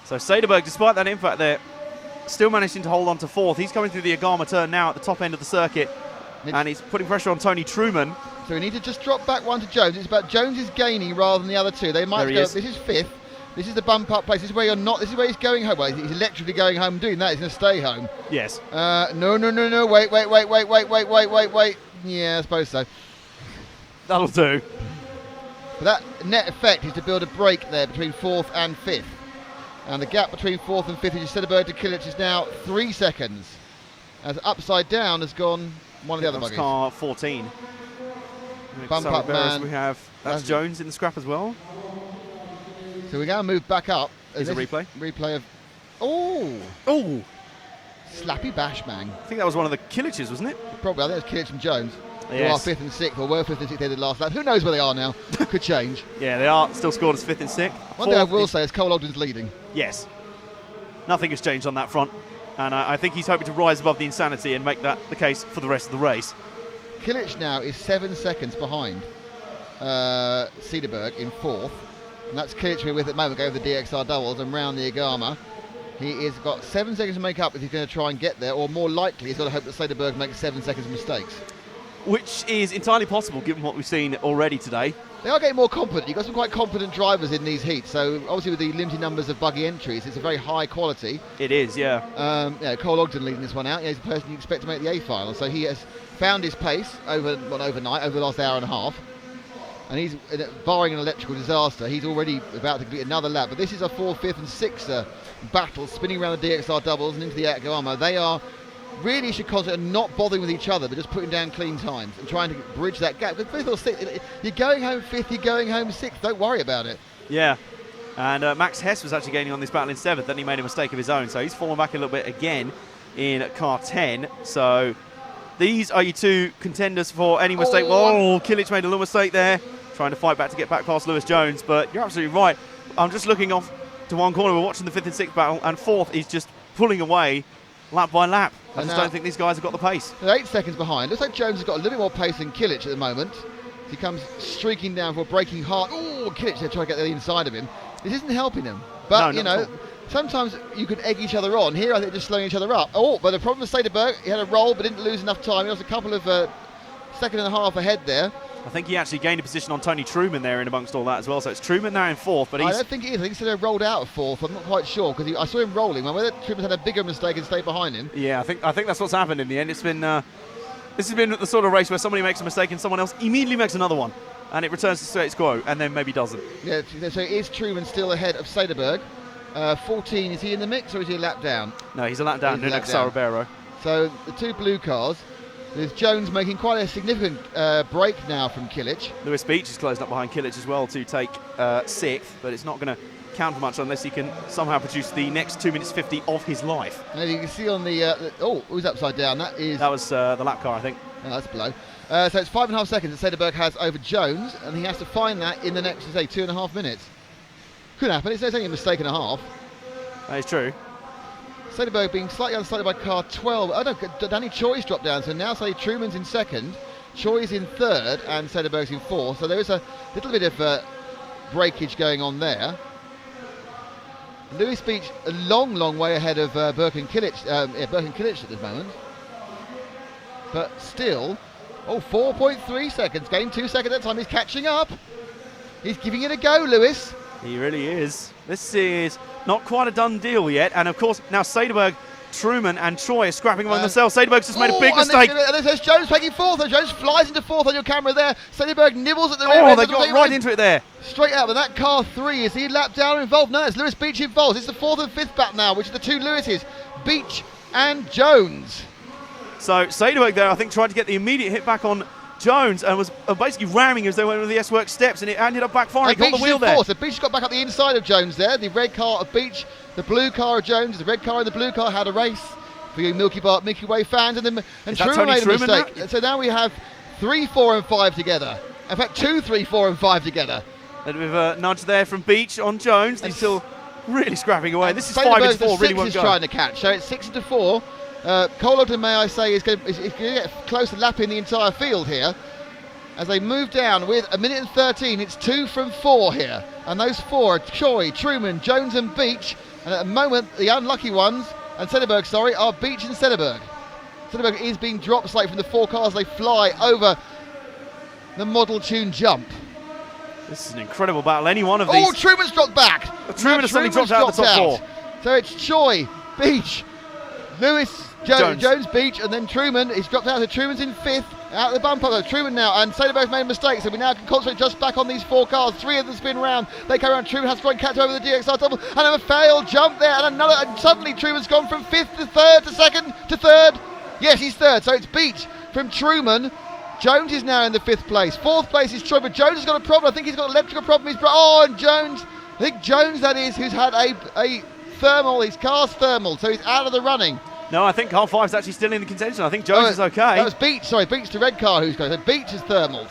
So Soderberg, despite that impact there, still managing to hold on to 4th. He's coming through the Agama turn now at the top end of the circuit, and he's putting pressure on Tony Truman. So we need to just drop back one to Jones. It's about Jones is gaining rather than the other two. They might go. This is 5th. This is the bump up place. This is where you're not. This is where he's going home. Well, he's electrically going home. Doing that, he's going to stay home. Yes. No. Wait. Yeah, I suppose so. That'll do. But that net effect is to build a break there between 4th and 5th. And the gap between 4th and 5th, as Soderberg to Kilic, is now 3 seconds. As Upside Down has gone one of the other buggies. Car 14. Bump up man. We have that's Jones in the scrap as well. So we're going to move back up. Here's a replay. Replay of Slappy Bashbang. I think that was one of the Kiliches, wasn't it? Probably. I think it was Kilic and Jones. Yes. Who are 5th and 6th, or were 5th and 6th headed last lap. Who knows where they are now? Could change. Yeah, they are still scored as 5th and 6th. One thing I will say is Cole Ogden's leading. Yes. Nothing has changed on that front. And I think he's hoping to rise above the insanity and make that the case for the rest of the race. Kilic now is 7 seconds behind Soderberg in 4th. And that's Kilic we're with at the moment, going with the DXR doubles and round the Agama. He has got 7 seconds to make up if he's going to try and get there, or more likely he's got to hope that Soderberg makes 7 seconds mistakes. Which is entirely possible given what we've seen already today. They are getting more competent. You've got some quite competent drivers in these heats, so obviously with the limited numbers of buggy entries, it's a very high quality. It is, yeah. Cole Ogden leading this one out. He's the person you expect to make the A final, so he has found his pace overnight, over the last hour and a half. And he's, barring an electrical disaster, he's already about to complete another lap. But this is a 4th, 5th and 6th battle, spinning around the DXR doubles and into the Agama. They are really should concentrate on not bothering with each other, but just putting down clean times and trying to bridge that gap. Because 5th or 6th, you're going home 5th, you're going home 6th. Don't worry about it. Yeah. And Max Hess was actually gaining on this battle in 7th, then he made a mistake of his own. So he's fallen back a little bit again in car 10. So these are your 2 contenders for any mistake. Kilic made a little mistake there, trying to fight back to get back past Lewis Jones. But you're absolutely right. I'm just looking off to one corner. We're watching the 5th and 6th battle, and 4th is just pulling away lap by lap. I just don't think these guys have got the pace. They're 8 seconds behind. Looks like Jones has got a little bit more pace than Kilic at the moment. He comes streaking down for breaking hard. Kilic, they're trying to get the inside of him. This isn't helping him. But, sometimes you could egg each other on. Here, I think just slowing each other up. But the problem with Soderberg, he had a roll but didn't lose enough time. He lost a couple of second and a half ahead there. I think he actually gained a position on Tony Truman there in amongst all that as well. So it's Truman now in 4th, but I don't think he is. I think he rolled out of 4th. I'm not quite sure because I saw him rolling. Whether Truman had a bigger mistake and stayed behind him. Yeah, I think that's what's happened in the end. It's been this has been the sort of race where somebody makes a mistake and someone else immediately makes another one, and it returns to status quo, and then maybe doesn't. Yeah, so is Truman still ahead of Soderberg? 14. Is he in the mix or is he a lap down? No, he's a lap down. Next Sarabero. So the 2 blue cars. There's Jones making quite a significant break now from Kilic. Lewis Beach is closing up behind Kilic as well to take 6th, but it's not going to count for much unless he can somehow produce the next 2 minutes 50 of his life. And you can see on the who's upside down? That was the lap car, I think. Oh, that's below. So it's 5.5 seconds that Soderberg has over Jones, and he has to find that in the next, 2.5 minutes. Could happen. It's only a mistake and a half. That is true. Soderberg being slightly underside by car 12. Oh no, Danny Choi's dropped down, so now Truman's in 2nd, Choi's in 3rd, and Soderberg's in 4th. So there is a little bit of breakage going on there. Lewis Beach a long way ahead of Burke and Kilic at the moment. But still, 4.3 seconds, gained 2 seconds at that time. He's catching up. He's giving it a go, Lewis. He really is. This is not quite a done deal yet. And of course, now Soderberg Truman and Choi are scrapping among themselves. Sederberg's just made a big and mistake. There's Jones taking fourth. And Jones flies into fourth on your camera there. Sederberg nibbles at the Oh, they got right into it there. Straight out, but that car 3, is he lapped down or involved? No, it's Lewis Beach involved. It's the 4th and 5th back now, which are the two Lewises, Beach and Jones. So Sederberg there, I think, tried to get the immediate hit back on Jones and was basically ramming as they went over the S-Works steps, and it ended up backfiring. He got the wheel there. So Beach got back up the inside of Jones there. The red car of Beach, the blue car of Jones, the red car and the blue car had a race for you Milky Way fans, and Truman made a mistake. So now we have 3, 4 and 5 together. In fact, 2, 3, 4 and 5 together. A bit of a nudge there from Beach on Jones. He's still really scrapping away. This is Sederberg, 5 and 4, really won't is go. Trying to catch, so it's 6 to 4. Cole Ogden, may I say, is going to get close to lapping the entire field here. As they move down with 1 minute and 13, it's 2 from 4 here. And those 4 are Choi, Truman, Jones and Beach. And at the moment, the unlucky ones, and Sederberg, sorry, are Beach and Sederberg. Sederberg is being dropped slightly from the 4 cars. They fly over the model tune jump. This is an incredible battle. Any one of these. Oh, Truman's dropped back. Truman has suddenly dropped out of the top 4. So it's Choi, Beach, Lewis, Jones, Beach, and then Truman. He's dropped out. So Truman's in 5th. Out of the bumper, though. Truman now, and Sederberg's made a mistake, so we now can concentrate just back on these 4 cars. 3 of them spin round. They go around. Truman has to try and catch over the DXR double, and a failed jump there, and another. And suddenly Truman's gone from 5th to 3rd to 2nd to 3rd. Yes, he's 3rd. So it's Beach from Truman. Jones is now in the 5th place. 4th place is Troy, but Jones has got a problem. I think he's got an electrical problem. And Jones, I think Jones, that is, who's had a thermal. His car's thermal, so he's out of the running. No, I think car 5 is actually still in the contention. I think Jones is okay. That was Beach, sorry, Beach the red car who's going. So Beach is thermaled.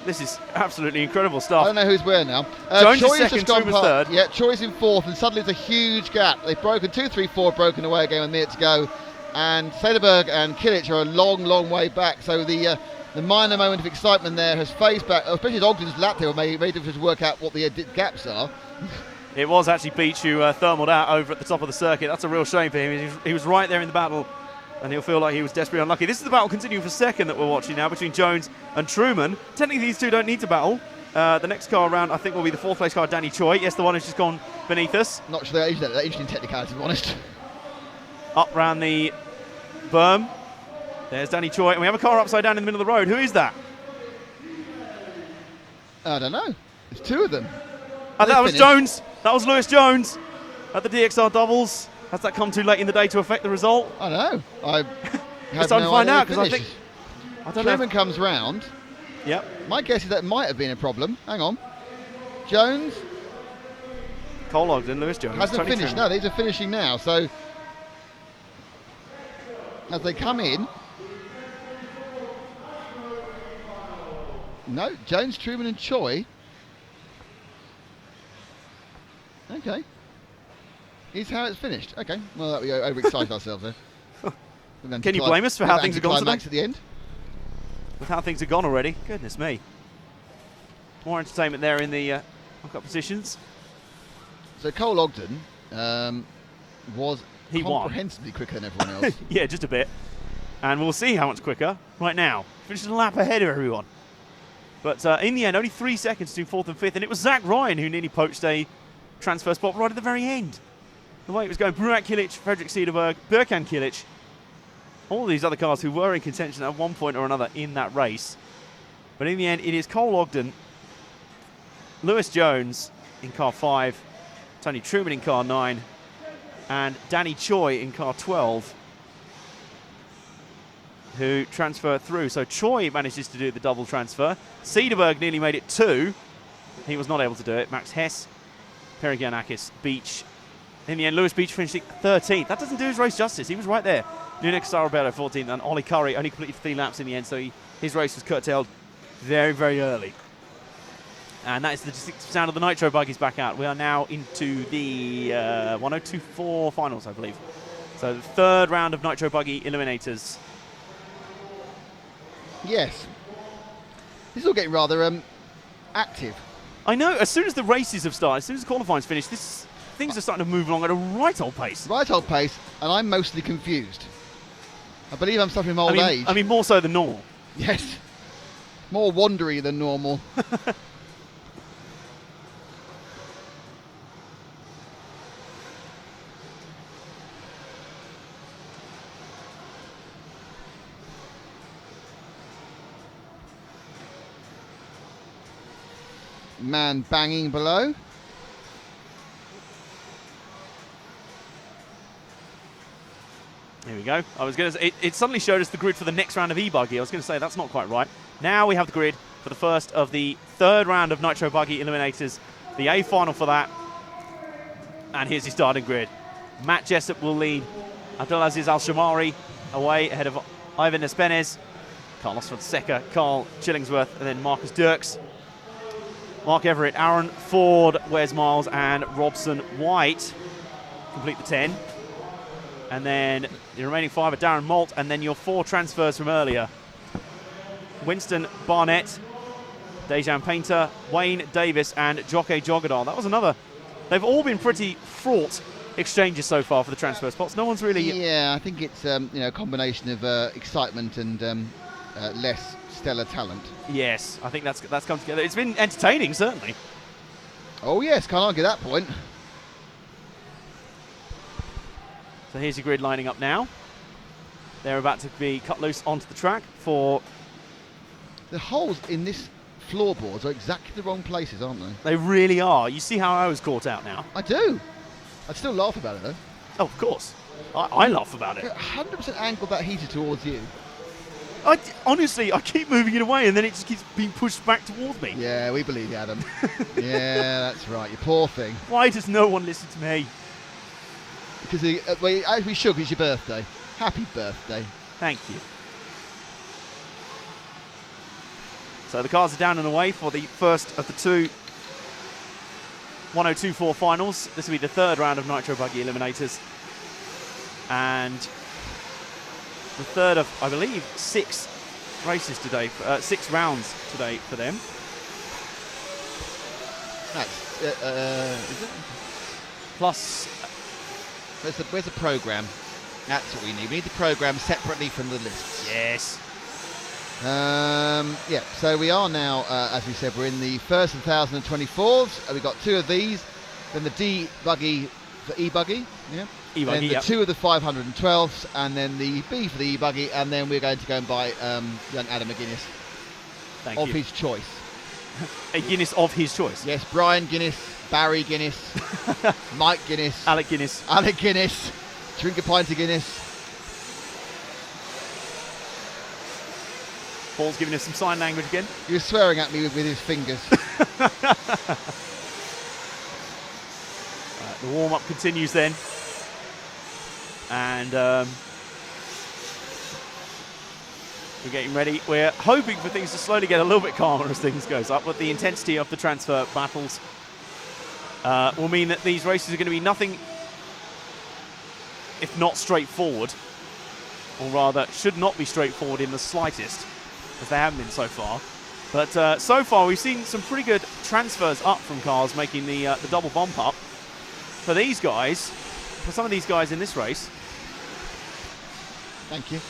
This is absolutely incredible stuff. I don't know who's where now. Jones Choi's is second, Truman's third. Yeah, Choi's in 4th, and suddenly it's a huge gap. They've broken 2, 3, 4, broken away again with a minute to go. And Sederberg and Kilic are a long, long way back. So the minor moment of excitement there has phased back, especially as Ogden's lap there made difficult to work out what the gaps are. It was actually Beach who thermaled out over at the top of the circuit. That's a real shame for him. He was right there in the battle, and he'll feel like he was desperately unlucky. This is the battle continuing for 2nd that we're watching now between Jones and Truman. Technically, these two don't need to battle. The next car around, I think, will be the 4th place car, Danny Choi. Yes, the one who's just gone beneath us. Not sure that interesting technicality, to be honest. Up round the berm. There's Danny Choi, and we have a car upside down in the middle of the road. Who is that? I don't know. There's 2 of them. That was Jones. That was Lewis Jones at the DXR doubles. Has that come too late in the day to affect the result? I don't know. I it's time to find out, because I think Truman comes round. Yep. My guess is that might have been a problem. Hang on. Jones. Cole Ogden, Lewis Jones. Hasn't Tony finished. Truman. No, these are finishing now. So as they come in. No, Jones, Truman and Choi. Okay. Is how it's finished. Okay. Well, we overexcited ourselves there. Can you blame us for how things have gone today? At the end? With how things have gone already. Goodness me. More entertainment there in the lock-up positions. So Cole Ogden was comprehensively quicker than everyone else. Yeah, just a bit. And we'll see how much quicker right now. Finished a lap ahead of everyone. But in the end, only 3 seconds between 4th and 5th. And it was Zach Ryan who nearly poached a transfer spot right at the very end. The way it was going, Bruat Kilic, Frederick Sederberg, Birkan Kilic, all these other cars who were in contention at one point or another in that race. But in the end, it is Cole Ogden, Lewis Jones in car 5, Tony Truman in car 9, and Danny Choi in car 12, who transfer through. So Choi manages to do the double transfer. Sederberg nearly made it 2. He was not able to do it. Max Hess, Perigianakis, Beach. In the end, Lewis Beach finishing 13th. That doesn't do his race justice. He was right there. Nunes Saraberto 14th, and Ollie Curry only completed 3 laps in the end, so his race was curtailed very, very early. And that is the distinctive sound of the Nitro buggies back out. We are now into the 1024 finals, I believe. So the 3rd round of Nitro buggy eliminators. Yes. This is all getting rather active. I know, as soon as the races have started, as soon as the qualifying's finished, things are starting to move along at a right old pace. Right old pace, and I'm mostly confused. I believe I'm suffering from old age. I mean, more so than normal. Yes. More wandery than normal. man banging below. Here we go. I was going to say, it suddenly showed us the grid for the next round of e-buggy. I was going to say that's not quite right. Now we have the grid for the first of the third round of Nitro Buggy Eliminators, the A final for that. And here's your starting grid. Matt Jessup will lead. Abdulaziz Al-Shamari away ahead of Ivan Espenez, Carlos Fonseca, Carl Chillingsworth, and then Marcus Dirks. Mark Everett, Aaron Ford, Wes Miles, and Robson White complete the 10. And then the remaining 5 are Darren Malt, and then your 4 transfers from earlier. Winston Barnett, Dejan Painter, Wayne Davis, and Joke Jogadar. That was another. They've all been pretty fraught exchanges so far for the transfer spots. No one's really. Yeah, I think it's a combination of excitement and less stellar talent. Yes, I think that's come together. It's been entertaining, certainly. Oh yes, can't argue that point. So here's your grid lining up now. They're about to be cut loose onto the track for. The holes in this floorboards are exactly the wrong places, aren't they? They really are. You see how I was caught out now? I do. I'd still laugh about it though. Oh, of course. I laugh about it. 100% angled that heater towards you. Honestly, I keep moving it away and then it just keeps being pushed back towards me. Yeah, we believe you, Adam. Yeah, that's right. You poor thing. Why does no one listen to me? Because we should. It's your birthday. Happy birthday. Thank you. So the cars are down and away for the first of the 2 1024 finals. This will be the third round of Nitro Buggy Eliminators. And the third of, I believe, 6 races today, 6 rounds today for them. That's, is it? Plus, where's the program? That's what we need. We need the program separately from the lists. Yes. Yeah, so we are now, as we said, we're in the first 1024s. We've got 2 of these, then the D buggy for E-buggy, yeah. E-buggy, then the 2 of the 512s, and then the B for the E-buggy, and then we're going to go and buy young Adam McGuinness of his choice. A Guinness of his choice. Yes, Brian Guinness, Barry Guinness, Mike Guinness, Alec Guinness, drink a pint of Guinness. Paul's giving us some sign language again. He was swearing at me with his fingers. The warm-up continues then. And we're getting ready. We're hoping for things to slowly get a little bit calmer as things goes up, but the intensity of the transfer battles will mean that these races are going to be nothing if not straightforward, or rather should not be straightforward in the slightest, as they haven't been so far. But so far we've seen some pretty good transfers up from cars making the double bump up. For these guys, for some of these guys in this race, thank you.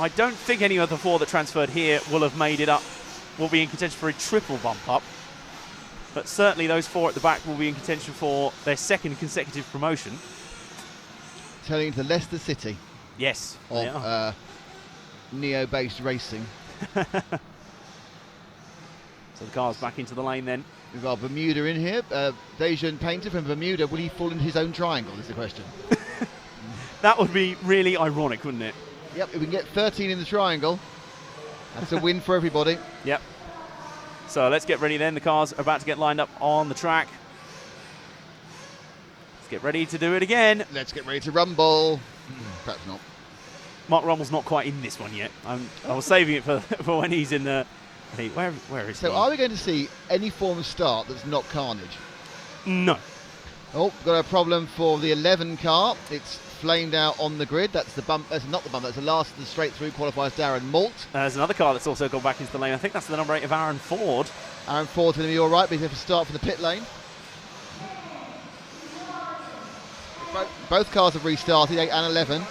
I don't think any of the 4 that transferred here will have made it up, will be in contention for a triple bump up. But certainly those 4 at the back will be in contention for their 2nd consecutive promotion. Turning into Leicester City. Yes. Of Neo-based racing. So the car's back into the lane then. We've got Bermuda in here. Dejan Painter from Bermuda. Will he fall into his own triangle is the question. That would be really ironic, wouldn't it? Yep, if we can get 13 in the triangle, that's a win for everybody. Yep. So let's get ready then. The cars are about to get lined up on the track. Let's get ready to do it again. Let's get ready to rumble. Perhaps not. Mark Rummel's not quite in this one yet. I was saving it for when he's in the... Where is he? So are we going to see any form of start that's not carnage? No. Oh, got a problem for the 11 car. It's flamed out on the grid. That's the bump. That's not the bump. That's the last of the straight through qualifiers. Darren Malt. There's another car that's also gone back into the lane. I think that's the number 8 of Aaron Ford. Aaron Ford's going to be all right, but he's going to start for the pit lane. Both cars have restarted, 8 and 11.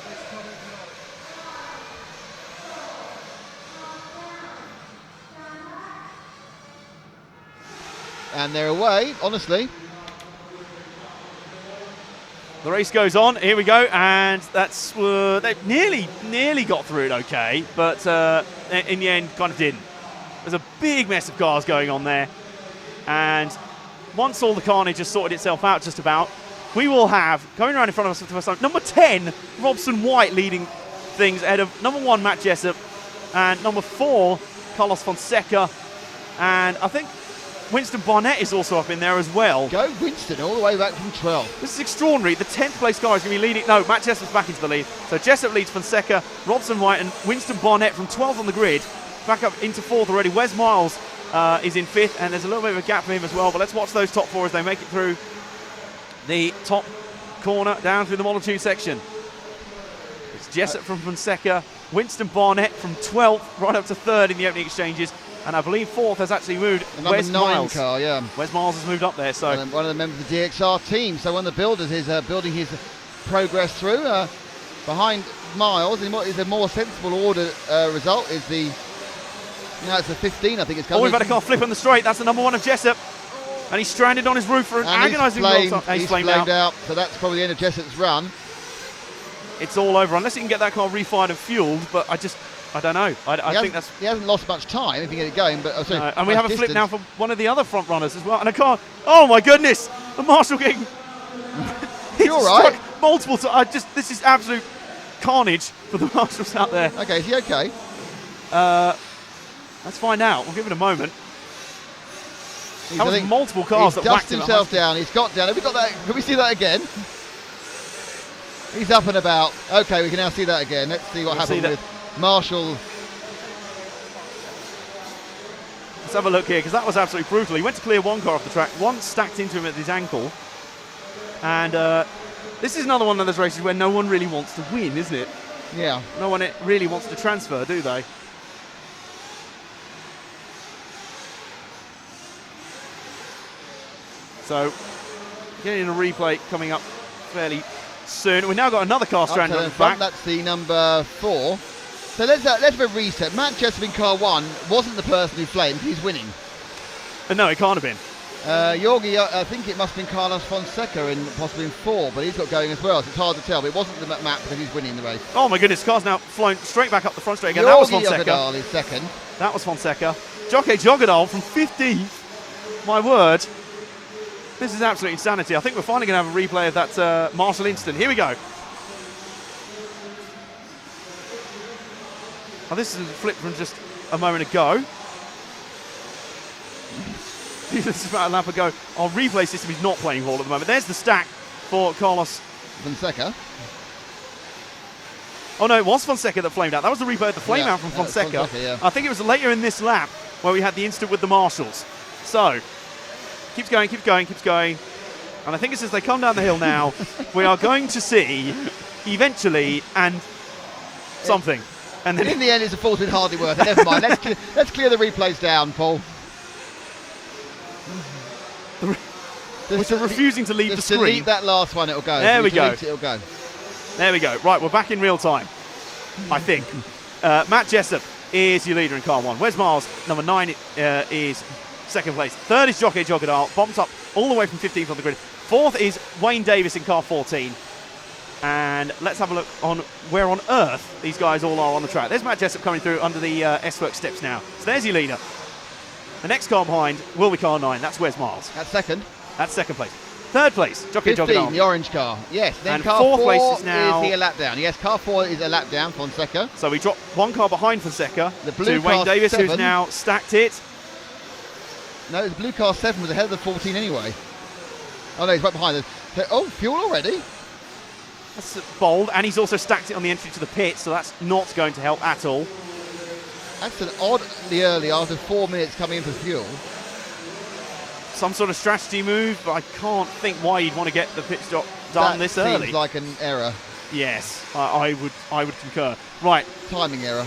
And they're away, honestly. The race goes on. Here we go, and that's they nearly got through it okay, but in the end, kind of didn't. There's a big mess of cars going on there. And once all the carnage has sorted itself out just about, we will have, going around in front of us for the first time, number 10, Robson White leading things ahead of number 1, Matt Jessup, and number 4, Carlos Fonseca. And I think Winston Barnett is also up in there as well. Go Winston all the way back from 12. This is extraordinary. The 10th place guy is going to be leading. No, Matt Jessup's back into the lead. So Jessup leads Fonseca, Robson White, and Winston Barnett from 12th on the grid. Back up into 4th already. Wes Miles is in 5th, and there's a little bit of a gap for him as well. But let's watch those top 4 as they make it through the top corner down through the Model 2 section. It's Jessup from Fonseca, Winston Barnett from 12th right up to 3rd in the opening exchanges. And I believe 4th has actually moved. Wes Miles. Car, yeah. Wes Miles has moved up there. So one of the members of the DXR team. So one of the builders is building his progress through. Behind Miles, in what is a more sensible order result, is the. It's the 15, I think it's coming. Oh, we've had a car flip on the straight. That's the number 1 of Jessup. And he's stranded on his roof for an agonising long time. He's flamed out. So that's probably the end of Jessup's run. It's all over, unless he can get that car refired and fueled, but I don't know. I think he hasn't lost much time if you get it going. But and we have a flip now from one of the other front runners as well. And a car, oh my goodness, the Marshall getting You're all right. multiple times. This is absolute carnage for the Marshalls out there. Okay, is he okay? Let's find out. We'll give it a moment. That was multiple cars that whacked him. He's dusted himself down. He's got down. Have we got that? Can we see that again? He's up and about. Okay, we can now see that again. Let's see what happened with Marshall. Let's have a look here, because that was absolutely brutal. He went to clear one car off the track. One stacked into him at his ankle. And this is another one of those races where no one really wants to win, isn't it? Yeah. No one really wants to transfer, do they? So, getting a replay coming up fairly soon. We've now got another car stranded on the back. That's the number 4. So let's have a reset. Matt Jessup in car 1 wasn't the person who flamed. He's winning. No, it can't have been. Yorgi, I think it must have been Carlos Fonseca possibly in 4, but he's got going as well, so it's hard to tell. But it wasn't the Matt because he's winning the race. Oh my goodness, car's now flown straight back up the front straight again. That was Fonseca. Jogadal is second. That was Fonseca. Jockey Jogadal from 15th. My word. This is absolute insanity. I think we're finally going to have a replay of that Marshall incident. Here we go. Oh, this is a flip from just a moment ago. This is about a lap ago. Our replay system is not playing ball at the moment. There's the stack for Carlos Fonseca. Oh no, it was Fonseca that flamed out. That was the replay of the flame out from Fonseca. I think it was later in this lap where we had the incident with the Marshalls. So, keeps going. And I think it's as they come down the hill now, we are going to see eventually and something. And then in the end, it's a fault with hardly worth it. Never mind. Let's clear the replays down, Paul. Which are refusing to leave the screen. Delete that last one, it'll go. There we go. It'll go. There we go. Right, we're back in real time, I think. Matt Jessup is your leader in car 1. Wes Miles, number 9, is second place. 3rd is Jockey Jogadal, bumped up all the way from 15th on the grid. 4th is Wayne Davis in car 14. And let's have a look on where on earth these guys all are on the track. There's Matt Jessup coming through under the S-Works steps now. So there's your leader. The next car behind will be car 9. That's Wes Miles. That's second. That's second place. 3rd place, Jockey 15, Jogadal. the orange car. Yes. Then and car 4th 4 place is now he a lap down. Yes, car 4 is a lap down, Fonseca. So we dropped one car behind Fonseca the blue to Wayne Davis, 7. who's now stacked it. No, the blue car 7 was ahead of the 14 anyway. Oh no, he's right behind us. Oh, fuel already. That's bold, and he's also stacked it on the entry to the pit, so that's not going to help at all. That's an oddly early after 4 minutes coming in for fuel. Some sort of strategy move, but I can't think why you'd want to get the pit stop done this early. That seems like an error. Yes, I would concur. Right. Timing error.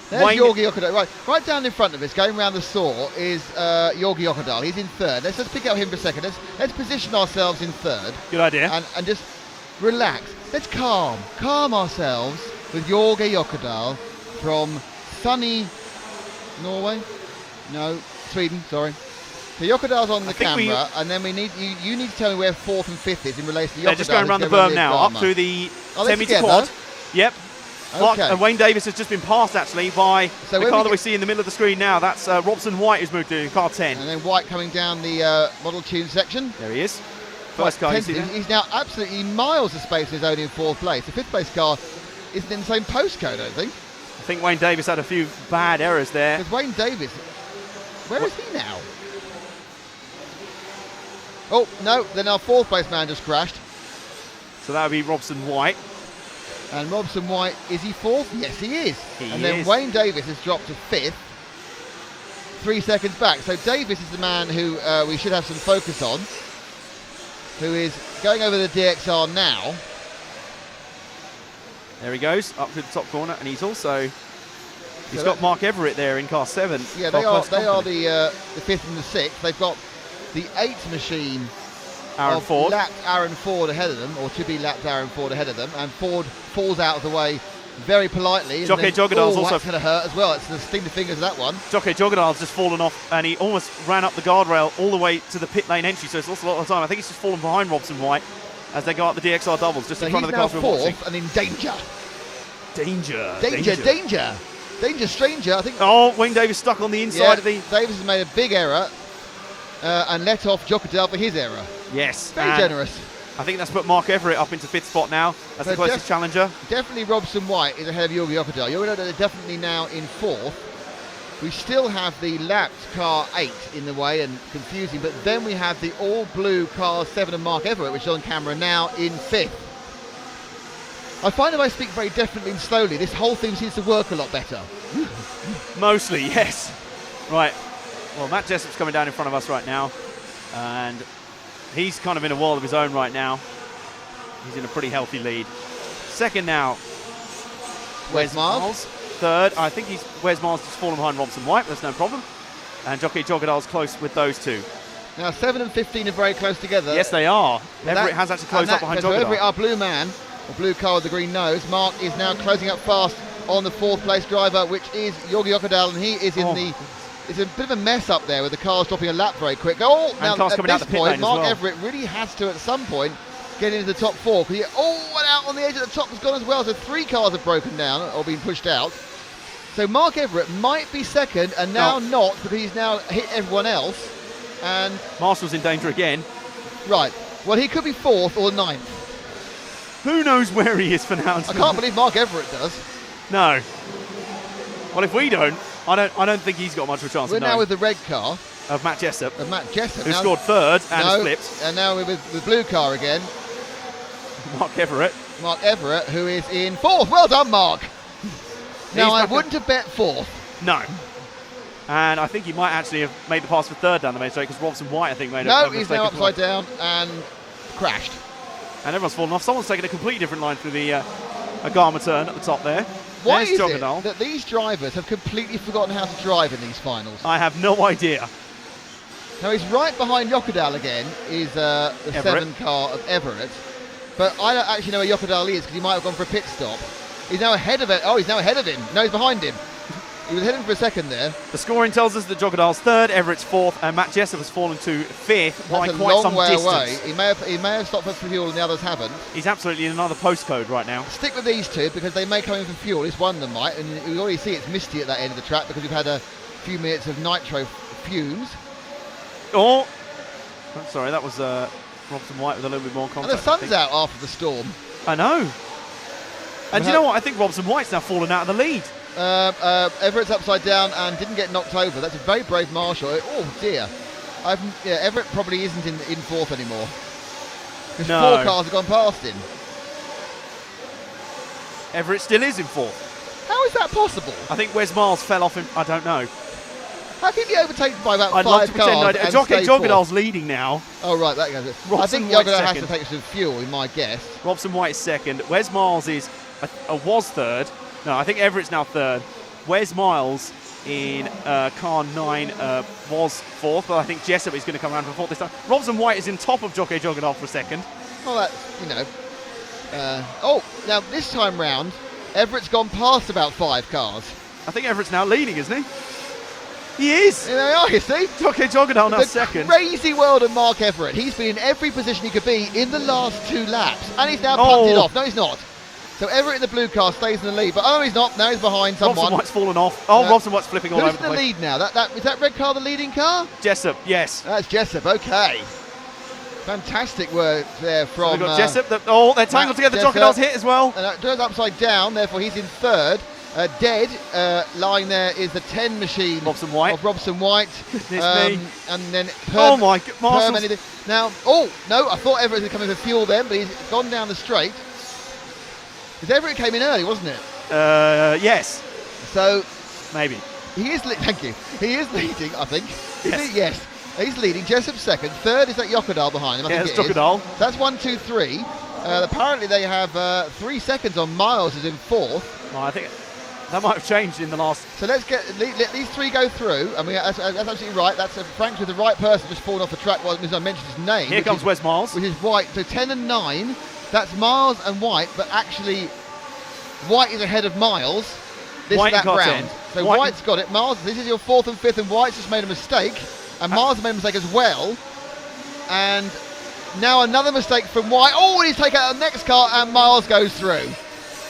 There's Yorgi Okadal. Right down in front of us, going around the saw, is Yorgi Okadal. He's in 3rd. Let's just pick out him for a second. Let's position ourselves in 3rd. Good idea. And just relax. Let's calm ourselves with Yorgi Okadal from sunny Norway? No, Sweden, sorry. So Yokadal's on the camera, and then we need you need to tell me where 4th and 5th is in relation to Yokadal. They're just going around the berm now, up through the 10-metre quad. Yep. Okay. Wayne Davis has just been passed actually by So the when car we that we get- see in the middle of the screen now. That's Robson White who's moved to car 10. And then White coming down the model tune section. There he is. First car you see there. He's now absolutely miles of space in his own in 4th place. The 5th place car isn't in the same postcode, I don't think. I think Wayne Davis had a few bad errors there. Because Wayne Davis, where is he now? Oh, no, then our 4th place man just crashed. So that would be Robson White. And Robson White, is he 4th? Yes, he is. He and then is. Wayne Davis has dropped to 5th, 3 seconds back. So Davis is the man who we should have some focus on, who is going over the DXR now. There he goes, up to the top corner, and he's also... He's So got that- Mark Everett there in car 7. Yeah, Car they are Plus the company. 5th and the 6th. They've got the 8th machine Aaron of Ford. lapped Aaron Ford ahead of them, or to be lapped Aaron Ford ahead of them, and Ford falls out of the way very politely. And Jockey then, Joggadal's oh, also- that's going to hurt as well. It's the sting the fingers of that one. Jockey Joggadal's just fallen off, and he almost ran up the guardrail all the way to the pit lane entry, so it's lost a lot of time. I think he's just fallen behind Robson White as they go up the DXR doubles, just So in front he's of the now cars we're watching. 4th and in danger. Danger. Danger stranger. I think. Oh, Wayne Davis stuck on the inside Yeah, of the... Davis has made a big error and let off Jockadale for his error. Yes. Very and generous. I think that's put Mark Everett up into 5th spot now. That's So the closest challenger. Definitely Robson White is ahead of Jorgi Jockadale. Jorgi Jockadale is definitely now in 4th. We still have the lapped car 8 in the way and confusing, but then we have the all blue car 7 of Mark Everett, which is on camera now in 5th. I find if I speak very definitely and slowly, this whole thing seems to work a lot better. Mostly, yes. Right. Well, Matt Jessup's coming down in front of us right now, and he's kind of in a world of his own right now. He's in a pretty healthy lead. Second now, Wes Miles. Third, I think Wes Miles just fallen behind Robson White, but that's no problem. And Jockey Joggadale's close with those two. Now 7 and 15 are very close together. Yes, they are. Well, Everett has actually closed up behind so Everett, Joggadale. our blue man, or blue car with the green nose, Mark is now closing up fast on the 4th place driver, which is Jorgi Jockadale, and he is in the... It's a bit of a mess up there with the cars dropping a lap very quick. Oh, And now cars at coming out this the pit point, lane as Mark well. Everett really has to, at some point, get into the top 4. Because went out on the edge of the top, has gone as well. So 3 cars have broken down or been pushed out. So Mark Everett might be second, and now not, because he's now hit everyone else. And Marshall's in danger again. right, well, he could be 4th or 9th. Who knows where he is for now? I can't believe Mark Everett does. No. Well, if we don't, I don't think he's got much of a chance We're of now knowing. with the red car Of Matt Jessup, of Matt Jessup. who Now- scored 3rd and no, flipped. and now we're with the blue car again. Mark Everett. Mark Everett, who is in 4th. Well done, Mark. Now, I back wouldn't have bet 4th. No. And I think he might actually have made the pass for 3rd down the main straight because Robson White, I think, made a No, mistake he's now as well. upside down and crashed. And everyone's fallen off. Someone's taken a completely different line through the Agama turn at the top there. Why There's is it Joggadale. that these drivers have completely forgotten how to drive in these finals? I have no idea. Now, he's right behind Jockadale again, is the Everett. 7 car of Everett. But I don't actually know where Jockadale is because he might have gone for a pit stop. He's now ahead of it. Oh, he's now ahead of him. No, he's behind him. He was heading for a second there. The scoring tells us that Joggadale's 3rd, Everett's 4th, and Matt Jessup has fallen to 5th by That's a quite long some way distance. away. He may have stopped for fuel and the others haven't. He's absolutely in another postcode right now. Stick with these two because they may come in for fuel. At least one of them might. And we already see it's misty at that end of the track because we've had a few minutes of nitro fumes. Oh, I'm sorry, that was Robson White with a little bit more And contact. the sun's out after the storm. I know. And do you know what? I think Robson White's now fallen out of the lead. Everett's upside down and didn't get knocked over. That's a very brave Marshall. Oh dear. Everett probably isn't in 4th anymore. Because No. 4 cars have gone past him. Everett still is in 4th. How is that possible? I think Wes Miles fell off him. I don't know. How can you be overtaken by about I'd 5 love to pretend cars I did. and Jockey stay 4th? Joggadale's leading now. Oh right, that goes it. I Robson think White's Joggadale has to second. take some fuel, in my guess. Robson White's 2nd. Wes Miles is was 3rd. No, I think Everett's now 3rd. Wes Miles in car 9 was 4th, but I think Jessup is going to come around for 4th this time. Robson White is in top of Jockey Joggadale for 2nd. Well, that's, now this time round, Everett's gone past about 5 cars. I think Everett's now leading, isn't he? He is. There they are, you see. Jockey Joggadale now The 2nd. crazy world of Mark Everett. He's been in every position he could be in the last 2 laps. And he's now punted off. No, he's not. So Everett in the blue car stays in the lead, but he's not. Now he's behind someone. Robson White's fallen off. Oh, Robson White's flipping all Who's over in the the place. lead now? Is that red car the leading car? Jessup, yes. That's Jessup. Okay. Fantastic work there from. We've got Jessup. They're tangled together. Crocodile's hit as well. And it goes upside down. Therefore, he's in third. Dead lying there is the 10 machine Robson White. of Robson White. Me. And then Oh my God, now, no, I thought Everett was coming for fuel then, but he's gone down the straight. Because Everett came in early, wasn't it? Yes. So maybe he is. Thank you. He is leading, I think. Yes. Yes. He's leading. Jessup second. Third is that Yokadal behind him. I think that's Yokadal. So that's 1, 2, 3. Apparently they have 3 seconds on Miles is in fourth. Well, I think that might have changed in the last. So let these 3 go through. I mean, that's absolutely right. That's Frank's with the right person just falling off the track. Well, I mentioned his name. Here comes Wes Miles. Which is White. So 10 and 9. That's Miles and White, but actually White is ahead of Miles this White lap got round. in. So White White's got it. Miles, this is your 4th and 5th, and White's just made a mistake. And Miles has made a mistake as well. And now another mistake from White. Oh, and he's taken out the next car, and Miles goes through.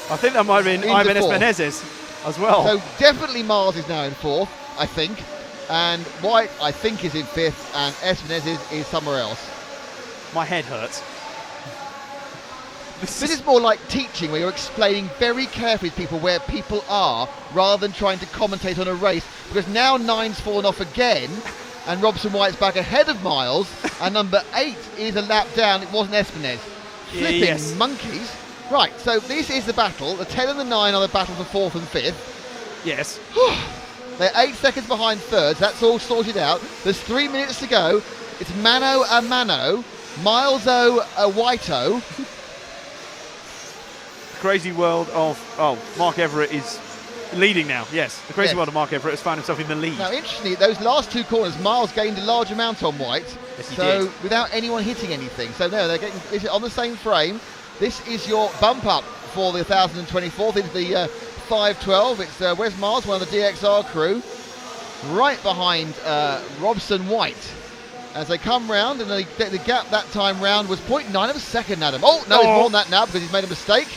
I think that might have been Ivan Espenezes as well. So definitely Miles is now in 4th, I think. And White, I think, is in 5th, and Espenezes is somewhere else. My head hurts. This is more like teaching, where you're explaining very carefully to people where people are, rather than trying to commentate on a race. Because now 9's fallen off again, and Robson White's back ahead of Miles, and number 8 is a lap down. It wasn't Espenez. Flipping monkeys. Right, so this is the battle. The 10 and the 9 are the battle for 4th and 5th. Yes. They're 8 seconds behind thirds. That's all sorted out. There's 3 minutes to go. It's mano a mano. Miles-o a White-o. Crazy world of Mark Everett is leading now. Yes, the crazy world of Mark Everett has found himself in the lead. Now, interestingly, those last 2 corners, Miles gained a large amount on White. Yes, he so did. without anyone hitting anything. So no, they're getting this is on the same frame. This is your bump up for the 1024th into the 512. It's Wes Miles, one of the DXR crew, right behind Robson White. As they come round, and the gap that time round was 0.9 of a second, Adam. Oh, no, he's more than that now because he's made a mistake.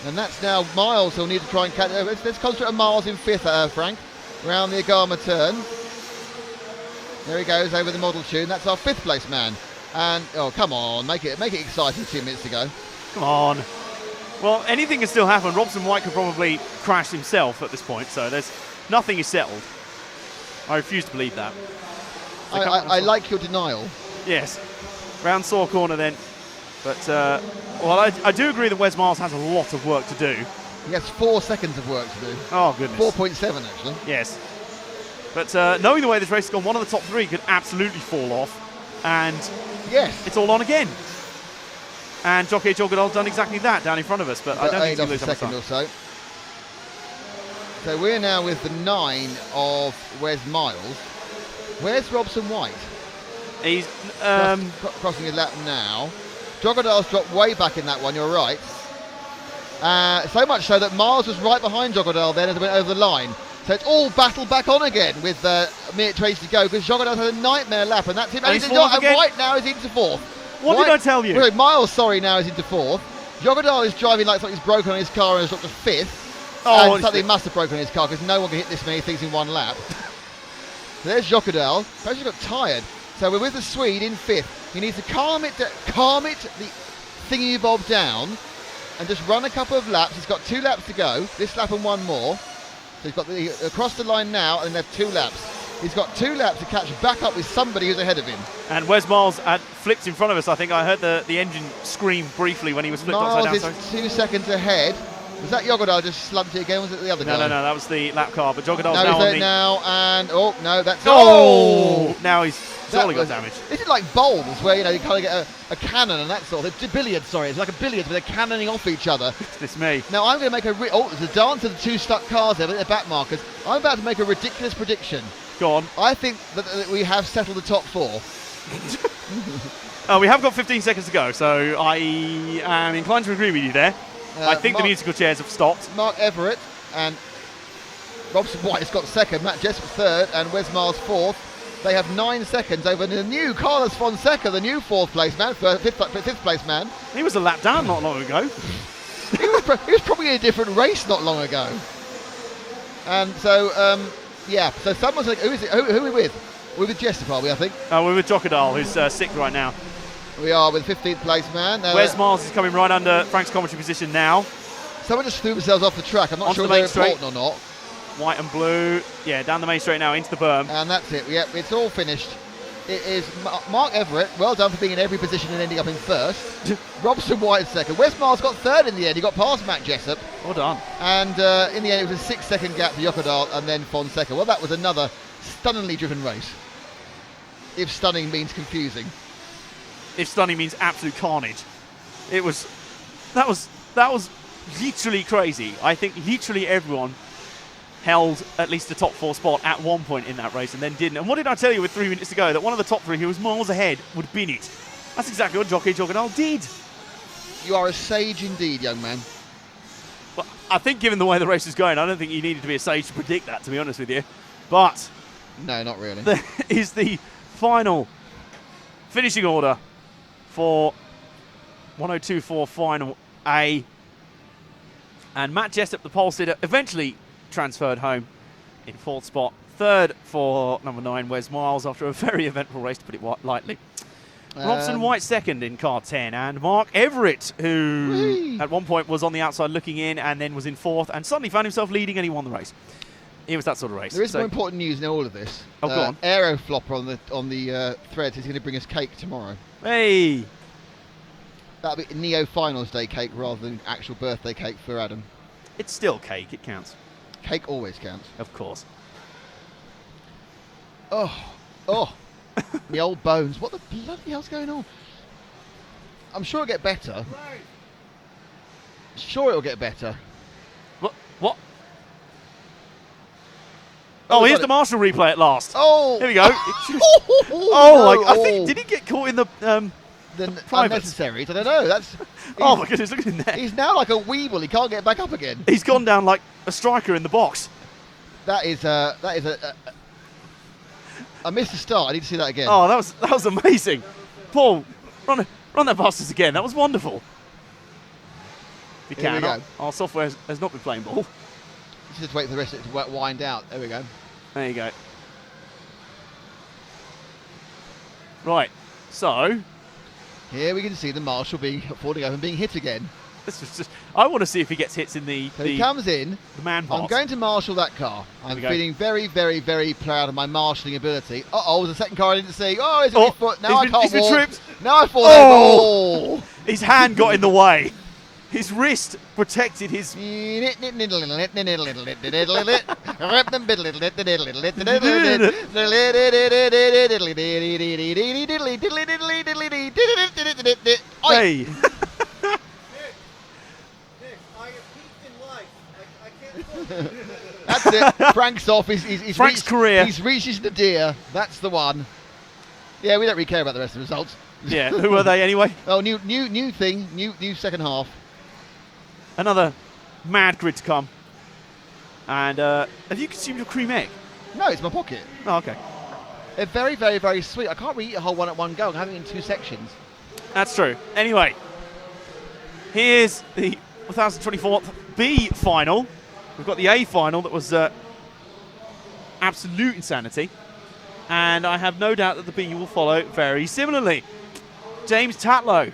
And that's now Miles who'll need to try and catch. Let's concentrate on Miles in 5th, Frank. Round the Agama turn. There he goes over the model tune. That's our 5th place man. And oh, come on, make it exciting 2 minutes to go. Come on. Well, anything can still happen. Robson White could probably crash himself at this point, so nothing is settled. I refuse to believe that. I like your denial. Yes. Round sore corner then. But, I do agree that Wes Miles has a lot of work to do. He has 4 seconds of work to do. Oh, goodness. 4.7, actually. Yes. But knowing the way this race has gone, one of the top 3 could absolutely fall off. And yes, it's all on again. And Jockey Jorgadal's done exactly that down in front of us. But I don't think he'll lose a second time. or so. So we're now with the 9 of Wes Miles. Where's Robson White? He's crossing his lap now. Jogadal's dropped way back in that one, you're right. So much so that Miles was right behind Jogadal then as it went over the line. So it's all battle back on again with a minute 20 to go because Jogadal had a nightmare lap and that's him. And White now is into 4th. What did I tell you? Miles, now is into 4th. Jogadal is driving like something's broken on his car and has dropped to 5th. Oh, and something must have broken on his car because no one can hit this many things in one lap. There's Jogadal. Perhaps he got tired. So we're with the Swede in 5th. He needs to calm it, the thingy bob down, and just run a couple of laps. He's got 2 laps to go. This lap and 1 more. So he's got across the line now, and then 2 laps. He's got 2 laps to catch back up with somebody who's ahead of him. And Wes Miles flipped in front of us. I think I heard the engine scream briefly when he was flipped upside down. Miles is 2 seconds ahead. Was that Jogadal just slumped it again? Was it the other guy? No, that was the lap car. But Jogadal's now now on the... now, and that's... Oh! Now he's surely got damage. This is like bowls, where you kind of get a cannon and that sort of... Billiards, sorry. It's like a billiards where they're cannoning off each other. It's me. Now I'm going to make there's a dance of the 2 stuck cars there, but they're back markers. I'm about to make a ridiculous prediction. Go on. I think that we have settled the top 4. We have got 15 seconds to go, so I am inclined to agree with you there. I think the musical chairs have stopped. Mark Everett and Robson White has got 2nd, Matt Jessup 3rd, and Wes Miles 4th. They have 9 seconds over the new Carlos Fonseca, the new 4th place man, 5th place man. He was a lap down not long ago. He was probably in a different race not long ago. And so, yeah. So someone's like, who is it? Who are we with? We're with Jessup, are we? I think. We're with Jokadal, who's sick right now. We are with 15th place man. Wes Miles is coming right under Frank's commentary position now. Someone just threw themselves off the track. I'm not Onto sure the main if they're straight. important or not. White and blue. Yeah, down the main straight now into the berm. And that's it. Yep, it's all finished. It is Mark Everett. Well done for being in every position and ending up in first. Robson White second. Wes Miles got third in the end. He got past Matt Jessup. Well done. And in the end, it was a 6-second gap for Jokadal and then Fonseca. Well, that was another stunningly driven race. If stunning means confusing. If stunning means absolute carnage. That was literally crazy. I think literally everyone held at least the top 4 spot at one point in that race and then didn't. And what did I tell you with 3 minutes to go? That one of the top 3 who was miles ahead would bin it. That's exactly what Jockey Jokadal did. You are a sage indeed, young man. Well, I think given the way the race is going, I don't think you needed to be a sage to predict that, to be honest with you. But no, not really. There is the final finishing order for 1024 Final A. And Matt Jessup, the pole sitter, eventually transferred home in 4th spot. 3rd for number 9, Wes Miles, after a very eventful race, to put it lightly. Robson White 2nd in car 10, and Mark Everett, who at one point was on the outside looking in and then was in 4th and suddenly found himself leading and he won the race. It was that sort of race. There is more important news in all of this. Oh, go on. Aeroflopper on the threads is going to bring us cake tomorrow. Hey! That'll be Neo Finals Day cake rather than actual birthday cake for Adam. It's still cake, it counts. Cake always counts. Of course. Oh. The old bones. What the bloody hell's going on? I'm sure it'll get better. Sure it'll get better. What? Oh, here's the Marshall replay at last. Oh! Here we go. I think, did he get caught in the unnecessaries? I don't know. That's. Oh my goodness, look at him there. He's now like a weeble. He can't get back up again. He's gone down like a striker in the box. I missed the start. I need to see that again. Oh, that was amazing. Paul, run that past us again. That was wonderful. If you can. Our software has not been playing ball. Let's just wait for the rest of it to wind out. There we go. There you go. Right. So here we can see the Marshall falling over and being hit again. This was just. I want to see if he gets hits in the. So he comes in. The man part. I'm going to marshal that car. I'm feeling very, very, very proud of my marshalling ability. There's a second car I didn't see. Oh, he's on his foot. Now I can't he's been walk. tripped. Now I fall over. His hand got in the way. His wrist protected his. Hey. That's it. Frank's off. Frank's career. He's reached his nadir. That's the one. Yeah, we don't really care about the rest of the results. Yeah, who are they anyway? Oh, new thing. New second half. Another mad grid to come. And have you consumed your cream egg? No, it's in my pocket. Oh, okay. They're very, very, very sweet. I can't really eat a whole one at one go. I'm having it in 2 sections. That's true. Anyway, here's the 1024th B final. We've got the A final that was absolute insanity. And I have no doubt that the B will follow very similarly. James Tatlow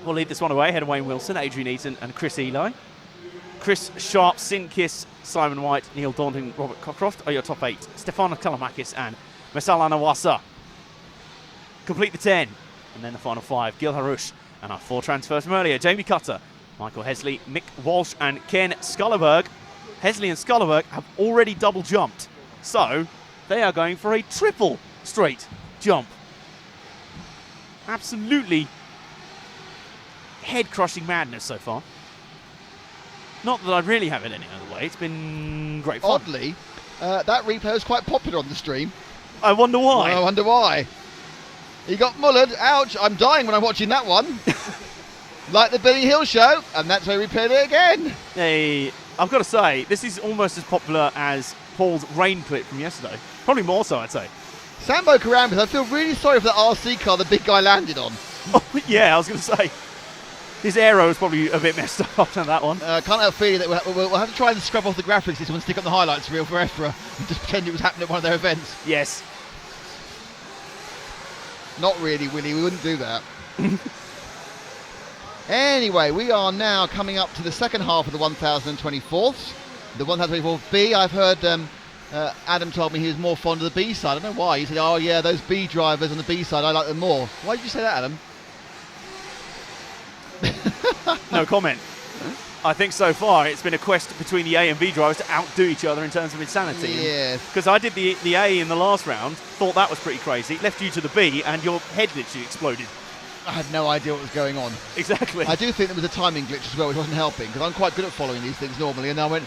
will lead this one away, ahead of Wayne Wilson, Adrian Eaton and Chris Eli. Chris Sharp, Sinkiss, Simon White, Neil Daunting, Robert Cockcroft are your top 8. Stefano Kalamakis and Mesala Nawasa complete the 10. And then the final 5, Gil Harush and our 4 transfers from earlier. Jamie Cutter, Michael Hesley, Mick Walsh and Ken Scullerberg. Hesley and Scullerberg have already double jumped. So they are going for a triple straight jump. Absolutely head-crushing madness so far. Not that I really have it any other way. It's been great fun. Oddly, that replay was quite popular on the stream. I wonder why. I wonder why. He got mullered. Ouch. I'm dying when I'm watching that one. Like the Billy Hill show. And that's where we played it again. Hey, I've got to say, this is almost as popular as Paul's rain clip from yesterday. Probably more so, I'd say. Sambo Karambis, I feel really sorry for the RC car the big guy landed on. Oh, yeah, I was going to say. His aero is probably a bit messed up after that one. Can't have a feeling that we'll have to try and scrub off the graphics this one and stick up the highlights reel for Efra and just pretend it was happening at one of their events. Yes. Not really, Willie. We wouldn't do that. Anyway, we are now coming up to the second half of the 1024s. The 1024B, I've heard Adam told me he was more fond of the B side. I don't know why. He said, oh yeah, those B drivers on the B side, I like them more. Why did you say that, Adam? No comment. I think so far it's been a quest between the A and B drivers to outdo each other in terms of insanity. Yes. Because I did the A in the last round, thought that was pretty crazy, left you to the B, and your head literally exploded. I had no idea what was going on. Exactly. I do think there was a timing glitch as well, which wasn't helping, because I'm quite good at following these things normally, and I went,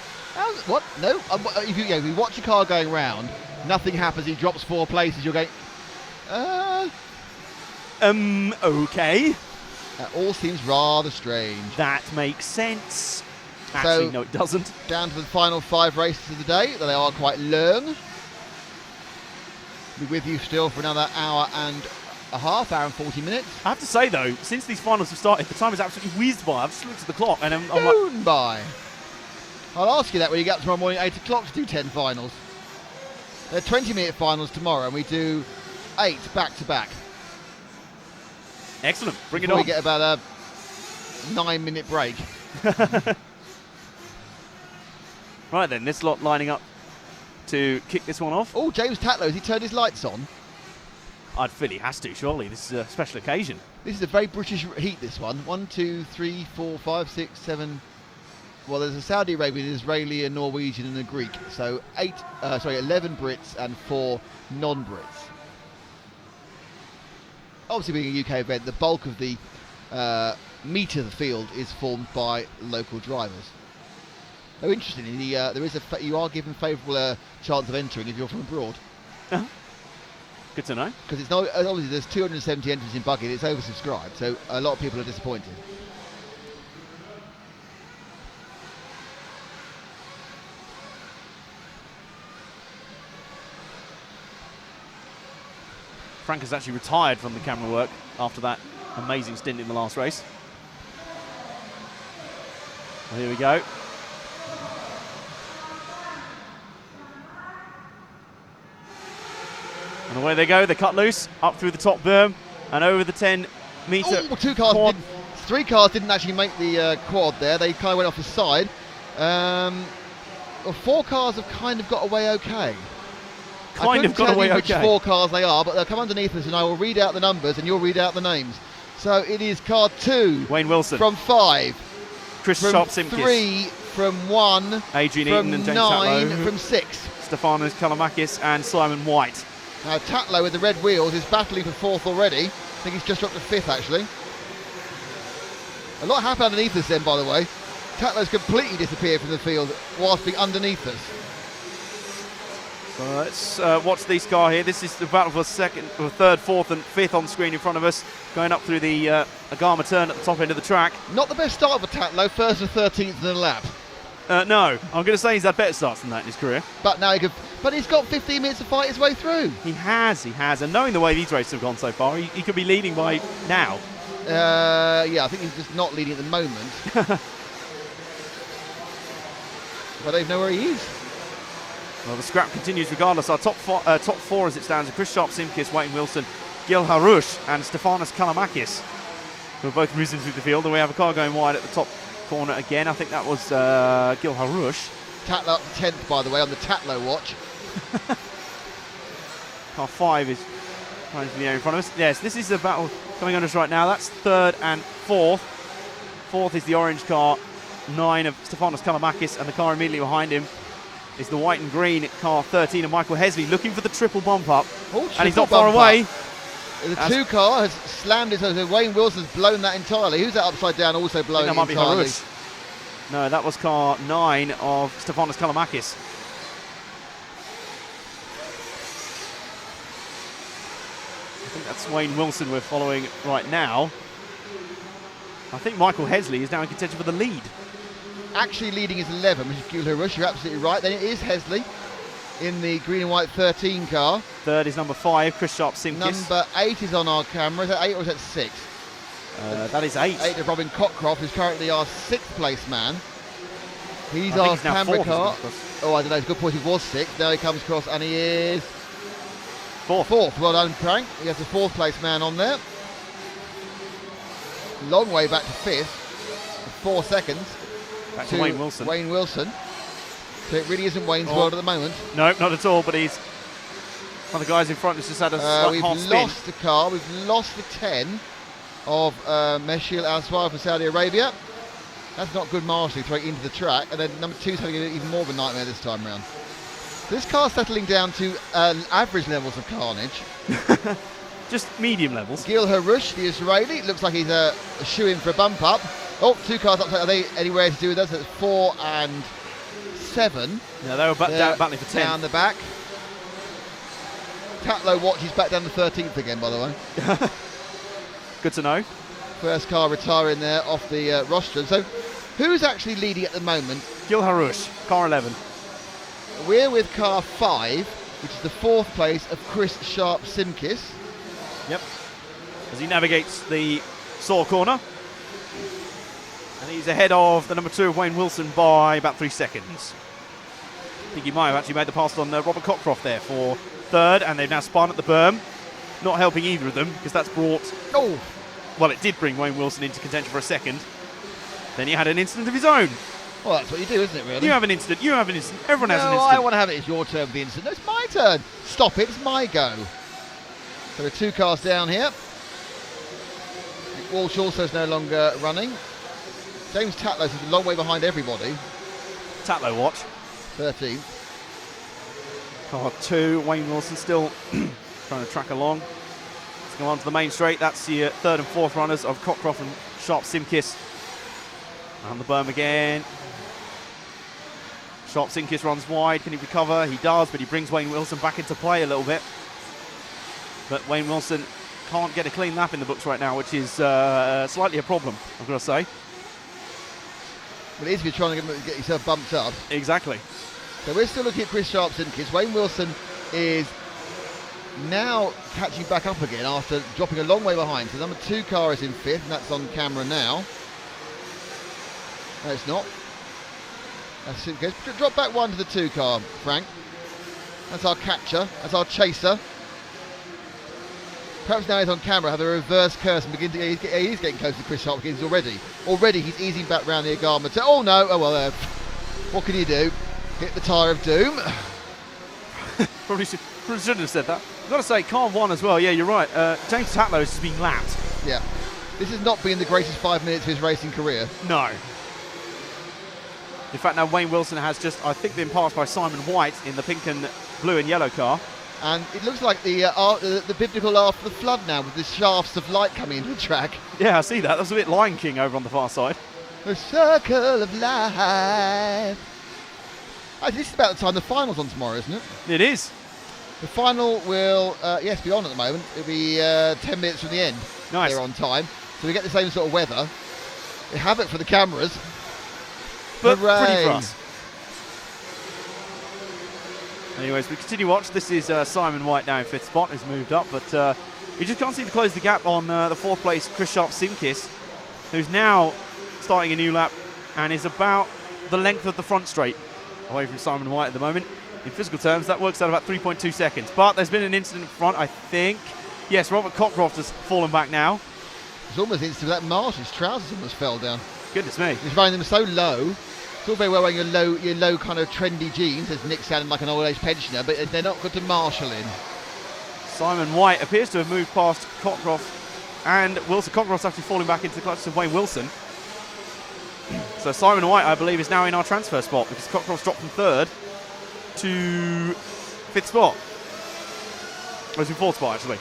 what? No? If you watch a car going round, nothing happens, he drops 4 places, you're going, okay. That all seems rather strange. That makes sense. Actually, no, it doesn't. Down to the final 5 races of the day. They are quite long. Be with you still for another hour and a half, hour and 40 minutes. I have to say, though, since these finals have started, the time has absolutely whizzed by. I've just looked at the clock and I'm like... by. I'll ask you that when you get up tomorrow morning at 8 o'clock to do 10 finals. They're 20-minute finals tomorrow, and we do 8 back-to-back. Excellent. Bring Before it on. We get about a 9-minute break. Right then, this lot lining up to kick this one off. Oh, James Tatlow, has he turned his lights on? I'd feel he has to, surely. This is a special occasion. This is a very British heat, this one. 1, 2, 3, 4, 5, 6, 7... Well, there's a Saudi Arabian, an Israeli, a Norwegian and a Greek. So 11 Brits and 4 non-Brits. Obviously, being a UK event, the bulk of the meat of the field is formed by local drivers. Oh, interestingly, there is you are given favourable chance of entering if you're from abroad. Uh-huh. Good to know. Because it's not obviously there's 270 entries in Bucket. It's oversubscribed, so a lot of people are disappointed. Frank has actually retired from the camera work after that amazing stint in the last race. Well, here we go. And away they go. They cut loose up through the top berm and over the 10-metre. Oh, 3 cars didn't actually make the quad there. They kind of went off the side. 4 cars have kind of got away okay. Kind of got away okay. Which 4 cars they are, but they'll come underneath us and I will read out the numbers and you'll read out the names. So it is car 2. Wayne Wilson. From 5. Chris from Sharp-Simkis. 3. From 1. Adrian from Eaton and James 9. Tatlow. From 6. Stefanos Kalamakis and Simon White. Now Tatlow with the red wheels is battling for 4th already. I think he's just dropped to 5th actually. A lot happened underneath us then, by the way. Tatlow's completely disappeared from the field whilst being underneath us. So let's watch this car here. This is the battle for 2nd, 3rd, 4th and 5th on screen in front of us. Going up through the Agama turn at the top end of the track. Not the best start for Tatlow, 1st and 13th in a lap. No, I'm going to say he's had better starts than that in his career. But now he's got 15 minutes to fight his way through. He has. And knowing the way these races have gone so far, he could be leading by now. Yeah, I think he's just not leading at the moment. I don't even know where he is. Well, the scrap continues regardless. Our top 4 as it stands are Chris Sharp-Simkis, Wayne Wilson, Gil Harouche and Stefanos Kalamakis, who have both risen through the field. And we have a car going wide at the top corner again. I think that was Gil Harouche. Tatlow up to 10th, by the way, on the Tatlow watch. Car 5 is trying to be in front of us. Yes, this is the battle coming on us right now. That's 3rd and 4th. 4th is the orange car, 9 of Stefanos Kalamakis, and the car immediately behind him is the white and green car 13 of Michael Hesley, looking for the triple bump up. And he's not far away. The 2 car has slammed it, so Wayne Wilson's blown that entirely. Who's that upside down also blown that might entirely? Be Harouche. No, that was car 9 of Stefanos Kalamakis. I think that's Wayne Wilson we're following right now. I think Michael Hesley is now in contention for the lead. Actually leading is 11, which is Gil Harouche. You're absolutely right. Then it is Hesley in the green and white 13 car. 3rd is number 5, Chris Sharp-Simkis. Number 8 is on our camera. Is that 8 or is that 6? That is 8. 8 of Robin Cockcroft, who's currently our 6th place man. He's I think our he's now camera 4th, car. isn't he? Oh, I don't know. It's a good point. He was 6th. Now he comes across and he is 4th. 4th. Well done, Frank. He has the 4th place man on there. Long way back to 5th. 4 seconds. Back to Wayne Wilson. Wayne Wilson. So it really isn't Wayne's Oh. world at the moment. No, not at all, but he's one of the guys in front has just had a slight We've half spin. lost the car. We've lost the 10 of Meshil Al-Swar from Saudi Arabia. That's not good marshalling, throwing into the track. And then number 2's having even more of a nightmare this time round. This car's settling down to average levels of carnage. Just medium levels. Gil Harush, the Israeli, looks like he's a shoe-in for a bump up. Oh, 2 cars upside. Are they anywhere to do with us? It's 4 and 7. No, they were battling for 10. Down the back. Tatlow watches back down to 13th again, by the way. Good to know. First car retiring there off the rostrum. So, who's actually leading at the moment? Gil Harush, car 11. We're with car 5, which is the 4th place of Chris Sharp-Simkis. Yep. As he navigates the Saw corner. And he's ahead of the number 2 of Wayne Wilson by about 3 seconds. I think he might have actually made the pass on Robert Cockcroft there for 3rd, and they've now spun at the berm. Not helping either of them, because that's brought... Oh! Well, it did bring Wayne Wilson into contention for a second. Then he had an incident of his own. Well, that's what you do, isn't it, really? You have an incident, you have an incident, everyone has an No, incident. I want to have it. It's your turn for the incident. No, it's my turn. Stop it. It's my go. So there are 2 cars down here. Walsh also is no longer running. James Tatlow is a long way behind everybody. Tatlow watch. 13th. Car 2, Wayne Wilson still trying to track along. Let's go on to the main straight. That's the 3rd and 4th runners of Cockcroft and Sharp-Simkis. And the berm again. Sharp-Simkis runs wide. Can he recover? He does, but he brings Wayne Wilson back into play a little bit. But Wayne Wilson can't get a clean lap in the books right now, which is slightly a problem, I've got to say. Well, it is if you're trying to get yourself bumped up. Exactly. So we're still looking at Chris Sharp-Simkis. Wayne Wilson is now catching back up again after dropping a long way behind. So number 2 car is in 5th, and that's on camera now. No, it's not. That's Simkis. Drop back 1 to the 2 car, Frank. That's our catcher. That's our chaser. Perhaps now he's on camera, have a reverse curse and begin to. He's getting close to Chris Sharp-Simkis already. Already he's easing back round the Agama. Oh no! Oh well. What can you do? Hit the tyre of doom. Probably shouldn't have said that. I've got to say, car 1 as well. Yeah, you're right. James Tatlow has been lapped. Yeah. This has not been the greatest 5 minutes of his racing career. No. In fact, now Wayne Wilson has just, I think, been passed by Simon White in the pink and blue and yellow car. And it looks like the biblical after the flood now, with the shafts of light coming into the track. Yeah, I see that. That's a bit Lion King over on the far side. The circle of life. Actually, this is about the time the final's on tomorrow, isn't it? It is. The final will, yes, be on at the moment. It'll be 10 minutes from the end. Nice. They're on time. So we get the same sort of weather. Havoc for the cameras. But Hooray. pretty for us. Anyways, we continue watch. This is Simon White now in 5th spot. He's moved up, but he just can't seem to close the gap on the 4th place Chris Sharp-Simkis, who's now starting a new lap and is about the length of the front straight away from Simon White at the moment. In physical terms, that works out about 3.2 seconds. But there's been an incident in front, I think. Yes, Robert Cockcroft has fallen back now. It's almost instant that Marsh, his trousers almost fell down. Goodness me. He's running them so low. It's all very well wearing your low kind of trendy jeans, as Nick sounding like an old age pensioner, but they're not good to marshal in. Simon White appears to have moved past Cockcroft, and Wilson. Cockcroft's actually falling back into the clutches of Wayne Wilson. So Simon White, I believe, is now in our transfer spot because Cockcroft's dropped from 3rd to 5th spot. Or is in 4th spot, actually.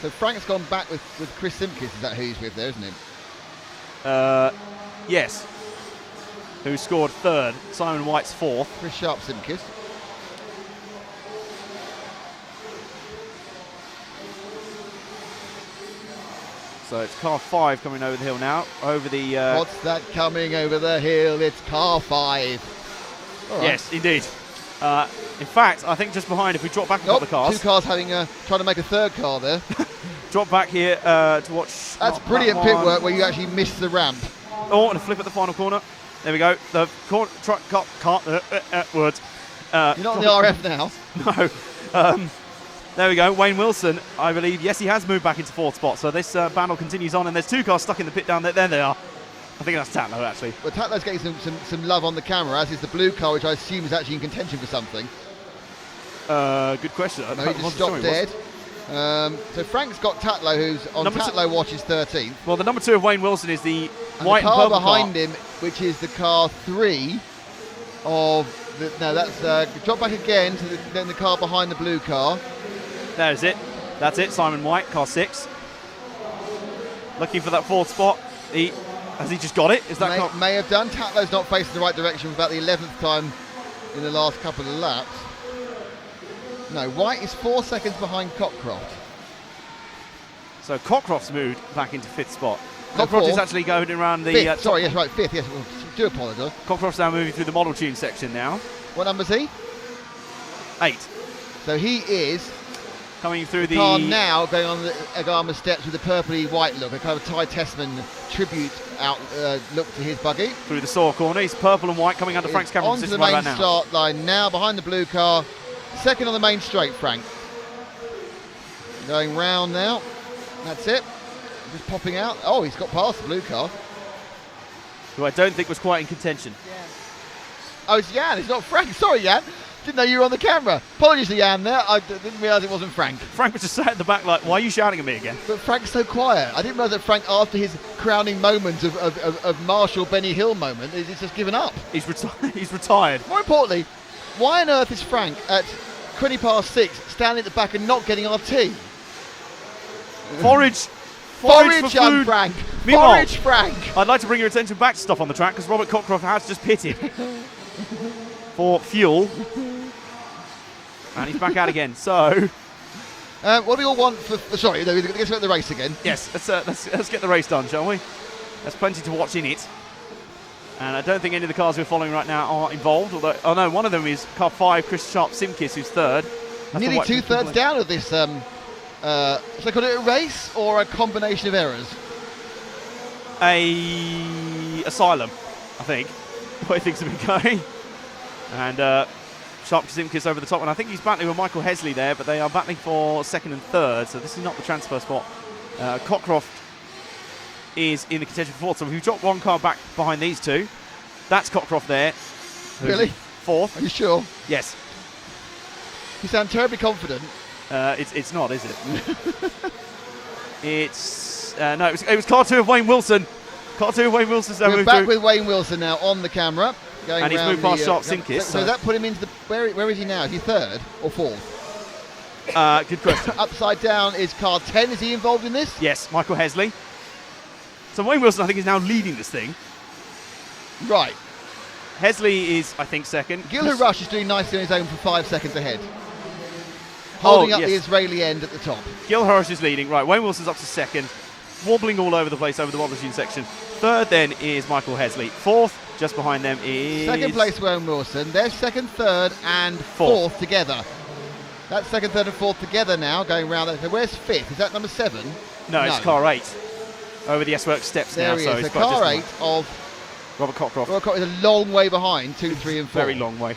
So Frank's gone back with Chris Simkis, is that who he's with there, isn't it? Yes. Who scored 3rd. Simon White's 4th. Chris Sharp-Simkis. So it's car 5 coming over the hill now. Over the... What's that coming over the hill? It's car 5. All right. Yes, indeed. In fact, I think just behind, if we drop back a couple of cars... 2 cars having trying to make a 3rd car there. Drop back here to watch That's brilliant pit work where you actually miss the ramp. Oh, and a flip at the final corner. There we go. The corner truck words. You're not in the RF now. No. There we go. Wayne Wilson, I believe. Yes, he has moved back into 4th spot. So this battle continues on, and there's 2 cars stuck in the pit down there. There they are. I think that's Tatlow, actually. Well, Tatlow's getting some love on the camera, as is the blue car, which I assume is actually in contention for something. Good question. No, he just stopped dead. So Frank's got Tatlow, who's on Tatlow watch is 13th. Well, the number 2 of Wayne Wilson is the white the and car purple behind car. him, which is the car 3 of the. No, that's drop back again to then the car behind the blue car. There's it. That's it. Simon White, car 6. Looking for that 4th spot. Has he just got it? Is that car? May have done. Tatlow's not facing the right direction for about the 11th time in the last couple of laps. No, White is 4 seconds behind Cockcroft. So Cockcroft's moved back into 5th spot. Not Cockcroft is 4th. actually going around the... 5th, sorry, yes, right, 5th, yes. Well, do apologise. Cockcroft's now moving through the model tune section now. What number is he? 8. So he is coming through the car now going on the Agama steps with a purpley white look, a kind of Ty Tessman tribute out look to his buggy. Through the Saw corner, he's purple and white coming under Frank's camera onto position the main right about now. start line now, behind the blue car. Second on the main straight, Frank. Going round now. That's it. Just popping out. Oh, he's got past the blue car. Who I don't think was quite in contention. Oh, it's Jan. It's not Frank. Sorry, Jan. Didn't know you were on the camera. Apologies to Jan there. I didn't realise it wasn't Frank. Frank was just sat at the back like, why are you shouting at me again? But Frank's so quiet. I didn't realise that Frank, after his crowning moment of Marshall Benny Hill moment, he's just given up. He's retired. More importantly, why on earth is Frank at 20 past 6 standing at the back and not getting our tea? Forage Forage, for young food. Frank. Meanwhile, Forage, Frank. I'd like to bring your attention back to stuff on the track because Robert Cockcroft has just pitted for fuel. And he's back out again. So, what do we all want for? Sorry, no, let's get the race again. Yes, let's get the race done, shall we? There's plenty to watch in it. And I don't think any of the cars we're following right now are involved. Although, oh no, one of them is car 5, Chris Sharp Simkis, who's 3rd. That's Nearly 2/3 down of this. Should I call it a race or a combination of errors? A asylum, I think. The way things have been going. And Sharp Simkis over the top, and I think he's battling with Michael Hesley there, but they are battling for 2nd and 3rd, so this is not the transfer spot. Cockcroft is in the contention for 4th, so we've dropped one car back behind these two. That's Cockcroft there. Really? 4th. Are you sure? Yes. You sound terribly confident. It's not, is it? It's no. It was car 2 of Wayne Wilson. Car 2 of Wayne Wilson's now We're moved back through. with Wayne Wilson now on the camera. Going And he's round moved past the, Sharp Simkis. So does that put him into the... Where is he now? Is he 3rd or 4th? Good question. Upside down is car 10. Is he involved in this? Yes, Michael Hesley. So Wayne Wilson, I think, is now leading this thing. Right. Hesley is, I think, 2nd. Gilher Rush is doing nicely on his own for 5 seconds ahead. Holding up yes. the Israeli end at the top. Gil Hirsch is leading. Right, Wayne Wilson's up to 2nd. Wobbling all over the place over the model machine section. 3rd then is Michael Hesley. 4th, just behind them, is... 2nd place, Wayne Wilson. They're 2nd, 3rd and 4th together. That's 2nd, 3rd and 4th together now, going round. So where's 5th? Is that number 7? No, it's car 8. Over the S-Works steps there now. He so is. it's So quite car distant. 8 of... Robert Cockcroft. Robert Cockcroft is a long way behind, 2, 3 and 4. Very long way.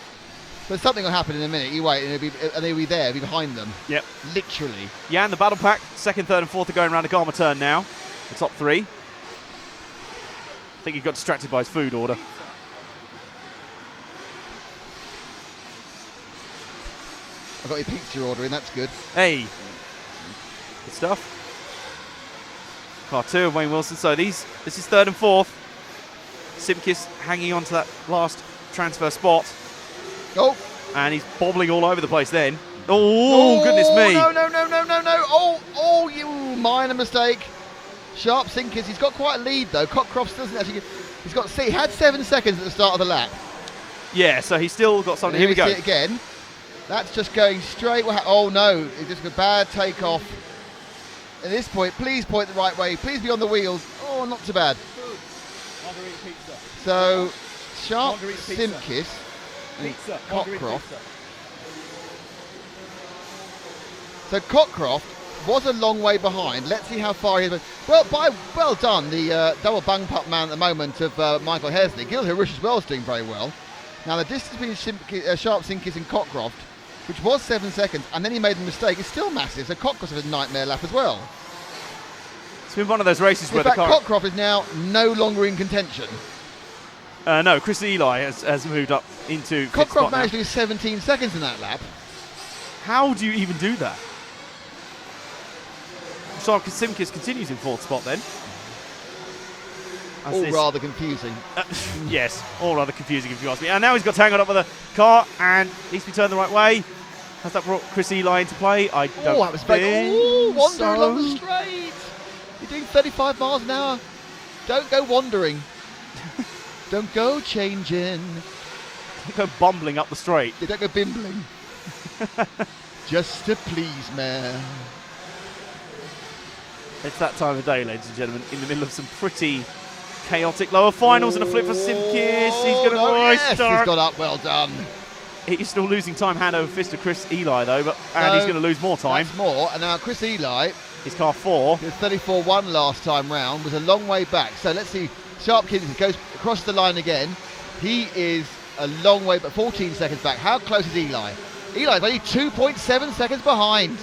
But something will happen in a minute. You wait, and they'll be there, be behind them. Yep. Literally. Yeah, and the battle pack, 2nd, 3rd and 4th are going around the Garma turn now. The top 3. I think he got distracted by his food order. I got your pizza order in, that's good. Hey. Good stuff. Car 2 of Wayne Wilson. So this is 3rd and 4th. Simkis hanging on to that last transfer spot. Oh. And he's bobbling all over the place then. Oh, goodness me. No. Oh, you minor mistake. Sharp Sinkers. He's got quite a lead though. Cockcroft doesn't actually. He had 7 seconds at the start of the lap. Yeah, so he's still got something. Here we go. See it again. That's just going straight. Oh no, it's just a bad takeoff. At this point, please point the right way. Please be on the wheels. Oh, not too bad. So, Sharp Simkis and Cockcroft. So Cockcroft was a long way behind. Let's see how far he is. Well done, the double bung putt man at the moment of Michael Hesley. Gil Harush as well is doing very well. Now the distance between Sharp, Sinkis and Cockcroft, which was 7 seconds, and then he made the mistake, is still massive. So Cockcroft has a nightmare lap as well. It's been one of those races where in fact, Cockcroft is now no longer in contention. No, Chris Eli has moved up into Cockcroft managed to do 17 seconds in that lap. How do you even do that? Sharp Simkis continues in 4th spot then. All rather confusing. Yes, all rather confusing if you ask me. And now he's got tangled up with a car and needs to be turned the right way. Has that brought Chris Eli into play? I don't that was big. Oh, wandering along the straight. You're doing 35 miles an hour. Don't go wandering. Don't go changing. Don't go bumbling up the straight. You don't go bimbling. Just to please, man. It's that time of day, ladies and gentlemen, in the middle of some pretty chaotic lower finals and a flip for Simkis. He's going to he's got up, well done. He's still losing time hand over fist to Chris Eli though, and he's going to lose more time. That's more, and now Chris Eli, his car 4. His 34-1 last time round was a long way back. So let's see, Sharp Kinsey goes across the line again. He is a long way, but 14 seconds back. How close is Eli? Eli's only 2.7 seconds behind.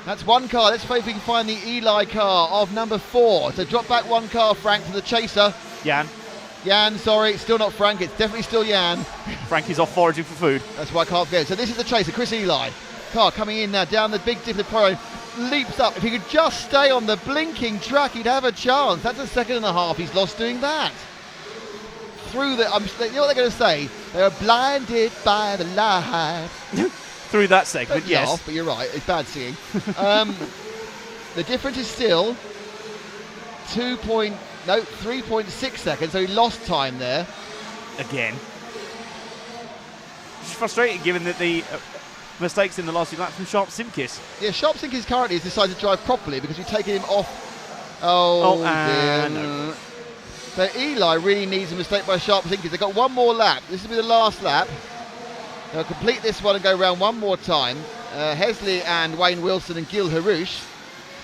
That's one car. Let's see if we can find the Eli car of number 4. So drop back one car, Frank, to the chaser. Jan, sorry, still not Frank. It's definitely still Jan. Frankie's off foraging for food. That's why I can't forget. So this is the chaser, Chris Eli. Car coming in now down the big dip of the pro. Leaps up. If he could just stay on the blinking track, he'd have a chance. That's a second and a half he's lost doing that. Through the, you know what they're going to say? They were blinded by the light. Through that segment, Don't yes. laugh, but you're right. It's bad seeing. The difference is still 3.6 seconds. So he lost time there. Again. It's frustrating given that the mistakes in the last few laps from Sharp Simkis. Yeah, Sharp Simkis currently has decided to drive properly because we've taken him off. Oh dear. No. So Eli really needs a mistake by Sharp Simkis. They've got one more lap. This will be the last lap. They'll complete this one and go round one more time. Hesley and Wayne Wilson and Gil Harush.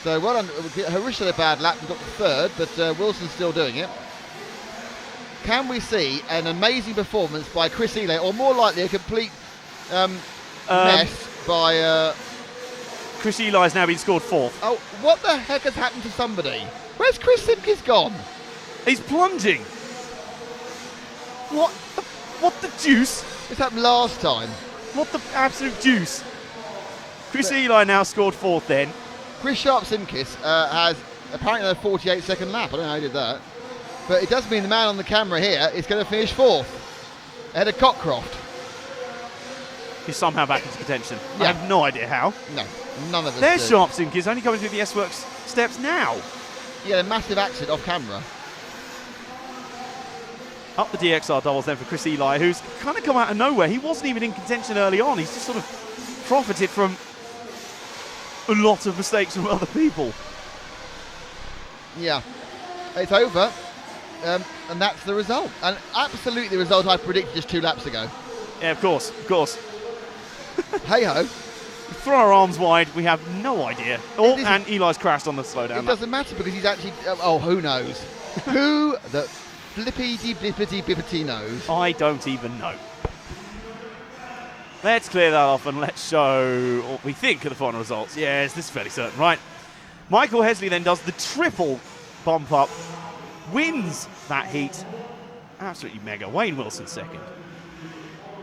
So well done. Harush had a bad lap and got to 3rd, but Wilson's still doing it. Can we see an amazing performance by Chris Eli, or more likely a complete mess by... Chris Eli's now been scored 4th. Oh, what the heck has happened to somebody? Where's Chris Simkis gone? He's plunging. What the juice? This happened last time. What the absolute juice? Chris Eli now scored 4th then. Chris Sharp Simkis has apparently a 48-second lap. I don't know how he did that. But it does mean the man on the camera here is going to finish 4th. Ahead of Cockcroft. He's somehow back into contention. Yeah. I have no idea how. No, none of us There's do. Sharp Simkis only coming through the S-Works steps now. Yeah, a massive accident off camera. Up the DXR doubles then for Chris Eli, who's kind of come out of nowhere. He wasn't even in contention early on. He's just sort of profited from a lot of mistakes from other people. Yeah, it's over. And that's the result. And absolutely the result I predicted just 2 laps ago. Yeah, of course. Hey-ho. Throw our arms wide, we have no idea. Oh, and Eli's crashed on the slowdown. It doesn't matter because he's actually... who knows? Who the... Flippity-blippity-bippity knows. I don't even know. Let's clear that off and let's show what we think of the final results. Yes, this is fairly certain, right? Michael Hesley then does the triple bump up, wins that heat. Absolutely mega. Wayne Wilson 2nd.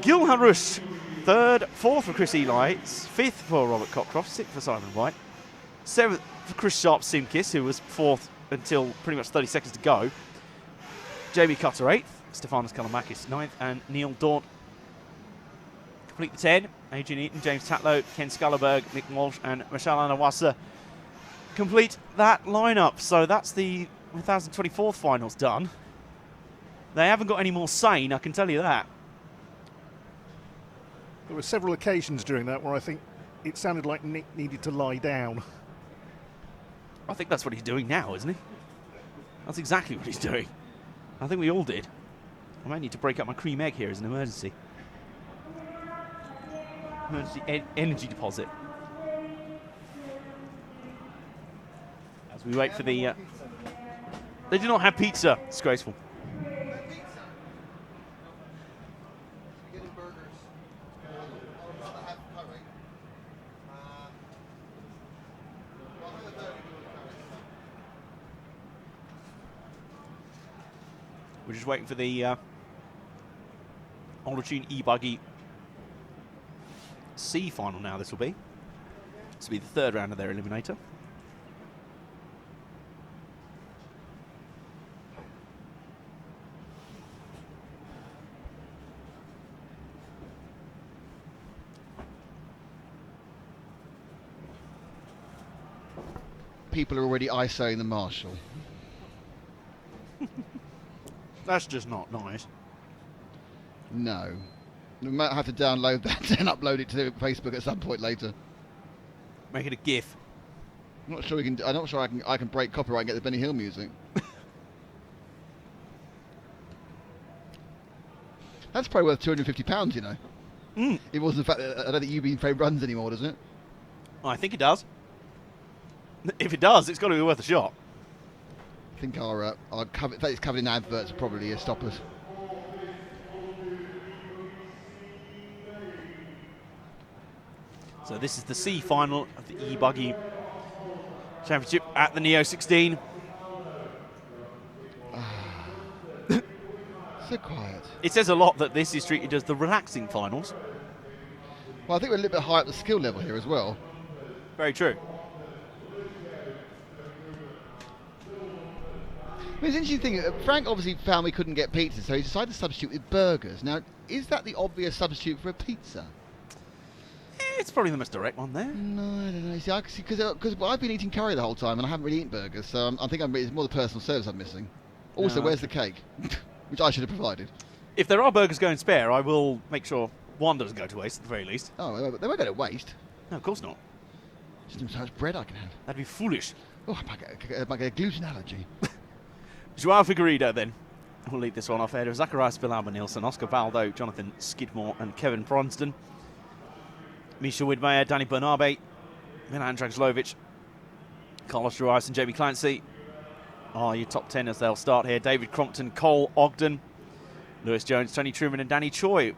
Gil Harush 3rd, 4th for Chris Eli, 5th for Robert Cockcroft, 6th for Simon White, 7th for Chris Sharp Simkis, who was 4th until pretty much 30 seconds to go. Jamie Cutter 8th, Stefanos Kalamakis 9th, and Neil Daunt. Complete the 10. Adrian Eaton, James Tatlow, Ken Scullerberg, Nick Walsh, and Michelle Anawasa complete that lineup. So that's the 1024th finals done. They haven't got any more sane, I can tell you that. There were several occasions during that where I think it sounded like Nick needed to lie down. I think that's what he's doing now, isn't he? That's exactly what he's doing. I think we all did. I might need to break up my cream egg here as an emergency. Emergency energy deposit. As we wait for the They do not have pizza. Disgraceful. We're just waiting for the Oldertune e-buggy C final now. This will be. This will be the third round of their eliminator. People are already ISOing the Marshall. That's just not nice. No. We might have to download that and upload it to Facebook at some point later. Make it a GIF. I'm not sure we can. I'm not sure I can break copyright and get the Benny Hill music. That's probably worth £250, you know. It wasn't the fact that I don't think UB Frame runs anymore, does it? Well, I think it does. If it does, it's got to be worth a shot. I think our cover, that is covered in adverts, probably stop us. So this is the C final of the e-buggy championship at the Neo 16. So quiet. It says a lot that this is treated as the relaxing finals. Well, I think we're a little bit higher up the skill level here as well. Very true. It's an interesting thing. Frank obviously found we couldn't get pizza, so he decided to substitute with burgers. Now, is that the obvious substitute for a pizza? It's probably the most direct one there. No, I don't know. See, because I've been eating curry the whole time and I haven't really eaten burgers, so I think it's more the personal service I'm missing. Also, No, where's the cake? Which I should have provided. If there are burgers going spare, I will make sure one doesn't go to waste at the very least. Oh, they won't go to waste. No, of course not. Just how much bread I can have. That'd be foolish. Oh, I might get a gluten allergy. Joao Figueiredo then will lead this one off ahead of Zacharias Villalba-Nielsen, Oscar Baldo, Jonathan Skidmore and Kevin Bronston. Misha Widmeyer, Danny Bernabe, Milan Dragslovic, Carlos Ruiz and Jamie Clancy are your top 10 as they'll start here. David Crompton, Cole Ogden, Lewis Jones, Tony Truman and Danny Choi.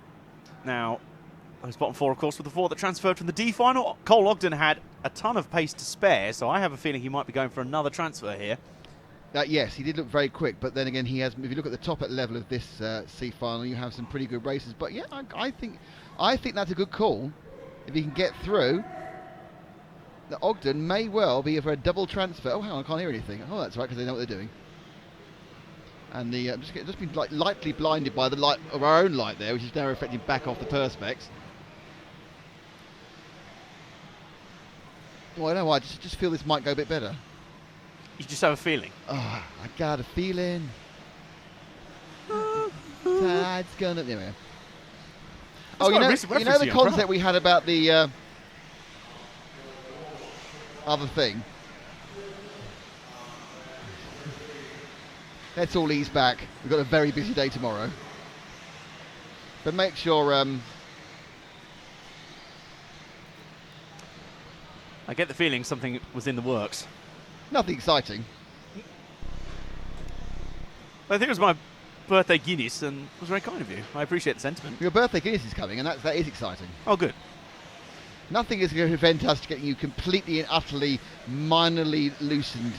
Now, those bottom four, of course, were the four that transferred from the D final. Cole Ogden had a ton of pace to spare, so I have a feeling he might be going for another transfer here. Yes, he did look very quick, but then again, he has. If you look at the top level of this C final, you have some pretty good races. But yeah, I think that's a good call. If he can get through, the Ogden may well be for a double transfer. Oh, hang on, I can't hear anything. Oh, that's right, because they know what they're doing. And the just been like lightly blinded by the light of our own light there, which is now reflecting back off the perspex. Well, I don't know why. I just feel this might go a bit better. You just have a feeling. Oh, I got a feeling. Tide's gonna. There we go. Oh, you know the concept we had about the other thing. Let's all ease back. We've got a very busy day tomorrow. But make sure. I get the feeling something was in the works. Nothing exciting. I think it was my birthday Guinness, and it was very kind of you. I appreciate the sentiment. Your birthday Guinness is coming, and that is exciting. Oh, good. Nothing is going to prevent us from getting you completely and utterly minorly loosened?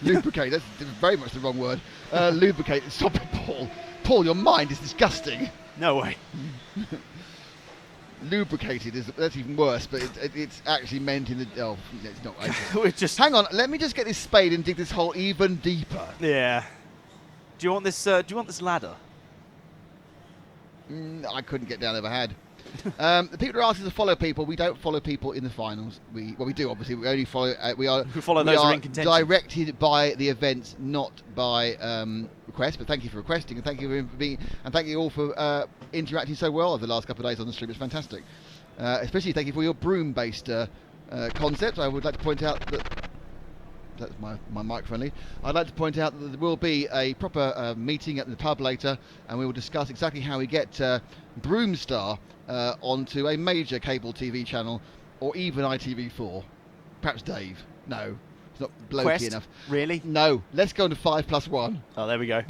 Lubricate, that's very much the wrong word. Lubricate, stop it, Paul. Paul, your mind is disgusting. No way. Lubricated, that's even worse, but it's actually meant in the... Oh, it's not. We're just... Hang on, let me just get this spade and dig this hole even deeper. Yeah. Do you want this ladder? I couldn't get down if I had. The people are asking us to follow people. We don't follow people in the finals. We do, obviously. We only follow... we follow those who are in contention. Directed by the events, not by request. But thank you for requesting, and thank you for being... And thank you all for interacting so well over the last couple of days on the stream. It's fantastic. Especially thank you for your broom-based concept. I would like to point out that... That's my microphone lead. I'd like to point out that there will be a proper meeting at the pub later, and we will discuss exactly how we get Broomstar onto a major cable TV channel, or even ITV4. Perhaps Dave. No. It's not blokey Quest? enough. Really? No. Let's go into 5+1. Oh, there we go.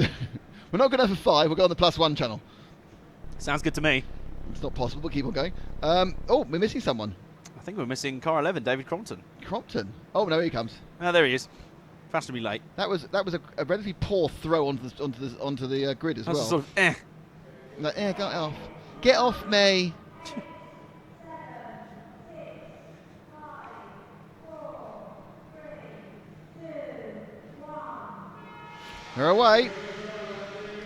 We're not going to have a 5. We'll go on the +1 channel. Sounds good to me. It's not possible. We'll keep on going. We're missing someone. I think we're missing car 11, David Crompton. Crompton. Oh no, here he comes. Ah, there he is. Fashionably late. That was a relatively poor throw onto the grid as That's well. a sort of Like, get off me. They're away.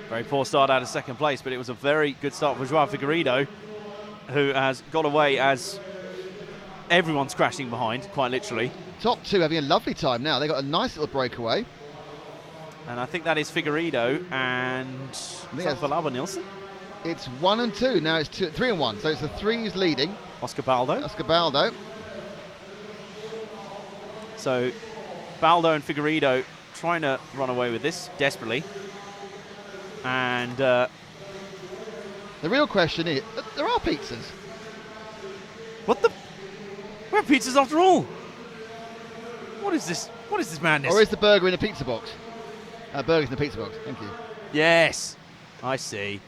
Very poor start out of second place, but it was a very good start for Joao Figueiredo, who has got away as everyone's crashing behind, quite literally. Top two having a lovely time now. They got a nice little breakaway. And I think that is Figueiredo and Valaba Nielsen. It's 1 and 2. Now it's 3 and 1. So it's the 3 who's leading. Oscar Baldo. So Baldo and Figueiredo trying to run away with this desperately. And the real question is, there are pizzas. What the? We're pizzas after all. What is this? What is this madness? Or is the burger in a pizza box? Burger's in a pizza box. Thank you. Yes, I see.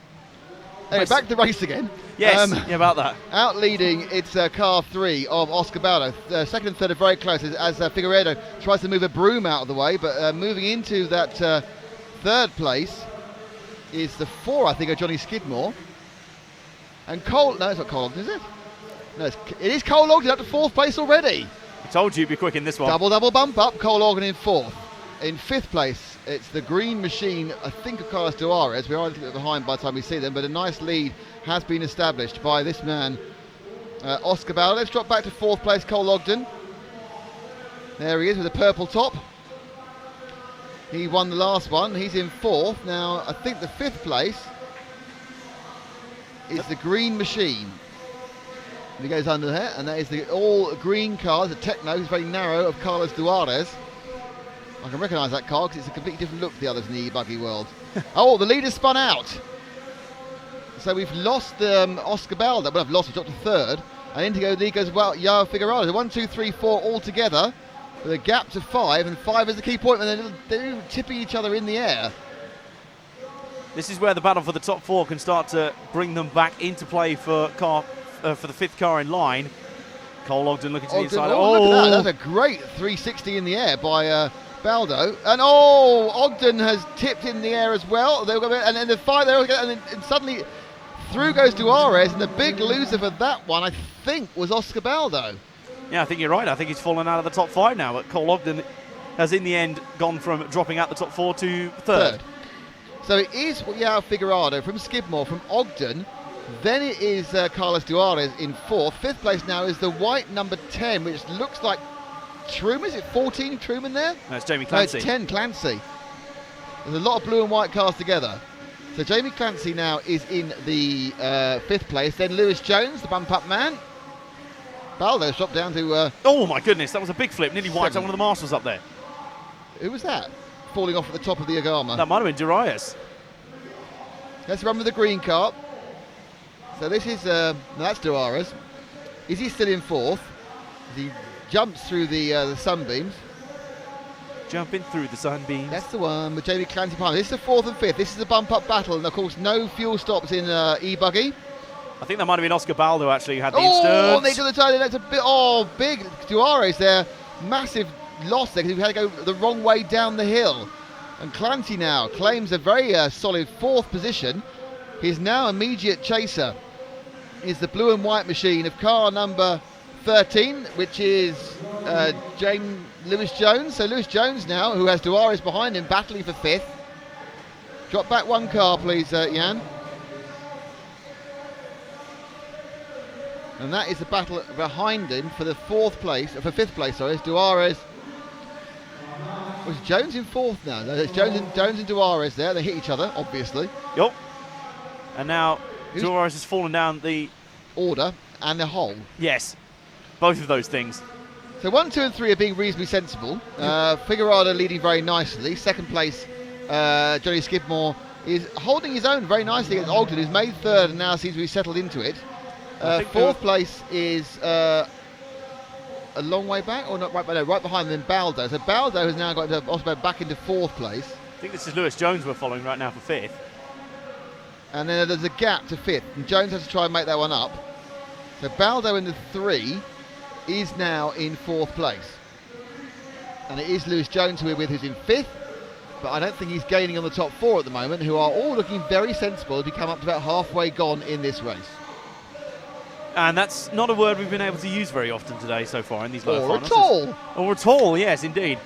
Anyway, back to the race again. Yes, yeah, about that. Out leading, it's car 3 of Oscar Baldo. Second and third are very close as Figueiredo tries to move a broom out of the way, but moving into that third place is the 4, I think, of Johnny Skidmore. And Cole, no, it's not Cole Ogden, is it? No, it is Cole Ogden up to 4th place already. I told you you'd be quick in this one. Double bump up, Cole Ogden in 4th. In 5th place, it's the green machine, I think, of Carlos Duarez. We are a little bit behind by the time we see them, but a nice lead has been established by this man, Oscar Baldo. Let's drop back to 4th place, Cole Ogden. There he is with a purple top. He won the last one. He's in 4th. Now, I think the 5th place is the green machine. He goes under there, and that is the all green car, the Techno, is very narrow, of Carlos Duarez. I can recognise that car because it's a completely different look to the others in the buggy world. Oh, the leader spun out. So we've lost Oscar Baldo, but I've lost, we dropped to 3rd. And Indigo lead goes, well, Joao Figueiredo. So 1, 2, 3, 4 all together with a gap to 5, and 5 is the key point, and they're tipping each other in the air. This is where the battle for the top 4 can start to bring them back into play for the 5th car in line. Cole Ogden looking to the inside. Look at that. That's a great 360 in the air by Baldo. And Ogden has tipped in the air as well. And then the 5 there, and suddenly through goes Duarez, and the big loser for that one, I think, was Oscar Baldo. Yeah, I think you're right. I think he's fallen out of the top 5 now. But Cole Ogden has, in the end, gone from dropping out the top 4 to 3rd. So it is Joao Figueiredo from Skidmore, from Ogden. Then it is Carlos Duarez in 4th. 5th place now is the white number 10, which looks like Truman. Is it 14 Truman there? No, it's Jamie Clancy. No, it's 10 Clancy. There's a lot of blue and white cars together. So Jamie Clancy now is in the 5th place. Then Lewis Jones, the bump-up man. Baldo's dropped down to... oh, my goodness. That was a big flip. Nearly wiped out one of the marshals up there. Who was that? Falling off at the top of the Agama. That might have been Darius. Let's run with the green car. So this is... that's Duarez. Is he still in 4th? He jumps through the sunbeams. Jumping through the sunbeams. That's the one with Jamie Clancy behind. This is the 4th and 5th. This is the bump-up battle. And, of course, no fuel stops in e-buggy. I think that might have been Oscar Baldo, actually, who had the instance. Oh, they do the turn. That's a bit... big Duarez there. Massive loss there because he had to go the wrong way down the hill. And Clancy now claims a very solid 4th position. His now immediate chaser is the blue and white machine of car number 13, which is Lewis Jones. So Lewis Jones now, who has Duarez behind him, battling for 5th. Drop back one car, please, Jan. And that is the battle behind him for the 5th place. Sorry, it's Duarez. Was Jones in 4th now? No, it's Jones and Duarez there. They hit each other, obviously. Yup. And now Duarez has fallen down the order and the hole. Yes, both of those things. So 1, 2, and 3 are being reasonably sensible. Figueiredo leading very nicely. 2nd place, Johnny Skidmore is holding his own very nicely against Ogden, who's made 3rd and now seems to be settled into it. 4th place is a long way back, or not right behind them, Baldo. So Baldo has now got Oscar back into 4th place. I think this is Lewis Jones we're following right now for 5th. And then there's a gap to 5th, and Jones has to try and make that one up. So Baldo in the 3 is now in 4th place. And it is Lewis Jones who we're with who's in 5th, but I don't think he's gaining on the top 4 at the moment, who are all looking very sensible as we come up to about halfway gone in this race. And that's not a word we've been able to use very often today so far in these lower Or finals. at all. Or at all, yes, indeed.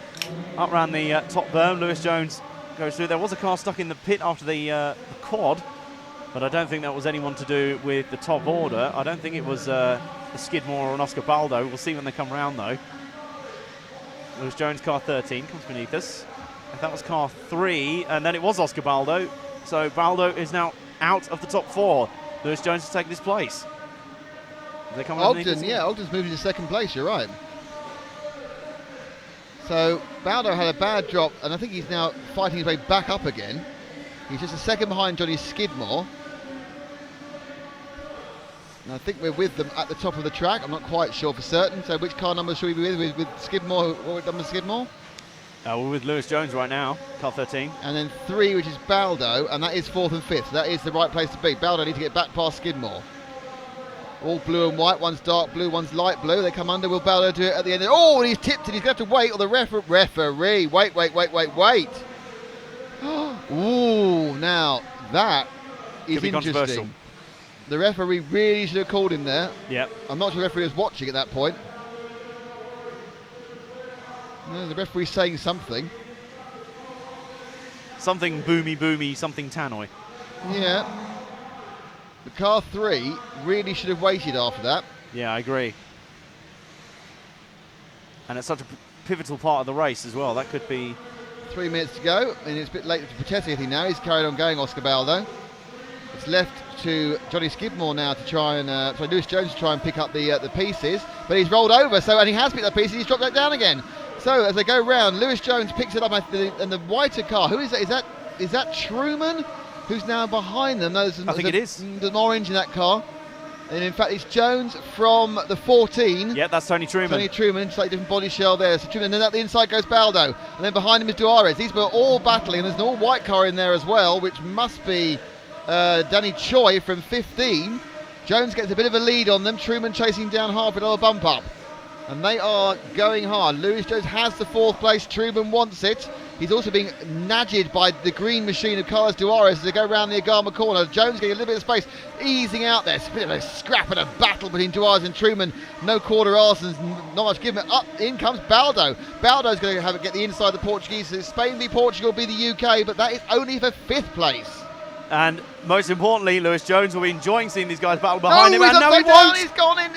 Up around the top berm, Lewis Jones goes through. There was a car stuck in the pit after the quad, but I don't think that was anyone to do with the top order. I don't think it was a Skidmore or an Oscar Baldo. We'll see when they come round, though. Lewis Jones, car 13, comes beneath us. If that was car 3, and then it was Oscar Baldo. So Baldo is now out of the top 4. Lewis Jones has taken his place. They come Ogden's moved into 2nd place, you're right. So Baldo had a bad drop, and I think he's now fighting his way back up again. He's just a second behind Johnny Skidmore. And I think we're with them at the top of the track. I'm not quite sure for certain. So which car number should we be with? With Skidmore, what number is Skidmore? We're with Lewis Jones right now, car 13. And then 3, which is Baldo, and that is 4th and 5th. So that is the right place to be. Baldo needs to get back past Skidmore. All blue and white, one's dark blue, one's light blue. They come under, will Baldo do it at the end? Oh, and he's tipped it, he's going to have to wait, or the referee, wait. Ooh, now that is interesting. The referee really should have called him there. Yep. I'm not sure the referee was watching at that point. No, the referee's saying something. Something boomy, something tannoy. Yeah. The car 3 really should have waited after that. Yeah, I agree. And it's such a pivotal part of the race as well. That could be 3 minutes to go, and it's a bit late for Patetti, I think now. He's carried on going, Oscar Baldo. It's left to Johnny Skidmore now to try and, Lewis Jones to try and pick up the pieces, but he's rolled over, and he has picked up pieces, he's dropped that down again. So as they go round, Lewis Jones picks it up, and the whiter car, who is that? Is that Truman, who's now behind them? No, I think it is. There's an orange in that car. And in fact, it's Jones from the 14. Yeah, that's Tony Truman. Tony Truman, slightly different body shell there. So Truman, and then at the inside goes Baldo. And then behind him is Duarez. These were all battling. There's an all-white car in there as well, which must be Danny Choi from 15. Jones gets a bit of a lead on them. Truman chasing down hard for another bump up. And they are going hard. Lewis Jones has the 4th place. Truman wants it. He's also being nudged by the green machine of Carlos Duarez as they go around the Agama corner. Jones getting a little bit of space, easing out there. It's a bit of a scrap and a battle between Duarez and Truman. No quarter arsons, not much given. Up in comes Baldo. Baldo's going to get the inside of the Portuguese. So Spain v Portugal be the UK, but that is only for 5th place. And most importantly, Lewis Jones will be enjoying seeing these guys battle behind him. And no, he down, won't. He's gone in.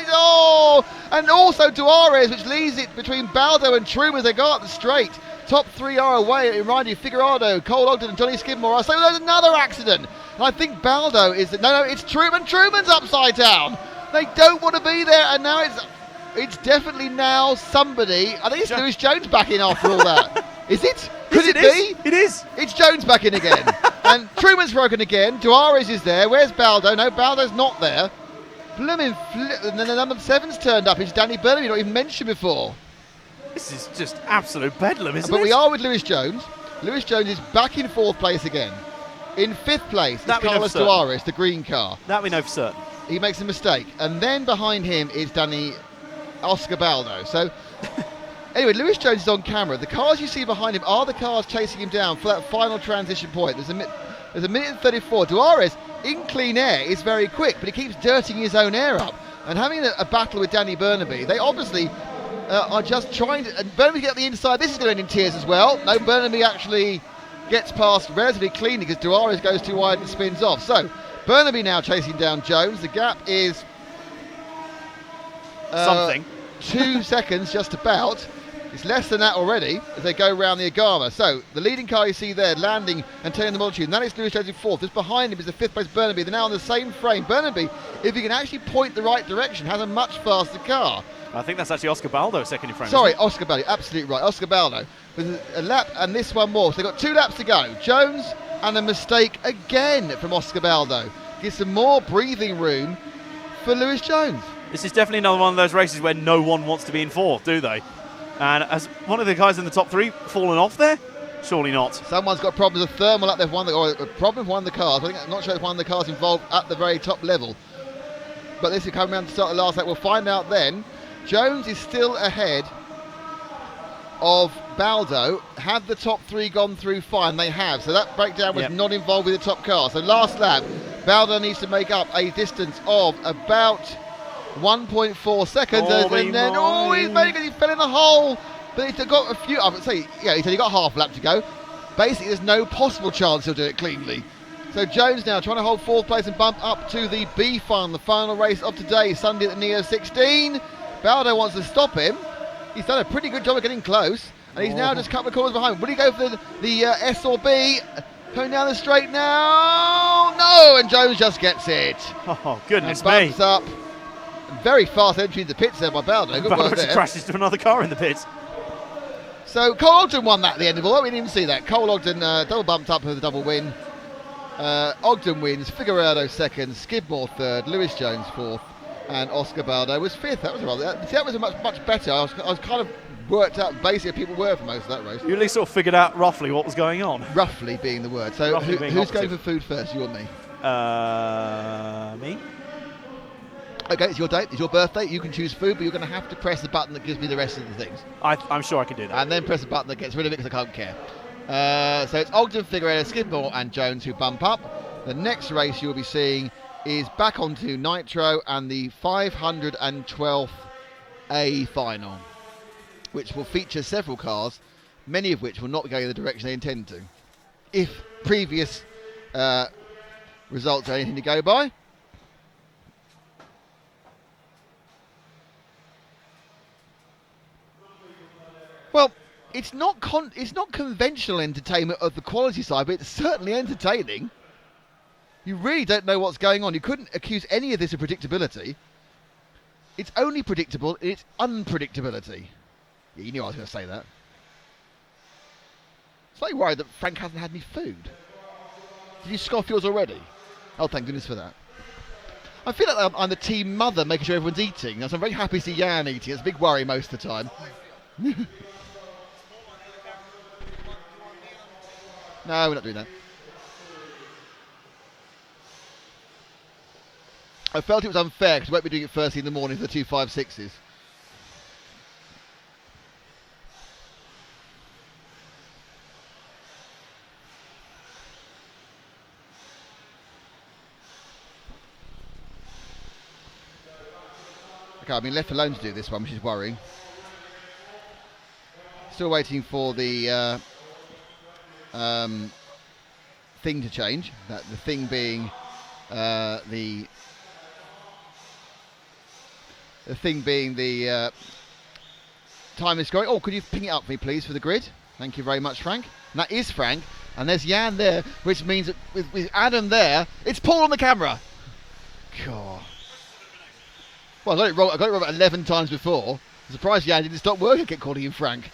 And also Duarez, which leaves it between Baldo and Truman as they go up the straight. Top 3 are away. Remind you, Figueroa, Cole Ogden and Johnny Skidmore are saying there's another accident. And I think Baldo is... No, it's Truman. Truman's upside down. They don't want to be there. And now it's definitely now somebody... I think it's Lewis Jones back in after all that. Is it? Could it be? It is. It's Jones back in again. And Truman's broken again. Duarez is there. Where's Baldo? No, Baldo's not there. Blooming and then the number 7's turned up. It's Danny Burnaby, not even mentioned before. This is just absolute bedlam, isn't it? But we are with Lewis Jones. Lewis Jones is back in 4th place again. In 5th place is Carlos Duarez, the green car. That we know for certain. He makes a mistake. And then behind him is Oscar Baldo. So, anyway, Lewis Jones is on camera. The cars you see behind him are the cars chasing him down for that final transition point. There's a minute and 34. Duarez, in clean air, is very quick, but he keeps dirtying his own air up. And having a battle with Danny Burnaby, they obviously... are just trying to... And Burnaby get the inside. This is going to end in tears as well. No, Burnaby actually gets past relatively cleanly because Duarez goes too wide and spins off. So, Burnaby now chasing down Jones. The gap is... something. 2 seconds, just about. It's less than that already as they go round the Agama. So, the leading car you see there landing and turning the multitude. And that is Lewis Jones in 4th. Just behind him is the 5th place Burnaby. They're now on the same frame. Burnaby, if he can actually point the right direction, has a much faster car. I think that's actually Oscar Baldo second in frame. Sorry, Oscar Baldo, absolutely right. Oscar Baldo with a lap and this one more. So they've got 2 laps to go. Jones and a mistake again from Oscar Baldo. Gives some more breathing room for Lewis Jones. This is definitely another one of those races where no one wants to be in fourth, do they? And has one of the guys in the top 3 fallen off there? Surely not. Someone's got problems with thermal up there, or a problem with one of the cars. I'm not sure if one of the cars involved at the very top level. But this is coming around to start the last lap. We'll find out then. Jones is still ahead of Baldo. Have the top 3 gone through fine? They have. So that breakdown was not involved with the top car. So last lap, Baldo needs to make up a distance of about 1.4 seconds. And then, he's very good. He fell in the hole. But he's got a few, I would say, he said he got half a lap to go. Basically, there's no possible chance he'll do it cleanly. So Jones now trying to hold 4th place and bump up to the B final, the final race of today, Sunday at the Neo 16. Baldo wants to stop him. He's done a pretty good job of getting close, and he's now just a couple of corners behind. Will he go for the S or B? Coming down the straight now. No, and Jones just gets it. Oh, goodness and me. bumps up. Very fast entry into the pits there by Baldo. Good work there. Crashes to another car in the pits. So Cole Ogden won that at the end of all. We didn't even see that. Cole Ogden double bumped up with a double win. Ogden wins, Figueredo second, Skidmore third, Lewis Jones fourth, and Oscar Baldo was fifth. That was a much better. I was kind of worked out basically people were for most of that race. You at least sort of figured out roughly what was going on. Roughly being the word. So who's going for food first, you or me? Me. Okay, it's your day, it's your birthday, you can choose food, but you're going to have to press the button that gives me the rest of the things. I'm sure I can do that. And then press the button that gets rid of it because I can't care. So it's Ogden, Figueredo, Skidmore and Jones who bump up. The next race you'll be seeing is back onto Nitro and the 512th A final, which will feature several cars, many of which will not go in the direction they intend to. If previous results are anything to go by. Well, it's not conventional entertainment of the quality side, but it's certainly entertaining. You really don't know what's going on. You couldn't accuse any of this of predictability. It's only predictable in its unpredictability. Yeah, you knew I was going to say that. Slightly worried that Frank hasn't had any food. Did you scoff yours already? Oh, thank goodness for that. I feel like I'm the team mother making sure everyone's eating. So I'm very happy to see Jan eating. It's a big worry most of the time. No, we're not doing that. I felt it was unfair because we won't be doing it first thing in the morning for the 256s. Okay, I've been left alone to do this one, which is worrying. Still waiting for the thing to change. That the thing being the time is scoring. Oh, could you ping it up for me, please, for the grid? Thank you very much, Frank. And that is Frank. And there's Jan there, which means that with Adam there, it's Paul on the camera. God. Well, I got it wrong about 11 times before. I'm surprised Jan didn't stop working. I kept calling him Frank.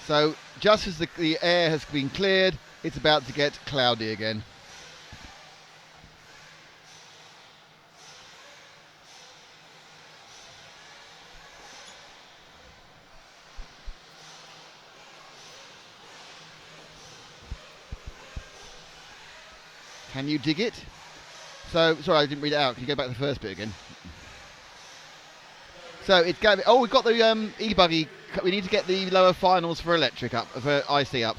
So, just as the air has been cleared, it's about to get cloudy again. Can you dig it? So, sorry, I didn't read it out. Can you go back to the first bit again? So, it's going. Oh, we've got the e-buggy. We need to get the lower finals for electric up, for IC up.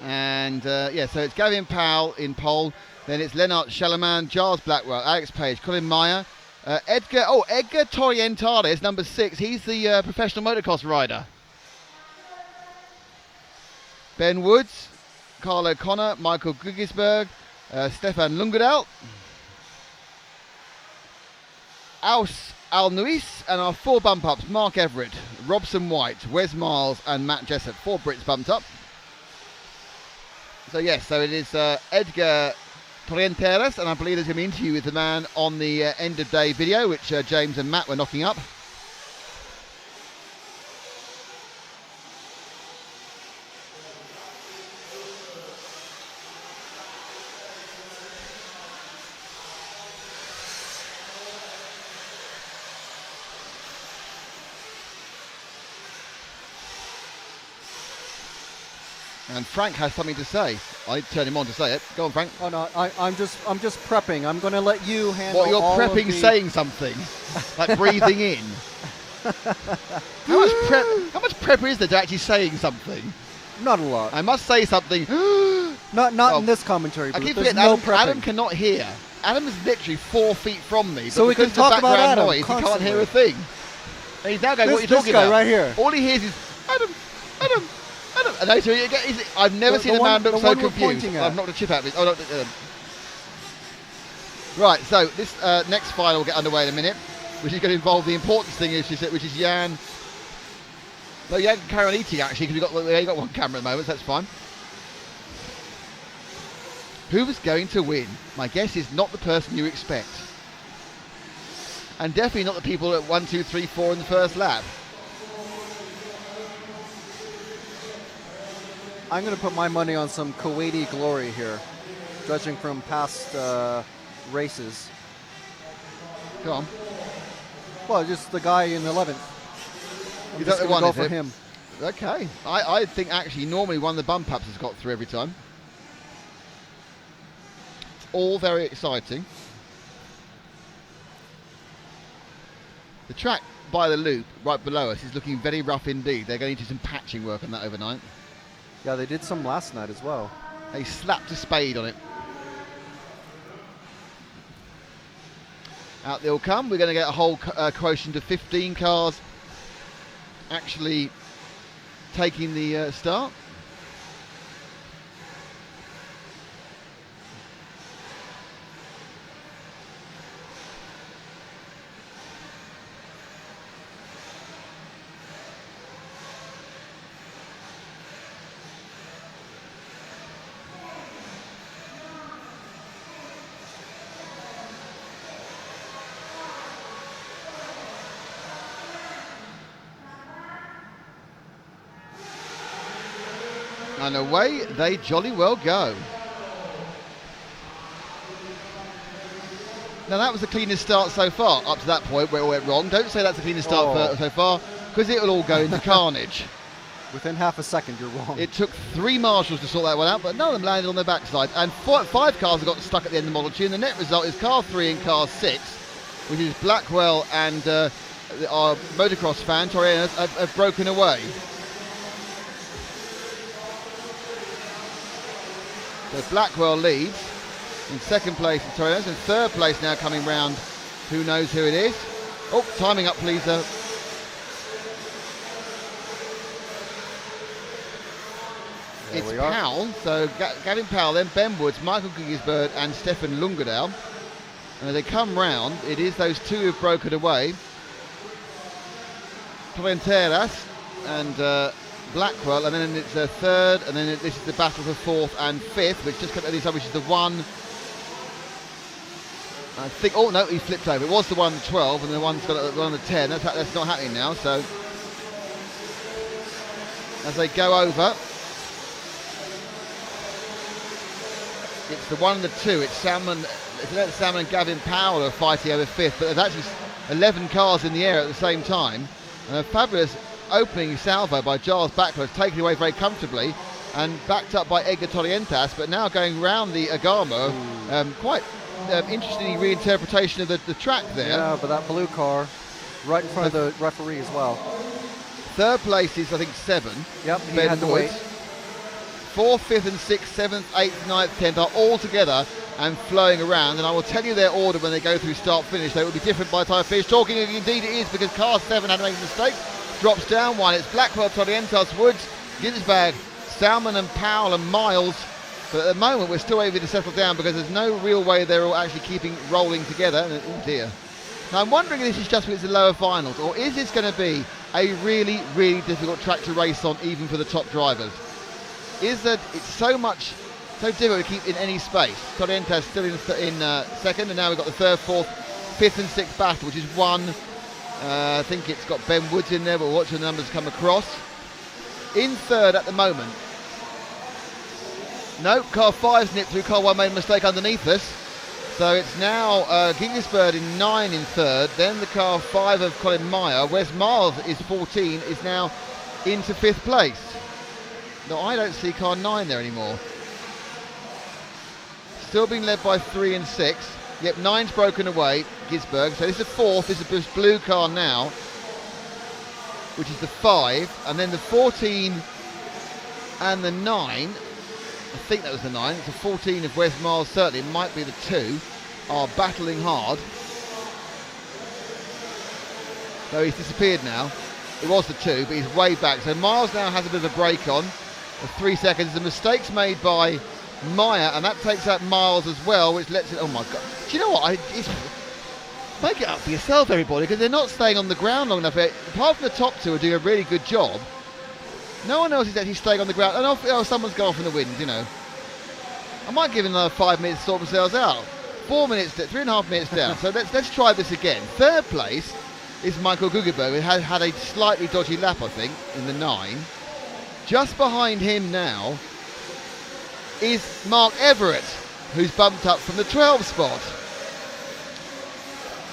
And so it's Gavin Powell in pole. Then it's Lennart Shalaman, Giles Blackwell, Alex Page, Colin Meyer, Edgar Torrientales, number 6. He's the professional motocross rider. Ben Woods, Carl O'Connor, Michael Gugisberg, Stefan Lungedal, Aus Al-Nuis, and our 4 bump ups, Mark Everett, Robson White, Wes Miles and Matt Jessup. 4 Brits bumped up. So yes, so it is Edgar Torrenteras, and I believe there's going to be an interview with the man on the end of day video, which James and Matt were knocking up. And Frank has something to say. I turn him on to say it. Go on, Frank. Oh no, I'm just prepping. I'm going to let you handle. What, you're all of prepping, the... saying something, like breathing in. How much prep is there to actually saying something? Not a lot. I must say something. Not in this commentary. I keep There's forgetting no Adam cannot hear. Adam is literally 4 feet from me, but so we because can of the talk about background Adam noise, constantly. he can't hear a thing. And he's now going, "What are you This talking guy about?" right here. All he hears is Adam. And I say, I've never seen a man look so confused. I've knocked a chip out of it. Oh, no, right, so this next final will get underway in a minute, which is going to involve the important thing, which is Jan. No, Jan can carry on eating actually, because you've got one camera at the moment, so that's fine. Who was going to win? My guess is not the person you expect. And definitely not the people at 1, 2, 3, 4 in the first lap. I'm going to put my money on some Kuwaiti glory here, judging from past races. Go on. Well, just the guy in 11th. I'm just going to go for him. Okay. I think actually normally one of the bump ups has got through every time. It's all very exciting. The track by the loop right below us is looking very rough indeed. They're going to do some patching work on that overnight. Yeah, they did some last night as well. They slapped a spade on it. Out they'll come. We're going to get a whole quotient of 15 cars actually taking the start. And away they jolly well go. Now that was the cleanest start so far, up to that point where it went wrong. Don't say that's the cleanest start so far, because it'll all go into carnage. Within half a second, you're wrong. It took 3 marshals to sort that one out, but none of them landed on their backside. And 5 cars have got stuck at the end of the Model 2, and the net result is car 3 and car 6, which is Blackwell and our motocross fan, Torres, have broken away. So Blackwell leads. In second place is Torres. In third place now coming round. Who knows who it is? Oh, timing up please. It's Powell. So Gavin Powell, then Ben Woods, Michael Guggisberg and Stefan Lungerdal. And as they come round, it is those two who've broken away. Torrenteras and Blackwell, and then it's a third, and then this is the battle for fourth and fifth, which just got to this one, which is the one. I think. Oh no, he flipped over. It was the 112, and the one's got the one on the 10. That's not happening now. So as they go over, it's the 1 and the 2. It's Sam and Gavin Powell are fighting over fifth, but there's actually 11 cars in the air at the same time. And a fabulous opening salvo by Giles Backwell, taken away very comfortably and backed up by Edgar Torrientas, but now going round the Agamo. Quite interesting reinterpretation of the track there. Yeah, but that blue car right in front of the referee as well. Third place is I think 7. Yep, he Ben had to Woods. wait. 4th, 5th and 6th, 7th, 8th, 9th, 10th are all together and flowing around, and I will tell you their order when they go through start finish. They will be different by the time I finish talking. Indeed it is, because car 7 had to make a mistake. Drops down 1. It's Blackwell, Torrientas, Woods, Ginsberg, Salmon and Powell and Miles. But at the moment we're still able to settle down because there's no real way they're all actually rolling together. Oh dear. Now I'm wondering if this is just because it's the lower finals, or is this going to be a really, really difficult track to race on even for the top drivers? Is that it's so much so difficult to keep in any space. Torrientes still in second, and now we've got the third, fourth, fifth and sixth battle, which is one. I think it's got Ben Woods in there, but watching the numbers come across. In third at the moment. No, car 5's nipped through. Car 1 made a mistake underneath us. So it's now Gigasbird in 9 in third. Then the car 5 of Colin Meyer. Wes Miles is 14, is now into 5th place. No, I don't see car 9 there anymore. Still being led by 3 and 6. Yep, 9's broken away, Gisberg. So this is 4th. This is this blue car now, which is the 5. And then the 14 and the 9. I think that was the 9. It's a 14 of Wes Miles, certainly. It might be the 2. Are battling hard. Though he's disappeared now. It was the 2, but he's way back. So Miles now has a bit of a break on. 3 seconds. The mistake's made by Meyer, and that takes out Miles as well, which lets it. Oh my God! Do you know what? Make it up for yourself, everybody, because they're not staying on the ground long enough. Apart from the top 2 are doing a really good job. No one else is actually staying on the ground. And someone's gone off in the wind, you know. I might give them another 5 minutes to sort themselves out. 4 minutes, 3.5 minutes down. So let's try this again. Third place is Michael Gugeberg, who had a slightly dodgy lap, I think, in the 9. Just behind him now is Mark Everett, who's bumped up from the 12 spot.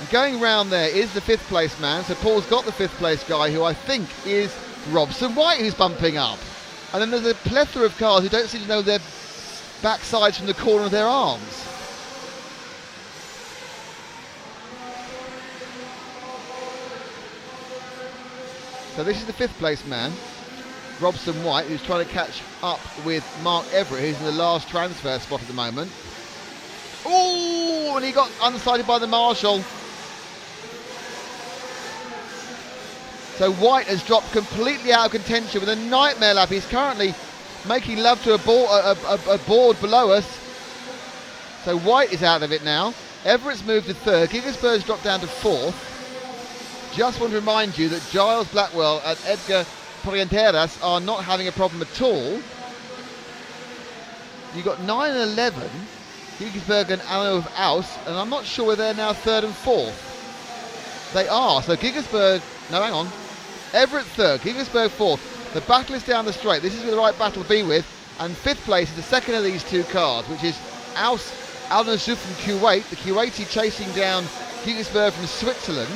And going round there is the 5th place man. So Paul's got the 5th place guy, who I think is Robson White, who's bumping up. And then there's a plethora of cars who don't seem to know their backsides from the corner of their arms. So this is the 5th place man, Robson White, who's trying to catch up with Mark Everett, who's in the last transfer spot at the moment. Oh, and he got unsighted by the marshal. So White has dropped completely out of contention with a nightmare lap. He's currently making love to a board below us. So White is out of it now. Everett's moved to 3rd. Gigasberg's dropped down to 4th. Just want to remind you that Giles Blackwell and Edgar Torrienteras are not having a problem at all. You've got 9 and 11, Gigasberg and Allo of Aus, and I'm not sure whether they're now 3rd and 4th. They are, so Gigasberg, no hang on, Everett 3rd, Gigasberg 4th. The battle is down the straight. This is the right battle to be with, and 5th place is the second of these 2 cars, which is Aus Al-Nasuf from Kuwait, the Kuwaiti chasing down Gigasberg from Switzerland.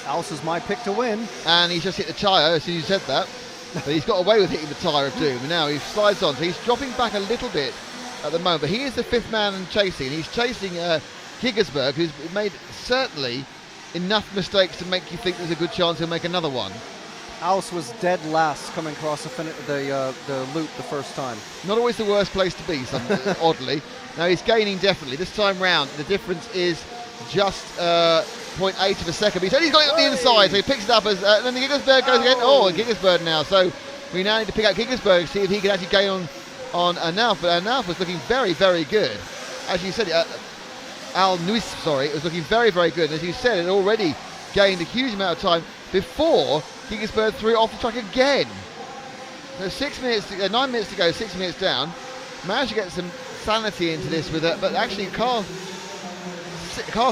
Aus is my pick to win. And he's just hit the tyre as soon as you said that. But he's got away with hitting the tyre of doom. And now he slides on. So he's dropping back a little bit at the moment. But he is the 5th man and chasing. He's chasing Gigasberg, who's made certainly enough mistakes to make you think there's a good chance he'll make another one. Aus was dead last coming across the loop the first time. Not always the worst place to be, oddly. Now he's gaining definitely. This time round, the difference is just 0.8 of a second. He's got it up the inside, so he picks it up as and then the Gigasberg goes again. Oh, Gigasberg now. So we now need to pick out Gigasberg to see if he can actually gain on Anauf. But Anauf was looking very, very good. As you said, Al-Nuis, was looking very, very good. And as you said, it already gained a huge amount of time before Gigasberg threw it off the track again. So 9 minutes to go, 6 minutes down. Managed to get some sanity into this with it, but actually car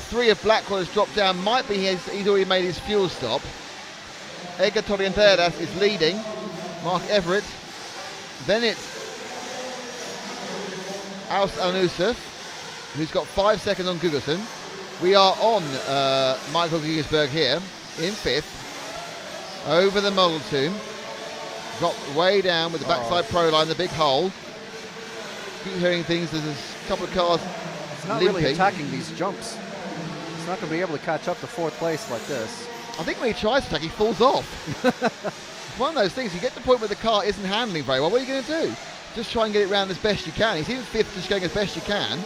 3 of Blackwell has dropped down. Might be he's already made his fuel stop. Edgar Torrienteras is leading. Mark Everett. Then it's Aus Al-Nusuf, who's got 5 seconds on Gugerson. We are on Michael Gigasberg here in 5th. Over the Model 2. Dropped way down with the backside pro line, the big hole. Keep hearing things. There's a couple of cars He's not limping. really attacking these jumps. He's not going to be able to catch up to 4th place like this. I think when he tries to attack, he falls off. It's one of those things. You get to the point where the car isn't handling very well. What are you going to do? Just try and get it round as best you can. He's in 5th, just going as best you can.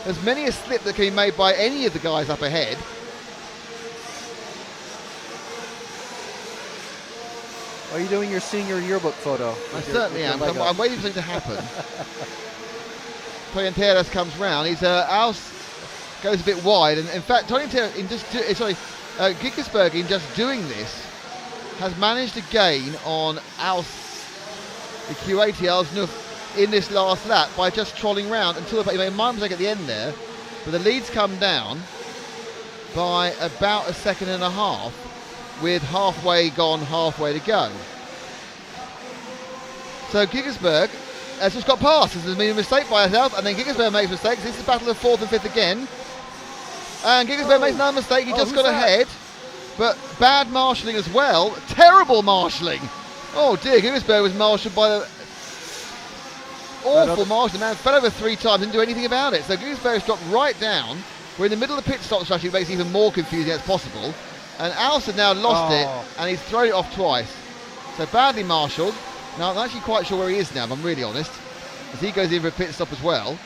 There's many a slip that can be made by any of the guys up ahead. Are you doing your senior yearbook photo? I certainly am. I'm waiting for something to happen. Torrienteras comes round. Aus goes a bit wide, and in fact, Gigasberg in just doing this has managed to gain on Aus the Q80 Al-Snouf in this last lap by just trolling round until he made my mistake at the end there. But the lead's come down by about a second and a half with halfway gone, halfway to go. So Giggersberg has just got past. There's been a mistake by herself, and then Giggersberg makes mistakes. This is a battle of 4th and 5th again. And Giggersberg makes another mistake. He just got ahead. But bad marshalling as well. Terrible marshalling. Oh dear, Giggersberg was marshalled by the awful marshalling. Man fell over 3 times, didn't do anything about it. So Giggersberg's dropped right down. We're in the middle of the pit stop strategy, makes it even more confusing as possible. And Alson now lost it, and he's thrown it off twice. So badly marshalled. Now, I'm not actually quite sure where he is now, if I'm really honest, as he goes in for a pit stop as well.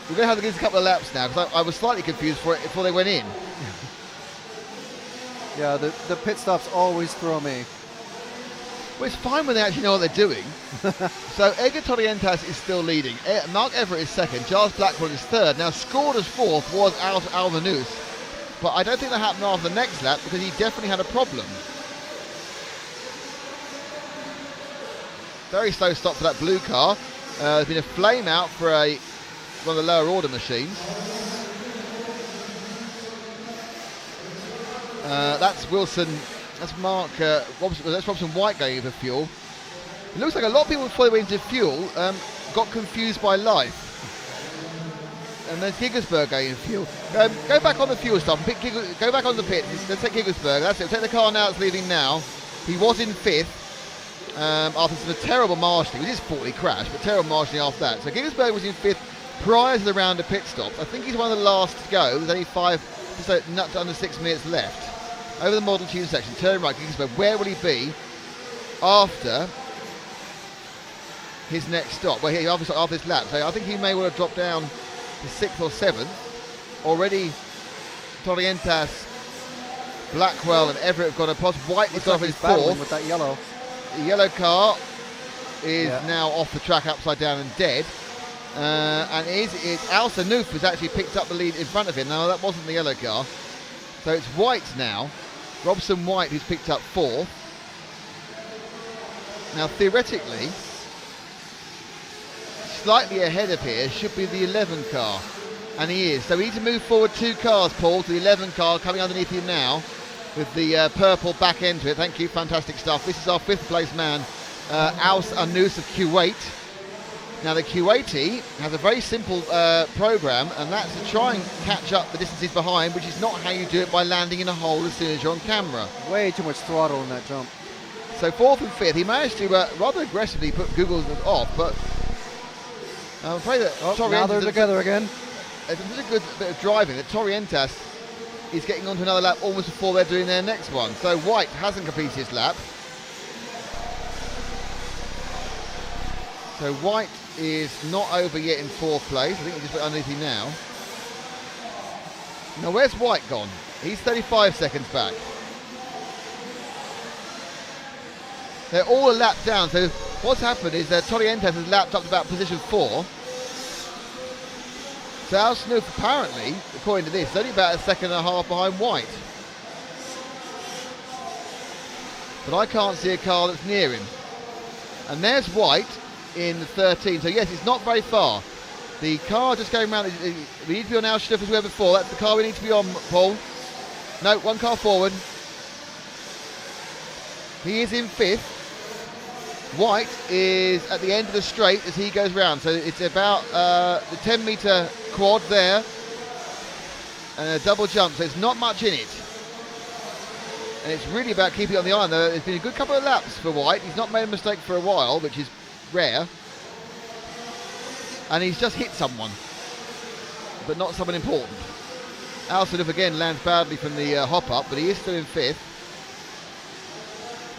We're going to have to give a couple of laps now, because I was slightly confused for it before they went in. Yeah, the pit stops always throw me. Well, it's fine when they actually know what they're doing. So Edgar Torrientas is still leading. Mark Everett is second. Giles Blackwell is third. Now, scored as fourth was Alvanus, but I don't think that happened after the next lap, because he definitely had a problem. Very slow stop for that blue car. There's been a flame out for one of the lower order machines. That's Wilson. That's Mark Robson. That's Robson White going in for fuel. It looks like a lot of people before they went into fuel got confused by life. And there's Giggersberg going in fuel. Go back on the fuel stuff. Go back on the pit. Let's take Giggersberg. That's it. Take the car now. It's leaving now. He was in 5th. After some terrible marshalling. It was his fault he crashed, but terrible marshalling after that. So Giggersberg was in 5th prior to the round of pit stops. I think he's one of the last to go. There's only just under 6 minutes left. Over the model tune section, turn right, Giggersberg. Where will he be after his next stop? Well, after this lap. So I think he may well have dropped down to 6th or 7th. Already, Torrientas, Blackwell and Everett have got a pos. White is off his 4th. With that yellow. The yellow car is now off the track, upside down and dead. And Al-Snouf has actually picked up the lead in front of him. Now, that wasn't the yellow car. So it's White now. Robson White, who's picked up 4th. Now, theoretically, slightly ahead of here should be the 11 car. And he is. So we need to move forward 2 cars, Paul, to the 11 car coming underneath you now, with the purple back end to it. Thank you, fantastic stuff. This is our 5th place man, Al-Snouf of Kuwait. Now the Q80 has a very simple program, and that's to try and catch up the distances behind, which is not how you do it by landing in a hole as soon as you're on camera. Way too much throttle in that jump. So 4th and 5th, he managed to rather aggressively put Google off, but I'm afraid that now they're together again. It's a good bit of driving that Torrientas is getting onto another lap almost before they're doing their next one. So White hasn't completed his lap. So White is not over yet in 4th place. I think he just went underneath him now. Now where's White gone? He's 35 seconds back. They're all a lap down. So what's happened is that Torrientas has lapped up to about position 4. So Al-Snouf apparently, according to this, is only about a second and a half behind White. But I can't see a car that's near him. And there's White in the 13. So yes, it's not very far. The car just going around. We need to be on Al-Snouf as we were before. That's the car we need to be on, Paul. No, 1 car forward. He is in 5th. White is at the end of the straight as he goes round. So it's about the 10 metre quad there and a double jump. So it's not much in it. And it's really about keeping it on the iron. There's been a good couple of laps for White. He's not made a mistake for a while, which is rare. And he's just hit someone, but not someone important. Al-Snouf again lands badly from the hop up, but he is still in 5th.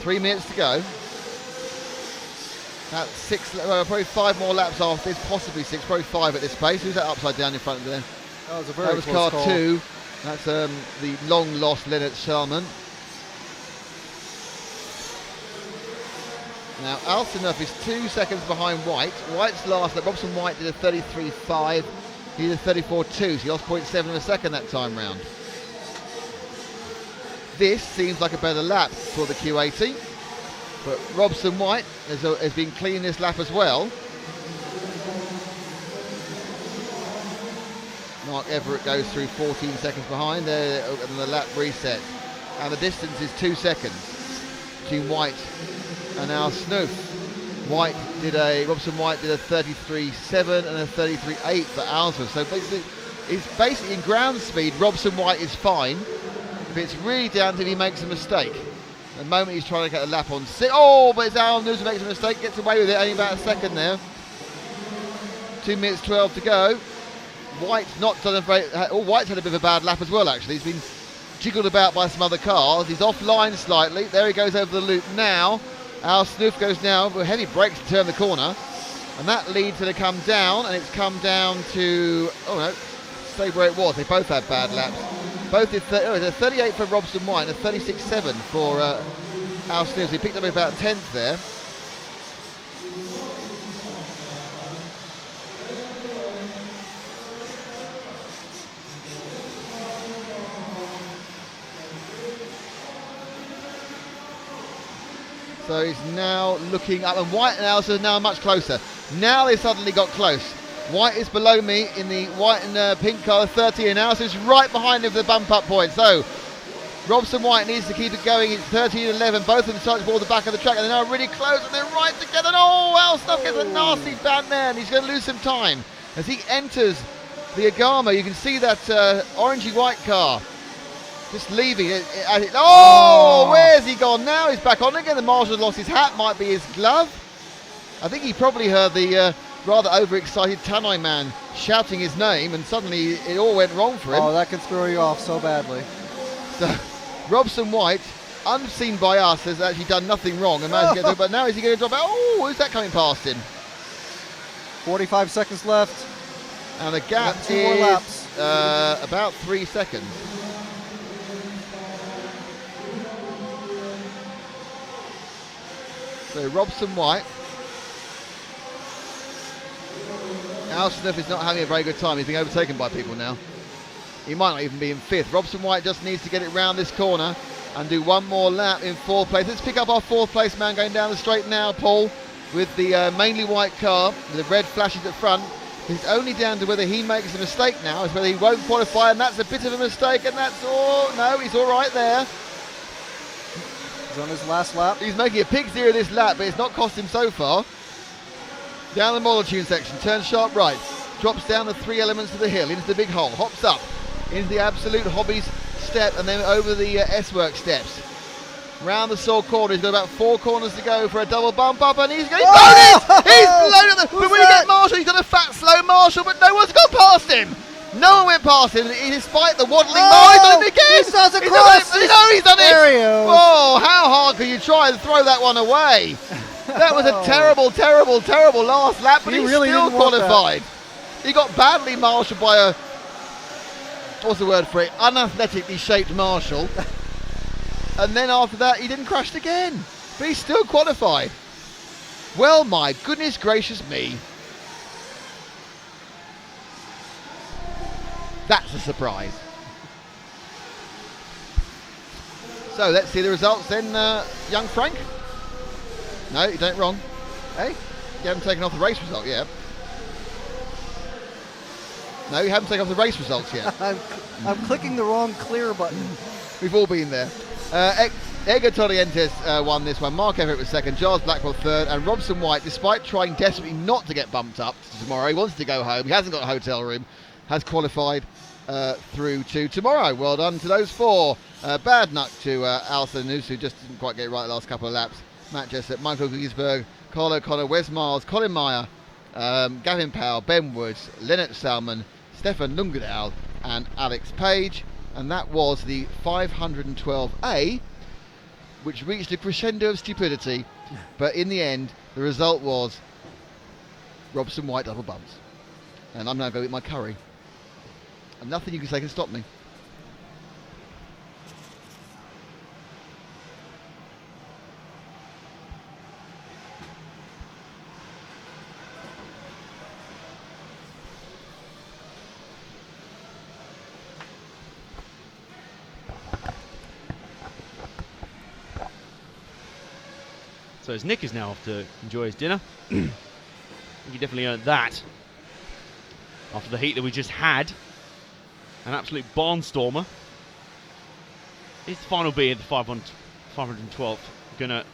3 minutes to go. That's probably 5 more laps after this, possibly 6, probably 5 at this pace. Who's that upside down in front of them? That was a very close car call. 2. That's the long lost Leonard Sharman. Now Al-Snouf is 2 seconds behind White. White's last lap, Robson White did a 33.5. He did a 34.2, so he lost 0.7 of a second that time round. This seems like a better lap for the Q80. But Robson White has been clean this lap as well. Mark Everett goes through 14 seconds behind there, and the lap reset. And the distance is 2 seconds between White and Al Snoof. Robson White did a 33.7 and a 33.8 for Alsworth. So basically in ground speed, Robson White is fine. But it's really down to if he makes a mistake. At the moment he's trying to get a lap on 6. Oh, but it's Al Snoof who makes a mistake, gets away with it, only about a second there. 2 minutes 12 to go. White's not done White's had a bit of a bad lap as well, actually. He's been jiggled about by some other cars. He's offline slightly. There he goes over the loop now. Al Snoof goes now with heavy brakes to turn the corner. And that leads to the come down, and it's come down to, stay where it was. They both had bad laps. Both did a 38 for Robson White and a 36.7 for Al Snoof. He picked up about 10th there. So he's now looking up, and White and Alsworth are now much closer. Now they suddenly got close. White is below me in the white and pink car, 30, and Alsworth's right behind him for the bump up point. So Robson White needs to keep it going. It's 13-11. Both of them start toward the back of the track, and they're now really close, and they're right together. And Alsworth gets a nasty bad man. He's going to lose some time as he enters the Agama. You can see that orangey white car. Just leaving it. Where's he gone now? He's back on again. The marshal lost his hat. Might be his glove. I think he probably heard the rather overexcited Tannoy man shouting his name, and suddenly it all went wrong for him. Oh, that can throw you off so badly. So Robson White, unseen by us, has actually done nothing wrong, and managed to get through, but now is he going to drop out? Oh, who's that coming past him? 45 seconds left. And the gap Two more laps. About 3 seconds. So Robson White. Al Snoof is not having a very good time. He's being overtaken by people now. He might not even be in 5th. Robson White just needs to get it round this corner and do one more lap in 4th place. Let's pick up our 4th place man going down the straight now, Paul, with the mainly white car, with the red flashes at front. It's only down to whether he makes a mistake now, is whether he won't qualify, and that's a bit of a mistake, and that's all. No, he's all right there. He's on his last lap. He's making a pig zero this lap, but it's not cost him so far. Down the Molotune section, turns sharp right, drops down the 3 elements of the hill, into the big hole, hops up into the absolute hobbies step, and then over the S-Work steps. Round the Saw corner, he's got about 4 corners to go for a double bump up, and he's blown it! He's blown it! But when you get Marshall, he's got a fat, slow Marshall, but no one's gone past him! No one went past him, despite the waddling mile. He's done it again! He starts across! He's done it! There he is! Oh, how hard can you try and throw that one away? That was a terrible, terrible, terrible last lap, but he really still qualified. He got badly marshalled by a, what's the word for it, unathletically shaped Marshall. And then after that, he didn't crash again. But he still qualified. Well, my goodness gracious me. That's a surprise. So let's see the results then, young Frank. No, you done it wrong. Hey, you haven't taken off the race result yet. No, you haven't taken off the race results yet. I'm clicking the wrong clear button. We've all been there. Edgar Torrientes won this one. Mark Everett was second. Giles Blackwell third. And Robson White, despite trying desperately not to get bumped up tomorrow, he wants to go home. He hasn't got a hotel room. Has qualified through to tomorrow. Well done to those 4. Bad luck to Alsa Noose, who just didn't quite get it right the last couple of laps. Matt Jessup, Michael Giesberg, Carl O'Connor, Wes Miles, Colin Meyer, Gavin Powell, Ben Woods, Leonard Salmon, Stefan Lundgren and Alex Page. And that was the 512A, which reached a crescendo of stupidity. But in the end, the result was Robson White double bumps. And I'm now going to eat my curry. And nothing you can say can stop me. So as Nick is now off to enjoy his dinner. He definitely earned that. After the heat that we just had. An absolute barnstormer. Is the final B at the 512 going to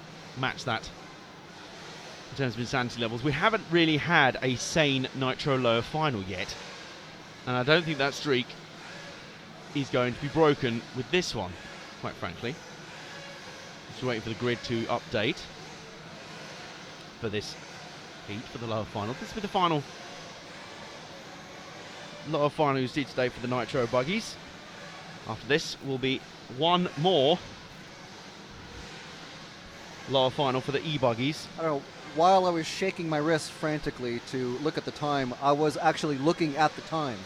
match that in terms of insanity levels? We haven't really had a sane Nitro lower final yet. And I don't think that streak is going to be broken with this one, quite frankly. Just waiting for the grid to update for this heat, for the lower final. This will be the final lower final you see today for the Nitro buggies. After this will be one more lower final for the e-buggies. I don't know. While I was shaking my wrist frantically to look at the time, I was actually looking at the time.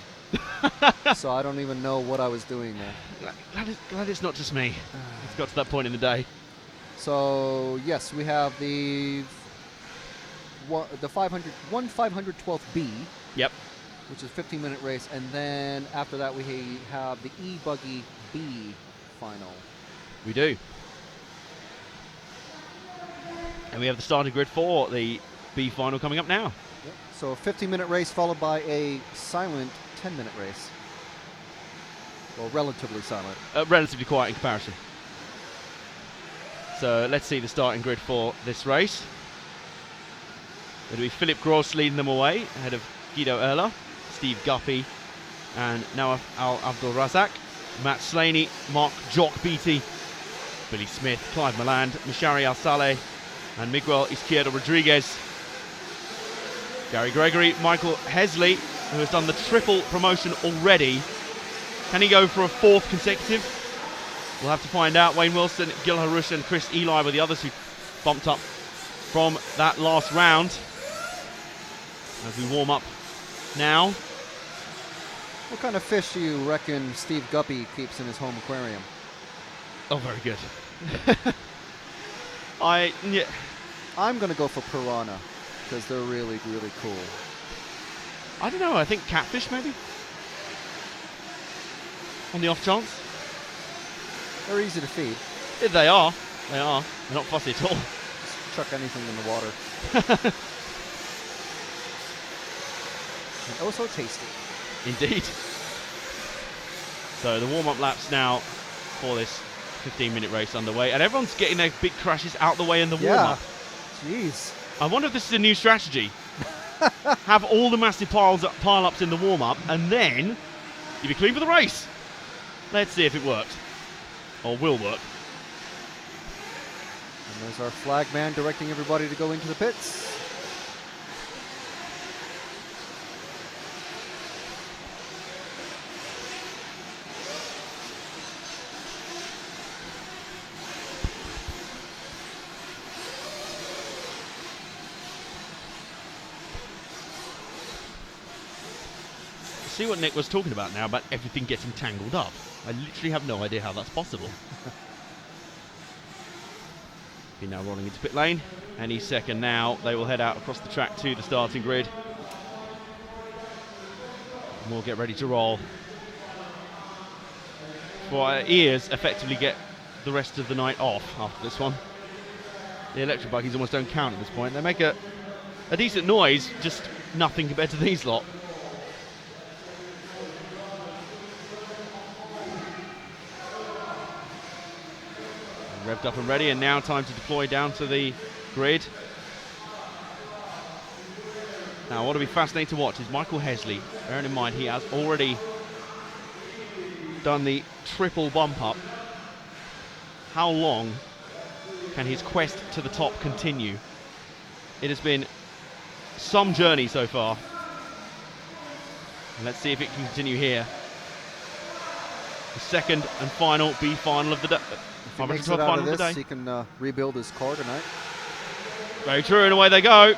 So I don't even know what I was doing there. Glad it's not just me. It's got to that point in the day. So yes, we have the 512th B. Yep. Which is a 15-minute race, and then after that we have the e-buggy B final. We do. And we have the starting grid for the B final coming up now. Yep. So a 15-minute race followed by a silent 10-minute race. Well, relatively silent. Relatively quiet in comparison. So let's see the starting grid for this race. It'll be Philip Gross leading them away, ahead of Guido Erler, Steve Guppy, and Noah Al-Abdul Razak, Matt Slaney, Mark Jock Beatty, Billy Smith, Clive Maland, Mishari Al-Saleh, and Miguel Izquierdo Rodriguez. Gary Gregory, Michael Hesley, who has done the triple promotion already. Can he go for a fourth consecutive? We'll have to find out. Wayne Wilson, Gil Harush, and Chris Eli were the others who bumped up from that last round. As we warm up now. What kind of fish do you reckon Steve Guppy keeps in his home aquarium? Oh, very good. I'm going to go for piranha because they're really, really cool. I don't know. I think catfish, maybe? On the off chance? They're easy to feed. Yeah, they are. They are. They're not fussy at all. Just chuck anything in the water. And oh, so tasty. Indeed. So the warm-up laps now for this 15-minute race underway, and everyone's getting their big crashes out the way in the warm-up. Jeez. I wonder if this is a new strategy. Have all the massive pile-ups in the warm-up, and then you'll be clean for the race. Let's see if it worked. Or will work. And there's our flag man directing everybody to go into the pits. See what Nick was talking about now, about everything getting tangled up. I literally have no idea how that's possible. Be now rolling into pit lane. Any second now, they will head out across the track to the starting grid. And we'll get ready to roll. For our ears, effectively get the rest of the night off after this one. The electric buggies almost don't count at this point. They make a decent noise, just nothing compared to these lot. Revved up and ready, and now time to deploy down to the grid. Now, what will be fascinating to watch is Michael Hesley. Bearing in mind, he has already done the triple bump up. How long can his quest to the top continue? It has been some journey so far. Let's see if it can continue here. The second and final B final of the day. If he makes it out of this, he can rebuild his car tonight. Very true, and away they go.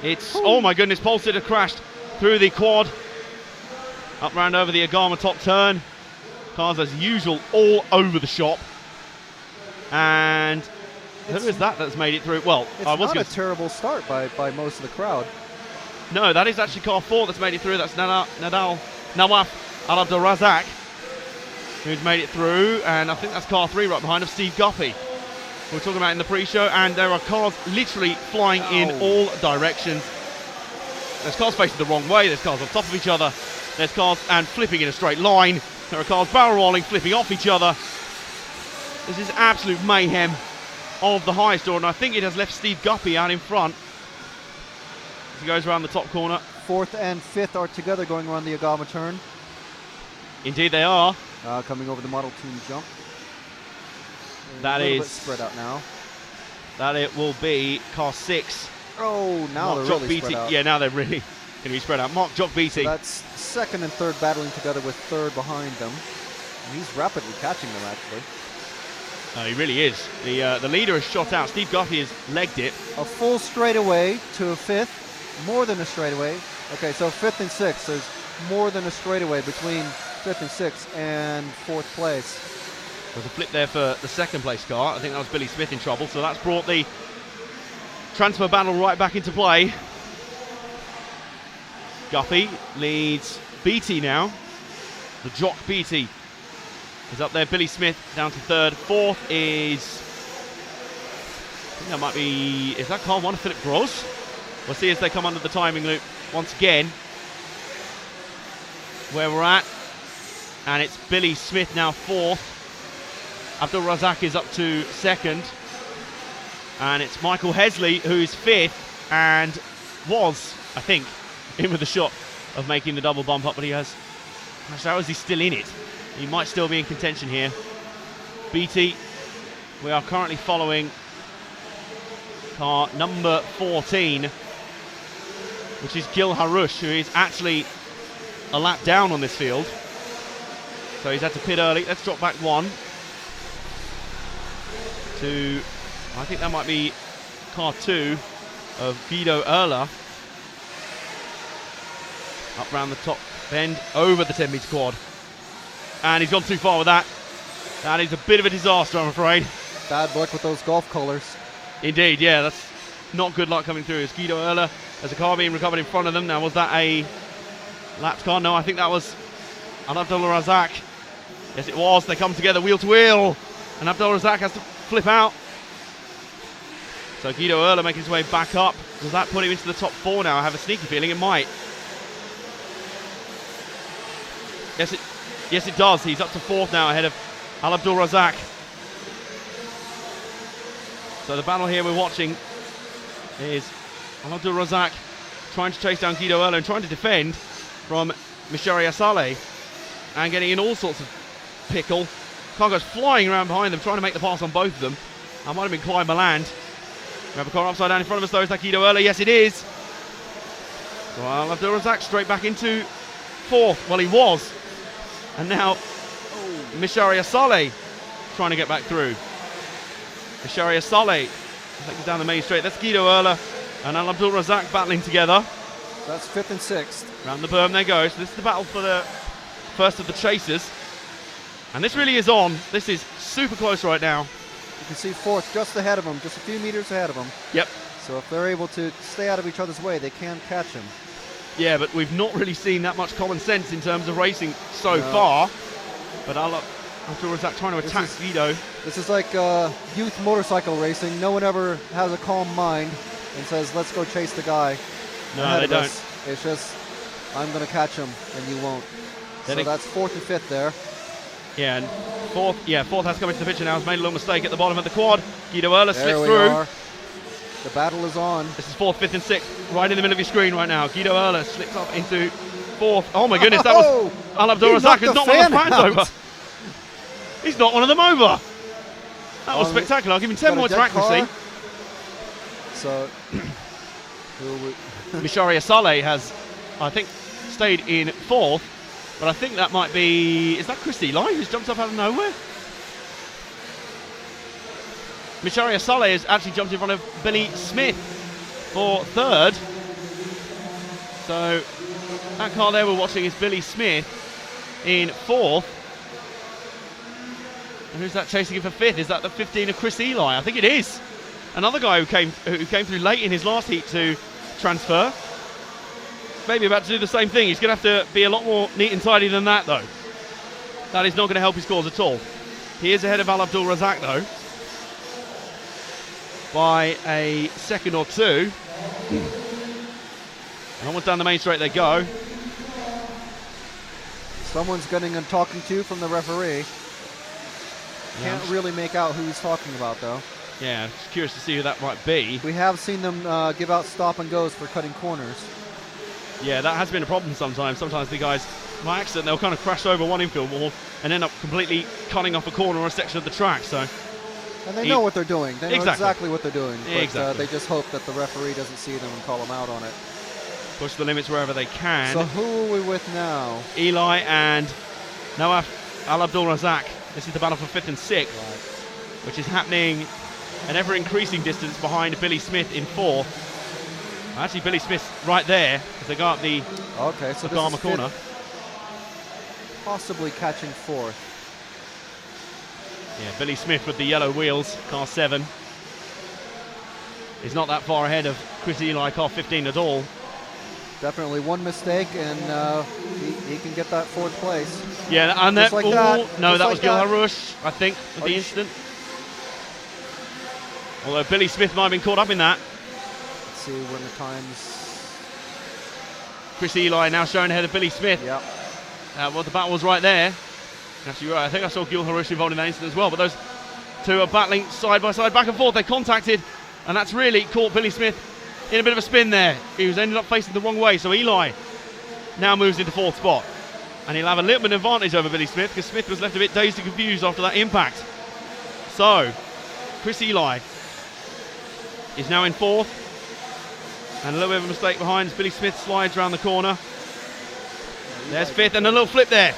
It's, oh my goodness, Pole Sitter crashed through the quad. Up round over the Agama top turn. Cars, as usual, all over the shop. And who is that that's made it through? Well, it's not a terrible start by most of the crowd. No, that is actually car 4 that's made it through. That's Nawaf Al-Abdul Razak, who's made it through, and I think that's car 3 right behind of Steve Guppy. we were talking about in the pre-show, and there are cars literally flying in all directions. There's cars facing the wrong way, there's cars on top of each other, there's cars and flipping in a straight line, there are cars barrel rolling, flipping off each other. This is absolute mayhem of the highest order, and I think it has left Steve Guppy out in front as he goes around the top corner. 4th and 5th are together going around the Agama turn. Indeed they are. Coming over the Model 2 jump. That a little is bit spread out now. That it will be car 6. Oh, now Mark they're Jock really Beatty. spread out. Yeah, now they're really going to be spread out. Mark Jock Beatty. So that's 2nd and 3rd battling together with 3rd behind them. And he's rapidly catching them, actually. He really is. The leader has shot out. Steve Guppy has legged it. A full straightaway to a 5th. More than a straightaway. Okay, so 5th and 6th. There's more than a straightaway between 5th and 6th and 4th place. There's a flip there for the 2nd place car. I think that was Billy Smith in trouble. So that's brought the transfer battle right back into play. Guppy leads Beatty now. The Jock Beatty is up there. Billy Smith down to 3rd. 4th is, I think that might be, is that car 1 of Philip Gross? We'll see as they come under the timing loop once again where we're at. And it's Billy Smith now 4th. Abdul Razak is up to 2nd. And it's Michael Hesley who's 5th and was, I think, in with the shot of making the double bump up, but he has, how is he still in it? He might still be in contention here. Beatty, we are currently following car number 14, which is Gil Harush, who is actually a lap down on this field. So he's had to pit early. Let's drop back 1 to, I think that might be car 2 of Guido Erler. Up round the top bend, over the 10-metre quad. And he's gone too far with that. That is a bit of a disaster, I'm afraid. Bad luck with those golf colours. Indeed, yeah, that's not good luck coming through. It's Guido Erler. There's a car being recovered in front of them. Now, was that a lapped car? No, I think that was an Abdul Razak. Yes, it was. They come together wheel to wheel. And Abdul Razak has to flip out. So Guido Erler making his way back up. Does that put him into the top 4 now? I have a sneaky feeling it might. Yes, it does. He's up to 4th now ahead of Al Abdul Razak. So the battle here we're watching is Al Abdul Razak trying to chase down Guido Erler and trying to defend from Mishari Asale and getting in all sorts of pickle. Car goes flying around behind them, trying to make the pass on both of them. That might have been Clyde Milland. We have a car upside down in front of us though. Is that Guido Erler? Yes, it is. So Al Abdul Razak straight back into 4th. Well, he was. And now Mishari Asale trying to get back through. Mishari Asale takes down the main straight. That's Guido Erler and Al Abdul Razak battling together. That's 5th and 6th. Round the berm they go. So this is the battle for the first of the chasers. And this really is on. This is super close right now. You can see 4th just ahead of them, just a few meters ahead of them. Yep. So if they're able to stay out of each other's way, they can catch him. Yeah, but we've not really seen that much common sense in terms of racing so far. But Al Abdul Razak trying to attack Guido. This is like youth motorcycle racing. No one ever has a calm mind and says, let's go chase the guy. No, they don't. It's just, I'm going to catch him and you won't. So that's 4th and 5th there. Yeah, and 4th has come into the picture now. Has made a little mistake at the bottom of the quad. Guido Erler slips There we through. are. The battle is on. This is 4th, 5th and 6th, right in the middle of your screen right now. Guido Erler slips up into 4th. Oh my goodness, that was Al Abdul Razak has knocked one of the fans over. He's knocked one of them over. That was spectacular. I'll give him 10 points for accuracy. So, Mishari Asale has, I think, stayed in 4th, but I think that might be, is that Chris Eli who's jumped up out of nowhere? Mishari Asale has actually jumped in front of Billy Smith for 3rd. So that car there we're watching is Billy Smith in 4th. And who's that chasing him for 5th? Is that the 15 of Chris Eli? I think it is. Another guy who came through late in his last heat to transfer. Maybe about to do the same thing. He's going to have to be a lot more neat and tidy than that though. That is not going to help his cause at all. He is ahead of Al Abdul Razak though. by a second or two. And almost down the main straight they go. Someone's getting a talking to from the referee. Can't really make out who he's talking about, though. Yeah, just curious to see who that might be. We have seen them give out stop and goes for cutting corners. Yeah, that has been a problem sometimes. Sometimes the guys, by accident, they'll kind of crash over one infield wall and end up completely cutting off a corner or a section of the track. So, and they know what they're doing. They know exactly what they're doing. But Exactly. they just hope that the referee doesn't see them and call them out on it. Push the limits wherever they can. So who are we with now? Eli and Nawaf Al Abdul Razak. This is the battle for 5th and 6th, which is happening an ever-increasing distance behind Billy Smith in 4th. Actually, Billy Smith's right there as they go up the Agama corner. Possibly catching 4th. Yeah, Billy Smith with the yellow wheels, car 7. Is not that far ahead of Chris Eli, car 15 at all. Definitely one mistake, and he can get that 4th place. Yeah, and Just that, like that. No, Just that like was Gil that. Harouche, I think, with the incident. Although Billy Smith might have been caught up in that. Let's see when the times. Chris Eli now showing ahead of Billy Smith. Yep. Well, the battle was right there. Actually, right, I think I saw Gil Harouche involved in that incident as well. But those two are battling side by side, back and forth. They contacted, and that's really caught Billy Smith in a bit of a spin there. He was ended up facing the wrong way. So Eli now moves into 4th spot. And he'll have a little bit of advantage over Billy Smith because Smith was left a bit dazed and confused after that impact. So, Chris Eli is now in 4th. And a little bit of a mistake behind as Billy Smith slides around the corner. There's 5th and a little flip there.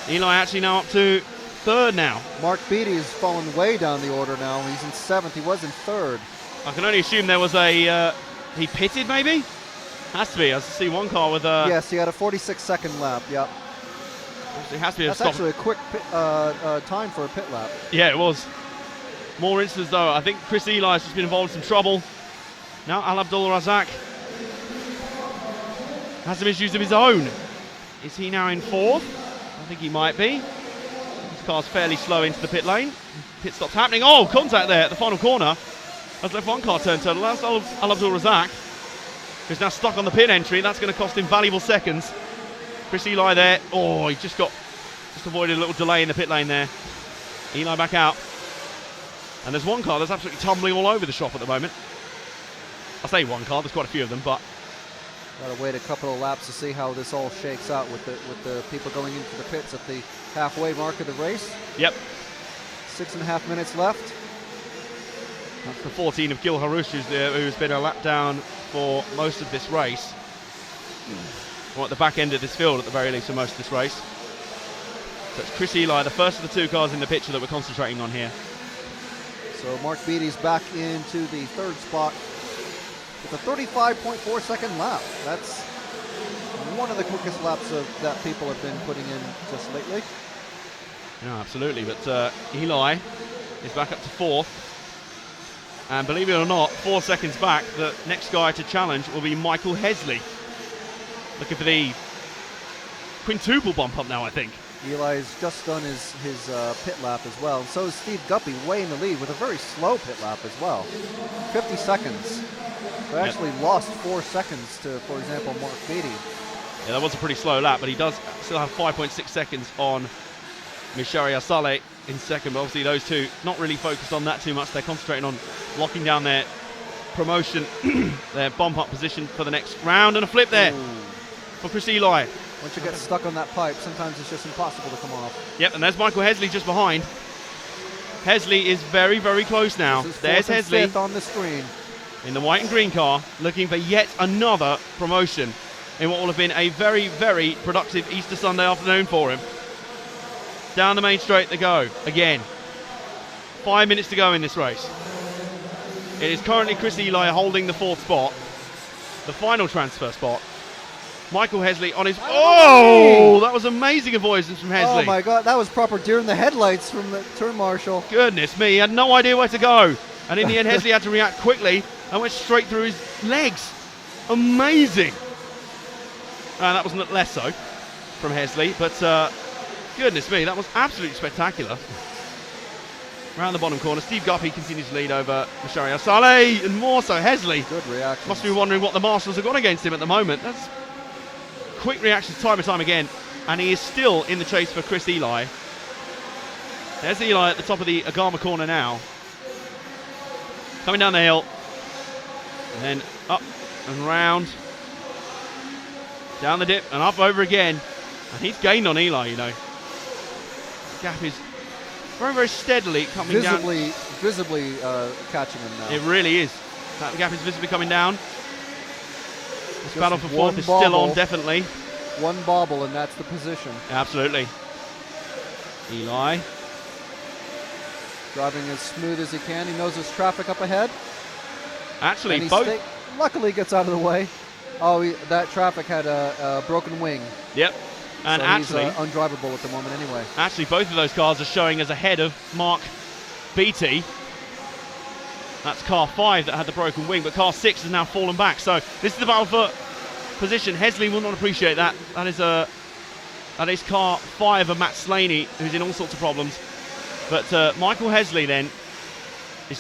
Eli actually now up to 3rd now. Mark Beattie has fallen way down the order now. He's in 7th. He was in 3rd. I can only assume there was a... he pitted maybe? Has to be. I see one car with a... Yes, he had a 46-second lap. Yep. It has to be That's actually a quick time for a pit lap. Yeah, it was. More incidents though. I think Chris Eli has just been involved in some trouble. Now Al Abdul Razak has some issues of his own. Is he now in 4th? I think he might be. This car's fairly slow into the pit lane. Pit stop's happening. Oh, contact there at the final corner. Has left one car turn total. That's Al Abdul Razak, who's now stuck on the pit entry. That's going to cost him valuable seconds. Chris Eli there. Oh, he just avoided a little delay in the pit lane there. Eli back out. And there's one car that's absolutely tumbling all over the shop at the moment. I say one car, there's quite a few of them, but... Gotta wait a couple of laps to see how this all shakes out with the people going into the pits at the halfway mark of the race. Yep. 6.5 minutes left. That's the 14 of Gil Harouche, who's been a lap down for most of this race. Or at the back end of this field, at the very least, for most of this race. So it's Chris Eli, the first of the 2 cars in the picture that we're concentrating on here. So Mark Beattie's back into the 3rd spot with a 35.4 second lap. That's one of the quickest laps that people have been putting in just lately. Yeah, absolutely. But Eli is back up to 4th. And believe it or not, 4 seconds back, the next guy to challenge will be Michael Hesley. Looking for the quintuple bump up now, I think. Eli's just done his pit lap as well. So is Steve Guppy way in the lead with a very slow pit lap as well. 50 seconds. They actually lost 4 seconds to, for example, Mark Beattie. Yeah, that was a pretty slow lap, but he does still have 5.6 seconds on Mishari Asale in second. But obviously those two not really focused on that too much. They're concentrating on locking down their promotion, their bump up position for the next round. And a flip there for Chris Eli. Once you get stuck on that pipe, sometimes it's just impossible to come off. Yep, and there's Michael Hesley just behind. Hesley is very, very close now. There's Hesley 5th on the screen. In the white and green car, looking for yet another promotion in what will have been a very, very productive Easter Sunday afternoon for him. Down the main straight they go again. 5 minutes to go in this race. It is currently Chris Eli holding the 4th spot, the final transfer spot. Michael Hesley on his... Oh, that was amazing avoidance from Hesley. Oh my God, that was proper deer in the headlights from the turn marshal. Goodness me, he had no idea where to go. And in the end, Hesley had to react quickly and went straight through his legs. Amazing. And that wasn't less so from Hesley, but goodness me, that was absolutely spectacular. around the bottom corner. Steve Guppy continues to lead over Mashari Al-Saleh, and more so Hesley. Good reaction. Must be wondering what the Marshals have got against him at the moment. That's quick reactions time and time again, and he is still in the chase for Chris Eli. There's Eli at the top of the Agama corner now. Coming down the hill, and then up and round, down the dip and up over again, and he's gained on Eli, you know. Gap is very, very steadily coming down. Visibly catching him now. It really is. That gap is visibly coming down. This Just battle for one fourth is still on, bobble. definitely. One bobble, and that's the position. Absolutely. Eli. Driving as smooth as he can. He knows there's traffic up ahead. Actually, And he both. luckily gets out of the way. Oh, that traffic had a broken wing. Yep. And so actually, he's undrivable at the moment anyway. Actually, both of those cars are showing as ahead of Mark Beattie. That's car 5 that had the broken wing, but car 6 has now fallen back. So this is the battle for position. Hesley will not appreciate that. That is car 5 of Matt Slaney, who's in all sorts of problems. But Michael Hesley then is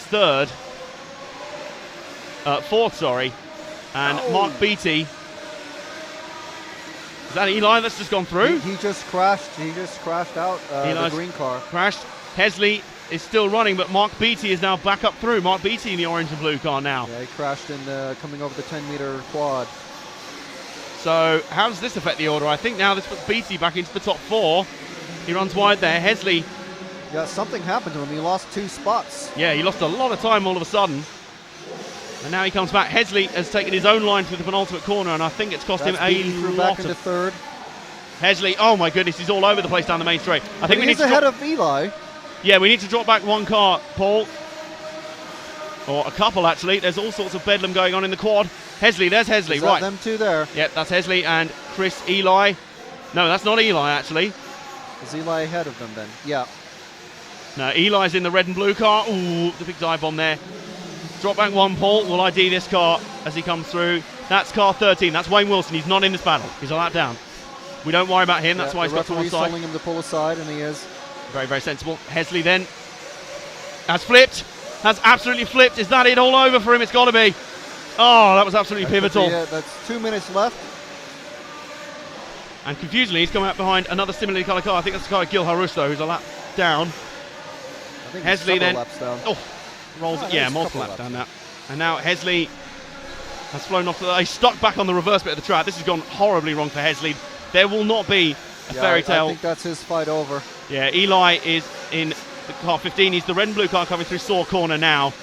fourth, sorry. And Mark Beattie. Is that Eli that's just gone through? He just crashed. He just crashed out the green car. Crashed. Hesley is still running, but Mark Beattie is now back up through. Mark Beattie in the orange and blue car now. Yeah, he crashed in coming over the 10-meter quad. So how does this affect the order? I think now this puts Beattie back into the top 4. He runs wide there. Hesley. Yeah, something happened to him. He lost 2 spots. Yeah, he lost a lot of time all of a sudden. And now he comes back. Hesley has taken his own line through the penultimate corner, and I think it's cost him a lot back into third. Hesley, oh my goodness, he's all over the place down the main straight. I think we need to ahead of Eli. Yeah, we need to drop back one car, Paul. Or a couple, actually. There's all sorts of bedlam going on in the quad. Hesley, there's Hesley, Is right. that them two there? Yep, that's Hesley and Chris Eli. No, that's not Eli, actually. Is Eli ahead of them then? Yeah. No, Eli's in the red and blue car. Ooh, the big dive bomb there. Drop back one, Paul. We'll ID this car as he comes through. That's car 13. That's Wayne Wilson. He's not in this battle. He's a lap down. We don't worry about him. That's why he's got to one The side. referee's telling him to pull aside, and he is. Very, very sensible. Hesley then has flipped. Has absolutely flipped. Is that it all over for him? It's got to be. Oh, that was absolutely pivotal. That's 2 minutes left. And confusingly, he's come out behind another similarly coloured car. I think that's the car of Gil Harusto, who's a lap down. I think Hesley then. laps down. Oh, rolls it. Yeah, multiple laps down now. And now Hesley has flown off. He's stuck back on the reverse bit of the track. This has gone horribly wrong for Hesley. There will not be a fairy tale. I think that's his fight over. Yeah, Eli is in the car 15. He's the red and blue car coming through Saw corner now.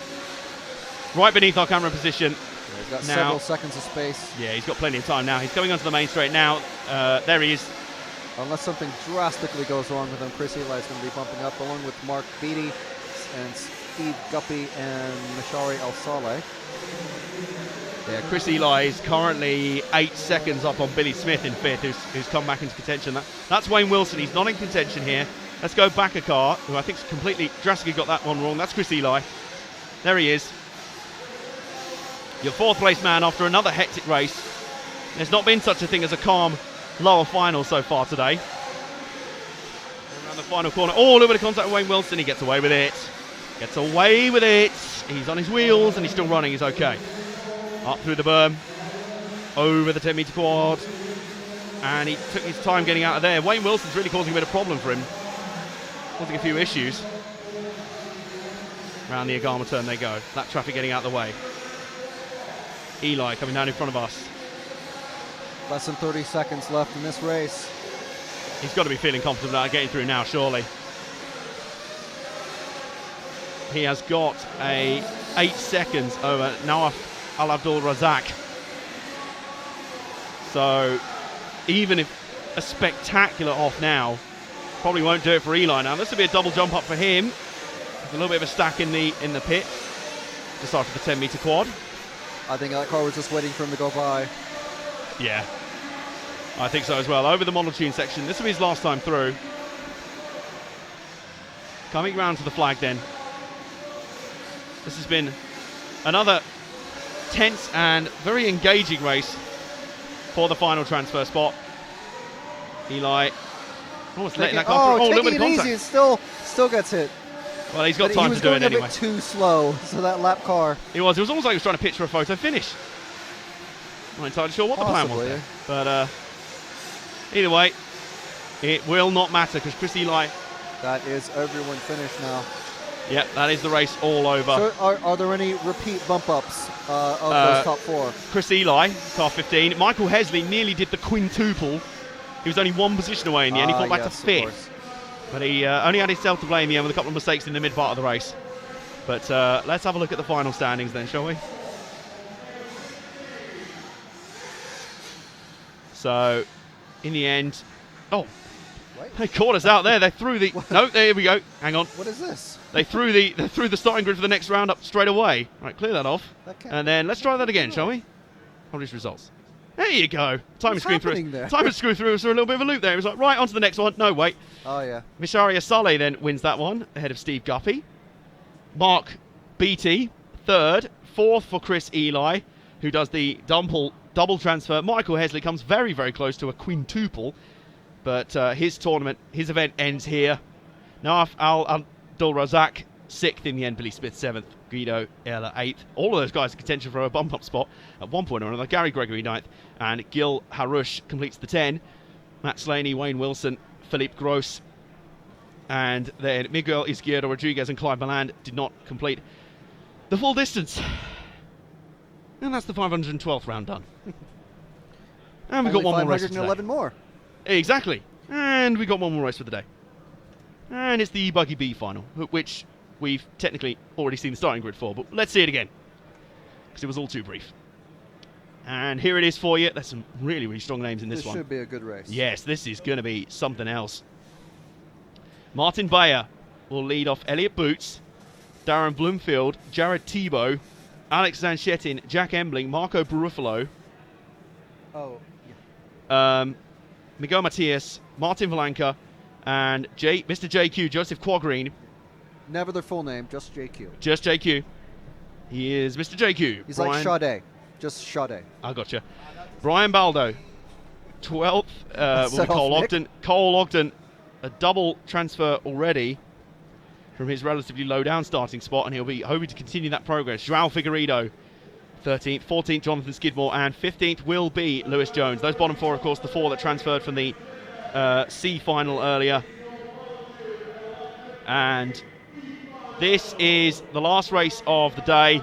Right beneath our camera position. Yeah, he's got now, several seconds of space. Yeah, he's got plenty of time now. He's going onto the main straight now. There he is. Unless something drastically goes wrong with him, Chris Eli is going to be bumping up along with Mark Beattie and Steve Guppy and Mashari Al-Saleh. Yeah, Chris Eli is currently 8 seconds up on Billy Smith in 5th, who's come back into contention. That's Wayne Wilson. He's not in contention here. Let's go back a car, who I think's completely drastically got that one wrong. That's Chris Eli. There he is. Your 4th place man after another hectic race. There's not been such a thing as a calm lower final so far today. Around the final corner. Oh, a little bit of contact with Wayne Wilson. He gets away with it. Gets away with it. He's on his wheels and he's still running. He's okay. Up through the berm, over the 10-meter quad, and he took his time getting out of there. Wayne Wilson's really causing a bit of problem for him, causing a few issues. Round the Agama turn they go. That traffic getting out of the way. Eli coming down in front of us. Less than 30 seconds left in this race. He's got to be feeling confident about getting through now, surely. He has got a 8 seconds over Nawaf Al-Abdul Razak. So even if a spectacular off now probably won't do it for Eli. Now this will be a double jump up for him. There's a little bit of a stack in the pit just after the 10-meter quad. I think that car was just waiting for him to go by. Yeah, I think so as well. Over the Model Tune section. This will be his last time through. Coming round to the flag then. This has been another tense and very engaging race for the final transfer spot. Eli almost letting that car through. Oh, a little bit of contact. Easy. It still gets hit. Well, he's got But time he was to do going it a anyway. bit too slow, so that lap car. It was almost like he was trying to pitch for a photo finish. Not entirely sure what the plan was there. But either way, it will not matter because Chris Eli. That is everyone finished now. Yep, that is the race all over. So are there any repeat bump ups of those top 4? Chris Eli, car 15. Michael Hesley nearly did the quintuple. He was only one position away in the end. He fought back to 5th. But he only had himself to blame in the end with a couple of mistakes in the mid part of the race. But let's have a look at the final standings then, shall we? So, in the end, they caught us out there. They threw the there we go. Hang on. What is this? They threw the starting grid for the next round up straight away. Right, clear that off. And then let's try that again, shall we? Publish results. There you go. Time screwed through us through a little bit of a loop there. It was like, right, on to the next one. No, wait. Oh, yeah. Misharia Saleh then wins that one, ahead of Steve Guppy. Mark Beattie, 3rd. 4th for Chris Eli, who does the double transfer. Michael Hesley comes very, very close to a quintuple. But his event ends here. Naaf Abdul Razak, 6th in the end. Billy Smith, 7th. Guido Ella, 8th. All of those guys in contention for a bump-up spot at one point or another. Gary Gregory, 9th. And Gil Harush completes the 10. Matt Slaney, Wayne Wilson, Philippe Gross. And then Miguel Izquierdo Rodriguez and Clive Maland did not complete the full distance. And that's the 512th round done. And we've got one more race for today. 511 more. Exactly. And we got one more race for the day. And it's the E-Buggy B final, which we've technically already seen the starting grid for, but let's see it again, because it was all too brief. And here it is for you. There's some really, really strong names in this one. This should be a good race. Yes, this is going to be something else. Martin Bayer will lead off Elliot Boots, Darren Bloomfield, Jared Tebow, Alex Zanchettin, Jack Embling, Marco Barufalo. Oh, yeah. Miguel Matias, Martin Valanka, and Mr. JQ, Joseph Quagreen. Never their full name, just JQ. Just JQ. He is Mr. JQ. He's like Sade. Just Sade. I gotcha. Brian Baldo, 12th. Cole Ogden. Cole Ogden, a double transfer already from his relatively low down starting spot, and he'll be hoping to continue that progress. Joao Figueiredo, 13th. 14th, Jonathan Skidmore, and 15th will be Lewis Jones. Those bottom 4, of course, the 4 that transferred from the C final earlier. And this is the last race of the day,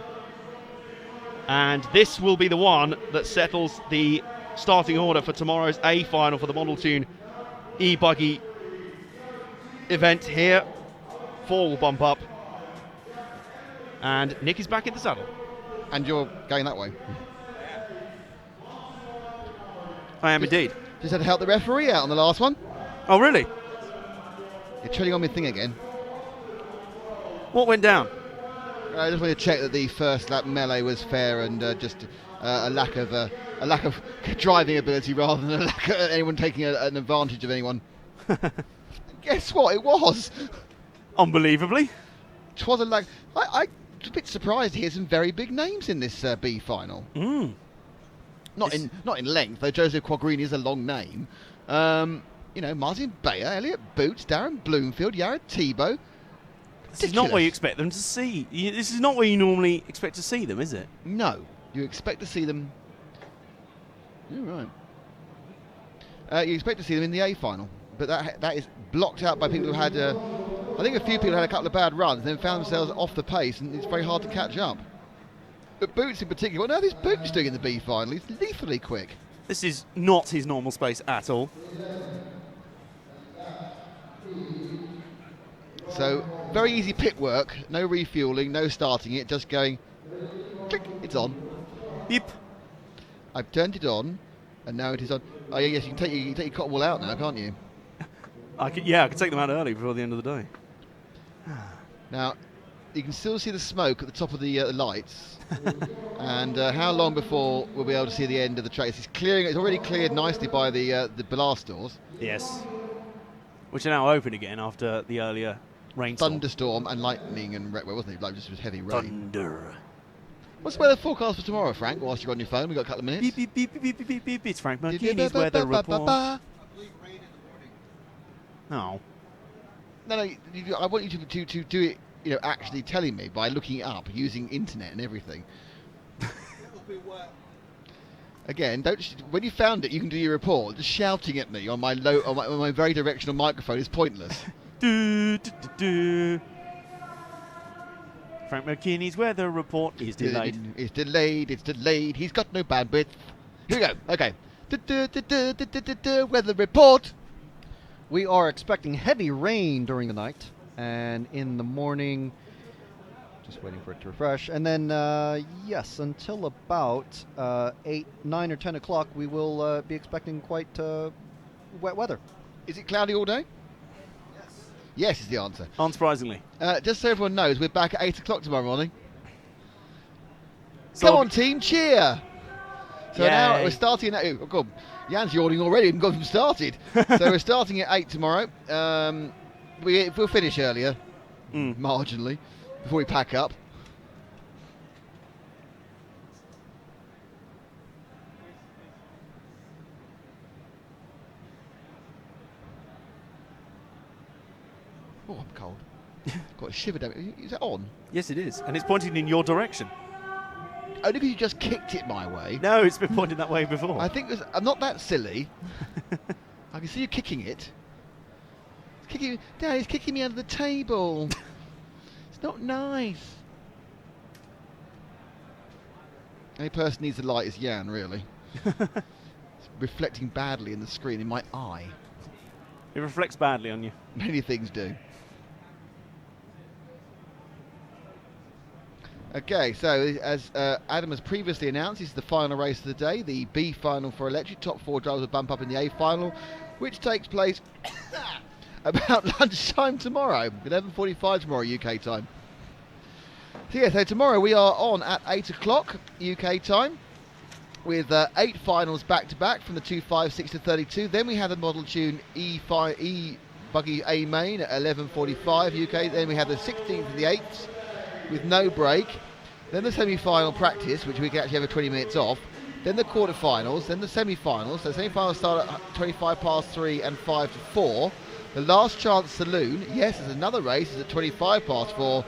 and this will be the one that settles the starting order for tomorrow's A final for the Model Tune E-Buggy event here. 4 will bump up, and Nick is back in the saddle. And you're going that way. I am indeed. Just had to help the referee out on the last one. Oh, really? You're treading on my thing again. What went down? I just want to check that the first lap melee was fair and just a lack of driving ability rather than a lack of anyone taking an advantage of anyone. Guess what? It was. Unbelievably. It was a lack. I'm a bit surprised to hear some very big names in this B final. Not in length, though. Joseph Quagreen is a long name. Martin Bayer, Elliot Boots, Darren Bloomfield, Jared Tebow. This is not where you expect them to see. This is not where you normally expect to see them, is it? No, you expect to see them. You're right. You expect to see them in the A final, but that is blocked out by people who had. I think a few people had a couple of bad runs, and then found themselves off the pace, and it's very hard to catch up. But Boots in particular, what now this Boots doing in the B final? He's lethally quick. This is not his normal space at all. So, very easy pit work, no refueling, no starting it, just going, click, it's on. Yep. I've turned it on, and now it is on. Oh yes, you can take your cotton wool out now, can't you? I could take them out early before the end of the day. Now, you can still see the smoke at the top of the lights. And how long before we'll be able to see the end of the track? It's already cleared nicely by the blast doors. Yes. Which are now open again after the earlier rainstorm. Thunderstorm and lightning and wasn't it? Like just with heavy rain. Thunder. What's the weather forecast for tomorrow, Frank? Whilst you're on your phone, we've got a couple of minutes. Beep, beep, beep, beep, beep, beep, beep. It's Frank Marchini's weather report. Oh. No, I want you to do it actually telling me by looking it up using internet and everything. Again, when you found it, you can do your report. Just shouting at me on my on my very directional microphone is pointless. Frank McKinney's weather report is delayed. It's delayed. He's got no bandwidth. Here we go. Okay. Weather report. We are expecting heavy rain during the night, and in the morning, just waiting for it to refresh. And then, yes, until about 8, 9, or 10 o'clock, we will be expecting quite wet weather. Is it cloudy all day? Yes is the answer. Unsurprisingly. Just so everyone knows, we're back at 8 o'clock tomorrow morning. So Come on, team, cheer! So now Yay. we're starting at... Oh, God. Jan's yawning already. We haven't got him started. So we're starting at 8 tomorrow. We'll finish earlier, marginally, before we pack up. Oh, I'm cold. Got a shiver down. Is that on? Yes, it is. And it's pointing in your direction. Only because you just kicked it my way. No, it's been pointing that way before. I think I'm not that silly. I can see you kicking it. Dad, he's kicking me under the table. It's not nice. Only person who needs the light is Jan, really. It's reflecting badly in the screen in my eye. It reflects badly on you. Many things do. Okay, so as Adam has previously announced, this is the final race of the day, the B final for electric. Top 4 drivers will bump up in the A final, which takes place about lunchtime tomorrow, 11:45 tomorrow UK time. So yeah, so tomorrow we are on at 8 o'clock UK time with 8 finals back to back from the 256 to 32. Then we have the Model Tune E Buggy A Main at 11:45 UK. Then we have the 16th and the 8th with no break. Then the semi-final practice, which we can actually have 20 minutes off. Then the quarterfinals, then the semi-finals. So the semi-finals start at 25 past 3 and 5 to 4. The last chance saloon, yes, there's another race, is at 25 past 4.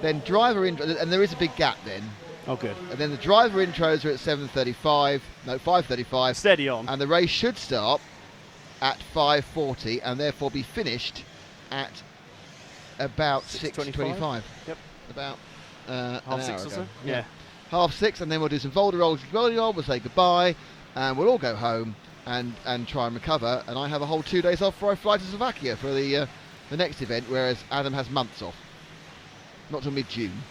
Then driver intro, and there is a big gap then. Oh, good. And then the driver intros are at 5:35. Steady on. And the race should start at 5:40 and therefore be finished at about 6:25. Yep. About half 6 or so? Yeah. 6:30, and then we'll do some Volderolls. We'll say goodbye, and we'll all go home and try and recover. And I have a whole 2 days off before I fly to Slovakia for the next event, whereas Adam has months off. Not till mid-June.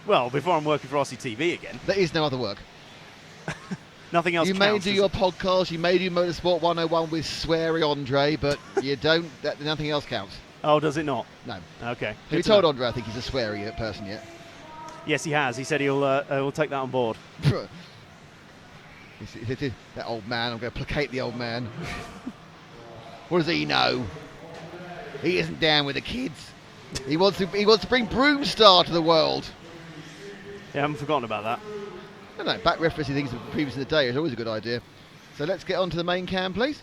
Well, before I'm working for RCTV again. There is no other work. Nothing else You counts, may do your podcast, you may do Motorsport 101 with Sweary Andre, but you don't. Nothing else counts. Oh, does it not? No. Okay. Have you told Andre I think he's a sweary person yet? Yes, he has. He said he'll take that on board. That old man, I'm going to placate the old man. What does he know? He isn't down with the kids. He wants to bring Broomstar to the world. Yeah, I haven't forgotten about that. No, back referencing things from previous in the day is always a good idea. So let's get on to the main cam, please.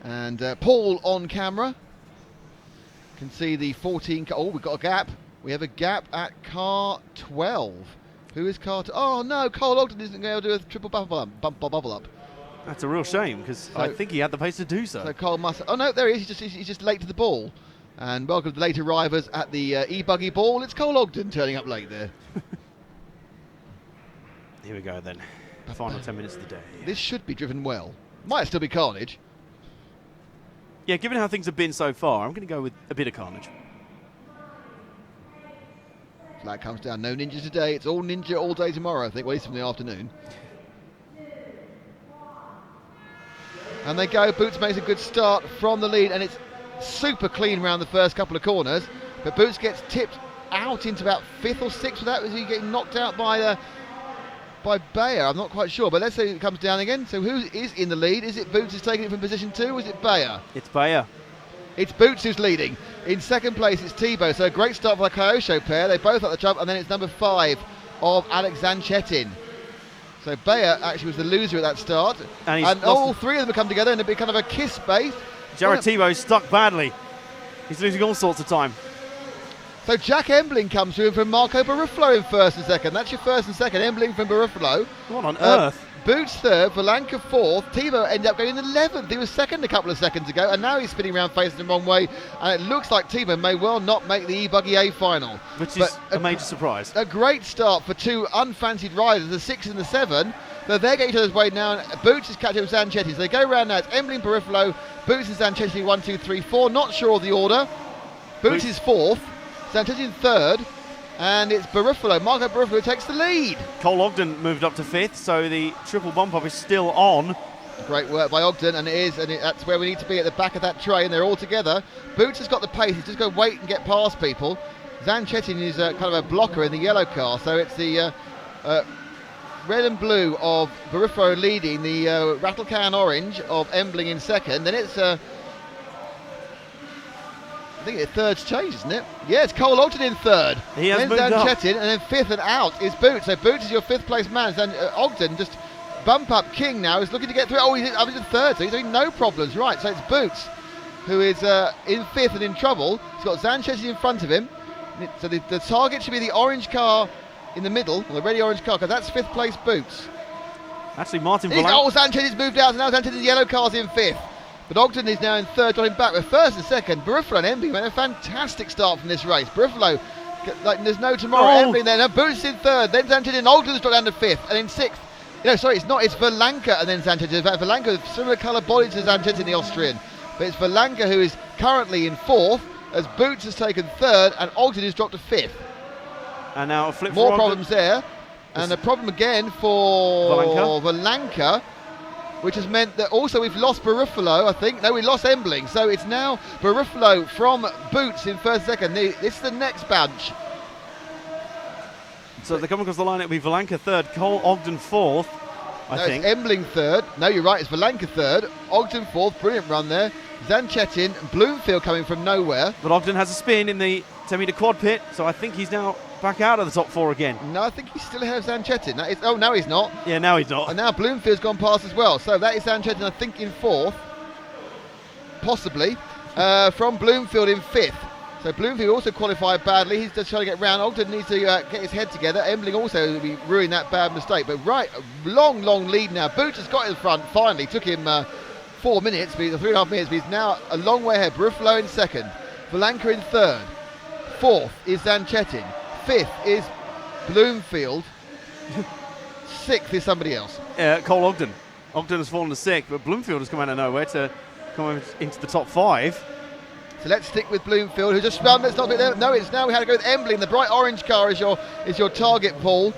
And Paul on camera. Can see the 14 car. Oh, we've got a gap. We have a gap at car 12. Who is car 12? Oh no, Cole Ogden isn't going to do a triple bubble up. That's a real shame because I think he had the pace to do so. So Cole must. Oh no, there he is. He's just late to the ball. And welcome to the late arrivers at the e-buggy ball. It's Cole Ogden turning up late there. Here we go then. The final 10 minutes of the day. This should be driven well. Might still be carnage. Yeah, given how things have been so far, I'm going to go with a bit of carnage. Flag comes down. No ninja today. It's all ninja all day tomorrow, I think. Well, at least in the afternoon. And they go. Boots makes a good start from the lead, and it's super clean around the first couple of corners. But Boots gets tipped out into about 5th or 6th with that. Was he getting knocked out by Bayer? I'm not quite sure. But let's say it comes down again. So who is in the lead? Is it Boots who's taking it from position 2, or is it Bayer? It's Bayer. It's Boots who's leading. In second place, it's Thibaut. So a great start for the Kyosho pair. They both at the jump, and then it's number 5 of Alex Zanchetin. So Bayer actually was the loser at that start. And all 3 of them have come together and it'd be kind of a kiss base. Jared Thibaut stuck badly. He's losing all sorts of time. So Jack Embling comes through from Marco Barufalo in first and second. That's your first and second. Embling from Barufalo. What on earth? Boots third, Valanka fourth. Tebow ended up going in 11th. He was second a couple of seconds ago, and now he's spinning around facing the wrong way. And it looks like Tebow may well not make the E-Buggy A final. Which is a major surprise. A great start for two unfancied riders, the 6 and the 7. So they're getting each other's way now. Boots is catching up with Zanchetti. So they go around now. It's Embling, Barufalo, Boots and Zanchetti 1, 2, 3, 4. Not sure of the order. Boots is fourth. Zanchetti in third. And it's Barufalo. Marco Barufalo takes the lead. Cole Ogden moved up to fifth, so the triple bump up is still on. Great work by Ogden, and that's where we need to be, at the back of that train. They're all together. Boots has got the pace. He's just going to wait and get past people. Zanchetin is kind of a blocker in the yellow car, so it's the red and blue of Barufalo leading, the rattle can orange of Embling in second. Then it's I think third's changed, isn't it? Yeah, it's Cole Ogden in third. He has then moved up. Zanchetin, and then fifth and out is Boots. So Boots is your fifth place man. Then Ogden just bump up King now. Is looking to get through. Oh, he's in third, so he's having no problems. Right, so it's Boots who is in fifth and in trouble. He's got Zanchetin in front of him. So the target should be the orange car in the middle, or the ready orange car, because that's fifth place Boots. Actually, Martin Zanchetin's moved out, and now Zanchetin's yellow car's in fifth. But Ogden is now in third, dropping back with first and second. Barufalo and Embling made a fantastic start from this race. Barufalo, like there's no tomorrow. Embling there. Now Boots in third, then Zanchetin and Ogden's dropped down to fifth, and in sixth. No, sorry, it's not. It's Valanka and then Zanchetin. In fact, Valanka with similar colour body to Zanchetin, the Austrian. But it's Valanka who is currently in fourth, as Boots has taken third, and Ogden has dropped to fifth. And now a flip. More problems there, and a problem again for Valanka, which has meant that also we've lost Barufalo, I think. No, we lost Embling. So it's now Barufalo from Boots in first second. This is the next bunch. So they come across the line, it'll be Valanka third, Cole Ogden fourth, I think. It's Embling third. No, you're right, it's Valanka third. Ogden fourth, brilliant run there. Zanchetin, Bloomfield coming from nowhere. But Ogden has a spin in the 10-metre quad pit, so I think he's now back out of the top four again. No, I think he's still ahead of Zanchetin. No, he's not. Yeah, now he's not. And now Bloomfield's gone past as well. So that is Zanchetin, I think, in fourth. Possibly. From Bloomfield in fifth. So Bloomfield also qualified badly. He's just trying to get round. Ogden needs to get his head together. Embling also ruined that bad mistake. But right, a long lead now. Boots has got in front, finally. Took him 4 minutes, 3.5 minutes, but he's now a long way ahead. Barufalo in second. Valanka in third. Fourth is Zanchetin. Fifth is Bloomfield. Sixth is somebody else. Cole Ogden. Ogden has fallen to sixth, but Bloomfield has come out of nowhere to come into the top five. So let's stick with Bloomfield, who just spun. Let's not be there. No, it's now we had to go with Embling. The bright orange car is your target, Paul.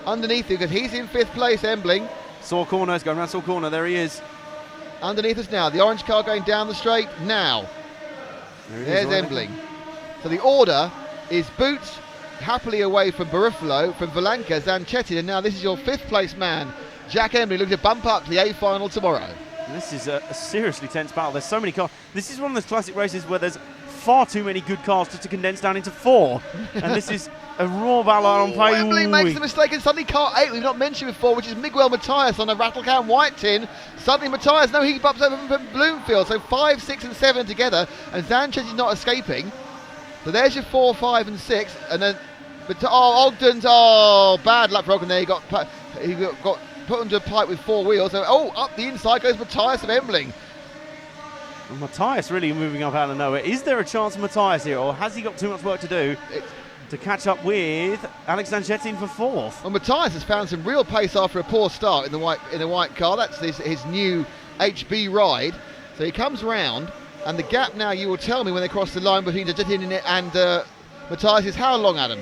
Underneath you, because he's in fifth place, Embling. Saw corner, he's going around Saw corner. There he is. Underneath us now. The orange car going down the straight now. There's Embling. So the order is Boots happily away from Barufalo, from Valanka, Zanchetin, and now this is your fifth place man, Jack Embling, looking to bump up to the A final tomorrow. This is a seriously tense battle. There's so many cars. This is one of those classic races where there's far too many good cars just to condense down into four. And this is a raw battle on play. Embling makes the mistake, and suddenly car 8 we've not mentioned before, which is Miguel Matthias on a Rattlecan white tin. Suddenly Matthias, no, he bumps over from Bloomfield. So 5, 6 and 7 together, and Sanchez is not escaping. So there's your 4, 5 and 6, and then Ogden's, bad luck for Ogden there. He got put under a pipe with 4 wheels. So up the inside goes Matthias of Embling. Well, Matthias really moving up out of nowhere. Is there a chance for Matthias here, or has he got too much work to do to catch up with Alex Zanchetin for fourth? Well, Matthias has found some real pace after a poor start in the white car. That's his new HB ride. So he comes round, and the gap now, you will tell me when they cross the line between Zanchetin and Matthias is how long, Adam?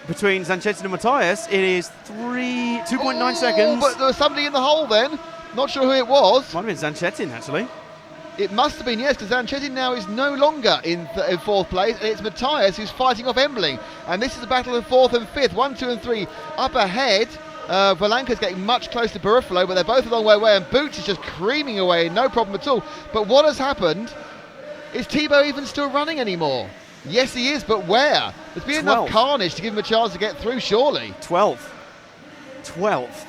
Between Zanchetin and Matthias, it is 2.9 seconds. But there was somebody in the hole then. Not sure who it was. Might have been Zanchetin, actually. It must have been, yes, because Zanchetin now is no longer in fourth place, and it's Matthias who's fighting off Embling. And this is a battle of fourth and fifth, 1, 2 and 3 up ahead. Valanka's getting much closer to Barufalo, but they're both a long way away, and Boots is just creaming away, no problem at all. But what has happened? Is Tebow even still running anymore? Yes, he is, but where? There's been enough carnage to give him a chance to get through, surely. 12th.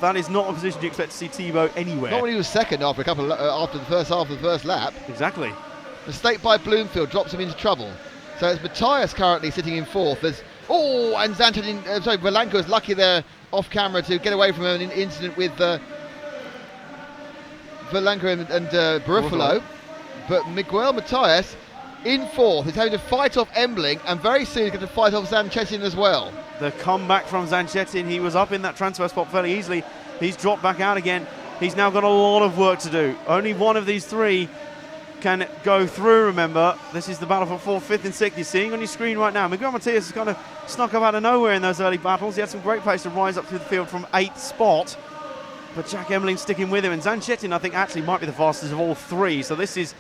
That is not a position you expect to see Tebow anywhere. Not when he was second after after the first half of the first lap. Exactly. Mistake by Bloomfield drops him into trouble. So it's Matthias currently sitting in 4th. And Valanka was lucky there off camera to get away from an incident with Valanka and Barufalo. But Miguel Matthias in 4th is having to fight off Embling, and very soon he's going to fight off Zanchetin as well. The comeback from Zanchetin, he was up in that transfer spot fairly easily. He's dropped back out again. He's now got a lot of work to do. Only one of these 3 can go through, remember. This is the battle for 4th, 5th and 6th. You're seeing on your screen right now. Miguel Matias has kind of snuck up out of nowhere in those early battles. He had some great pace to rise up through the field from 8th spot. But Jack Embling sticking with him. And Zanchetin, I think, actually might be the fastest of all 3. So this is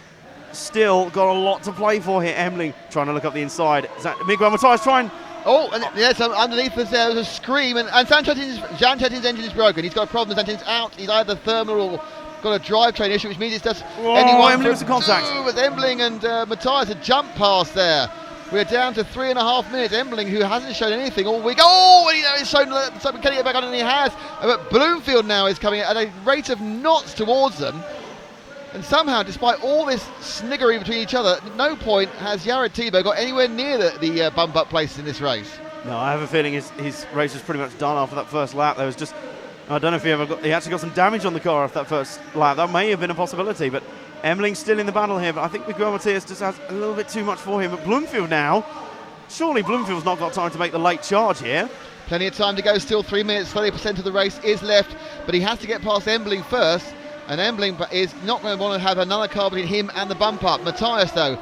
still got a lot to play for here. Embling trying to look up the inside. Miguel Matias trying... Oh, and yes, underneath there was a scream, and Zanchetin's engine is broken. He's got a problem. Zanchetin's out. He's either thermal or got a drivetrain issue, which means it's just anyone. Embling was the contact. With Embling and Matthias a jump past there. We're down to 3.5 minutes. Embling, who hasn't shown anything all week. Oh, and he's shown something. Can he get back on? And he has. But Bloomfield now is coming at a rate of knots towards them. And somehow, despite all this sniggery between each other, at no point has Jared Tebow got anywhere near the bump-up places in this race. No, I have a feeling his race was pretty much done after that first lap. There was just, I don't know if he actually got some damage on the car after that first lap. That may have been a possibility, but Emling's still in the battle here. But I think Miguel Matias just has a little bit too much for him. But Bloomfield now, surely Bloomfield's not got time to make the late charge here. Plenty of time to go, still 3 minutes, 30% of the race is left, but he has to get past Embling first. And Embling is not going to want to have another car between him and the bump up. Matthias though.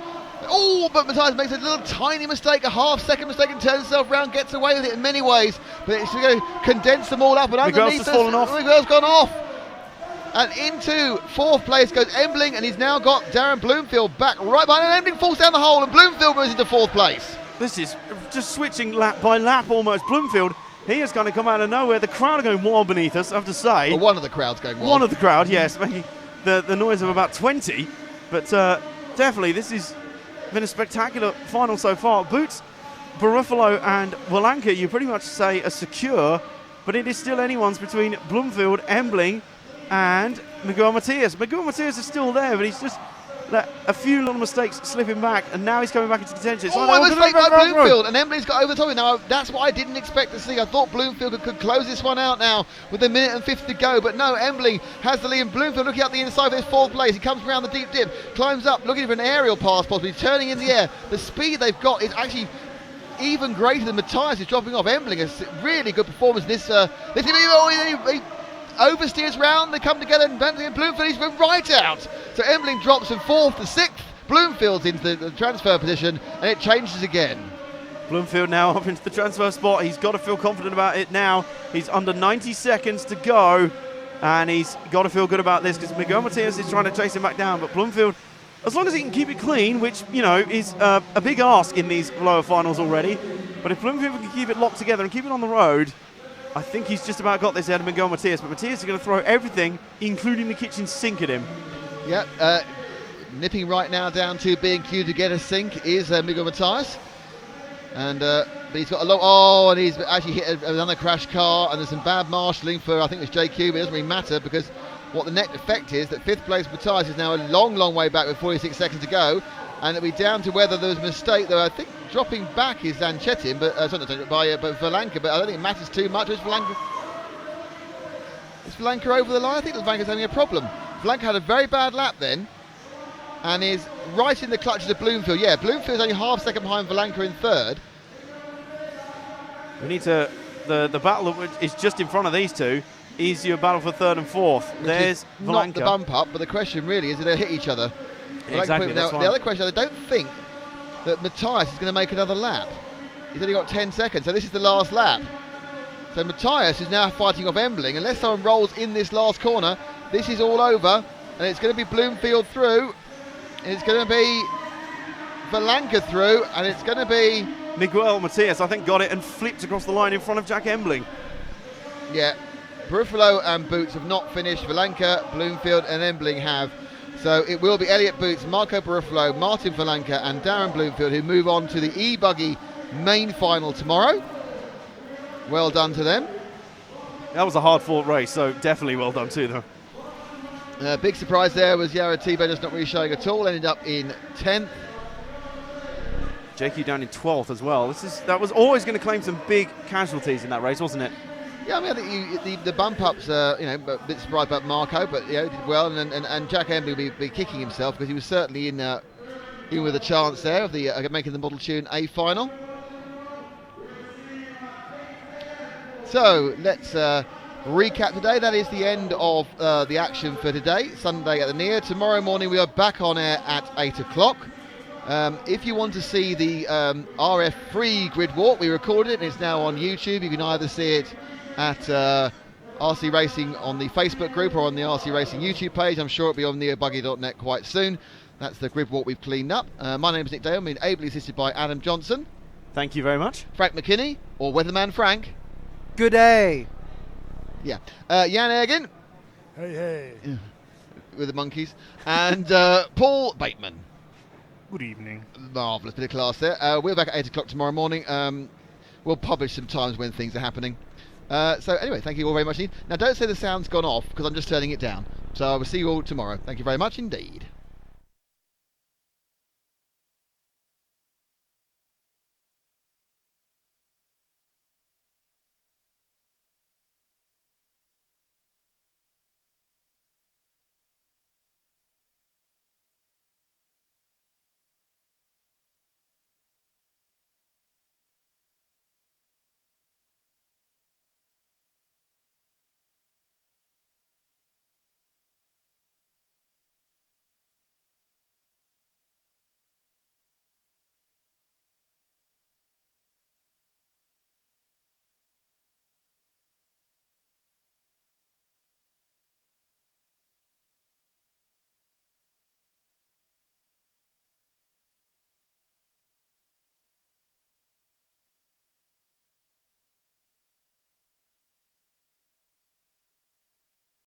Oh, but Matthias makes a little tiny mistake, a half-second mistake, and turns himself around, gets away with it in many ways. But it's going to condense them all up. And underneath fallen off. Miguel's gone off. And into 4th place goes Embling, and he's now got Darren Bloomfield back right behind him. Embling falls down the hole, and Bloomfield moves into 4th place. This is just switching lap by lap almost. Bloomfield, he is going to come out of nowhere. The crowd are going wild beneath us, I have to say. Well, one of the crowd's going wild. One of the crowd, yes, making the noise of about 20. But definitely, this has been a spectacular final so far. Boots, Barufalo and Valanka, you pretty much say are secure, but it is still anyone's between Bloomfield, Embling, and Miguel Matias. Miguel Matias is still there, but he's just let a few little mistakes slip him back, and now he's coming back into contention. It was fake by Bloomfield, and Embling's got over the top of it. Now, that's what I didn't expect to see. I thought Bloomfield could close this one out now with a minute and 50 to go, but no, Embling has the lead, and Bloomfield looking up the inside for his 4th place. He comes around the deep dip, climbs up, looking for an aerial pass possibly, turning in the air. The speed they've got is actually even greater than Matthias is dropping off. Embling has a really good performance in this. He oversteers round, they come together, and Bloomfield he's been right out. So Embling drops from 4th to 6th. Bloomfield's into the transfer position, and it changes again. Bloomfield now up into the transfer spot. He's got to feel confident about it now. He's under 90 seconds to go, and he's got to feel good about this because Miguel Matias is trying to chase him back down. But Bloomfield, as long as he can keep it clean, which, you know, is a big ask in these lower finals already, but if Bloomfield can keep it locked together and keep it on the road, I think he's just about got this out of Miguel Matias, but Matias is going to throw everything, including the kitchen sink, at him. Yeah, nipping right now down to being queued to get a sink is Miguel Matias. And but he's got a lot. Oh, and he's actually hit another crash car, and there's some bad marshalling for, I think it's JQ, but it doesn't really matter because what the net effect is that 5th place Matias is now a long, long way back with 46 seconds to go. And it'll be down to whether there was a mistake, though I think dropping back is Zanchetin, but but Valanka, but I don't think it matters too much. Is Valanka over the line? I think Valanka's having a problem. Valanka had a very bad lap then, and is right in the clutches of Bloomfield. Yeah, Bloomfield's only half-second behind Valanka in 3rd. We need to, the battle is just in front of these two. Is your battle for 3rd and 4th. There's Valanka. Not the bump up, but the question really is, do they hit each other? Exactly. Now, the other question, I don't think that Matthias is going to make another lap. He's only got 10 seconds, so this is the last lap. So Matthias is now fighting off Embling. Unless someone rolls in this last corner, this is all over, and it's going to be Bloomfield through, and it's going to be Valanka through, and it's going to be Miguel Matias, I think, got it and flipped across the line in front of Jack Embling. Yeah, Barufalo and Boots have not finished. Valanka, Bloomfield and Embling have. So it will be Elliot Boots, Marco Barufalo, Martin Valanka and Darren Bloomfield who move on to the e-buggy main final tomorrow. Well done to them. That was a hard-fought race, so definitely well done to them. Big surprise there was Yara Tebow just not really showing at all. Ended up in 10th. JQ down in 12th as well. That was always going to claim some big casualties in that race, wasn't it? Yeah, I mean, I think the bump ups, a bit surprised about Marco, but did well, and Jack Embley will be kicking himself because he was certainly in with a chance there of making the Model Tune A final. So let's recap today. That is the end of the action for today, Sunday at the Near. Tomorrow morning we are back on air at 8 o'clock. If you want to see the RF free grid walk, we recorded it and it's now on YouTube. You can either see it at RC Racing on the Facebook group or on the RC Racing YouTube page. I'm sure it'll be on neobuggy.net quite soon. That's the grid walk we've cleaned up. My name is Nick Dale. I'm being ably assisted by Adam Johnson. Thank you very much. Frank McKinney, or Weatherman Frank. Good day. Yeah. Jan Egan. Hey. With the monkeys. And Paul Bateman. Good evening. Marvellous bit of class there. We're back at 8 o'clock tomorrow morning. We'll publish some times when things are happening. So anyway, thank you all very much indeed. Now don't say the sound's gone off because I'm just turning it down. So I will see you all tomorrow. Thank you very much indeed.